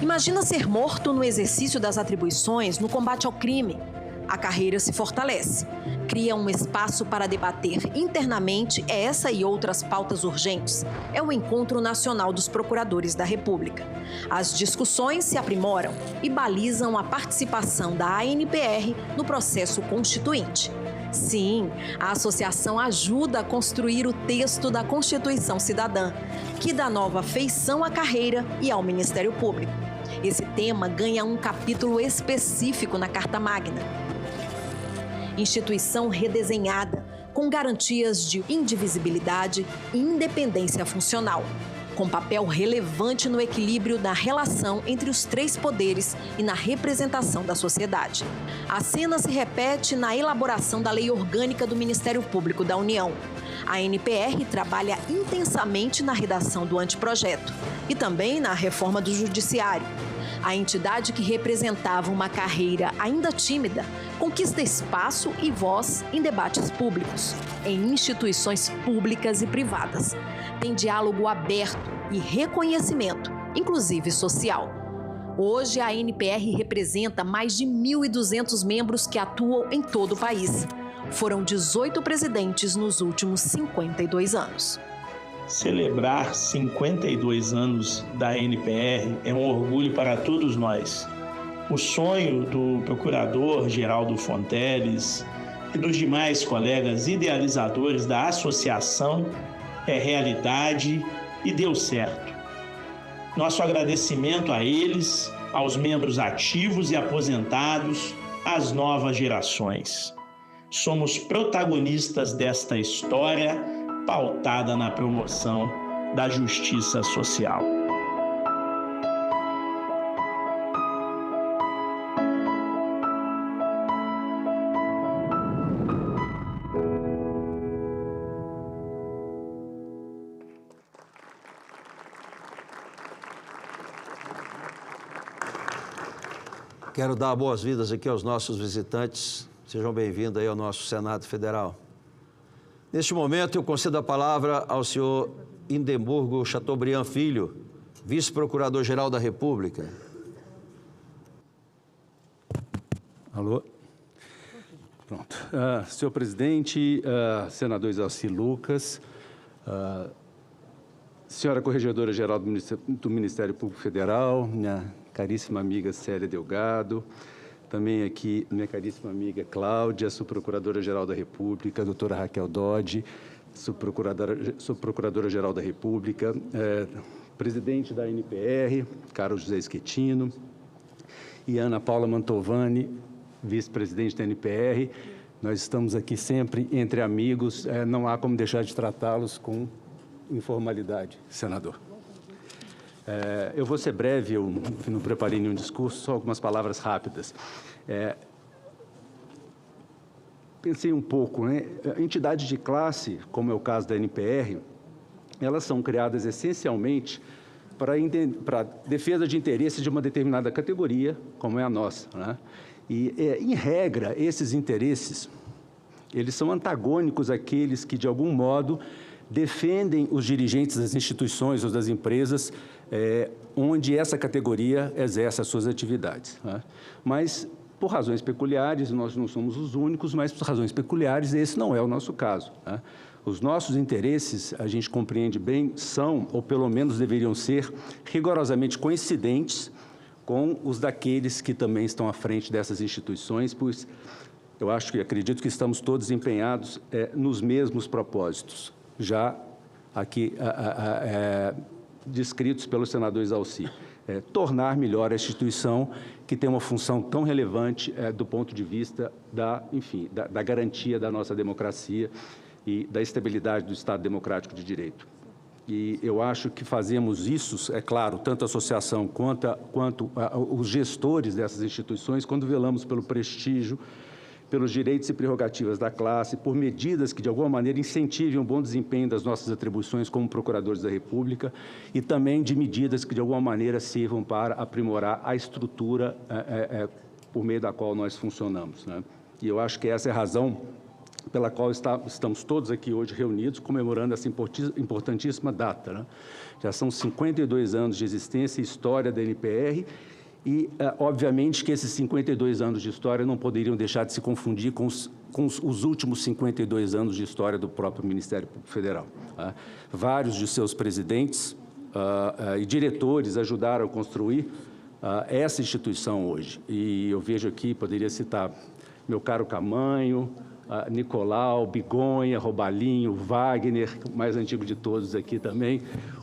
Imagina ser morto no exercício das atribuições no combate ao crime. A carreira se fortalece, cria um espaço para debater internamente essa e outras pautas urgentes. É o Encontro Nacional dos Procuradores da República. As discussões se aprimoram e balizam a participação da ANPR no processo constituinte. Sim, a associação ajuda a construir o texto da Constituição Cidadã, que dá nova feição à carreira e ao Ministério Público. Esse tema ganha um capítulo específico na Carta Magna. Instituição redesenhada, com garantias de indivisibilidade e independência funcional, com papel relevante no equilíbrio da relação entre os 3 poderes e na representação da sociedade. A cena se repete na elaboração da Lei Orgânica do Ministério Público da União. A ANPR trabalha intensamente na redação do anteprojeto e também na reforma do Judiciário. A entidade que representava uma carreira ainda tímida conquista espaço e voz em debates públicos, em instituições públicas e privadas. Tem diálogo aberto e reconhecimento, inclusive social. Hoje, a ANPR representa mais de 1.200 membros que atuam em todo o país. Foram 18 presidentes nos últimos 52 anos. Celebrar 52 anos da ANPR é um orgulho para todos nós. O sonho do procurador Geraldo Fonteles e dos demais colegas idealizadores da associação é realidade e deu certo. Nosso agradecimento a eles, aos membros ativos e aposentados, às novas gerações. Somos protagonistas desta história pautada na promoção da justiça social. Quero dar boas-vindas aqui aos nossos visitantes. Sejam bem-vindos aí ao nosso Senado Federal. Neste momento, eu concedo a palavra ao senhor Indemburgo Chateaubriand Filho, vice-procurador-geral da República. Alô? Pronto. Senhor presidente, senador Isalci Lucas, senhora corregedora-geral do Ministério Público Federal, minha caríssima amiga Célia Delgado, também aqui minha caríssima amiga Cláudia, subprocuradora-geral da República, doutora Raquel Dodge, subprocuradora-geral da República, presidente da ANPR, Carlos José Schettino, e Ana Paula Mantovani, vice-presidente da ANPR. Nós estamos aqui sempre entre amigos, não há como deixar de tratá-los com informalidade, senador. Eu vou ser breve, eu não preparei nenhum discurso, só algumas palavras rápidas. Pensei um pouco, né? Entidades de classe, como é o caso da ANPR, elas são criadas essencialmente para defesa de interesses de uma determinada categoria, como é a nossa, né? E, em regra, esses interesses, eles são antagônicos àqueles que, de algum modo, defendem os dirigentes das instituições ou das empresas onde essa categoria exerce as suas atividades, né? Mas, por razões peculiares, nós não somos os únicos, mas por razões peculiares, esse não é o nosso caso, né? Os nossos interesses, a gente compreende bem, são, ou pelo menos deveriam ser, rigorosamente coincidentes com os daqueles que também estão à frente dessas instituições, pois eu acho e acredito que estamos todos empenhados nos mesmos propósitos, já aqui descritos pelo senador Exaussi. Tornar melhor a instituição que tem uma função tão relevante do ponto de vista da garantia da nossa democracia e da estabilidade do Estado democrático de direito. E eu acho que fazemos isso, é claro, tanto a associação quanto os gestores dessas instituições, quando velamos pelo prestígio, pelos direitos e prerrogativas da classe, por medidas que, de alguma maneira, incentivem o bom desempenho das nossas atribuições como procuradores da República e também de medidas que, de alguma maneira, sirvam para aprimorar a estrutura por meio da qual nós funcionamos, né? E eu acho que essa é a razão pela qual estamos todos aqui hoje reunidos, comemorando essa importantíssima data, né? Já são 52 anos de existência e história da NPR e, obviamente, que esses 52 anos de história não poderiam deixar de se confundir com os últimos 52 anos de história do próprio Ministério Público Federal, né? Vários de seus presidentes e diretores ajudaram a construir essa instituição hoje. E eu vejo aqui, poderia citar meu caro Camanho, Nicolau, Bigonha, Robalinho, Wagner, o mais antigo de todos aqui também,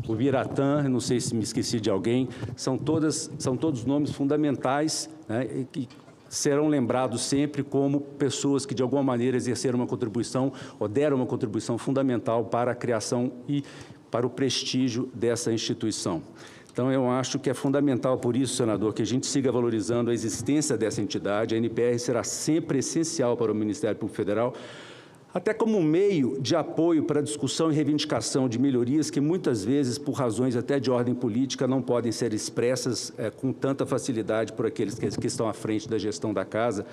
o Biratã, não sei se me esqueci de alguém, são todos nomes fundamentais, né, que serão lembrados sempre como pessoas que, de alguma maneira, exerceram uma contribuição ou deram uma contribuição fundamental para a criação e para o prestígio dessa instituição. Então, eu acho que é fundamental, por isso, senador, que a gente siga valorizando a existência dessa entidade. A NPR será sempre essencial para o Ministério Público Federal, até como um meio de apoio para a discussão e reivindicação de melhorias que, muitas vezes, por razões até de ordem política, não podem ser expressas com tanta facilidade por aqueles que estão à frente da gestão da Casa,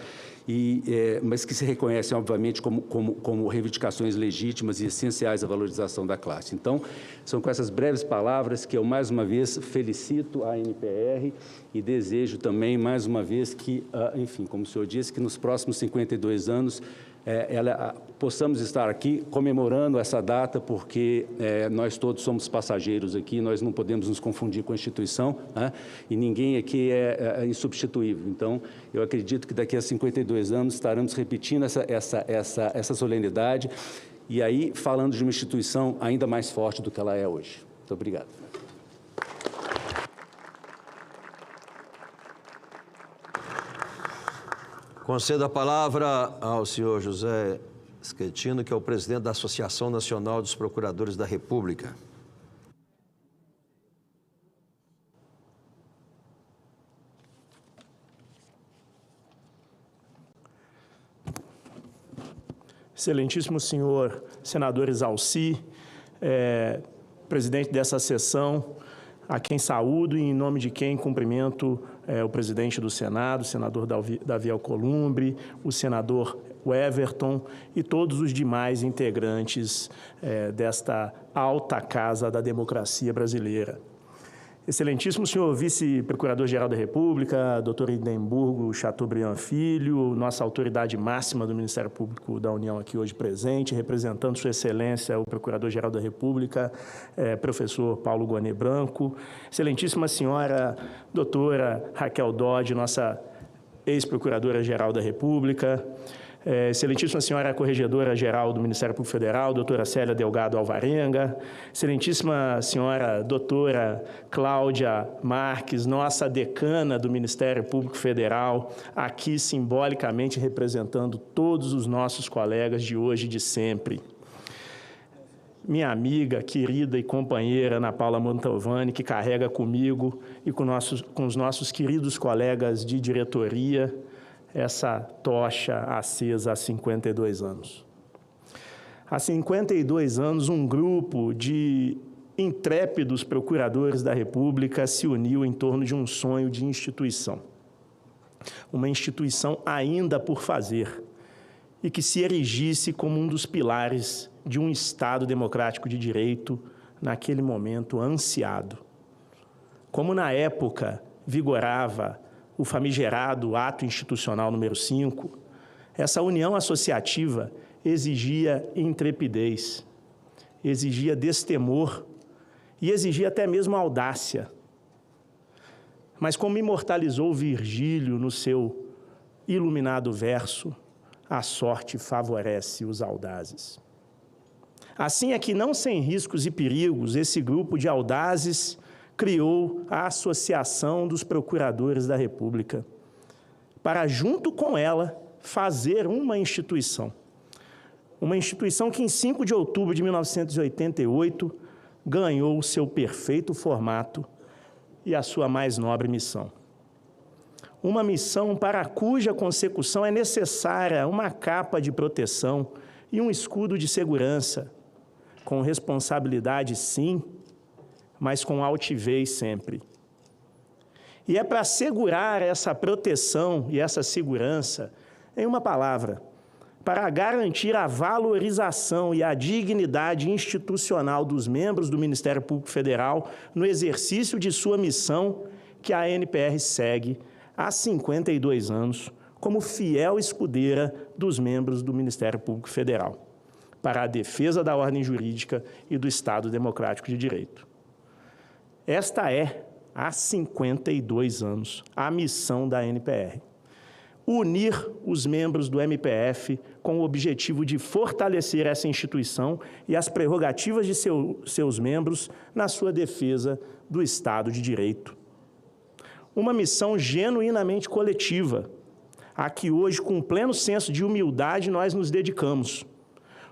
mas que se reconhecem, obviamente, como reivindicações legítimas e essenciais à valorização da classe. Então, são com essas breves palavras que eu, mais uma vez, felicito a NPR e desejo também, mais uma vez, que, enfim, como o senhor disse, que nos próximos 52 anos possamos estar aqui comemorando essa data, porque nós todos somos passageiros aqui, nós não podemos nos confundir com a instituição, né? E ninguém aqui é insubstituível. Então, eu acredito que daqui a 52 anos estaremos repetindo essa solenidade e aí falando de uma instituição ainda mais forte do que ela é hoje. Muito obrigado. Concedo a palavra ao senhor José Schettino, que é o presidente da Associação Nacional dos Procuradores da República. Excelentíssimo senhor senador Exaussi, presidente dessa sessão, a quem saúdo e em nome de quem cumprimento o presidente do Senado, o senador Davi Alcolumbre, o senador Everton e todos os demais integrantes desta alta casa da democracia brasileira. Excelentíssimo senhor vice-procurador-geral da República, doutor Hidemburgo Chateaubriand Filho, nossa autoridade máxima do Ministério Público da União aqui hoje presente, representando sua excelência, o procurador-geral da República, professor Paulo Gonet Branco, excelentíssima senhora doutora Raquel Dodge, nossa ex-procuradora-geral da República, excelentíssima senhora corregedora-geral do Ministério Público Federal, doutora Célia Delgado Alvarenga, excelentíssima senhora doutora Cláudia Marques, nossa decana do Ministério Público Federal, aqui simbolicamente representando todos os nossos colegas de hoje e de sempre. Minha amiga, querida e companheira Ana Paula Mantovani, que carrega comigo e com os nossos queridos colegas de diretoria, essa tocha acesa há 52 anos. Há 52 anos, um grupo de intrépidos procuradores da República se uniu em torno de um sonho de instituição. Uma instituição ainda por fazer e que se erigisse como um dos pilares de um Estado democrático de direito, naquele momento ansiado. Como na época vigorava o famigerado Ato Institucional número 5, essa união associativa exigia intrepidez, exigia destemor e exigia até mesmo audácia. Mas como imortalizou Virgílio no seu iluminado verso, a sorte favorece os audazes. Assim é que, não sem riscos e perigos, esse grupo de audazes criou a Associação dos Procuradores da República, para, junto com ela, fazer uma instituição. Uma instituição que, em 5 de outubro de 1988, ganhou o seu perfeito formato e a sua mais nobre missão. Uma missão para cuja consecução é necessária uma capa de proteção e um escudo de segurança, com responsabilidade, sim, mas com altivez sempre. E é para assegurar essa proteção e essa segurança, em uma palavra, para garantir a valorização e a dignidade institucional dos membros do Ministério Público Federal no exercício de sua missão, que a ANPR segue há 52 anos como fiel escudeira dos membros do Ministério Público Federal, para a defesa da ordem jurídica e do Estado Democrático de Direito. Esta é, há 52 anos, a missão da ANPR. Unir os membros do MPF com o objetivo de fortalecer essa instituição e as prerrogativas de seus membros na sua defesa do Estado de Direito. Uma missão genuinamente coletiva, a que hoje, com pleno senso de humildade, nós nos dedicamos.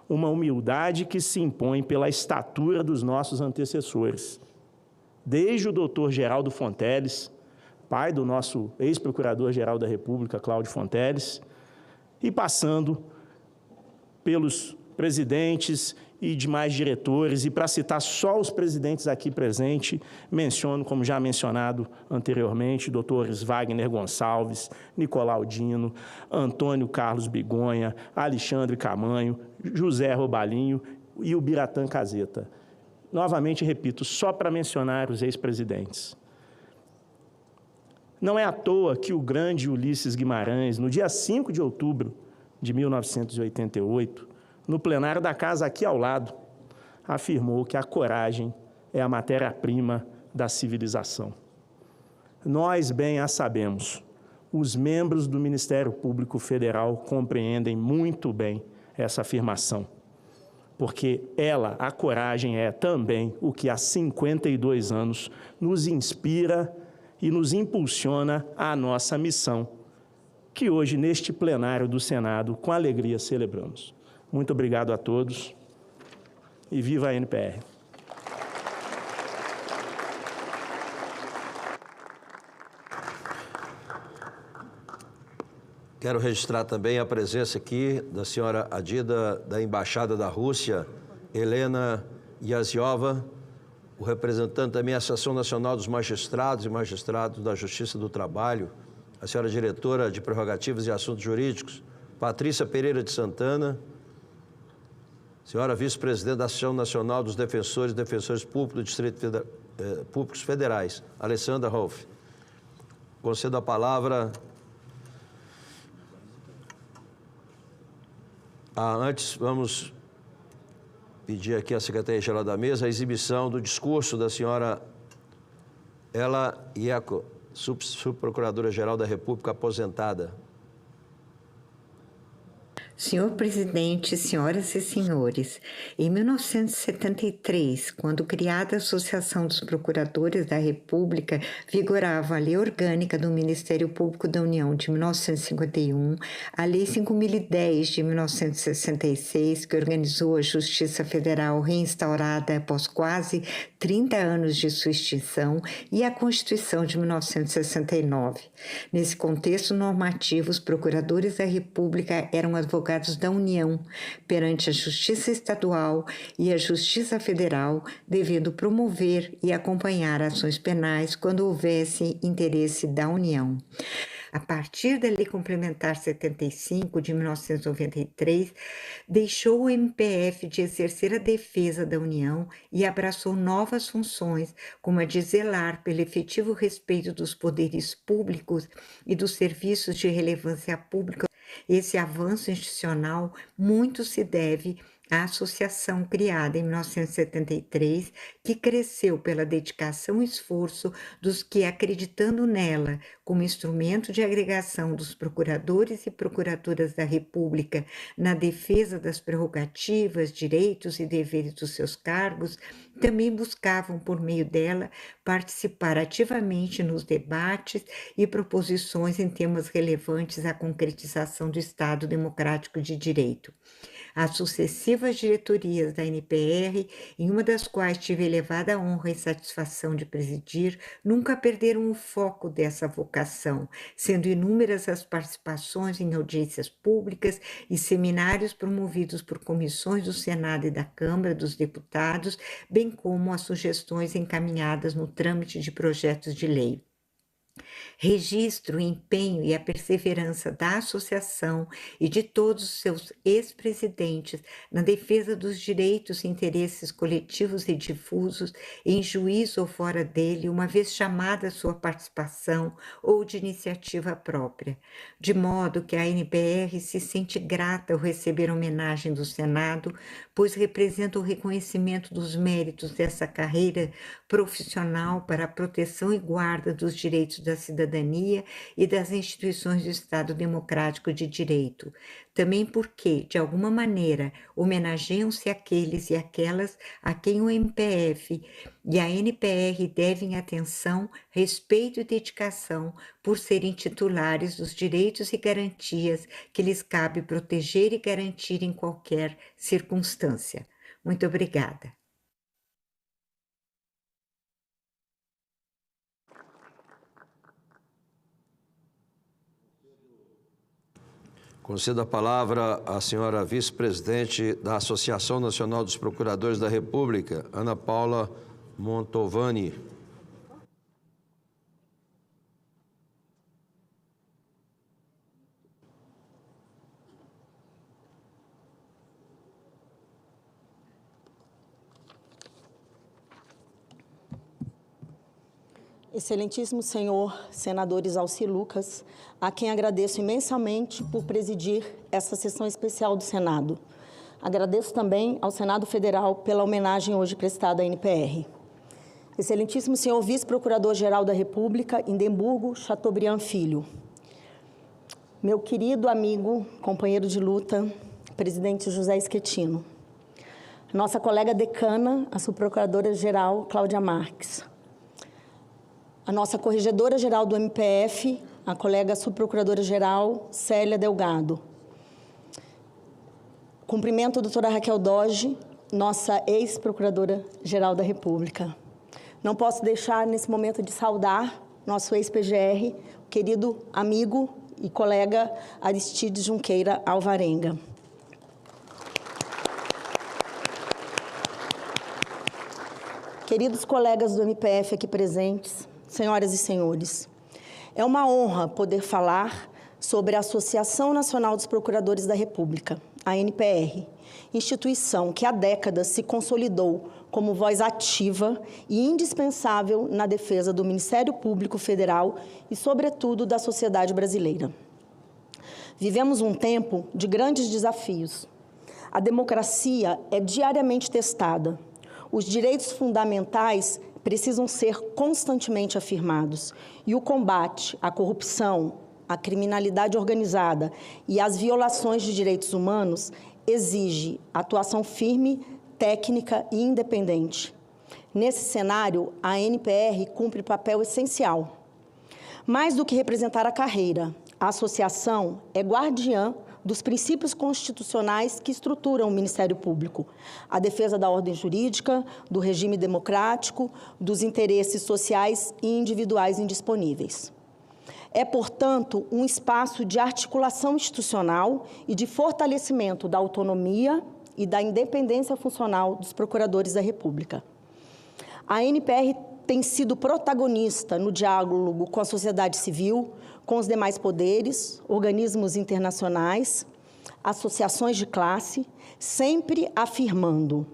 Uma humildade que se impõe pela estatura dos nossos antecessores. Desde o doutor Geraldo Fonteles, pai do nosso ex-procurador-geral da República, Cláudio Fonteles, e passando pelos presidentes e demais diretores, e para citar só os presidentes aqui presentes, menciono, como já mencionado anteriormente, doutores Wagner Gonçalves, Nicolau Dino, Antônio Carlos Bigonha, Alexandre Camanho, José Robalinho e o Biratã Caseta. Novamente, repito, só para mencionar os ex-presidentes. Não é à toa que o grande Ulisses Guimarães, no dia 5 de outubro de 1988, no plenário da casa aqui ao lado, afirmou que a coragem é a matéria-prima da civilização. Nós bem a sabemos. Os membros do Ministério Público Federal compreendem muito bem essa afirmação, porque ela, a coragem, é também o que há 52 anos nos inspira e nos impulsiona à nossa missão, que hoje, neste plenário do Senado, com alegria celebramos. Muito obrigado a todos e viva a ANPR. Quero registrar também a presença aqui da senhora Adida, da Embaixada da Rússia, Helena Yaziova, o representante também da Associação Nacional dos Magistrados e Magistrados da Justiça do Trabalho, a senhora diretora de Prerrogativas e Assuntos Jurídicos, Patrícia Pereira de Santana, senhora vice-presidente da Associação Nacional dos Defensores e Defensores Públicos do Distrito Públicos Federais, Alessandra Rolf. Concedo a palavra. Antes, vamos pedir aqui à Secretaria-Geral da Mesa a exibição do discurso da senhora Ela Ieco, subprocuradora-geral da República aposentada. Senhor presidente, senhoras e senhores, em 1973, quando criada a Associação dos Procuradores da República, vigorava a Lei Orgânica do Ministério Público da União de 1951, a Lei 5.010 de 1966, que organizou a Justiça Federal reinstaurada após quase 30 anos de sua extinção, e a Constituição de 1969. Nesse contexto normativo, os procuradores da República eram advogados da União perante a Justiça Estadual e a Justiça Federal, devendo promover e acompanhar ações penais quando houvesse interesse da União. A partir da Lei Complementar 75 de 1993, deixou o MPF de exercer a defesa da União e abraçou novas funções, como a de zelar pelo efetivo respeito dos poderes públicos e dos serviços de relevância pública. Esse avanço institucional muito se deve a associação criada em 1973, que cresceu pela dedicação e esforço dos que, acreditando nela como instrumento de agregação dos procuradores e procuradoras da República na defesa das prerrogativas, direitos e deveres dos seus cargos, também buscavam, por meio dela, participar ativamente nos debates e proposições em temas relevantes à concretização do Estado Democrático de Direito. As sucessivas diretorias da NPR, em uma das quais tive elevada honra e satisfação de presidir, nunca perderam o foco dessa vocação, sendo inúmeras as participações em audiências públicas e seminários promovidos por comissões do Senado e da Câmara dos Deputados, bem como as sugestões encaminhadas no trâmite de projetos de lei. Registro o empenho e a perseverança da associação e de todos os seus ex-presidentes na defesa dos direitos e interesses coletivos e difusos, em juízo ou fora dele, uma vez chamada a sua participação ou de iniciativa própria. De modo que a NPR se sente grata ao receber homenagem do Senado, pois representa o reconhecimento dos méritos dessa carreira profissional para a proteção e guarda dos direitos da cidadania e das instituições do Estado Democrático de Direito. Também porque, de alguma maneira, homenageiam-se aqueles e aquelas a quem o MPF e a NPR devem atenção, respeito e dedicação por serem titulares dos direitos e garantias que lhes cabe proteger e garantir em qualquer circunstância. Muito obrigada. Concedo a palavra à senhora vice-presidente da Associação Nacional dos Procuradores da República, Ana Paula Montovani. Excelentíssimo senhor senador Alci Lucas, a quem agradeço imensamente por presidir essa sessão especial do Senado. Agradeço também ao Senado Federal pela homenagem hoje prestada à NPR. Excelentíssimo senhor vice-procurador-geral da República, Indemburgo Chateaubriand Filho. Meu querido amigo, companheiro de luta, presidente José Schettino. Nossa colega decana, a subprocuradora-geral Cláudia Marques. A nossa corregedora-geral do MPF, a colega subprocuradora-geral Célia Delgado. Cumprimento a doutora Raquel Doge, nossa ex-procuradora-geral da República. Não posso deixar, nesse momento, de saudar nosso ex-PGR, o querido amigo e colega Aristides Junqueira Alvarenga. Queridos colegas do MPF aqui presentes, senhoras e senhores, é uma honra poder falar sobre a Associação Nacional dos Procuradores da República, a NPR, instituição que há décadas se consolidou como voz ativa e indispensável na defesa do Ministério Público Federal e, sobretudo, da sociedade brasileira. Vivemos um tempo de grandes desafios. A democracia é diariamente testada. Os direitos fundamentais precisam ser constantemente afirmados e o combate à corrupção, à criminalidade organizada e às violações de direitos humanos exige atuação firme, técnica e independente. Nesse cenário, a NPR cumpre papel essencial. Mais do que representar a carreira, a associação é guardiã dos princípios constitucionais que estruturam o Ministério Público, a defesa da ordem jurídica, do regime democrático, dos interesses sociais e individuais indisponíveis. É, portanto, um espaço de articulação institucional e de fortalecimento da autonomia e da independência funcional dos procuradores da República. A NPR tem sido protagonista no diálogo com a sociedade civil, com os demais poderes, organismos internacionais, associações de classe, sempre afirmando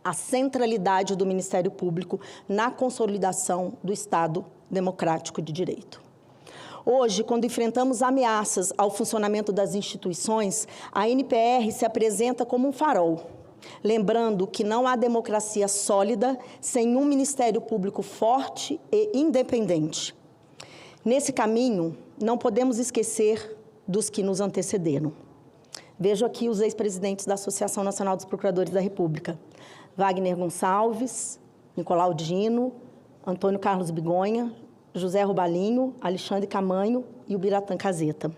a centralidade do Ministério Público na consolidação do Estado Democrático de Direito. Hoje, quando enfrentamos ameaças ao funcionamento das instituições, a NPR se apresenta como um farol, lembrando que não há democracia sólida sem um Ministério Público forte e independente. Nesse caminho, não podemos esquecer dos que nos antecederam. Vejo aqui os ex-presidentes da Associação Nacional dos Procuradores da República: Wagner Gonçalves, Nicolau Dino, Antônio Carlos Bigonha, José Robalinho, Alexandre Camanho e o Biratã Caseta,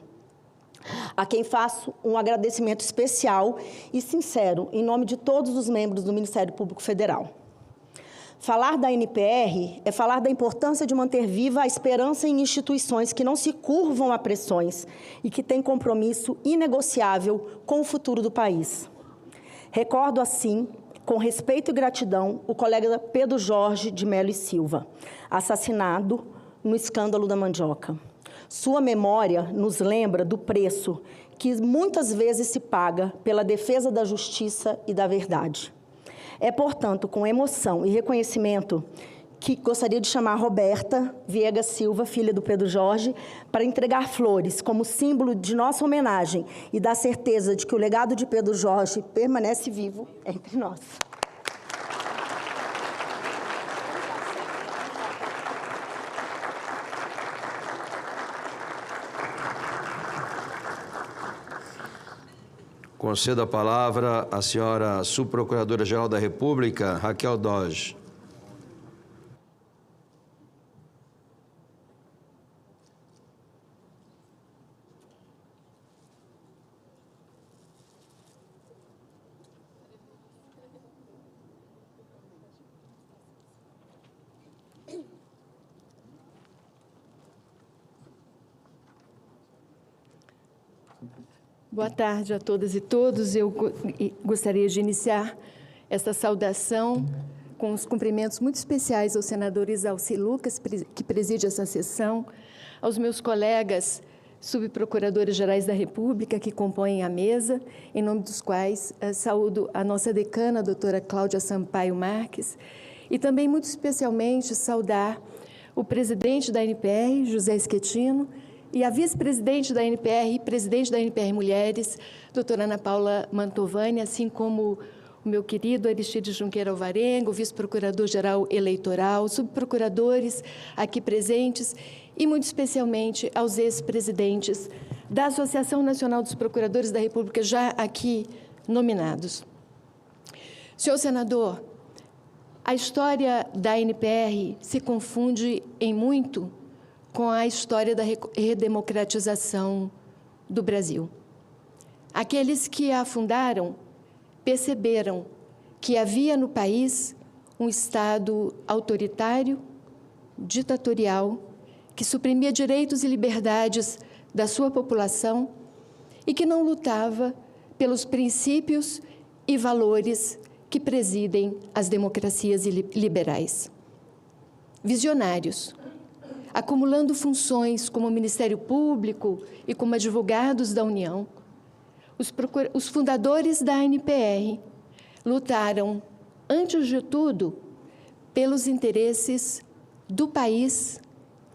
a quem faço um agradecimento especial e sincero em nome de todos os membros do Ministério Público Federal. Falar da NPR é falar da importância de manter viva a esperança em instituições que não se curvam a pressões e que têm compromisso inegociável com o futuro do país. Recordo, assim, com respeito e gratidão, o colega Pedro Jorge de Mello e Silva, assassinado no escândalo da mandioca. Sua memória nos lembra do preço que muitas vezes se paga pela defesa da justiça e da verdade. É, portanto, com emoção e reconhecimento que gostaria de chamar Roberta Viegas Silva, filha do Pedro Jorge, para entregar flores como símbolo de nossa homenagem e da certeza de que o legado de Pedro Jorge permanece vivo entre nós. Concedo a palavra à senhora Subprocuradora-Geral da República, Raquel Doge. Boa tarde a todas e todos. Eu gostaria de iniciar esta saudação com os cumprimentos muito especiais ao senador Isalci Lucas, que preside essa sessão, aos meus colegas subprocuradores-gerais da República, que compõem a mesa, em nome dos quais saúdo a nossa decana, a doutora Cláudia Sampaio Marques, e também, muito especialmente, saudar o presidente da NPR, José Schettino, e a vice-presidente da NPR e presidente da NPR Mulheres, doutora Ana Paula Mantovani, assim como o meu querido Aristides Junqueira Alvarenga, o vice-procurador-geral eleitoral, subprocuradores aqui presentes e, muito especialmente, aos ex-presidentes da Associação Nacional dos Procuradores da República, já aqui nominados. Senhor senador, a história da NPR se confunde em muito com a história da redemocratização do Brasil. Aqueles que a fundaram perceberam que havia no país um Estado autoritário, ditatorial, que suprimia direitos e liberdades da sua população e que não lutava pelos princípios e valores que presidem as democracias liberais. Visionários, acumulando funções como Ministério Público e como advogados da União, os fundadores da ANPR lutaram, antes de tudo, pelos interesses do país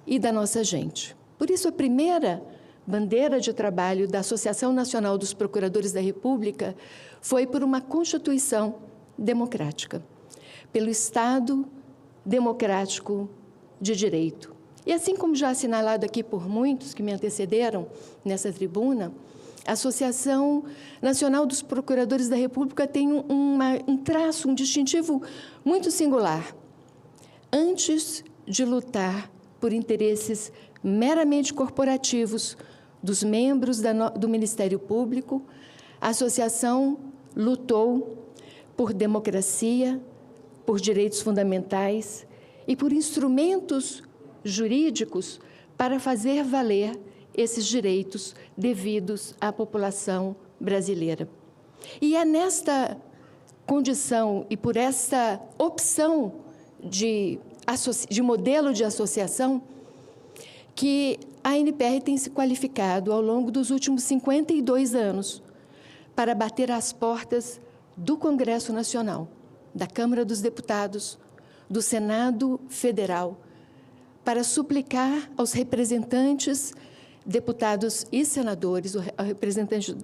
e da nossa gente. Por isso, a primeira bandeira de trabalho da Associação Nacional dos Procuradores da República foi por uma Constituição democrática, pelo Estado democrático de direito. E assim como já assinalado aqui por muitos que me antecederam nessa tribuna, a Associação Nacional dos Procuradores da República tem um traço, um distintivo muito singular. Antes de lutar por interesses meramente corporativos dos membros do Ministério Público, a associação lutou por democracia, por direitos fundamentais e por instrumentos jurídicos para fazer valer esses direitos devidos à população brasileira. E é nesta condição e por essa opção de modelo de associação que a NPR tem se qualificado ao longo dos últimos 52 anos para bater às portas do Congresso Nacional, da Câmara dos Deputados, do Senado Federal, para suplicar aos representantes, deputados e senadores, ao representante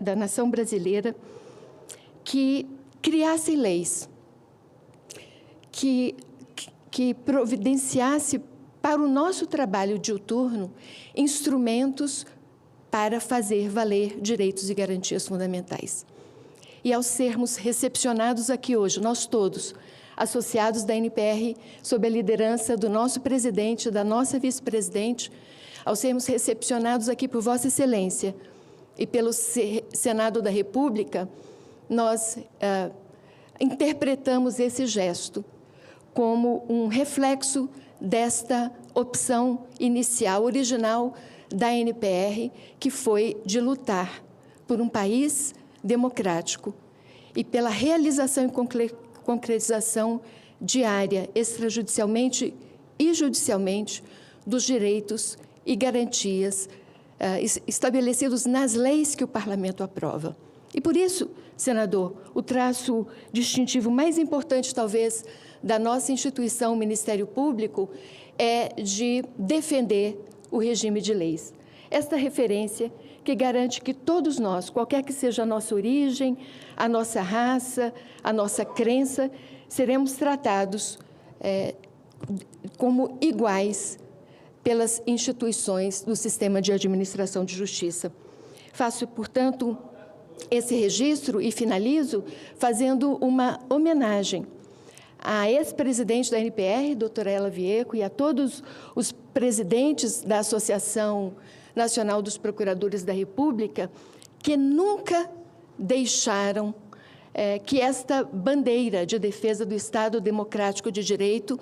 da nação brasileira, que criassem leis, que providenciasse para o nosso trabalho diuturno instrumentos para fazer valer direitos e garantias fundamentais. E ao sermos recepcionados aqui hoje, nós todos, associados da NPR, sob a liderança do nosso presidente, da nossa vice-presidente, ao sermos recepcionados aqui por Vossa Excelência e pelo Senado da República, nós interpretamos esse gesto como um reflexo desta opção inicial, original da NPR, que foi de lutar por um país democrático e pela realização e concretização diária, extrajudicialmente e judicialmente, dos direitos e garantias estabelecidos nas leis que o Parlamento aprova. E por isso, senador, o traço distintivo mais importante, talvez, da nossa instituição, o Ministério Público, é de defender o regime de leis. Esta referência que garante que todos nós, qualquer que seja a nossa origem, a nossa raça, a nossa crença, seremos tratados como iguais pelas instituições do sistema de administração de justiça. Faço, portanto, esse registro e finalizo fazendo uma homenagem à ex-presidente da NPR, doutora Ela Vieco, e a todos os presidentes da Associação Nacional dos Procuradores da República, que nunca deixaram que esta bandeira de defesa do Estado Democrático de Direito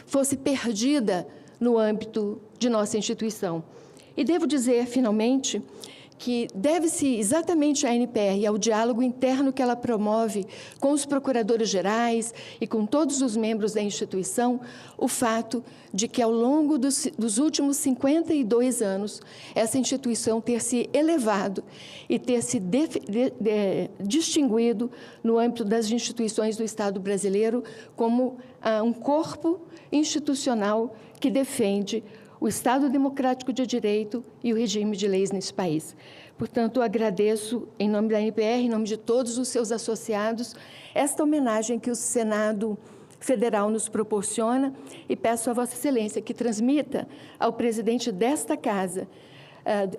fosse perdida no âmbito de nossa instituição. E devo dizer, finalmente, que deve-se exatamente à NPR e ao diálogo interno que ela promove com os procuradores gerais e com todos os membros da instituição, o fato de que, ao longo dos últimos 52 anos, essa instituição ter se elevado e ter se distinguido no âmbito das instituições do Estado brasileiro como um corpo institucional que defende o Estado Democrático de Direito e o regime de leis nesse país. Portanto, agradeço, em nome da NPR, em nome de todos os seus associados, esta homenagem que o Senado Federal nos proporciona e peço a Vossa Excelência que transmita ao presidente desta Casa,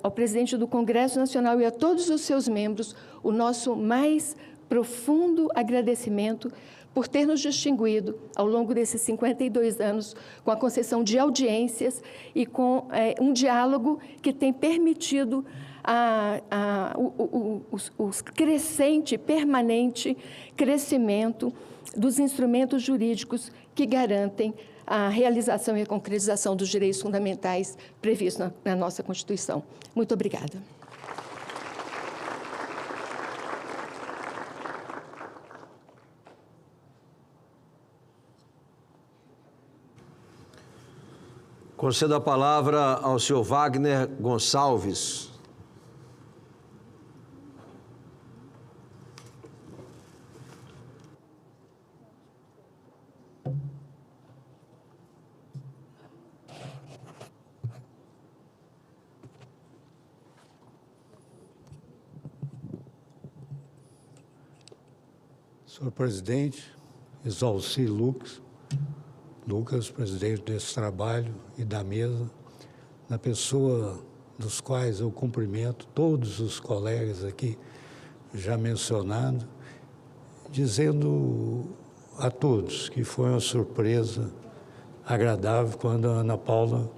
ao presidente do Congresso Nacional e a todos os seus membros o nosso mais profundo agradecimento por ter nos distinguido, ao longo desses 52 anos, com a concessão de audiências e com um diálogo que tem permitido o crescente, permanente crescimento dos instrumentos jurídicos que garantem a realização e a concretização dos direitos fundamentais previstos na nossa Constituição. Muito obrigada. Concedo a palavra ao senhor Wagner Gonçalves. Senhor presidente, Exalci Lucas, presidente desse trabalho e da mesa, na pessoa dos quais eu cumprimento todos os colegas aqui já mencionados, dizendo a todos que foi uma surpresa agradável quando a Ana Paula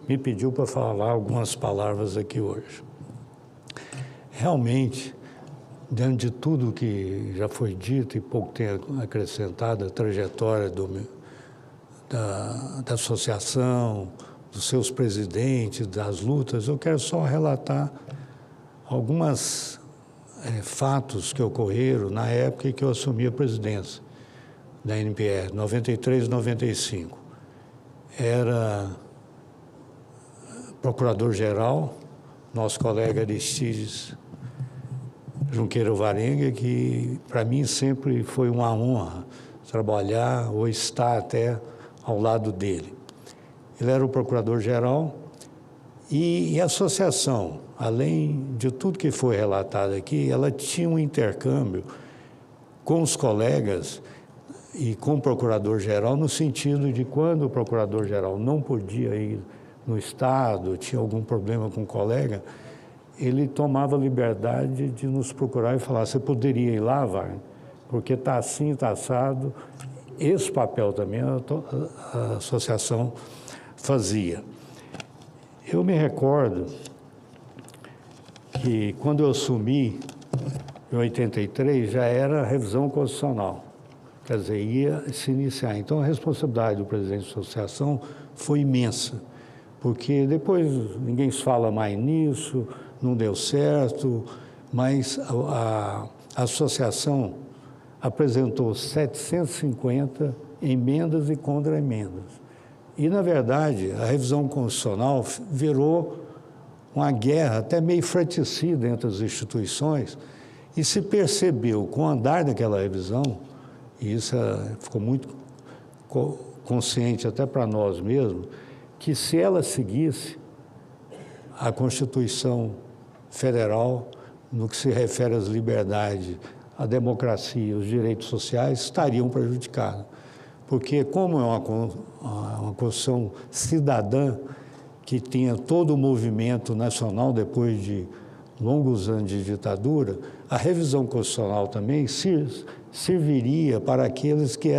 me pediu para falar algumas palavras aqui hoje. Realmente, diante de tudo que já foi dito e pouco tem acrescentado, a trajetória da associação, dos seus presidentes, das lutas, eu quero só relatar alguns fatos que ocorreram na época em que eu assumi a presidência da NPR, 93 e 95. Era procurador-geral, nosso colega Aristides Junqueira Varenga, que para mim sempre foi uma honra trabalhar ou estar até ao lado dele. Ele era o procurador-geral e a associação, além de tudo que foi relatado aqui, ela tinha um intercâmbio com os colegas e com o procurador-geral, no sentido de quando o procurador-geral não podia ir no Estado, tinha algum problema com o colega, ele tomava a liberdade de nos procurar e falar: você poderia ir lá, Wagner? Porque está assim, está assado. Esse papel também a associação fazia. Eu me recordo que quando eu assumi, em 83, já era revisão constitucional. Quer dizer, ia se iniciar. Então, a responsabilidade do presidente da associação foi imensa, porque depois ninguém fala mais nisso, não deu certo, mas a associação apresentou 750 emendas e contra-emendas. E, na verdade, a revisão constitucional virou uma guerra até meio fratricida entre as instituições, e se percebeu, com o andar daquela revisão, e isso ficou muito consciente até para nós mesmos, que se ela seguisse a Constituição Federal, no que se refere às liberdades, à democracia, os direitos sociais, estariam prejudicados. Porque, como é uma Constituição cidadã, que tinha todo o movimento nacional depois de longos anos de ditadura, a revisão constitucional também serviria para aqueles que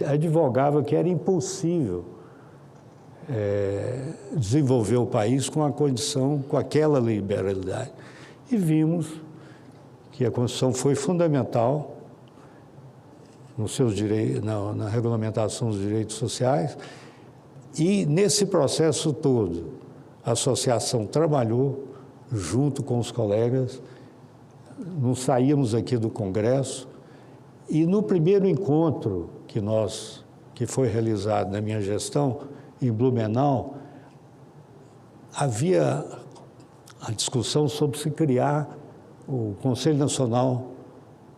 advogavam que era impossível desenvolver o país com a condição, com aquela liberalidade. E vimos que a Constituição foi fundamental nos seus direitos, na regulamentação dos direitos sociais, e nesse processo todo a associação trabalhou junto com os colegas, não saímos aqui do Congresso, e no primeiro encontro que foi realizado na minha gestão, em Blumenau, havia a discussão sobre se criar o Conselho Nacional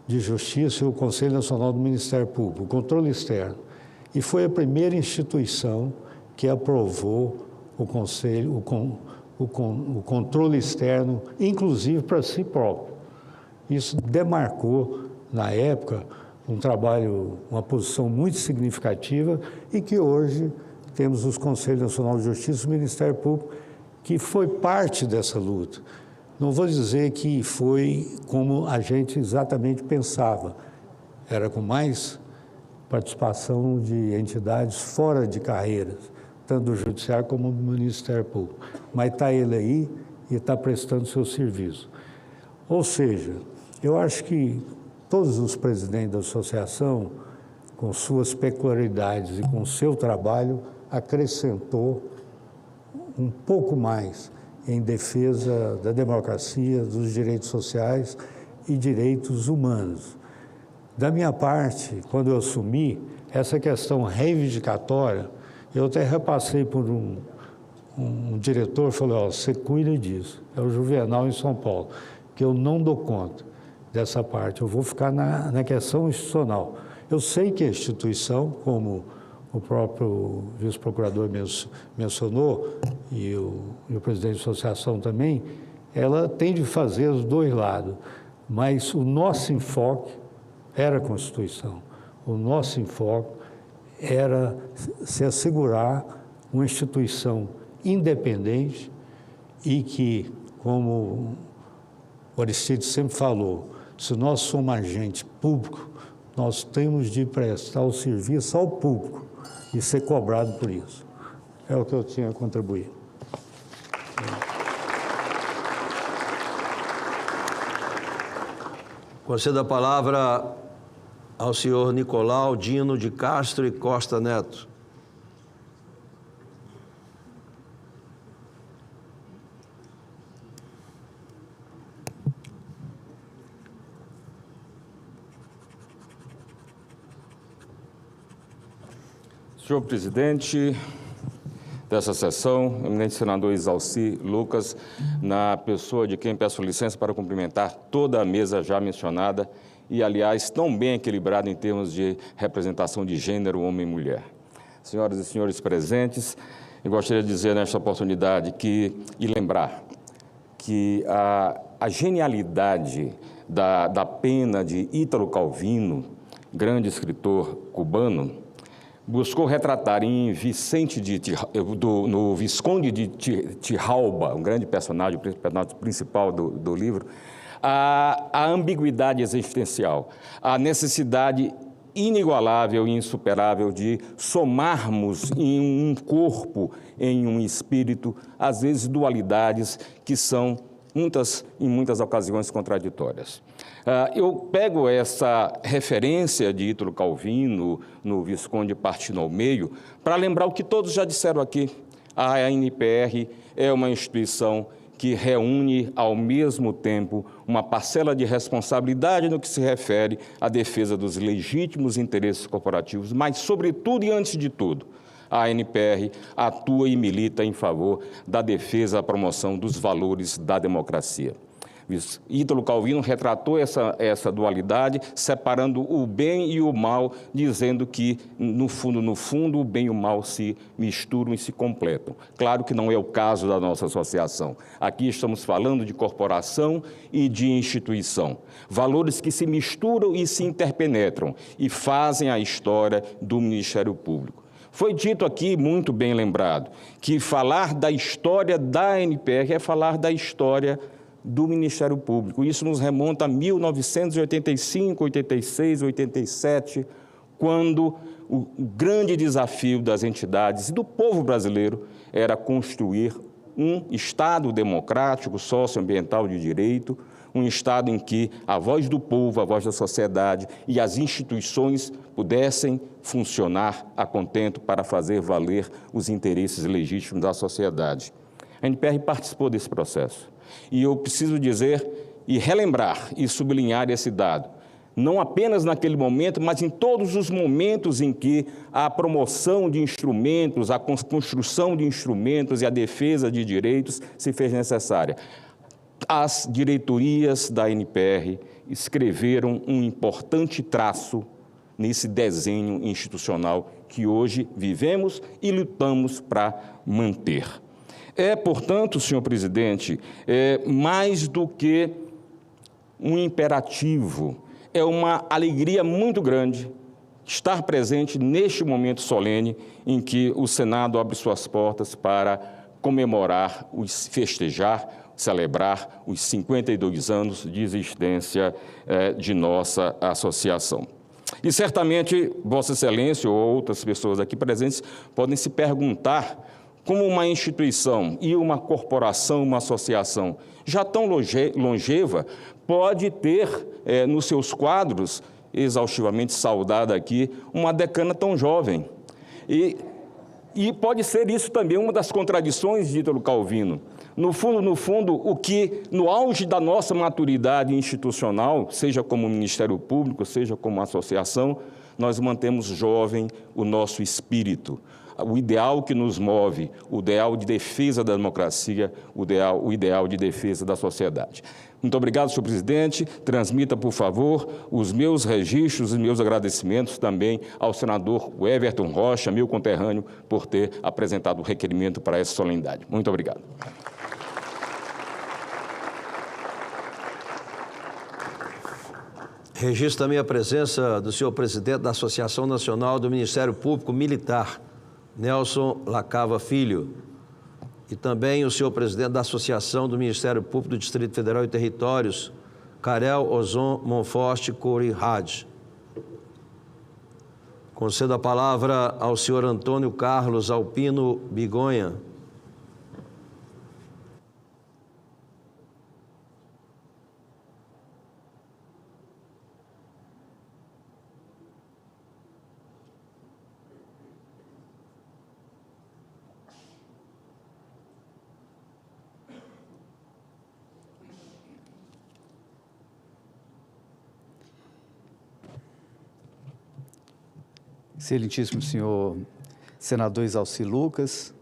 de Justiça e o Conselho Nacional do Ministério Público, o controle externo. E foi a primeira instituição que aprovou o Conselho, o controle externo, inclusive para si próprio. Isso demarcou, na época, um trabalho, uma posição muito significativa, e que hoje temos os Conselhos Nacional de Justiça e o Ministério Público, que foi parte dessa luta. Não vou dizer que foi como a gente exatamente pensava, era com mais participação de entidades fora de carreiras, tanto do Judiciário como do Ministério Público. Mas está ele aí e está prestando seu serviço. Ou seja, eu acho que todos os presidentes da associação, com suas peculiaridades e com seu trabalho, acrescentou um pouco mais em defesa da democracia, dos direitos sociais e direitos humanos. Da minha parte, quando eu assumi, essa questão reivindicatória, eu até repassei por um diretor, falei: ó, você cuida disso, é o Juvenal em São Paulo, que eu não dou conta dessa parte, eu vou ficar na questão institucional. Eu sei que a instituição, como o próprio vice-procurador mencionou, e o presidente da associação também, ela tem de fazer os dois lados, mas o nosso enfoque era a Constituição. O nosso enfoque era se assegurar uma instituição independente e que, como o Aristides sempre falou, se nós somos agente público, nós temos de prestar o serviço ao público e ser cobrado por isso. É o que eu tinha a contribuir. Concedo a palavra ao senhor Nicolau Dino de Castro e Costa Neto. Senhor presidente dessa sessão, eminente senador Isalci Lucas, na pessoa de quem peço licença para cumprimentar toda a mesa já mencionada e, aliás, tão bem equilibrado em termos de representação de gênero, homem e mulher. Senhoras e senhores presentes, eu gostaria de dizer nesta oportunidade e lembrar que a genialidade da pena de Ítalo Calvino, grande escritor cubano, buscou retratar em no Visconde de Tirralba, um grande personagem, o personagem principal do livro, a ambiguidade existencial, a necessidade inigualável e insuperável de somarmos em um corpo, em um espírito, às vezes dualidades que são em muitas ocasiões contraditórias. Eu pego essa referência de Ítalo Calvino no Visconde partindo ao meio para lembrar o que todos já disseram aqui. A ANPR é uma instituição que reúne ao mesmo tempo uma parcela de responsabilidade no que se refere à defesa dos legítimos interesses corporativos, mas, sobretudo e antes de tudo, a ANPR atua e milita em favor da defesa e promoção dos valores da democracia. Ítalo Calvino retratou essa dualidade, separando o bem e o mal, dizendo que, no fundo, o bem e o mal se misturam e se completam. Claro que não é o caso da nossa associação. Aqui estamos falando de corporação e de instituição. Valores que se misturam e se interpenetram e fazem a história do Ministério Público. Foi dito aqui, muito bem lembrado, que falar da história da ANPR é falar da história do Ministério Público. Isso nos remonta a 1985, 86, 87, quando o grande desafio das entidades e do povo brasileiro era construir um Estado democrático, socioambiental de direito, um Estado em que a voz do povo, a voz da sociedade e as instituições pudessem funcionar a contento para fazer valer os interesses legítimos da sociedade. A ANPR participou desse processo. E eu preciso dizer e relembrar e sublinhar esse dado, não apenas naquele momento, mas em todos os momentos em que a promoção de instrumentos, a construção de instrumentos e a defesa de direitos se fez necessária. As diretorias da ANPR escreveram um importante traço nesse desenho institucional que hoje vivemos e lutamos para manter. Portanto, senhor presidente, mais do que um imperativo, é uma alegria muito grande estar presente neste momento solene em que o Senado abre suas portas para comemorar, festejar, celebrar os 52 anos de existência de nossa associação. E certamente, Vossa Excelência ou outras pessoas aqui presentes podem se perguntar como uma instituição e uma corporação, uma associação já tão longeva, pode ter nos seus quadros, exaustivamente saudada aqui, uma decana tão jovem. E pode ser isso também uma das contradições de Ítalo Calvino. No fundo, o que, no auge da nossa maturidade institucional, seja como Ministério Público, seja como associação, nós mantemos jovem o nosso espírito. O ideal que nos move, o ideal de defesa da democracia, o ideal de defesa da sociedade. Muito obrigado, senhor presidente. Transmita, por favor, os meus registros e meus agradecimentos também ao senador Everton Rocha, meu conterrâneo, por ter apresentado o requerimento para essa solenidade. Muito obrigado. Registro também a presença do senhor presidente da Associação Nacional do Ministério Público Militar, Nelson Lacava Filho, e também o senhor presidente da Associação do Ministério Público do Distrito Federal e Territórios, Karel Ozon Monforte Cori Hadj. Concedo a palavra ao senhor Antônio Carlos Alpino Bigonha. Excelentíssimo senhor senador Exalci Lucas,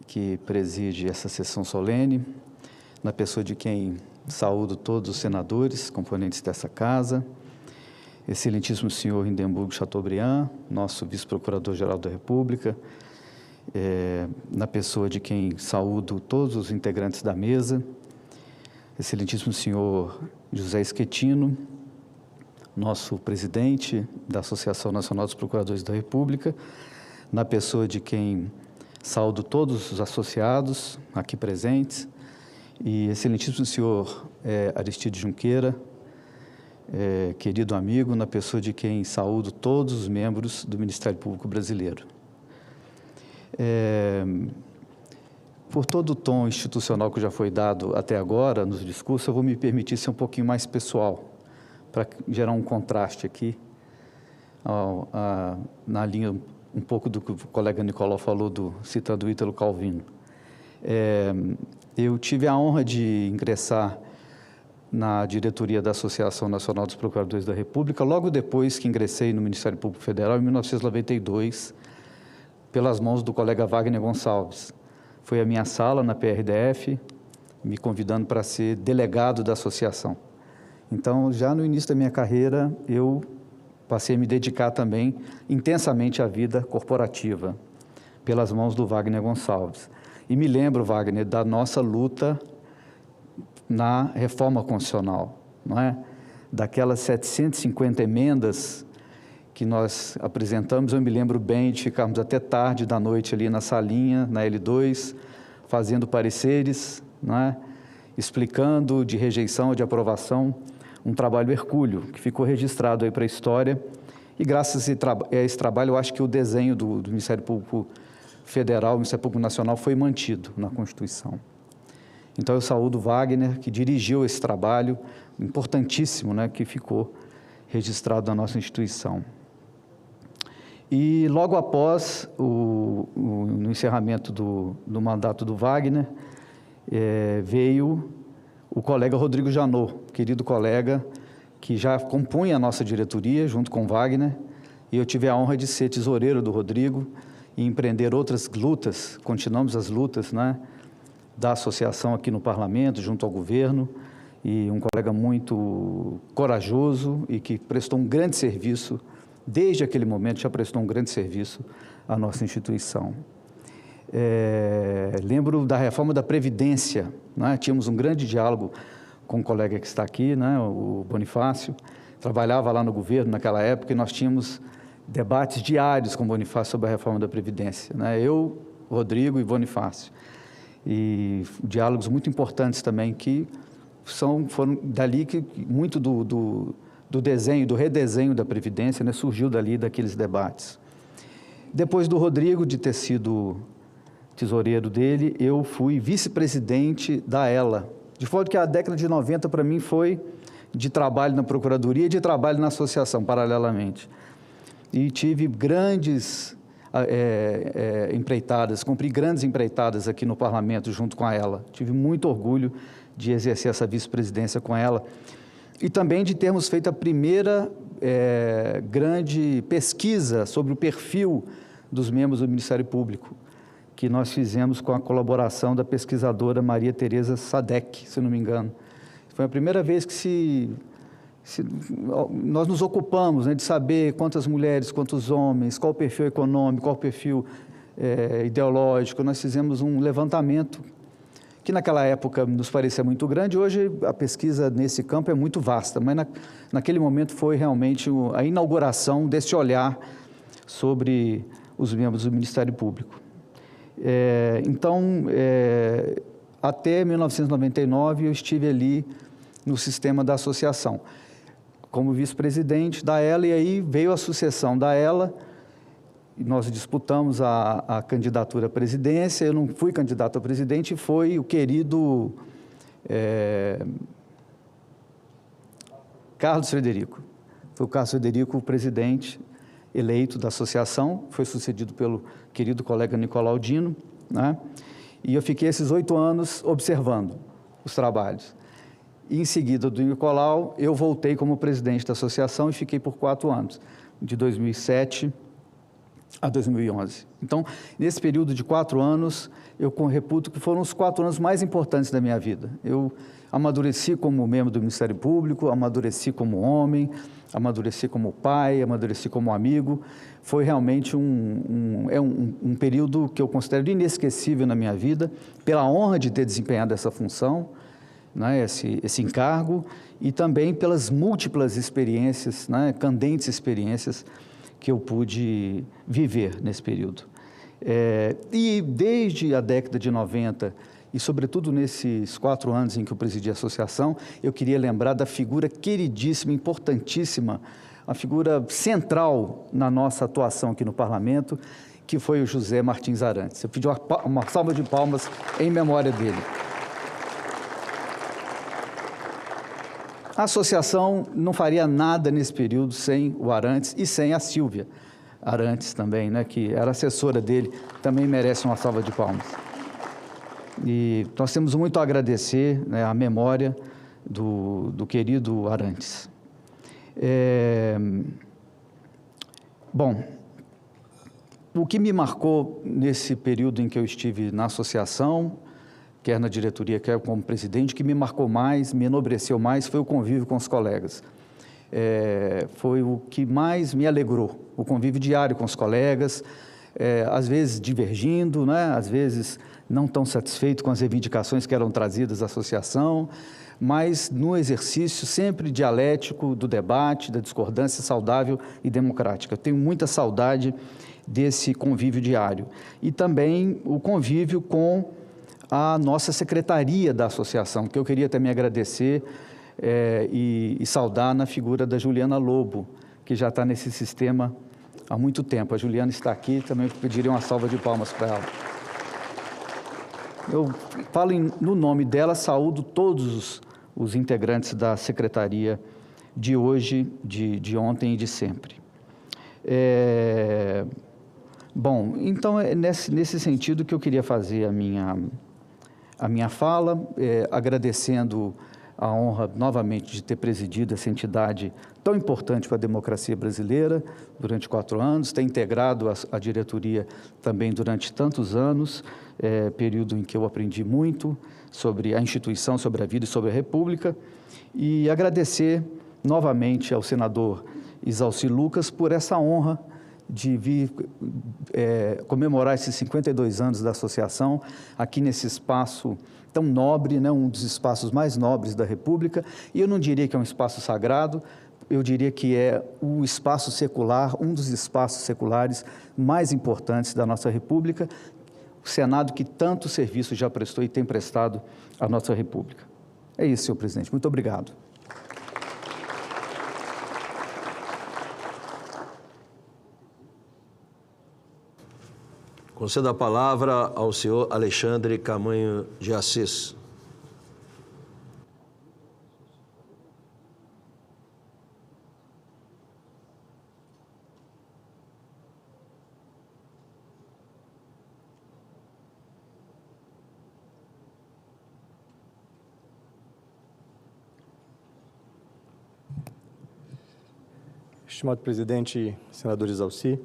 que preside essa sessão solene, na pessoa de quem saúdo todos os senadores, componentes dessa casa, excelentíssimo senhor Hindenburg Chateaubriand, nosso vice-procurador-geral da República, na pessoa de quem saúdo todos os integrantes da mesa, excelentíssimo senhor José Schettino, nosso presidente da Associação Nacional dos Procuradores da República, na pessoa de quem saúdo todos os associados aqui presentes, e excelentíssimo senhor Aristide Junqueira, querido amigo, na pessoa de quem saúdo todos os membros do Ministério Público Brasileiro. Por todo o tom institucional que já foi dado até agora nos discursos, eu vou me permitir ser um pouquinho mais pessoal, para gerar um contraste aqui, na linha um pouco do que o colega Nicolau falou, citando o Ítalo Calvino. Eu tive a honra de ingressar na diretoria da Associação Nacional dos Procuradores da República, logo depois que ingressei no Ministério Público Federal, em 1992, pelas mãos do colega Wagner Gonçalves. Foi à minha sala, na PRDF, me convidando para ser delegado da associação. Então, já no início da minha carreira, eu passei a me dedicar também intensamente à vida corporativa, pelas mãos do Wagner Gonçalves. E me lembro, Wagner, da nossa luta na reforma constitucional, não é? Daquelas 750 emendas que nós apresentamos, eu me lembro bem de ficarmos até tarde da noite ali na salinha, na L2, fazendo pareceres, não é? Explicando de rejeição ou de aprovação, um trabalho hercúleo, que ficou registrado aí para a história, e graças a esse trabalho, eu acho que o desenho do Ministério Público Federal, o Ministério Público Nacional, foi mantido na Constituição. Então, eu saúdo o Wagner, que dirigiu esse trabalho importantíssimo, né, que ficou registrado na nossa instituição. E logo após no encerramento do mandato do Wagner, veio o colega Rodrigo Janot, querido colega, que já compunha a nossa diretoria, junto com o Wagner, e eu tive a honra de ser tesoureiro do Rodrigo e empreender outras lutas, continuamos as lutas, né, da associação aqui no Parlamento, junto ao governo, e um colega muito corajoso e que prestou um grande serviço, desde aquele momento já prestou um grande serviço à nossa instituição. Lembro da reforma da Previdência, né? Tínhamos um grande diálogo com um colega que está aqui, né? O Bonifácio, trabalhava lá no governo naquela época e nós tínhamos debates diários com o Bonifácio sobre a reforma da Previdência, né? Eu, Rodrigo e Bonifácio. E diálogos muito importantes também que foram dali que muito do desenho, do redesenho da Previdência, né, surgiu dali, daqueles debates. Depois do Rodrigo, de ter sido tesoureiro dele, eu fui vice-presidente da ELA. De modo que a década de 90, para mim, foi de trabalho na Procuradoria e de trabalho na associação, paralelamente. E tive grandes empreitadas, cumpri grandes empreitadas aqui no Parlamento, junto com a ELA. Tive muito orgulho de exercer essa vice-presidência com ela. E também de termos feito a primeira grande pesquisa sobre o perfil dos membros do Ministério Público, que nós fizemos com a colaboração da pesquisadora Maria Tereza Sadek, se não me engano. Foi a primeira vez que nós nos ocupamos, né, de saber quantas mulheres, quantos homens, qual o perfil econômico, qual o perfil ideológico. Nós fizemos um levantamento que naquela época nos parecia muito grande. Hoje a pesquisa nesse campo é muito vasta, mas naquele momento foi realmente a inauguração desse olhar sobre os membros do Ministério Público. Então, até 1999, eu estive ali no sistema da associação, como vice-presidente da ELA, e aí veio a sucessão da ELA, e nós disputamos a candidatura à presidência. Eu não fui candidato a presidente, foi o querido Carlos Frederico. Foi o Carlos Frederico o presidente eleito da associação, foi sucedido pelo querido colega Nicolau Dino, né? E eu fiquei esses 8 anos observando os trabalhos. E em seguida do Nicolau, eu voltei como presidente da associação e fiquei por 4 anos, de 2007 a 2011. Então, nesse período de 4 anos, eu reputo que foram os 4 anos mais importantes da minha vida. Eu amadureci como membro do Ministério Público, amadureci como homem, amadureci como pai, amadureci como amigo. Foi realmente um período que eu considero inesquecível na minha vida, pela honra de ter desempenhado essa função, né, esse encargo, e também pelas múltiplas experiências, né, candentes experiências que eu pude viver nesse período. E desde a década de 90, e sobretudo nesses 4 anos em que eu presidi a associação, eu queria lembrar da figura queridíssima, importantíssima, a figura central na nossa atuação aqui no Parlamento, que foi o José Martins Arantes. Eu pedi uma salva de palmas em memória dele. A associação não faria nada nesse período sem o Arantes e sem a Silvia Arantes também, né, que era assessora dele, também merece uma salva de palmas. E nós temos muito a agradecer, né, a memória do querido Arantes. Bom, o que me marcou nesse período em que eu estive na associação, quer na diretoria, quer como presidente, o que me marcou mais, me enobreceu mais, foi o convívio com os colegas. Foi o que mais me alegrou, o convívio diário com os colegas, às vezes divergindo, né? Às vezes não tão satisfeito com as reivindicações que eram trazidas à associação, mas no exercício sempre dialético do debate, da discordância saudável e democrática. Eu tenho muita saudade desse convívio diário. E também o convívio com a nossa secretaria da associação, que eu queria também agradecer e saudar na figura da Juliana Lobo, que já está nesse sistema há muito tempo. A Juliana está aqui, também pediria uma salva de palmas para ela. Eu falo no nome dela, saúdo todos os integrantes da secretaria de hoje, de ontem e de sempre. Bom, então é nesse sentido que eu queria fazer a minha fala, agradecendo a honra novamente de ter presidido essa entidade tão importante para a democracia brasileira durante 4 anos, ter integrado a diretoria também durante tantos anos, período em que eu aprendi muito sobre a instituição, sobre a vida e sobre a República, e agradecer novamente ao senador Isalci Lucas por essa honra de vir comemorar esses 52 anos da associação aqui nesse espaço tão nobre, né, um dos espaços mais nobres da República, e eu não diria que é um espaço sagrado, eu diria que é o espaço secular, um dos espaços seculares mais importantes da nossa República, o Senado que tanto serviço já prestou e tem prestado à nossa República. É isso, senhor presidente. Muito obrigado. Concedo a palavra ao senhor Alexandre Camanho de Assis. Estimado presidente, senador Isalci,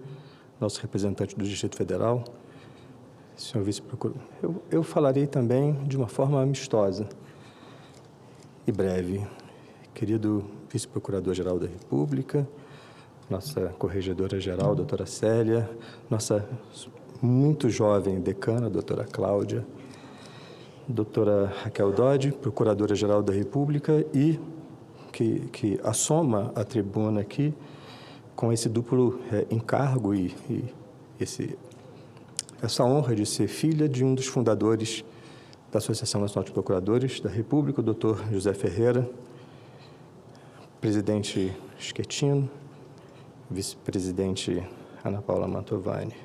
nosso representante do Distrito Federal, senhor vice-procurador, eu falarei também de uma forma amistosa e breve. Querido vice-procurador-geral da República, nossa corregedora-geral, doutora Célia, nossa muito jovem decana, doutora Cláudia, doutora Raquel Dodge, procuradora-geral da República, e que assoma a tribuna aqui com esse duplo encargo e essa honra de ser filha de um dos fundadores da Associação Nacional de Procuradores da República, o doutor José Ferreira, presidente Schettino, vice-presidente Ana Paula Mantovani.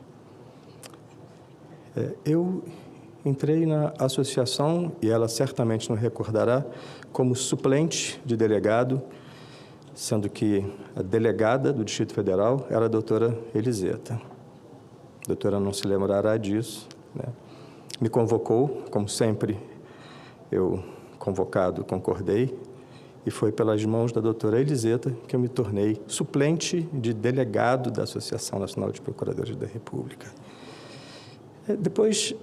Eu entrei na associação, e ela certamente não recordará, como suplente de delegado, sendo que a delegada do Distrito Federal era a doutora Eliseta. A doutora não se lembrará disso, né? Me convocou, como sempre, eu convocado concordei, e foi pelas mãos da doutora Eliseta que eu me tornei suplente de delegado da Associação Nacional de Procuradores da República. Depois,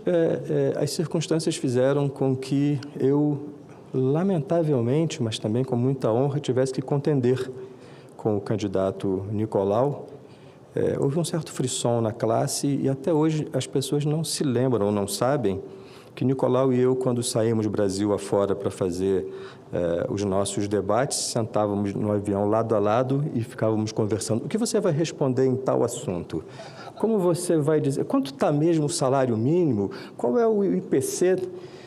as circunstâncias fizeram com que eu, lamentavelmente, mas também com muita honra, tivesse que contender com o candidato Nicolau. Houve um certo frisson na classe e até hoje as pessoas não se lembram ou não sabem que Nicolau e eu, quando saímos Brasil afora para fazer os nossos debates, sentávamos no avião lado a lado e ficávamos conversando. O que você vai responder em tal assunto? Como você vai dizer? Quanto está mesmo o salário mínimo? Qual é o IPC?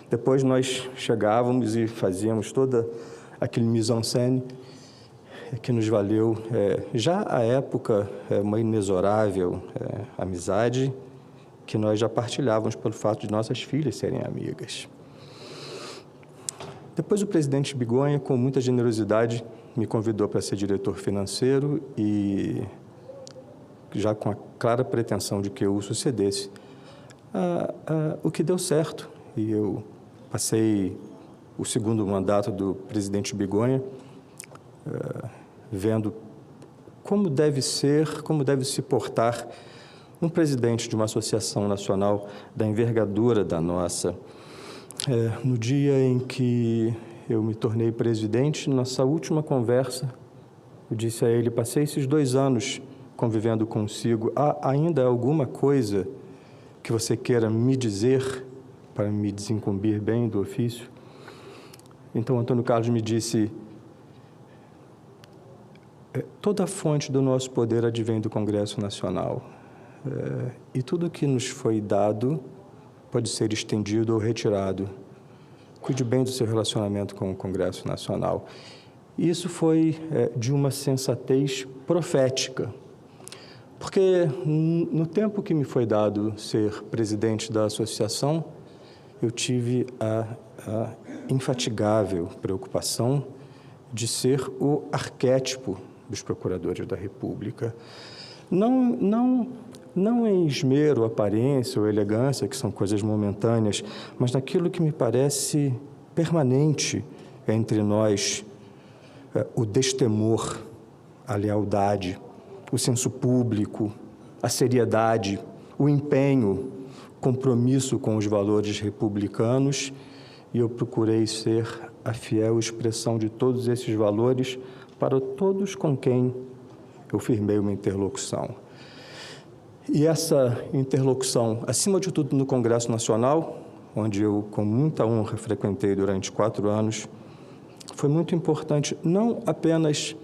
Depois nós chegávamos e fazíamos toda aquele mise-en-scène que nos valeu, já à época, uma inexorável amizade que nós já partilhávamos pelo fato de nossas filhas serem amigas. Depois o presidente Bigonha, com muita generosidade, me convidou para ser diretor financeiro e, já com a clara pretensão de que eu o sucedesse, o que deu certo. E eu passei o segundo mandato do presidente Bigonha, vendo como deve ser, como deve se portar um presidente de uma associação nacional da envergadura da nossa. No dia em que eu me tornei presidente, nossa última conversa, eu disse a ele: passei esses 2 anos convivendo consigo, há ainda alguma coisa que você queira me dizer para me desincumbir bem do ofício? Então, Antônio Carlos me disse: toda a fonte do nosso poder advém do Congresso Nacional. E tudo que nos foi dado pode ser estendido ou retirado. Cuide bem do seu relacionamento com o Congresso Nacional. E isso foi de uma sensatez profética, porque no tempo que me foi dado ser presidente da associação, eu tive a infatigável preocupação de ser o arquétipo dos procuradores da República. Não em esmero, aparência ou elegância, que são coisas momentâneas, mas naquilo que me parece permanente entre nós, o destemor, a lealdade, o senso público, a seriedade, o empenho, compromisso com os valores republicanos, e eu procurei ser a fiel expressão de todos esses valores para todos com quem eu firmei uma interlocução. E essa interlocução, acima de tudo no Congresso Nacional, onde eu, com muita honra, frequentei durante 4 anos, foi muito importante, não apenas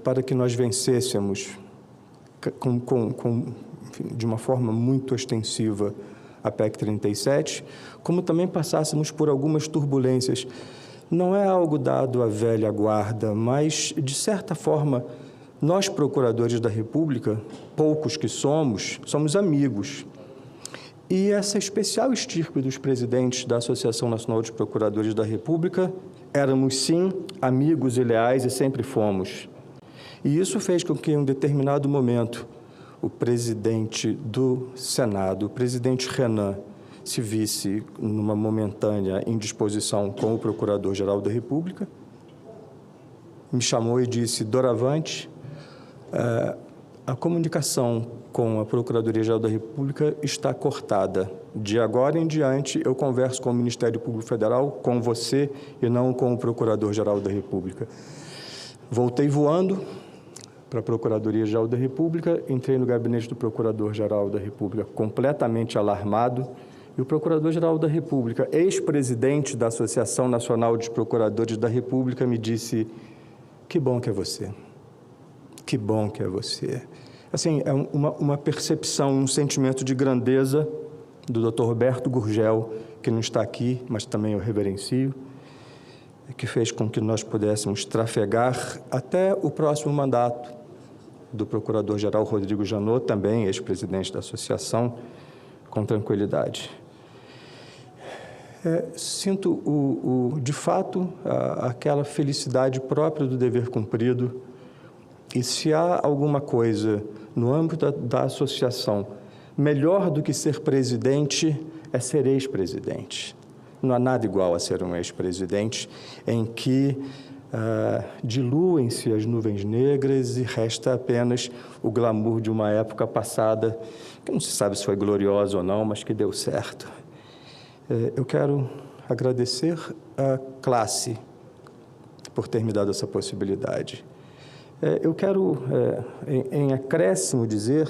para que nós vencêssemos de uma forma muito ostensiva a PEC 37, como também passássemos por algumas turbulências. Não é algo dado à velha guarda, mas, de certa forma, nós, procuradores da República, poucos que somos amigos. E essa especial estirpe dos presidentes da Associação Nacional de Procuradores da República, éramos, sim, amigos e leais e sempre fomos. E isso fez com que, em um determinado momento, o presidente do Senado, o presidente Renan, se visse numa momentânea indisposição com o Procurador-Geral da República, me chamou e disse: doravante, a comunicação com a Procuradoria-Geral da República está cortada. De agora em diante, eu converso com o Ministério Público Federal, com você e não com o Procurador-Geral da República. Voltei voando para a Procuradoria-Geral da República, entrei no gabinete do Procurador-Geral da República completamente alarmado, e o Procurador-Geral da República, ex-presidente da Associação Nacional de Procuradores da República, me disse: que bom que é você, que bom que é você. Assim, é uma percepção, um sentimento de grandeza do Dr. Roberto Gurgel, que não está aqui, mas também eu reverencio, que fez com que nós pudéssemos trafegar até o próximo mandato do Procurador-Geral Rodrigo Janot, também ex-presidente da associação, com tranquilidade. Sinto, de fato, aquela felicidade própria do dever cumprido, e se há alguma coisa no âmbito da associação melhor do que ser presidente, é ser ex-presidente. Não há nada igual a ser um ex-presidente, em que diluem-se as nuvens negras e resta apenas o glamour de uma época passada, que não se sabe se foi gloriosa ou não, mas que deu certo. Eu quero agradecer à classe por ter me dado essa possibilidade. Eu quero, em acréscimo, dizer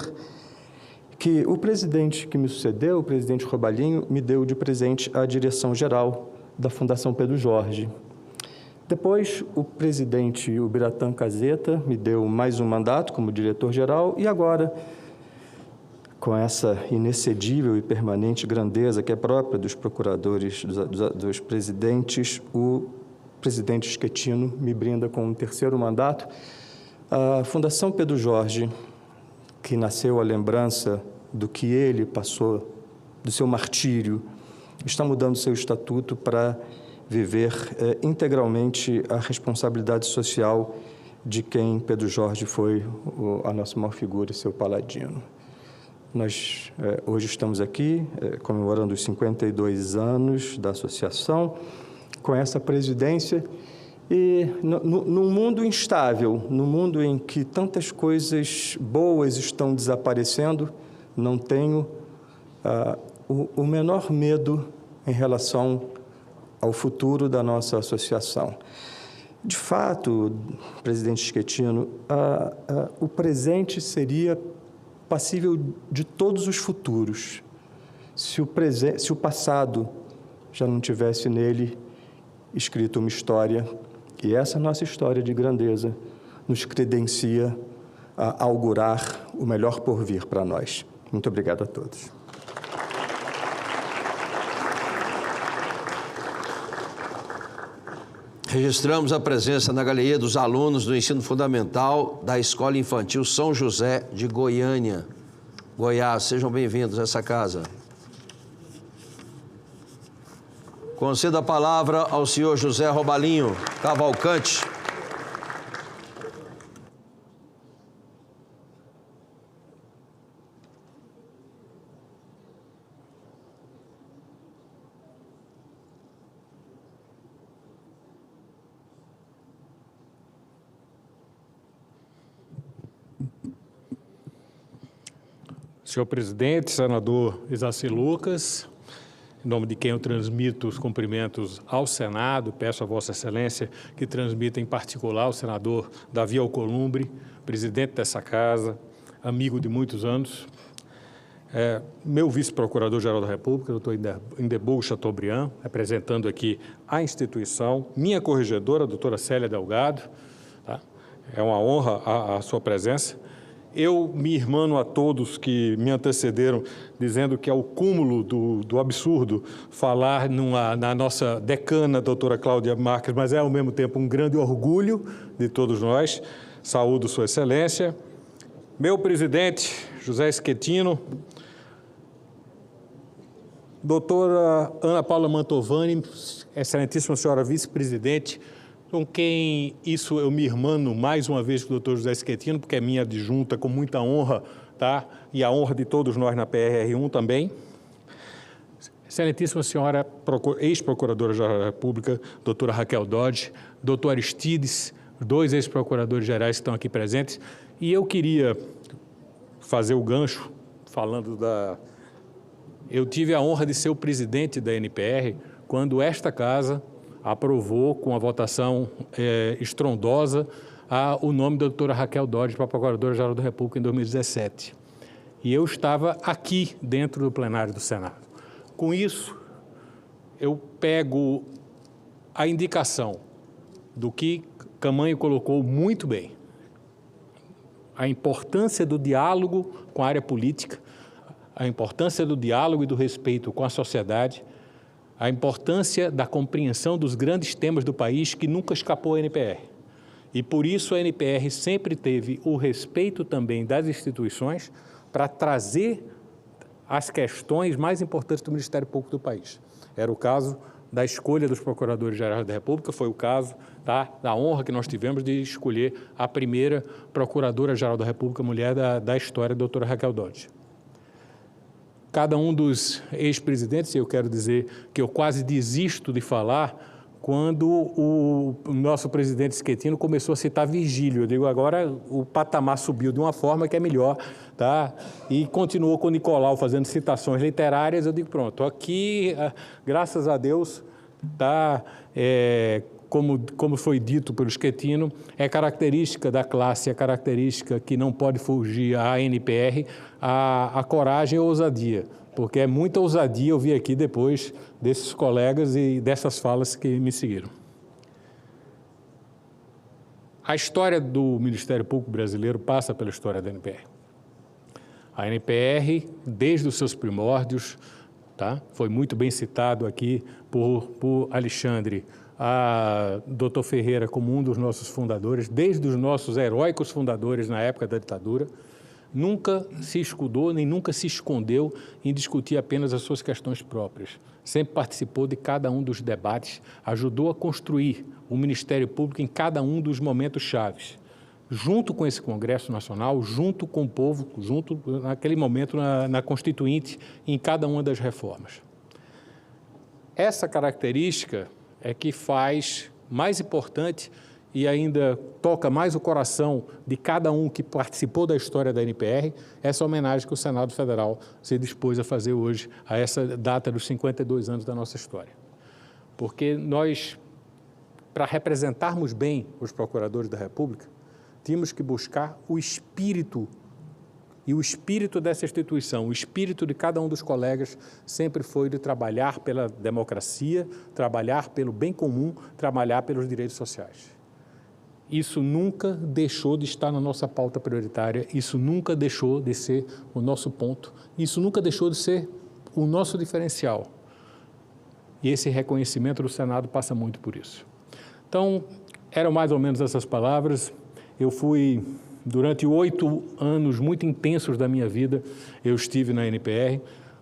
que o presidente que me sucedeu, o presidente Robalinho, me deu de presente a direção-geral da Fundação Pedro Jorge. Depois, o presidente Ubiratã Caseta me deu mais um mandato como diretor-geral e agora, com essa inexcedível e permanente grandeza que é própria dos procuradores, dos presidentes, o presidente Schettino me brinda com um terceiro mandato. A Fundação Pedro Jorge, que nasceu à lembrança do que ele passou, do seu martírio, está mudando seu estatuto para viver integralmente a responsabilidade social de quem Pedro Jorge foi a nossa maior figura e seu paladino. Nós hoje estamos aqui comemorando os 52 anos da associação, com essa presidência, e num mundo instável, num mundo em que tantas coisas boas estão desaparecendo, não tenho o menor medo em relação ao futuro da nossa associação. De fato, presidente Schettino, o presente seria passível de todos os futuros, se o passado já não tivesse nele escrito uma história, e essa nossa história de grandeza nos credencia a augurar o melhor porvir para nós. Muito obrigado a todos. Registramos a presença na galeria dos alunos do ensino fundamental da Escola Infantil São José de Goiânia, Goiás. Sejam bem-vindos a essa casa. Concedo a palavra ao senhor José Robalinho Cavalcante. Senhor presidente, senador Isaci Lucas, em nome de quem eu transmito os cumprimentos ao Senado, peço a Vossa Excelência que transmita em particular ao senador Davi Alcolumbre, presidente dessa casa, amigo de muitos anos, meu vice-procurador-geral da República, doutor Indebol Chateaubriand, representando aqui a instituição, minha corregedora, a doutora Célia Delgado, tá? É uma honra a sua presença. Eu me irmano a todos que me antecederam, dizendo que é o cúmulo do absurdo falar na nossa decana, doutora Cláudia Marques, mas é, ao mesmo tempo, um grande orgulho de todos nós. Saúdo Sua Excelência. Meu presidente, José Schettino, doutora Ana Paula Mantovani, excelentíssima senhora vice-presidente, com quem isso eu me irmano mais uma vez com o doutor José Schettino, porque é minha adjunta com muita honra, tá? E a honra de todos nós na PRR1 também. Excelentíssima senhora ex-procuradora-geral da República, doutora Raquel Dodge, doutor Aristides, dois ex-procuradores-gerais que estão aqui presentes. E eu queria fazer o gancho, falando Eu tive a honra de ser o presidente da NPR quando esta casa aprovou, com a votação estrondosa, o nome da doutora Raquel Dodge para Procuradora-Geral da República em 2017. E eu estava aqui, dentro do plenário do Senado. Com isso, eu pego a indicação do que Camanho colocou muito bem, a importância do diálogo com a área política, a importância do diálogo e do respeito com a sociedade, a importância da compreensão dos grandes temas do país que nunca escapou à NPR. E por isso a NPR sempre teve o respeito também das instituições para trazer as questões mais importantes do Ministério Público do país. Era o caso da escolha dos procuradores-gerais da República, foi o caso da honra que nós tivemos de escolher a primeira procuradora-geral da República, mulher da história, a doutora Raquel Dodge. Cada um dos ex-presidentes, e eu quero dizer que eu quase desisto de falar, quando o nosso presidente Schettino começou a citar Virgílio. Eu digo, agora o patamar subiu de uma forma que é melhor, tá? E continuou com Nicolau fazendo citações literárias. Eu digo, pronto, aqui, graças a Deus, tá? Como foi dito pelo Schettino, é característica da classe, é característica que não pode fugir à NPR, a coragem e a ousadia. Porque é muita ousadia eu vi aqui depois desses colegas e dessas falas que me seguiram. A história do Ministério Público Brasileiro passa pela história da NPR. A NPR, desde os seus primórdios, tá? Foi muito bem citado aqui por Alexandre, a Dr. Ferreira como um dos nossos fundadores, desde os nossos heróicos fundadores na época da ditadura, nunca se escudou nem nunca se escondeu em discutir apenas as suas questões próprias. Sempre participou de cada um dos debates, ajudou a construir o Ministério Público em cada um dos momentos chaves, junto com esse Congresso Nacional, junto com o povo, junto naquele momento na Constituinte, em cada uma das reformas. Essa característica é que faz mais importante e ainda toca mais o coração de cada um que participou da história da NPR, essa homenagem que o Senado Federal se dispôs a fazer hoje, a essa data dos 52 anos da nossa história. Porque nós, para representarmos bem os procuradores da República, tínhamos que buscar o espírito, e o espírito dessa instituição, o espírito de cada um dos colegas sempre foi de trabalhar pela democracia, trabalhar pelo bem comum, trabalhar pelos direitos sociais. Isso nunca deixou de estar na nossa pauta prioritária, isso nunca deixou de ser o nosso ponto, isso nunca deixou de ser o nosso diferencial. E esse reconhecimento do Senado passa muito por isso. Então, eram mais ou menos essas palavras. Eu fui, durante 8 anos muito intensos da minha vida, eu estive na NPR.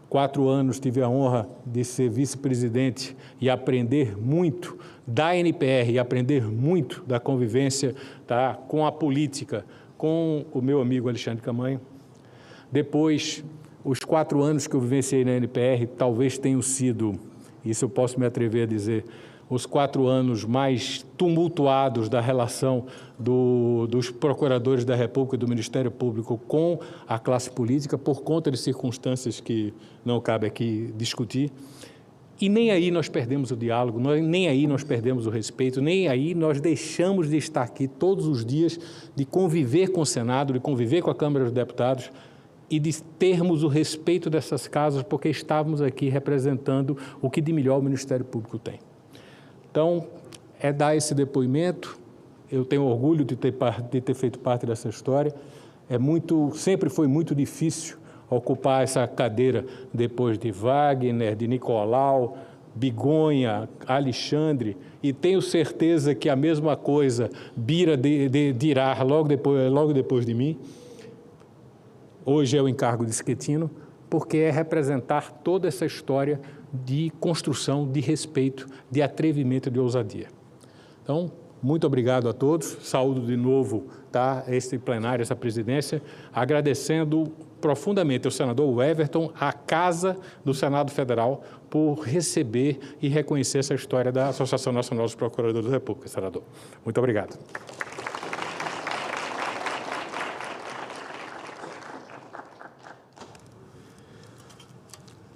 4 anos tive a honra de ser vice-presidente e aprender muito da NPR e aprender muito da convivência, tá, com a política, com o meu amigo Alexandre Camanho. Depois, os 4 anos que eu vivenciei na NPR talvez tenham sido, isso eu posso me atrever a dizer, os 4 anos mais tumultuados da relação dos procuradores da República e do Ministério Público com a classe política, por conta de circunstâncias que não cabe aqui discutir. E nem aí nós perdemos o diálogo, nem aí nós perdemos o respeito, nem aí nós deixamos de estar aqui todos os dias, de conviver com o Senado, de conviver com a Câmara dos Deputados e de termos o respeito dessas casas, porque estávamos aqui representando o que de melhor o Ministério Público tem. Então, é dar esse depoimento. Eu tenho orgulho de ter feito parte dessa história. Sempre foi muito difícil ocupar essa cadeira depois de Wagner, de Nicolau, Bigonha, Alexandre, e tenho certeza que a mesma coisa Bira dirá logo depois de mim. Hoje é o encargo de Schettino, porque é representar toda essa história de construção, de respeito, de atrevimento e de ousadia. Então, muito obrigado a todos. Saúdo de novo, tá, este plenário, essa presidência, agradecendo profundamente ao senador Everton, à Casa do Senado Federal, por receber e reconhecer essa história da Associação Nacional dos Procuradores da República, senador. Muito obrigado.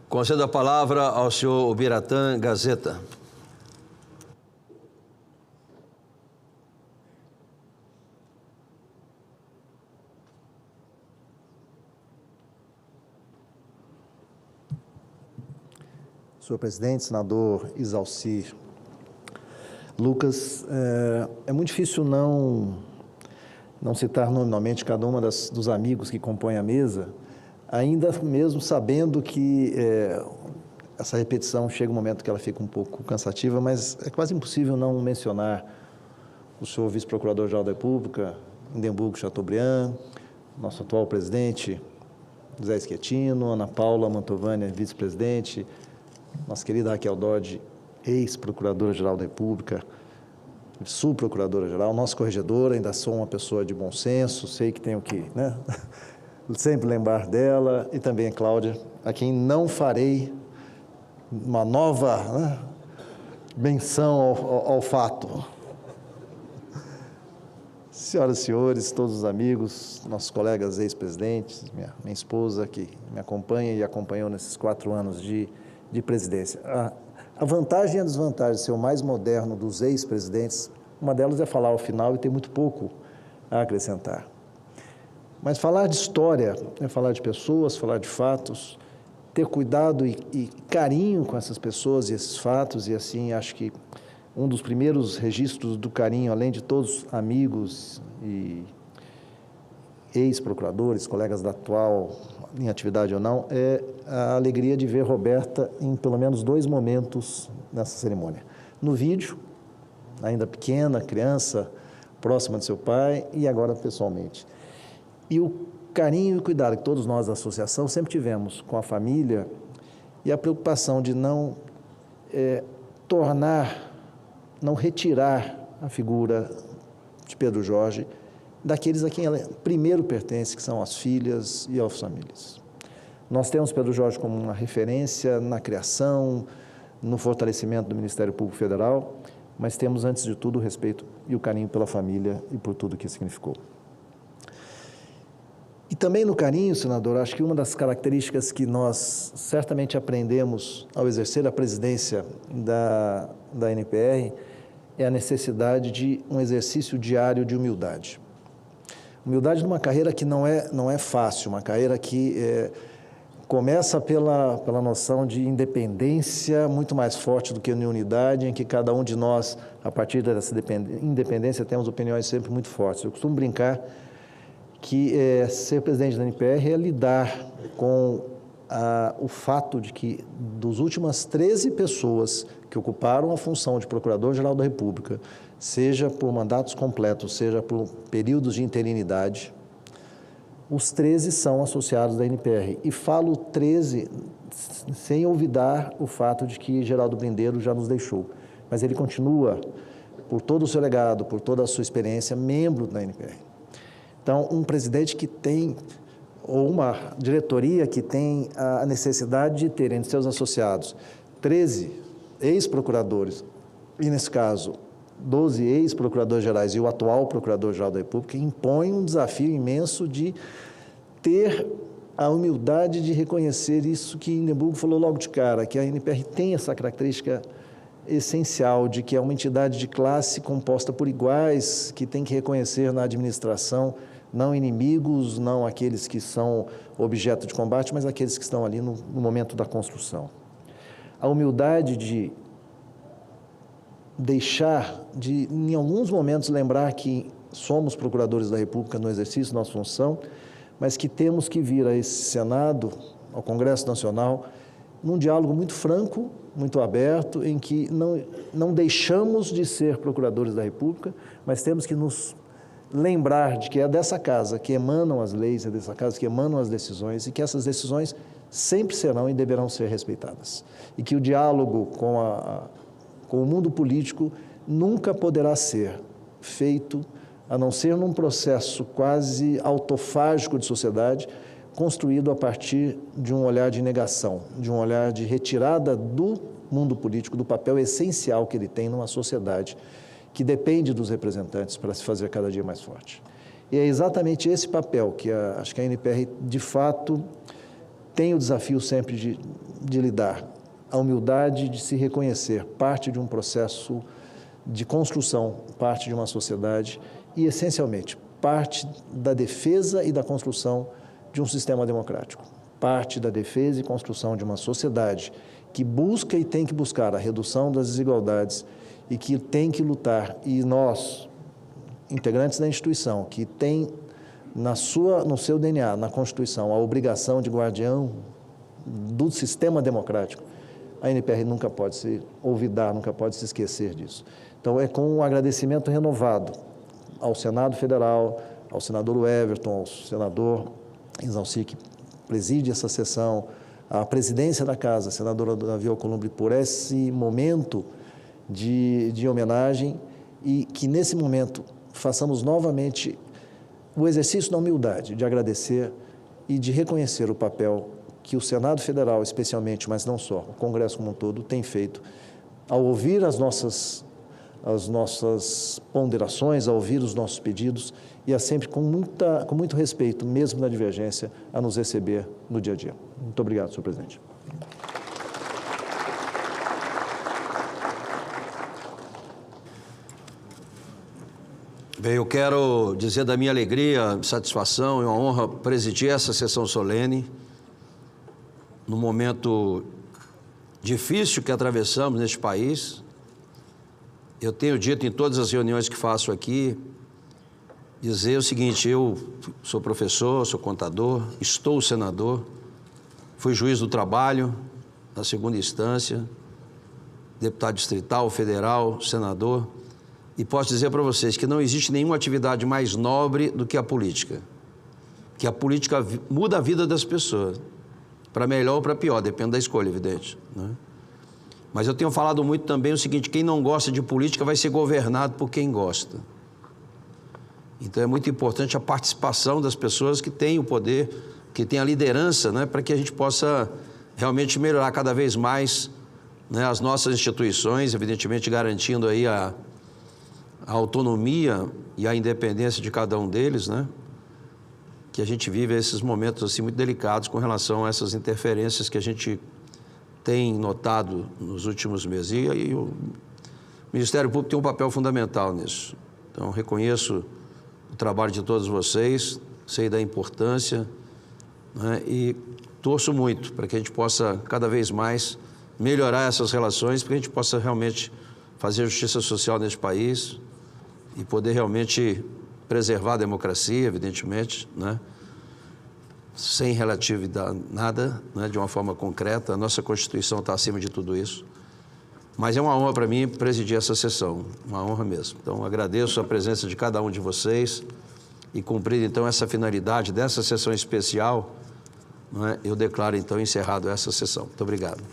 Concedo a palavra ao senhor Ubiratã Gazeta. Senhor presidente, senador Isalci Lucas, é muito difícil não citar nominalmente cada uma dos amigos que compõem a mesa, ainda mesmo sabendo que essa repetição chega um momento que ela fica um pouco cansativa, mas é quase impossível não mencionar o senhor vice-procurador-geral da República, Lindenburgo Chateaubriand, nosso atual presidente, José Schettino, Ana Paula Mantovani, vice-presidente, nossa querida Raquel Dodge, ex-procuradora-geral da República, subprocuradora-geral, nosso corregedor, ainda sou uma pessoa de bom senso, sei que tenho que, né, sempre lembrar dela, e também a Cláudia, a quem não farei uma nova menção ao fato. Senhoras e senhores, todos os amigos, nossos colegas ex-presidentes, minha esposa que me acompanha e acompanhou nesses 4 anos de presidência. A vantagem e a desvantagem de ser o mais moderno dos ex-presidentes, uma delas é falar ao final e ter muito pouco a acrescentar. Mas falar de história é falar de pessoas, falar de fatos, ter cuidado e carinho com essas pessoas e esses fatos, e assim acho que um dos primeiros registros do carinho, além de todos amigos e ex-procuradores, colegas da atual, em atividade ou não, é a alegria de ver Roberta em pelo menos 2 momentos nessa cerimônia. No vídeo, ainda pequena, criança, próxima de seu pai, e agora pessoalmente. E o carinho e o cuidado que todos nós da associação sempre tivemos com a família e a preocupação de não não retirar a figura de Pedro Jorge daqueles a quem ela primeiro pertence, que são as filhas e as famílias. Nós temos Pedro Jorge como uma referência na criação, no fortalecimento do Ministério Público Federal, mas temos, antes de tudo, o respeito e o carinho pela família e por tudo que significou. E também no carinho, senador, acho que uma das características que nós certamente aprendemos ao exercer a presidência da NPR é a necessidade de um exercício diário de humildade. Humildade numa carreira que não é fácil, uma carreira que começa pela noção de independência muito mais forte do que unidade, em que cada um de nós, a partir dessa independência, temos opiniões sempre muito fortes. Eu costumo brincar que ser presidente da NPR é lidar com o fato de que, das últimas 13 pessoas que ocuparam a função de Procurador-Geral da República, seja por mandatos completos, seja por períodos de interinidade, os 13 são associados da NPR. E falo 13 sem olvidar o fato de que Geraldo Brindeiro já nos deixou. Mas ele continua, por todo o seu legado, por toda a sua experiência, membro da NPR. Então, um presidente que tem, ou uma diretoria que tem a necessidade de ter entre seus associados 13 ex-procuradores, e nesse caso 12 ex-procuradores gerais e o atual Procurador-Geral da República, impõe um desafio imenso de ter a humildade de reconhecer isso que Lindenburg falou logo de cara, que a NPR tem essa característica essencial de que é uma entidade de classe composta por iguais, que tem que reconhecer na administração não inimigos, não aqueles que são objeto de combate, mas aqueles que estão ali no momento da construção. A humildade de deixar de, em alguns momentos, lembrar que somos procuradores da República no exercício da nossa função, mas que temos que vir a esse Senado, ao Congresso Nacional, num diálogo muito franco, muito aberto, em que não deixamos de ser procuradores da República, mas temos que nos lembrar de que é dessa casa que emanam as leis, é dessa casa que emanam as decisões, e que essas decisões sempre serão e deverão ser respeitadas. E que o diálogo com o mundo político nunca poderá ser feito, a não ser num processo quase autofágico de sociedade, construído a partir de um olhar de negação, de um olhar de retirada do mundo político, do papel essencial que ele tem numa sociedade que depende dos representantes para se fazer cada dia mais forte. E é exatamente esse papel que acho que a NPR, de fato, tem o desafio sempre de lidar. A humildade de se reconhecer parte de um processo de construção, parte de uma sociedade e, essencialmente, parte da defesa e da construção de um sistema democrático, parte da defesa e construção de uma sociedade que busca e tem que buscar a redução das desigualdades e que tem que lutar, e nós, integrantes da instituição, que tem no seu DNA, na Constituição, a obrigação de guardião do sistema democrático, a NPR nunca pode se olvidar, nunca pode se esquecer disso. Então, é com um agradecimento renovado ao Senado Federal, ao senador Everton, ao senador Exalci, que preside essa sessão, à presidência da Casa, a senadora Davi Alcolumbre, por esse momento de homenagem, e que, nesse momento, façamos novamente o exercício da humildade, de agradecer e de reconhecer o papel que o Senado Federal, especialmente, mas não só, o Congresso como um todo, tem feito ao ouvir as nossas ponderações, ao ouvir os nossos pedidos e a sempre com muito respeito, mesmo na divergência, a nos receber no dia a dia. Muito obrigado, senhor presidente. Bem, eu quero dizer da minha alegria, satisfação e uma honra presidir essa sessão solene no momento difícil que atravessamos neste país. Eu tenho dito em todas as reuniões que faço aqui, dizer o seguinte: eu sou professor, sou contador, estou senador, fui juiz do trabalho na segunda instância, deputado distrital, federal, senador, e posso dizer para vocês que não existe nenhuma atividade mais nobre do que a política. Que a política muda a vida das pessoas, para melhor ou para pior, depende da escolha, evidente, né? Mas eu tenho falado muito também o seguinte: quem não gosta de política vai ser governado por quem gosta. Então é muito importante a participação das pessoas que têm o poder, que têm a liderança, né, para que a gente possa realmente melhorar cada vez mais, né, as nossas instituições, evidentemente garantindo aí a autonomia e a independência de cada um deles, né? Que a gente vive esses momentos assim muito delicados com relação a essas interferências que a gente tem notado nos últimos meses. E o Ministério Público tem um papel fundamental nisso. Então, reconheço o trabalho de todos vocês, sei da importância, né, e torço muito para que a gente possa cada vez mais melhorar essas relações, para que a gente possa realmente fazer justiça social neste país e poder realmente preservar a democracia, evidentemente, né? Sem relatividade nada, né? De uma forma concreta. A nossa Constituição está acima de tudo isso. Mas é uma honra para mim presidir essa sessão, uma honra mesmo. Então, agradeço a presença de cada um de vocês e cumprir, então, essa finalidade dessa sessão especial, né? Eu declaro, então, encerrado essa sessão. Muito obrigado.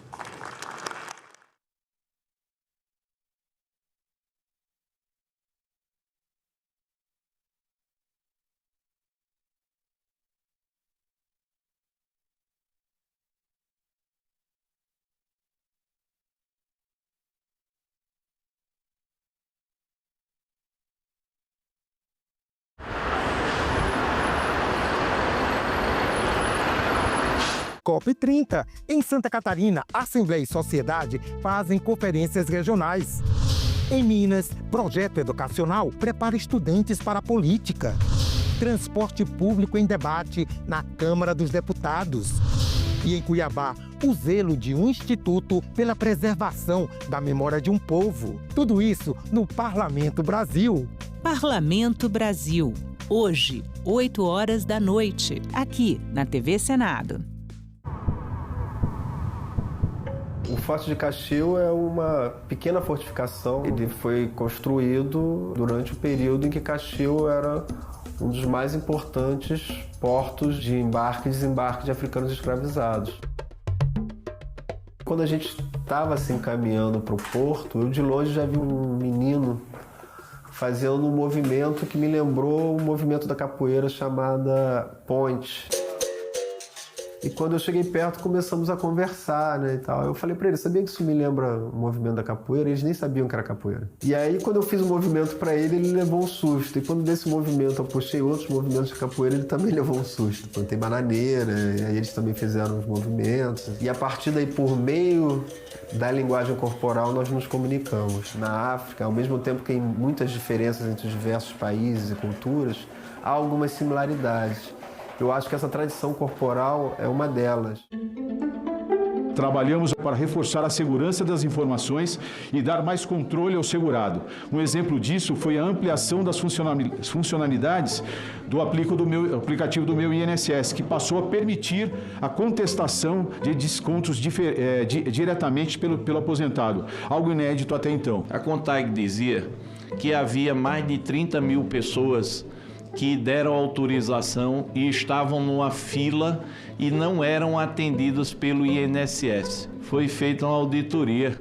COP30. Em Santa Catarina, Assembleia e Sociedade fazem conferências regionais. Em Minas, projeto educacional prepara estudantes para a política. Transporte público em debate na Câmara dos Deputados. E em Cuiabá, o zelo de um instituto pela preservação da memória de um povo. Tudo isso no Parlamento Brasil. Parlamento Brasil. Hoje, 20h, aqui na TV Senado. O Forte de Caxias é uma pequena fortificação. Ele foi construído durante o período em que Caxias era um dos mais importantes portos de embarque e desembarque de africanos escravizados. Quando a gente estava se encaminhando para o porto, eu de longe já vi um menino fazendo um movimento que me lembrou o movimento da capoeira chamada Ponte. E quando eu cheguei perto, começamos a conversar, né, e tal. Eu falei para ele, sabia que isso me lembra o movimento da capoeira? Eles nem sabiam que era capoeira. E aí, quando eu fiz o movimento para ele, ele levou um susto. E quando desse movimento eu puxei outros movimentos de capoeira, ele também levou um susto. Plantei bananeira, e aí eles também fizeram os movimentos. E a partir daí, por meio da linguagem corporal, nós nos comunicamos. Na África, ao mesmo tempo que tem muitas diferenças entre os diversos países e culturas, há algumas similaridades. Eu acho que essa tradição corporal é uma delas. Trabalhamos para reforçar a segurança das informações e dar mais controle ao segurado. Um exemplo disso foi a ampliação das funcionalidades do aplicativo do meu INSS, que passou a permitir a contestação de descontos diretamente pelo aposentado, algo inédito até então. A CONTAG dizia que havia mais de 30 mil pessoas que deram autorização e estavam numa fila e não eram atendidos pelo INSS. Foi feita uma auditoria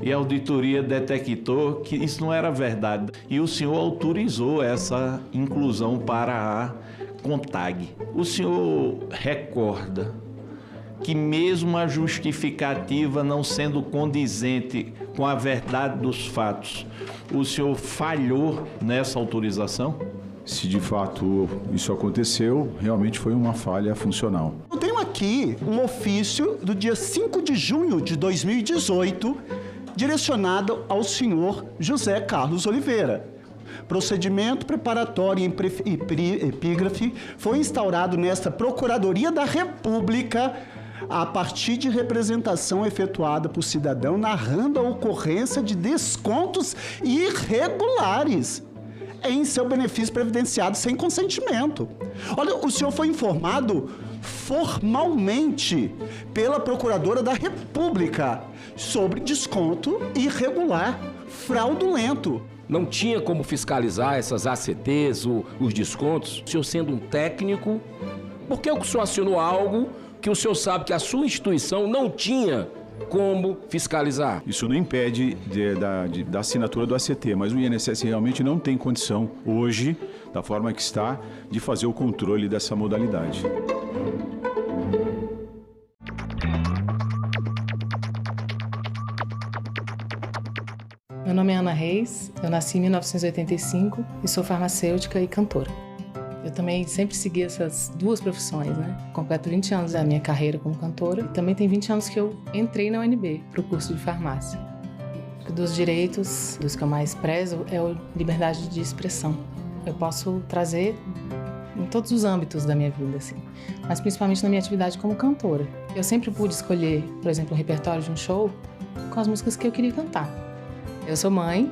e a auditoria detectou que isso não era verdade. E o senhor autorizou essa inclusão para a CONTAG. O senhor recorda que mesmo a justificativa não sendo condizente com a verdade dos fatos, o senhor falhou nessa autorização? Se de fato isso aconteceu, realmente foi uma falha funcional. Eu tenho aqui um ofício do dia 5 de junho de 2018, direcionado ao senhor José Carlos Oliveira. Procedimento preparatório e epígrafe foi instaurado nesta Procuradoria da República a partir de representação efetuada por cidadão narrando a ocorrência de descontos irregulares em seu benefício previdenciário sem consentimento. Olha, o senhor foi informado formalmente pela Procuradora da República sobre desconto irregular fraudulento. Não tinha como fiscalizar essas ACTs, os descontos? O senhor sendo um técnico, por que o senhor acionou algo que o senhor sabe que a sua instituição não tinha como fiscalizar? Isso não impede da assinatura do ACT, mas o INSS realmente não tem condição, hoje, da forma que está, de fazer o controle dessa modalidade. Meu nome é Ana Reis, eu nasci em 1985 e sou farmacêutica e cantora. Eu também sempre segui essas duas profissões, né? Completo 20 anos da minha carreira como cantora e também tem 20 anos que eu entrei na UNB para o curso de farmácia. Dos direitos, dos que eu mais prezo, é a liberdade de expressão. Eu posso trazer em todos os âmbitos da minha vida, assim, mas principalmente na minha atividade como cantora. Eu sempre pude escolher, por exemplo, o repertório de um show com as músicas que eu queria cantar. Eu sou mãe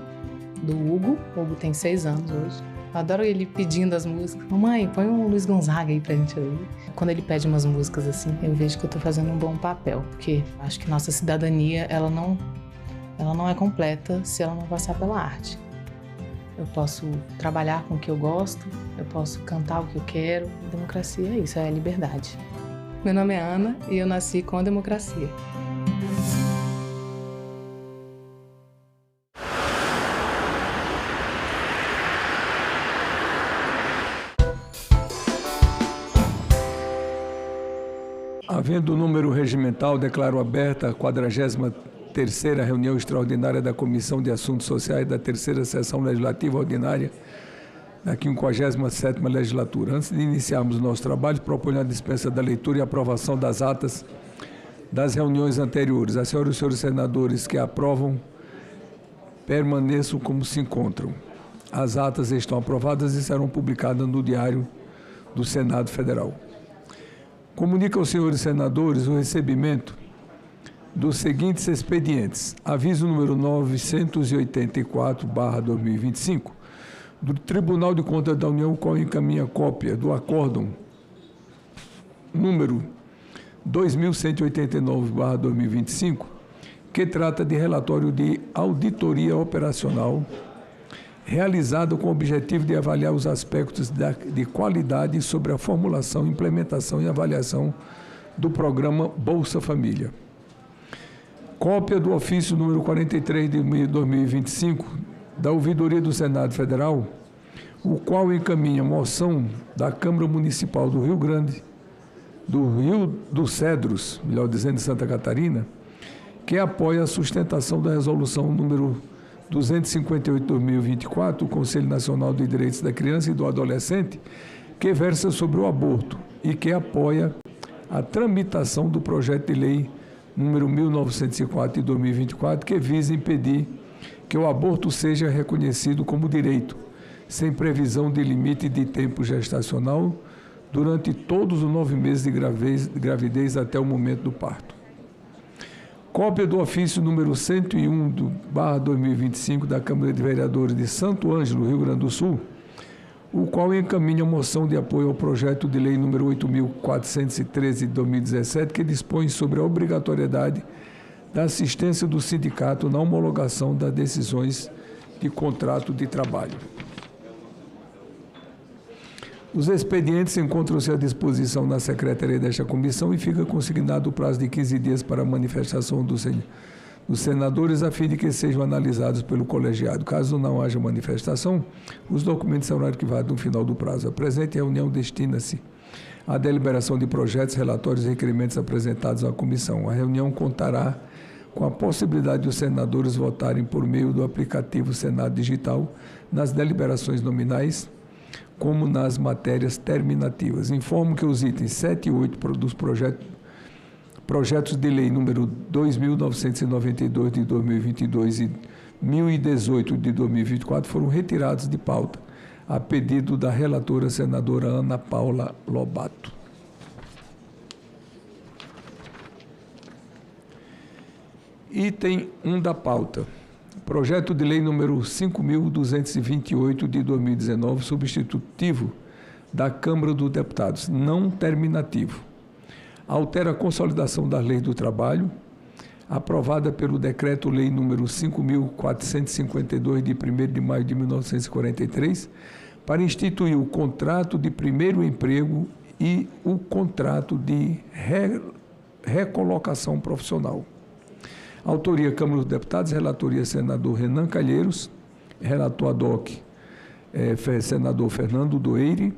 do Hugo. O Hugo tem 6 anos hoje. Eu adoro ele pedindo as músicas. Mamãe, põe um Luiz Gonzaga aí pra gente ouvir. Quando ele pede umas músicas assim, eu vejo que eu tô fazendo um bom papel. Porque acho que nossa cidadania, ela não é completa se ela não passar pela arte. Eu posso trabalhar com o que eu gosto, eu posso cantar o que eu quero. Democracia é isso, é a liberdade. Meu nome é Ana e eu nasci com a democracia. Havendo o número regimental, declaro aberta a 43ª reunião extraordinária da Comissão de Assuntos Sociais da 3ª Sessão Legislativa Ordinária da 57ª Legislatura. Antes de iniciarmos o nosso trabalho, proponho a dispensa da leitura e aprovação das atas das reuniões anteriores. As senhoras e os senhores senadores que aprovam, permaneçam como se encontram. As atas estão aprovadas e serão publicadas no Diário do Senado Federal. Comunico aos senhores senadores o recebimento dos seguintes expedientes. Aviso número 984/2025 do Tribunal de Contas da União, qual encaminha cópia do acórdão número 2189/2025, que trata de relatório de auditoria operacional realizado com o objetivo de avaliar os aspectos de qualidade sobre a formulação, implementação e avaliação do programa Bolsa Família. Cópia do ofício número 43 de 2025 da Ouvidoria do Senado Federal, o qual encaminha moção da Câmara Municipal do Rio Grande, do Rio dos Cedros, melhor dizendo, de Santa Catarina, que apoia a sustentação da resolução número 258/2024 do Conselho Nacional de Direitos da Criança e do Adolescente, que versa sobre o aborto e que apoia a tramitação do projeto de lei número 1904 de 2024, que visa impedir que o aborto seja reconhecido como direito, sem previsão de limite de tempo gestacional durante todos os 9 meses de gravidez até o momento do parto. Cópia do ofício número 101/2025 da Câmara de Vereadores de Santo Ângelo, Rio Grande do Sul, o qual encaminha moção de apoio ao projeto de lei número 8.413 de 2017, que dispõe sobre a obrigatoriedade da assistência do sindicato na homologação das decisões de contrato de trabalho. Os expedientes encontram-se à disposição na secretaria desta comissão e fica consignado o prazo de 15 dias para a manifestação dos senadores, a fim de que sejam analisados pelo colegiado. Caso não haja manifestação, os documentos serão arquivados no final do prazo. A presente reunião destina-se à deliberação de projetos, relatórios e requerimentos apresentados à comissão. A reunião contará com a possibilidade dos senadores votarem por meio do aplicativo Senado Digital nas deliberações nominais, como nas matérias terminativas. Informo que os itens 7 e 8 dos projetos de lei número 2.992 de 2022 e 1.018 de 2024 foram retirados de pauta, a pedido da relatora senadora Ana Paula Lobato. Item 1 da pauta. Projeto de lei número 5.228 de 2019, substitutivo da Câmara dos Deputados, não terminativo. Altera a consolidação da Lei do Trabalho, aprovada pelo Decreto-Lei número 5.452 de 1º de maio de 1943, para instituir o contrato de primeiro emprego e o contrato de recolocação profissional. Autoria Câmara dos Deputados, relatoria senador Renan Calheiros, relator ad hoc senador Fernando Doeire,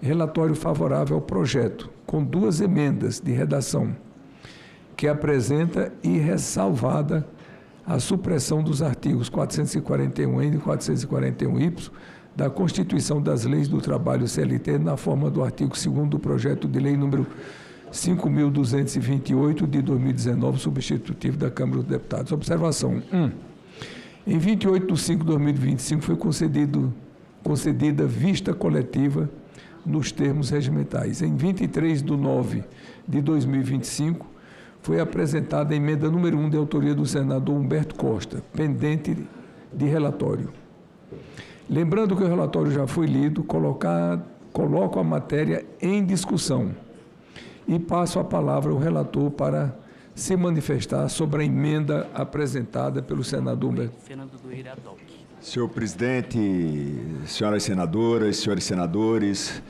relatório favorável ao projeto, com 2 emendas de redação, que apresenta e ressalvada a supressão dos artigos 441-N e 441-Y da Constituição das Leis do Trabalho CLT na forma do artigo 2º do projeto de lei número 5.228 de 2019, substitutivo da Câmara dos Deputados. Observação 1. Em 28 de 5 de 2025 foi concedida vista coletiva nos termos regimentais. Em 23 de 9 de 2025 foi apresentada a emenda número 1 de autoria do senador Humberto Costa, pendente de relatório. Lembrando que o relatório já foi lido, coloco a matéria em discussão e passo a palavra ao relator para se manifestar sobre a emenda apresentada pelo senador Humberto. Fernando Doeire, ad hoc. Senhor presidente, senhoras senadoras, senhores senadores,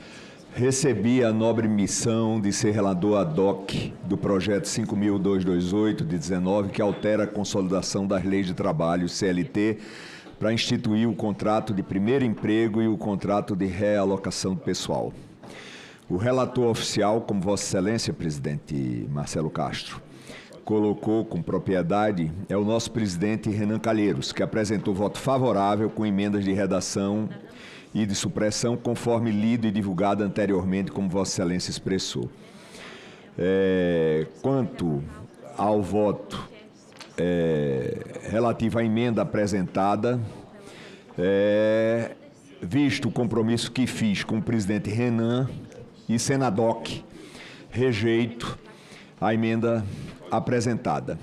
recebi a nobre missão de ser relator ad hoc do projeto 5.228 de 19, que altera a consolidação das leis de trabalho CLT para instituir o contrato de primeiro emprego e o contrato de realocação do pessoal. O relator oficial, como Vossa Excelência, presidente Marcelo Castro, colocou com propriedade, é o nosso presidente Renan Calheiros, que apresentou voto favorável com emendas de redação e de supressão, conforme lido e divulgado anteriormente, como Vossa Excelência expressou. Quanto ao voto relativo à emenda apresentada, visto o compromisso que fiz com o presidente Renan e Senadoc, rejeito a emenda apresentada.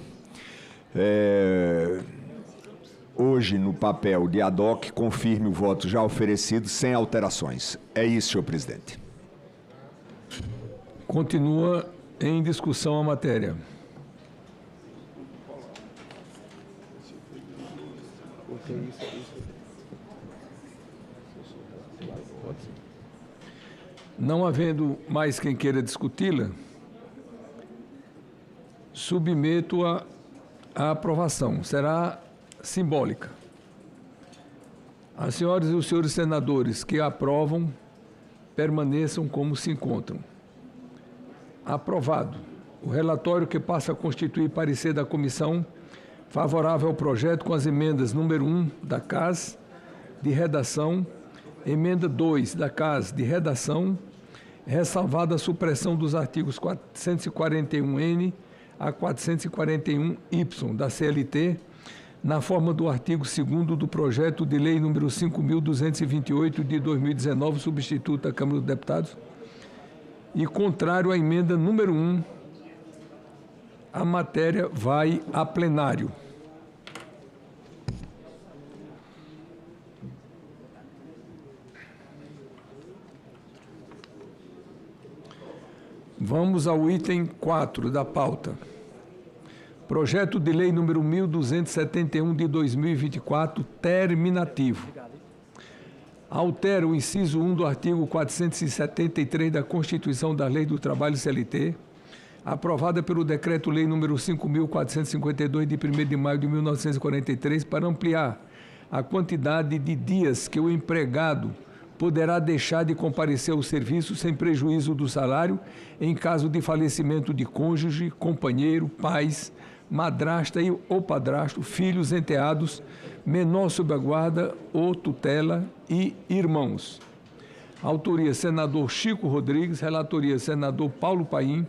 Hoje, no papel de ad hoc, confirme o voto já oferecido sem alterações. É isso, senhor presidente. Continua em discussão a matéria. Não havendo mais quem queira discuti-la, submeto-a à aprovação. Será simbólica. As senhoras e os senhores senadores que aprovam, permaneçam como se encontram. Aprovado. O relatório que passa a constituir parecer da comissão favorável ao projeto com as emendas número 1 da CAS de redação, emenda 2 da CAS de redação, ressalvada a supressão dos artigos 441-N a 441-Y da CLT, na forma do artigo 2º do projeto de lei número 5.228 de 2019, substituto da Câmara dos Deputados, e contrário à emenda número 1, a matéria vai a plenário. Vamos ao item 4 da pauta. Projeto de lei número 1271 de 2024, terminativo. Altera o inciso 1 do artigo 473 da Constituição da Lei do Trabalho CLT, aprovada pelo Decreto-Lei número 5.452 de 1º de maio de 1943, para ampliar a quantidade de dias que o empregado poderá deixar de comparecer ao serviço sem prejuízo do salário em caso de falecimento de cônjuge, companheiro, pais, madrasta ou padrasto, filhos, enteados, menor sob a guarda ou tutela e irmãos. Autoria, senador Chico Rodrigues. Relatoria, senador Paulo Paim.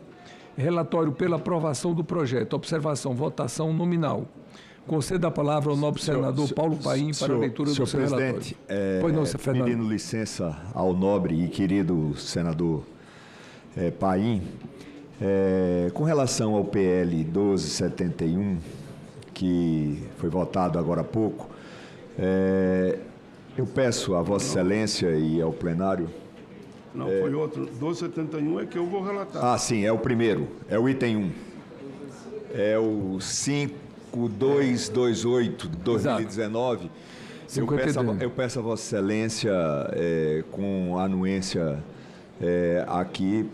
Relatório pela aprovação do projeto. Observação, votação nominal. Concedo a palavra ao nobre senador Paulo Paim para a leitura do seu relatório. Pois não, Fernando. Pedindo licença ao nobre e querido senador Paim, com relação ao PL 1271, que foi votado agora há pouco, eu peço a Vossa Excelência e ao plenário... Não, foi outro. 1271 é que eu vou relatar. Ah, sim, é o primeiro, é o item 1. É o 5228 de 2019. Eu peço a Vossa Excelência, com a anuência aqui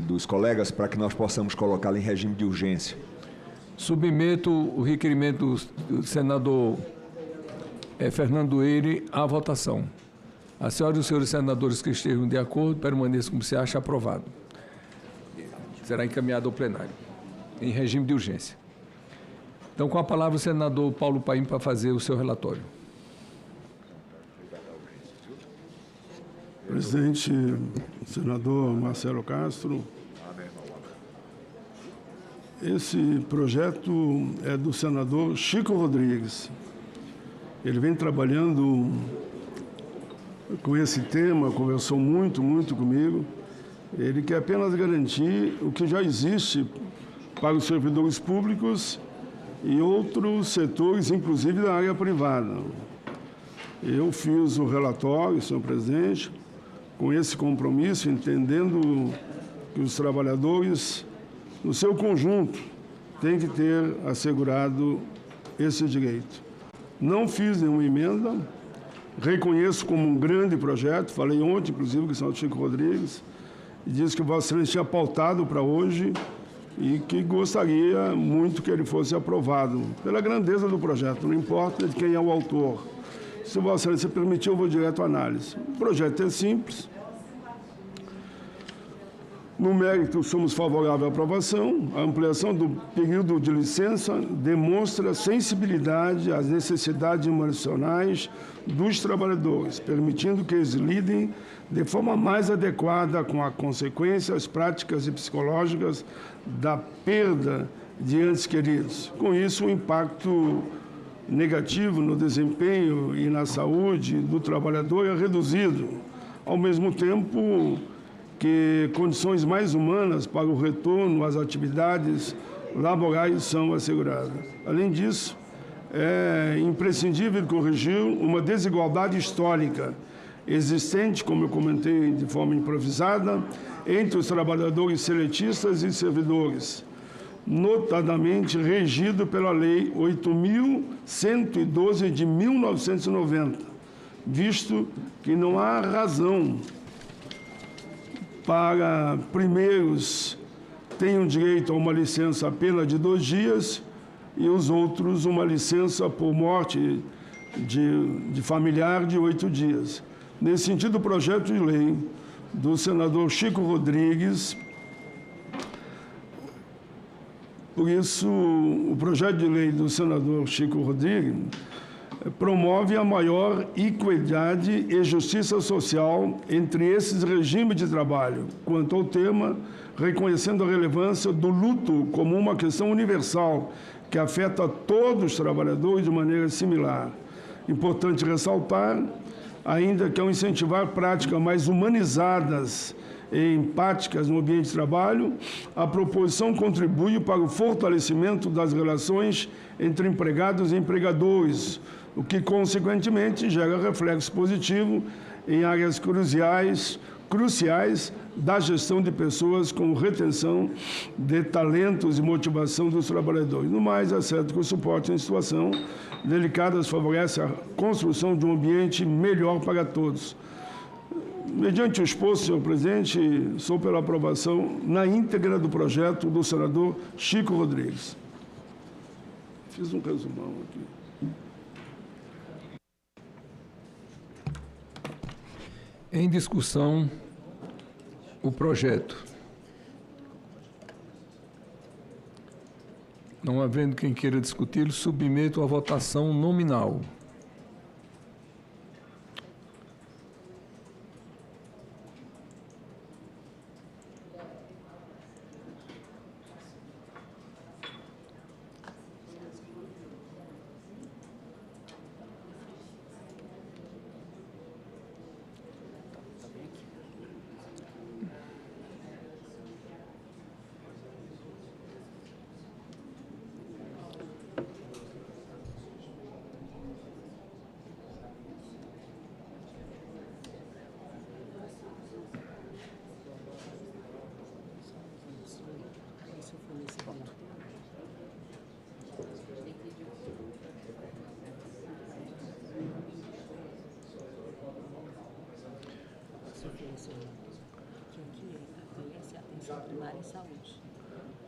dos colegas, para que nós possamos colocá-lo em regime de urgência. Submeto o requerimento do senador Fernando Eire à votação. A senhora e os senhores senadores que estejam de acordo, permaneçam como se acha aprovado. Será encaminhado ao plenário, em regime de urgência. Então, com a palavra, o senador Paulo Paim para fazer o seu relatório. Presidente, senador Marcelo Castro, esse projeto é do senador Chico Rodrigues. Ele vem trabalhando com esse tema, conversou muito comigo. Ele quer apenas garantir o que já existe para os servidores públicos e outros setores, inclusive da área privada. Eu fiz o relatório, senhor presidente, com esse compromisso, entendendo que os trabalhadores, no seu conjunto, têm que ter assegurado esse direito. Não fiz nenhuma emenda, reconheço como um grande projeto, falei ontem, inclusive, com o senador Chico Rodrigues, e disse que o Vossa Excelência tinha pautado para hoje e que gostaria muito que ele fosse aprovado, pela grandeza do projeto, não importa de quem é o autor. Se o Vossa Excelência permitir, eu vou direto à análise. O projeto é simples. No mérito, somos favoráveis à aprovação. A ampliação do período de licença demonstra sensibilidade às necessidades emocionais dos trabalhadores, permitindo que eles lidem de forma mais adequada com as consequências práticas e psicológicas da perda de entes queridos. Com isso, o impacto negativo no desempenho e na saúde do trabalhador é reduzido. Ao mesmo tempo que condições mais humanas para o retorno às atividades laborais são asseguradas. Além disso, é imprescindível corrigir uma desigualdade histórica existente, como eu comentei de forma improvisada, entre os trabalhadores seletistas e servidores, notadamente regido pela Lei 8.112 de 1990, visto que não há razão para primeiros tenham direito a uma licença apenas de 2 dias e os outros uma licença por morte de familiar de 8 dias. Nesse sentido, o projeto de lei do senador Chico Rodrigues, por isso, o projeto de lei do senador Chico Rodrigues promove a maior equidade e justiça social entre esses regimes de trabalho. Quanto ao tema, reconhecendo a relevância do luto como uma questão universal que afeta todos os trabalhadores de maneira similar. Importante ressaltar, ainda que ao incentivar práticas mais humanizadas e empáticas no ambiente de trabalho, a proposição contribui para o fortalecimento das relações entre empregados e empregadores, o que, consequentemente, gera reflexo positivo em áreas cruciais da gestão de pessoas com retenção de talentos e motivação dos trabalhadores. No mais, é certo que o suporte em situação delicada favorece a construção de um ambiente melhor para todos. Mediante o exposto, senhor presidente, sou pela aprovação na íntegra do projeto do senador Chico Rodrigues. Fiz um resumão aqui. Em discussão, o projeto. Não havendo quem queira discuti-lo, submeto à votação nominal.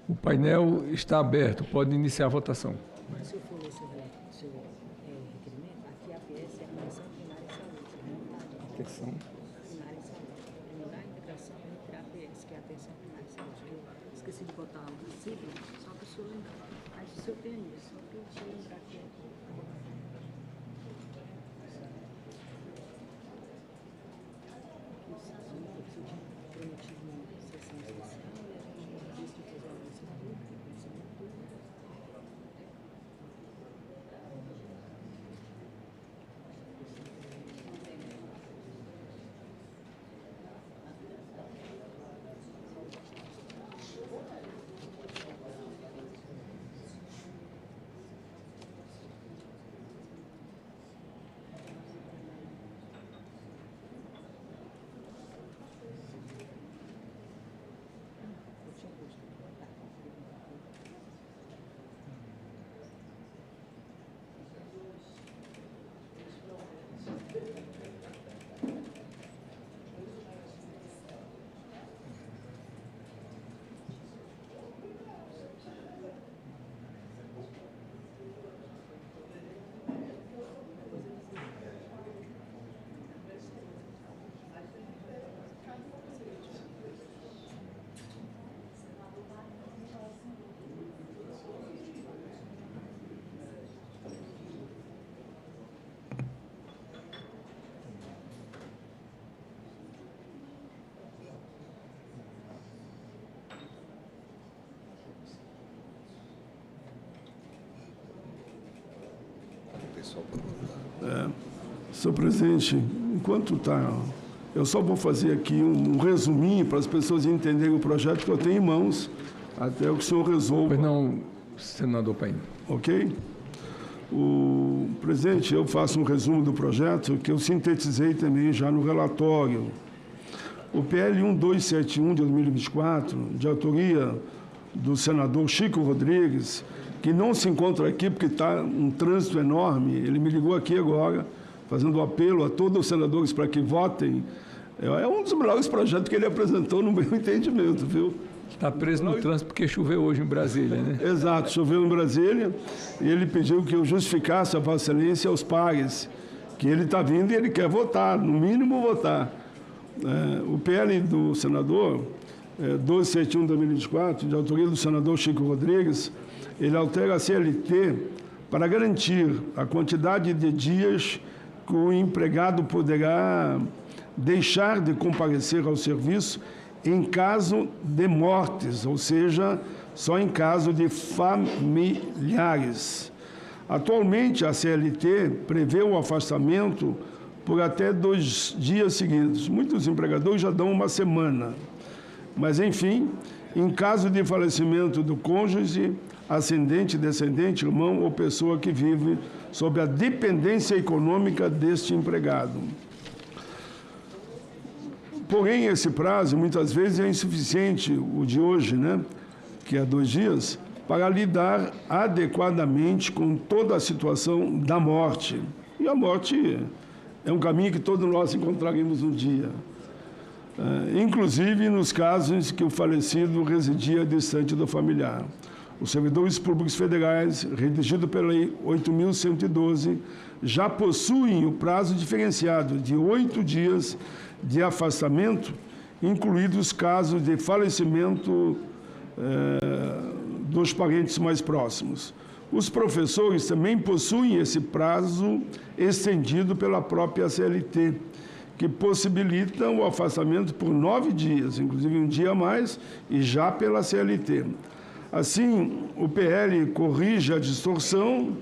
O painel está aberto, pode iniciar a votação. Se eu for ler seu requerimento, aqui a APS é a atenção primária e saúde. Atenção. Primária e saúde. Melhorar a integração entre a APS, que é a atenção primária e saúde. Eu esqueci de botar o sigla, só para o senhor lembrar. Mas o senhor tem aí, só para o senhor lembrar que é. Senhor presidente, enquanto está, eu só vou fazer aqui um resuminho para as pessoas entenderem o projeto que eu tenho em mãos, até o que o senhor resolva. Pois não, senador Paim. Ok? Presidente, eu faço um resumo do projeto que eu sintetizei também já no relatório. O PL 1271 de 2024, de autoria do senador Chico Rodrigues, que não se encontra aqui porque está um trânsito enorme, ele me ligou aqui agora, fazendo um apelo a todos os senadores para que votem. É um dos melhores projetos que ele apresentou no meu entendimento, viu? Está preso no trânsito porque choveu hoje em Brasília, né? Exato, choveu em Brasília e ele pediu que eu justificasse a Vossa Excelência aos pares, que ele está vindo e ele quer votar, no mínimo votar. O PL do senador 1271 de 2024, de autoria do senador Chico Rodrigues, ele altera a CLT para garantir a quantidade de dias que o empregado poderá deixar de comparecer ao serviço em caso de mortes, ou seja, só em caso de familiares. Atualmente, a CLT prevê o afastamento por até 2 dias seguidos. Muitos empregadores já dão uma semana. Mas, enfim, em caso de falecimento do cônjuge, ascendente, descendente, irmão ou pessoa que vive sob a dependência econômica deste empregado. Porém, esse prazo, muitas vezes, é insuficiente, o de hoje, né, que é 2 dias, para lidar adequadamente com toda a situação da morte. E a morte é um caminho que todos nós encontraremos um dia. Inclusive nos casos que o falecido residia distante do familiar. Os servidores públicos federais, redigido pela Lei 8.112, já possuem o prazo diferenciado de 8 dias de afastamento, incluídos casos de falecimento dos parentes mais próximos. Os professores também possuem esse prazo estendido pela própria CLT, que possibilita o afastamento por 9 dias, inclusive um dia a mais, e já pela CLT. Assim, o PL corrige a distorção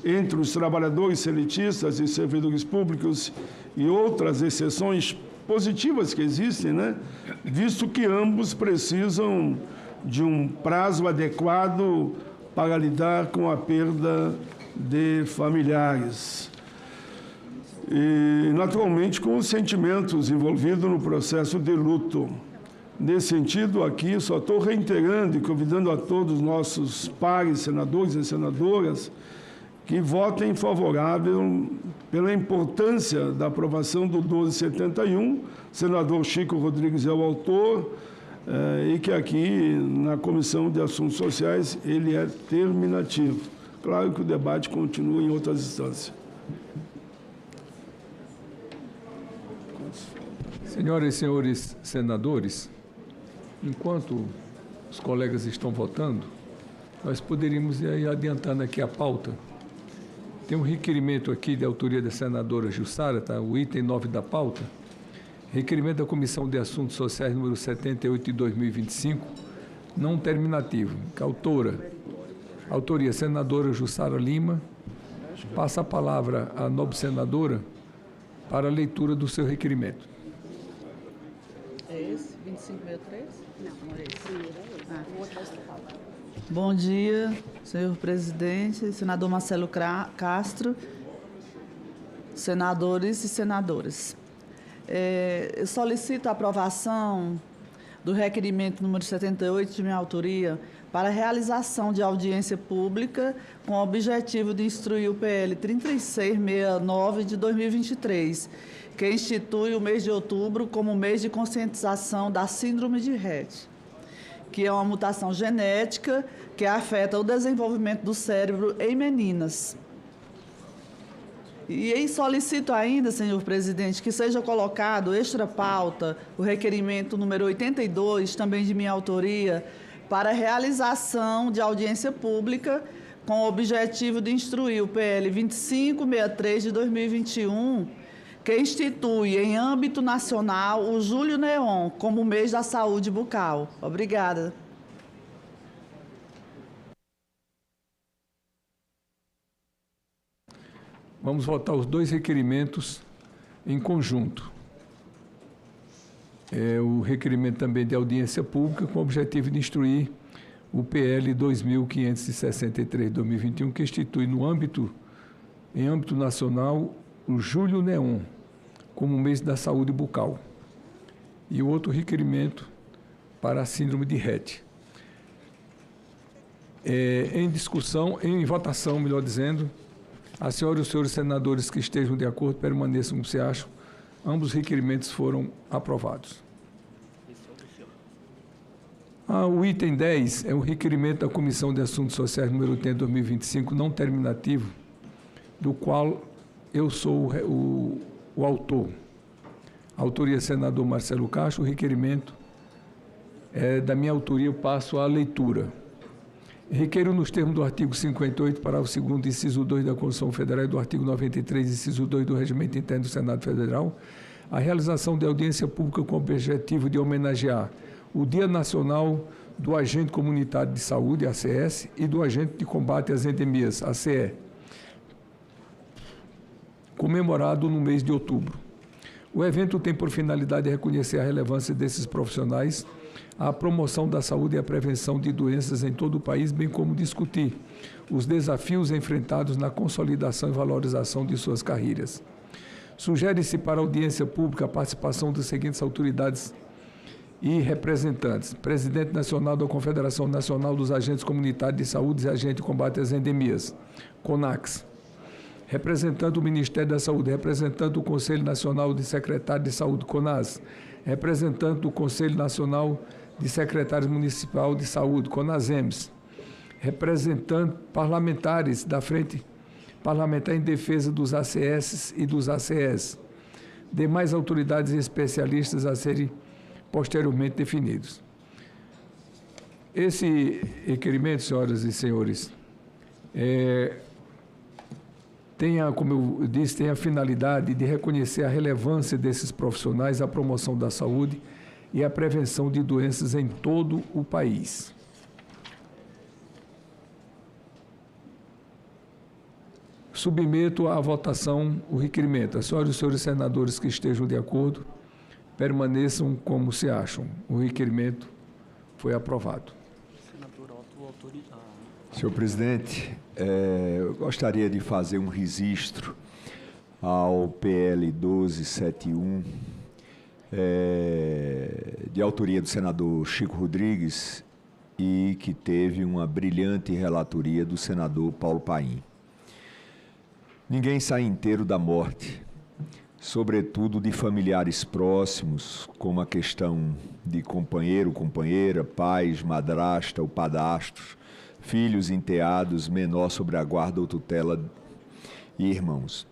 entre os trabalhadores seletistas e servidores públicos e outras exceções positivas que existem, né? Visto que ambos precisam de um prazo adequado para lidar com a perda de familiares. E, naturalmente, com os sentimentos envolvidos no processo de luto. Nesse sentido, aqui, só estou reiterando e convidando a todos os nossos pares, senadores e senadoras, que votem favorável pela importância da aprovação do 1271. Senador Chico Rodrigues é o autor, e que aqui, na Comissão de Assuntos Sociais, ele é terminativo. Claro que o debate continua em outras instâncias. Senhoras e senhores senadores, enquanto os colegas estão votando, nós poderíamos ir adiantando aqui a pauta. Tem um requerimento aqui de autoria da senadora Jussara, tá? O item 9 da pauta. Requerimento da Comissão de Assuntos Sociais, número 78 de 2025, não terminativo. Autoria, senadora Jussara Lima. Passa a palavra à nobre senadora para a leitura do seu requerimento. É esse? 2563? Não, é esse. Bom dia, senhor presidente, senador Marcelo Castro, senadores e senadoras. Eu solicito a aprovação do requerimento número 78 de minha autoria para a realização de audiência pública com o objetivo de instruir o PL 3669 de 2023, que institui o mês de outubro como mês de conscientização da síndrome de Rett, que é uma mutação genética que afeta o desenvolvimento do cérebro em meninas. E solicito ainda, senhor presidente, que seja colocado extra pauta o requerimento número 82, também de minha autoria, para a realização de audiência pública com o objetivo de instruir o PL 2563 de 2021, que institui em âmbito nacional o Julho Neon como mês da saúde bucal. Obrigada. Vamos votar os dois requerimentos em conjunto. O requerimento também de audiência pública com o objetivo de instruir o PL 2563 de 2021, que institui em âmbito nacional o Julho Neon como mês da saúde bucal. E o outro requerimento para a síndrome de Rett. Em discussão, em votação, melhor dizendo, a senhora e os senhores senadores que estejam de acordo permaneçam como se acham. Ambos os requerimentos foram aprovados. O item 10 é o requerimento da Comissão de Assuntos Sociais número 80 de 2025, não terminativo, do qual eu sou o autor. A autoria senador Marcelo Castro, o requerimento é da minha autoria, eu passo à leitura. Requeiro, nos termos do artigo 58, parágrafo 2º, inciso 2 da Constituição Federal e do artigo 93, inciso 2 do Regimento Interno do Senado Federal, a realização de audiência pública com o objetivo de homenagear o Dia Nacional do Agente Comunitário de Saúde, ACS, e do Agente de Combate às Endemias, ACE, comemorado no mês de outubro. O evento tem por finalidade reconhecer a relevância desses profissionais, a promoção da saúde e a prevenção de doenças em todo o país, bem como discutir os desafios enfrentados na consolidação e valorização de suas carreiras. Sugere-se para a audiência pública a participação das seguintes autoridades e representantes: Presidente Nacional da Confederação Nacional dos Agentes Comunitários de Saúde e Agente de Combate às Endemias, CONAX. Representante do Ministério da Saúde, representante do Conselho Nacional de Secretários de Saúde, CONAS, representante do Conselho Nacional de Secretários Municipal de Saúde, CONASEMS, representantes parlamentares da Frente Parlamentar em Defesa dos ACS e dos ACS, demais autoridades e especialistas a serem posteriormente definidos. Esse requerimento, senhoras e senhores, como eu disse, tem a finalidade de reconhecer a relevância desses profissionais à promoção da saúde e à prevenção de doenças em todo o país. Submeto à votação o requerimento. As senhoras e os senhores senadores que estejam de acordo, permaneçam como se acham. O requerimento foi aprovado. Senhor presidente, eu gostaria de fazer um registro ao PL 1271, de autoria do senador Chico Rodrigues e que teve uma brilhante relatoria do senador Paulo Paim. Ninguém sai inteiro da morte, sobretudo de familiares próximos, como a questão de companheiro, companheira, pais, madrasta ou padastros, filhos enteados, menor sobre a guarda ou tutela e irmãos.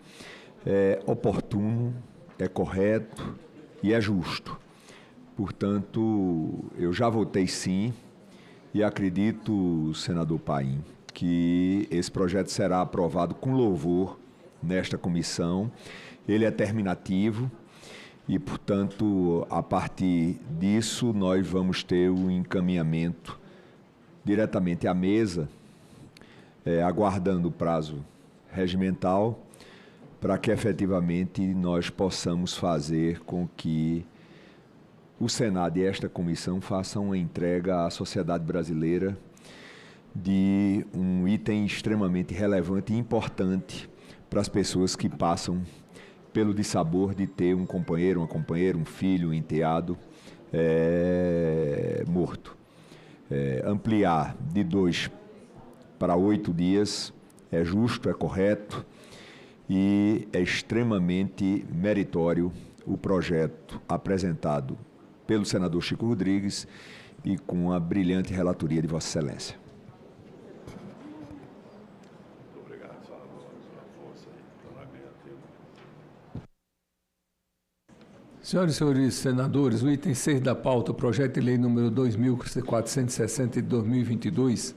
É oportuno, é correto e é justo. Portanto, eu já votei sim e acredito, senador Paim, que esse projeto será aprovado com louvor nesta comissão. Ele é terminativo e, portanto, a partir disso, nós vamos ter o encaminhamento diretamente à mesa, aguardando o prazo regimental, para que efetivamente nós possamos fazer com que o Senado e esta comissão façam uma entrega à sociedade brasileira de um item extremamente relevante e importante para as pessoas que passam pelo dissabor de ter um companheiro, uma companheira, um filho, um enteado morto. Ampliar de 2 para 8 dias é justo, é correto e é extremamente meritório o projeto apresentado pelo senador Chico Rodrigues e com a brilhante relatoria de Vossa Excelência. Senhoras e senhores senadores, o item 6 da pauta, o projeto de lei número 2.460 de 2022,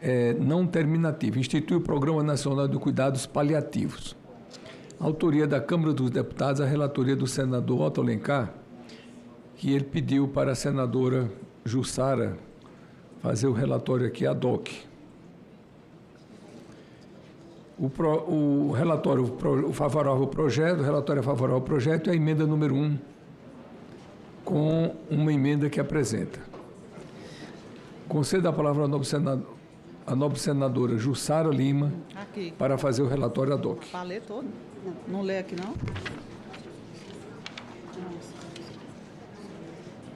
é não terminativo. Institui o Programa Nacional de Cuidados Paliativos. Autoria da Câmara dos Deputados, a relatoria do senador Otto Alencar, que ele pediu para a senadora Jussara fazer o relatório aqui ad hoc. O relatório favorável ao projeto, o relatório é favorável ao projeto e a emenda número 1, com uma emenda que apresenta. Concedo a palavra à nobre senadora Jussara Lima aqui, para fazer o relatório ad hoc. Para ler todo? Não lê aqui, não?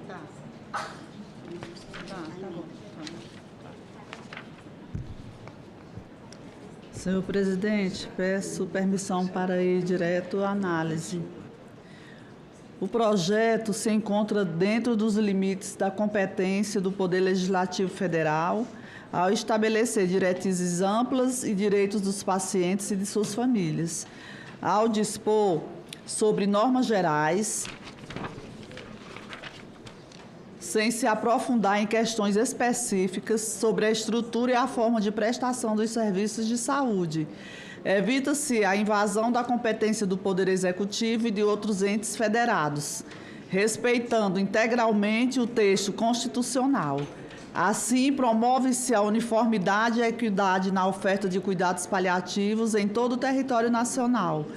Tá bom. Senhor presidente, peço permissão para ir direto à análise. O projeto se encontra dentro dos limites da competência do Poder Legislativo Federal ao estabelecer diretrizes amplas e direitos dos pacientes e de suas famílias, ao dispor sobre normas gerais, sem se aprofundar em questões específicas sobre a estrutura e a forma de prestação dos serviços de saúde. Evita-se a invasão da competência do Poder Executivo e de outros entes federados, respeitando integralmente o texto constitucional. Assim, promove-se a uniformidade e a equidade na oferta de cuidados paliativos em todo o território nacional,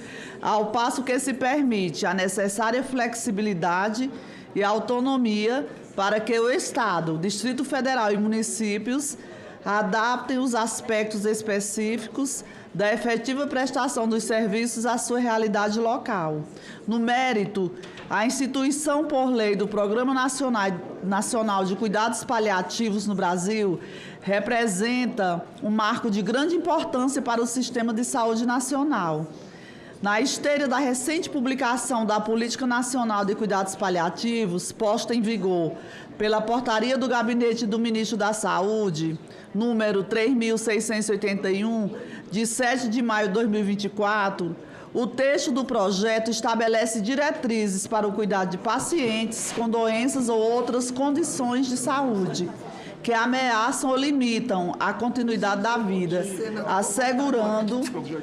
ao passo que se permite a necessária flexibilidade e autonomia para que o Estado, o Distrito Federal e municípios adaptem os aspectos específicos da efetiva prestação dos serviços à sua realidade local. No mérito, a instituição por lei do Programa Nacional de Cuidados Paliativos no Brasil representa um marco de grande importância para o sistema de saúde nacional. Na esteira da recente publicação da Política Nacional de Cuidados Paliativos, posta em vigor pela portaria do Gabinete do Ministro da Saúde, número 3.681, de 7 de maio de 2024, o texto do projeto estabelece diretrizes para o cuidado de pacientes com doenças ou outras condições de saúde, que ameaçam ou limitam a continuidade da vida, assegurando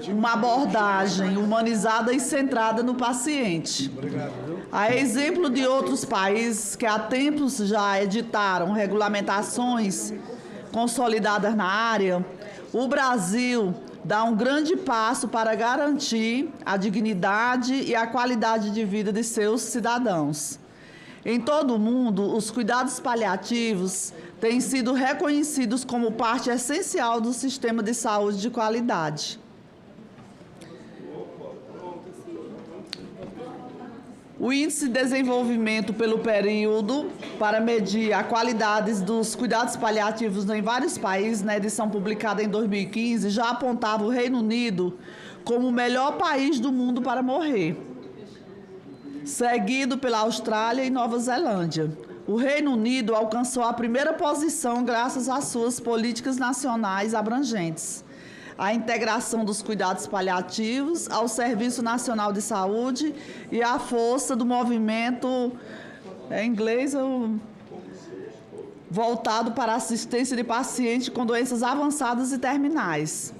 uma abordagem humanizada e centrada no paciente. A exemplo de outros países que há tempos já editaram regulamentações consolidadas na área, o Brasil dá um grande passo para garantir a dignidade e a qualidade de vida de seus cidadãos. Em todo o mundo, os cuidados paliativos têm sido reconhecidos como parte essencial do sistema de saúde de qualidade. O Índice de Desenvolvimento pelo Período, para medir a qualidade dos cuidados paliativos em vários países, na edição publicada em 2015, já apontava o Reino Unido como o melhor país do mundo para morrer, seguido pela Austrália e Nova Zelândia. O Reino Unido alcançou a primeira posição graças às suas políticas nacionais abrangentes, a integração dos cuidados paliativos ao Serviço Nacional de Saúde e a força do movimento, em inglês, voltado para a assistência de pacientes com doenças avançadas e terminais.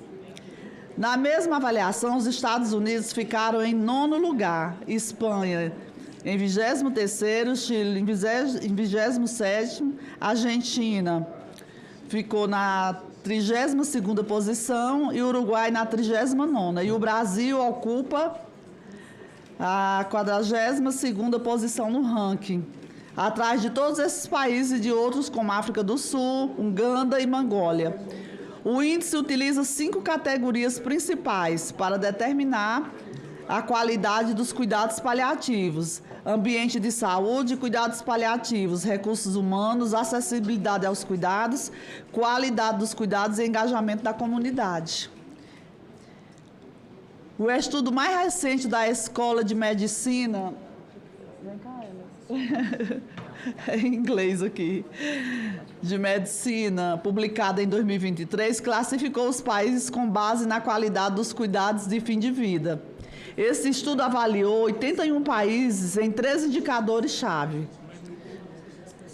Na mesma avaliação, os Estados Unidos ficaram em 9º lugar, Espanha em 23º, Chile em 27º, Argentina ficou na 32ª posição e o Uruguai na 39ª. E o Brasil ocupa a 42ª posição no ranking, atrás de todos esses países e de outros como África do Sul, Uganda e Mongólia. O índice utiliza 5 categorias principais para determinar a qualidade dos cuidados paliativos: ambiente de saúde, cuidados paliativos, recursos humanos, acessibilidade aos cuidados, qualidade dos cuidados e engajamento da comunidade. O estudo mais recente da Escola de Medicina... Vem cá, em inglês aqui, de medicina, publicada em 2023, classificou os países com base na qualidade dos cuidados de fim de vida. Esse estudo avaliou 81 países em 3 indicadores-chave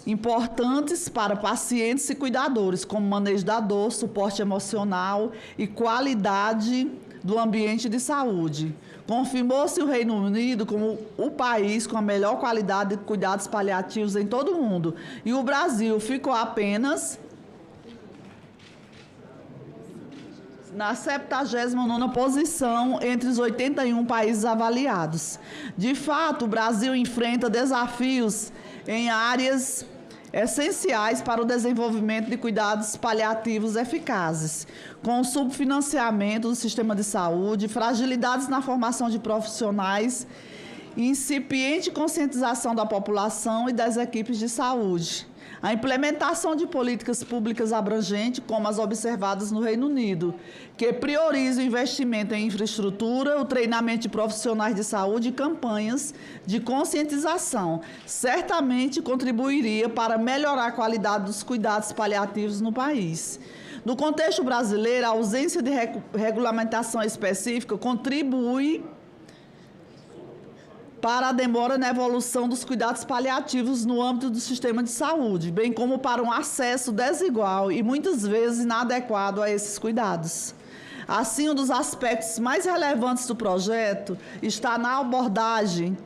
importantes para pacientes e cuidadores, como manejo da dor, suporte emocional e qualidade do ambiente de saúde. Confirmou-se o Reino Unido como o país com a melhor qualidade de cuidados paliativos em todo o mundo. E o Brasil ficou apenas na 79ª posição entre os 81 países avaliados. De fato, o Brasil enfrenta desafios em áreas essenciais para o desenvolvimento de cuidados paliativos eficazes, com o subfinanciamento do sistema de saúde, fragilidades na formação de profissionais, incipiente conscientização da população e das equipes de saúde. A implementação de políticas públicas abrangentes, como as observadas no Reino Unido, que priorizam o investimento em infraestrutura, o treinamento de profissionais de saúde e campanhas de conscientização, certamente contribuiria para melhorar a qualidade dos cuidados paliativos no país. No contexto brasileiro, a ausência de regulamentação específica contribui para a demora na evolução dos cuidados paliativos no âmbito do sistema de saúde, bem como para um acesso desigual e muitas vezes inadequado a esses cuidados. Assim, um dos aspectos mais relevantes do projeto está na abordagem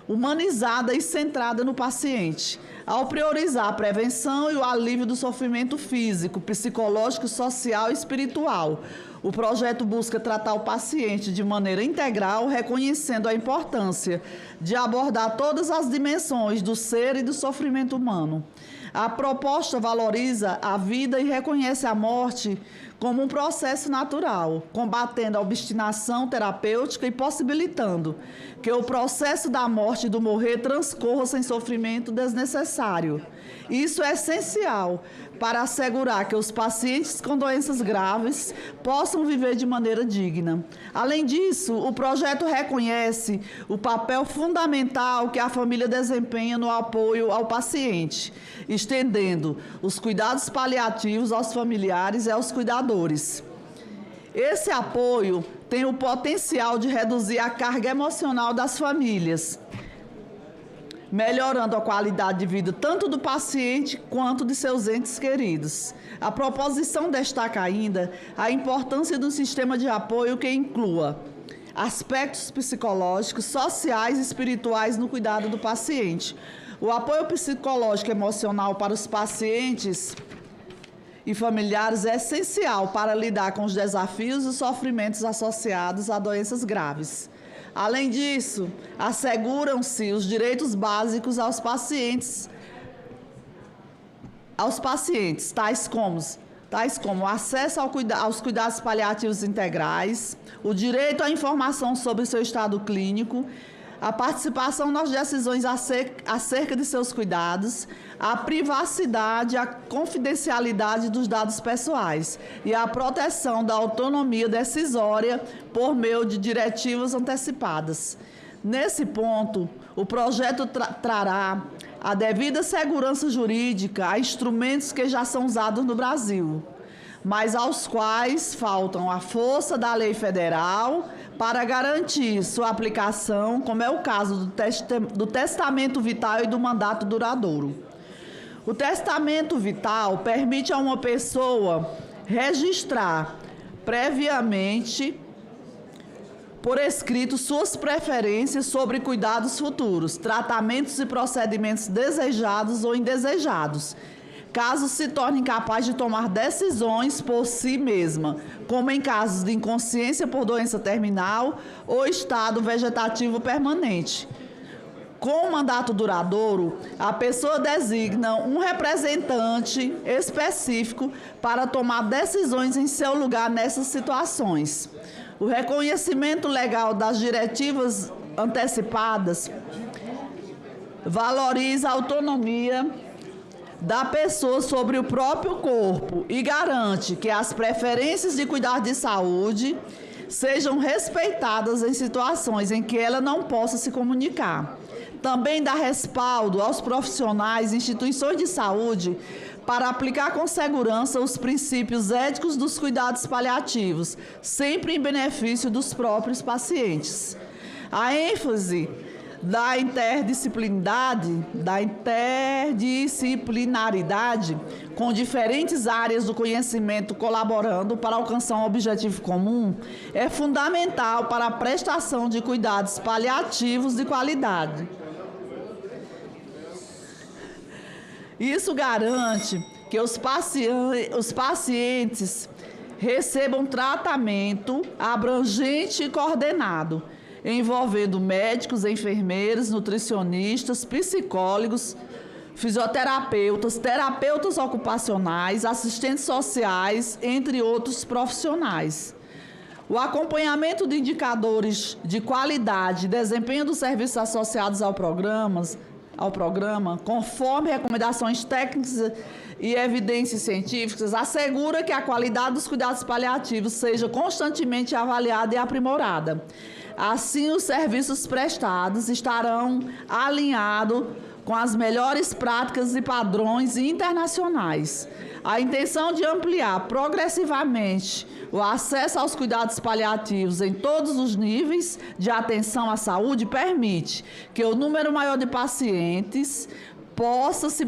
humanizada e centrada no paciente, ao priorizar a prevenção e o alívio do sofrimento físico, psicológico, social e espiritual. O projeto busca tratar o paciente de maneira integral, reconhecendo a importância de abordar todas as dimensões do ser e do sofrimento humano. A proposta valoriza a vida e reconhece a morte como um processo natural, combatendo a obstinação terapêutica e possibilitando que o processo da morte e do morrer transcorra sem sofrimento desnecessário. Isso é essencial para assegurar que os pacientes com doenças graves possam viver de maneira digna. Além disso, o projeto reconhece o papel fundamental que a família desempenha no apoio ao paciente, estendendo os cuidados paliativos aos familiares e aos cuidadores. Esse apoio tem o potencial de reduzir a carga emocional das famílias, melhorando a qualidade de vida tanto do paciente quanto de seus entes queridos. A proposição destaca ainda a importância do sistema de apoio que inclua aspectos psicológicos, sociais e espirituais no cuidado do paciente. O apoio psicológico e emocional para os pacientes e familiares é essencial para lidar com os desafios e sofrimentos associados a doenças graves. Além disso, asseguram-se os direitos básicos aos pacientes, tais como o acesso aos cuidados paliativos integrais, o direito à informação sobre seu estado clínico, a participação nas decisões acerca de seus cuidados, a privacidade, a confidencialidade dos dados pessoais e a proteção da autonomia decisória por meio de diretivas antecipadas. Nesse ponto, o projeto trará a devida segurança jurídica a instrumentos que já são usados no Brasil, mas aos quais faltam a força da lei federal para garantir sua aplicação, como é o caso do testamento vital e do mandato duradouro. O testamento vital permite a uma pessoa registrar previamente, por escrito, suas preferências sobre cuidados futuros, tratamentos e procedimentos desejados ou indesejados, caso se torne incapaz de tomar decisões por si mesma, como em casos de inconsciência por doença terminal ou estado vegetativo permanente. Com o mandato duradouro, a pessoa designa um representante específico para tomar decisões em seu lugar nessas situações. O reconhecimento legal das diretivas antecipadas valoriza a autonomia da pessoa sobre o próprio corpo e garante que as preferências de cuidado de saúde sejam respeitadas em situações em que ela não possa se comunicar. Também dá respaldo aos profissionais e instituições de saúde para aplicar com segurança os princípios éticos dos cuidados paliativos, sempre em benefício dos próprios pacientes. A ênfase da interdisciplinaridade, com diferentes áreas do conhecimento colaborando para alcançar um objetivo comum, é fundamental para a prestação de cuidados paliativos de qualidade. Isso garante que os pacientes recebam tratamento abrangente e coordenado, envolvendo médicos, enfermeiros, nutricionistas, psicólogos, fisioterapeutas, terapeutas ocupacionais, assistentes sociais, entre outros profissionais. O acompanhamento de indicadores de qualidade e desempenho dos serviços associados ao programa, conforme recomendações técnicas e evidências científicas, assegura que a qualidade dos cuidados paliativos seja constantemente avaliada e aprimorada. Assim, os serviços prestados estarão alinhados com as melhores práticas e padrões internacionais. A intenção de ampliar progressivamente o acesso aos cuidados paliativos em todos os níveis de atenção à saúde permite que o número maior de pacientes possa se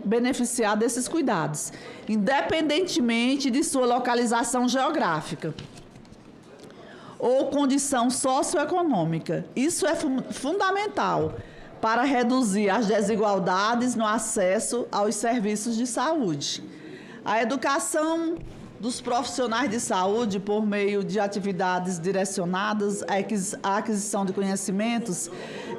beneficiar desses cuidados, independentemente de sua localização geográfica ou condição socioeconômica. Isso é fundamental para reduzir as desigualdades no acesso aos serviços de saúde. A educação dos profissionais de saúde, por meio de atividades direcionadas à aquisição de conhecimentos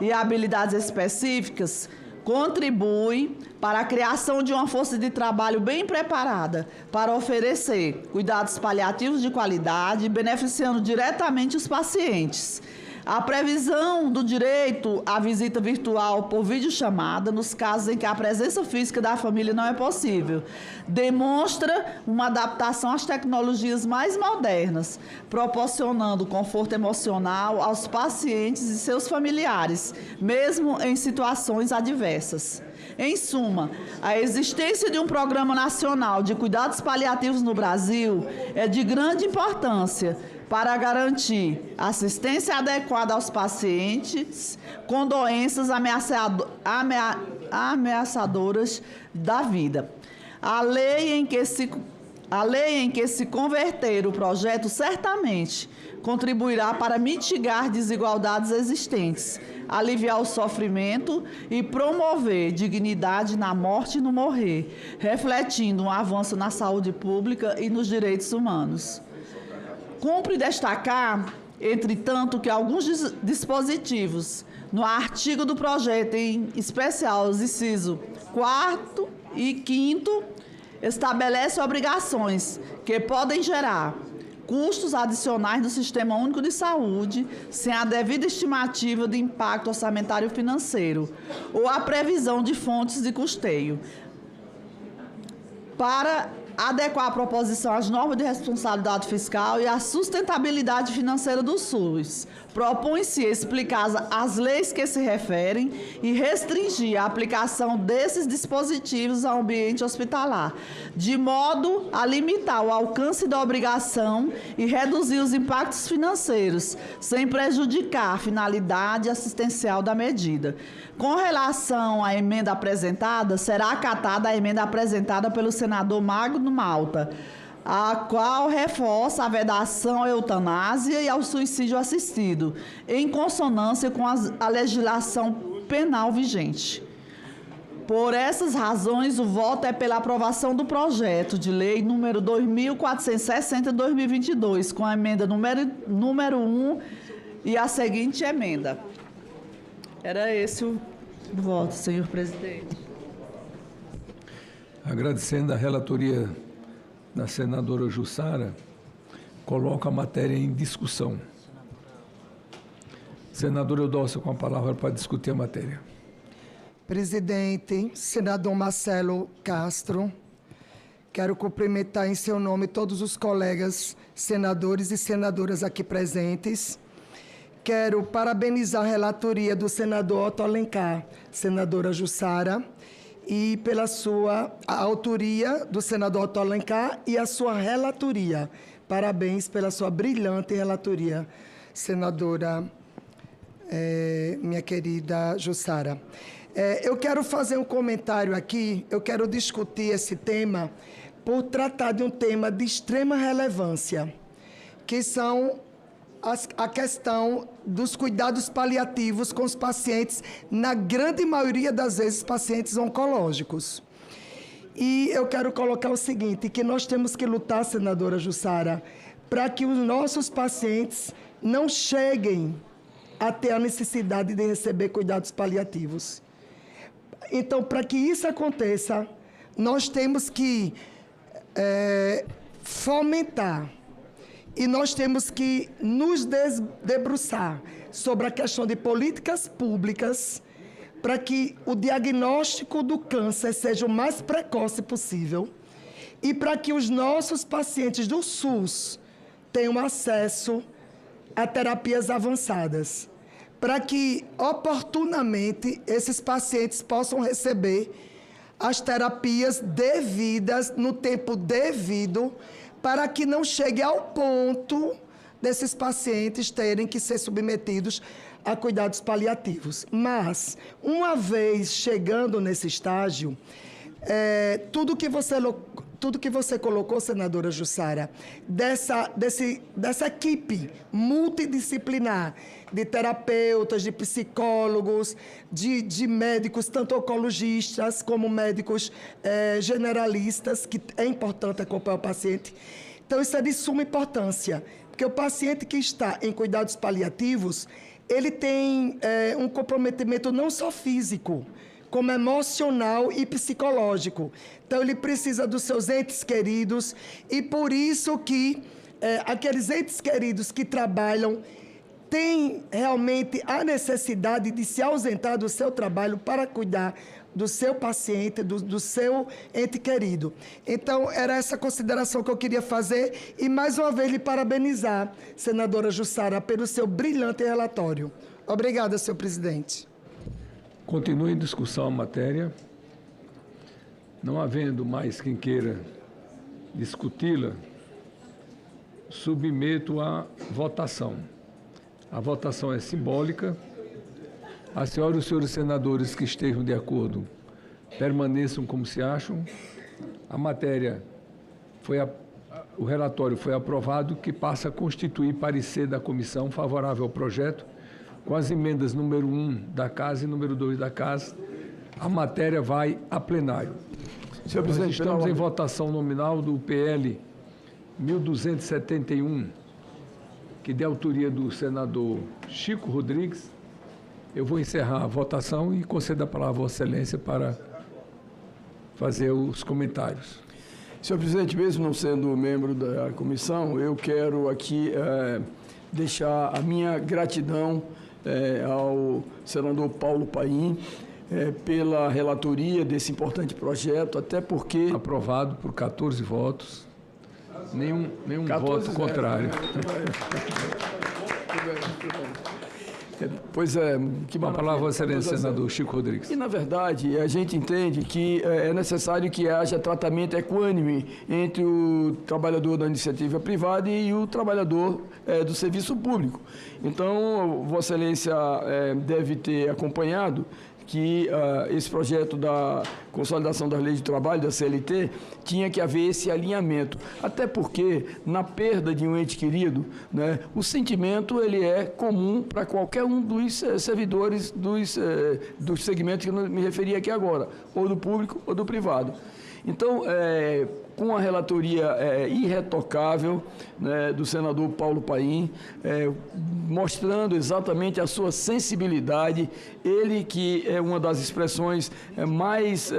e habilidades específicas, contribui para a criação de uma força de trabalho bem preparada para oferecer cuidados paliativos de qualidade, beneficiando diretamente os pacientes. A previsão do direito à visita virtual por videochamada, nos casos em que a presença física da família não é possível, demonstra uma adaptação às tecnologias mais modernas, proporcionando conforto emocional aos pacientes e seus familiares, mesmo em situações adversas. Em suma, a existência de um Programa Nacional de Cuidados Paliativos no Brasil é de grande importância, para garantir assistência adequada aos pacientes com doenças ameaçadoras da vida. A lei em que se converter o projeto certamente contribuirá para mitigar desigualdades existentes, aliviar o sofrimento e promover dignidade na morte e no morrer, refletindo um avanço na saúde pública e nos direitos humanos. Cumpre destacar, entretanto, que alguns dispositivos no artigo do projeto, em especial os incisos 4º e 5º, estabelece obrigações que podem gerar custos adicionais do Sistema Único de Saúde, sem a devida estimativa de impacto orçamentário financeiro ou a previsão de fontes de custeio. Para adequar a proposição às normas de responsabilidade fiscal e à sustentabilidade financeira do SUS, propõe-se explicar as leis que se referem e restringir a aplicação desses dispositivos ao ambiente hospitalar, de modo a limitar o alcance da obrigação e reduzir os impactos financeiros, sem prejudicar a finalidade assistencial da medida. Com relação à emenda apresentada, será acatada a emenda apresentada pelo senador Magno Malta, a qual reforça a vedação à eutanásia e ao suicídio assistido, em consonância com a legislação penal vigente. Por essas razões, o voto é pela aprovação do projeto de lei número 2460/2022, com a emenda número 1 e a seguinte emenda. Era esse o voto, senhor presidente. Agradecendo a relatoria da senadora Jussara, coloco a matéria em discussão. Senador Eudócio, com a palavra para discutir a matéria. Presidente, senador Marcelo Castro, quero cumprimentar em seu nome todos os colegas senadores e senadoras aqui presentes. Quero parabenizar a relatoria do senador Otto Alencar, senadora Jussara, e pela a autoria do senador Otto Alencar e a sua relatoria. Parabéns pela sua brilhante relatoria, senadora, minha querida Jussara. Eu quero fazer um comentário aqui, eu quero discutir esse tema por tratar de um tema de extrema relevância, que são a questão dos cuidados paliativos com os pacientes, na grande maioria das vezes, pacientes oncológicos. E eu quero colocar o seguinte, que nós temos que lutar, senadora Jussara, para que os nossos pacientes não cheguem a ter a necessidade de receber cuidados paliativos. Então, para que isso aconteça, nós temos que fomentar e nós temos que nos debruçar sobre a questão de políticas públicas para que o diagnóstico do câncer seja o mais precoce possível e para que os nossos pacientes do SUS tenham acesso a terapias avançadas, para que, oportunamente, esses pacientes possam receber as terapias devidas, no tempo devido, para que não chegue ao ponto desses pacientes terem que ser submetidos a cuidados paliativos. Mas, uma vez chegando nesse estágio, tudo que você colocou, senadora Jussara, dessa equipe multidisciplinar de terapeutas, de psicólogos, de médicos, tanto oncologistas como médicos generalistas, que é importante acompanhar o paciente. Então, isso é de suma importância, porque o paciente que está em cuidados paliativos, ele tem um comprometimento não só físico, como emocional e psicológico. Então, ele precisa dos seus entes queridos e por isso que aqueles entes queridos que trabalham têm realmente a necessidade de se ausentar do seu trabalho para cuidar do seu paciente, do seu ente querido. Então, era essa consideração que eu queria fazer e, mais uma vez, lhe parabenizar, senadora Jussara, pelo seu brilhante relatório. Obrigada, senhor presidente. Continue em discussão a matéria. Não havendo mais quem queira discuti-la, submeto à votação. A votação é simbólica. A senhora e os senhores senadores que estejam de acordo permaneçam como se acham. A matéria o relatório foi aprovado, que passa a constituir parecer da comissão favorável ao projeto, com as emendas número 1 da Casa e número 2 da Casa. A matéria vai a plenário. Senhor presidente, nós estamos em votação nominal do PL 1271, que de autoria do senador Chico Rodrigues. Eu vou encerrar a votação e concedo a palavra a Vossa Excelência para fazer os comentários. Senhor presidente, mesmo não sendo membro da comissão, eu quero aqui deixar a minha gratidão ao senador Paulo Paim pela relatoria desse importante projeto, até porque... Aprovado por 14 votos, nenhum voto contrário. Pois é, que uma palavra, Vossa Excelência, senador Chico Rodrigues. E, na verdade, a gente entende que é necessário que haja tratamento equânime entre o trabalhador da iniciativa privada e o trabalhador do serviço público. Então, Vossa Excelência deve ter acompanhado que esse projeto da consolidação das leis de trabalho, da CLT, tinha que haver esse alinhamento. Até porque, na perda de um ente querido, né, o sentimento ele é comum para qualquer um dos servidores dos segmentos que eu me referi aqui agora, ou do público ou do privado. Então, com a relatoria irretocável, né, do senador Paulo Paim, mostrando exatamente a sua sensibilidade, ele que é uma das expressões mais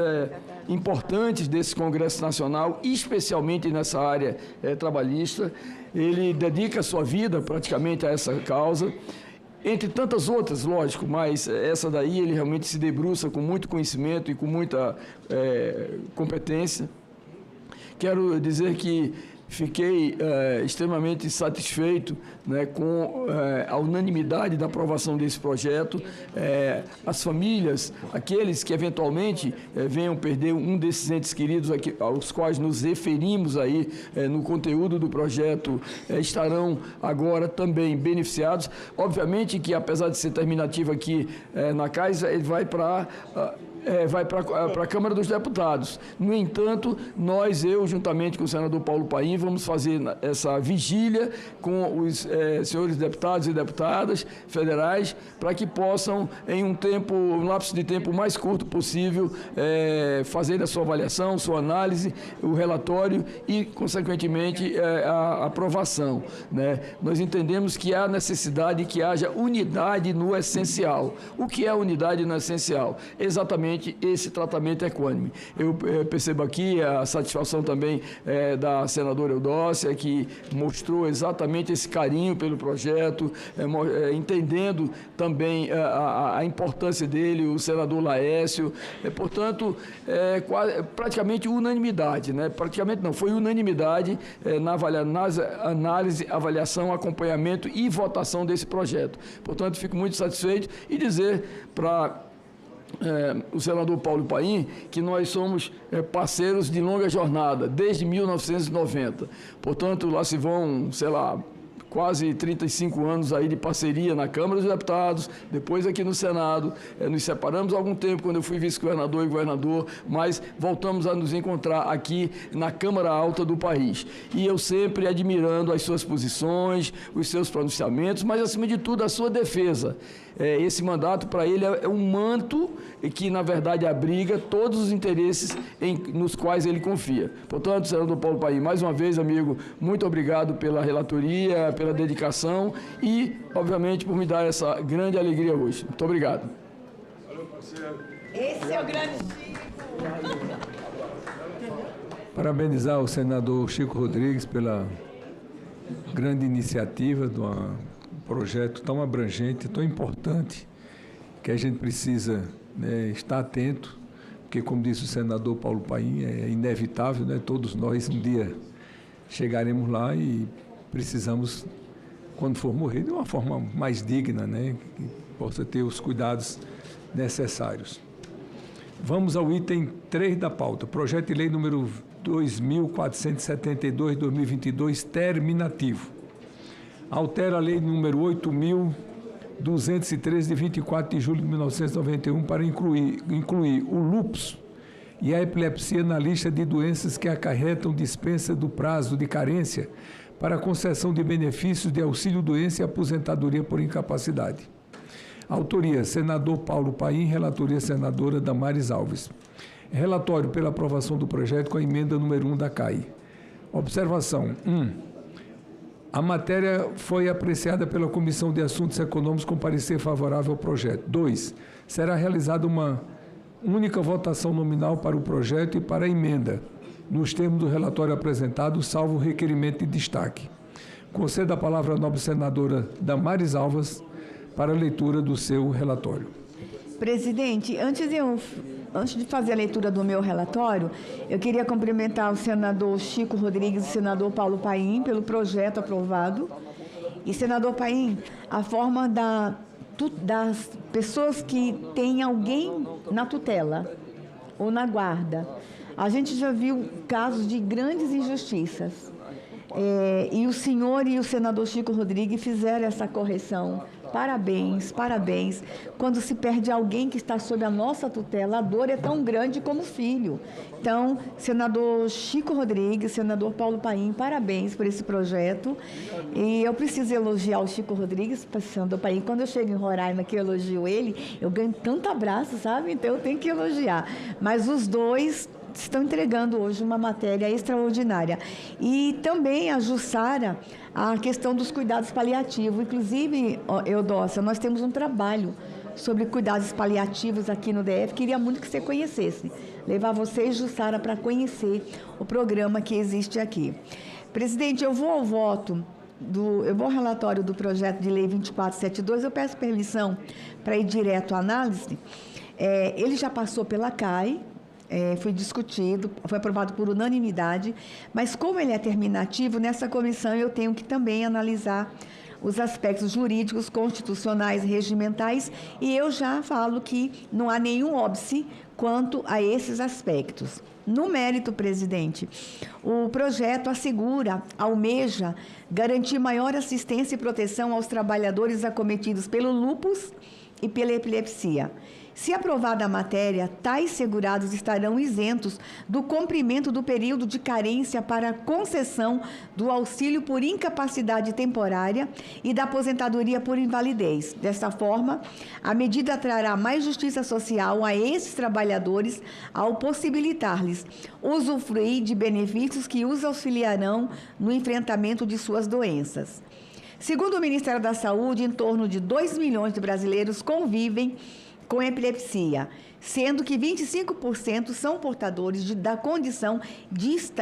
importantes desse Congresso Nacional, especialmente nessa área trabalhista, ele dedica a sua vida praticamente a essa causa. Entre tantas outras, lógico, mas essa daí ele realmente se debruça com muito conhecimento e com muita competência. Quero dizer que fiquei extremamente satisfeito, né, com a unanimidade da aprovação desse projeto. As famílias, aqueles que eventualmente venham perder um desses entes queridos aos quais nos referimos aí no conteúdo do projeto, estarão agora também beneficiados. Obviamente que, apesar de ser terminativo aqui na Casa, ele vai para a Câmara dos Deputados. No entanto, eu, juntamente com o senador Paulo Paim, vamos fazer essa vigília com os senhores deputados e deputadas federais para que possam, em um lapso de tempo mais curto possível, fazer a sua avaliação, sua análise, o relatório e, consequentemente, a aprovação, né? Nós entendemos que há necessidade que haja unidade no essencial. O que é unidade no essencial? Exatamente esse tratamento equânime. Eu percebo aqui a satisfação também da senadora Eudócia, que mostrou exatamente esse carinho pelo projeto, entendendo também a importância dele, o senador Laércio. Portanto, praticamente unanimidade, né? Praticamente não, foi unanimidade na análise, avaliação, acompanhamento e votação desse projeto. Portanto, fico muito satisfeito e dizer para o senador Paulo Paim que nós somos parceiros de longa jornada, desde 1990. Portanto, lá se vão, sei lá, quase 35 anos aí de parceria na Câmara dos Deputados, depois aqui no Senado. Nos separamos há algum tempo quando eu fui vice-governador e governador, mas voltamos a nos encontrar aqui na Câmara Alta do país. E eu sempre admirando as suas posições, os seus pronunciamentos, mas, acima de tudo, a sua defesa. Esse mandato, para ele, é um manto que, na verdade, abriga todos os interesses nos quais ele confia. Portanto, senador Paulo Paim, mais uma vez, amigo, muito obrigado pela relatoria, pela dedicação e, obviamente, por me dar essa grande alegria hoje. Muito obrigado. Esse é o grande Chico. Parabenizar o senador Chico Rodrigues pela grande iniciativa do projeto tão abrangente, tão importante, que a gente precisa, né, estar atento, porque, como disse o senador Paulo Paim, é inevitável, né, todos nós um dia chegaremos lá e precisamos, quando for morrer, de uma forma mais digna, né, que possa ter os cuidados necessários. Vamos ao item 3 da pauta. Projeto de lei número 2.472/2022, terminativo. Altera a lei número 8.213, de 24 de julho de 1991, para incluir o lúpus e a epilepsia na lista de doenças que acarretam dispensa do prazo de carência para a concessão de benefícios de auxílio-doença e aposentadoria por incapacidade. Autoria, senador Paulo Paim, relatoria, senadora Damares Alves. Relatório pela aprovação do projeto com a emenda número 1 da CAI. Observação. 1. A matéria foi apreciada pela Comissão de Assuntos Econômicos com parecer favorável ao projeto. 2. Será realizada uma única votação nominal para o projeto e para a emenda, nos termos do relatório apresentado, salvo o requerimento de destaque. Concedo a palavra à nobre senadora Damares Alves para a leitura do seu relatório. Presidente, antes de fazer a leitura do meu relatório, eu queria cumprimentar o senador Chico Rodrigues e o senador Paulo Paim pelo projeto aprovado. E, senador Paim, a forma das pessoas que têm alguém na tutela ou na guarda. A gente já viu casos de grandes injustiças. E o senhor e o senador Chico Rodrigues fizeram essa correção. Parabéns, parabéns. Quando se perde alguém que está sob a nossa tutela, a dor é tão grande como o filho. Então, senador Chico Rodrigues, senador Paulo Paim, parabéns por esse projeto. E eu preciso elogiar o Chico Rodrigues, senador Paim. Quando eu chego em Roraima que eu elogio ele, eu ganho tanto abraço, sabe? Então, eu tenho que elogiar. Mas os dois estão entregando hoje uma matéria extraordinária. E também a Jussara, a questão dos cuidados paliativos. Inclusive, Eudócia, nós temos um trabalho sobre cuidados paliativos aqui no DF. Queria muito que você conhecesse. Levar você e Jussara para conhecer o programa que existe aqui. Presidente, eu vou ao relatório do projeto de lei 2472. Eu peço permissão para ir direto à análise. Ele já passou pela CAI, foi discutido, foi aprovado por unanimidade, mas como ele é terminativo, nessa comissão eu tenho que também analisar os aspectos jurídicos, constitucionais e regimentais, e eu já falo que não há nenhum óbice quanto a esses aspectos. No mérito, presidente, o projeto almeja garantir maior assistência e proteção aos trabalhadores acometidos pelo lúpus e pela epilepsia. Se aprovada a matéria, tais segurados estarão isentos do cumprimento do período de carência para a concessão do auxílio por incapacidade temporária e da aposentadoria por invalidez. Desta forma, a medida trará mais justiça social a esses trabalhadores ao possibilitar-lhes usufruir de benefícios que os auxiliarão no enfrentamento de suas doenças. Segundo o Ministério da Saúde, em torno de 2 milhões de brasileiros convivem com epilepsia, sendo que 25% são portadores da condição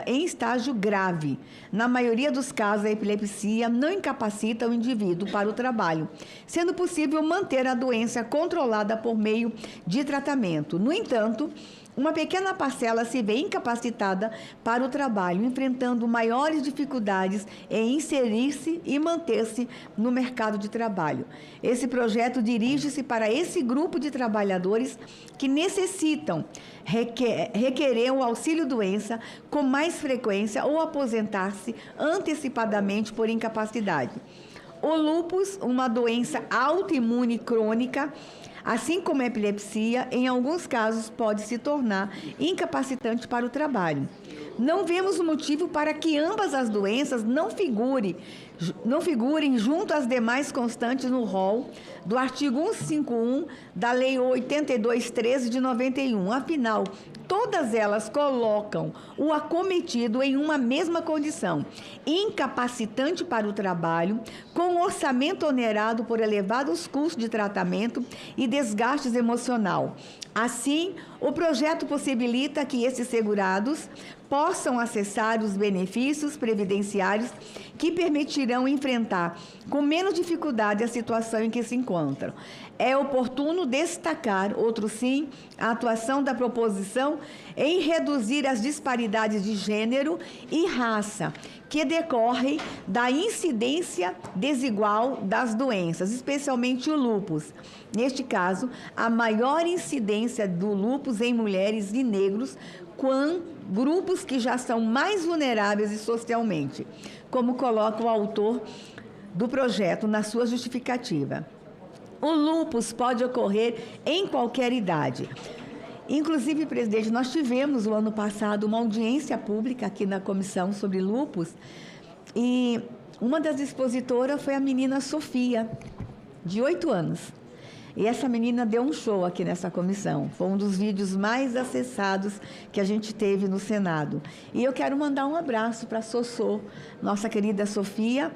em estágio grave. Na maioria dos casos, a epilepsia não incapacita o indivíduo para o trabalho, sendo possível manter a doença controlada por meio de tratamento. No entanto, uma pequena parcela se vê incapacitada para o trabalho, enfrentando maiores dificuldades em inserir-se e manter-se no mercado de trabalho. Esse projeto dirige-se para esse grupo de trabalhadores que requerem o auxílio-doença com mais frequência ou aposentar-se antecipadamente por incapacidade. O lúpus, uma doença autoimune crônica, assim como a epilepsia, em alguns casos pode se tornar incapacitante para o trabalho. Não vemos motivo para que ambas as doenças não figurem junto às demais constantes no rol do artigo 151 da Lei 8213 de 91. Afinal, todas elas colocam o acometido em uma mesma condição, incapacitante para o trabalho, com orçamento onerado por elevados custos de tratamento e desgastes emocional. Assim, o projeto possibilita que esses segurados possam acessar os benefícios previdenciários que permitirão enfrentar com menos dificuldade a situação em que se encontram. É oportuno destacar, outro sim, a atuação da proposição preocupação em reduzir as disparidades de gênero e raça que decorrem da incidência desigual das doenças, especialmente o lúpus. Neste caso, a maior incidência do lúpus em mulheres e negros, grupos que já são mais vulneráveis e socialmente, como coloca o autor do projeto na sua justificativa. O lúpus pode ocorrer em qualquer idade. Inclusive, presidente, nós tivemos, o ano passado, uma audiência pública aqui na comissão sobre lúpus, e uma das expositoras foi a menina Sofia, de 8 anos. E essa menina deu um show aqui nessa comissão. Foi um dos vídeos mais acessados que a gente teve no Senado. E eu quero mandar um abraço para a Sossô, nossa querida Sofia.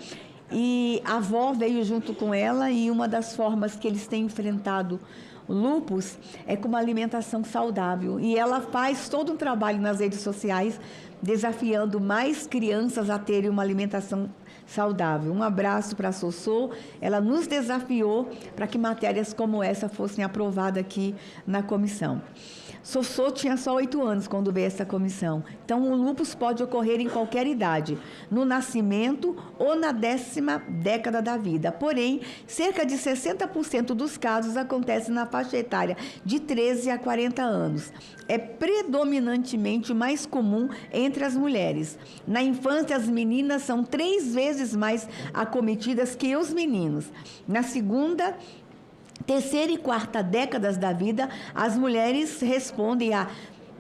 E a avó veio junto com ela, e uma das formas que eles têm enfrentado o lúpus é com uma alimentação saudável. E ela faz todo um trabalho nas redes sociais, desafiando mais crianças a terem uma alimentação saudável. Um abraço para a Sossô. Ela nos desafiou para que matérias como essa fossem aprovadas aqui na comissão. Sossô tinha só 8 anos quando veio essa comissão. Então, o lúpus pode ocorrer em qualquer idade, no nascimento ou na 10ª década da vida. Porém, cerca de 60% dos casos acontecem na faixa etária de 13 a 40 anos. É predominantemente mais comum entre as mulheres. Na infância, as meninas são 3 vezes mais acometidas que os meninos. Na segunda, terceira e quarta décadas da vida, as mulheres respondem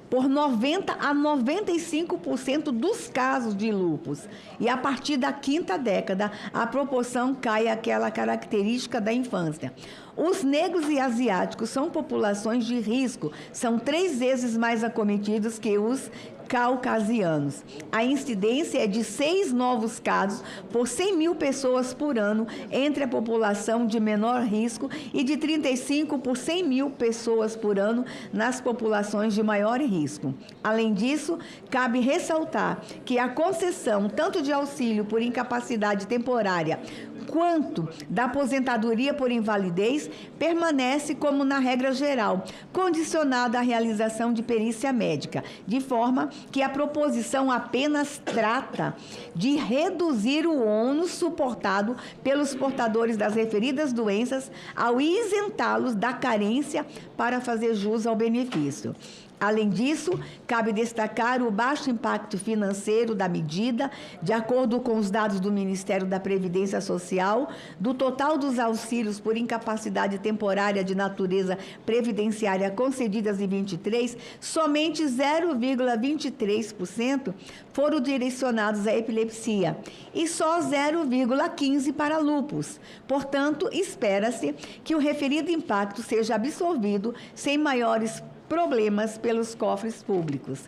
por 90% a 95% dos casos de lúpus. E a partir da 5ª década, a proporção cai àquela característica da infância. Os negros e asiáticos são populações de risco, são 3 vezes mais acometidos que os caucasianos. A incidência é de 6 novos casos por 100 mil pessoas por ano entre a população de menor risco e de 35 por 100 mil pessoas por ano nas populações de maior risco. Além disso, cabe ressaltar que a concessão tanto de auxílio por incapacidade temporária quanto da aposentadoria por invalidez permanece como na regra geral, condicionada à realização de perícia médica, de forma que a proposição apenas trata de reduzir o ônus suportado pelos portadores das referidas doenças ao isentá-los da carência para fazer jus ao benefício. Além disso, cabe destacar o baixo impacto financeiro da medida, de acordo com os dados do Ministério da Previdência Social, do total dos auxílios por incapacidade temporária de natureza previdenciária concedidas em 23, somente 0,23% foram direcionados à epilepsia e só 0,15% para lúpus. Portanto, espera-se que o referido impacto seja absorvido sem maiores problemas pelos cofres públicos.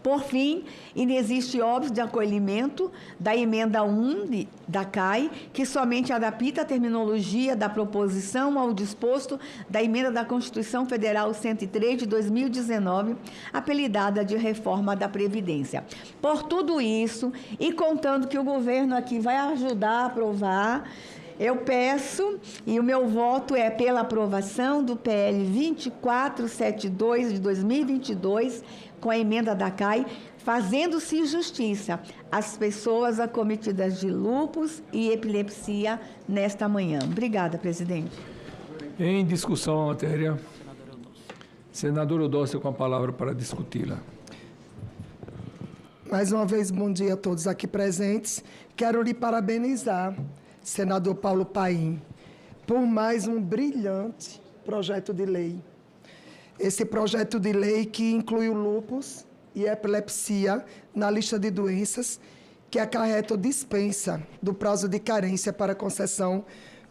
Por fim, inexiste óbice de acolhimento da emenda 1 da CAI, que somente adapta a terminologia da proposição ao disposto da emenda da Constituição Federal 103 de 2019, apelidada de reforma da Previdência. Por tudo isso, e contando que o governo aqui vai ajudar a aprovar, eu peço, e o meu voto é pela aprovação do PL 2472 de 2022, com a emenda da CAI, fazendo-se justiça às pessoas acometidas de lúpus e epilepsia nesta manhã. Obrigada, presidente. Em discussão a matéria, senador Eudócio com a palavra para discuti-la. Mais uma vez, bom dia a todos aqui presentes. Quero lhe parabenizar, senador Paulo Paim, por mais um brilhante projeto de lei. Esse projeto de lei que inclui o lúpus e a epilepsia na lista de doenças que acarreta dispensa do prazo de carência para concessão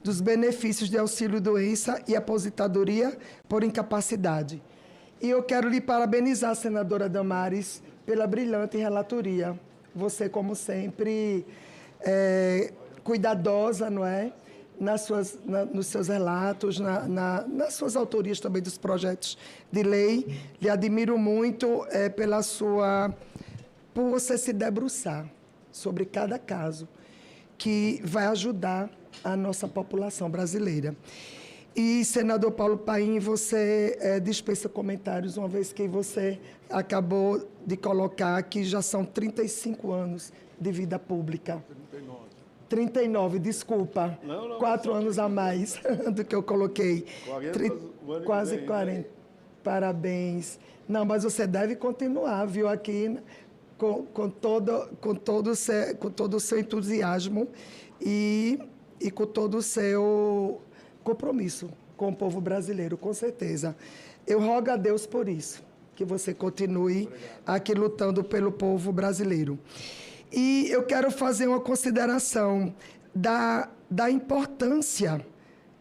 dos benefícios de auxílio-doença e aposentadoria por incapacidade. E eu quero lhe parabenizar, senadora Damares, pela brilhante relatoria. Você, como sempre, cuidadosa, não é? Nos seus relatos, nas suas autorias também dos projetos de lei. Lhe admiro muito por você se debruçar sobre cada caso que vai ajudar a nossa população brasileira. E, senador Paulo Paim, você dispensa comentários, uma vez que você acabou de colocar que já são 35 anos de vida pública. 39, desculpa. Não, 4 anos a mais do que eu coloquei. 40, quase 40. Parabéns. Não, mas você deve continuar, viu, aqui com todo o seu entusiasmo e com todo o seu compromisso com o povo brasileiro, com certeza. Eu rogo a Deus por isso, que você continue aqui lutando pelo povo brasileiro. E eu quero fazer uma consideração da importância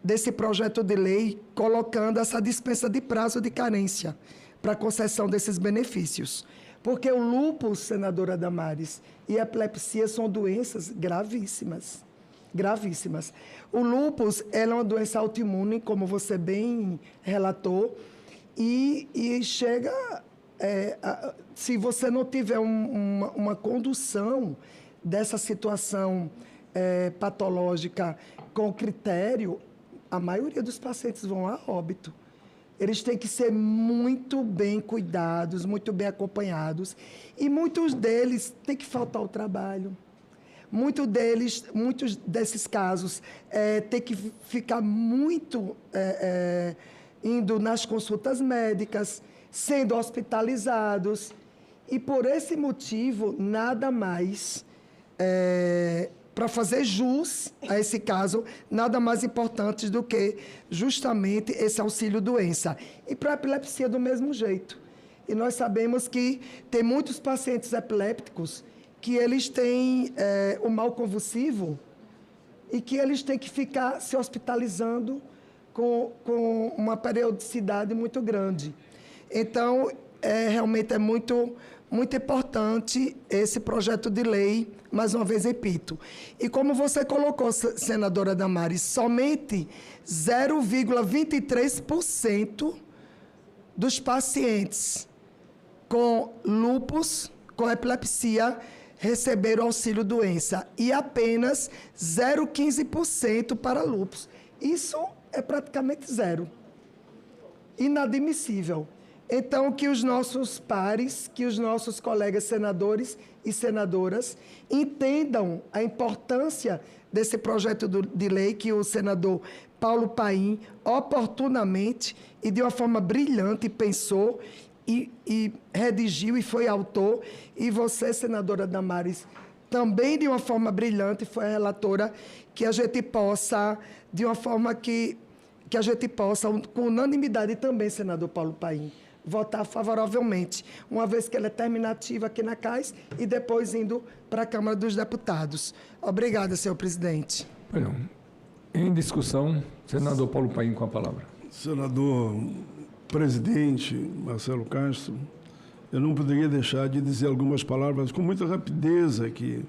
desse projeto de lei, colocando essa dispensa de prazo de carência para a concessão desses benefícios. Porque o lúpus, senadora Damares, e a epilepsia são doenças gravíssimas. Gravíssimas. O lúpus é uma doença autoimune, como você bem relatou, e chega... se você não tiver uma condução dessa situação patológica com critério, a maioria dos pacientes vão a óbito. Eles têm que ser muito bem cuidados, muito bem acompanhados, e muitos deles têm que faltar ao trabalho. Muitos desses casos têm que ficar muito indo nas consultas médicas, sendo hospitalizados. E, por esse motivo, nada mais, para fazer jus a esse caso, nada mais importante do que justamente esse auxílio-doença. E para a epilepsia, do mesmo jeito. E nós sabemos que tem muitos pacientes epilépticos que eles têm o mal convulsivo e que eles têm que ficar se hospitalizando com uma periodicidade muito grande. Então, realmente é muito importante esse projeto de lei, mais uma vez repito. E como você colocou, senadora Damares, somente 0,23% dos pacientes com lúpus, com epilepsia, receberam auxílio-doença e apenas 0,15% para lúpus. Isso é praticamente zero. Inadmissível. Então, que os nossos pares, que os nossos colegas senadores e senadoras entendam a importância desse projeto de lei que o senador Paulo Paim oportunamente e de uma forma brilhante pensou e redigiu e foi autor. E você, senadora Damares, também de uma forma brilhante foi a relatora, que a gente possa, de uma forma que a gente possa, com unanimidade também, senador Paulo Paim, votar favoravelmente, uma vez que ela é terminativa aqui na CAIS e depois indo para a Câmara dos Deputados. Obrigada, senhor presidente. Bueno, em discussão, senador Paulo Paim com a palavra. Senador presidente Marcelo Castro, eu não poderia deixar de dizer algumas palavras com muita rapidez aqui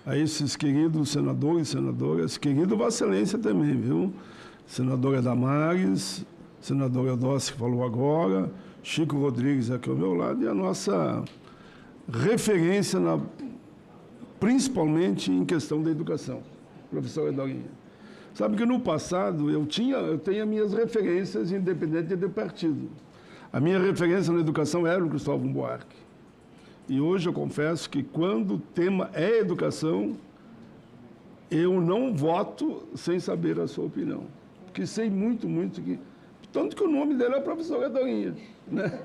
a esses queridos senadores e senadoras, querido Vossa Excelência também, viu? Senadora Damares, senador Eudócio, que falou agora, Chico Rodrigues aqui ao meu lado, e a nossa referência, principalmente em questão da educação, professora Dorinha. Sabe que no passado eu tenho as minhas referências independente do partido. A minha referência na educação era o Cristóvão Buarque. E hoje eu confesso que quando o tema é educação, eu não voto sem saber a sua opinião. Porque sei muito que... Tanto que o nome dele é professor Dorinha, né?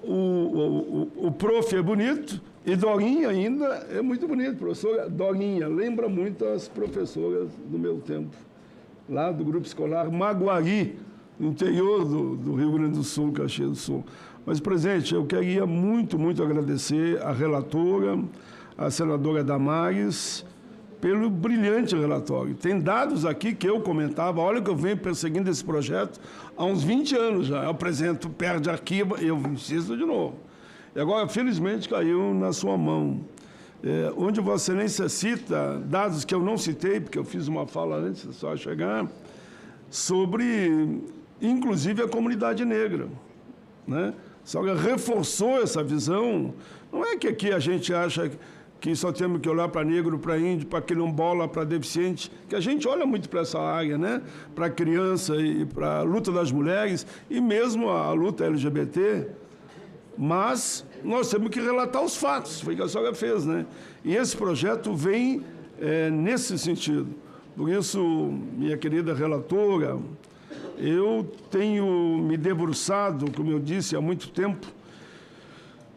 O prof é bonito e Dorinha ainda é muito bonito. Professora Dorinha lembra muito as professoras do meu tempo, lá do grupo escolar Maguari, no interior do Rio Grande do Sul, Caxias do Sul. Mas, presidente, eu queria muito agradecer a relatora, a senadora Damares, pelo brilhante relatório. Tem dados aqui que eu comentava, olha que eu venho perseguindo esse projeto há uns 20 anos já. Eu apresento, perde arquivo, eu insisto de novo. E agora, felizmente, caiu na sua mão. Onde Vossa Excelência cita dados que eu não citei, porque eu fiz uma fala antes, só chegar, sobre, inclusive, a comunidade negra, né? Só que reforçou essa visão. Não é que aqui a gente acha que só temos que olhar para negro, para índio, para quilombola, para deficiente, que a gente olha muito para essa área, né? Para a criança e para a luta das mulheres e mesmo a luta LGBT, mas nós temos que relatar os fatos, foi o que a senhora fez, né? E esse projeto vem nesse sentido. Por isso, minha querida relatora, eu tenho me debruçado, como eu disse, há muito tempo.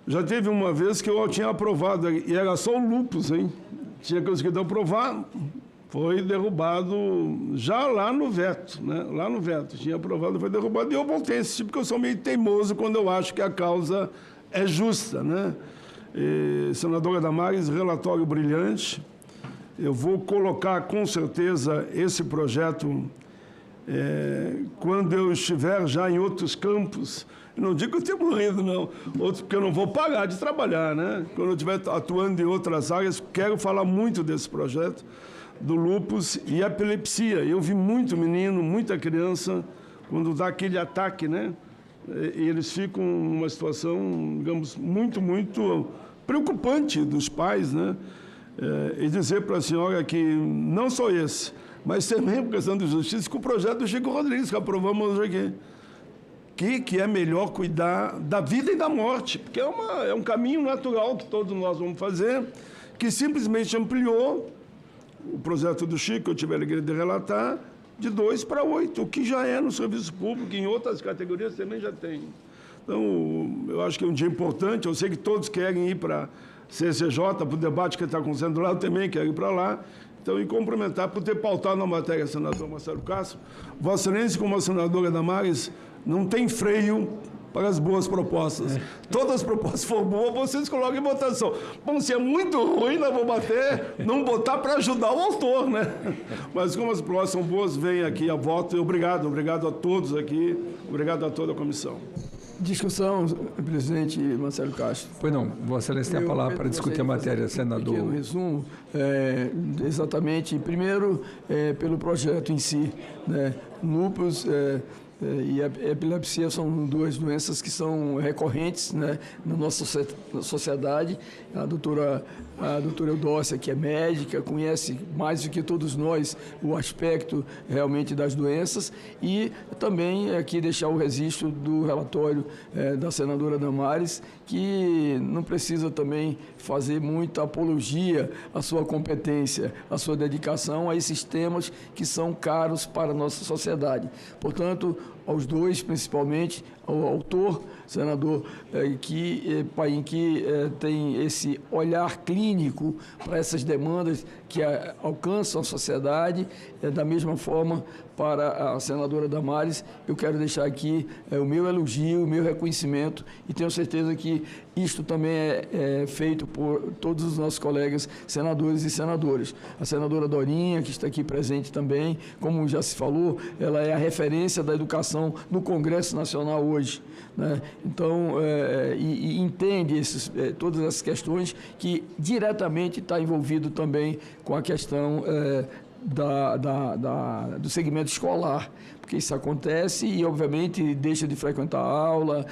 Já teve uma vez que eu tinha aprovado, e era só o lúpus, hein? Tinha conseguido aprovar, foi derrubado já lá no veto, né? Lá no veto, tinha aprovado, foi derrubado, e eu voltei a insistir, porque eu sou meio teimoso quando eu acho que a causa é justa, né? E, senadora Damares, relatório brilhante. Eu vou colocar, com certeza, esse projeto, quando eu estiver já em outros campos. Não digo que eu tenho morrido, não. Outro, porque eu não vou parar de trabalhar, né? Quando eu estiver atuando em outras áreas, quero falar muito desse projeto, do lúpus e epilepsia. Eu vi muito menino, muita criança, quando dá aquele ataque, né? E eles ficam numa situação, digamos, muito, muito preocupante dos pais, né? E dizer para a senhora que não só esse, mas também por questão de justiça, com o projeto do Chico Rodrigues, que aprovamos hoje aqui. Que é melhor cuidar da vida e da morte, porque é um caminho natural que todos nós vamos fazer, que simplesmente ampliou o projeto do Chico, eu tive a alegria de relatar, de 2 para 8, o que já é no serviço público, em outras categorias também já tem. Então, eu acho que é um dia importante, eu sei que todos querem ir para a CCJ, para o debate que está acontecendo lá, eu também quero ir para lá. Então, e cumprimentar por ter pautado na matéria, senador Marcelo Castro. Vossa Excelência, como a senadora Damares, não tem freio para as boas propostas. Todas as propostas for boas, vocês colocam em votação. Bom, se é muito ruim, nós vamos não botar para ajudar o autor, né? Mas como as propostas são boas, vem aqui a voto. E obrigado a todos aqui, obrigado a toda a comissão. Discussão, presidente Marcelo Castro. Pois não, Vossa Excelência tem a palavra para discutir a matéria, senador. Um resumo, exatamente, primeiro, pelo projeto em si, né? Lúpus e a epilepsia são duas doenças que são recorrentes, né, na nossa sociedade. A doutora Eudócia, que é médica, conhece mais do que todos nós o aspecto realmente das doenças, e também aqui deixar o registro do relatório da senadora Damares, que não precisa também fazer muita apologia à sua competência, à sua dedicação a esses temas que são caros para a nossa sociedade. Portanto, aos dois, principalmente, ao autor, senador, que tem esse olhar clínico para essas demandas que alcançam a sociedade, da mesma forma para a senadora Damares, eu quero deixar aqui o meu elogio, o meu reconhecimento, e tenho certeza que isto também é feito por todos os nossos colegas senadores e senadoras. A senadora Dorinha, que está aqui presente também, como já se falou, ela é a referência da educação no Congresso Nacional hoje, né? Então, e entende todas essas questões que diretamente está envolvido também com a questão do segmento escolar, porque isso acontece e, obviamente, deixa de frequentar a aula,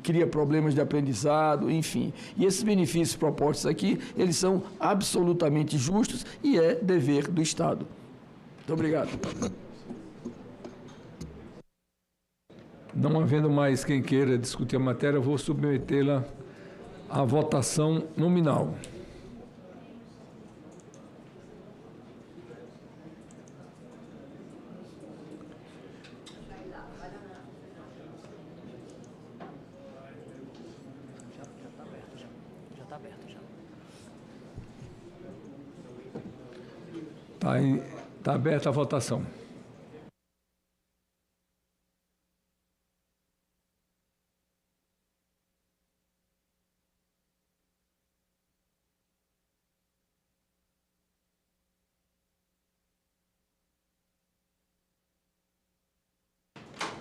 cria problemas de aprendizado, enfim. E esses benefícios propostos aqui, eles são absolutamente justos e é dever do Estado. Muito obrigado. Não havendo mais quem queira discutir a matéria, vou submetê-la à votação nominal. Está aberta a votação.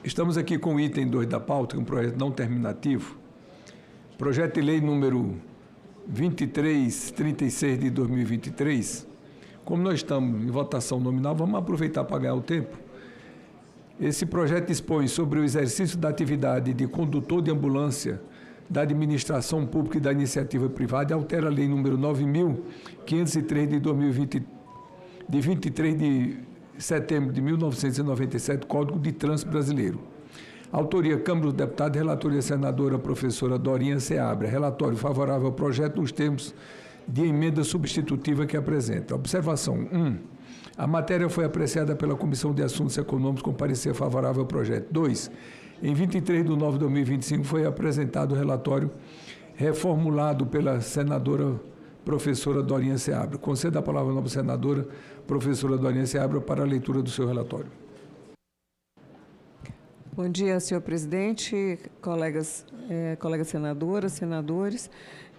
Estamos aqui com o item 2 da pauta, que é um projeto não terminativo. Projeto de lei número 2336 de 2023. Como nós estamos em votação nominal, vamos aproveitar para ganhar o tempo. Esse projeto dispõe sobre o exercício da atividade de condutor de ambulância da Administração Pública e da Iniciativa Privada e altera a Lei número 9.503 de 2020, de 23 de setembro de 1997, Código de Trânsito Brasileiro. Autoria Câmara dos Deputados, relatoria senadora professora Dorinha Seabra. Relatório favorável ao projeto nos termos de emenda substitutiva que apresenta. Observação 1. A matéria foi apreciada pela Comissão de Assuntos Econômicos com parecer favorável ao projeto. 2. Em 23 de nove de 2025 foi apresentado o relatório reformulado pela senadora professora Dorinha Seabra. Conceda a palavra à nova senadora professora Dorinha Seabra para a leitura do seu relatório. Bom dia, senhor presidente, colegas senadoras, senadores.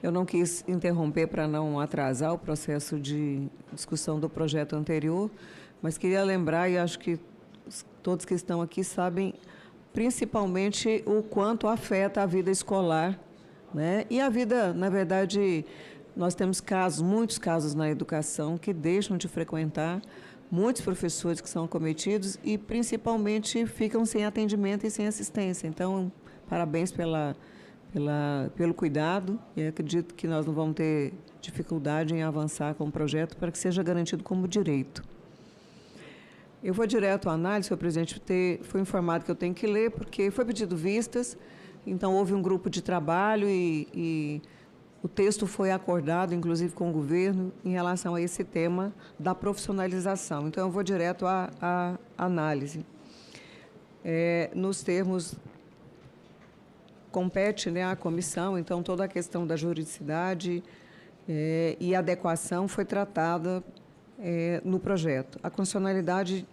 Eu não quis interromper para não atrasar o processo de discussão do projeto anterior, mas queria lembrar, e acho que todos que estão aqui sabem, principalmente o quanto afeta a vida escolar, né? E a vida, na verdade, nós temos muitos casos na educação que deixam de frequentar, muitos professores que são acometidos e, principalmente, ficam sem atendimento e sem assistência. Então, parabéns pelo cuidado e acredito que nós não vamos ter dificuldade em avançar com o projeto para que seja garantido como direito. Eu vou direto à análise, senhor presidente, foi informado que eu tenho que ler, porque foi pedido vistas, então houve um grupo de trabalho e o texto foi acordado, inclusive com o governo, em relação a esse tema da profissionalização. Então, eu vou direto à análise. Nos termos, compete, né, à comissão, então, toda a questão da juridicidade e adequação foi tratada no projeto. A constitucionalidade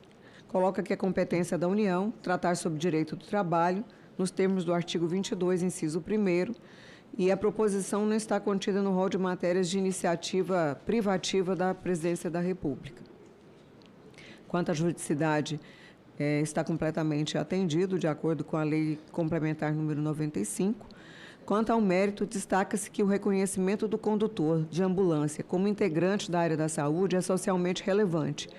coloca que é competência da União tratar sobre direito do trabalho, nos termos do artigo 22, inciso 1º, e a proposição não está contida no rol de matérias de iniciativa privativa da Presidência da República. Quanto à juridicidade, está completamente atendido, de acordo com a Lei Complementar número 95. Quanto ao mérito, destaca-se que o reconhecimento do condutor de ambulância como integrante da área da saúde é socialmente relevante.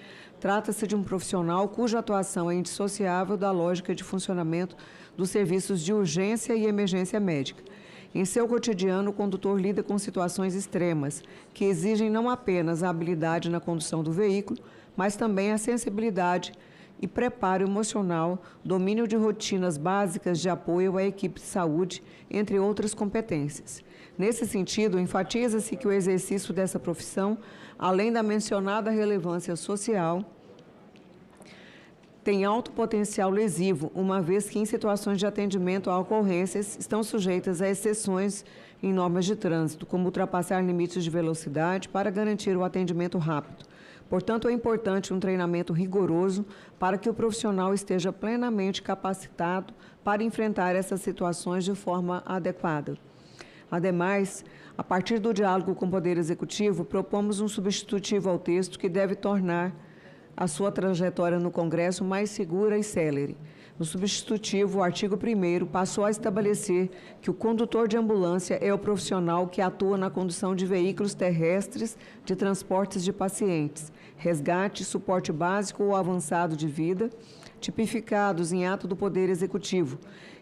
Trata-se de um profissional cuja atuação é indissociável da lógica de funcionamento dos serviços de urgência e emergência médica. Em seu cotidiano, o condutor lida com situações extremas, que exigem não apenas a habilidade na condução do veículo, mas também a sensibilidade e preparo emocional, domínio de rotinas básicas de apoio à equipe de saúde, entre outras competências. Nesse sentido, enfatiza-se que o exercício dessa profissão, além da mencionada relevância social, tem alto potencial lesivo, uma vez que em situações de atendimento a ocorrências estão sujeitas a exceções em normas de trânsito, como ultrapassar limites de velocidade para garantir o atendimento rápido. Portanto, é importante um treinamento rigoroso para que o profissional esteja plenamente capacitado para enfrentar essas situações de forma adequada. Ademais, a partir do diálogo com o Poder Executivo, propomos um substitutivo ao texto que deve tornar a sua trajetória no Congresso mais segura e célere. No substitutivo, o artigo 1º passou a estabelecer que o condutor de ambulância é o profissional que atua na condução de veículos terrestres de transportes de pacientes, resgate, suporte básico ou avançado de vida, tipificados em ato do Poder Executivo,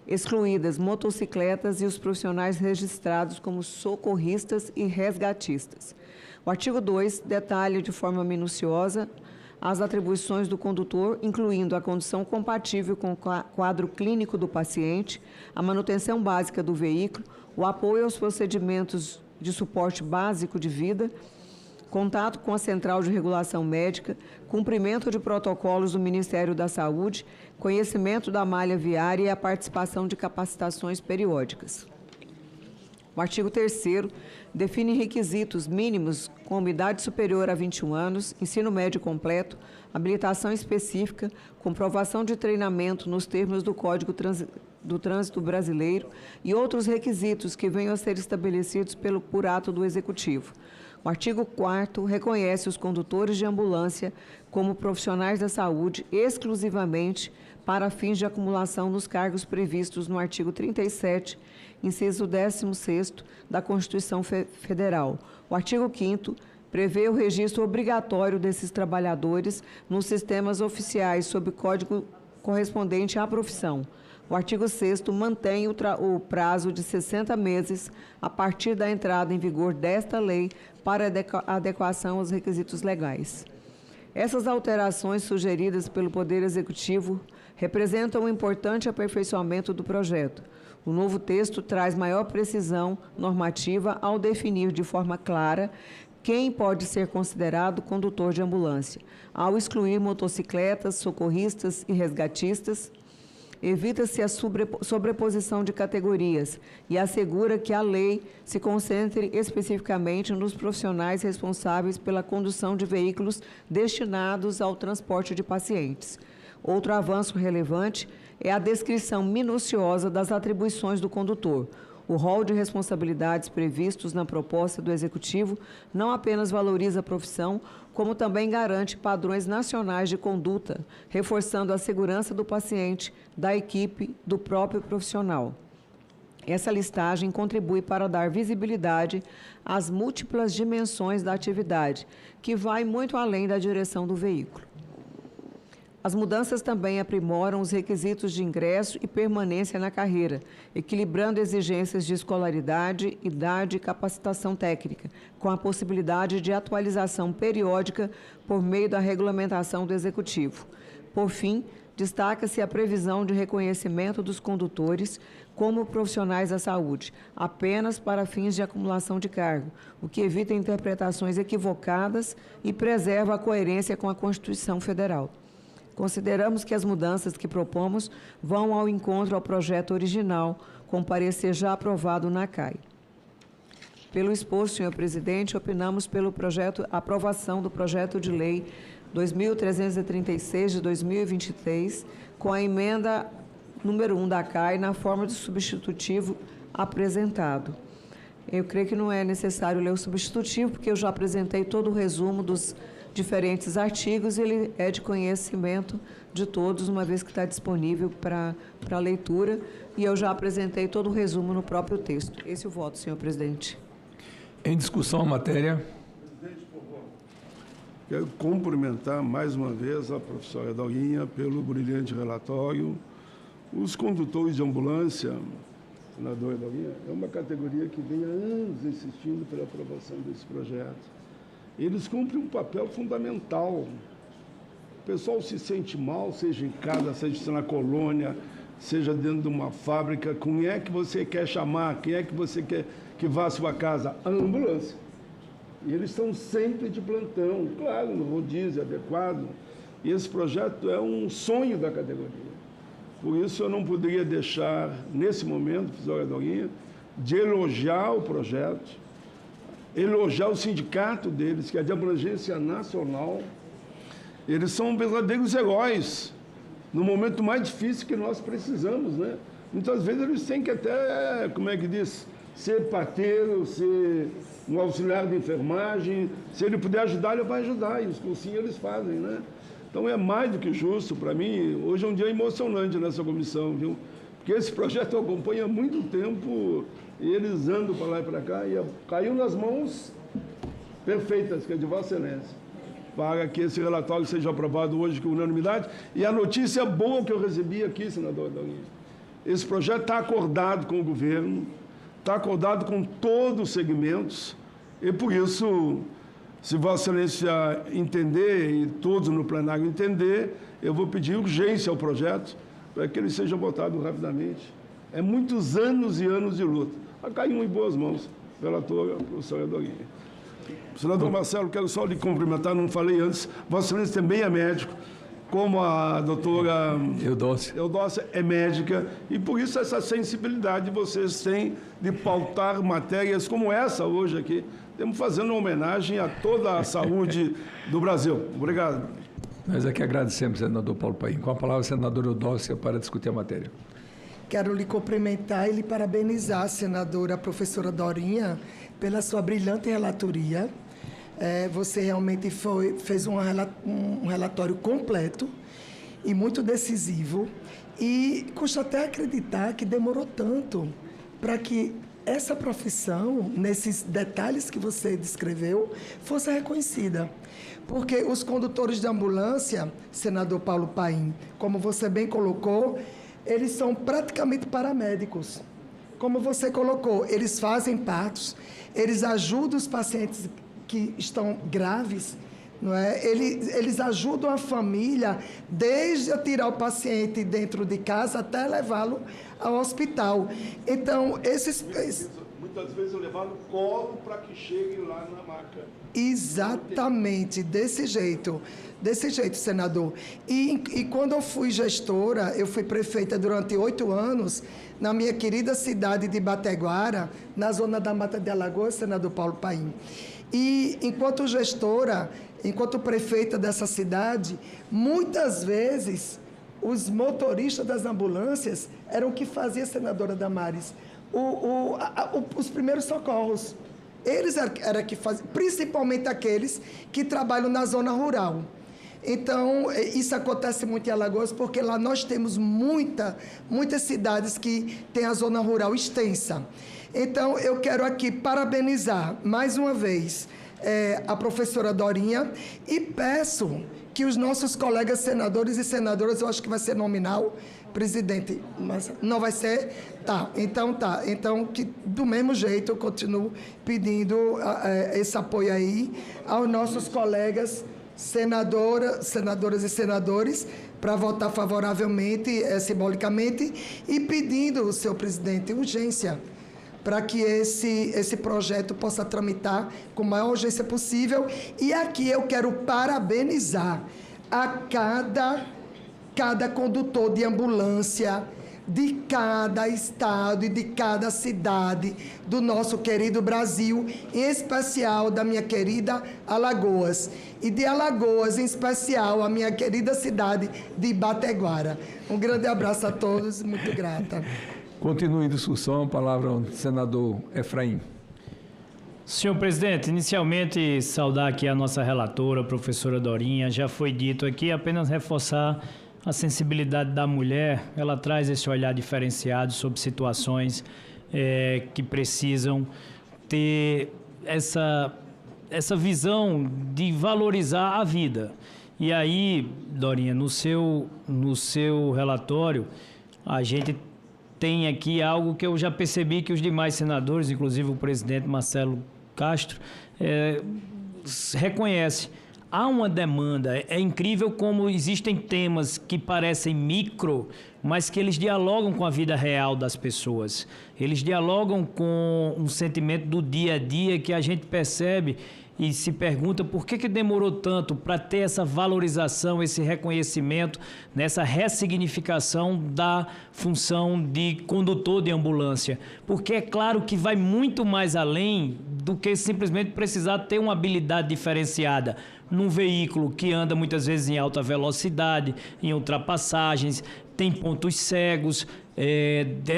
excluídas motocicletas e os profissionais registrados como socorristas e resgatistas. O artigo 2 detalha de forma minuciosa as atribuições do condutor, incluindo a condução compatível com o quadro clínico do paciente, a manutenção básica do veículo, o apoio aos procedimentos de suporte básico de vida, contato com a Central de Regulação Médica, cumprimento de protocolos do Ministério da Saúde, conhecimento da malha viária e a participação de capacitações periódicas. O artigo 3º define requisitos mínimos com idade superior a 21 anos, ensino médio completo, habilitação específica, comprovação de treinamento nos termos do Código do Trânsito Brasileiro e outros requisitos que venham a ser estabelecidos por ato do Executivo. O artigo 4º reconhece os condutores de ambulância como profissionais da saúde exclusivamente para fins de acumulação nos cargos previstos no artigo 37, inciso 16º da Constituição Federal. O artigo 5º prevê o registro obrigatório desses trabalhadores nos sistemas oficiais sob código correspondente à profissão. O artigo 6º mantém o prazo de 60 meses a partir da entrada em vigor desta lei para adequação aos requisitos legais. Essas alterações sugeridas pelo Poder Executivo representam um importante aperfeiçoamento do projeto. O novo texto traz maior precisão normativa ao definir de forma clara quem pode ser considerado condutor de ambulância, ao excluir motocicletas, socorristas e resgatistas. Evita-se a sobreposição de categorias e assegura que a lei se concentre especificamente nos profissionais responsáveis pela condução de veículos destinados ao transporte de pacientes. Outro avanço relevante é a descrição minuciosa das atribuições do condutor. O rol de responsabilidades previstos na proposta do Executivo não apenas valoriza a profissão, como também garante padrões nacionais de conduta, reforçando a segurança do paciente, da equipe, do próprio profissional. Essa listagem contribui para dar visibilidade às múltiplas dimensões da atividade, que vai muito além da direção do veículo. As mudanças também aprimoram os requisitos de ingresso e permanência na carreira, equilibrando exigências de escolaridade, idade e capacitação técnica, com a possibilidade de atualização periódica por meio da regulamentação do Executivo. Por fim, destaca-se a previsão de reconhecimento dos condutores como profissionais da saúde, apenas para fins de acumulação de cargo, o que evita interpretações equivocadas e preserva a coerência com a Constituição Federal. Consideramos que as mudanças que propomos vão ao encontro ao projeto original, com parecer já aprovado na CAI. Pelo exposto, senhor presidente, opinamos pela aprovação do projeto de lei 2.336 de 2023, com a emenda número 1 da CAI, na forma de substitutivo apresentado. Eu creio que não é necessário ler o substitutivo, porque eu já apresentei todo o resumo dos diferentes artigos, ele é de conhecimento de todos, uma vez que está disponível para leitura, e eu já apresentei todo o resumo no próprio texto. Esse é o voto, senhor presidente. Em discussão a matéria. Presidente, por favor. Quero cumprimentar mais uma vez a professora Dorinha pelo brilhante relatório. Os condutores de ambulância, senadora Dorinha, é uma categoria que vem há anos insistindo pela aprovação desse projeto. Eles cumprem um papel fundamental. O pessoal se sente mal, seja em casa, seja na colônia, seja dentro de uma fábrica. Quem é que você quer chamar? Quem é que você quer que vá à sua casa? A ambulância. E eles estão sempre de plantão, claro, no rodízio adequado. E esse projeto é um sonho da categoria. Por isso, eu não poderia deixar, nesse momento, professora Dorinha, de elogiar o projeto, elogiar o sindicato deles, que é de abrangência nacional. Eles são verdadeiros heróis no momento mais difícil que nós precisamos, né? Muitas vezes eles têm que até, como é que diz, ser parteiro, ser um auxiliar de enfermagem. Se ele puder ajudar, ele vai ajudar, e os cursinhos eles fazem, né? Então é mais do que justo para mim. Hoje é um dia emocionante nessa comissão, viu? Porque esse projeto eu acompanho há muito tempo. E eles andam para lá e para cá, e caiu nas mãos perfeitas, que é de Vossa Excelência, para que esse relatório seja aprovado hoje com unanimidade. E a notícia boa que eu recebi aqui, senador Dorinha, esse projeto está acordado com o governo, está acordado com todos os segmentos, e por isso, se Vossa Excelência entender, e todos no plenário entender, eu vou pedir urgência ao projeto, para que ele seja votado rapidamente. É muitos anos e anos de luta. Caiu em boas mãos, relatora, professora Dorinha. Senador Marcelo, quero só lhe cumprimentar, não falei antes, Vossa Excelência também é médico, como a doutora Eudócia é médica, e por isso essa sensibilidade vocês têm de pautar matérias como essa hoje aqui. Estamos fazendo uma homenagem a toda a saúde do Brasil. Obrigado. Nós aqui agradecemos, senador Paulo Paim. Com a palavra, a senadora Eudócia, para discutir a matéria. Quero lhe cumprimentar e lhe parabenizar, senadora professora Dorinha, pela sua brilhante relatoria. Você realmente fez um relatório completo e muito decisivo. E custa até acreditar que demorou tanto para que essa profissão, nesses detalhes que você descreveu, fosse reconhecida. Porque os condutores de ambulância, senador Paulo Paim, como você bem colocou, eles são praticamente paramédicos. Como você colocou, eles fazem partos, eles ajudam os pacientes que estão graves, não é? Eles ajudam a família desde a tirar o paciente dentro de casa até levá-lo ao hospital. Então, muitas vezes eu levar no colo para que chegue lá na maca. Exatamente, desse jeito, senador. E quando eu fui gestora, eu fui prefeita durante 8 anos, na minha querida cidade de Bateguara, na zona da Mata de Alagoas, senador Paulo Paim. E enquanto gestora, enquanto prefeita dessa cidade, muitas vezes os motoristas das ambulâncias eram que faziam, senadora Damares, os primeiros socorros. Eles eram que faziam, principalmente aqueles que trabalham na zona rural. Então, isso acontece muito em Alagoas, porque lá nós temos muitas cidades que têm a zona rural extensa. Então, eu quero aqui parabenizar, mais uma vez, a professora Dorinha e peço que os nossos colegas senadores e senadoras, eu acho que vai ser nominal, presidente, mas não vai ser? Tá. Então, que do mesmo jeito eu continuo pedindo esse apoio aí aos nossos colegas senadoras e senadores para votar favoravelmente, simbolicamente, e pedindo, senhor presidente, urgência para que esse projeto possa tramitar com a maior urgência possível. E aqui eu quero parabenizar a cada condutor de ambulância de cada estado e de cada cidade do nosso querido Brasil, em especial da minha querida Alagoas. E de Alagoas, em especial, a minha querida cidade de Bateguara. Um grande abraço a todos, muito grata. Continue em discussão, a palavra ao senador Efraim. Senhor presidente, inicialmente saudar aqui a nossa relatora, a professora Dorinha. Já foi dito aqui, apenas reforçar a sensibilidade da mulher. Ela traz esse olhar diferenciado sobre situações que precisam ter essa visão de valorizar a vida. E aí, Dorinha, no seu relatório, a gente tem aqui algo que eu já percebi que os demais senadores, inclusive o presidente Marcelo Castro, reconhece. Há uma demanda. É incrível como existem temas que parecem micro, mas que eles dialogam com a vida real das pessoas. Eles dialogam com um sentimento do dia a dia que a gente percebe e se pergunta por que demorou tanto para ter essa valorização, esse reconhecimento, nessa ressignificação da função de condutor de ambulância. Porque é claro que vai muito mais além do que simplesmente precisar ter uma habilidade diferenciada num veículo que anda muitas vezes em alta velocidade, em ultrapassagens, tem pontos cegos,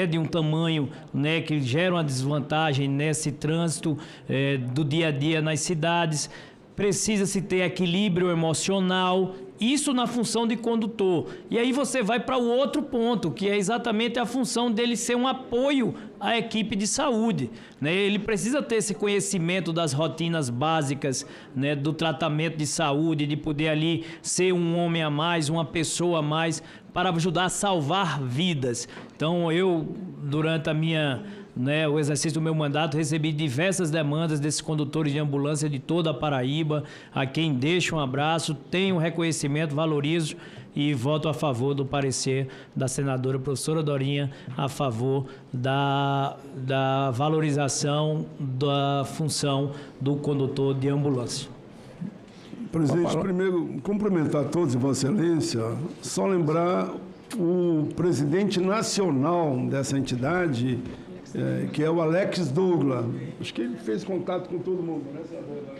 de um tamanho, né, que gera uma desvantagem nesse trânsito do dia a dia nas cidades. Precisa-se ter equilíbrio emocional, isso na função de condutor. E aí você vai para o outro ponto, que é exatamente a função dele ser um apoio à equipe de saúde, né? Ele precisa ter esse conhecimento das rotinas básicas, né, do tratamento de saúde, de poder ali ser um homem a mais, uma pessoa a mais, para ajudar a salvar vidas. Então, eu, durante o exercício do meu mandato, recebi diversas demandas desses condutores de ambulância de toda a Paraíba, a quem deixo um abraço, tenho um reconhecimento, valorizo e voto a favor do parecer da senadora professora Dorinha, a favor da valorização da função do condutor de ambulância. Presidente, primeiro, cumprimentar a todos, Vossa Excelência, só lembrar o presidente nacional dessa entidade, que é o Alex Douglas. Acho que ele fez contato com todo mundo, né, senadora?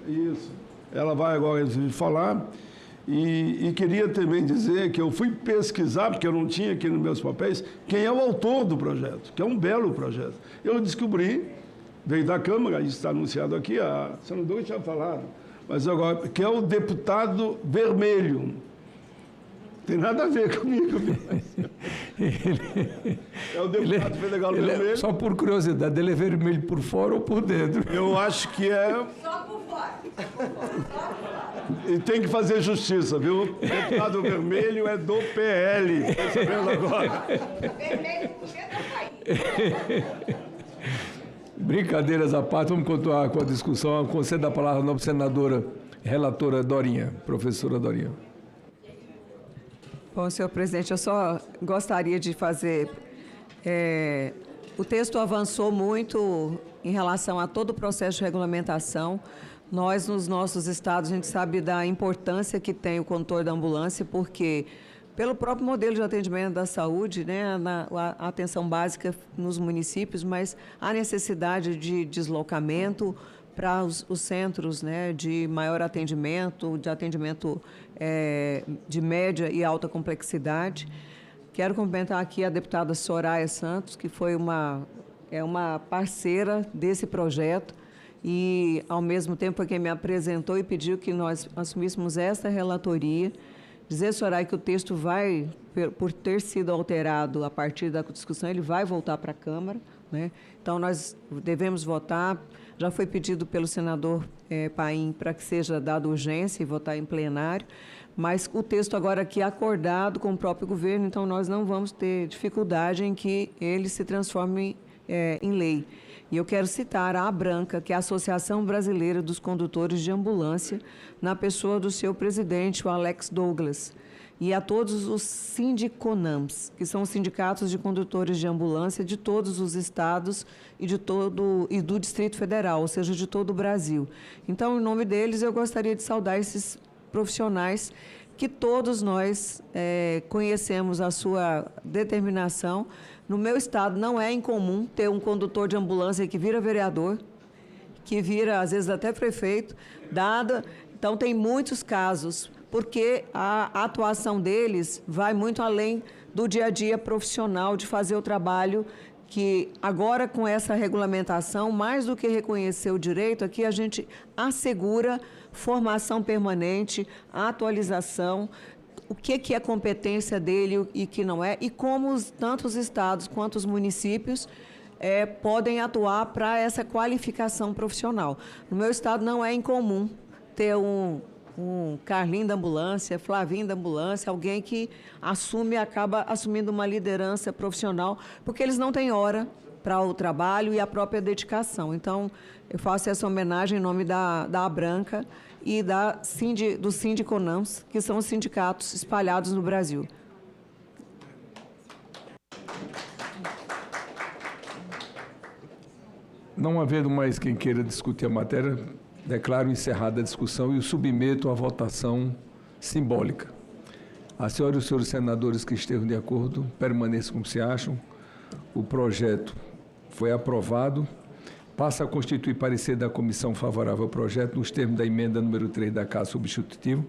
Isso. Ela vai agora falar. E queria também dizer que eu fui pesquisar, porque eu não tinha aqui nos meus papéis, quem é o autor do projeto, que é um belo projeto. Eu descobri, veio da Câmara, isso está anunciado aqui, a senadora tinha falado, mas agora, que é o deputado Vermelho. Tem nada a ver comigo. É o deputado Federal Vermelho. Só por curiosidade, ele é vermelho por fora ou por dentro? Eu acho que é... Só por fora. E tem que fazer justiça, viu? O deputado vermelho é do PL. Estou sabendo agora. Brincadeiras à parte, vamos continuar com a discussão. Concedo a palavra à nova senadora relatora Dorinha, professora Dorinha. Bom, senhor presidente, eu só gostaria de fazer... o texto avançou muito em relação a todo o processo de regulamentação. Nós, nos nossos estados, a gente sabe da importância que tem o condutor da ambulância, porque, pelo próprio modelo de atendimento da saúde, né, a atenção básica nos municípios, mas a necessidade de deslocamento para os centros, né, de maior atendimento, de atendimento de média e alta complexidade. Quero cumprimentar aqui a deputada Soraya Santos, que foi uma parceira desse projeto e, ao mesmo tempo, foi quem me apresentou e pediu que nós assumíssemos esta relatoria. Dizer, Soraya, que o texto vai, por ter sido alterado a partir da discussão, ele vai voltar para a Câmara, né? Então, nós devemos votar. Já foi pedido pelo senador Paim para que seja dada urgência e votar em plenário, mas o texto agora aqui é acordado com o próprio governo, então nós não vamos ter dificuldade em que ele se transforme em lei. E eu quero citar a ABRANCA, que é a Associação Brasileira dos Condutores de Ambulância, na pessoa do seu presidente, o Alex Douglas, e a todos os sindiconams, que são os sindicatos de condutores de ambulância de todos os estados e do Distrito Federal, ou seja, de todo o Brasil. Então, em nome deles, eu gostaria de saudar esses profissionais que todos nós conhecemos a sua determinação. No meu estado, não é incomum ter um condutor de ambulância que vira vereador, que vira, às vezes, até prefeito, Então, tem muitos casos, porque a atuação deles vai muito além do dia a dia profissional de fazer o trabalho que, agora, com essa regulamentação, mais do que reconhecer o direito, aqui a gente assegura formação permanente, atualização, o que é competência dele e o que não é, e como tanto os estados quanto os municípios podem atuar para essa qualificação profissional. No meu estado não é incomum ter um Carlinho da ambulância, Flavinho da ambulância, alguém que acaba assumindo uma liderança profissional, porque eles não têm hora para o trabalho e a própria dedicação. Então, eu faço essa homenagem em nome da ABRANCA e do Sindiconams, que são os sindicatos espalhados no Brasil. Não havendo mais quem queira discutir a matéria, declaro encerrada a discussão e o submeto à votação simbólica. A senhora e os senhores senadores que estejam de acordo, permaneçam como se acham. O projeto foi aprovado. Passa a constituir parecer da comissão favorável ao projeto nos termos da emenda número 3 da Casa Substitutivo.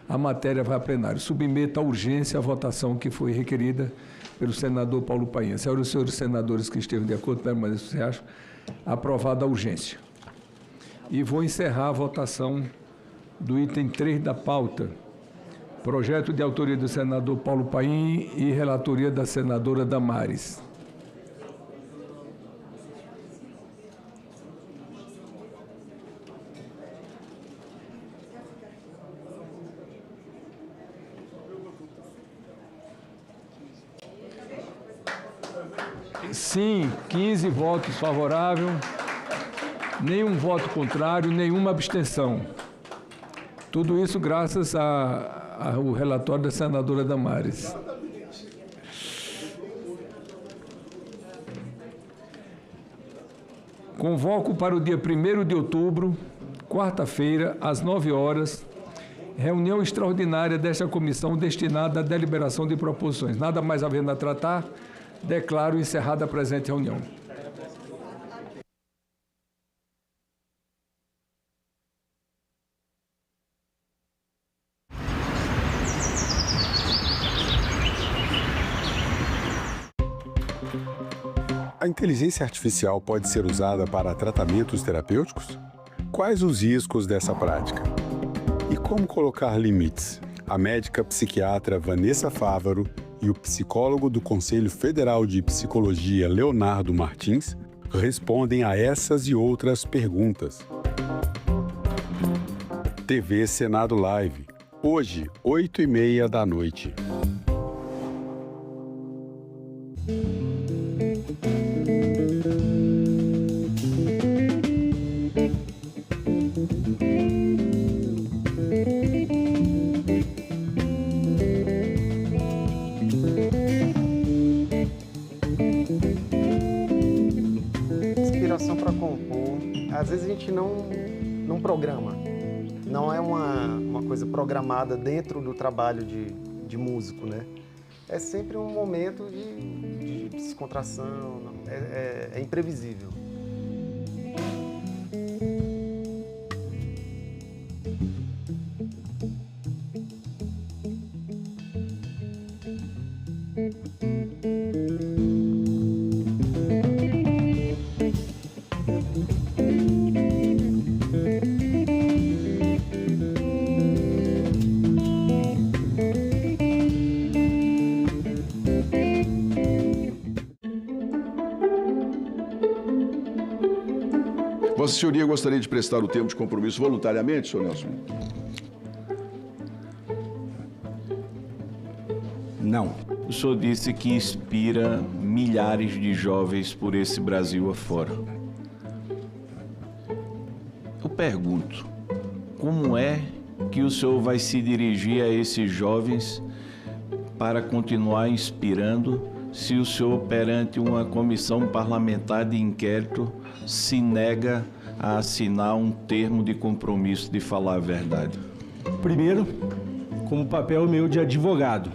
A matéria vai a plenário. Submeta à urgência a votação que foi requerida pelo senador Paulo Paim. A senhora e os senhores senadores que estejam de acordo, permaneçam como se acham. Aprovada a urgência. E vou encerrar a votação do item 3 da pauta. Projeto de autoria do senador Paulo Paim e relatoria da senadora Damares. Sim, 15 votos favoráveis. Nenhum voto contrário, nenhuma abstenção. Tudo isso graças ao relatório da senadora Damares. Convoco para o dia 1º de outubro, quarta-feira, às 9 horas, reunião extraordinária desta comissão destinada à deliberação de proposições. Nada mais havendo a tratar, declaro encerrada a presente reunião. A inteligência artificial pode ser usada para tratamentos terapêuticos? Quais os riscos dessa prática? E como colocar limites? A médica psiquiatra Vanessa Fávaro e o psicólogo do Conselho Federal de Psicologia Leonardo Martins respondem a essas e outras perguntas. TV Senado Live, hoje, 8h30 da noite. Inspiração para compor. Às vezes a gente não programa. Não é uma coisa programada dentro do trabalho de músico, né? É sempre um momento de descontração, é imprevisível. Vossa Senhoria gostaria de prestar o termo de compromisso voluntariamente, senhor Nelson? Não. O senhor disse que inspira milhares de jovens por esse Brasil afora. Eu pergunto, como é que o senhor vai se dirigir a esses jovens para continuar inspirando se o senhor, perante uma comissão parlamentar de inquérito, se nega a assinar um termo de compromisso de falar a verdade? Primeiro, como papel meu de advogado.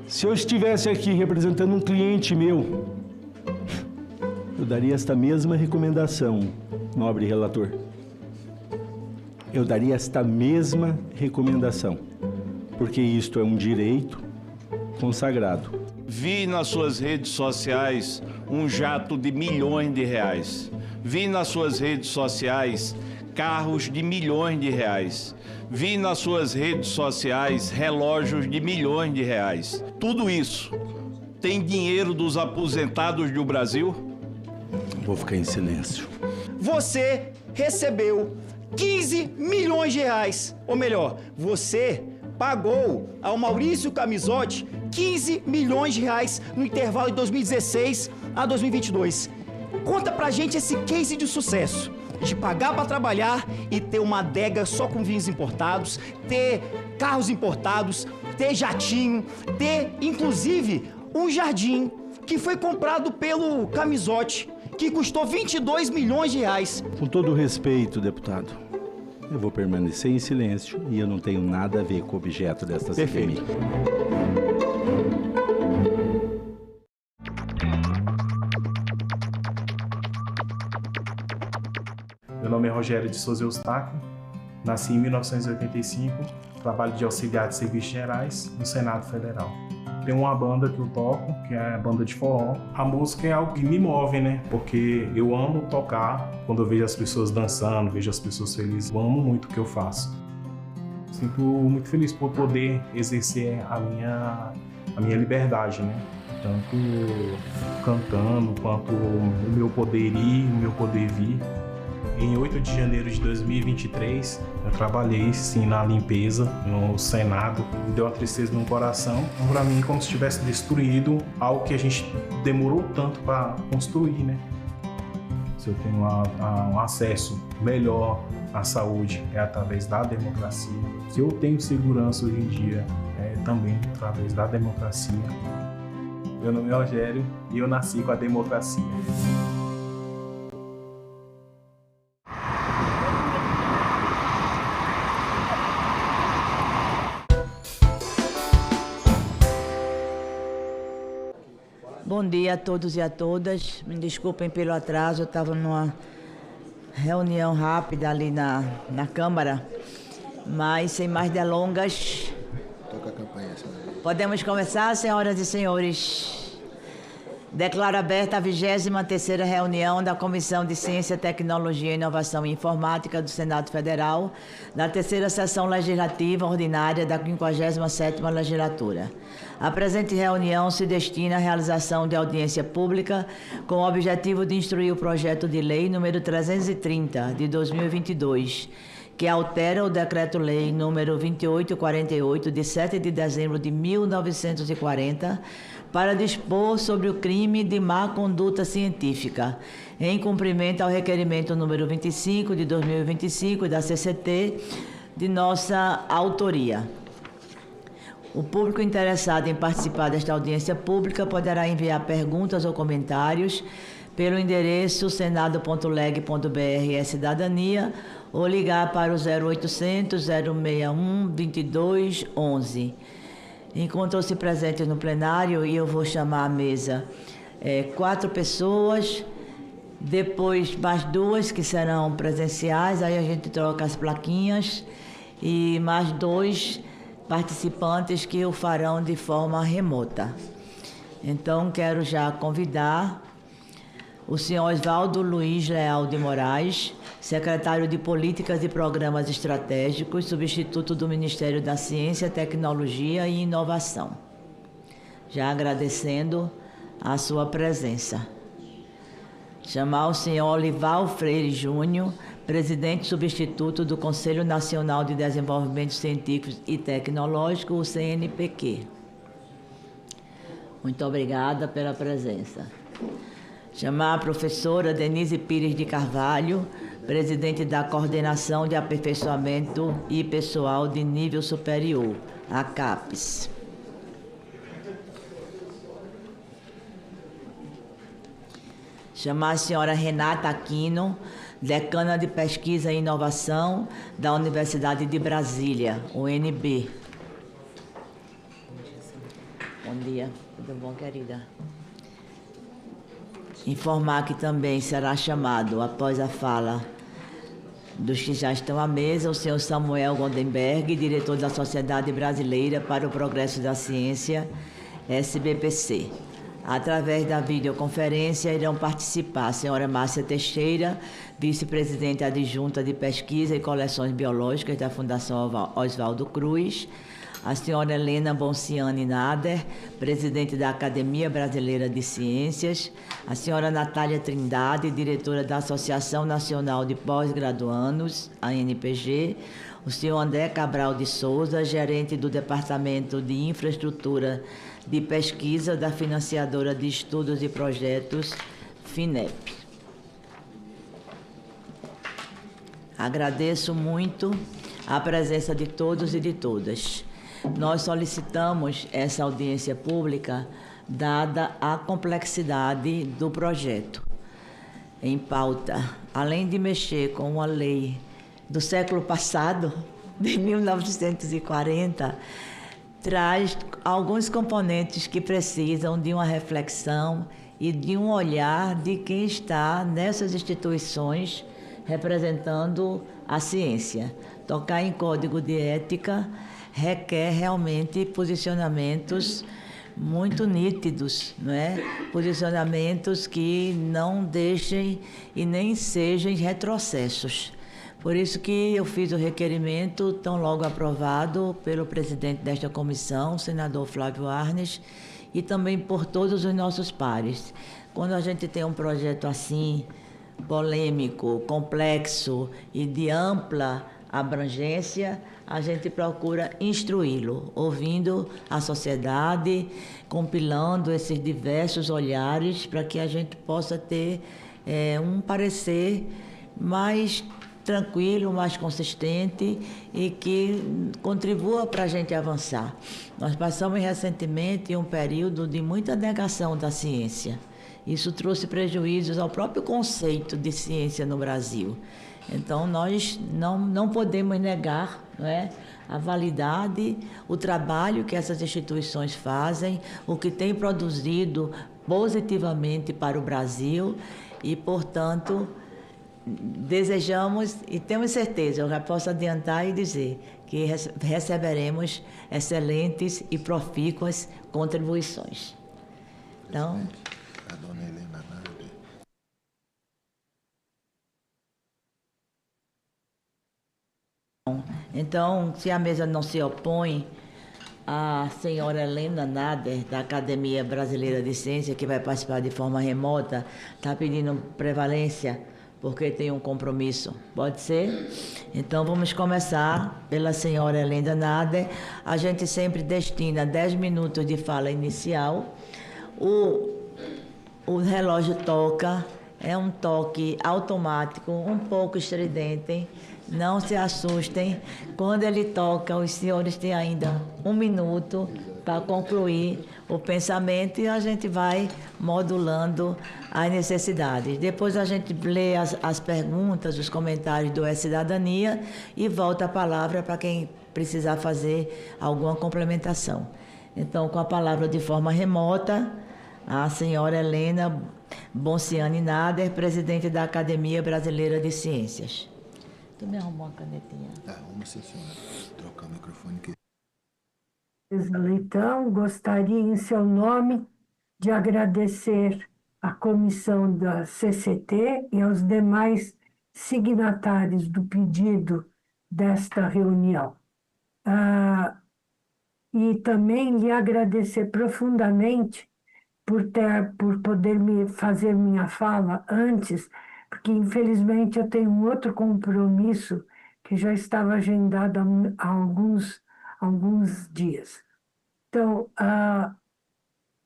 Se eu estivesse aqui representando um cliente meu, eu daria esta mesma recomendação, nobre relator. Eu daria esta mesma recomendação, porque isto é um direito consagrado. Vi nas suas redes sociais um jato de milhões de reais. Vi nas suas redes sociais carros de milhões de reais. Vi nas suas redes sociais relógios de milhões de reais. Tudo isso tem dinheiro dos aposentados do Brasil? Vou ficar em silêncio. Você recebeu 15 milhões de reais. Ou melhor, você pagou ao Maurício Camisotti 15 milhões de reais no intervalo de 2016 a 2022. Conta pra gente esse case de sucesso, de pagar pra trabalhar e ter uma adega só com vinhos importados, ter carros importados, ter jatinho, ter, inclusive, um jardim que foi comprado pelo Camisotti, que custou 22 milhões de reais. Com todo o respeito, deputado, eu vou permanecer em silêncio e eu não tenho nada a ver com o objeto desta CPMI. Meu nome é Rogério de Souza Eustáquio, nasci em 1985, trabalho de auxiliar de serviços gerais no Senado Federal. Tenho uma banda que eu toco, que é a banda de forró. A música é algo que me move, né? Porque eu amo tocar. Quando eu vejo as pessoas dançando, vejo as pessoas felizes, eu amo muito o que eu faço. Sinto muito feliz por poder exercer a minha liberdade, né? Tanto cantando, quanto o meu poder ir, o meu poder vir. Em 8 de janeiro de 2023, eu trabalhei sim na limpeza no Senado. Me deu uma tristeza no coração. Para mim, como se tivesse destruído algo que a gente demorou tanto para construir, né? Se eu tenho um acesso melhor à saúde, é através da democracia. Se eu tenho segurança hoje em dia, é também através da democracia. Meu nome é Rogério e eu nasci com a democracia. Bom dia a todos e a todas. Me desculpem pelo atraso, eu estava numa reunião rápida ali na Câmara, mas sem mais delongas. Toca a campanha, senhora. Podemos começar, senhoras e senhores. Declaro aberta a 23ª reunião da Comissão de Ciência, Tecnologia, Inovação e Informática do Senado Federal, da 3ª Sessão Legislativa Ordinária da 57ª Legislatura. A presente reunião se destina à realização de audiência pública com o objetivo de instruir o projeto de lei número 330, de 2022, que altera o Decreto-Lei número 2848, de 7 de dezembro de 1940, para dispor sobre o crime de má conduta científica, em cumprimento ao requerimento número 25 de 2025 da CCT, de nossa autoria. O público interessado em participar desta audiência pública poderá enviar perguntas ou comentários pelo endereço senado.leg.br/cidadania ou ligar para o 0800 061 2211. Encontram-se presentes no plenário e eu vou chamar à mesa 4 pessoas, depois mais 2 que serão presenciais, aí a gente troca as plaquinhas, e mais 2 participantes que o farão de forma remota. Então, quero já convidar o senhor Oswaldo Luiz Leal de Moraes, secretário de Políticas e Programas Estratégicos, substituto do Ministério da Ciência, Tecnologia e Inovação. Já agradecendo a sua presença. Chamar o senhor Olival Freire Júnior, presidente substituto do Conselho Nacional de Desenvolvimento Científico e Tecnológico, o CNPq. Muito obrigada pela presença. Chamar a professora Denise Pires de Carvalho, presidente da Coordenação de Aperfeiçoamento e Pessoal de Nível Superior, a CAPES. Chamar a senhora Renata Aquino, decana de Pesquisa e Inovação da Universidade de Brasília, UNB. Bom dia, tudo bom, querida? Informar que também será chamado, após a fala dos que já estão à mesa, o senhor Samuel Goldenberg, diretor da Sociedade Brasileira para o Progresso da Ciência, SBPC. Através da videoconferência irão participar a senhora Márcia Teixeira, vice-presidente adjunta de Pesquisa e Coleções Biológicas da Fundação Oswaldo Cruz, a senhora Helena Bonciani Nader, presidente da Academia Brasileira de Ciências, a senhora Natália Trindade, diretora da Associação Nacional de Pós-Graduandos, ANPG, o senhor André Cabral de Souza, gerente do Departamento de Infraestrutura de Pesquisa da Financiadora de Estudos e Projetos, FINEP. Agradeço muito a presença de todos e de todas. Nós solicitamos essa audiência pública dada a complexidade do projeto em pauta, além de mexer com uma lei do século passado, de 1940, traz alguns componentes que precisam de uma reflexão e de um olhar de quem está nessas instituições representando a ciência. Tocar em código de ética requer realmente posicionamentos muito nítidos, não é? Posicionamentos que não deixem e nem sejam retrocessos. Por isso que eu fiz o requerimento, tão logo aprovado pelo presidente desta comissão, o senador Flávio Arnes, e também por todos os nossos pares. Quando a gente tem um projeto assim, polêmico, complexo e de ampla abrangência, a gente procura instruí-lo, ouvindo a sociedade, compilando esses diversos olhares para que a gente possa ter um parecer mais tranquilo, mais consistente e que contribua para a gente avançar. Nós passamos recentemente um período de muita negação da ciência. Isso trouxe prejuízos ao próprio conceito de ciência no Brasil. Então, nós não podemos negar, não é, a validade, o trabalho que essas instituições fazem, o que tem produzido positivamente para o Brasil e, portanto, desejamos e temos certeza, eu já posso adiantar e dizer, que receberemos excelentes e profícuas contribuições. Então, se a mesa não se opõe, a senhora Helena Nader, da Academia Brasileira de Ciência, que vai participar de forma remota, está pedindo prevalência porque tem um compromisso. Pode ser? Então, vamos começar pela senhora Helena Nader. A gente sempre destina 10 minutos de fala inicial. O relógio toca, é um toque automático, um pouco estridente. Não se assustem. Quando ele toca, os senhores têm ainda 1 minuto para concluir o pensamento e a gente vai modulando as necessidades. Depois a gente lê as perguntas, os comentários do E-Cidadania e volta a palavra para quem precisar fazer alguma complementação. Então, com a palavra de forma remota, a senhora Helena Bonciani Nader, presidente da Academia Brasileira de Ciências. Tu me arrumou uma canetinha? Uma sim, senhora. Trocar o microfone aqui. Leitão, gostaria, em seu nome, de agradecer à comissão da CCT e aos demais signatários do pedido desta reunião. E também lhe agradecer profundamente por poder me fazer minha fala antes, porque, infelizmente, eu tenho um outro compromisso que já estava agendado há alguns dias. Então, a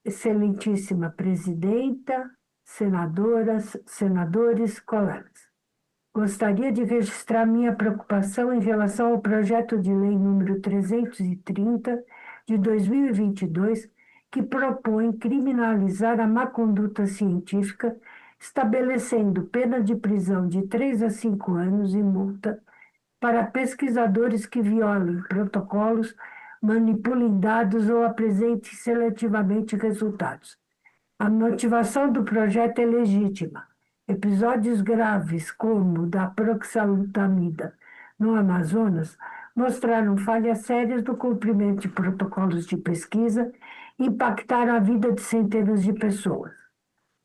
excelentíssima presidenta, senadoras, senadores, colegas, gostaria de registrar minha preocupação em relação ao projeto de lei número 330 de 2022, que propõe criminalizar a má conduta científica, estabelecendo pena de prisão de 3 a 5 anos e multa para pesquisadores que violem protocolos, manipulem dados ou apresentem seletivamente resultados. A motivação do projeto é legítima. Episódios graves, como o da proxalutamida no Amazonas, mostraram falhas sérias no cumprimento de protocolos de pesquisa e impactaram a vida de centenas de pessoas.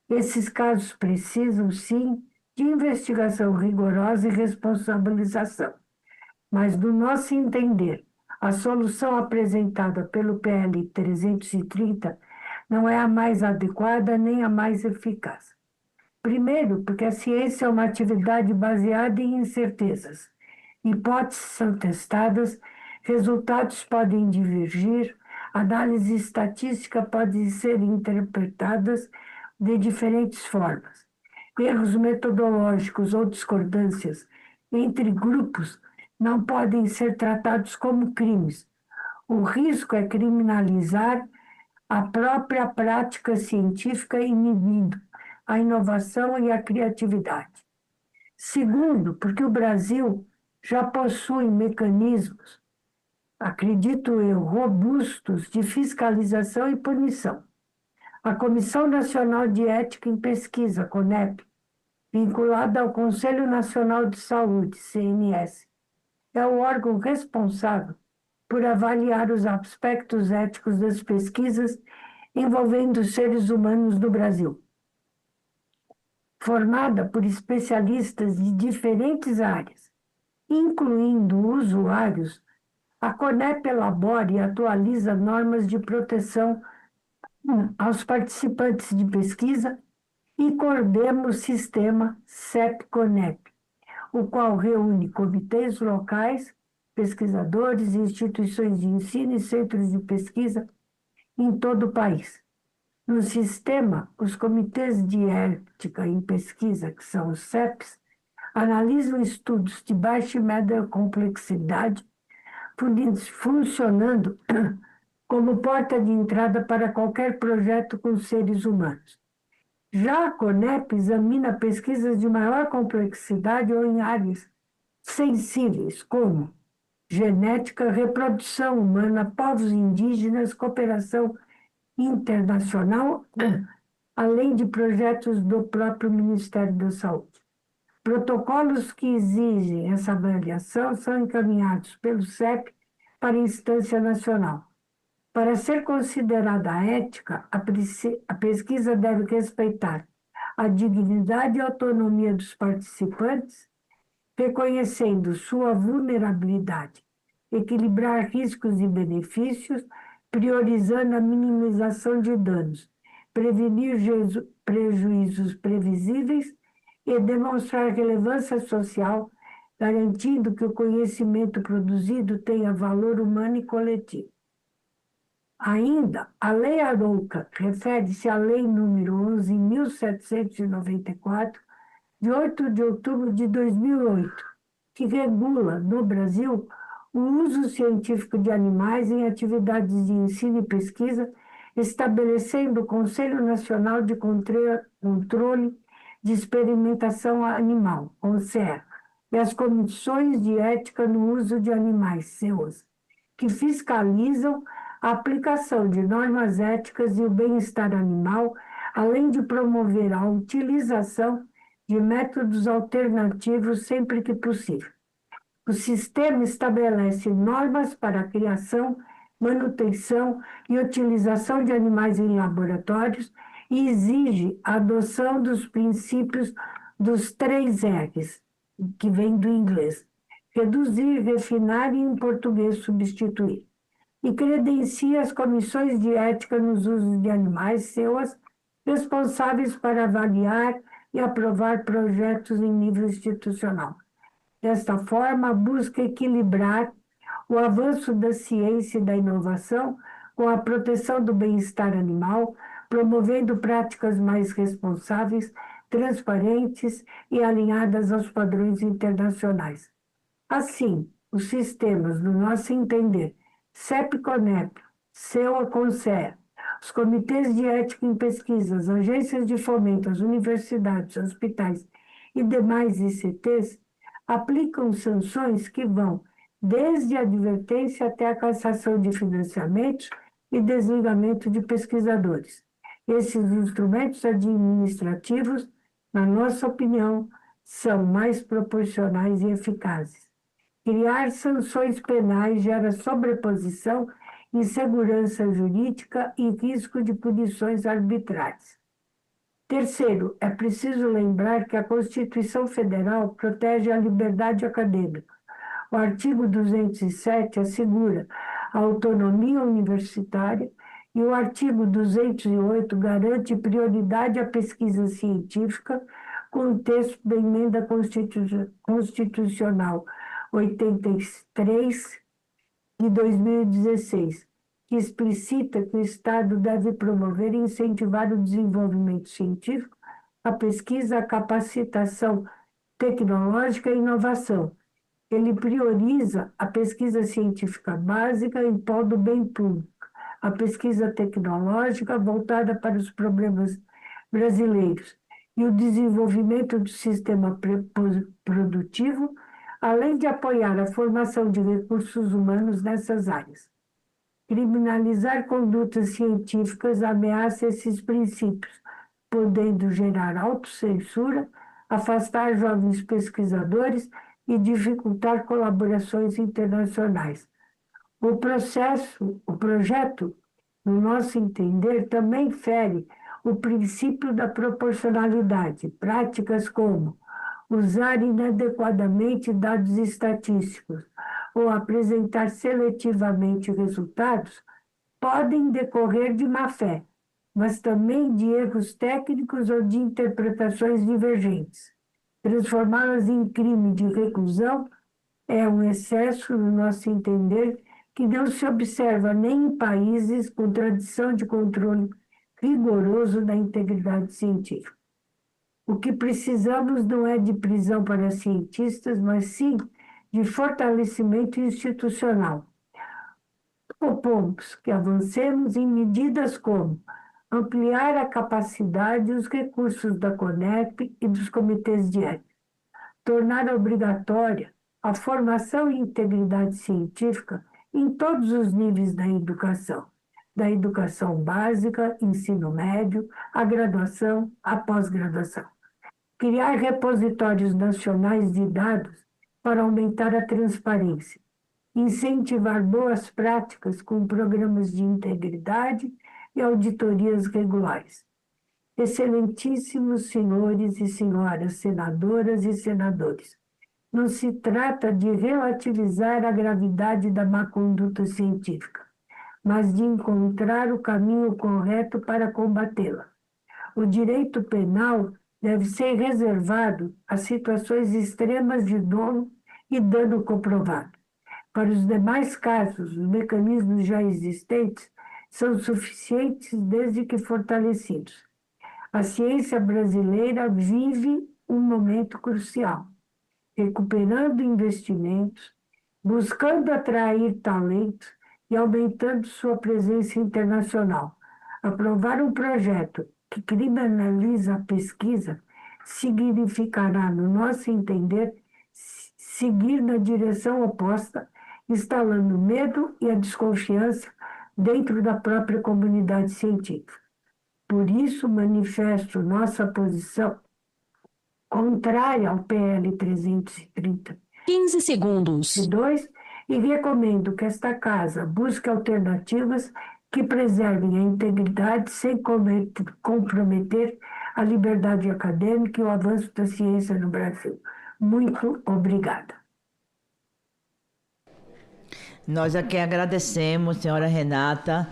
Esses casos precisam, sim, de investigação rigorosa e responsabilização. Mas, no nosso entender, a solução apresentada pelo PL 330 não é a mais adequada nem a mais eficaz. Primeiro, porque a ciência é uma atividade baseada em incertezas. Hipóteses são testadas, resultados podem divergir, análise estatística podem ser interpretadas de diferentes formas. Erros metodológicos ou discordâncias entre grupos não podem ser tratados como crimes. O risco é criminalizar a própria prática científica, inibindo a inovação e a criatividade. Segundo, porque o Brasil já possui mecanismos, acredito eu, robustos de fiscalização e punição. A Comissão Nacional de Ética em Pesquisa, CONEP, vinculada ao Conselho Nacional de Saúde, CNS, é o órgão responsável por avaliar os aspectos éticos das pesquisas envolvendo os seres humanos no Brasil. Formada por especialistas de diferentes áreas, incluindo usuários, a CONEP elabora e atualiza normas de proteção aos participantes de pesquisa e coordena o sistema CEP-CONEP, o qual reúne comitês locais, pesquisadores, instituições de ensino e centros de pesquisa em todo o país. No sistema, os comitês de ética em pesquisa, que são os CEPs, analisam estudos de baixa e média complexidade, funcionando como porta de entrada para qualquer projeto com seres humanos. Já a CONEP examina pesquisas de maior complexidade ou em áreas sensíveis, como genética, reprodução humana, povos indígenas, cooperação internacional, além de projetos do próprio Ministério da Saúde. Protocolos que exigem essa avaliação são encaminhados pelo CEP para a instância nacional. Para ser considerada ética, a pesquisa deve respeitar a dignidade e autonomia dos participantes, reconhecendo sua vulnerabilidade, equilibrar riscos e benefícios, priorizando a minimização de danos, prevenir prejuízos previsíveis e demonstrar relevância social, garantindo que o conhecimento produzido tenha valor humano e coletivo. Ainda, a Lei Arouca refere-se à Lei número 11.794, de 8 de outubro de 2008, que regula, no Brasil, o uso científico de animais em atividades de ensino e pesquisa, estabelecendo o Conselho Nacional de Controle de Experimentação Animal, CONCEA, e as Comissões de Ética no Uso de Animais, CEUS, que fiscalizam a aplicação de normas éticas e o bem-estar animal, além de promover a utilização de métodos alternativos sempre que possível. O sistema estabelece normas para a criação, manutenção e utilização de animais em laboratórios e exige a adoção dos princípios dos 3 R's, que vem do inglês: reduzir, refinar e, em português, substituir. E credencia as comissões de ética nos usos de animais, CEUAS, responsáveis para avaliar e aprovar projetos em nível institucional. Desta forma, busca equilibrar o avanço da ciência e da inovação com a proteção do bem-estar animal, promovendo práticas mais responsáveis, transparentes e alinhadas aos padrões internacionais. Assim, os sistemas, no nosso entender, CEP-CONEP, CEUA-CONCEA, os comitês de ética em pesquisas, agências de fomento, as universidades, hospitais e demais ICTs, aplicam sanções que vão desde a advertência até a cassação de financiamentos e desligamento de pesquisadores. Esses instrumentos administrativos, na nossa opinião, são mais proporcionais e eficazes. Criar sanções penais gera sobreposição, insegurança jurídica e risco de punições arbitrárias. Terceiro, é preciso lembrar que a Constituição Federal protege a liberdade acadêmica. O artigo 207 assegura a autonomia universitária e o artigo 208 garante prioridade à pesquisa científica com o texto da Emenda Constitucional 83 de 2016, que explicita que o Estado deve promover e incentivar o desenvolvimento científico, a pesquisa, a capacitação tecnológica e a inovação. Ele prioriza a pesquisa científica básica em prol do bem público, a pesquisa tecnológica voltada para os problemas brasileiros e o desenvolvimento do sistema produtivo, além de apoiar a formação de recursos humanos nessas áreas. Criminalizar condutas científicas ameaça esses princípios, podendo gerar autocensura, afastar jovens pesquisadores e dificultar colaborações internacionais. O projeto, no nosso entender, também fere o princípio da proporcionalidade. Práticas como usar inadequadamente dados estatísticos ou apresentar seletivamente resultados podem decorrer de má-fé, mas também de erros técnicos ou de interpretações divergentes. Transformá-las em crime de reclusão é um excesso, no nosso entender, que não se observa nem em países com tradição de controle rigoroso da integridade científica. O que precisamos não é de prisão para cientistas, mas sim de fortalecimento institucional. Propomos que avancemos em medidas como ampliar a capacidade e os recursos da CONEP e dos comitês de ética, tornar obrigatória a formação e integridade científica em todos os níveis da educação básica, ensino médio, a graduação, a pós-graduação. Criar repositórios nacionais de dados para aumentar a transparência, incentivar boas práticas com programas de integridade e auditorias regulares. Excelentíssimos senhores e senhoras senadoras e senadores, não se trata de relativizar a gravidade da má conduta científica, mas de encontrar o caminho correto para combatê-la. O direito penal deve ser reservado a situações extremas de dolo e dano comprovado. Para os demais casos, os mecanismos já existentes são suficientes desde que fortalecidos. A ciência brasileira vive um momento crucial, recuperando investimentos, buscando atrair talentos e aumentando sua presença internacional. Aprovar um projeto que criminaliza a pesquisa significará, no nosso entender, seguir na direção oposta, instalando medo e a desconfiança dentro da própria comunidade científica. Por isso, manifesto nossa posição contrária ao PL 330. 15 segundos. E recomendo que esta Casa busque alternativas que preservem a integridade sem comprometer a liberdade acadêmica e o avanço da ciência no Brasil. Muito obrigada. Nós aqui agradecemos, senhora Renata,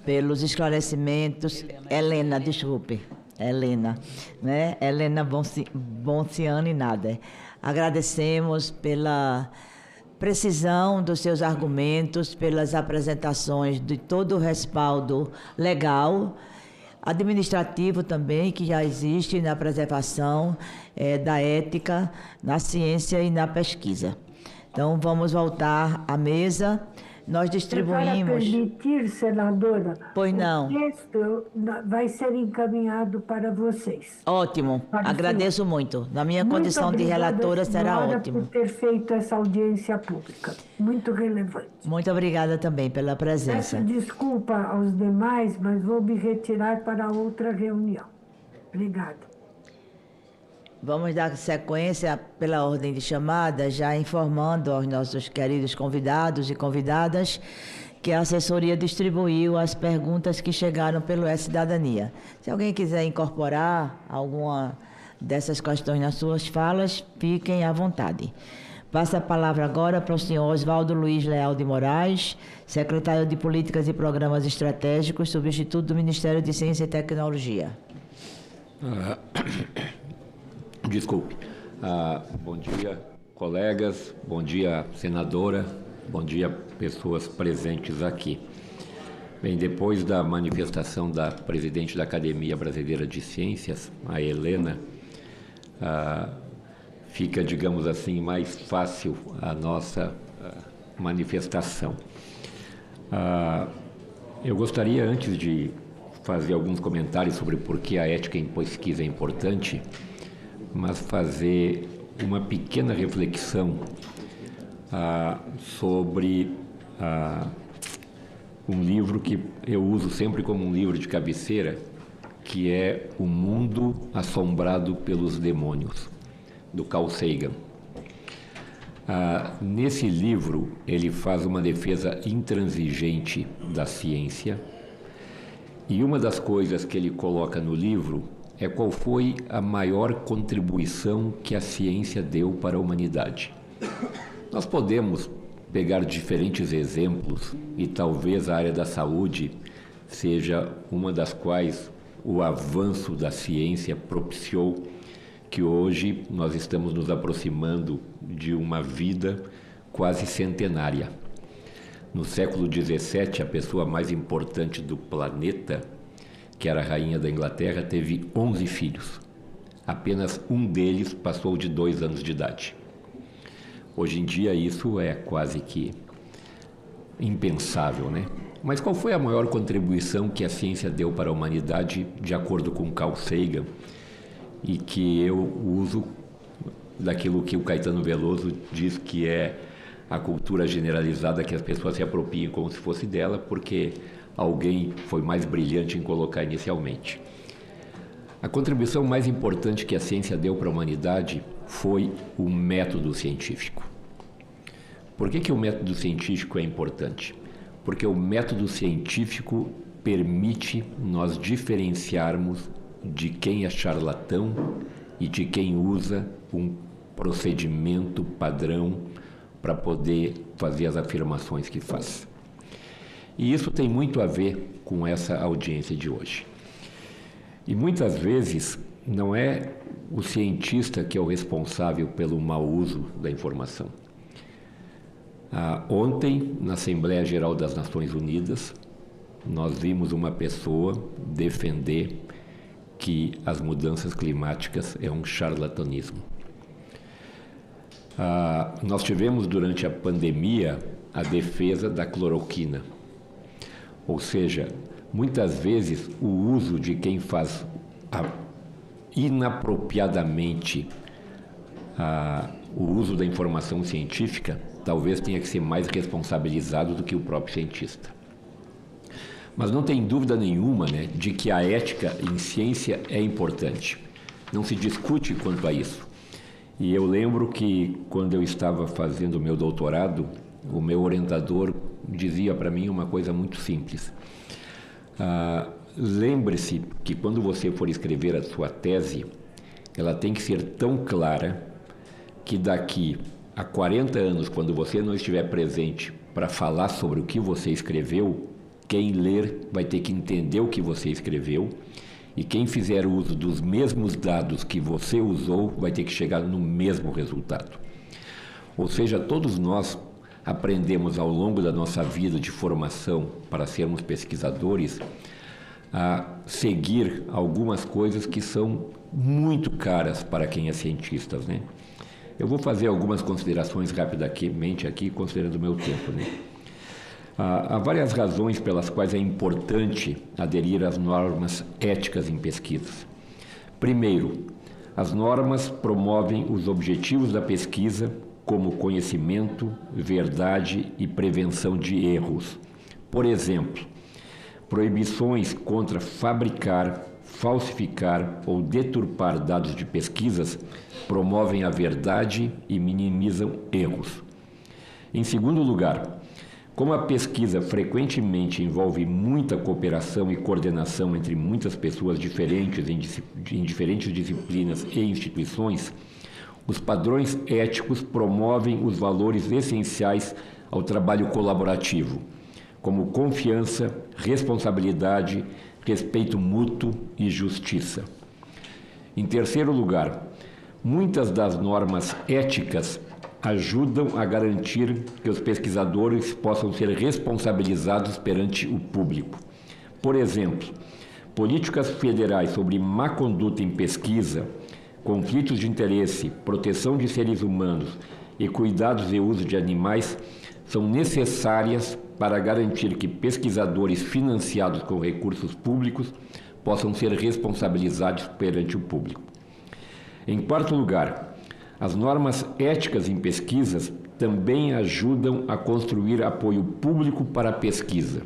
pelos esclarecimentos. Helena, desculpe. Helena, né? Helena Bonciano e nada. Agradecemos pela precisão dos seus argumentos, pelas apresentações de todo o respaldo legal, administrativo também, que já existe na preservação da ética, na ciência e na pesquisa. Então, vamos voltar à mesa. Nós distribuímos... Para permitir, senadora, pois não. O texto vai ser encaminhado para vocês. Ótimo, agradeço muito. Na minha condição de relatora, será ótimo. Por ter feito essa audiência pública, muito relevante. Muito obrigada também pela presença. Peço desculpa aos demais, mas vou me retirar para outra reunião. Obrigada. Vamos dar sequência pela ordem de chamada, já informando aos nossos queridos convidados e convidadas que a assessoria distribuiu as perguntas que chegaram pelo E-Cidadania. Se alguém quiser incorporar alguma dessas questões nas suas falas, fiquem à vontade. Passo a palavra agora para o senhor Oswaldo Luiz Leal de Moraes, secretário de Políticas e Programas Estratégicos, substituto do Ministério de Ciência e Tecnologia. Desculpe. Bom dia, colegas. Bom dia, senadora. Bom dia, pessoas presentes aqui. Bem, depois da manifestação da presidente da Academia Brasileira de Ciências, a Helena, fica, digamos assim, mais fácil a nossa manifestação. Eu gostaria, antes de fazer alguns comentários sobre por que a ética em pesquisa é importante, mas fazer uma pequena reflexão sobre um livro que eu uso sempre como um livro de cabeceira, que é O Mundo Assombrado pelos Demônios, do Carl Sagan. Nesse livro, ele faz uma defesa intransigente da ciência, e uma das coisas que ele coloca no livro é qual foi a maior contribuição que a ciência deu para a humanidade. Nós podemos pegar diferentes exemplos, e talvez a área da saúde seja uma das quais o avanço da ciência propiciou que hoje nós estamos nos aproximando de uma vida quase centenária. No século XVII, a pessoa mais importante do planeta, que era a rainha da Inglaterra, teve 11 filhos. Apenas um deles passou de 2 anos de idade. Hoje em dia isso é quase que impensável, né? Mas qual foi a maior contribuição que a ciência deu para a humanidade, de acordo com Carl Sagan, e que eu uso daquilo que o Caetano Veloso diz que é a cultura generalizada, que as pessoas se apropriem como se fosse dela, porque alguém foi mais brilhante em colocar inicialmente. A contribuição mais importante que a ciência deu para a humanidade foi o método científico. Por que o método científico é importante? Porque o método científico permite nós diferenciarmos de quem é charlatão e de quem usa um procedimento padrão para poder fazer as afirmações que faz. E isso tem muito a ver com essa audiência de hoje. E muitas vezes não é o cientista que é o responsável pelo mau uso da informação. Ontem, na Assembleia Geral das Nações Unidas, nós vimos uma pessoa defender que as mudanças climáticas é um charlatanismo. Nós tivemos durante a pandemia a defesa da cloroquina, ou seja, muitas vezes o uso de quem faz inapropriadamente o uso da informação científica talvez tenha que ser mais responsabilizado do que o próprio cientista. Mas não tem dúvida nenhuma, né, de que a ética em ciência é importante. Não se discute quanto a isso. E eu lembro que, quando eu estava fazendo o meu doutorado, o meu orientador dizia para mim uma coisa muito simples. Lembre-se que, quando você for escrever a sua tese, ela tem que ser tão clara que daqui a 40 anos, quando você não estiver presente para falar sobre o que você escreveu, quem ler vai ter que entender o que você escreveu, e quem fizer uso dos mesmos dados que você usou vai ter que chegar no mesmo resultado. Ou seja, todos nós aprendemos ao longo da nossa vida de formação para sermos pesquisadores a seguir algumas coisas que são muito caras para quem é cientista, né? Eu vou fazer algumas considerações rapidamente aqui, considerando o meu tempo, né? Há várias razões pelas quais é importante aderir às normas éticas em pesquisas. Primeiro, as normas promovem os objetivos da pesquisa, como conhecimento, verdade e prevenção de erros. Por exemplo, proibições contra fabricar, falsificar ou deturpar dados de pesquisas promovem a verdade e minimizam erros. Em segundo lugar, como a pesquisa frequentemente envolve muita cooperação e coordenação entre muitas pessoas diferentes em diferentes disciplinas e instituições, os padrões éticos promovem os valores essenciais ao trabalho colaborativo, como confiança, responsabilidade, respeito mútuo e justiça. Em terceiro lugar, muitas das normas éticas ajudam a garantir que os pesquisadores possam ser responsabilizados perante o público. Por exemplo, políticas federais sobre má conduta em pesquisa, conflitos de interesse, proteção de seres humanos e cuidados e uso de animais são necessárias para garantir que pesquisadores financiados com recursos públicos possam ser responsabilizados perante o público. Em quarto lugar, as normas éticas em pesquisas também ajudam a construir apoio público para a pesquisa.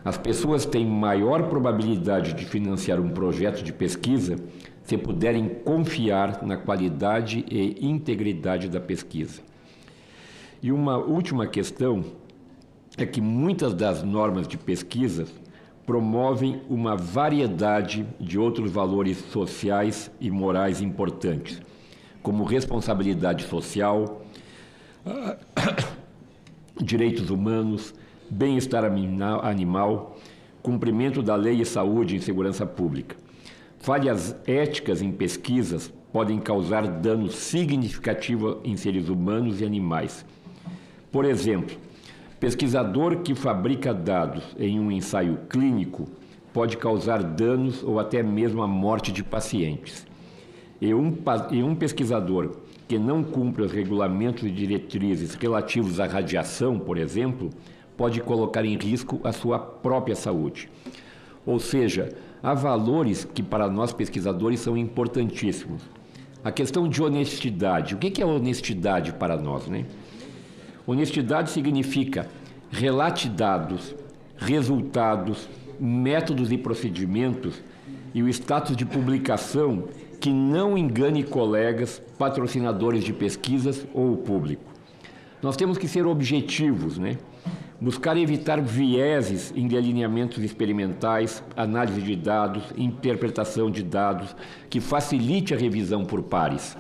As pessoas têm maior probabilidade de financiar um projeto de pesquisa se puderem confiar na qualidade e integridade da pesquisa. E uma última questão é que muitas das normas de pesquisa promovem uma variedade de outros valores sociais e morais importantes, como responsabilidade social, direitos humanos, bem-estar animal, cumprimento da lei e saúde e segurança pública. Falhas éticas em pesquisas podem causar dano significativo em seres humanos e animais. Por exemplo, pesquisador que fabrica dados em um ensaio clínico pode causar danos ou até mesmo a morte de pacientes. E um pesquisador que não cumpre os regulamentos e diretrizes relativos à radiação, por exemplo, pode colocar em risco a sua própria saúde. Ou seja, há valores que para nós pesquisadores são importantíssimos. A questão de honestidade. O que é honestidade para nós, né? Honestidade significa relate dados, resultados, métodos e procedimentos e o status de publicação que não engane colegas, patrocinadores de pesquisas ou o público. Nós temos que ser objetivos, né? Buscar evitar vieses em delineamentos experimentais, análise de dados, interpretação de dados, que facilite a revisão por pares.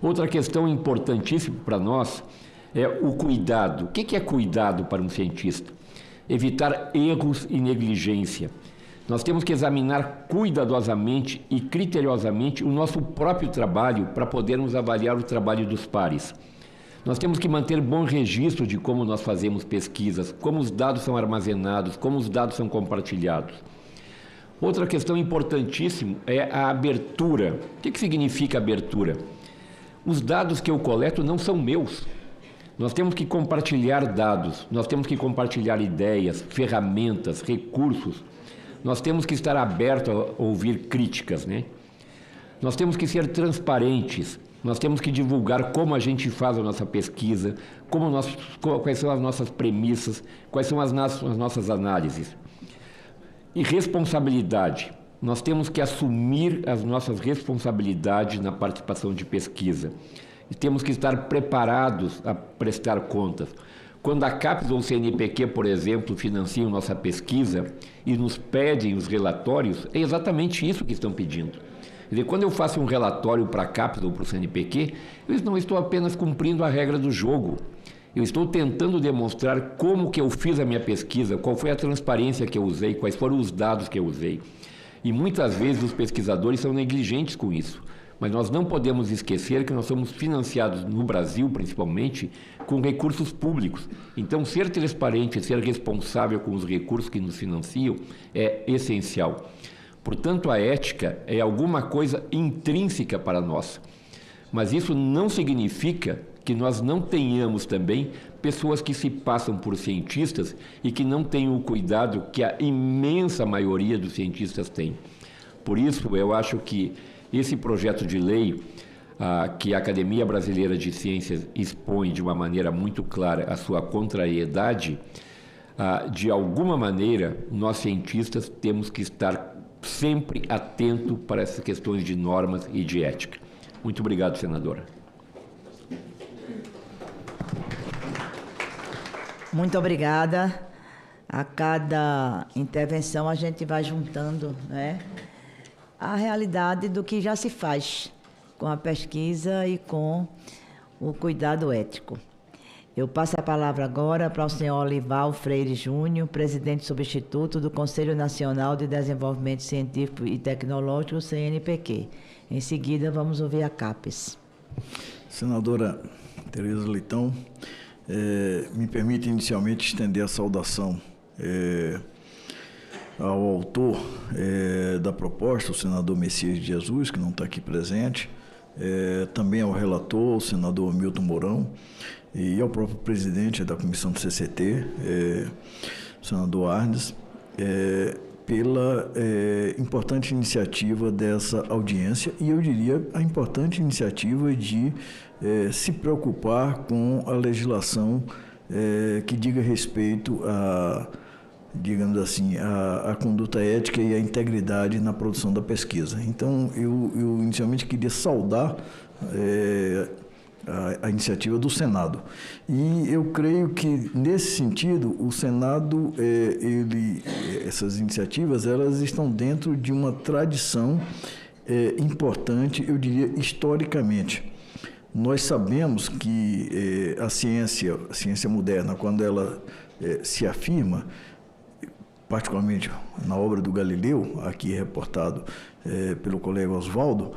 Outra questão importantíssima para nós é o cuidado. O que é cuidado para um cientista? Evitar erros e negligência. Nós temos que examinar cuidadosamente e criteriosamente o nosso próprio trabalho para podermos avaliar o trabalho dos pares. Nós temos que manter bom registro de como nós fazemos pesquisas, como os dados são armazenados, como os dados são compartilhados. Outra questão importantíssima é a abertura. O que significa abertura? Os dados que eu coleto não são meus. Nós temos que compartilhar dados, nós temos que compartilhar ideias, ferramentas, recursos. Nós temos que estar abertos a ouvir críticas, né? Nós temos que ser transparentes. Nós temos que divulgar como a gente faz a nossa pesquisa, quais são as nossas premissas, quais são as nossas análises. E responsabilidade. Nós temos que assumir as nossas responsabilidades na participação de pesquisa. E temos que estar preparados a prestar contas. Quando a CAPES ou o CNPq, por exemplo, financiam nossa pesquisa e nos pedem os relatórios, é exatamente isso que estão pedindo. Quer dizer, quando eu faço um relatório para a CAPES ou para o CNPq, eu não estou apenas cumprindo a regra do jogo. Eu estou tentando demonstrar como que eu fiz a minha pesquisa, qual foi a transparência que eu usei, quais foram os dados que eu usei. E muitas vezes os pesquisadores são negligentes com isso. Mas nós não podemos esquecer que nós somos financiados, no Brasil principalmente, com recursos públicos. Então, ser transparente, ser responsável com os recursos que nos financiam é essencial. Portanto, a ética é alguma coisa intrínseca para nós. Mas isso não significa que nós não tenhamos também pessoas que se passam por cientistas e que não têm o cuidado que a imensa maioria dos cientistas tem. Por isso, eu acho que esse projeto de lei, que a Academia Brasileira de Ciências expõe de uma maneira muito clara a sua contrariedade, de alguma maneira, nós cientistas temos que estar sempre atento para essas questões de normas e de ética. Muito obrigado, senadora. Muito obrigada. A cada intervenção a gente vai juntando, né, a realidade do que já se faz com a pesquisa e com o cuidado ético. Eu passo a palavra agora para o senhor Olival Freire Júnior, presidente substituto do Conselho Nacional de Desenvolvimento Científico e Tecnológico, CNPq. Em seguida, vamos ouvir a CAPES. Senadora Tereza Leitão, me permite inicialmente estender a saudação ao autor da proposta, o senador Messias de Jesus, que não está aqui presente, também ao relator, o senador Milton Mourão, e ao próprio presidente da comissão do CCT, o senador Arnes, pela importante iniciativa dessa audiência, e eu diria a importante iniciativa de se preocupar com a legislação que diga respeito a, digamos assim, a conduta ética e a integridade na produção da pesquisa. Então, eu inicialmente queria saudar a iniciativa do Senado. E eu creio que, nesse sentido, o Senado, essas iniciativas, elas estão dentro de uma tradição importante, eu diria, historicamente. Nós sabemos que a ciência moderna, quando ela se afirma, particularmente na obra do Galileu, aqui reportado pelo colega Oswaldo,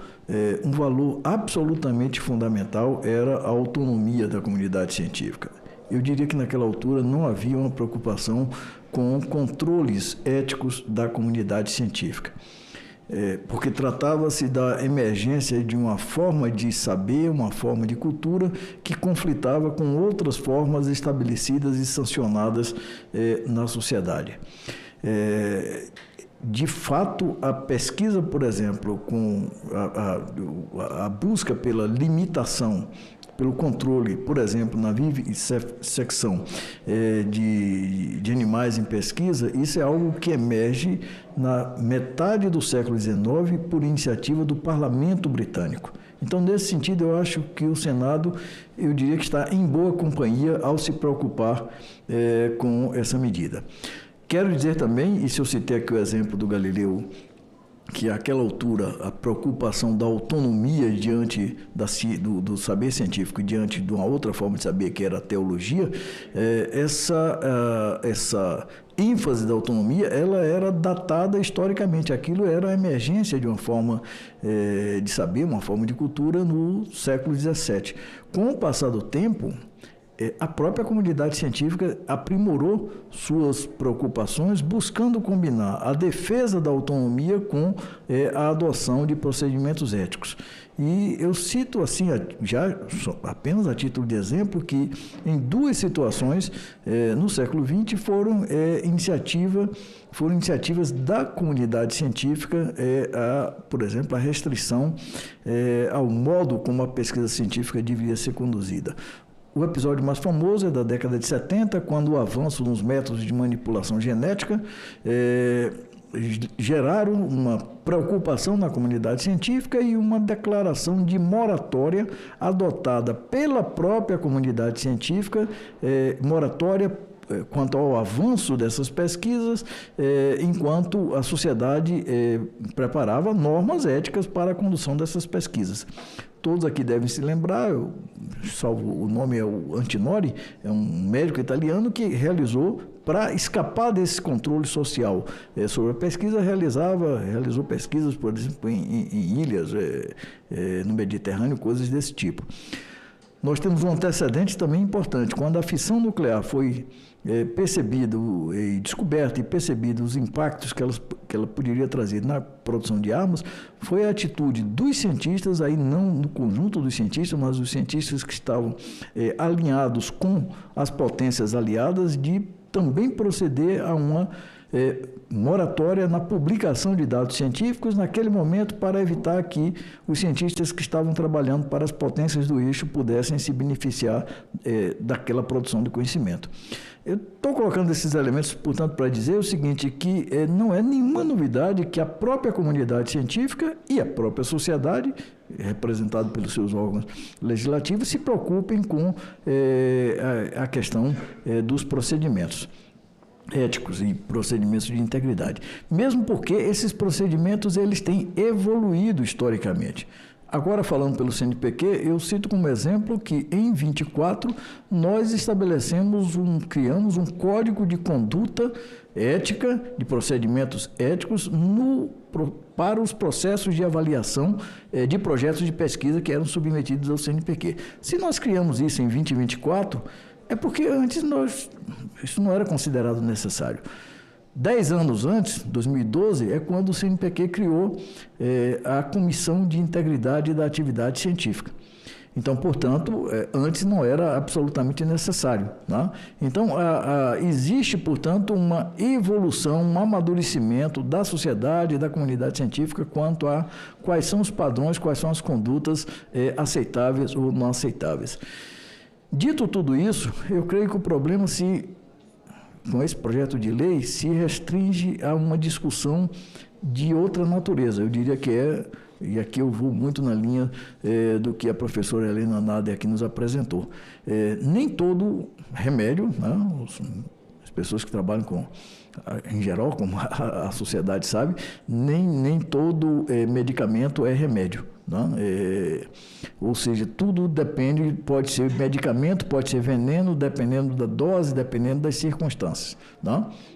um valor absolutamente fundamental era a autonomia da comunidade científica. Eu diria que naquela altura não havia uma preocupação com controles éticos da comunidade científica, porque tratava-se da emergência de uma forma de saber, uma forma de cultura que conflitava com outras formas estabelecidas e sancionadas na sociedade. De fato, a pesquisa, por exemplo, com a busca pela limitação, pelo controle, por exemplo, na vivissecção de animais em pesquisa, isso é algo que emerge na metade do século XIX por iniciativa do Parlamento Britânico. Então, nesse sentido, eu acho que o Senado, eu diria que está em boa companhia ao se preocupar com essa medida. Quero dizer também, e se eu citei aqui o exemplo do Galileu, que àquela altura a preocupação da autonomia diante do saber científico, diante de uma outra forma de saber, que era a teologia, essa ênfase da autonomia, ela era datada historicamente. Aquilo era a emergência de uma forma de saber, uma forma de cultura no século XVII. Com o passar do tempo, a própria comunidade científica aprimorou suas preocupações, buscando combinar a defesa da autonomia com a adoção de procedimentos éticos. E eu cito assim, já apenas a título de exemplo, que em 2 situações no século XX foram iniciativas da comunidade científica, por exemplo, a restrição ao modo como a pesquisa científica deveria ser conduzida. O episódio mais famoso é da década de 70, quando o avanço nos métodos de manipulação genética geraram uma preocupação na comunidade científica e uma declaração de moratória adotada pela própria comunidade científica, moratória quanto ao avanço dessas pesquisas, enquanto a sociedade preparava normas éticas para a condução dessas pesquisas. Todos aqui devem se lembrar, salvo o nome é o Antinori, é um médico italiano que realizou, para escapar desse controle social sobre a pesquisa, realizou pesquisas, por exemplo, em ilhas, no Mediterrâneo, coisas desse tipo. Nós temos um antecedente também importante. Quando a fissão nuclear foi percebido e descoberto e percebido os impactos que ela poderia trazer na produção de armas, foi a atitude dos cientistas, aí não no conjunto dos cientistas, mas os cientistas que estavam alinhados com as potências aliadas, de também proceder a uma moratória na publicação de dados científicos naquele momento, para evitar que os cientistas que estavam trabalhando para as potências do eixo pudessem se beneficiar daquela produção de conhecimento. Eu estou colocando esses elementos, portanto, para dizer o seguinte, que não é nenhuma novidade que a própria comunidade científica e a própria sociedade, representada pelos seus órgãos legislativos, se preocupem com a questão dos procedimentos éticos e procedimentos de integridade. Mesmo porque esses procedimentos eles têm evoluído historicamente. Agora, falando pelo CNPq, eu cito como exemplo que em 24 nós criamos um código de conduta ética, de procedimentos éticos para os processos de avaliação de projetos de pesquisa que eram submetidos ao CNPq. Se nós criamos isso em 2024, é porque antes isso não era considerado necessário. 10 anos antes, 2012, é quando o CNPq criou a Comissão de Integridade da Atividade Científica. Então, portanto, antes não era absolutamente necessário, né? Então, existe, portanto, uma evolução, um amadurecimento da sociedade e da comunidade científica quanto a quais são os padrões, quais são as condutas aceitáveis ou não aceitáveis. Dito tudo isso, eu creio que o problema com esse projeto de lei se restringe a uma discussão de outra natureza. Eu diria que e aqui eu vou muito na linha do que a professora Helena Nader aqui nos apresentou. Nem todo remédio, né, as pessoas que trabalham em geral, como a sociedade sabe, nem todo medicamento é remédio. Ou seja, tudo depende, pode ser medicamento, pode ser veneno, dependendo da dose, dependendo das circunstâncias.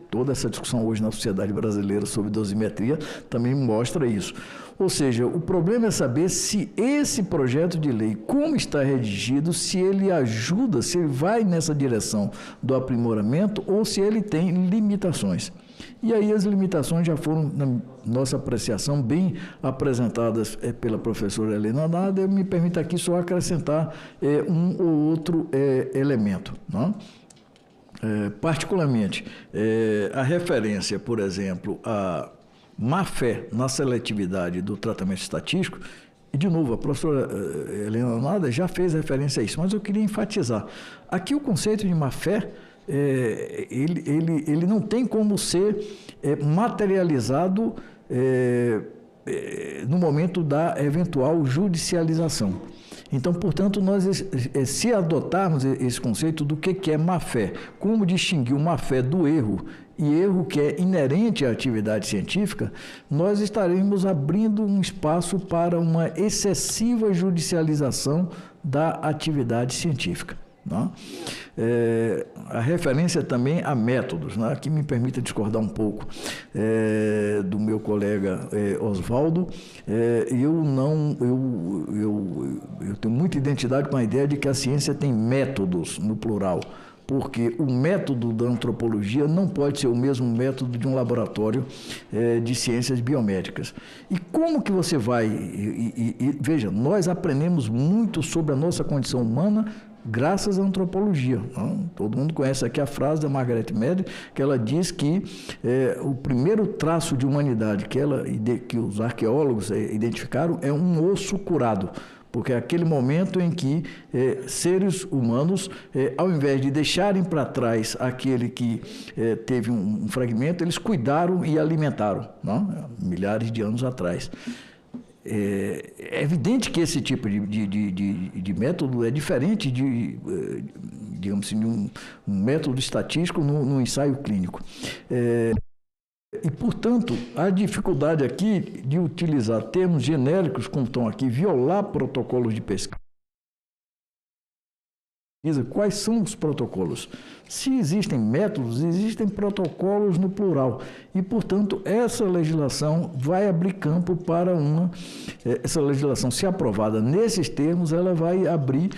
Toda essa discussão hoje na sociedade brasileira sobre dosimetria também mostra isso. Ou seja, o problema é saber se esse projeto de lei, como está redigido, se ele ajuda, se ele vai nessa direção do aprimoramento ou se ele tem limitações. E aí as limitações já foram, na nossa apreciação, bem apresentadas pela professora Helena Nader. Me permita aqui só acrescentar um ou outro elemento. Particularmente, a referência, por exemplo, a má-fé na seletividade do tratamento estatístico, e de novo, a professora Helena Nader já fez referência a isso, mas eu queria enfatizar. Aqui o conceito de má-fé, ele não tem como ser materializado no momento da eventual judicialização. Então, portanto, nós, se adotarmos esse conceito do que é má-fé, como distinguir o má-fé do erro, e erro que é inerente à atividade científica, nós estaremos abrindo um espaço para uma excessiva judicialização da atividade científica. Né? A referência também a métodos, né? Que me permita discordar um pouco do meu colega Oswaldo. Eu tenho muita identidade com a ideia de que a ciência tem métodos, no plural, porque o método da antropologia não pode ser o mesmo método de um laboratório de ciências biomédicas. E como que você vai... veja, nós aprendemos muito sobre a nossa condição humana graças à antropologia. Não? Todo mundo conhece aqui a frase da Margaret Mead, que ela diz que o primeiro traço de humanidade que os arqueólogos identificaram é um osso curado. Porque é aquele momento em que seres humanos, ao invés de deixarem para trás aquele que teve um fragmento, eles cuidaram e alimentaram, não? Milhares de anos atrás. É evidente que esse tipo de método é diferente digamos assim, de um método estatístico no ensaio clínico. E, portanto, a dificuldade aqui de utilizar termos genéricos, como estão aqui, violar protocolos de pesquisa. Quais são os protocolos? Se existem métodos, existem protocolos no plural. E, portanto, essa legislação vai abrir campo para essa legislação, se aprovada nesses termos, ela vai abrir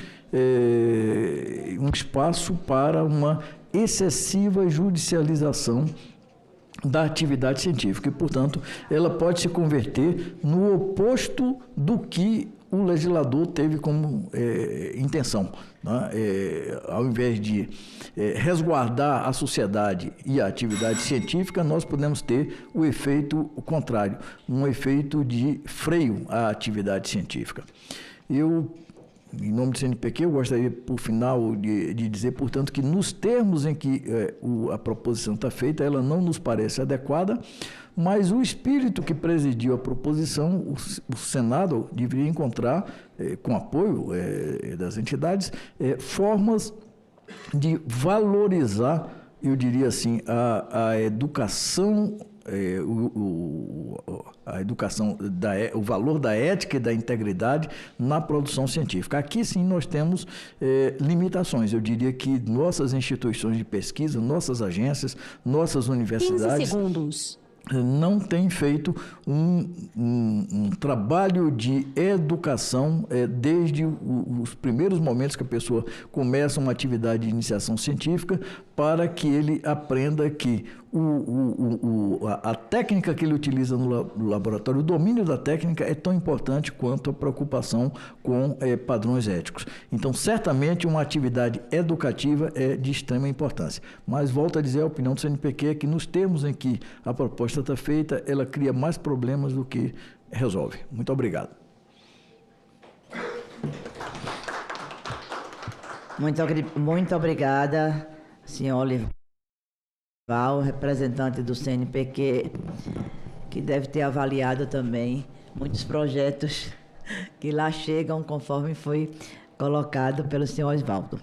um espaço para uma excessiva judicialização da atividade científica e, portanto, ela pode se converter no oposto do que o legislador teve como intenção. Né? Ao invés de resguardar a sociedade e a atividade científica, nós podemos ter o efeito contrário, um efeito de freio à atividade científica. Em nome do CNPq, eu gostaria, por final, de dizer, portanto, que nos termos em que a proposição está feita, ela não nos parece adequada, mas o espírito que presidiu a proposição, o Senado deveria encontrar, com apoio das entidades, formas de valorizar, eu diria assim, a educação, o valor da ética e da integridade na produção científica. Aqui sim nós temos limitações. Eu diria que nossas instituições de pesquisa, nossas agências, nossas universidades 15 segundos. Não têm feito um trabalho de educação desde os primeiros momentos que a pessoa começa uma atividade de iniciação científica, para que ele aprenda que a técnica que ele utiliza no laboratório, o domínio da técnica é tão importante quanto a preocupação com padrões éticos. Então, certamente, uma atividade educativa é de extrema importância. Mas, volto a dizer, a opinião do CNPq é que, nos termos em que a proposta está feita, ela cria mais problemas do que resolve. Muito obrigado. Muito obrigada, senhor Olival, representante do CNPq, que deve ter avaliado também muitos projetos que lá chegam, conforme foi colocado pelo senhor Oswaldo.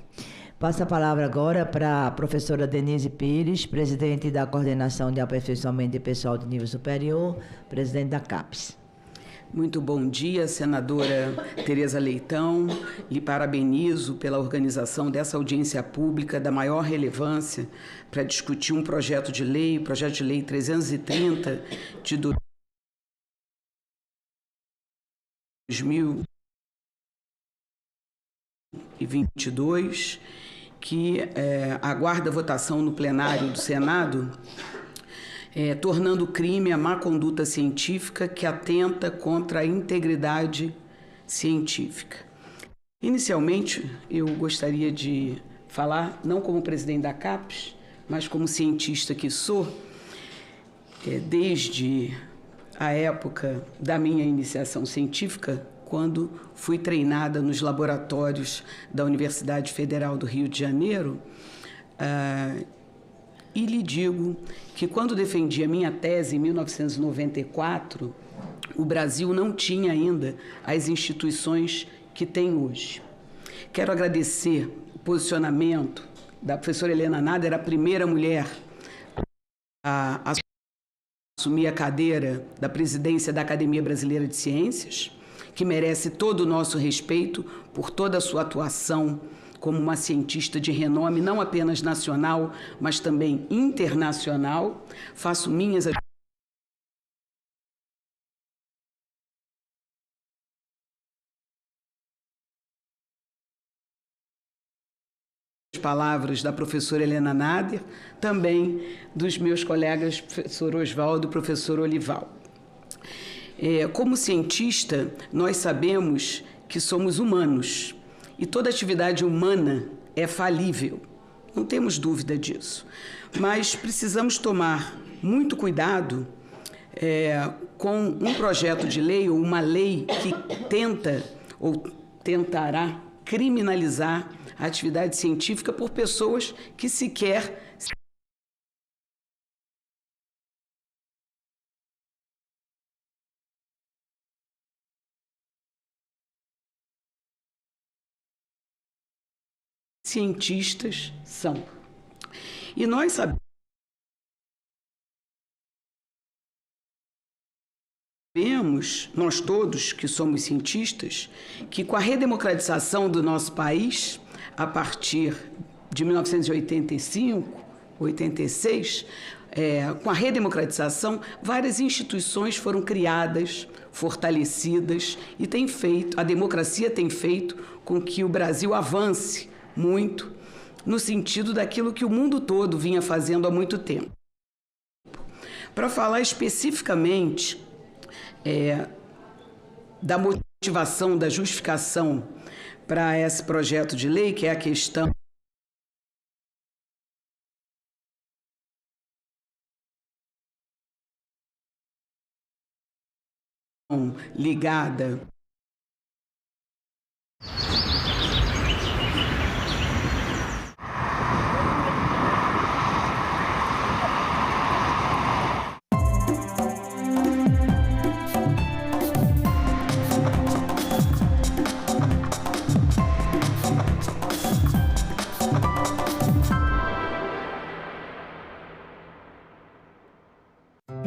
Passo a palavra agora para a professora Denise Pires, presidente da Coordenação de Aperfeiçoamento de Pessoal de Nível Superior, presidente da CAPES. Muito bom dia, senadora Tereza Leitão. Lhe parabenizo pela organização dessa audiência pública da maior relevância para discutir um projeto de lei, o projeto de lei 330 de 2022, que aguarda votação no plenário do Senado, tornando crime a má conduta científica que atenta contra a integridade científica. Inicialmente, eu gostaria de falar, não como presidente da CAPES, mas como cientista que sou, desde a época da minha iniciação científica, quando fui treinada nos laboratórios da Universidade Federal do Rio de Janeiro, e lhe digo que, quando defendi a minha tese em 1994, o Brasil não tinha ainda as instituições que tem hoje. Quero agradecer o posicionamento da professora Helena Nader, a primeira mulher a assumir a cadeira da presidência da Academia Brasileira de Ciências, que merece todo o nosso respeito por toda a sua atuação como uma cientista de renome não apenas nacional, mas também internacional. Faço minhas as palavras da professora Helena Nader, também dos meus colegas professor Oswaldo e professor Olival. Como cientista, nós sabemos que somos humanos e toda atividade humana é falível, não temos dúvida disso. Mas precisamos tomar muito cuidado com um projeto de lei ou uma lei que tenta ou tentará criminalizar a atividade científica por pessoas que sequer cientistas são. E nós sabemos nós todos que somos cientistas, que com a redemocratização do nosso país, a partir de 1985, 86, com a redemocratização, várias instituições foram criadas, fortalecidas, e a democracia tem feito com que o Brasil avance muito no sentido daquilo que o mundo todo vinha fazendo há muito tempo. Para falar especificamente da motivação, da justificação para esse projeto de lei, que é a questão ligada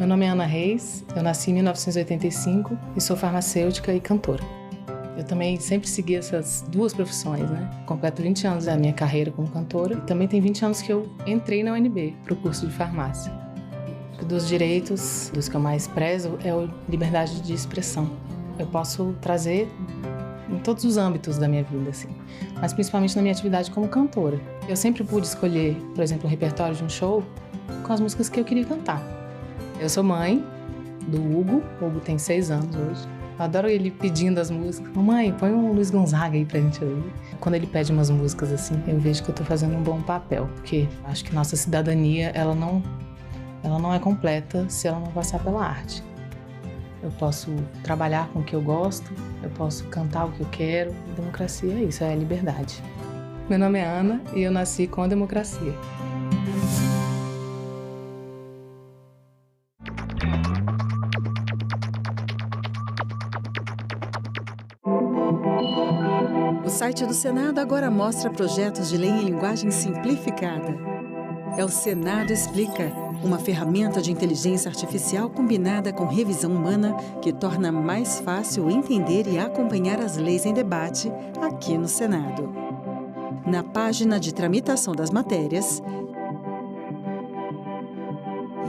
Meu nome é Ana Reis, eu nasci em 1985 e sou farmacêutica e cantora. Eu também sempre segui essas duas profissões, né? Completo 20 anos da minha carreira como cantora e também tem 20 anos que eu entrei na UNB para o curso de farmácia. Dos direitos, dos que eu mais prezo, é a liberdade de expressão. Eu posso trazer em todos os âmbitos da minha vida, assim, mas principalmente na minha atividade como cantora. Eu sempre pude escolher, por exemplo, o repertório de um show com as músicas que eu queria cantar. Eu sou mãe do Hugo. O Hugo tem 6 anos hoje. Eu adoro ele pedindo as músicas. Mamãe, põe um Luiz Gonzaga aí pra gente ouvir. Quando ele pede umas músicas assim, eu vejo que eu tô fazendo um bom papel. Porque acho que nossa cidadania, ela não é completa se ela não passar pela arte. Eu posso trabalhar com o que eu gosto, eu posso cantar o que eu quero. Democracia é isso, é a liberdade. Meu nome é Ana e eu nasci com a democracia. O site do Senado agora mostra projetos de lei em linguagem simplificada. É o Senado Explica, uma ferramenta de inteligência artificial combinada com revisão humana que torna mais fácil entender e acompanhar as leis em debate aqui no Senado. Na página de tramitação das matérias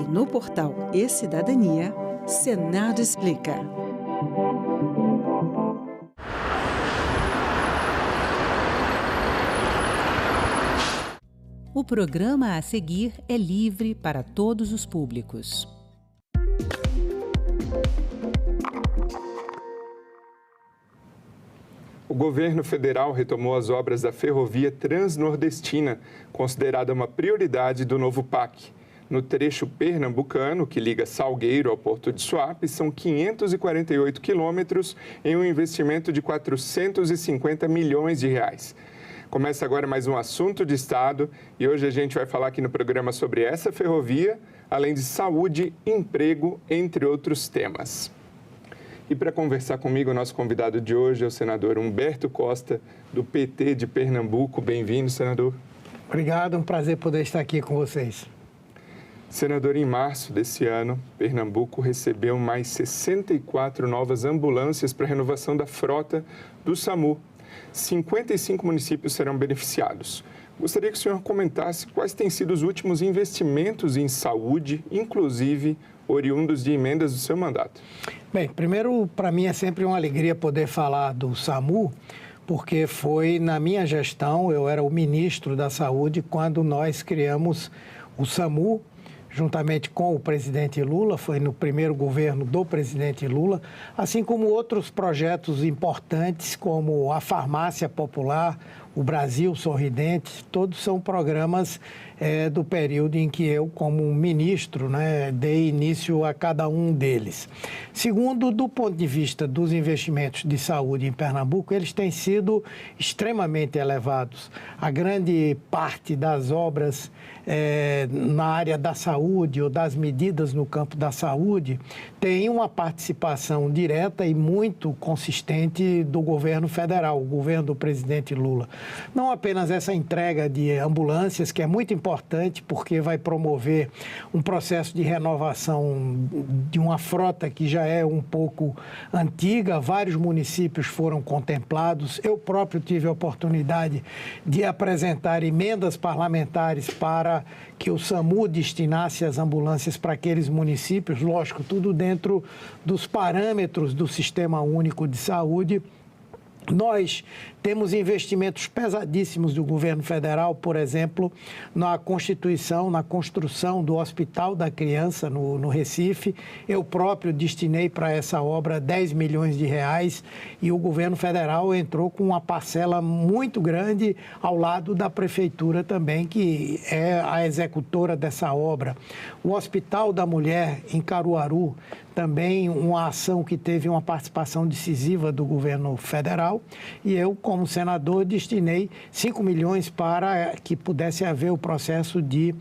e no portal E-Cidadania, Senado Explica. O programa a seguir é livre para todos os públicos. O governo federal retomou as obras da ferrovia Transnordestina, considerada uma prioridade do novo PAC. No trecho pernambucano, que liga Salgueiro ao Porto de Suape, são 548 quilômetros em um investimento de 450 milhões de reais. Começa agora mais um assunto de Estado e hoje a gente vai falar aqui no programa sobre essa ferrovia, além de saúde, emprego, entre outros temas. E para conversar comigo, o nosso convidado de hoje é o senador Humberto Costa, do PT de Pernambuco. Bem-vindo, senador. Obrigado, é um prazer poder estar aqui com vocês. Senador, em março desse ano, Pernambuco recebeu mais 64 novas ambulâncias para a renovação da frota do SAMU. 55 municípios serão beneficiados. Gostaria que o senhor comentasse quais têm sido os últimos investimentos em saúde, inclusive oriundos de emendas do seu mandato. Bem, primeiro, para mim é sempre uma alegria poder falar do SAMU, porque foi na minha gestão, eu era o ministro da Saúde, quando nós criamos o SAMU, juntamente com o presidente Lula, foi no primeiro governo do presidente Lula, assim como outros projetos importantes, como a Farmácia Popular, o Brasil Sorridente, todos são programas do período em que eu, como ministro, dei início a cada um deles. Segundo, do ponto de vista dos investimentos de saúde em Pernambuco, eles têm sido extremamente elevados. A grande parte das obras na área da saúde ou das medidas no campo da saúde tem uma participação direta e muito consistente do governo federal, o governo do presidente Lula. Não apenas essa entrega de ambulâncias, que é muito importante porque vai promover um processo de renovação de uma frota que já é um pouco antiga, vários municípios foram contemplados. Eu próprio tive a oportunidade de apresentar emendas parlamentares para que o SAMU destinasse as ambulâncias para aqueles municípios, lógico, tudo dentro dos parâmetros do Sistema Único de Saúde. Nós temos investimentos pesadíssimos do governo federal, por exemplo, na constituição, na construção do Hospital da Criança no Recife. Eu próprio destinei para essa obra 10 milhões de reais e o governo federal entrou com uma parcela muito grande ao lado da prefeitura também, que é a executora dessa obra. O Hospital da Mulher em Caruaru, também uma ação que teve uma participação decisiva do governo federal, e eu, como senador, destinei 5 milhões para que pudesse haver o processo de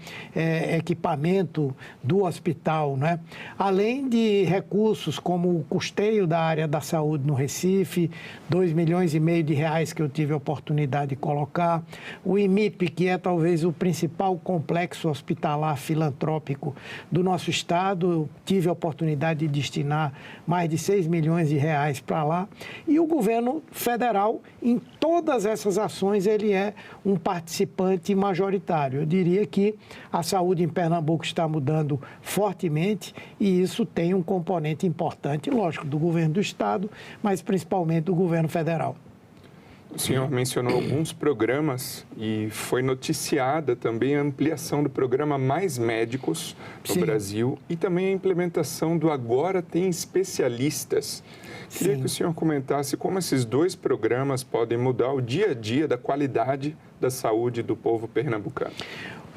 equipamento do hospital, né? Além de recursos como o custeio da área da saúde no Recife, 2,5 milhões de reais que eu tive a oportunidade de colocar, o IMIP, que é talvez o principal complexo hospitalar filantrópico do nosso estado, eu tive a oportunidade de destinar mais de 6 milhões de reais para lá, e o governo federal, em todas essas ações, ele é um participante majoritário. Eu diria que a saúde em Pernambuco está mudando fortemente e isso tem um componente importante, lógico, do governo do estado, mas principalmente do governo federal. O senhor mencionou alguns programas e foi noticiada também a ampliação do programa Mais Médicos no Brasil e também a implementação do Agora Tem Especialistas. Queria que o senhor comentasse como esses dois programas podem mudar o dia a dia da qualidade da saúde do povo pernambucano.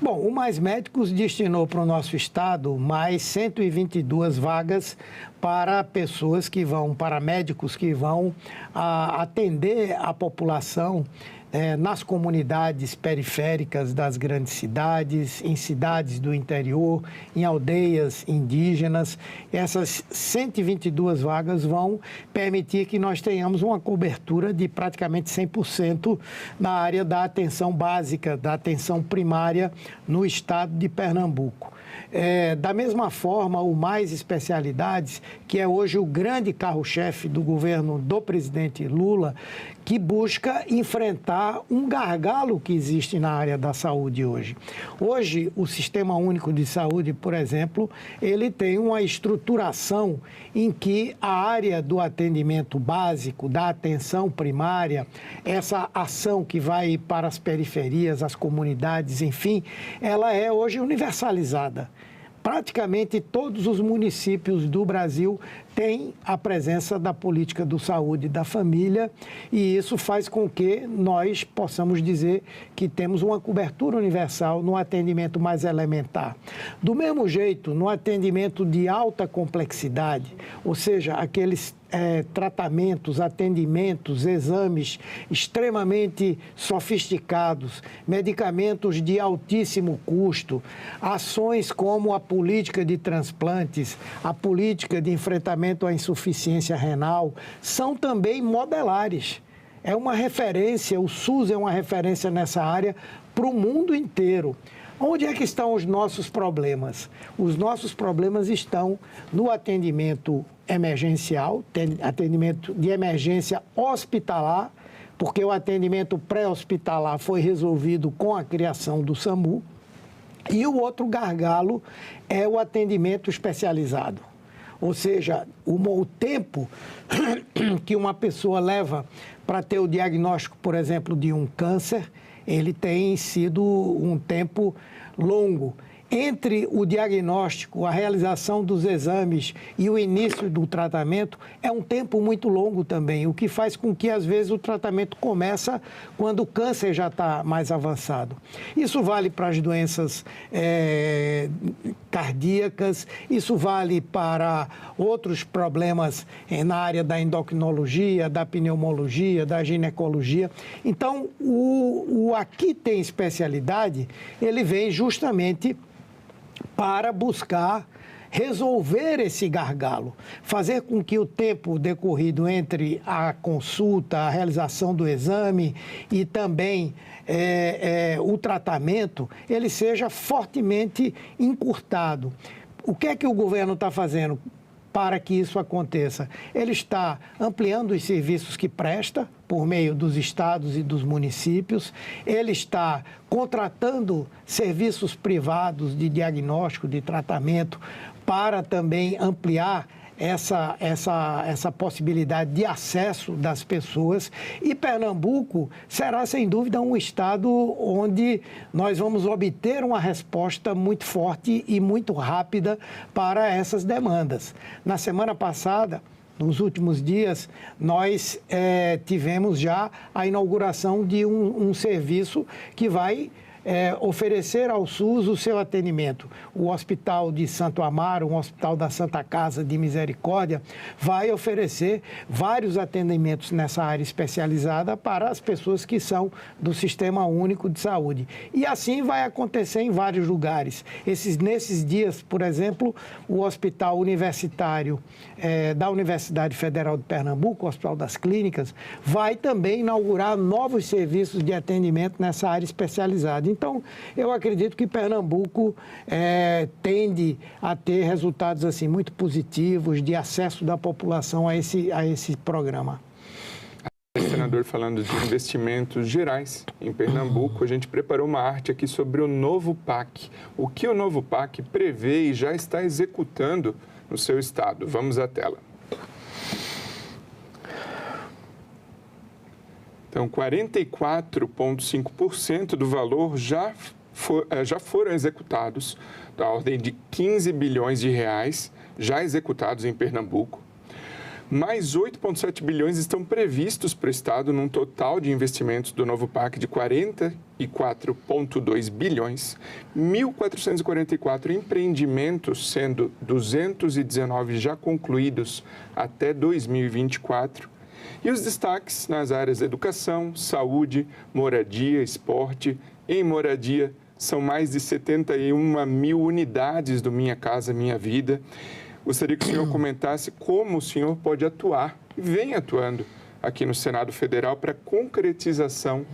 Bom, o Mais Médicos destinou para o nosso estado mais 122 vagas para pessoas que vão, para médicos que vão atender a população nas comunidades periféricas das grandes cidades, em cidades do interior, em aldeias indígenas. Essas 122 vagas vão permitir que nós tenhamos uma cobertura de praticamente 100% na área da atenção básica, da atenção primária no estado de Pernambuco. Da mesma forma, o Mais Especialidades, que é hoje o grande carro-chefe do governo do presidente Lula, que busca enfrentar um gargalo que existe na área da saúde hoje. Hoje, o Sistema Único de Saúde, por exemplo, ele tem uma estruturação em que a área do atendimento básico, da atenção primária, essa ação que vai para as periferias, as comunidades, enfim, ela é hoje universalizada. Praticamente todos os municípios do Brasil têm a presença da política do saúde e da família, e isso faz com que nós possamos dizer que temos uma cobertura universal no atendimento mais elementar. Do mesmo jeito, no atendimento de alta complexidade, ou seja, aqueles tratamentos, atendimentos, exames extremamente sofisticados, medicamentos de altíssimo custo, ações como a política de transplantes, a política de enfrentamento à insuficiência renal, são também modelares. É uma referência, o SUS é uma referência nessa área para o mundo inteiro. Onde é que estão os nossos problemas? Os nossos problemas estão no atendimento emergencial, atendimento de emergência hospitalar, porque o atendimento pré-hospitalar foi resolvido com a criação do SAMU. E o outro gargalo é o atendimento especializado. Ou seja, o tempo que uma pessoa leva para ter o diagnóstico, por exemplo, de um câncer, ele tem sido um tempo longo. Entre o diagnóstico, a realização dos exames e o início do tratamento é um tempo muito longo também, o que faz com que, às vezes, o tratamento começa quando o câncer já está mais avançado. Isso vale para as doenças cardíacas, isso vale para outros problemas na área da endocrinologia, da pneumologia, da ginecologia. Então, o Aqui Tem Especialidade, ele vem justamente para buscar resolver esse gargalo, fazer com que o tempo decorrido entre a consulta, a realização do exame e também o tratamento, ele seja fortemente encurtado. O que é que o governo está fazendo para que isso aconteça? Ele está ampliando os serviços que presta por meio dos estados e dos municípios, ele está contratando serviços privados de diagnóstico, de tratamento, para também ampliar essa possibilidade de acesso das pessoas. E Pernambuco será, sem dúvida, um estado onde nós vamos obter uma resposta muito forte e muito rápida para essas demandas. Na semana passada, nos últimos dias, nós tivemos já a inauguração de um serviço que vai oferecer ao SUS o seu atendimento. O Hospital de Santo Amaro, um hospital da Santa Casa de Misericórdia, vai oferecer vários atendimentos nessa área especializada para as pessoas que são do Sistema Único de Saúde. E assim vai acontecer em vários lugares. Nesses dias, por exemplo, o Hospital Universitário da Universidade Federal de Pernambuco, o Hospital das Clínicas, vai também inaugurar novos serviços de atendimento nessa área especializada. Então, eu acredito que Pernambuco tende a ter resultados assim muito positivos de acesso da população a esse programa. Senador, falando de investimentos gerais em Pernambuco, a gente preparou uma arte aqui sobre o novo PAC. O que o novo PAC prevê e já está executando no seu estado? Vamos à tela. Então, 44,5% do valor já foram executados, da ordem de 15 bilhões de reais já executados em Pernambuco. Mais 8,7 bilhões estão previstos para o Estado, num total de investimentos do novo PAC de 44,2 bilhões, 1.444 empreendimentos, sendo 219 já concluídos até 2024. E os destaques nas áreas educação, saúde, moradia, esporte. Em moradia, são mais de 71 mil unidades do Minha Casa Minha Vida. Gostaria que o senhor comentasse como o senhor pode atuar, e vem atuando aqui no Senado Federal, para a concretização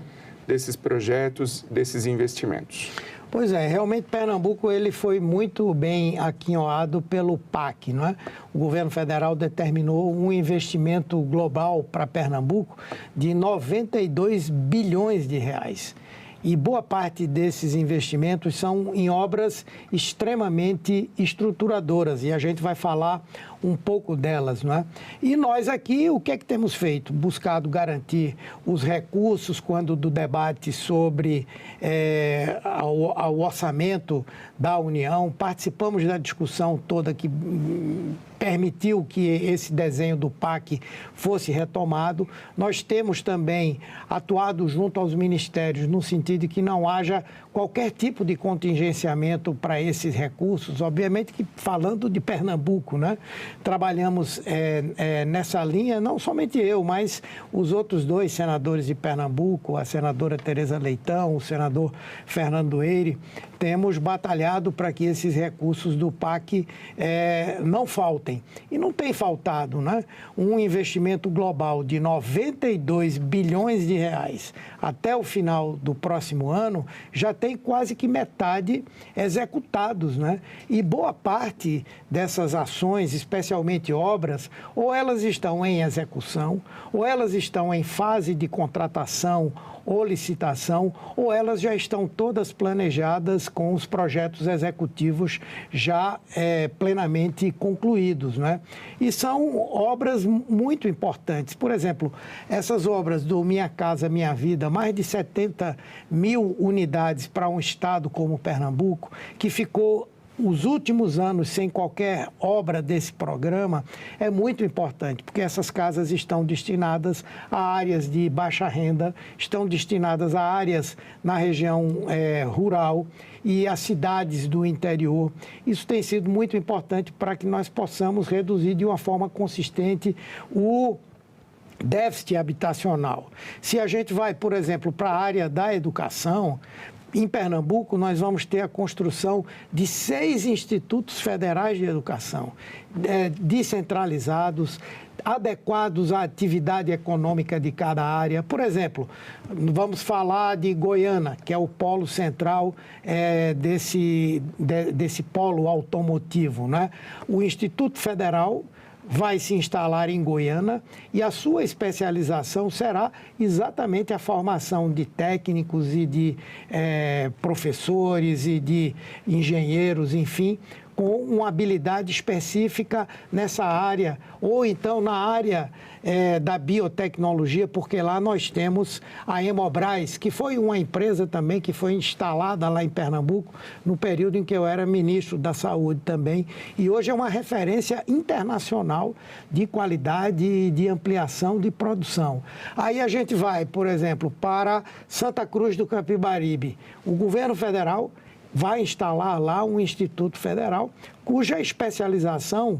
desses projetos, desses investimentos. Pois é, realmente Pernambuco ele foi muito bem aquinhoado pelo PAC, não é? O governo federal determinou um investimento global para Pernambuco de 92 bilhões de reais. E boa parte desses investimentos são em obras extremamente estruturadoras, e a gente vai falar um pouco delas, não é? E nós aqui, o que é que temos feito? Buscado garantir os recursos quando do debate sobre o orçamento da União, participamos da discussão toda que permitiu que esse desenho do PAC fosse retomado. Nós temos também atuado junto aos ministérios no sentido de que não haja qualquer tipo de contingenciamento para esses recursos, obviamente que falando de Pernambuco, né? Trabalhamos nessa linha, não somente eu, mas os outros dois senadores de Pernambuco, a senadora Tereza Leitão, o senador Fernando Eire, temos batalhado para que esses recursos do PAC não faltem. E não tem faltado, né? Um investimento global de 92 bilhões de reais até o final do próximo ano já tem quase que metade executados, né? E boa parte dessas ações, especialmente obras, ou elas estão em execução, ou elas estão em fase de contratação ou licitação, ou elas já estão todas planejadas com os projetos executivos já plenamente concluídos, né? E são obras muito importantes. Por exemplo, essas obras do Minha Casa Minha Vida, mais de 70 mil unidades para um estado como Pernambuco, que ficou os últimos anos sem qualquer obra desse programa, é muito importante, porque essas casas estão destinadas a áreas de baixa renda, estão destinadas a áreas na região rural e a cidades do interior. Isso tem sido muito importante para que nós possamos reduzir de uma forma consistente o déficit habitacional. Se a gente vai, por exemplo, para a área da educação, em Pernambuco, nós vamos ter a construção de 6 institutos federais de educação, descentralizados, adequados à atividade econômica de cada área. Por exemplo, vamos falar de Goiânia, que é o polo central desse polo automotivo, né? O Instituto Federal vai se instalar em Goiânia e a sua especialização será exatamente a formação de técnicos e de professores e de engenheiros, enfim, com uma habilidade específica nessa área, ou então na área da biotecnologia, porque lá nós temos a Hemobras, que foi uma empresa também que foi instalada lá em Pernambuco, no período em que eu era ministro da Saúde também, e hoje é uma referência internacional de qualidade e de ampliação de produção. Aí a gente vai, por exemplo, para Santa Cruz do Capibaribe. O governo federal vai instalar lá um Instituto Federal, cuja especialização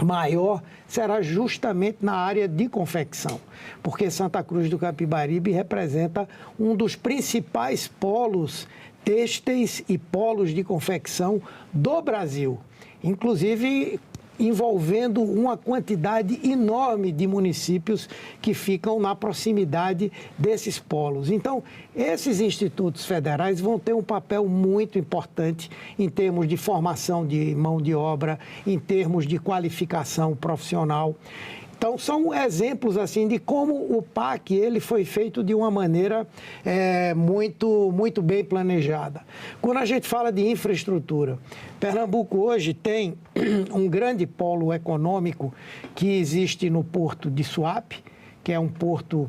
maior será justamente na área de confecção, porque Santa Cruz do Capibaribe representa um dos principais polos têxteis e polos de confecção do Brasil, inclusive envolvendo uma quantidade enorme de municípios que ficam na proximidade desses polos. Então, esses institutos federais vão ter um papel muito importante em termos de formação de mão de obra, em termos de qualificação profissional. Então, são exemplos assim de como o PAC ele foi feito de uma maneira muito bem planejada. Quando a gente fala de infraestrutura, Pernambuco hoje tem um grande polo econômico que existe no porto de Suape, que é um porto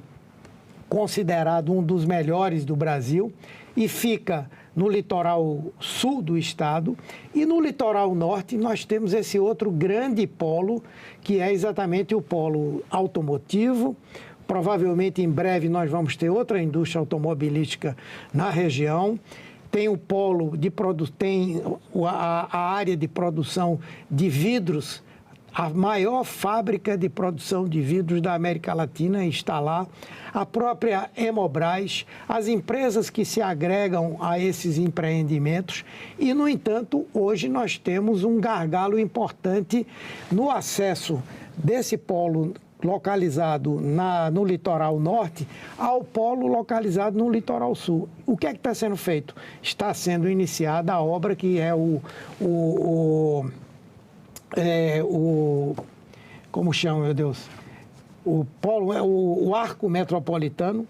considerado um dos melhores do Brasil, e fica no litoral sul do estado, e no litoral norte nós temos esse outro grande polo, que é exatamente o polo automotivo. Provavelmente em breve nós vamos ter outra indústria automobilística na região. Tem o polo de a área de produção de vidros. A maior fábrica de produção de vidros da América Latina está lá, a própria Hemobras, as empresas que se agregam a esses empreendimentos e, no entanto, hoje nós temos um gargalo importante no acesso desse polo localizado no litoral norte ao polo localizado no litoral sul. O que é que está sendo feito? Está sendo iniciada a obra que é como chama, meu Deus? O polo, o arco metropolitano,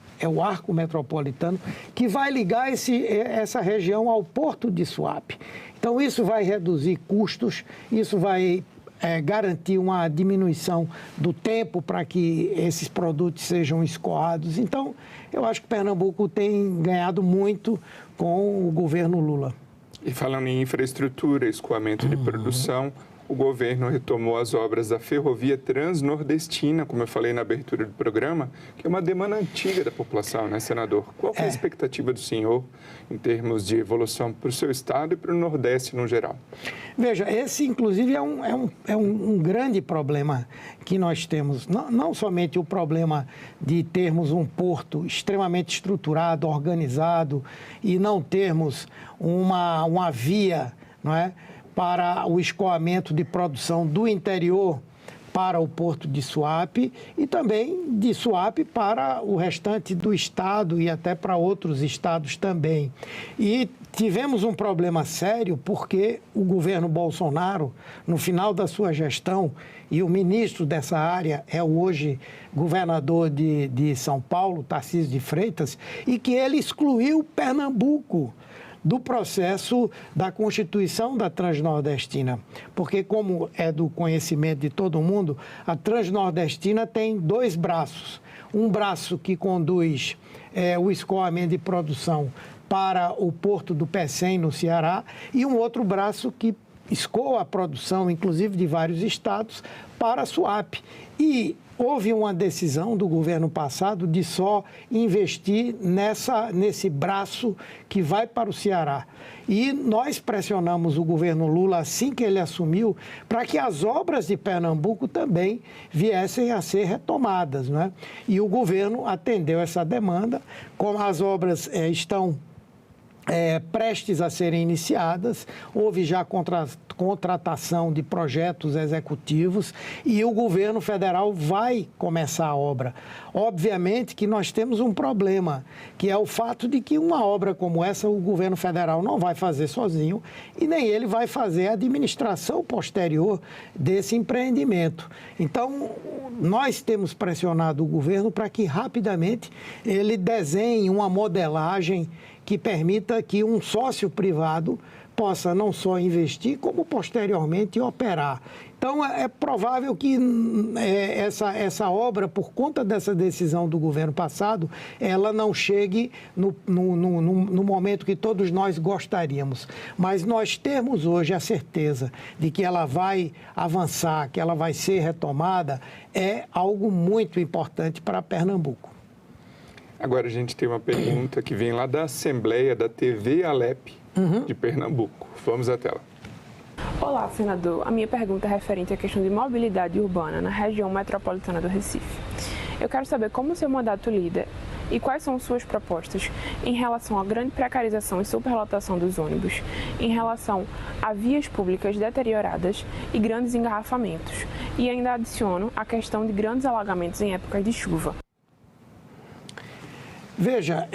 que vai ligar essa região ao porto de Suape. Então, isso vai reduzir custos, isso vai garantir uma diminuição do tempo para que esses produtos sejam escoados. Então, eu acho que Pernambuco tem ganhado muito com o governo Lula. E falando em infraestrutura, escoamento de produção, o governo retomou as obras da ferrovia transnordestina, como eu falei na abertura do programa, que é uma demanda antiga da população, né, senador? Qual é a expectativa do senhor em termos de evolução para o seu estado e para o Nordeste no geral? Veja, esse, inclusive, é um grande problema que nós temos. Não somente o problema de termos um porto extremamente estruturado, organizado, e não termos uma via, não é, para o escoamento de produção do interior para o porto de Suape e também de Suape para o restante do estado e até para outros estados também. E tivemos um problema sério porque o governo Bolsonaro, no final da sua gestão, e o ministro dessa área é o hoje governador de São Paulo, Tarcísio de Freitas, e que ele excluiu Pernambuco do processo da constituição da Transnordestina. Porque, como é do conhecimento de todo mundo, a Transnordestina tem dois braços. Um braço que conduz o escoamento de produção para o porto do Pecém, no Ceará, e um outro braço que escoa a produção, inclusive de vários estados, para Suape. E houve uma decisão do governo passado de só investir nesse braço que vai para o Ceará. E nós pressionamos o governo Lula, assim que ele assumiu, para que as obras de Pernambuco também viessem a ser retomadas, não é? E o governo atendeu essa demanda, como as obras estão prestes a serem iniciadas, houve já contratação de projetos executivos e o governo federal vai começar a obra. Obviamente que nós temos um problema, que é o fato de que uma obra como essa o governo federal não vai fazer sozinho e nem ele vai fazer a administração posterior desse empreendimento. Então, nós temos pressionado o governo para que rapidamente ele desenhe uma modelagem que permita que um sócio privado possa não só investir, como posteriormente operar. Então, é provável que essa obra, por conta dessa decisão do governo passado, ela não chegue no momento que todos nós gostaríamos. Mas nós temos hoje a certeza de que ela vai avançar, que ela vai ser retomada, é algo muito importante para Pernambuco. Agora a gente tem uma pergunta que vem lá da Assembleia da TV Alep de Pernambuco. Vamos à tela. Olá, senador. A minha pergunta é referente à questão de mobilidade urbana na região metropolitana do Recife. Eu quero saber como o seu mandato lida e quais são suas propostas em relação à grande precarização e superlotação dos ônibus, em relação a vias públicas deterioradas e grandes engarrafamentos. E ainda adiciono a questão de grandes alagamentos em épocas de chuva. Veja,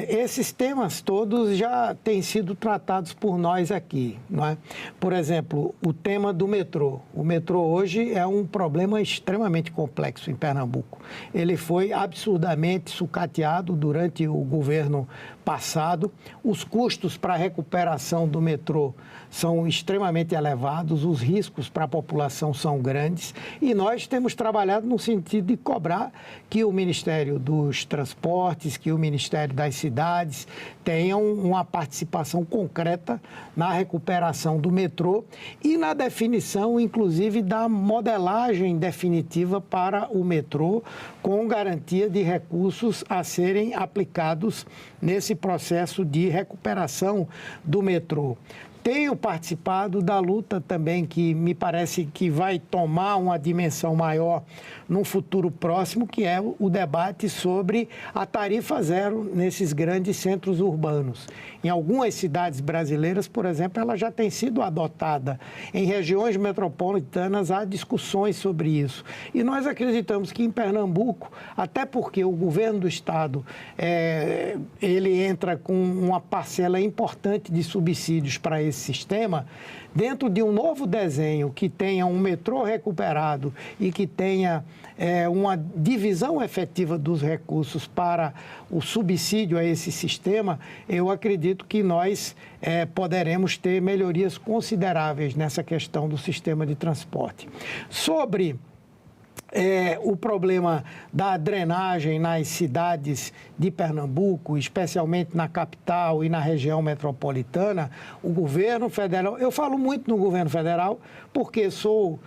esses temas todos já têm sido tratados por nós aqui, não é? Por exemplo, o tema do metrô. O metrô hoje é um problema extremamente complexo em Pernambuco. Ele foi absurdamente sucateado durante o governo passado. Os custos para a recuperação do metrô são extremamente elevados, os riscos para a população são grandes e nós temos trabalhado no sentido de cobrar que o Ministério dos Transportes, que o Ministério das Cidades tenham uma participação concreta na recuperação do metrô e na definição, inclusive, da modelagem definitiva para o metrô, com garantia de recursos a serem aplicados nesse processo de recuperação do metrô. Tenho participado da luta também, que me parece que vai tomar uma dimensão maior num futuro próximo, que é o debate sobre a tarifa zero nesses grandes centros urbanos. Em algumas cidades brasileiras, por exemplo, ela já tem sido adotada. Em regiões metropolitanas há discussões sobre isso. E nós acreditamos que em Pernambuco, até porque o governo do estado ele entra com uma parcela importante de subsídios para esse sistema, dentro de um novo desenho que tenha um metrô recuperado e que tenha uma divisão efetiva dos recursos para o subsídio a esse sistema, eu acredito que nós poderemos ter melhorias consideráveis nessa questão do sistema de transporte. Sobre o problema da drenagem nas cidades de Pernambuco, especialmente na capital e na região metropolitana, o governo federal, eu falo muito no governo federal porque sou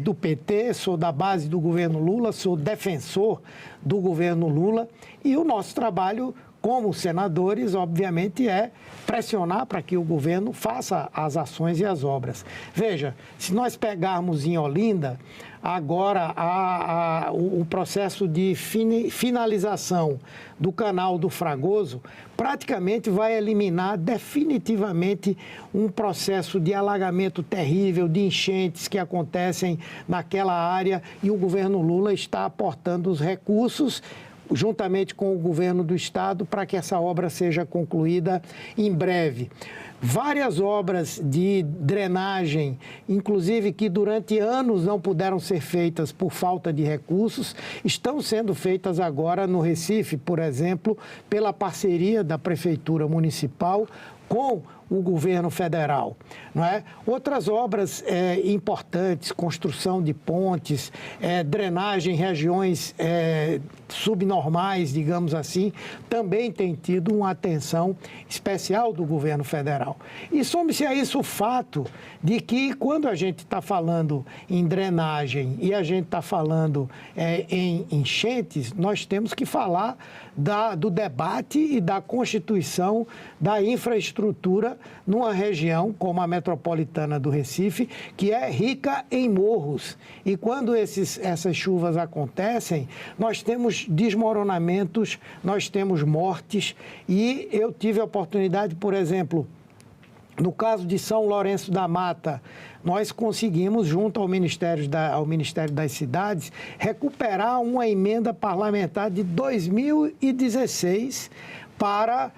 do PT, sou da base do governo Lula, sou defensor do governo Lula e o nosso trabalho como senadores, obviamente, é pressionar para que o governo faça as ações e as obras. Veja, se nós pegarmos em Olinda, agora o processo de finalização do canal do Fragoso praticamente vai eliminar definitivamente um processo de alagamento terrível, de enchentes que acontecem naquela área e o governo Lula está aportando os recursos juntamente com o governo do estado, para que essa obra seja concluída em breve. Várias obras de drenagem, inclusive que durante anos não puderam ser feitas por falta de recursos, estão sendo feitas agora no Recife, por exemplo, pela parceria da Prefeitura Municipal com o governo federal, não é? Outras obras importantes, construção de pontes, drenagem em regiões subnormais, digamos assim, também tem tido uma atenção especial do governo federal. E some-se a isso o fato de que quando a gente está falando em drenagem e a gente está falando em enchentes, nós temos que falar do debate e da constituição da infraestrutura numa região como a metropolitana do Recife, que é rica em morros. E quando essas chuvas acontecem, nós temos desmoronamentos, nós temos mortes. E eu tive a oportunidade, por exemplo, no caso de São Lourenço da Mata, nós conseguimos, junto ao Ministério das Cidades, recuperar uma emenda parlamentar de 2016 para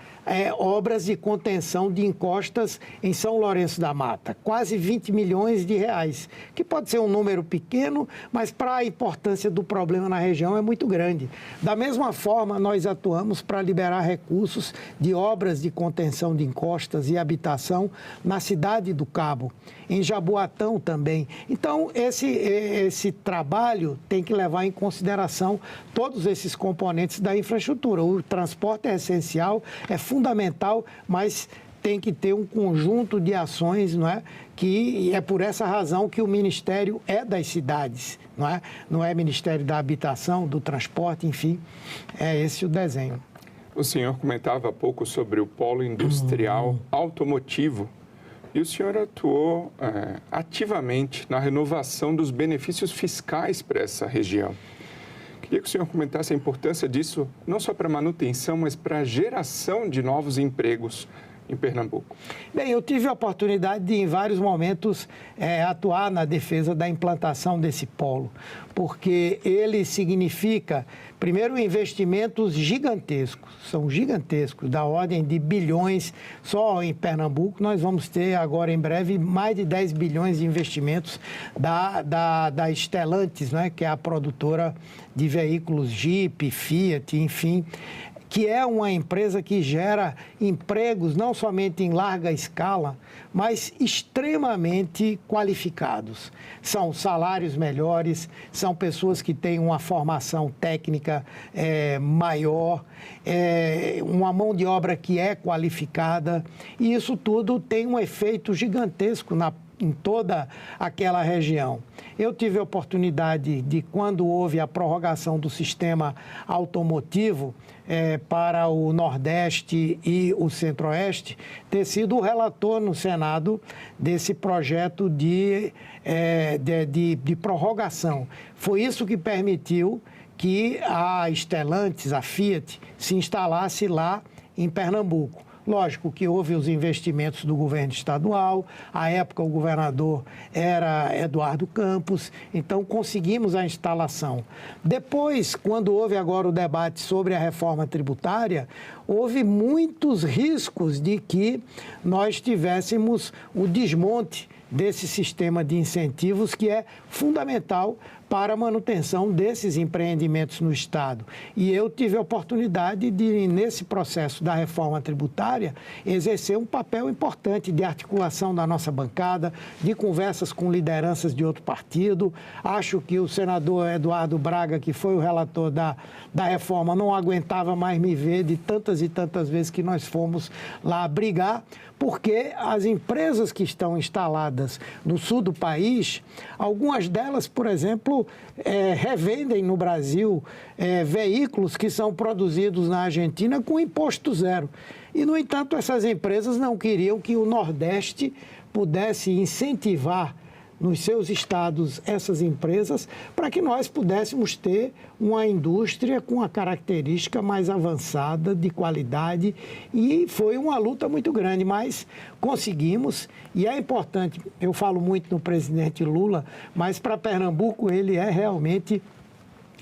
obras de contenção de encostas em São Lourenço da Mata. Quase 20 milhões de reais, que pode ser um número pequeno, mas para a importância do problema na região é muito grande. Da mesma forma, nós atuamos para liberar recursos de obras de contenção de encostas e habitação na cidade do Cabo, em Jaboatão também. Então, esse trabalho tem que levar em consideração todos esses componentes da infraestrutura. O transporte é essencial, é fundamental, mas tem que ter um conjunto de ações, não é? Que é por essa razão que o Ministério é das cidades, não é? Não é Ministério da Habitação, do Transporte, enfim, é esse o desenho. O senhor comentava há pouco sobre o polo industrial automotivo e o senhor atuou ativamente na renovação dos benefícios fiscais para essa região. Queria que o senhor comentasse a importância disso, não só para a manutenção, mas para a geração de novos empregos em Pernambuco. Bem, eu tive a oportunidade de, em vários momentos, atuar na defesa da implantação desse polo, porque ele significa, primeiro, investimentos gigantescos, são gigantescos, da ordem de bilhões. Só em Pernambuco nós vamos ter agora, em breve, mais de 10 bilhões de investimentos da Stellantis, né, que é a produtora de veículos Jeep, Fiat, enfim, que é uma empresa que gera empregos não somente em larga escala, mas extremamente qualificados. São salários melhores, são pessoas que têm uma formação técnica maior, uma mão de obra que é qualificada, e isso tudo tem um efeito gigantesco em toda aquela região. Eu tive a oportunidade de, quando houve a prorrogação do sistema automotivo para o Nordeste e o Centro-Oeste, ter sido o relator no Senado desse projeto de prorrogação. Foi isso que permitiu que a Stellantis, a Fiat, se instalasse lá em Pernambuco. Lógico que houve os investimentos do governo estadual, à época o governador era Eduardo Campos, então conseguimos a instalação. Depois, quando houve agora o debate sobre a reforma tributária, houve muitos riscos de que nós tivéssemos o desmonte desse sistema de incentivos que é fundamental para a manutenção desses empreendimentos no Estado. E eu tive a oportunidade de, nesse processo da reforma tributária, exercer um papel importante de articulação da nossa bancada, de conversas com lideranças de outro partido. Acho que o senador Eduardo Braga, que foi o relator da reforma, não aguentava mais me ver de tantas e tantas vezes que nós fomos lá brigar, porque as empresas que estão instaladas no sul do país, algumas delas, por exemplo, revendem no Brasil veículos que são produzidos na Argentina com imposto zero. E, no entanto, essas empresas não queriam que o Nordeste pudesse incentivar nos seus estados essas empresas para que nós pudéssemos ter uma indústria com a característica mais avançada de qualidade, e foi uma luta muito grande, mas conseguimos. E é importante, eu falo muito no presidente Lula, mas para Pernambuco ele é realmente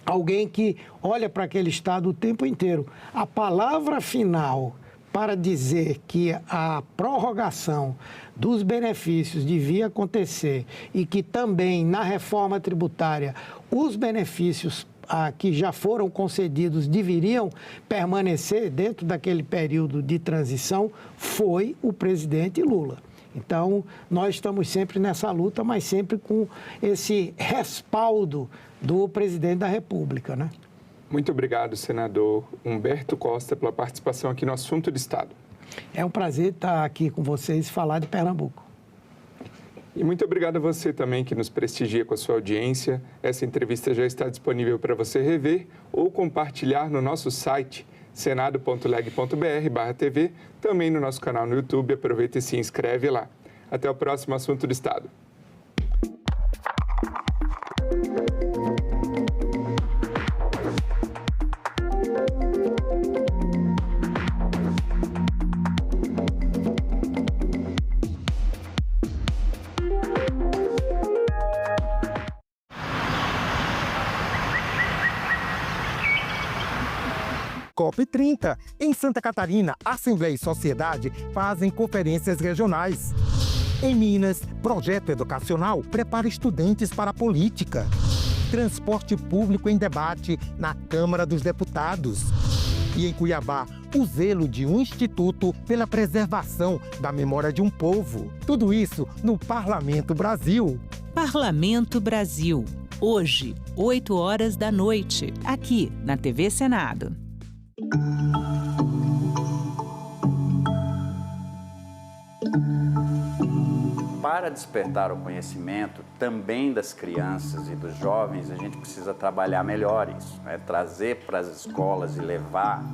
alguém que olha para aquele estado o tempo inteiro. A palavra final para dizer que a prorrogação dos benefícios devia acontecer e que também na reforma tributária os benefícios que já foram concedidos deveriam permanecer dentro daquele período de transição, foi o presidente Lula. Então, nós estamos sempre nessa luta, mas sempre com esse respaldo do presidente da República, né? Muito obrigado, senador Humberto Costa, pela participação aqui no Assunto de Estado. É um prazer estar aqui com vocês e falar de Pernambuco. E muito obrigado a você também que nos prestigia com a sua audiência. Essa entrevista já está disponível para você rever ou compartilhar no nosso site senado.leg.br/TV, também no nosso canal no YouTube. Aproveita e se inscreve lá. Até o próximo Assunto do Estado. COP30. Em Santa Catarina, Assembleia e Sociedade fazem conferências regionais. Em Minas, projeto educacional prepara estudantes para a política. Transporte público em debate na Câmara dos Deputados. E em Cuiabá, o zelo de um instituto pela preservação da memória de um povo. Tudo isso no Parlamento Brasil. Parlamento Brasil. Hoje, 20h, aqui na TV Senado. Para despertar o conhecimento também das crianças e dos jovens, a gente precisa trabalhar melhor isso, né? Trazer para as escolas e levar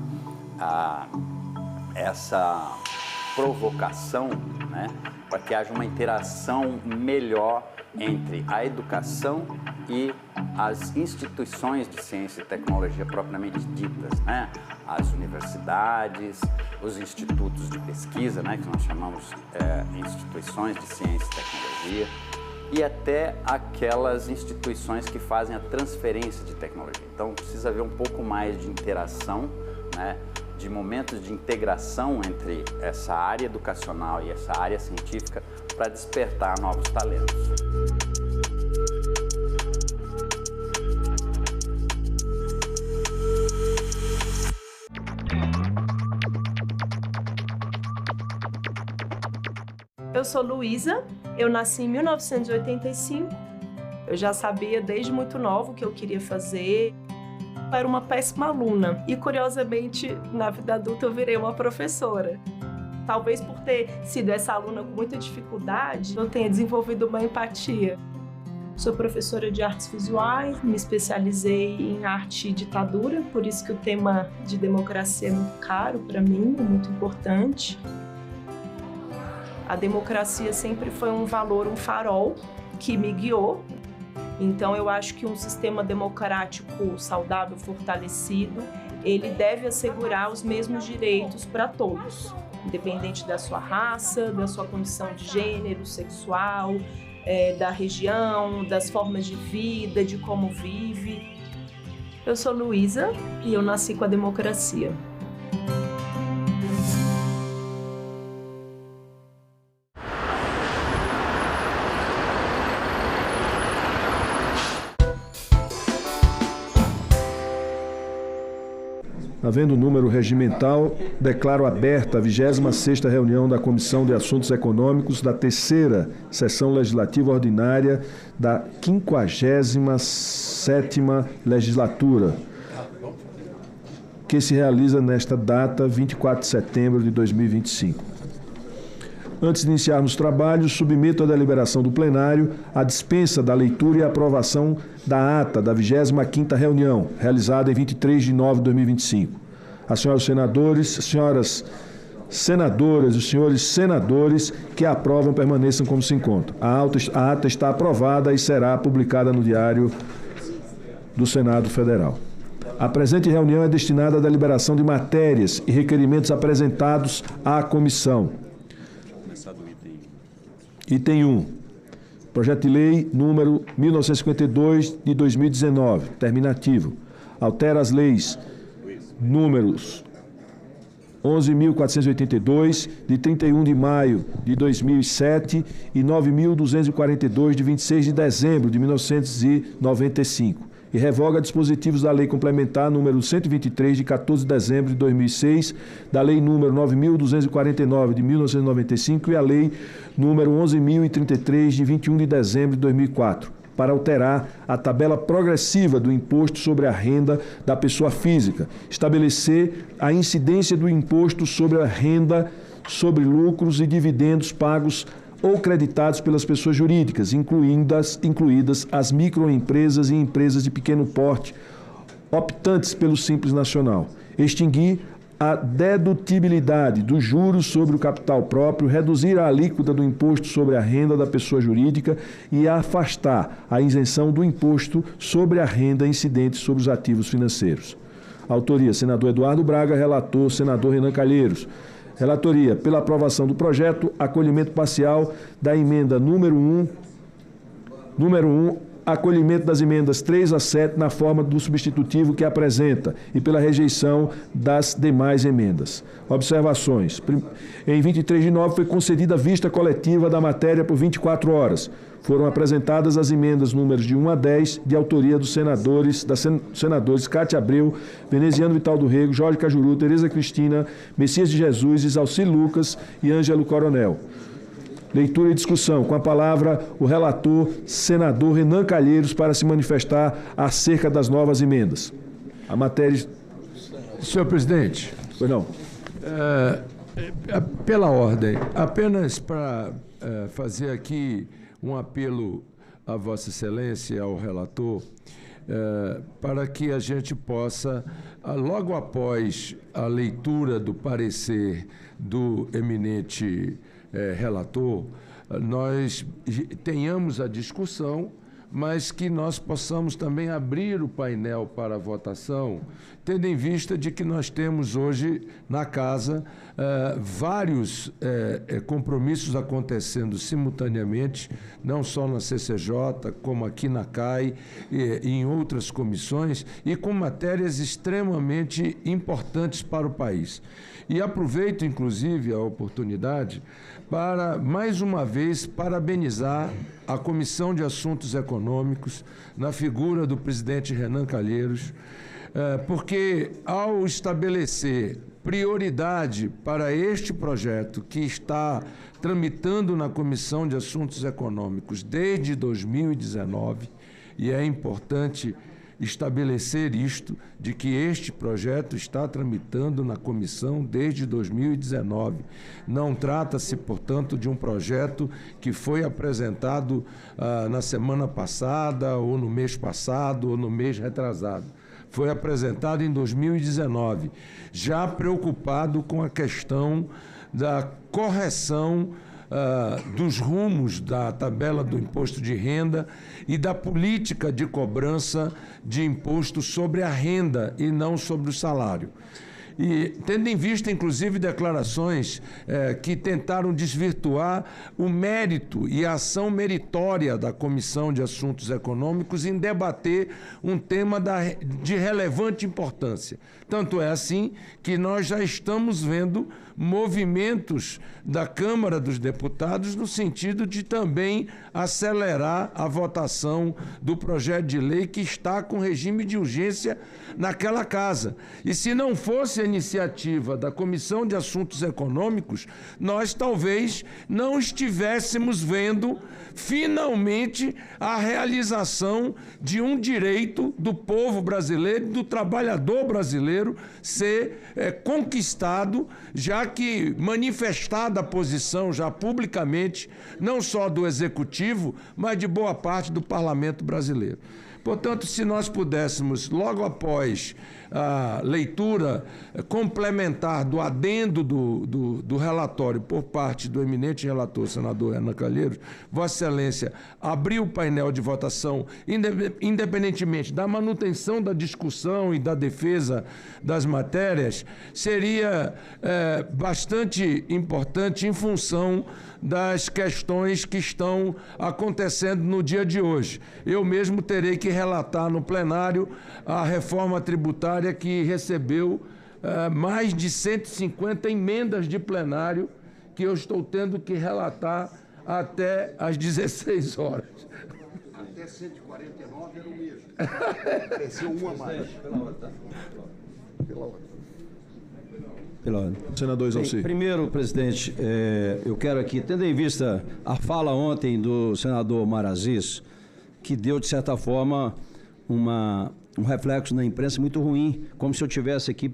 essa provocação, né? Para que haja uma interação melhor entre a educação e as instituições de ciência e tecnologia propriamente ditas, né? As universidades, os institutos de pesquisa, né? Que nós chamamos instituições de ciência e tecnologia, e até aquelas instituições que fazem a transferência de tecnologia. Então, precisa haver um pouco mais de interação, né? De momentos de integração entre essa área educacional e essa área científica para despertar novos talentos. Eu sou Luísa, eu nasci em 1985. Eu já sabia desde muito novo o que eu queria fazer. Eu era uma péssima aluna e, curiosamente, na vida adulta eu virei uma professora. Talvez por ter sido essa aluna com muita dificuldade, eu tenha desenvolvido uma empatia. Sou professora de artes visuais, me especializei em arte e ditadura, por isso que o tema de democracia é muito caro para mim, é muito importante. A democracia sempre foi um valor, um farol que me guiou. Então, eu acho que um sistema democrático saudável, fortalecido, ele deve assegurar os mesmos direitos para todos, independente da sua raça, da sua condição de gênero, sexual, da região, das formas de vida, de como vive. Eu sou Luísa e eu nasci com a democracia. Havendo número regimental, declaro aberta a 26ª reunião da Comissão de Assuntos Econômicos da 3ª Sessão Legislativa Ordinária da 57ª Legislatura, que se realiza nesta data, 24 de setembro de 2025. Antes de iniciarmos os trabalhos, submeto à deliberação do plenário a dispensa da leitura e aprovação da ata da 25ª reunião, realizada em 23 de nove de 2025. As senhoras senadores, senhoras senadoras e os senhores senadores que aprovam permaneçam como se encontram. A ata está aprovada e será publicada no Diário do Senado Federal. A presente reunião é destinada à deliberação de matérias e requerimentos apresentados à comissão. Item 1. Projeto de Lei número 1952 de 2019, terminativo. Altera as leis números 11.482 de 31 de maio de 2007 e 9.242 de 26 de dezembro de 1995. E revoga dispositivos da Lei Complementar número 123, de 14 de dezembro de 2006, da Lei número 9.249, de 1995, e a Lei número 11.033, de 21 de dezembro de 2004, para alterar a tabela progressiva do imposto sobre a renda da pessoa física, estabelecer a incidência do imposto sobre a renda sobre lucros e dividendos pagos ou creditados pelas pessoas jurídicas, incluídas as microempresas e empresas de pequeno porte, optantes pelo Simples Nacional. Extinguir a dedutibilidade dos juros sobre o capital próprio, reduzir a alíquota do imposto sobre a renda da pessoa jurídica e afastar a isenção do imposto sobre a renda incidente sobre os ativos financeiros. Autoria, senador Eduardo Braga, relator, senador Renan Calheiros. Relatoria, pela aprovação do projeto, acolhimento parcial da emenda número 1, acolhimento das emendas 3 a 7 na forma do substitutivo que apresenta e pela rejeição das demais emendas. Observações. Em 23 de nove foi concedida vista coletiva da matéria por 24 horas. Foram apresentadas as emendas números de 1 a 10, de autoria dos senadores Cátia Abreu, Veneziano Vital do Rego, Jorge Cajuru, Tereza Cristina, Messias de Jesus, Isalci Lucas e Ângelo Coronel. Leitura e discussão. Com a palavra, o relator, senador Renan Calheiros, para se manifestar acerca das novas emendas. A matéria... Senhor presidente. Pois não. Pela ordem, apenas para fazer aqui um apelo a Vossa Excelência e ao relator, para que a gente possa, logo após a leitura do parecer do eminente relator, nós tenhamos a discussão, mas que nós possamos também abrir o painel para a votação, tendo em vista de que nós temos hoje na casa vários compromissos acontecendo simultaneamente, não só na CCJ, como aqui na CAI e em outras comissões, e com matérias extremamente importantes para o país. E aproveito, inclusive, a oportunidade para, mais uma vez, parabenizar a Comissão de Assuntos Econômicos, na figura do presidente Renan Calheiros, porque, ao estabelecer prioridade para este projeto que está tramitando na Comissão de Assuntos Econômicos desde 2019, e é importante estabelecer isto, de que este projeto está tramitando na comissão desde 2019. Não trata-se, portanto, de um projeto que foi apresentado na semana passada, ou no mês passado, ou no mês retrasado. Foi apresentado em 2019, já preocupado com a questão da correção dos rumos da tabela do imposto de renda e da política de cobrança de imposto sobre a renda e não sobre o salário. E tendo em vista, inclusive, declarações que tentaram desvirtuar o mérito e a ação meritória da Comissão de Assuntos Econômicos em debater um tema de relevante importância. Tanto é assim que nós já estamos vendo movimentos da Câmara dos Deputados no sentido de também acelerar a votação do projeto de lei que está com regime de urgência naquela casa. E se não fosse a iniciativa da Comissão de Assuntos Econômicos, nós talvez não estivéssemos vendo finalmente a realização de um direito do povo brasileiro, do trabalhador brasileiro ser conquistado, já que manifestada a posição já publicamente, não só do Executivo, mas de boa parte do Parlamento brasileiro. Portanto, se nós pudéssemos, logo após a leitura complementar do adendo do relatório por parte do eminente relator, senador Renan Calheiros, Vossa Excelência abrir o painel de votação, independentemente da manutenção da discussão e da defesa das matérias, seria bastante importante em função das questões que estão acontecendo no dia de hoje. Eu mesmo terei que relatar no plenário a reforma tributária que recebeu mais de 150 emendas de plenário que eu estou tendo que relatar até às 16 horas. Até 149 era o mesmo. Cresceu uma a mais. Pela ordem. Senador Exalci. Primeiro, presidente, eu quero aqui, tendo em vista a fala ontem do senador Maraziz, que deu, de certa forma, um reflexo na imprensa muito ruim, como se eu estivesse aqui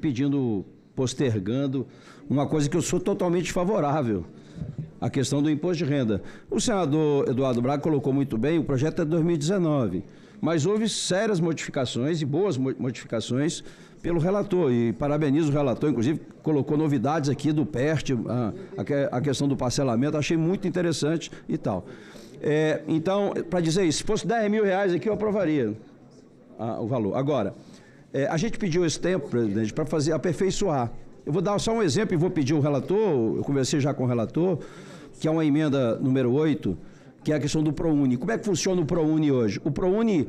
postergando uma coisa que eu sou totalmente favorável, a questão do imposto de renda. O senador Eduardo Braga colocou muito bem, o projeto é de 2019, mas houve sérias modificações e boas modificações pelo relator, e parabenizo o relator, inclusive colocou novidades aqui do PERT, a questão do parcelamento, achei muito interessante e tal. Então, para dizer isso, se fosse R$10.000 aqui, eu aprovaria o valor. Agora, a gente pediu esse tempo, presidente, para aperfeiçoar. Eu vou dar só um exemplo e vou pedir ao relator, eu conversei já com o relator, que é uma emenda número 8, que é a questão do ProUni. Como é que funciona o ProUni hoje? O ProUni,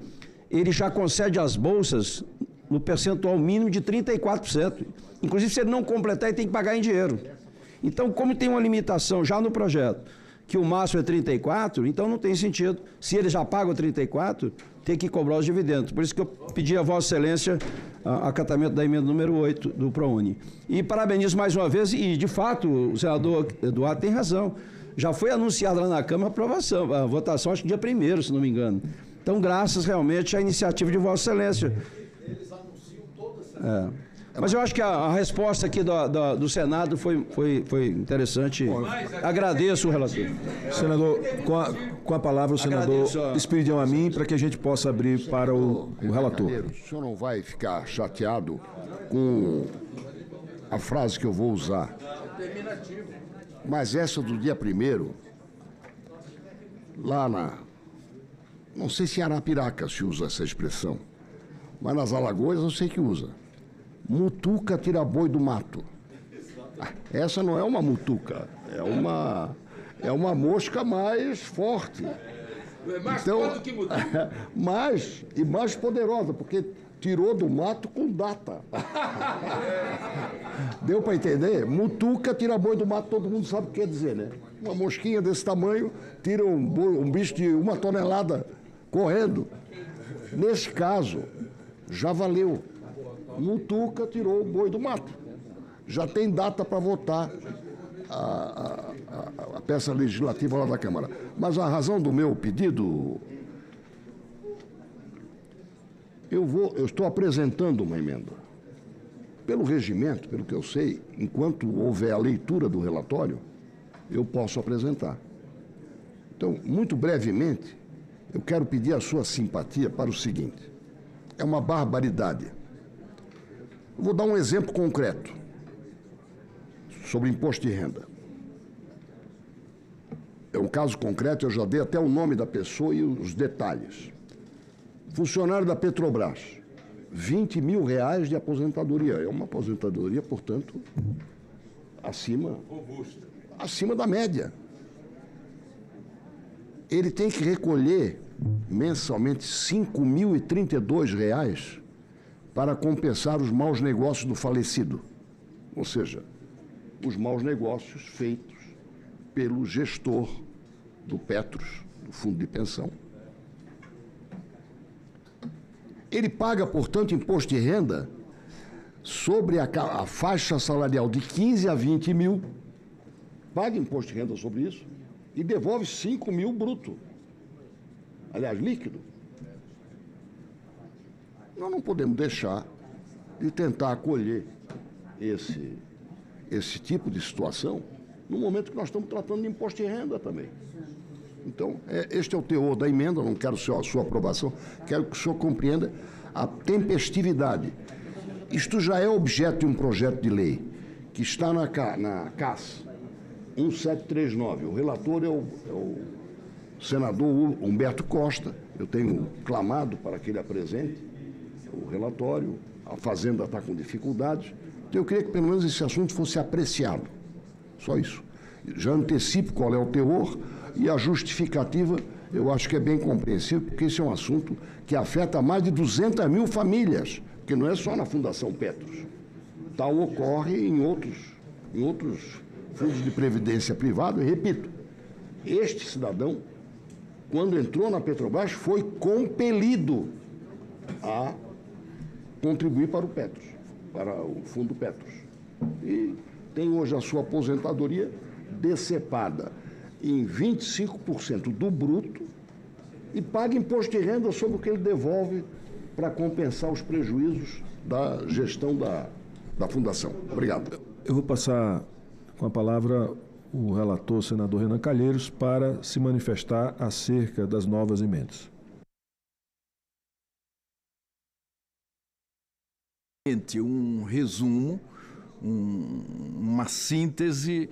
ele já concede as bolsas no percentual mínimo de 34%. Inclusive, se ele não completar, ele tem que pagar em dinheiro. Então, como tem uma limitação já no projeto, que o máximo é 34%, então não tem sentido. Se ele já paga o 34%, tem que cobrar os dividendos. Por isso que eu pedi a Vossa Excelência acatamento da emenda número 8 do ProUni. E parabenizo mais uma vez, e de fato, o senador Eduardo tem razão. Já foi anunciada lá na Câmara a votação, acho que dia 1º, se não me engano. Então, graças realmente à iniciativa de Vossa Excelência. Mas eu acho que a resposta aqui do Senado foi interessante. Agradeço o relator. Senador, com a palavra o senador Espiridião Amin, para que a gente possa abrir para o relator. O senhor não vai ficar chateado com a frase que eu vou usar. Mas essa do dia 1º, lá não sei se em Arapiraca se usa essa expressão, mas nas Alagoas eu sei que usa. Mutuca tira boi do mato. Essa não é uma mutuca, é uma mosca mais forte. É mais então, forte que mutuca. mais poderosa, porque tirou do mato com data. Deu para entender? Mutuca tira boi do mato, todo mundo sabe o que quer dizer, né? Uma mosquinha desse tamanho tira um bicho de 1 tonelada correndo. Nesse caso, já valeu. Mutuca tirou o boi do mato. Já tem data para votar a peça legislativa lá da Câmara. Mas a razão do meu pedido, eu estou apresentando uma emenda. Pelo regimento, pelo que eu sei, enquanto houver a leitura do relatório, eu posso apresentar. Então, muito brevemente, eu quero pedir a sua simpatia para o seguinte. É uma barbaridade. Eu vou dar um exemplo concreto sobre imposto de renda. É um caso concreto, eu já dei até o nome da pessoa e os detalhes. Funcionário da Petrobras, 20 mil reais de aposentadoria. É uma aposentadoria, portanto, acima da média. Ele tem que recolher mensalmente R$ 5.032 para compensar os maus negócios do falecido. Ou seja, os maus negócios feitos pelo gestor do Petros, do fundo de pensão. Ele paga, portanto, imposto de renda sobre a faixa salarial de 15 a 20 mil, paga imposto de renda sobre isso e devolve 5 mil bruto. Aliás, líquido. Nós não podemos deixar de tentar acolher esse tipo de situação no momento que nós estamos tratando de imposto de renda também. Então, este é o teor da emenda, não quero a sua aprovação, quero que o senhor compreenda a tempestividade. Isto já é objeto de um projeto de lei que está na CAS 1739. O relator é o senador Humberto Costa. Eu tenho clamado para que ele apresente o relatório. A Fazenda está com dificuldades. Então, eu queria que pelo menos esse assunto fosse apreciado. Só isso. Já antecipo qual é o teor e a justificativa, eu acho que é bem compreensível, porque esse é um assunto que afeta mais de 200 mil famílias, porque não é só na Fundação Petros. Tal ocorre em outros fundos de previdência privada. E repito, este cidadão, quando entrou na Petrobras, foi compelido a contribuir para o Petros, para o fundo Petros. E tem hoje a sua aposentadoria decepada em 25% do bruto e paga imposto de renda sobre o que ele devolve para compensar os prejuízos da gestão da fundação. Obrigado. Eu vou passar com a palavra o relator, senador Renan Calheiros, para se manifestar acerca das novas emendas. Um resumo, uma síntese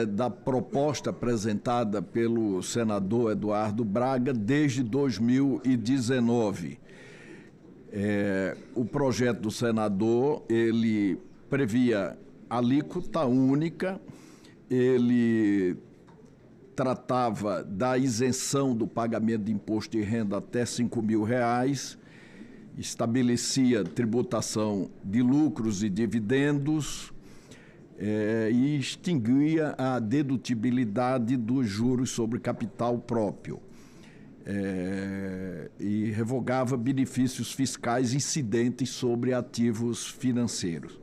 da proposta apresentada pelo senador Eduardo Braga desde 2019. O projeto do senador, ele previa alíquota única, ele tratava da isenção do pagamento de imposto de renda até R$ 5.000, estabelecia tributação de lucros e dividendos, e extinguia a dedutibilidade dos juros sobre capital próprio, e revogava benefícios fiscais incidentes sobre ativos financeiros.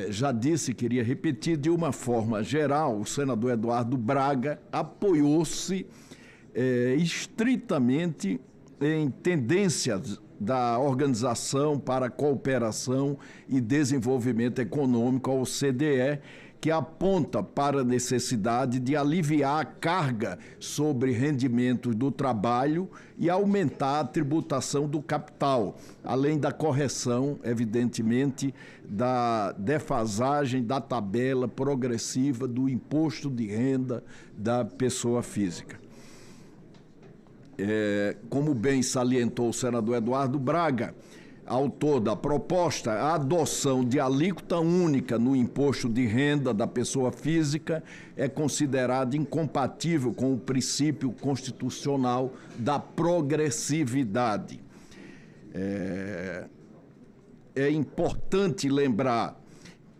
Já disse, queria repetir, de uma forma geral, o senador Eduardo Braga apoiou-se estritamente em tendências da Organização para a Cooperação e Desenvolvimento Econômico, a OCDE, que aponta para a necessidade de aliviar a carga sobre rendimentos do trabalho e aumentar a tributação do capital, além da correção, evidentemente, da defasagem da tabela progressiva do imposto de renda da pessoa física. Como bem salientou o senador Eduardo Braga, autor da proposta, a adoção de alíquota única no imposto de renda da pessoa física é considerada incompatível com o princípio constitucional da progressividade. É importante lembrar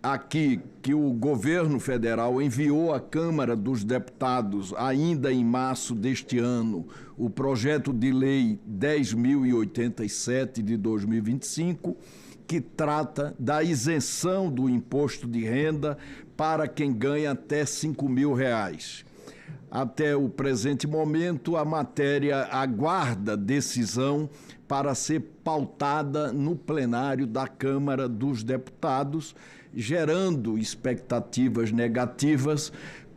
aqui que o governo federal enviou à Câmara dos Deputados, ainda em março deste ano, o projeto de lei 10.087 de 2025, que trata da isenção do imposto de renda para quem ganha até R$ 5.000. Até o presente momento, a matéria aguarda decisão para ser pautada no plenário da Câmara dos Deputados, gerando expectativas negativas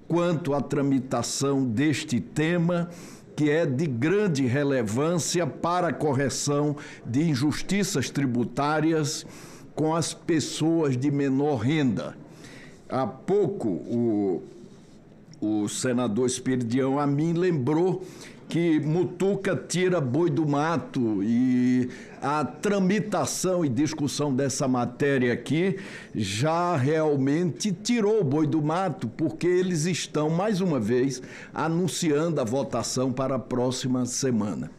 quanto à tramitação deste tema, que é de grande relevância para a correção de injustiças tributárias com as pessoas de menor renda. Há pouco, o senador Esperidião a mim lembrou que mutuca tira boi do mato, e a tramitação e discussão dessa matéria aqui já realmente tirou o boi do mato, porque eles estão, mais uma vez, anunciando a votação para a próxima semana.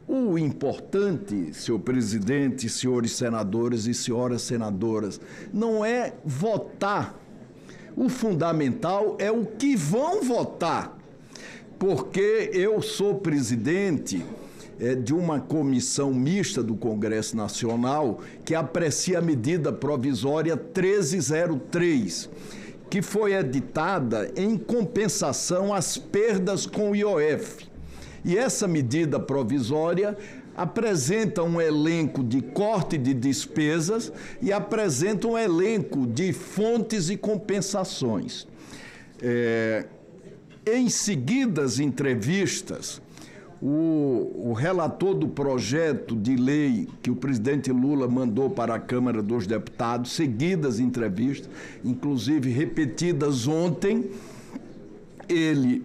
O importante, senhor presidente, senhores senadores e senhoras senadoras, não é votar. O fundamental é o que vão votar, porque eu sou presidente de uma comissão mista do Congresso Nacional que aprecia a medida provisória 1303, que foi editada em compensação às perdas com o IOF. E essa medida provisória apresenta um elenco de corte de despesas e apresenta um elenco de fontes e compensações. Em seguidas entrevistas, o relator do projeto de lei que o presidente Lula mandou para a Câmara dos Deputados, seguidas entrevistas, inclusive repetidas ontem, ele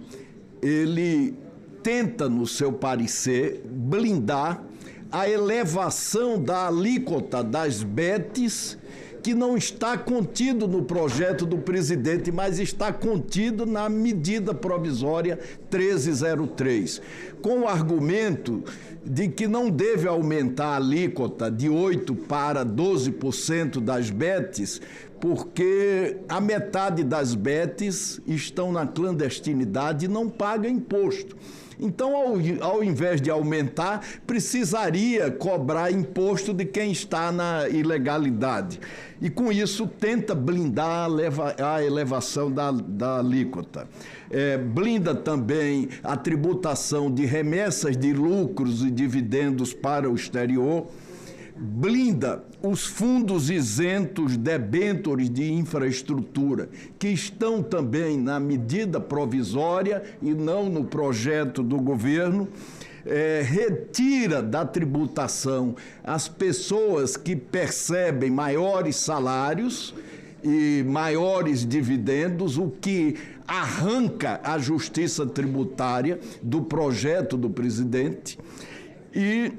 tenta, no seu parecer, blindar a elevação da alíquota das BETs, que não está contido no projeto do presidente, mas está contido na medida provisória 1303, com o argumento de que não deve aumentar a alíquota de 8% para 12% das BETs, porque a metade das BETs estão na clandestinidade e não pagam imposto. Então, ao invés de aumentar, precisaria cobrar imposto de quem está na ilegalidade. E, com isso, tenta blindar a elevação da alíquota. Blinda também a tributação de remessas de lucros e dividendos para o exterior. Blinda os fundos isentos debêntures de infraestrutura, que estão também na medida provisória e não no projeto do governo. Retira da tributação as pessoas que percebem maiores salários e maiores dividendos, o que arranca a justiça tributária do projeto do presidente. E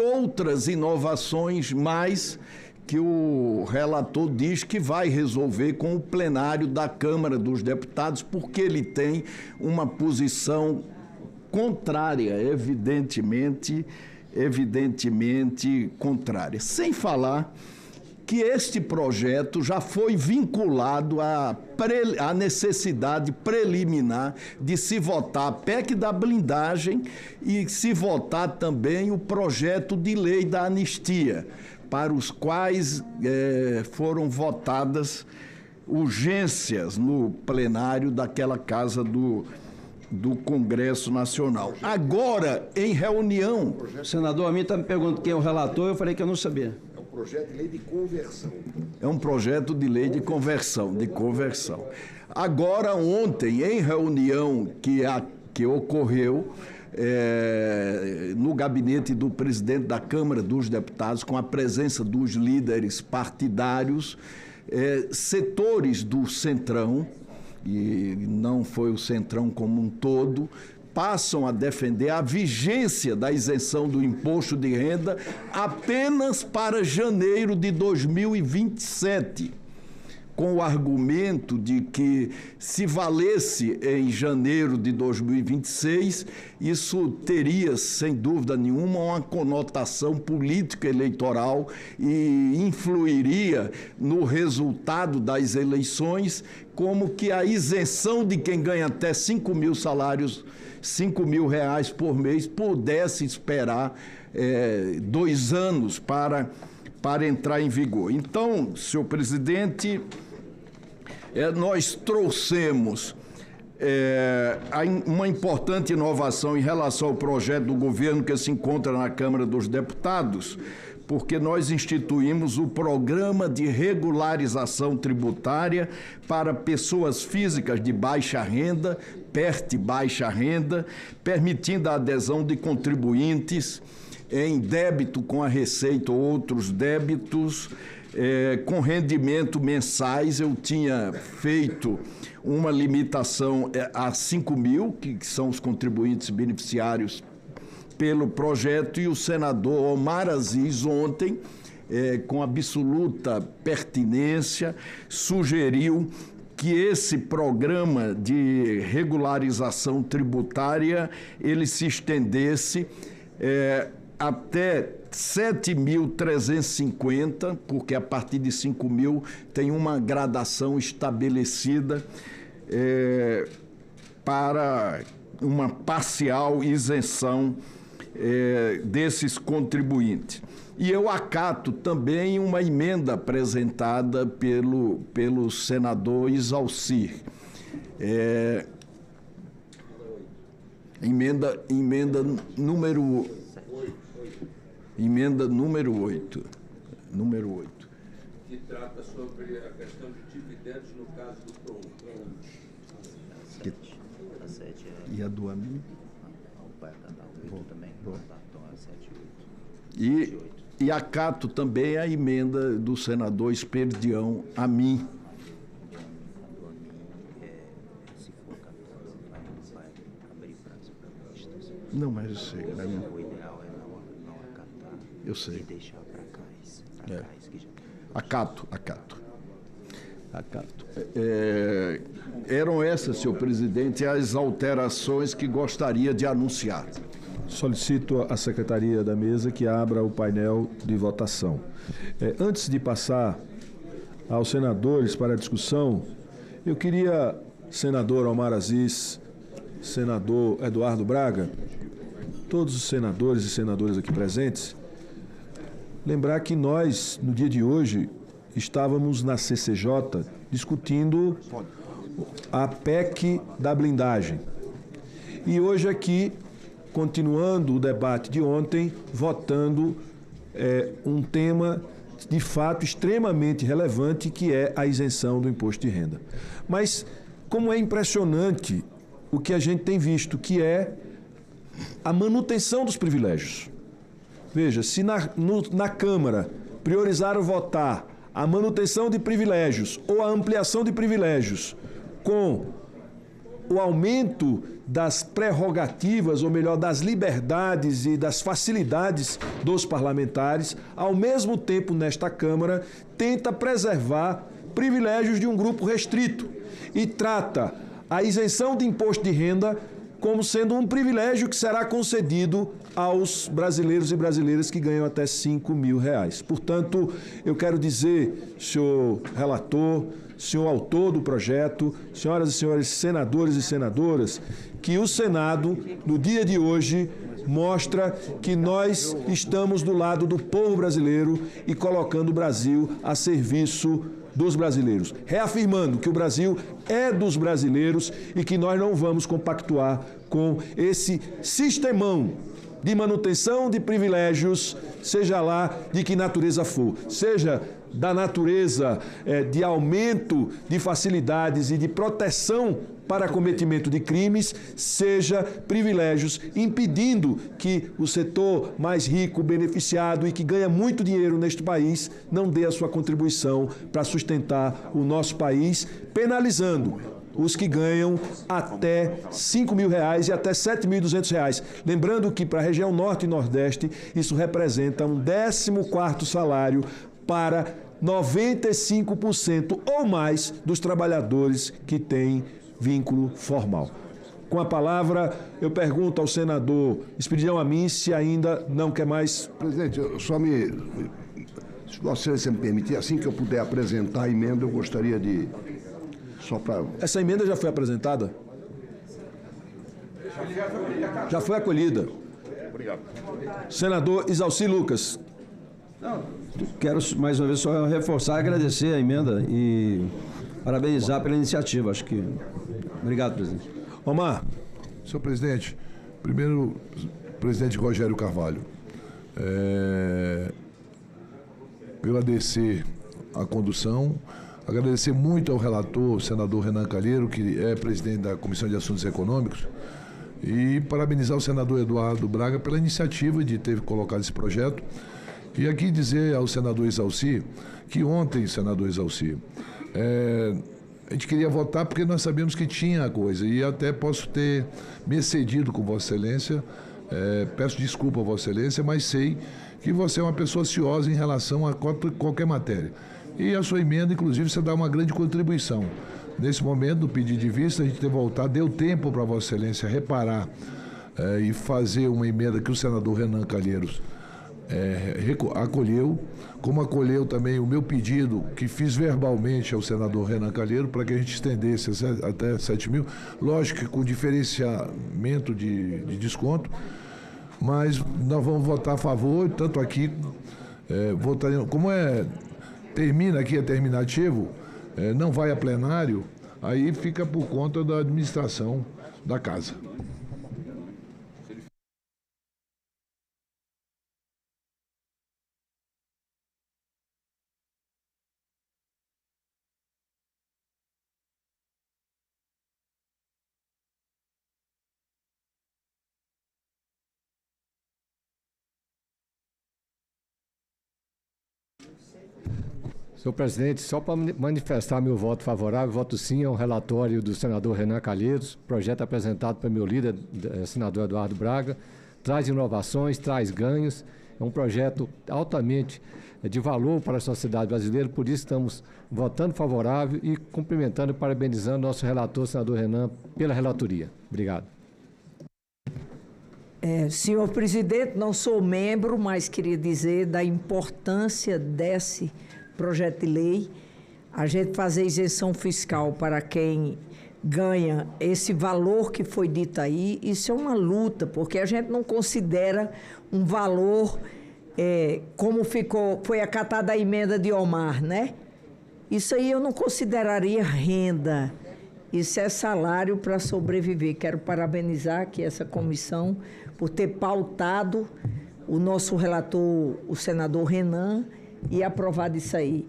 outras inovações mais que o relator diz que vai resolver com o plenário da Câmara dos Deputados, porque ele tem uma posição contrária, evidentemente contrária. Sem falar que este projeto já foi vinculado à necessidade preliminar de se votar a PEC da blindagem e se votar também o projeto de lei da anistia, para os quais foram votadas urgências no plenário daquela casa do Congresso Nacional. Agora, em reunião... Senador, a mim está me perguntando quem é o relator, eu falei que eu não sabia. Projeto de lei de conversão. É um projeto de lei de conversão. Agora, ontem, em reunião que ocorreu no gabinete do presidente da Câmara dos Deputados, com a presença dos líderes partidários, setores do Centrão, e não foi o Centrão como um todo, passam a defender a vigência da isenção do imposto de renda apenas para janeiro de 2027, com o argumento de que, se valesse em janeiro de 2026, isso teria, sem dúvida nenhuma, uma conotação política eleitoral e influiria no resultado das eleições, como que a isenção de quem ganha até 5 mil salários, 5 mil reais por mês, pudesse esperar 2 anos para entrar em vigor. Então, senhor presidente, nós trouxemos uma importante inovação em relação ao projeto do governo que se encontra na Câmara dos Deputados, porque nós instituímos o Programa de Regularização Tributária para pessoas físicas de baixa renda, PERT baixa renda, permitindo a adesão de contribuintes em débito com a Receita ou outros débitos, com rendimento mensais. Eu tinha feito uma limitação a 5 mil, que são os contribuintes beneficiários pelo projeto, e o senador Omar Aziz ontem, com absoluta pertinência, sugeriu que esse programa de regularização tributária ele se estendesse até 7.350, porque a partir de 5 mil tem uma gradação estabelecida para uma parcial isenção desses contribuintes. E eu acato também uma emenda apresentada pelo senador Isalcir. Emenda número 8. Que trata sobre a questão de dividendos no caso do PROUN. E a do AMI? Também. E acato também a emenda do senador Esperdião a mim. Se for captado, vai abrir prazo para vistas. Não, mas eu sei. O ideal é não acatar. Eu sei. E deixar para cá isso. Que já... Acato. Eram essas, senhor presidente, as alterações que gostaria de anunciar. Solicito à Secretaria da Mesa que abra o painel de votação. Antes de passar aos senadores para a discussão, eu queria, senador Omar Aziz, senador Eduardo Braga, todos os senadores e senadoras aqui presentes, lembrar que nós, no dia de hoje, estávamos na CCJ discutindo a PEC da blindagem. E hoje aqui, continuando o debate de ontem, votando um tema de fato extremamente relevante, que é a isenção do imposto de renda. Mas como é impressionante o que a gente tem visto, que é a manutenção dos privilégios. Veja, se na Câmara priorizaram votar a manutenção de privilégios ou a ampliação de privilégios com o aumento das prerrogativas, ou melhor, das liberdades e das facilidades dos parlamentares, ao mesmo tempo, nesta Câmara, tenta preservar privilégios de um grupo restrito e trata a isenção de imposto de renda como sendo um privilégio que será concedido aos brasileiros e brasileiras que ganham até R$5 mil. Portanto, eu quero dizer, senhor relator, senhor autor do projeto, senhoras e senhores senadores e senadoras, que o Senado, no dia de hoje, mostra que nós estamos do lado do povo brasileiro e colocando o Brasil a serviço dos brasileiros, reafirmando que o Brasil é dos brasileiros e que nós não vamos compactuar com esse sistemão de manutenção de privilégios, seja lá de que natureza for, seja da natureza de aumento de facilidades e de proteção para cometimento de crimes, seja privilégios impedindo que o setor mais rico, beneficiado e que ganha muito dinheiro neste país não dê a sua contribuição para sustentar o nosso país, penalizando os que ganham até R$5 mil e até R$7.200. Lembrando que para a região Norte e Nordeste isso representa um 14º salário para 95% ou mais dos trabalhadores que têm vínculo formal. Com a palavra, eu pergunto ao senador Espiridião Amin se ainda não quer mais... Presidente, se Vossa Excelência me permitir, assim que eu puder apresentar a emenda, eu gostaria de... Essa emenda já foi apresentada? Já foi acolhida. Obrigado. Senador Isalcir Lucas. Quero, mais uma vez, só reforçar e agradecer a emenda e parabenizar pela iniciativa. Acho que... Obrigado, presidente. Omar. Senhor presidente, primeiro, presidente Rogério Carvalho, agradecer a condução, agradecer muito ao relator, o senador Renan Calheiro, que é presidente da Comissão de Assuntos Econômicos, e parabenizar o senador Eduardo Braga pela iniciativa de ter colocado esse projeto. E aqui dizer ao senador Exalci, que ontem, senador Exalci, a gente queria votar porque nós sabíamos que tinha a coisa, e até posso ter me excedido com Vossa Excelência, peço desculpa a Vossa Excelência, mas sei que você é uma pessoa ociosa em relação a qualquer matéria. E a sua emenda, inclusive, você dá uma grande contribuição. Nesse momento, no pedido de vista, a gente ter voltado, deu tempo para Vossa Excelência reparar e fazer uma emenda que o senador Renan Calheiros acolheu, como acolheu também o meu pedido, que fiz verbalmente ao senador Renan Calheiros, para que a gente estendesse até 7 mil, lógico que com diferenciamento de desconto, mas nós vamos votar a favor, tanto aqui, como termina aqui, é terminativo, não vai a plenário, aí fica por conta da administração da casa. Senhor presidente, só para manifestar meu voto favorável, voto sim ao relatório do senador Renan Calheiros, projeto apresentado pelo meu líder, senador Eduardo Braga, traz inovações, traz ganhos, é um projeto altamente de valor para a sociedade brasileira, por isso estamos votando favorável e cumprimentando e parabenizando nosso relator, senador Renan, pela relatoria. Obrigado. Senhor presidente, não sou membro, mas queria dizer da importância desse projeto de lei, a gente fazer isenção fiscal para quem ganha esse valor que foi dito aí, isso é uma luta, porque a gente não considera um valor como foi acatada a emenda de Omar, né? Isso aí eu não consideraria renda, isso é salário para sobreviver. Quero parabenizar aqui essa comissão por ter pautado o nosso relator, o senador Renan, e aprovado isso aí.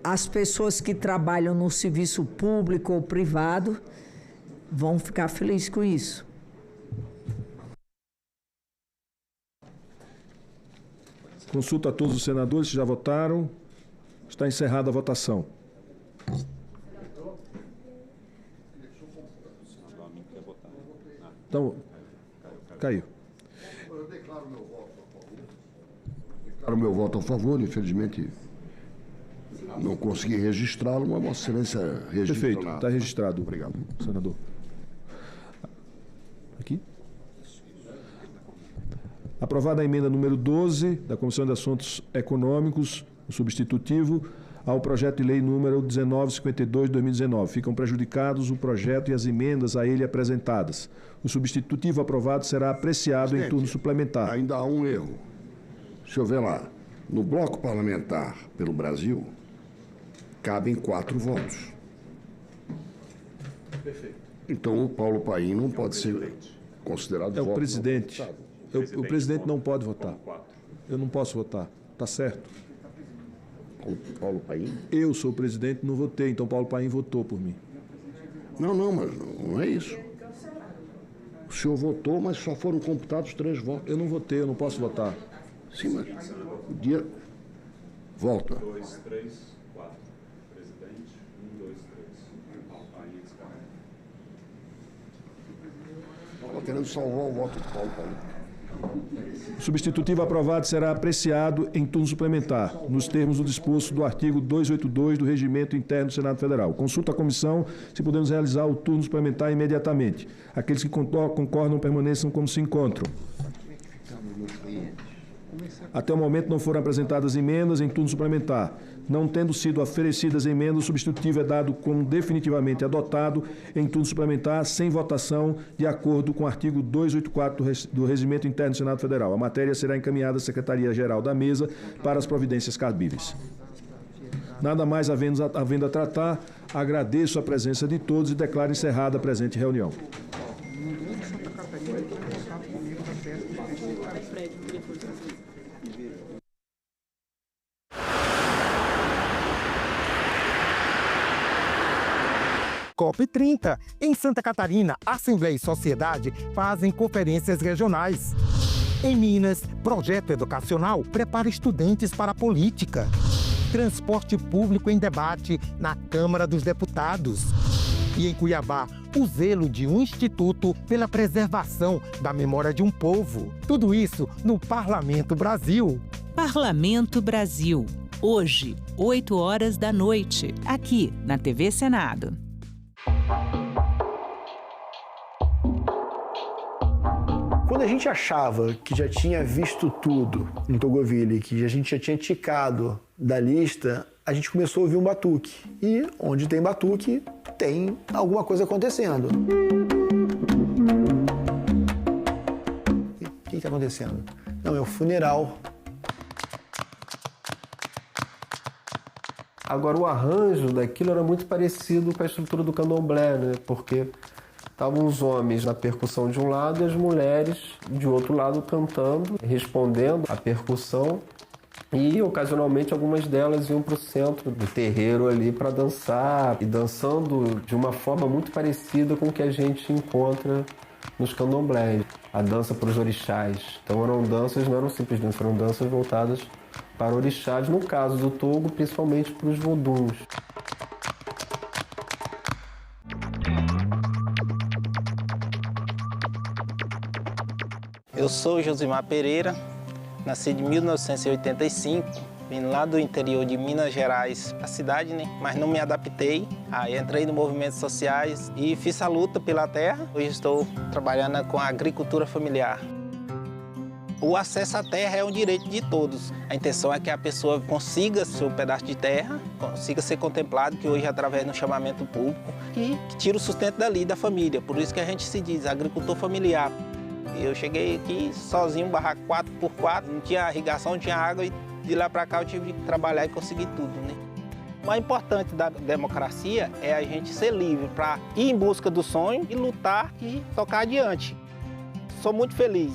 As pessoas que trabalham no serviço público ou privado vão ficar felizes com isso. Consulta a todos os senadores que já votaram. Está encerrada a votação. Então, caiu. Eu declaro meu voto a favor. Declaro meu voto a favor, infelizmente não consegui registrá-lo, mas Vossa Excelência registrou. Perfeito, está registrado. Obrigado. Senador. Aqui. Aprovada a emenda número 12 da Comissão de Assuntos Econômicos, o substitutivo, ao projeto de lei número 1952 de 2019. Ficam prejudicados o projeto e as emendas a ele apresentadas. O substitutivo aprovado será apreciado em turno suplementar. Ainda há um erro. Deixa eu ver lá. No bloco parlamentar pelo Brasil, cabem 4 votos. Perfeito. Então o Paulo Paim não pode ser considerado voto. É o presidente. O presidente não pode votar. Eu não posso votar. Está certo. Paulo Paim? Eu sou o presidente, não votei, então Paulo Paim votou por mim. Não, mas não é isso. O senhor votou, mas só foram computados 3 votos. Eu não votei, eu não posso votar. Sim, mas o dia... Volta. 2, 3, 4. Presidente, 1, 2, 3. Paulo Paim descarrega. Estava querendo salvar o voto do Paulo Paim. O substitutivo aprovado será apreciado em turno suplementar, nos termos do disposto do artigo 282 do Regimento Interno do Senado Federal. Consulta a comissão se podemos realizar o turno suplementar imediatamente. Aqueles que concordam permaneçam como se encontram. Até o momento não foram apresentadas emendas em turno suplementar. Não tendo sido oferecidas emendas, o substitutivo é dado como definitivamente adotado em turno suplementar, sem votação, de acordo com o artigo 284 do Regimento Interno do Senado Federal. A matéria será encaminhada à Secretaria-Geral da Mesa para as providências cabíveis. Nada mais havendo a tratar, agradeço a presença de todos e declaro encerrada a presente reunião. COP30. Em Santa Catarina, Assembleia e Sociedade fazem conferências regionais. Em Minas, projeto educacional prepara estudantes para a política. Transporte público em debate na Câmara dos Deputados. E em Cuiabá, o zelo de um instituto pela preservação da memória de um povo. Tudo isso no Parlamento Brasil. Parlamento Brasil. Hoje, 20h, aqui na TV Senado. Quando a gente achava que já tinha visto tudo em Tocqueville, que a gente já tinha ticado da lista, a gente começou a ouvir um batuque. E onde tem batuque, tem alguma coisa acontecendo. O que está acontecendo? Não, é o funeral. Agora, o arranjo daquilo era muito parecido com a estrutura do candomblé, né? Porque estavam os homens na percussão de um lado e as mulheres de outro lado cantando, respondendo à percussão. E, ocasionalmente, algumas delas iam para o centro do terreiro ali para dançar. E dançando de uma forma muito parecida com o que a gente encontra nos candomblés. A dança para os orixás. Então, eram danças, não eram simples danças, eram danças voltadas para orixás. No caso do Togo, principalmente para os voduns. Eu sou Josimar Pereira, nasci em 1985, vim lá do interior de Minas Gerais, a cidade, né? Mas não me adaptei. Aí entrei no movimentos sociais e fiz a luta pela terra. Hoje estou trabalhando com a agricultura familiar. O acesso à terra é um direito de todos. A intenção é que a pessoa consiga seu pedaço de terra, consiga ser contemplado, que hoje é através do chamamento público, e que tira o sustento dali da família. Por isso que a gente se diz agricultor familiar. Eu cheguei aqui sozinho, barraco 4x4, não tinha irrigação, não tinha água, e de lá para cá eu tive que trabalhar e conseguir tudo, né? O mais importante da democracia é a gente ser livre para ir em busca do sonho e lutar e tocar adiante. Sou muito feliz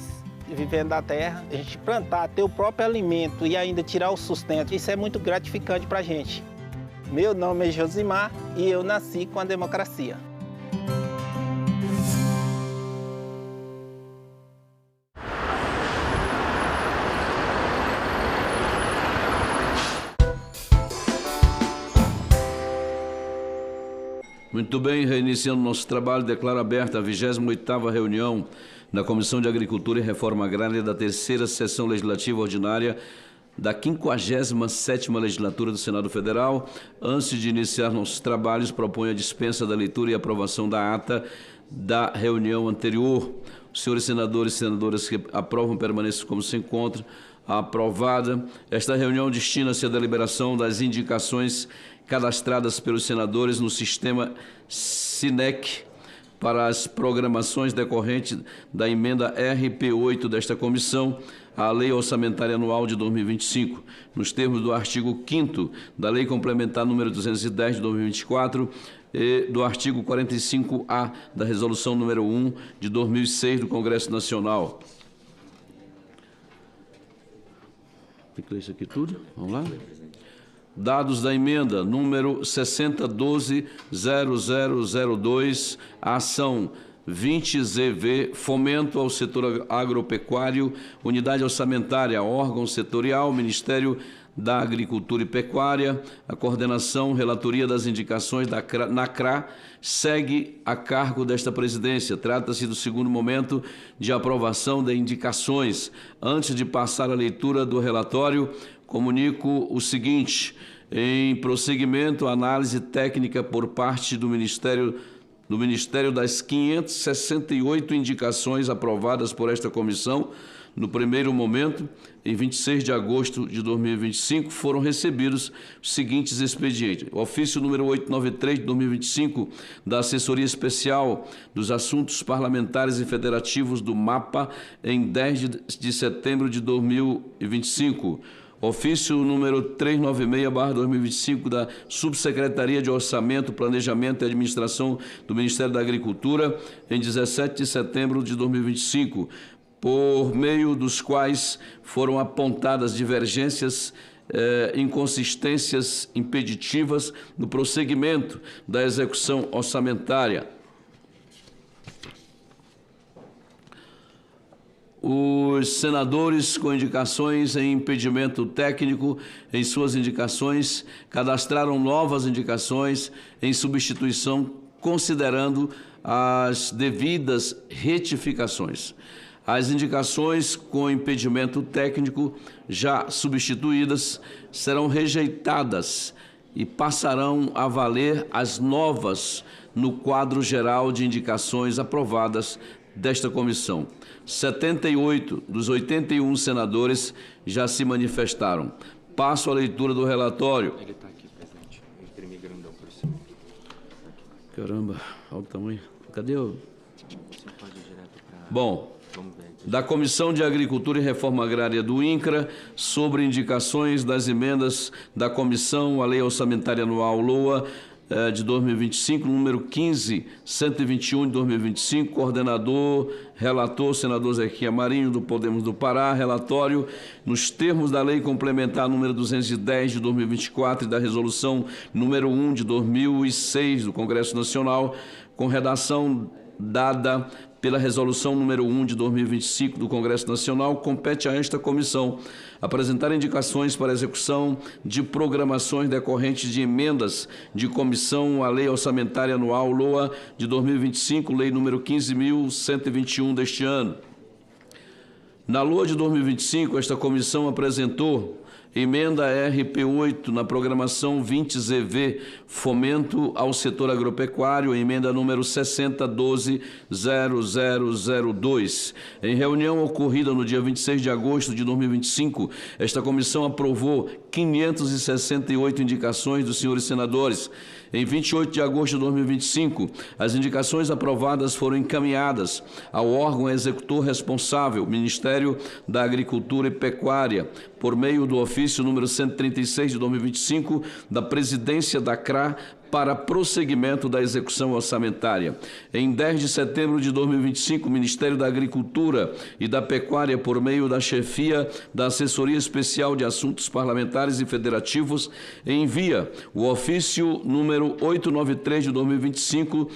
vivendo da terra, a gente plantar, ter o próprio alimento e ainda tirar o sustento, isso é muito gratificante para a gente. Meu nome é Josimar e eu nasci com a democracia. Muito bem, reiniciando nosso trabalho, declaro aberta a 28ª reunião da Comissão de Agricultura e Reforma Agrária da 3ª Sessão Legislativa Ordinária da 57ª Legislatura do Senado Federal. Antes de iniciar nossos trabalhos, proponho a dispensa da leitura e aprovação da ata da reunião anterior. Os senhores senadores e senadoras que aprovam permaneçam como se encontram. Aprovada. Esta reunião destina-se à deliberação das indicações cadastradas pelos senadores no sistema SINEC para as programações decorrentes da emenda RP8 desta comissão à Lei Orçamentária Anual de 2025, nos termos do artigo 5º da Lei Complementar número 210 de 2024 e do artigo 45A da Resolução número 1 de 2006 do Congresso Nacional. Tem que ler isso aqui tudo? Vamos lá? Dados da emenda número 6012-0002, ação 20ZV, fomento ao setor agropecuário, unidade orçamentária, órgão setorial, Ministério da Agricultura e Pecuária, a coordenação, relatoria das indicações na CRA, segue a cargo desta presidência. Trata-se do segundo momento de aprovação de indicações. Antes de passar a leitura do relatório, comunico o seguinte: em prosseguimento, análise técnica por parte do Ministério das 568 indicações aprovadas por esta comissão, no primeiro momento, em 26 de agosto de 2025, foram recebidos os seguintes expedientes. O ofício número 893 de 2025, da Assessoria Especial dos Assuntos Parlamentares e Federativos do MAPA, em 10 de setembro de 2025. Ofício número 396/2025 da Subsecretaria de Orçamento, Planejamento e Administração do Ministério da Agricultura, em 17 de setembro de 2025, por meio dos quais foram apontadas divergências, inconsistências impeditivas no prosseguimento da execução orçamentária. Os senadores com indicações em impedimento técnico em suas indicações cadastraram novas indicações em substituição, considerando as devidas retificações. As indicações com impedimento técnico já substituídas serão rejeitadas e passarão a valer as novas no quadro geral de indicações aprovadas desta comissão. 78 dos 81 senadores já se manifestaram. Passo à leitura do relatório. Ele está aqui, presidente. Eu imprimi grandão por cima. Caramba, olha o tamanho. Cadê o... Você pode ir direto para... Bom, Vamos ver. da Comissão de Agricultura e Reforma Agrária do INCRA, sobre indicações das emendas da Comissão à Lei Orçamentária Anual LOA de 2025, número 15.121 de 2025, coordenador, relator, senador Zequinha Marinho, do Podemos do Pará, relatório nos termos da Lei Complementar número 210 de 2024 e da Resolução número 1 de 2006 do Congresso Nacional, com redação dada pela Resolução número 1 de 2025 do Congresso Nacional, compete a esta comissão apresentar indicações para execução de programações decorrentes de emendas de comissão à Lei Orçamentária Anual LOA de 2025, Lei número 15.121 deste ano. Na LOA de 2025, esta comissão apresentou emenda RP8 na programação 20ZV, Fomento ao Setor Agropecuário, emenda número 6012-0002. Em reunião ocorrida no dia 26 de agosto de 2025, esta comissão aprovou 568 indicações dos senhores senadores. Em 28 de agosto de 2025, as indicações aprovadas foram encaminhadas ao órgão executor responsável, Ministério da Agricultura e Pecuária, por meio do ofício número 136 de 2025 da Presidência da CRA, para prosseguimento da execução orçamentária. Em 10 de setembro de 2025, o Ministério da Agricultura e da Pecuária, por meio da chefia da Assessoria Especial de Assuntos Parlamentares e Federativos, envia o ofício número 893 de 2025,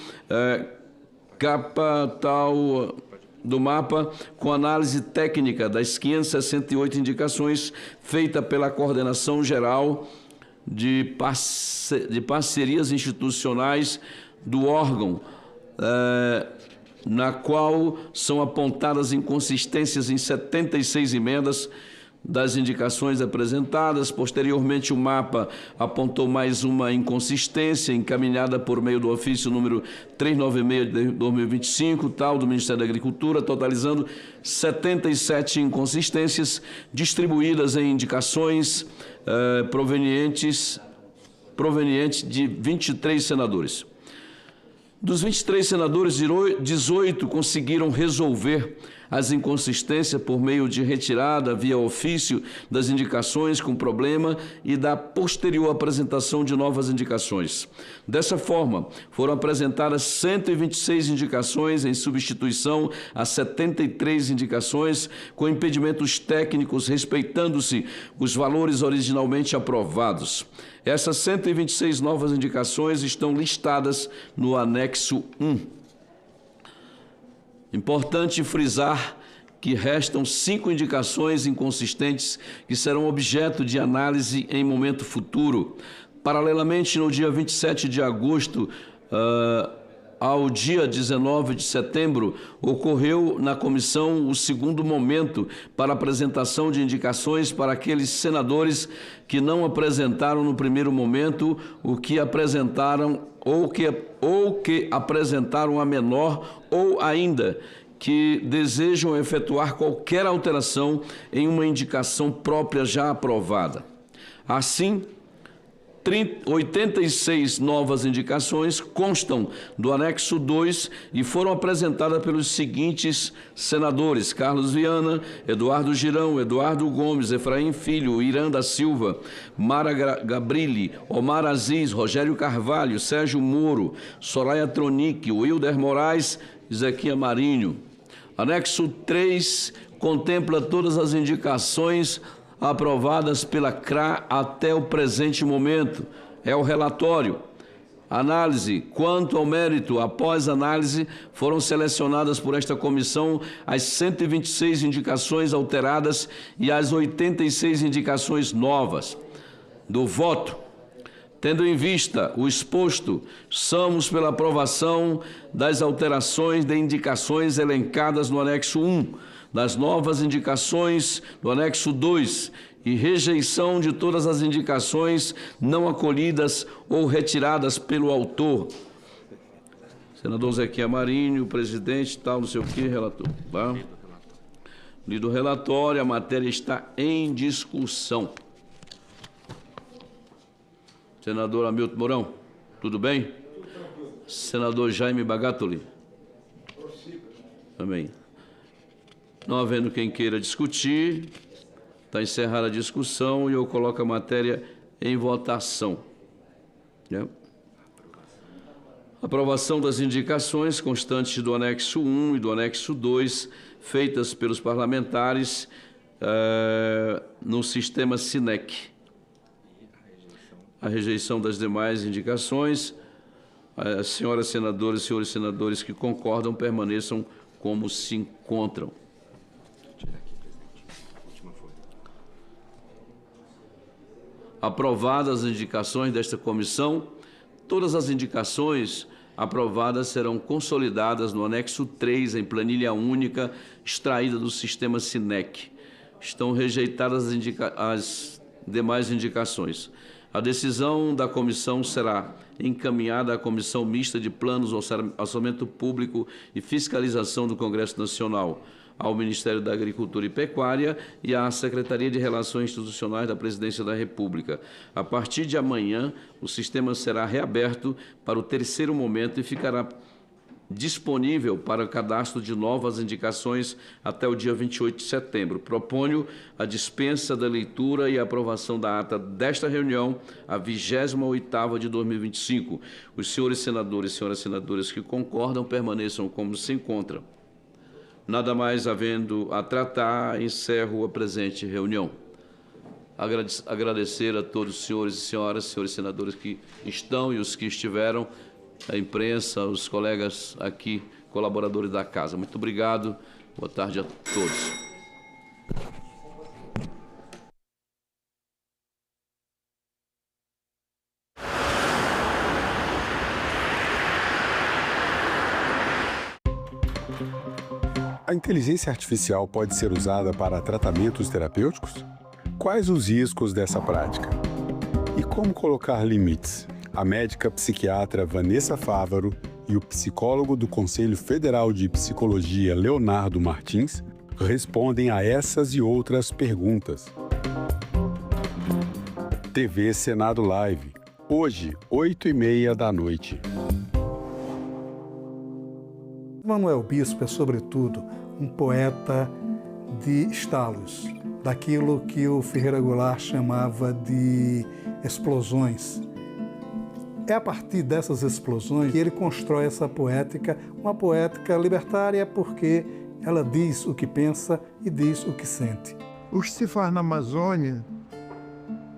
capa tal do mapa, com análise técnica das 568 indicações feita pela Coordenação Geral de parcerias institucionais do órgão, na qual são apontadas inconsistências em 76 emendas das indicações apresentadas. Posteriormente, o mapa apontou mais uma inconsistência encaminhada por meio do ofício número 396 de 2025, tal do Ministério da Agricultura, totalizando 77 inconsistências distribuídas em indicações provenientes de 23 senadores. Dos 23 senadores, 18 conseguiram resolver as inconsistências por meio de retirada via ofício das indicações com problema e da posterior apresentação de novas indicações. Dessa forma, foram apresentadas 126 indicações em substituição a 73 indicações com impedimentos técnicos, respeitando-se os valores originalmente aprovados. Essas 126 novas indicações estão listadas no anexo 1. Importante frisar que restam 5 indicações inconsistentes que serão objeto de análise em momento futuro. Paralelamente, no dia 27 de agosto ao dia 19 de setembro, ocorreu na comissão o segundo momento para apresentação de indicações para aqueles senadores que não apresentaram no primeiro momento o que apresentaram ou que apresentaram a menor, ou ainda que desejam efetuar qualquer alteração em uma indicação própria já aprovada. Assim, 86 novas indicações constam do anexo 2 e foram apresentadas pelos seguintes senadores: Carlos Viana, Eduardo Girão, Eduardo Gomes, Efraim Filho, Irã da Silva, Mara Gabrilli, Omar Aziz, Rogério Carvalho, Sérgio Moro, Soraya Tronic, Wilder Moraes e Zequinha Marinho. Anexo 3 contempla todas as indicações aprovadas pela CRA até o presente momento. É o relatório. Análise. Quanto ao mérito, após análise, foram selecionadas por esta comissão as 126 indicações alteradas e as 86 indicações novas. Do voto. Tendo em vista o exposto, somos pela aprovação das alterações de indicações elencadas no anexo 1, das novas indicações do anexo 2 e rejeição de todas as indicações não acolhidas ou retiradas pelo autor. Senador Zequinha Marinho, presidente, tal, não sei o que, relator. Tá? Lido o relatório, a matéria está em discussão. Senador Hamilton Mourão, tudo bem? Senador Jaime Bagatoli. Também. Não havendo quem queira discutir, está encerrada a discussão e eu coloco a matéria em votação. Aprovação das indicações constantes do anexo 1 e do anexo 2, feitas pelos parlamentares no sistema SINEC. A rejeição das demais indicações, as senhoras senadoras e senhores senadores que concordam permaneçam como se encontram. Aprovadas as indicações desta comissão, todas as indicações aprovadas serão consolidadas no anexo 3, em planilha única, extraída do sistema SINEC. Estão rejeitadas as demais indicações. A decisão da comissão será encaminhada à Comissão Mista de Planos, Orçamento Público e Fiscalização do Congresso Nacional, ao Ministério da Agricultura e Pecuária e à Secretaria de Relações Institucionais da Presidência da República. A partir de amanhã, o sistema será reaberto para o terceiro momento e ficará disponível para o cadastro de novas indicações até o dia 28 de setembro. Proponho a dispensa da leitura e aprovação da ata desta reunião, a 28ª de 2025. Os senhores senadores e senhoras senadoras que concordam permaneçam como se encontram. Nada mais havendo a tratar, encerro a presente reunião. Agradecer a todos os senhores e senhoras, senhores senadores que estão e os que estiveram, a imprensa, os colegas aqui, colaboradores da casa. Muito obrigado. Boa tarde a todos. A inteligência artificial pode ser usada para tratamentos terapêuticos? Quais os riscos dessa prática? E como colocar limites? A médica psiquiatra Vanessa Fávaro e o psicólogo do Conselho Federal de Psicologia, Leonardo Martins, respondem a essas e outras perguntas. TV Senado Live, hoje, 8h30 da noite. Manuel Bispo é, sobretudo, um poeta de estalos, daquilo que o Ferreira Goulart chamava de explosões. É a partir dessas explosões que ele constrói essa poética, uma poética libertária, porque ela diz o que pensa e diz o que sente. O que se faz na Amazônia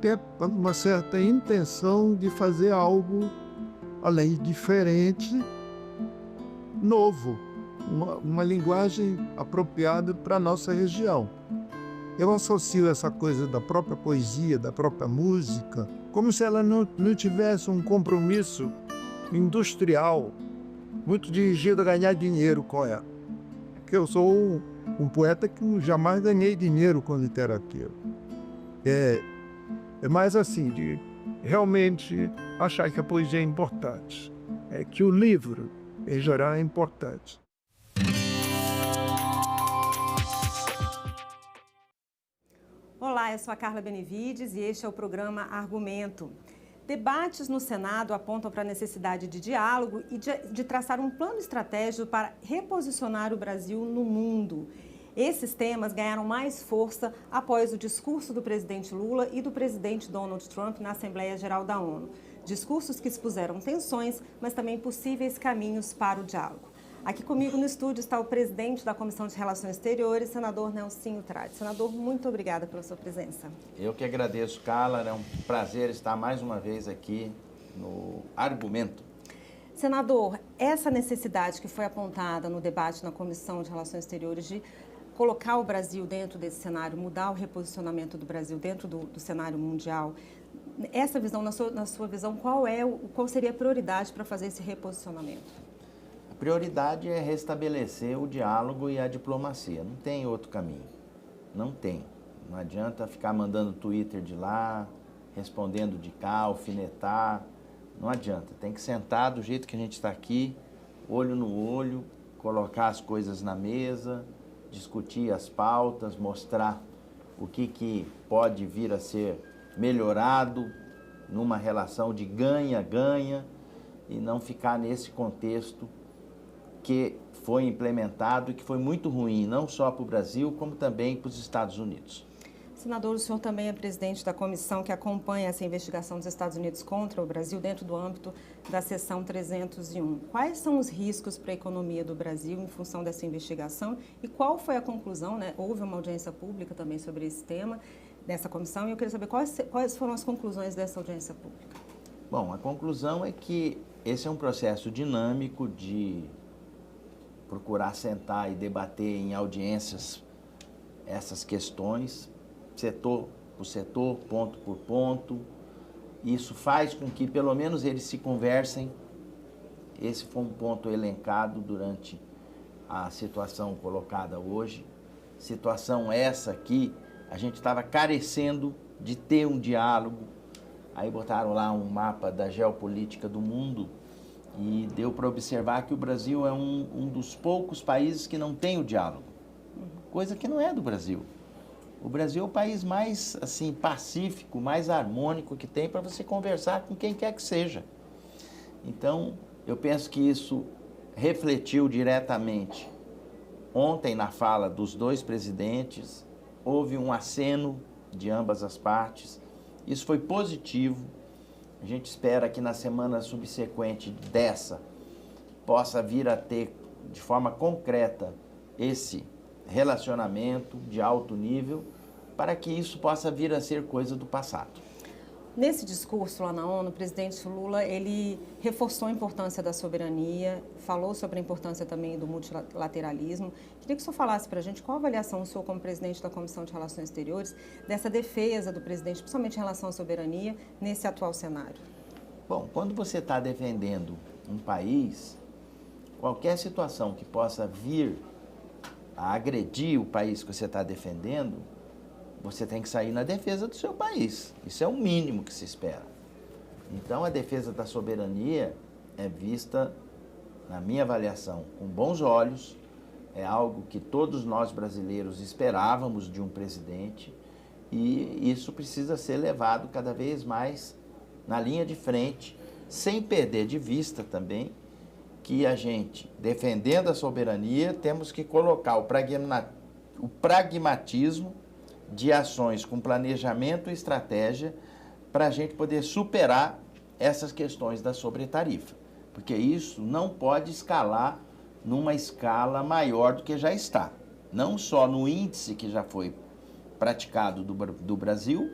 tem uma certa intenção de fazer algo, além de diferente, novo, uma linguagem apropriada para a nossa região. Eu associo essa coisa da própria poesia, da própria música, como se ela não tivesse um compromisso industrial, muito dirigido a ganhar dinheiro com ela. Porque eu sou um poeta que jamais ganhei dinheiro com literatura. É mais assim, de realmente achar que a poesia é importante, que o livro, em geral, é importante. Olá, eu sou a Carla Benevides e este é o programa Argumento. Debates no Senado apontam para a necessidade de diálogo e de traçar um plano estratégico para reposicionar o Brasil no mundo. Esses temas ganharam mais força após o discurso do presidente Lula e do presidente Donald Trump na Assembleia Geral da ONU. Discursos que expuseram tensões, mas também possíveis caminhos para o diálogo. Aqui comigo no estúdio está o presidente da Comissão de Relações Exteriores, senador Nelsinho Trade. Senador, muito obrigada pela sua presença. Eu que agradeço, Carla. É um prazer estar mais uma vez aqui no argumento. Senador, essa necessidade que foi apontada no debate na Comissão de Relações Exteriores de colocar o Brasil dentro desse cenário, mudar o reposicionamento do Brasil dentro do cenário mundial, essa visão, na sua visão, qual seria a prioridade para fazer esse reposicionamento? A prioridade é restabelecer o diálogo e a diplomacia. Não tem outro caminho. Não tem. Não adianta ficar mandando Twitter de lá, respondendo de cá, alfinetar. Não adianta. Tem que sentar do jeito que a gente está aqui, olho no olho, colocar as coisas na mesa, discutir as pautas, mostrar o que pode vir a ser melhorado numa relação de ganha-ganha e não ficar nesse contexto que foi implementado e que foi muito ruim, não só para o Brasil, como também para os Estados Unidos. Senador, o senhor também é presidente da comissão que acompanha essa investigação dos Estados Unidos contra o Brasil dentro do âmbito da seção 301. Quais são os riscos para a economia do Brasil em função dessa investigação e qual foi a conclusão, né? Houve uma audiência pública também sobre esse tema dessa comissão e eu queria saber quais foram as conclusões dessa audiência pública. Bom, a conclusão é que esse é um processo dinâmico de procurar sentar e debater em audiências essas questões, setor por setor, ponto por ponto. Isso faz com que pelo menos eles se conversem. Esse foi um ponto elencado durante a situação colocada hoje. Situação essa que a gente estava carecendo de ter um diálogo. Aí botaram lá um mapa da geopolítica do mundo e deu para observar que o Brasil é um dos poucos países que não tem o diálogo. Coisa que não é do Brasil. O Brasil é o país mais assim, pacífico, mais harmônico que tem para você conversar com quem quer que seja. Então, eu penso que isso refletiu diretamente ontem na fala dos dois presidentes. Houve um aceno de ambas as partes. Isso foi positivo. A gente espera que na semana subsequente dessa possa vir a ter de forma concreta esse relacionamento de alto nível para que isso possa vir a ser coisa do passado. Nesse discurso lá na ONU, o presidente Lula, ele reforçou a importância da soberania, falou sobre a importância também do multilateralismo. Queria que o senhor falasse para a gente qual a avaliação o senhor, como presidente da Comissão de Relações Exteriores, dessa defesa do presidente, principalmente em relação à soberania, nesse atual cenário. Bom, quando você está defendendo um país, qualquer situação que possa vir a agredir o país que você está defendendo, você tem que sair na defesa do seu país. Isso é o mínimo que se espera. Então, a defesa da soberania é vista, na minha avaliação, com bons olhos. É algo que todos nós brasileiros esperávamos de um presidente e isso precisa ser levado cada vez mais na linha de frente, sem perder de vista também que a gente, defendendo a soberania, temos que colocar o pragmatismo de ações com planejamento e estratégia para a gente poder superar essas questões da sobretarifa. Porque isso não pode escalar numa escala maior do que já está. Não só no índice que já foi praticado do Brasil,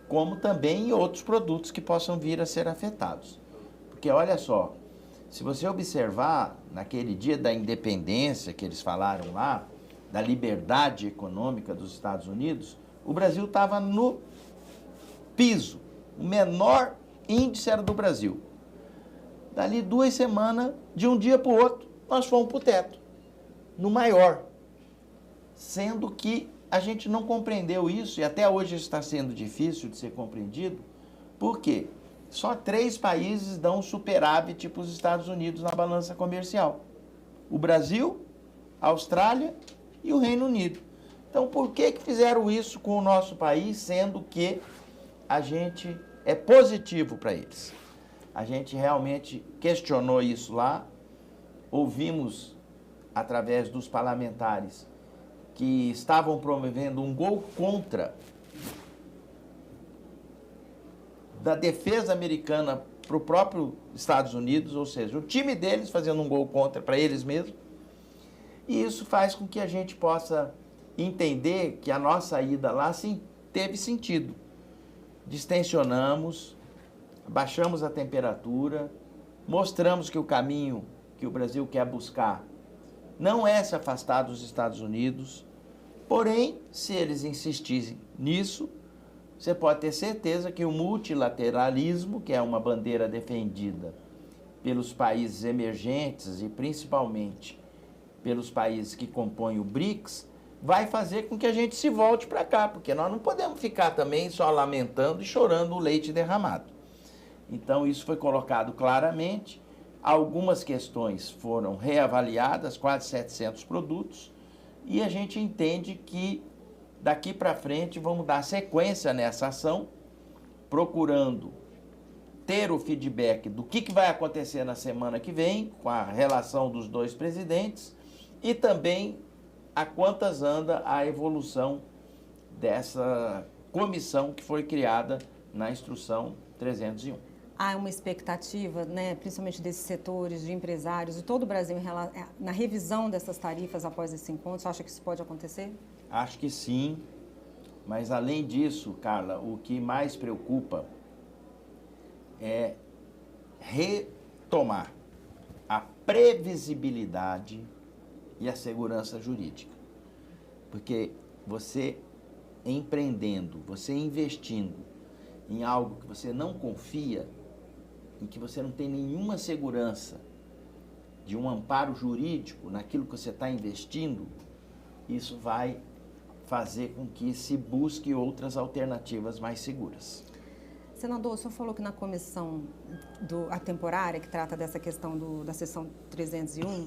como também em outros produtos que possam vir a ser afetados. Porque olha só, se você observar naquele dia da independência que eles falaram lá, da liberdade econômica dos Estados Unidos, o Brasil estava no piso. O menor índice era do Brasil. Dali 2 semanas, de um dia para o outro, nós fomos para o teto, no maior. Sendo que a gente não compreendeu isso, e até hoje está sendo difícil de ser compreendido. Por quê? Só 3 países dão superávit para os Estados Unidos na balança comercial. O Brasil, a Austrália e o Reino Unido. Então, por que fizeram isso com o nosso país, sendo que a gente é positivo para eles? A gente realmente questionou isso lá, ouvimos através dos parlamentares que estavam promovendo um gol contra da defesa americana para o próprio Estados Unidos, ou seja, o time deles fazendo um gol contra para eles mesmos. E isso faz com que a gente possa entender que a nossa ida lá sim teve sentido. Distensionamos, baixamos a temperatura, mostramos que o caminho que o Brasil quer buscar não é se afastar dos Estados Unidos, porém, se eles insistirem nisso, você pode ter certeza que o multilateralismo, que é uma bandeira defendida pelos países emergentes e principalmente pelos países que compõem o BRICS, vai fazer com que a gente se volte para cá, porque nós não podemos ficar também só lamentando e chorando o leite derramado. Então, isso foi colocado claramente. Algumas questões foram reavaliadas, quase 700 produtos, e a gente entende que daqui para frente vamos dar sequência nessa ação, procurando ter o feedback do que vai acontecer na semana que vem, com a relação dos dois presidentes, e também a quantas anda a evolução dessa comissão que foi criada na Instrução 301. Há uma expectativa, né, principalmente desses setores, de empresários, de todo o Brasil, na revisão dessas tarifas após esse encontro? Você acha que isso pode acontecer? Acho que sim, mas além disso, Carla, o que mais preocupa é retomar a previsibilidade e a segurança jurídica. Porque você empreendendo, você investindo em algo que você não confia, em que você não tem nenhuma segurança de um amparo jurídico naquilo que você está investindo, isso vai fazer com que se busque outras alternativas mais seguras. Senador, o senhor falou que na comissão a temporária, que trata dessa questão da seção 301,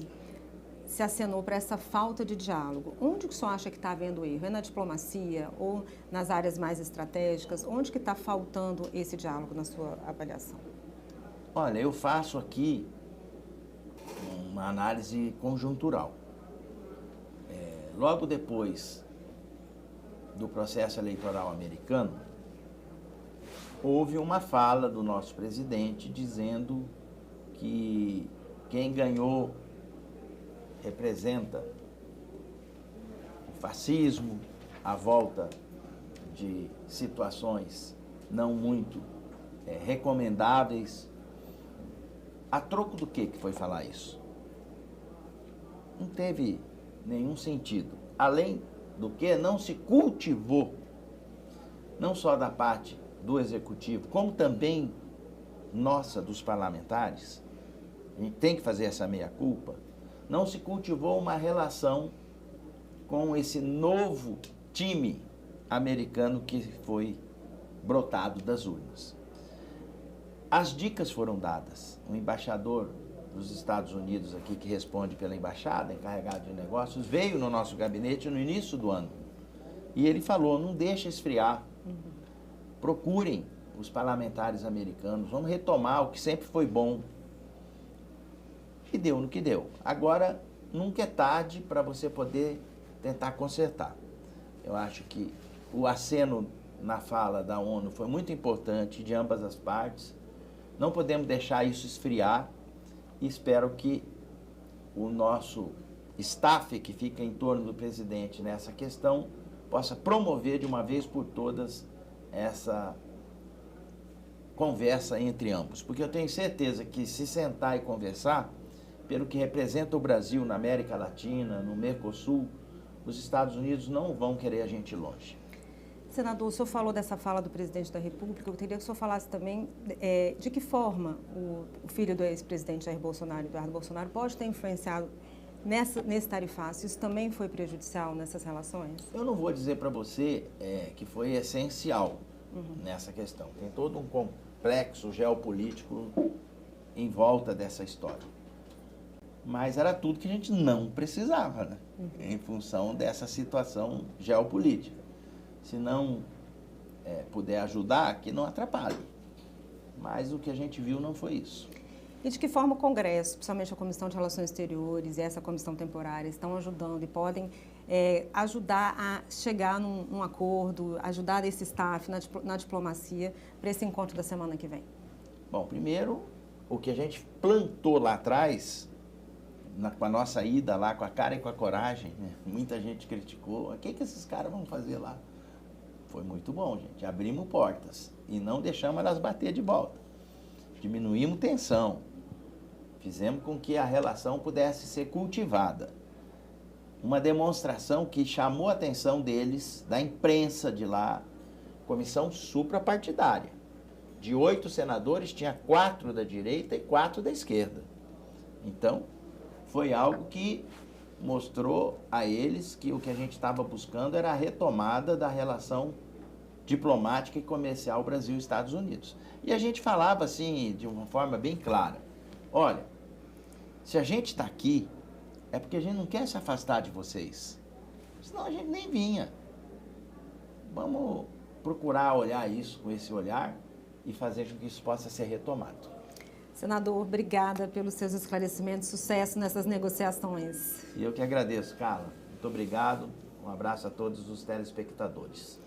se acenou para essa falta de diálogo. Onde que o senhor acha que está havendo erro? É na diplomacia ou nas áreas mais estratégicas? Onde que está faltando esse diálogo na sua avaliação? Olha, eu faço aqui uma análise conjuntural. Logo depois do processo eleitoral americano, houve uma fala do nosso presidente dizendo que quem ganhou representa o fascismo, a volta de situações não muito recomendáveis. A troco do que foi falar isso? Não teve nenhum sentido. Além do que não se cultivou, não só da parte do executivo, como também nossa, dos parlamentares, a gente tem que fazer essa meia-culpa, não se cultivou uma relação com esse novo time americano que foi brotado das urnas. As dicas foram dadas. O embaixador dos Estados Unidos aqui, que responde pela embaixada, encarregado de negócios, veio no nosso gabinete no início do ano. E ele falou, não deixa esfriar. Procurem os parlamentares americanos, vamos retomar o que sempre foi bom. E deu no que deu. Agora, nunca é tarde para você poder tentar consertar. Eu acho que o aceno na fala da ONU foi muito importante de ambas as partes. Não podemos deixar isso esfriar e espero que o nosso staff que fica em torno do presidente nessa questão possa promover de uma vez por todas essa conversa entre ambos. Porque eu tenho certeza que se sentar e conversar, pelo que representa o Brasil na América Latina, no Mercosul, os Estados Unidos não vão querer a gente longe. Senador, o senhor falou dessa fala do presidente da República, eu queria que o senhor falasse também de que forma o filho do ex-presidente Jair Bolsonaro, Eduardo Bolsonaro, pode ter influenciado nesse tarifaço. Isso também foi prejudicial nessas relações? Eu não vou dizer para você que foi essencial nessa questão. Tem todo um complexo geopolítico em volta dessa história. Mas era tudo que a gente não precisava, né? Em função dessa situação geopolítica. Se não puder ajudar, que não atrapalhe. Mas o que a gente viu não foi isso. E de que forma o Congresso, principalmente a Comissão de Relações Exteriores e essa comissão temporária, estão ajudando e podem ajudar a chegar num acordo, ajudar esse staff na diplomacia para esse encontro da semana que vem? Bom, primeiro, o que a gente plantou lá atrás, com a nossa ida lá, com a cara e com a coragem, né? Muita gente criticou. O que esses caras vão fazer lá? Foi muito bom, gente. Abrimos portas e não deixamos elas bater de volta. diminuímos tensão, fizemos com que a relação pudesse ser cultivada. Uma demonstração que chamou a atenção deles, da imprensa de lá, comissão suprapartidária. De 8 senadores, tinha 4 da direita e 4 da esquerda. Então, foi algo que mostrou a eles que o que a gente estava buscando era a retomada da relação diplomática e comercial Brasil e Estados Unidos. E a gente falava assim, de uma forma bem clara, olha, se a gente está aqui, é porque a gente não quer se afastar de vocês, senão a gente nem vinha. Vamos procurar olhar isso com esse olhar e fazer com que isso possa ser retomado. Senador, obrigada pelos seus esclarecimentos, sucesso nessas negociações. E eu que agradeço, Carla. Muito obrigado, um abraço a todos os telespectadores.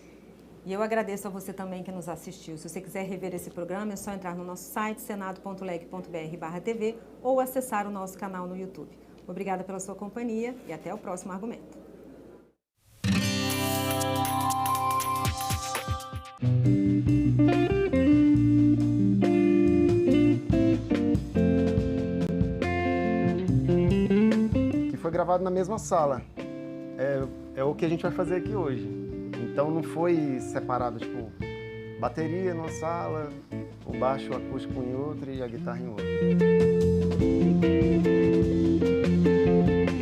E eu agradeço a você também que nos assistiu. Se você quiser rever esse programa, é só entrar no nosso site, senado.leg.br/tv ou acessar o nosso canal no YouTube. Obrigada pela sua companhia e até o próximo argumento. Que foi gravado na mesma sala. É o que a gente vai fazer aqui hoje. Então não foi separado, tipo, bateria numa sala, o baixo acústico em outra e a guitarra em outra.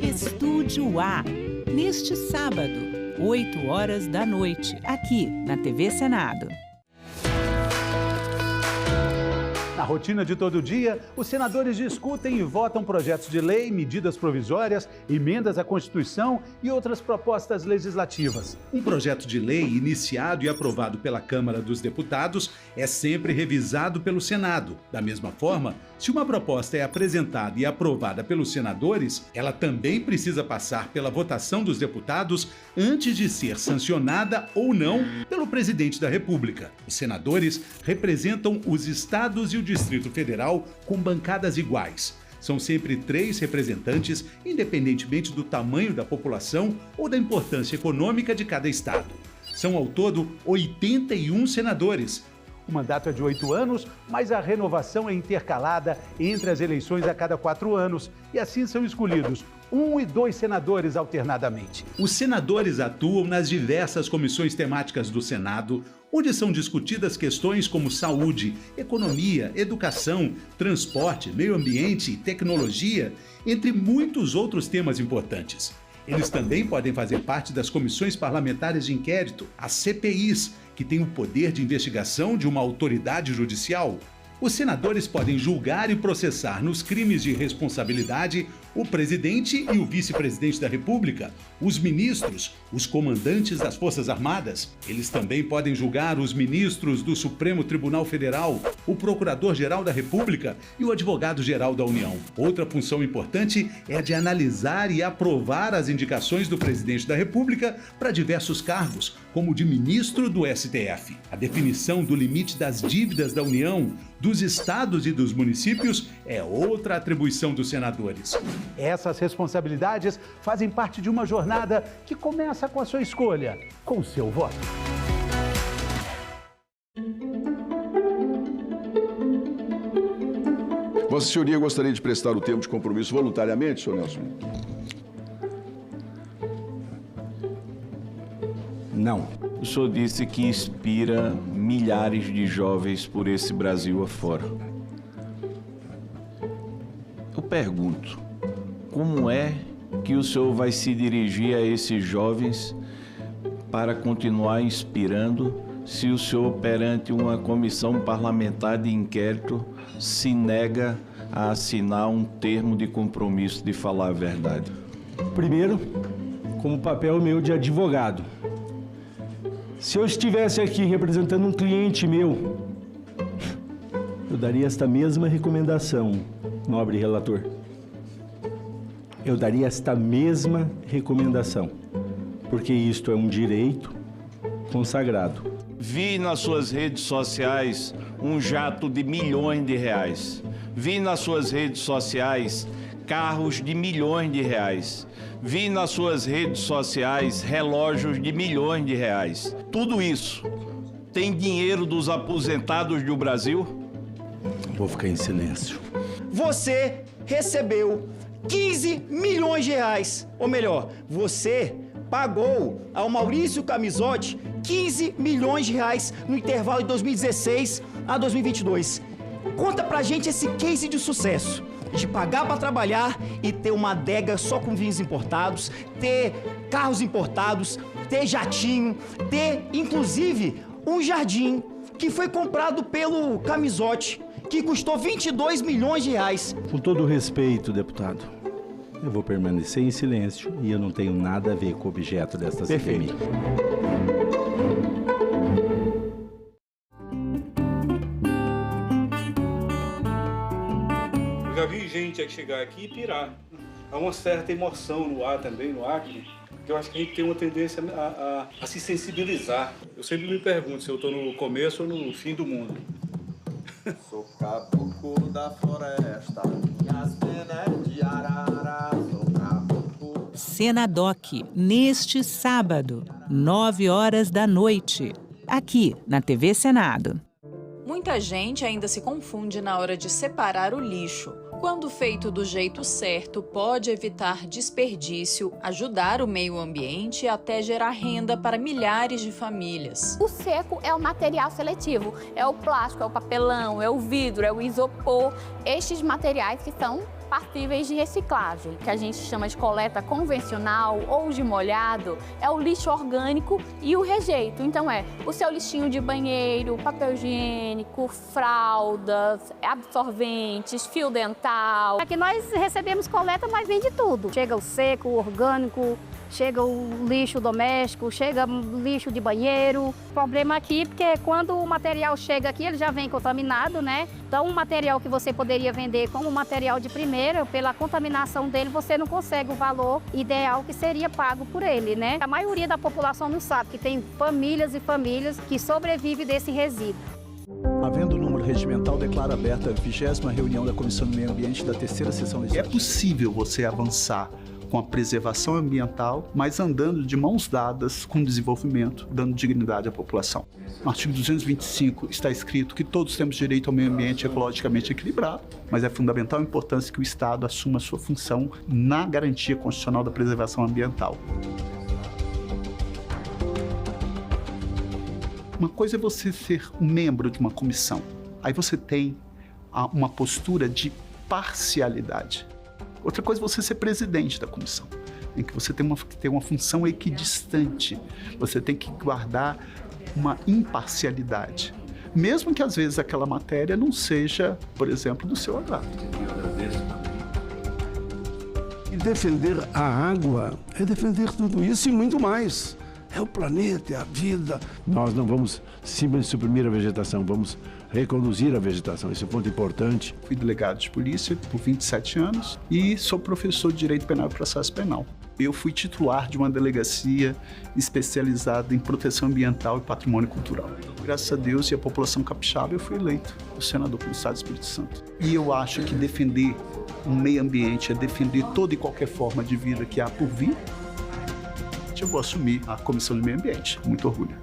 Estúdio A, neste sábado, 20h, aqui na TV Senado. Na rotina de todo dia, os senadores discutem e votam projetos de lei, medidas provisórias, emendas à Constituição e outras propostas legislativas. Um projeto de lei iniciado e aprovado pela Câmara dos Deputados é sempre revisado pelo Senado. Da mesma forma, se uma proposta é apresentada e aprovada pelos senadores, ela também precisa passar pela votação dos deputados antes de ser sancionada ou não pelo presidente da República. Os senadores representam os estados e o Distrito Federal com bancadas iguais. São sempre 3 representantes, independentemente do tamanho da população ou da importância econômica de cada estado. São ao todo 81 senadores. O mandato é de 8 anos, mas a renovação é intercalada entre as eleições a cada 4 anos e assim são escolhidos 1 e 2 senadores alternadamente. Os senadores atuam nas diversas comissões temáticas do Senado, onde são discutidas questões como saúde, economia, educação, transporte, meio ambiente e tecnologia, entre muitos outros temas importantes. Eles também podem fazer parte das comissões parlamentares de inquérito, as CPIs, que têm o poder de investigação de uma autoridade judicial. Os senadores podem julgar e processar nos crimes de responsabilidade o presidente e o vice-presidente da República, os ministros, os comandantes das Forças Armadas. Eles também podem julgar os ministros do Supremo Tribunal Federal, o Procurador-Geral da República e o Advogado-Geral da União. Outra função importante é a de analisar e aprovar as indicações do presidente da República para diversos cargos, como o de ministro do STF. A definição do limite das dívidas da União, dos estados e dos municípios é outra atribuição dos senadores. Essas responsabilidades fazem parte de uma jornada que começa com a sua escolha, com o seu voto. Vossa Senhoria gostaria de prestar o termo de compromisso voluntariamente, senhor Nelson? Não. O senhor disse que inspira milhares de jovens por esse Brasil afora. Eu pergunto, como é que o senhor vai se dirigir a esses jovens para continuar inspirando se o senhor, perante uma comissão parlamentar de inquérito, se nega a assinar um termo de compromisso de falar a verdade? Primeiro, como papel meu de advogado. Se eu estivesse aqui representando um cliente meu, eu daria esta mesma recomendação, nobre relator. Eu daria esta mesma recomendação, porque isto é um direito consagrado. Vi nas suas redes sociais um jato de milhões de reais. Vi nas suas redes sociais carros de milhões de reais. Vi nas suas redes sociais relógios de milhões de reais. Tudo isso tem dinheiro dos aposentados do Brasil? vou ficar em silêncio. Você recebeu 15 milhões de reais. Ou melhor, você pagou ao Maurício Camisotti 15 milhões de reais no intervalo de 2016 a 2022. Conta pra gente esse case de sucesso. De pagar para trabalhar e ter uma adega só com vinhos importados, ter carros importados, ter jatinho, ter, inclusive, um jardim que foi comprado pelo Camisotti, que custou 22 milhões de reais. Com todo o respeito, deputado, eu vou permanecer em silêncio e eu não tenho nada a ver com o objeto desta CPMI. Eu já vi gente chegar aqui e pirar. Há uma certa emoção no ar também, no Acre, que eu acho que a gente tem uma tendência a se sensibilizar. Eu sempre me pergunto se eu estou no começo ou no fim do mundo. Sou caboclo da floresta, minhas penas de arara, sou caboclo. Senadoc, neste sábado, 21h, aqui na TV Senado. Muita gente ainda se confunde na hora de separar o lixo. Quando feito do jeito certo, pode evitar desperdício, ajudar o meio ambiente e até gerar renda para milhares de famílias. O seco é o material seletivo, é o plástico, é o papelão, é o vidro, é o isopor, estes materiais que são passíveis de reciclagem, que a gente chama de coleta convencional ou de molhado, é o lixo orgânico e o rejeito. Então o seu lixinho de banheiro, papel higiênico, fraldas, absorventes, fio dental. Aqui nós recebemos coleta, mas vem de tudo. Chega o seco, o orgânico, chega o lixo doméstico, chega o lixo de banheiro. O problema aqui é porque quando o material chega aqui, ele já vem contaminado, né? Então, um material que você poderia vender como material de primeira, pela contaminação dele, você não consegue o valor ideal que seria pago por ele, né? A maioria da população não sabe que tem famílias e famílias que sobrevivem desse resíduo. Havendo o número regimental, declara aberta a 20ª reunião da Comissão do Meio Ambiente da terceira sessão legislativa. É possível você avançar com a preservação ambiental, mas andando de mãos dadas com o desenvolvimento, dando dignidade à população. No artigo 225 está escrito que todos temos direito ao meio ambiente ecologicamente equilibrado, mas é fundamental a importância que o Estado assuma a sua função na garantia constitucional da preservação ambiental. Uma coisa é você ser um membro de uma comissão, aí você tem uma postura de parcialidade. Outra coisa é você ser presidente da comissão, em que você tem uma função equidistante, você tem que guardar uma imparcialidade, mesmo que às vezes aquela matéria não seja, por exemplo, do seu agrado. E defender a água é defender tudo isso e muito mais. É o planeta, é a vida. Nós não vamos simplesmente suprimir a vegetação, vamos reconduzir a vegetação. Esse é um ponto importante. Fui delegado de polícia por 27 anos e sou professor de Direito Penal e Processo Penal. Eu fui titular de uma delegacia especializada em proteção ambiental e patrimônio cultural. Graças a Deus e a população capixaba, eu fui eleito senador pelo Estado do Espírito Santo. E eu acho que defender o meio ambiente é defender toda e qualquer forma de vida que há por vir. Eu vou assumir a Comissão do Meio Ambiente, com muito orgulho.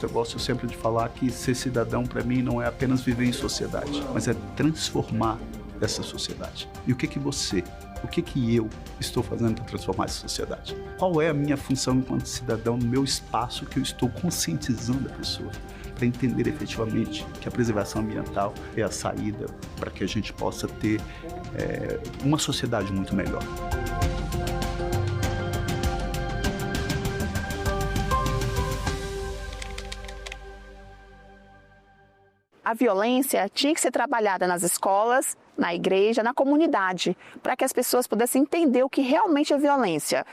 Eu gosto sempre de falar que ser cidadão, para mim, não é apenas viver em sociedade, mas é transformar essa sociedade. E o que você, o que eu estou fazendo para transformar essa sociedade? Qual é a minha função enquanto cidadão no meu espaço que eu estou conscientizando a pessoa para entender efetivamente que a preservação ambiental é a saída para que a gente possa ter uma sociedade muito melhor. A violência tinha que ser trabalhada nas escolas, na igreja, na comunidade, para que as pessoas pudessem entender o que realmente é violência.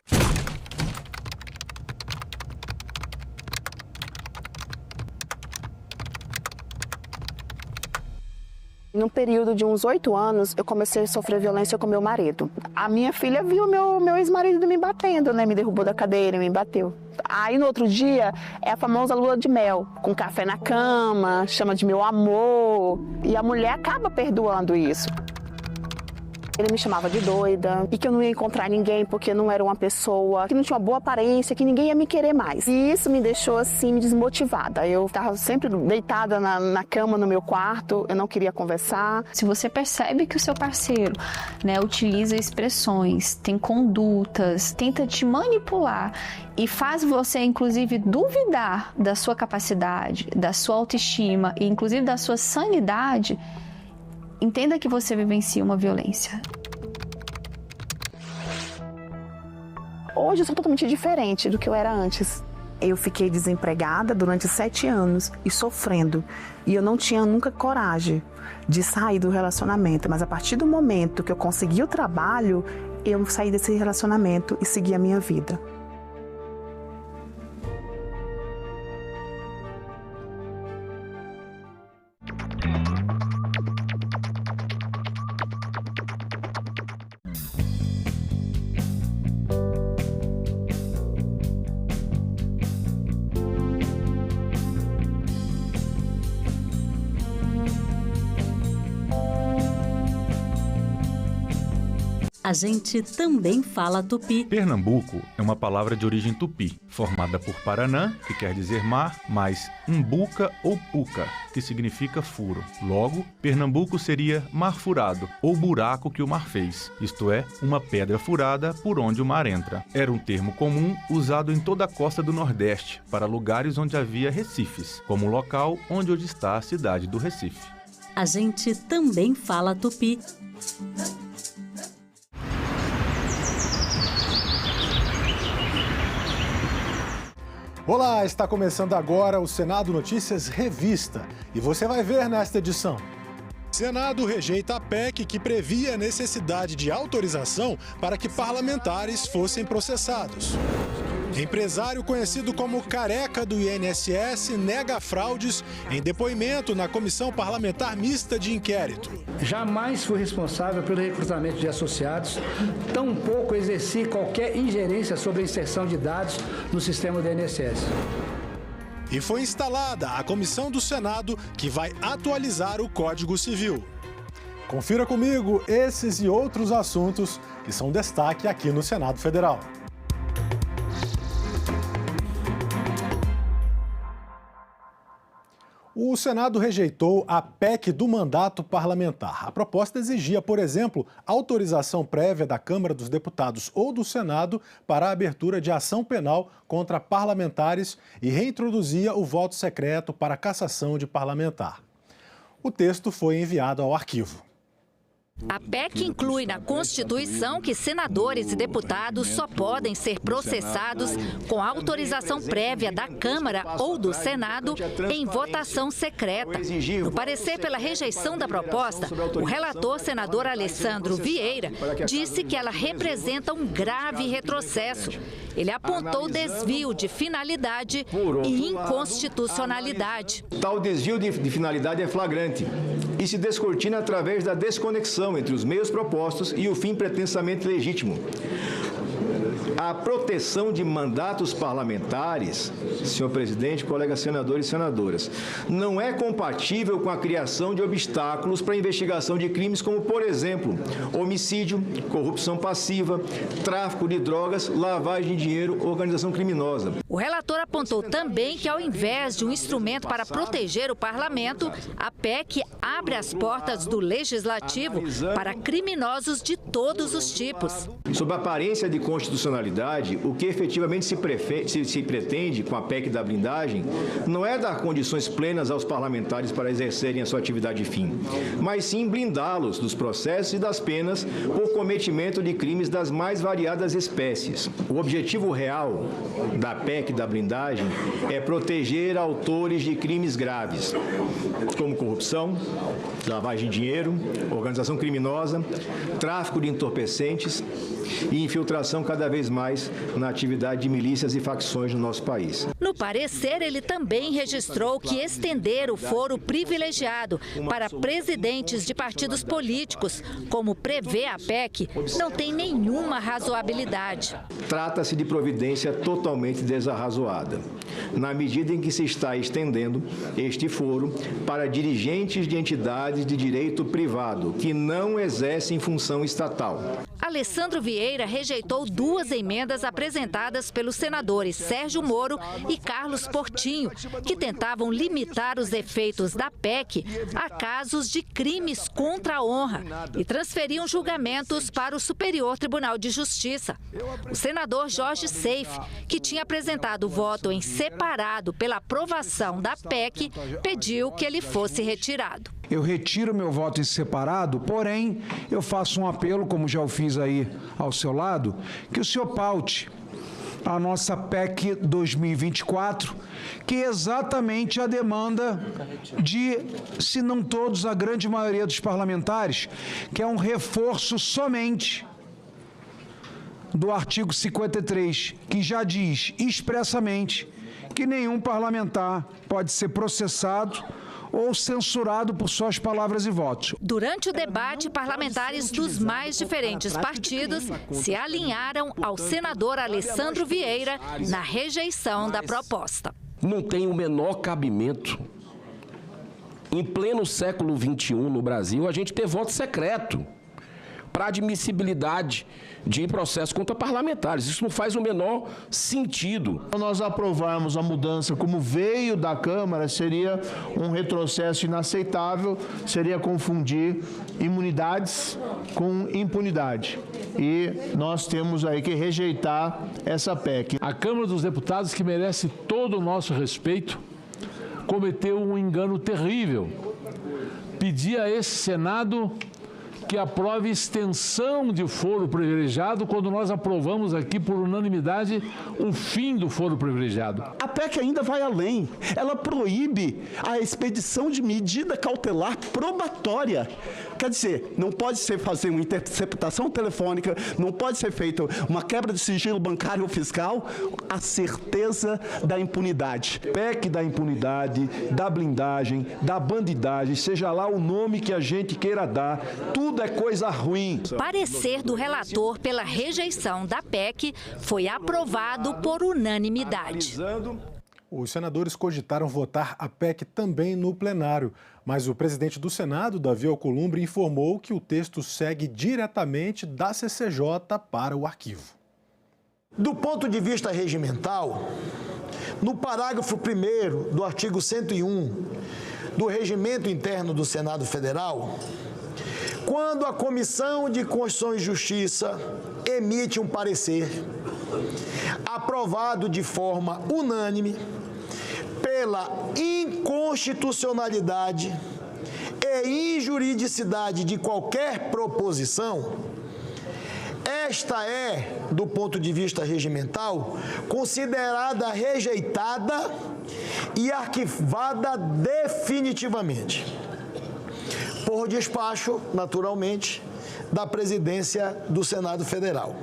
Num período de uns 8 anos, eu comecei a sofrer violência com meu marido. A minha filha viu meu ex-marido me batendo, né? Me derrubou da cadeira, me bateu. Aí no outro dia, é a famosa lua de mel, com café na cama, chama de meu amor. E a mulher acaba perdoando isso. Ele me chamava de doida e que eu não ia encontrar ninguém porque não era uma pessoa que não tinha uma boa aparência, que ninguém ia me querer mais. E isso me deixou assim desmotivada. Eu estava sempre deitada na cama no meu quarto, eu não queria conversar. Se você percebe que o seu parceiro, né, utiliza expressões, tem condutas, tenta te manipular e faz você, inclusive, duvidar da sua capacidade, da sua autoestima e, inclusive, da sua sanidade, entenda que você vivencia uma violência. Hoje eu sou totalmente diferente do que eu era antes. Eu fiquei desempregada durante 7 anos e sofrendo. E eu não tinha nunca coragem de sair do relacionamento. Mas a partir do momento que eu consegui o trabalho, eu saí desse relacionamento e segui a minha vida. A gente também fala tupi. Pernambuco é uma palavra de origem tupi, formada por Paranã, que quer dizer mar, mais umbuca ou puca, que significa furo. Logo, Pernambuco seria mar furado, ou buraco que o mar fez, isto é, uma pedra furada por onde o mar entra. Era um termo comum usado em toda a costa do Nordeste, para lugares onde havia recifes, como o local onde hoje está a cidade do Recife. A gente também fala tupi. Olá, está começando agora o Senado Notícias Revista e você vai ver nesta edição. Senado rejeita a PEC que previa a necessidade de autorização para que parlamentares fossem processados. Empresário conhecido como Careca do INSS nega fraudes em depoimento na Comissão Parlamentar Mista de Inquérito. Jamais fui responsável pelo recrutamento de associados, tampouco exerci qualquer ingerência sobre a inserção de dados no sistema do INSS. E foi instalada a comissão do Senado que vai atualizar o Código Civil. Confira comigo esses e outros assuntos que são destaque aqui no Senado Federal. O Senado rejeitou a PEC do mandato parlamentar. A proposta exigia, por exemplo, autorização prévia da Câmara dos Deputados ou do Senado para a abertura de ação penal contra parlamentares e reintroduzia o voto secreto para a cassação de parlamentar. O texto foi enviado ao arquivo. A PEC inclui na Constituição que senadores e deputados só podem ser processados com autorização prévia da Câmara ou do Senado em votação secreta. No parecer pela rejeição da proposta, o relator senador Alessandro Vieira disse que ela representa um grave retrocesso. Ele apontou desvio de finalidade e inconstitucionalidade. Tal desvio de finalidade é flagrante e se descortina através da desconexão entre os meios propostos e o fim pretensamente legítimo. A proteção de mandatos parlamentares, senhor presidente, colegas senadores e senadoras, não é compatível com a criação de obstáculos para a investigação de crimes como, por exemplo, homicídio, corrupção passiva, tráfico de drogas, lavagem de dinheiro, organização criminosa. O relator apontou também que, ao invés de um instrumento para proteger o parlamento, a PEC abre as portas do legislativo para criminosos de todos os tipos. Sob a aparência de constitucionalidade, o que efetivamente se pretende com a PEC da blindagem não é dar condições plenas aos parlamentares para exercerem a sua atividade fim, mas sim blindá-los dos processos e das penas por cometimento de crimes das mais variadas espécies. O objetivo real da PEC da blindagem é proteger autores de crimes graves, como corrupção, lavagem de dinheiro, organização criminosa, tráfico de entorpecentes, e infiltração cada vez mais na atividade de milícias e facções no nosso país. No parecer, ele também registrou que estender o foro privilegiado para presidentes de partidos políticos, como prevê a PEC, não tem nenhuma razoabilidade. Trata-se de providência totalmente desarrazoada, na medida em que se está estendendo este foro para dirigentes de entidades de direito privado que não exercem função estatal. Alessandro Vieira rejeitou 2 emendas apresentadas pelos senadores Sérgio Moro e Carlos Portinho, que tentavam limitar os efeitos da PEC a casos de crimes contra a honra e transferiam julgamentos para o Superior Tribunal de Justiça. O senador Jorge Seife, que tinha apresentado voto em separado pela aprovação da PEC, pediu que ele fosse retirado. Eu retiro meu voto em separado, porém, eu faço um apelo, como já o fiz aí ao seu lado, que o senhor paute a nossa PEC 2024, que é exatamente a demanda de, se não todos, a grande maioria dos parlamentares, que é um reforço somente do artigo 53, que já diz expressamente que nenhum parlamentar pode ser processado ou censurado por suas palavras e votos. Durante o debate, parlamentares dos mais diferentes partidos se alinharam ao senador Alessandro Vieira na rejeição da proposta. Não tem o menor cabimento, em pleno século XXI no Brasil, a gente ter voto secreto para admissibilidade de processo contra parlamentares. Isso não faz o menor sentido. Se nós aprovarmos a mudança como veio da Câmara, seria um retrocesso inaceitável, seria confundir imunidades com impunidade. E nós temos aí que rejeitar essa PEC. A Câmara dos Deputados, que merece todo o nosso respeito, cometeu um engano terrível. Pedir a esse Senado que aprove extensão de foro privilegiado, quando nós aprovamos aqui por unanimidade o fim do foro privilegiado. A PEC ainda vai além. Ela proíbe a expedição de medida cautelar probatória. Quer dizer, não pode ser fazer uma interceptação telefônica, não pode ser feita uma quebra de sigilo bancário ou fiscal, a certeza da impunidade. PEC da impunidade, da blindagem, da bandidagem, seja lá o nome que a gente queira dar, tudo é coisa ruim. Parecer do relator pela rejeição da PEC foi aprovado por unanimidade. Os senadores cogitaram votar a PEC também no plenário, mas o presidente do Senado, Davi Alcolumbre, informou que o texto segue diretamente da CCJ para o arquivo. Do ponto de vista regimental, no parágrafo 1º do artigo 101 do Regimento Interno do Senado Federal, quando a Comissão de Constituição e Justiça emite um parecer aprovado de forma unânime pela inconstitucionalidade e injuridicidade de qualquer proposição, esta é, do ponto de vista regimental, considerada rejeitada e arquivada definitivamente, por despacho, naturalmente, da presidência do Senado Federal.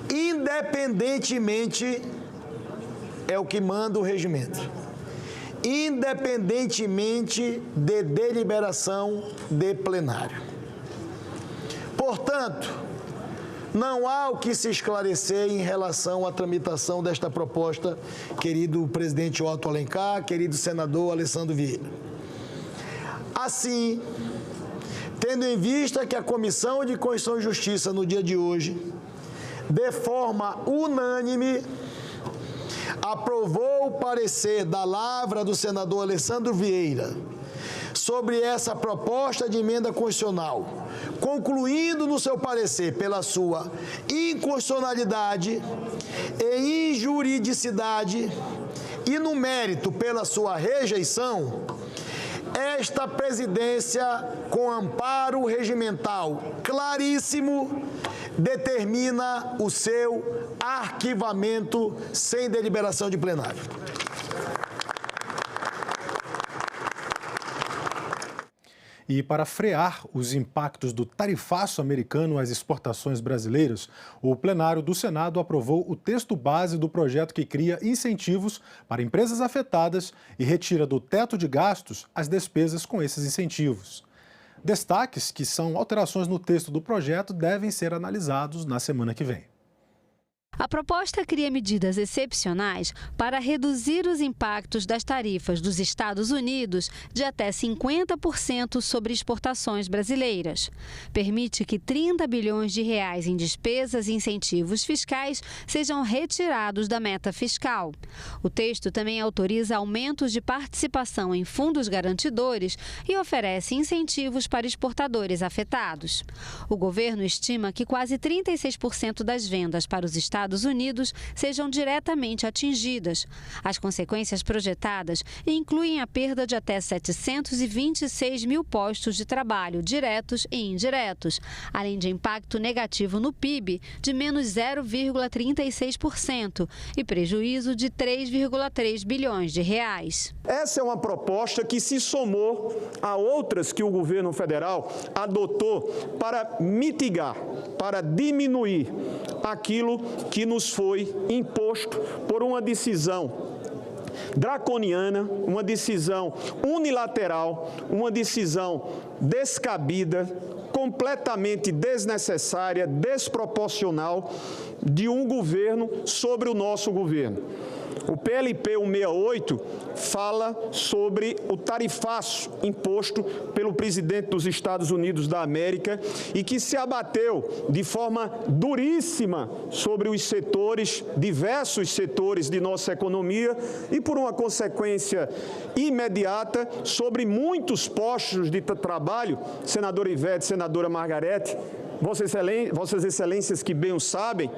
Independentemente, é o que manda o regimento, independentemente de deliberação de plenário. Portanto, não há o que se esclarecer em relação à tramitação desta proposta, querido presidente Otto Alencar, querido senador Alessandro Vieira. Assim, tendo em vista que a Comissão de Constituição e Justiça, no dia de hoje, de forma unânime, aprovou o parecer da lavra do senador Alessandro Vieira sobre essa proposta de emenda constitucional, concluindo no seu parecer pela sua inconstitucionalidade e injuridicidade e no mérito pela sua rejeição, esta presidência, com amparo regimental claríssimo, determina o seu arquivamento sem deliberação de plenário. E para frear os impactos do tarifaço americano às exportações brasileiras, o plenário do Senado aprovou o texto base do projeto que cria incentivos para empresas afetadas e retira do teto de gastos as despesas com esses incentivos. Destaques, que são alterações no texto do projeto, devem ser analisados na semana que vem. A proposta cria medidas excepcionais para reduzir os impactos das tarifas dos Estados Unidos de até 50% sobre exportações brasileiras. Permite que 30 bilhões de reais em despesas e incentivos fiscais sejam retirados da meta fiscal. O texto também autoriza aumentos de participação em fundos garantidores e oferece incentivos para exportadores afetados. O governo estima que quase 36% das vendas para os Estados Unidos sejam diretamente atingidas. As consequências projetadas incluem a perda de até 726 mil postos de trabalho diretos e indiretos, além de impacto negativo no PIB de menos 0,36% e prejuízo de 3,3 bilhões de reais. Essa é uma proposta que se somou a outras que o governo federal adotou para mitigar, para diminuir aquilo que nos foi imposto por uma decisão draconiana, uma decisão unilateral, uma decisão descabida, completamente desnecessária, desproporcional de um governo sobre o nosso governo. O PLP 168 fala sobre o tarifaço imposto pelo presidente dos Estados Unidos da América e que se abateu de forma duríssima sobre os setores, diversos setores de nossa economia e, por uma consequência imediata, sobre muitos postos de trabalho, senadora Ivete, senadora Margarete, Vossas Excelências que bem o sabem,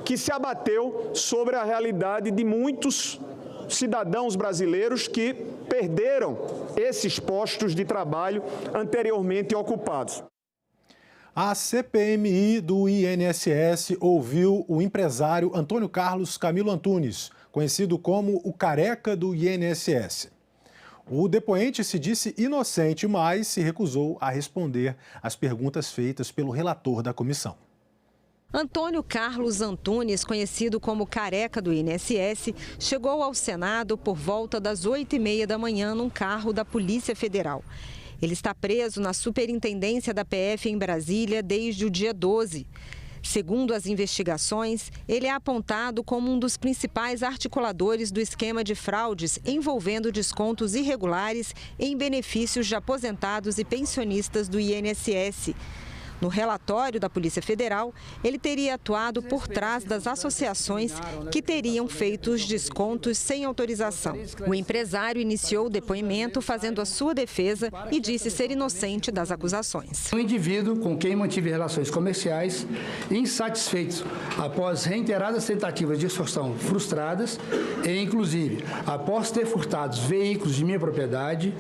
que se abateu sobre a realidade de muitos cidadãos brasileiros que perderam esses postos de trabalho anteriormente ocupados. A CPMI do INSS ouviu o empresário Antônio Carlos Camilo Antunes, conhecido como o Careca do INSS. O depoente se disse inocente, mas se recusou a responder às perguntas feitas pelo relator da comissão. Antônio Carlos Antunes, conhecido como Careca do INSS, chegou ao Senado por volta das 8h30 da manhã num carro da Polícia Federal. Ele está preso na Superintendência da PF em Brasília desde o dia 12. Segundo as investigações, ele é apontado como um dos principais articuladores do esquema de fraudes envolvendo descontos irregulares em benefícios de aposentados e pensionistas do INSS. No relatório da Polícia Federal, ele teria atuado por trás das associações que teriam feito os descontos sem autorização. O empresário iniciou o depoimento fazendo a sua defesa e disse ser inocente das acusações. Um indivíduo com quem mantive relações comerciais, insatisfeito após reiteradas tentativas de extorsão frustradas e, inclusive, após ter furtado veículos de minha propriedade,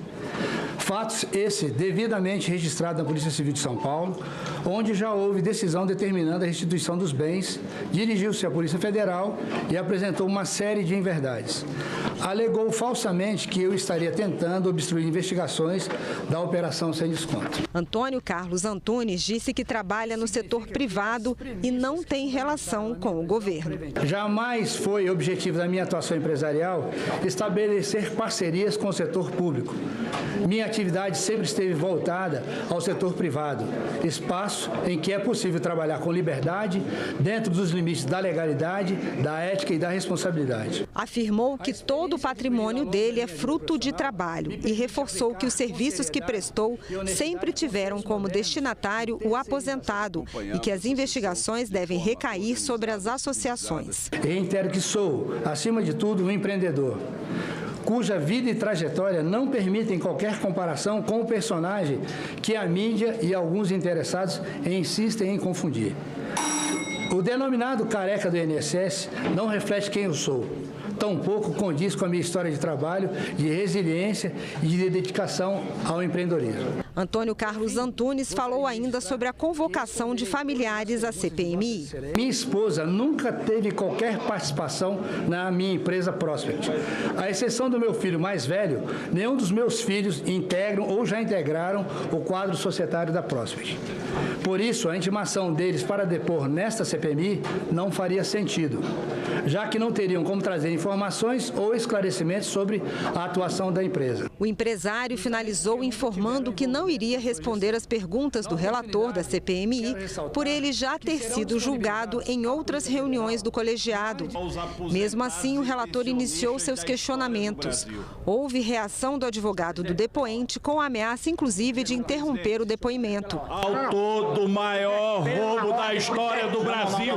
fatos esse devidamente registrado na Polícia Civil de São Paulo, onde já houve decisão determinando a restituição dos bens, dirigiu-se à Polícia Federal e apresentou uma série de inverdades. Alegou falsamente que eu estaria tentando obstruir investigações da operação sem desconto. Antônio Carlos Antunes disse que trabalha no setor privado e não tem relação com o governo. Jamais foi objetivo da minha atuação empresarial estabelecer parcerias com o setor público. Minha atividade sempre esteve voltada ao setor privado, espaço em que é possível trabalhar com liberdade, dentro dos limites da legalidade, da ética e da responsabilidade. Afirmou que todo o patrimônio dele é fruto de trabalho e reforçou que os serviços que prestou sempre tiveram como destinatário o aposentado e que as investigações devem recair sobre as associações. Reitero que sou, acima de tudo, um empreendedor, cuja vida e trajetória não permitem qualquer comparação com o personagem que a mídia e alguns interessados insistem em confundir. O denominado Careca do INSS não reflete quem eu sou. tampouco condiz com a minha história de trabalho, de resiliência e de dedicação ao empreendedorismo. Antônio Carlos Antunes falou ainda sobre a convocação de familiares à CPMI. Minha esposa nunca teve qualquer participação na minha empresa Prospect. À exceção do meu filho mais velho, nenhum dos meus filhos integram ou já integraram o quadro societário da Prospect. Por isso, a intimação deles para depor nesta CPMI não faria sentido, já que não teriam como trazer informações ou esclarecimentos sobre a atuação da empresa. O empresário finalizou informando que não iria responder às perguntas do relator da CPMI, por ele já ter sido julgado em outras reuniões do colegiado. Mesmo assim, o relator iniciou seus questionamentos. Houve reação do advogado do depoente, com ameaça, inclusive, de interromper o depoimento. Autor do maior roubo da história do Brasil.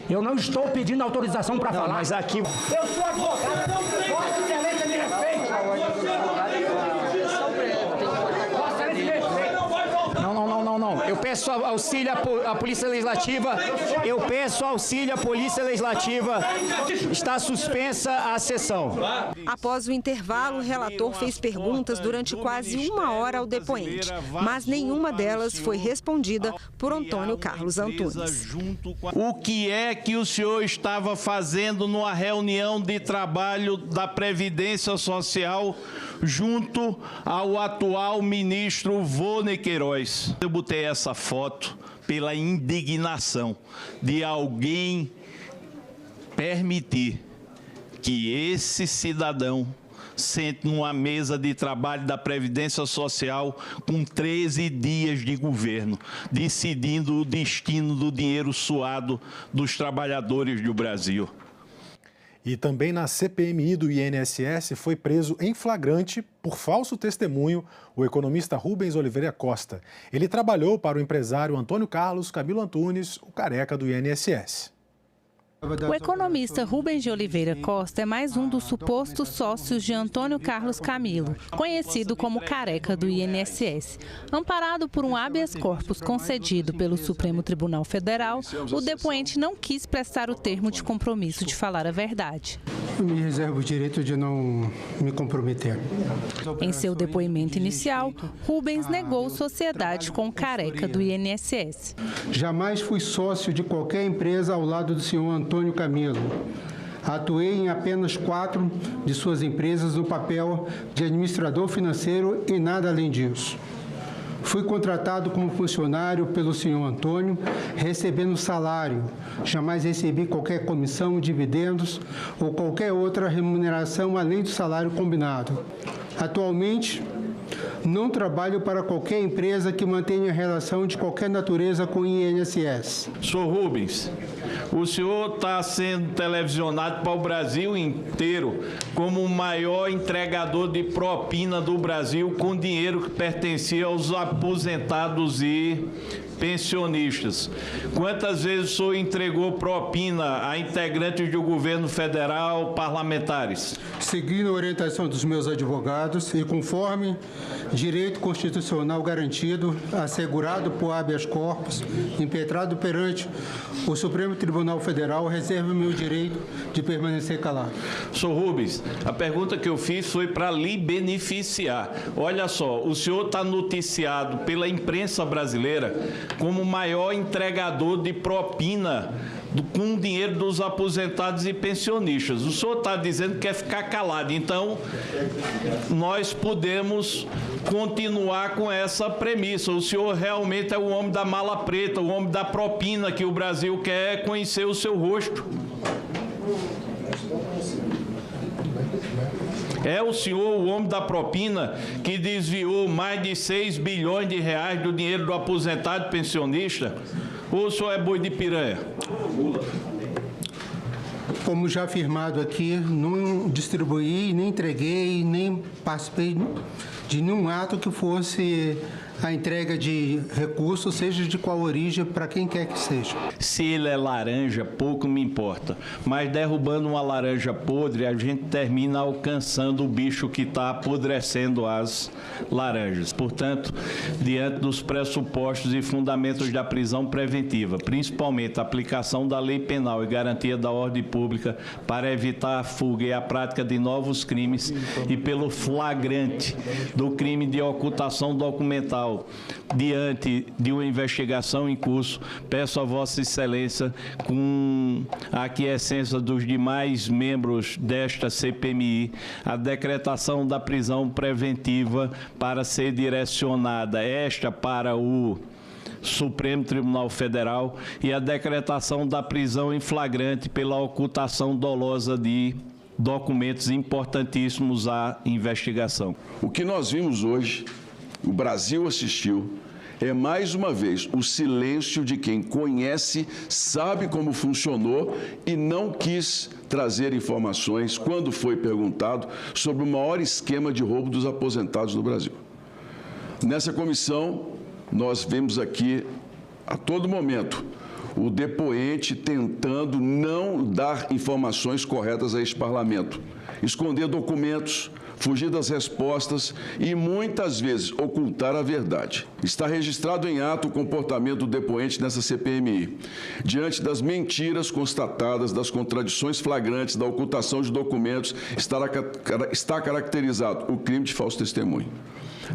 Eu não estou pedindo autorização para falar. Mas aqui... Eu sou advogado. Vossa Excelência me respeite. Não. Eu peço auxílio à Polícia Legislativa. Está suspensa a sessão. Após o intervalo, o relator fez perguntas durante quase 1 hora ao depoente, mas nenhuma delas foi respondida por Antônio Carlos Antunes. O que é que o senhor estava fazendo numa reunião de trabalho da Previdência Social junto ao atual ministro Vô Queiroz? Eu botei essa foto pela indignação de alguém permitir que esse cidadão sente numa mesa de trabalho da Previdência Social com 13 dias de governo, decidindo o destino do dinheiro suado dos trabalhadores do Brasil. E também na CPMI do INSS foi preso em flagrante por falso testemunho o economista Rubens Oliveira Costa. Ele trabalhou para o empresário Antônio Carlos Camilo Antunes, o careca do INSS. O economista Rubens de Oliveira Costa é mais um dos supostos sócios de Antônio Carlos Camilo, conhecido como careca do INSS. Amparado por um habeas corpus concedido pelo Supremo Tribunal Federal, o depoente não quis prestar o termo de compromisso de falar a verdade. Eu me reservo o direito de não me comprometer. Em seu depoimento inicial, Rubens negou sociedade com o careca do INSS. Jamais fui sócio de qualquer empresa ao lado do senhor Antônio Camilo. Atuei em apenas 4 de suas empresas no papel de administrador financeiro e nada além disso. Fui contratado como funcionário pelo senhor Antônio, recebendo salário. Jamais recebi qualquer comissão, dividendos ou qualquer outra remuneração além do salário combinado. Atualmente, não trabalho para qualquer empresa que mantenha relação de qualquer natureza com o INSS. Senhor Rubens, o senhor está sendo televisionado para o Brasil inteiro como o maior entregador de propina do Brasil com dinheiro que pertencia aos aposentados e pensionistas. Quantas vezes o senhor entregou propina a integrantes do governo federal, parlamentares? Seguindo a orientação dos meus advogados e conforme direito constitucional garantido, assegurado por habeas corpus, impetrado perante o Supremo Tribunal Federal, reservo o meu direito de permanecer calado. Senhor Rubens, a pergunta que eu fiz foi para lhe beneficiar. Olha só, o senhor está noticiado pela imprensa brasileira como o maior entregador de propina com dinheiro dos aposentados e pensionistas. O senhor está dizendo que quer ficar calado, então nós podemos continuar com essa premissa. O senhor realmente é o homem da mala preta, o homem da propina, que o Brasil quer conhecer o seu rosto. É o senhor, o homem da propina, que desviou mais de 6 bilhões de reais do dinheiro do aposentado e pensionista? Ou o senhor é boi de piranha? Como já afirmado aqui, não distribuí, nem entreguei, nem participei de nenhum ato que fosse a entrega de recursos, seja de qual origem, para quem quer que seja. Se ele é laranja, pouco me importa. Mas derrubando uma laranja podre, a gente termina alcançando o bicho que está apodrecendo as laranjas. Portanto, diante dos pressupostos e fundamentos da prisão preventiva, principalmente a aplicação da lei penal e garantia da ordem pública para evitar a fuga e a prática de novos crimes e pelo flagrante do crime de ocultação documental diante de uma investigação em curso, peço a Vossa Excelência, com a aquiescência dos demais membros desta CPMI, a decretação da prisão preventiva para ser direcionada esta para o Supremo Tribunal Federal e a decretação da prisão em flagrante pela ocultação dolosa de documentos importantíssimos à investigação. O que nós vimos hoje, o Brasil assistiu, é mais uma vez o silêncio de quem conhece, sabe como funcionou e não quis trazer informações quando foi perguntado sobre o maior esquema de roubo dos aposentados no Brasil. Nessa comissão, nós vemos aqui, a todo momento, o depoente tentando não dar informações corretas a este parlamento, esconder documentos, fugir das respostas e, muitas vezes, ocultar a verdade. Está registrado em ato o comportamento do depoente nessa CPMI. Diante das mentiras constatadas, das contradições flagrantes, da ocultação de documentos, está caracterizado o crime de falso testemunho.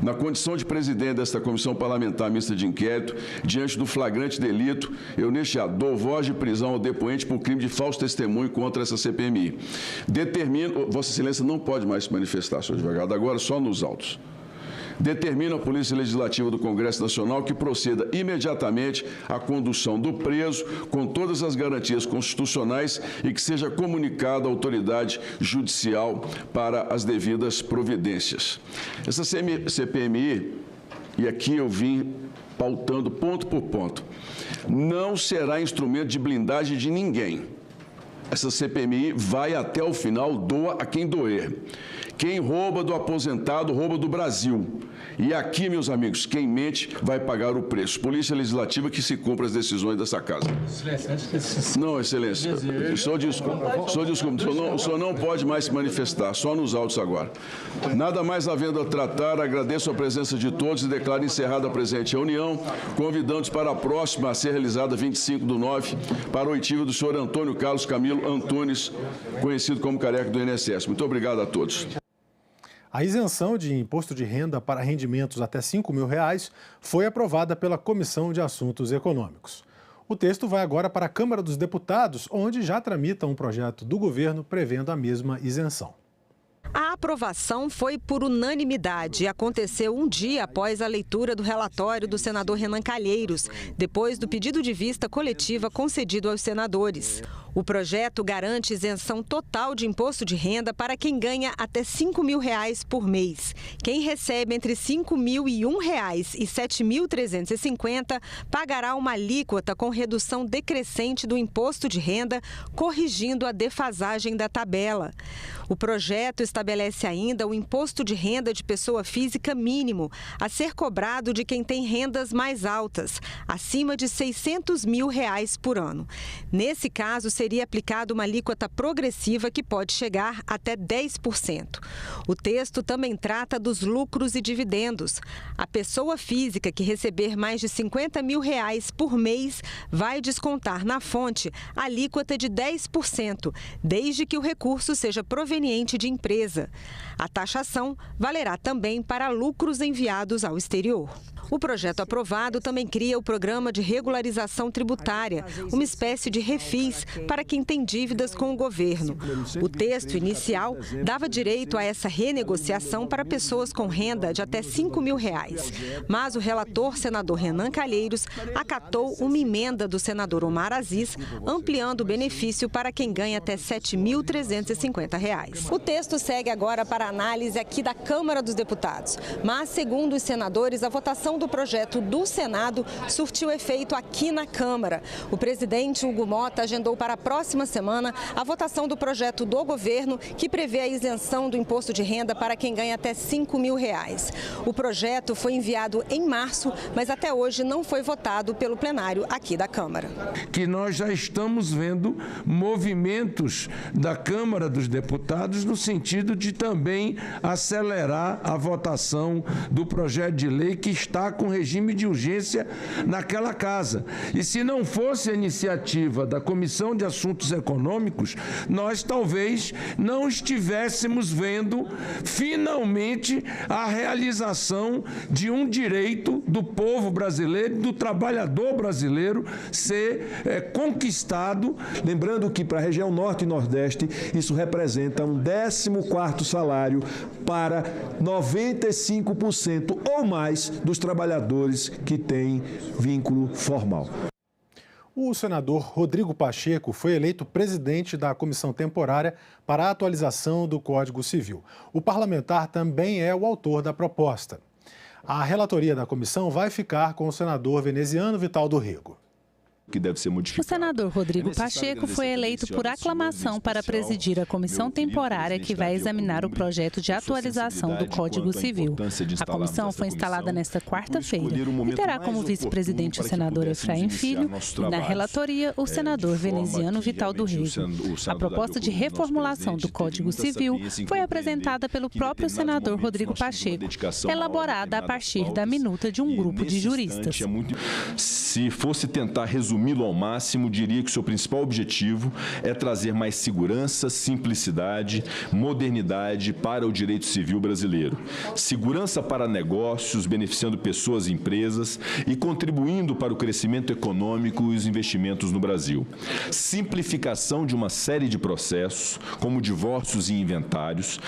Na condição de presidente desta Comissão Parlamentar Mista de Inquérito, diante do flagrante delito, eu, neste ato, dou voz de prisão ao depoente por crime de falso testemunho contra essa CPMI. Determino, Vossa Excelência não pode mais se manifestar, senhor advogado, agora só nos autos. Determina a Polícia Legislativa do Congresso Nacional que proceda imediatamente à condução do preso com todas as garantias constitucionais e que seja comunicada à autoridade judicial para as devidas providências. Essa CPMI, e aqui eu vim pautando ponto por ponto, não será instrumento de blindagem de ninguém. Essa CPMI vai até o final, doa a quem doer. Quem rouba do aposentado, rouba do Brasil. E aqui, meus amigos, quem mente vai pagar o preço. Polícia Legislativa que se cumpra as decisões dessa casa. Não, Excelência, só desculpa. O senhor não pode mais se manifestar, só nos autos agora. Nada mais havendo a tratar, agradeço a presença de todos e declaro encerrada a presente reunião, convidando-os para a próxima a ser realizada 25/9, para o oitiva do senhor Antônio Carlos Camilo Antunes, conhecido como Careca do INSS. Muito obrigado a todos. A isenção de imposto de renda para rendimentos até R$ 5.000 foi aprovada pela Comissão de Assuntos Econômicos. O texto vai agora para a Câmara dos Deputados, onde já tramita um projeto do governo prevendo a mesma isenção. A aprovação foi por unanimidade e aconteceu um dia após a leitura do relatório do senador Renan Calheiros, depois do pedido de vista coletiva concedido aos senadores. O projeto garante isenção total de imposto de renda para quem ganha até R$ 5.000 por mês. Quem recebe entre R$ 5.001 e R$ 7.350 pagará uma alíquota com redução decrescente do imposto de renda, corrigindo a defasagem da tabela. O projeto estabelece ainda o imposto de renda de pessoa física mínimo a ser cobrado de quem tem rendas mais altas, acima de R$ 600 mil por ano. Nesse caso, seria aplicada uma alíquota progressiva que pode chegar até 10%. O texto também trata dos lucros e dividendos. A pessoa física que receber mais de R$ 50 mil por mês vai descontar na fonte a alíquota de 10%, desde que o recurso seja proveniente de empresa. A taxação valerá também para lucros enviados ao exterior. O projeto aprovado também cria o Programa de Regularização Tributária, uma espécie de refis para quem tem dívidas com o governo. O texto inicial dava direito a essa renegociação para pessoas com renda de até R$ 5.000. Mas o relator, senador Renan Calheiros, acatou uma emenda do senador Omar Aziz, ampliando o benefício para quem ganha até R$ 7.350. O texto segue agora para análise aqui da Câmara dos Deputados. Mas, segundo os senadores, a votação do projeto do Senado surtiu efeito aqui na Câmara. O presidente Hugo Mota agendou para a próxima semana a votação do projeto do governo que prevê a isenção do imposto de renda para quem ganha até R$5 mil. O projeto foi enviado em março, mas até hoje não foi votado pelo plenário aqui da Câmara. Que nós já estamos vendo movimentos da Câmara dos Deputados no sentido de também acelerar a votação do projeto de lei que está com regime de urgência naquela casa. E se não fosse a iniciativa da Comissão de Assuntos Econômicos, nós talvez não estivéssemos vendo finalmente a realização de um direito do povo brasileiro, do trabalhador brasileiro ser conquistado. Lembrando que para a região Norte e Nordeste isso representa um 14º salário para 95% ou mais dos trabalhadores que têm vínculo formal. O senador Rodrigo Pacheco foi eleito presidente da Comissão Temporária para a Atualização do Código Civil. O parlamentar também é o autor da proposta. A relatoria da comissão vai ficar com o senador veneziano Vital do Rego. Que deve ser modificado. O senador Rodrigo Pacheco foi eleito por aclamação para presidir a comissão temporária que vai examinar o projeto de atualização do Código Civil. A comissão foi instalada nesta quarta-feira e terá como vice-presidente o senador Efraim Filho e, na relatoria, o senador veneziano Vital do Rego. A proposta de reformulação do Código Civil foi apresentada pelo próprio senador Rodrigo Pacheco, elaborada a partir da minuta de um grupo de juristas. Se fosse tentar resumi-lo ao máximo, diria que o seu principal objetivo é trazer mais segurança, simplicidade, modernidade para o direito civil brasileiro. Segurança para negócios, beneficiando pessoas e empresas e contribuindo para o crescimento econômico e os investimentos no Brasil. Simplificação de uma série de processos, como divórcios e inventários,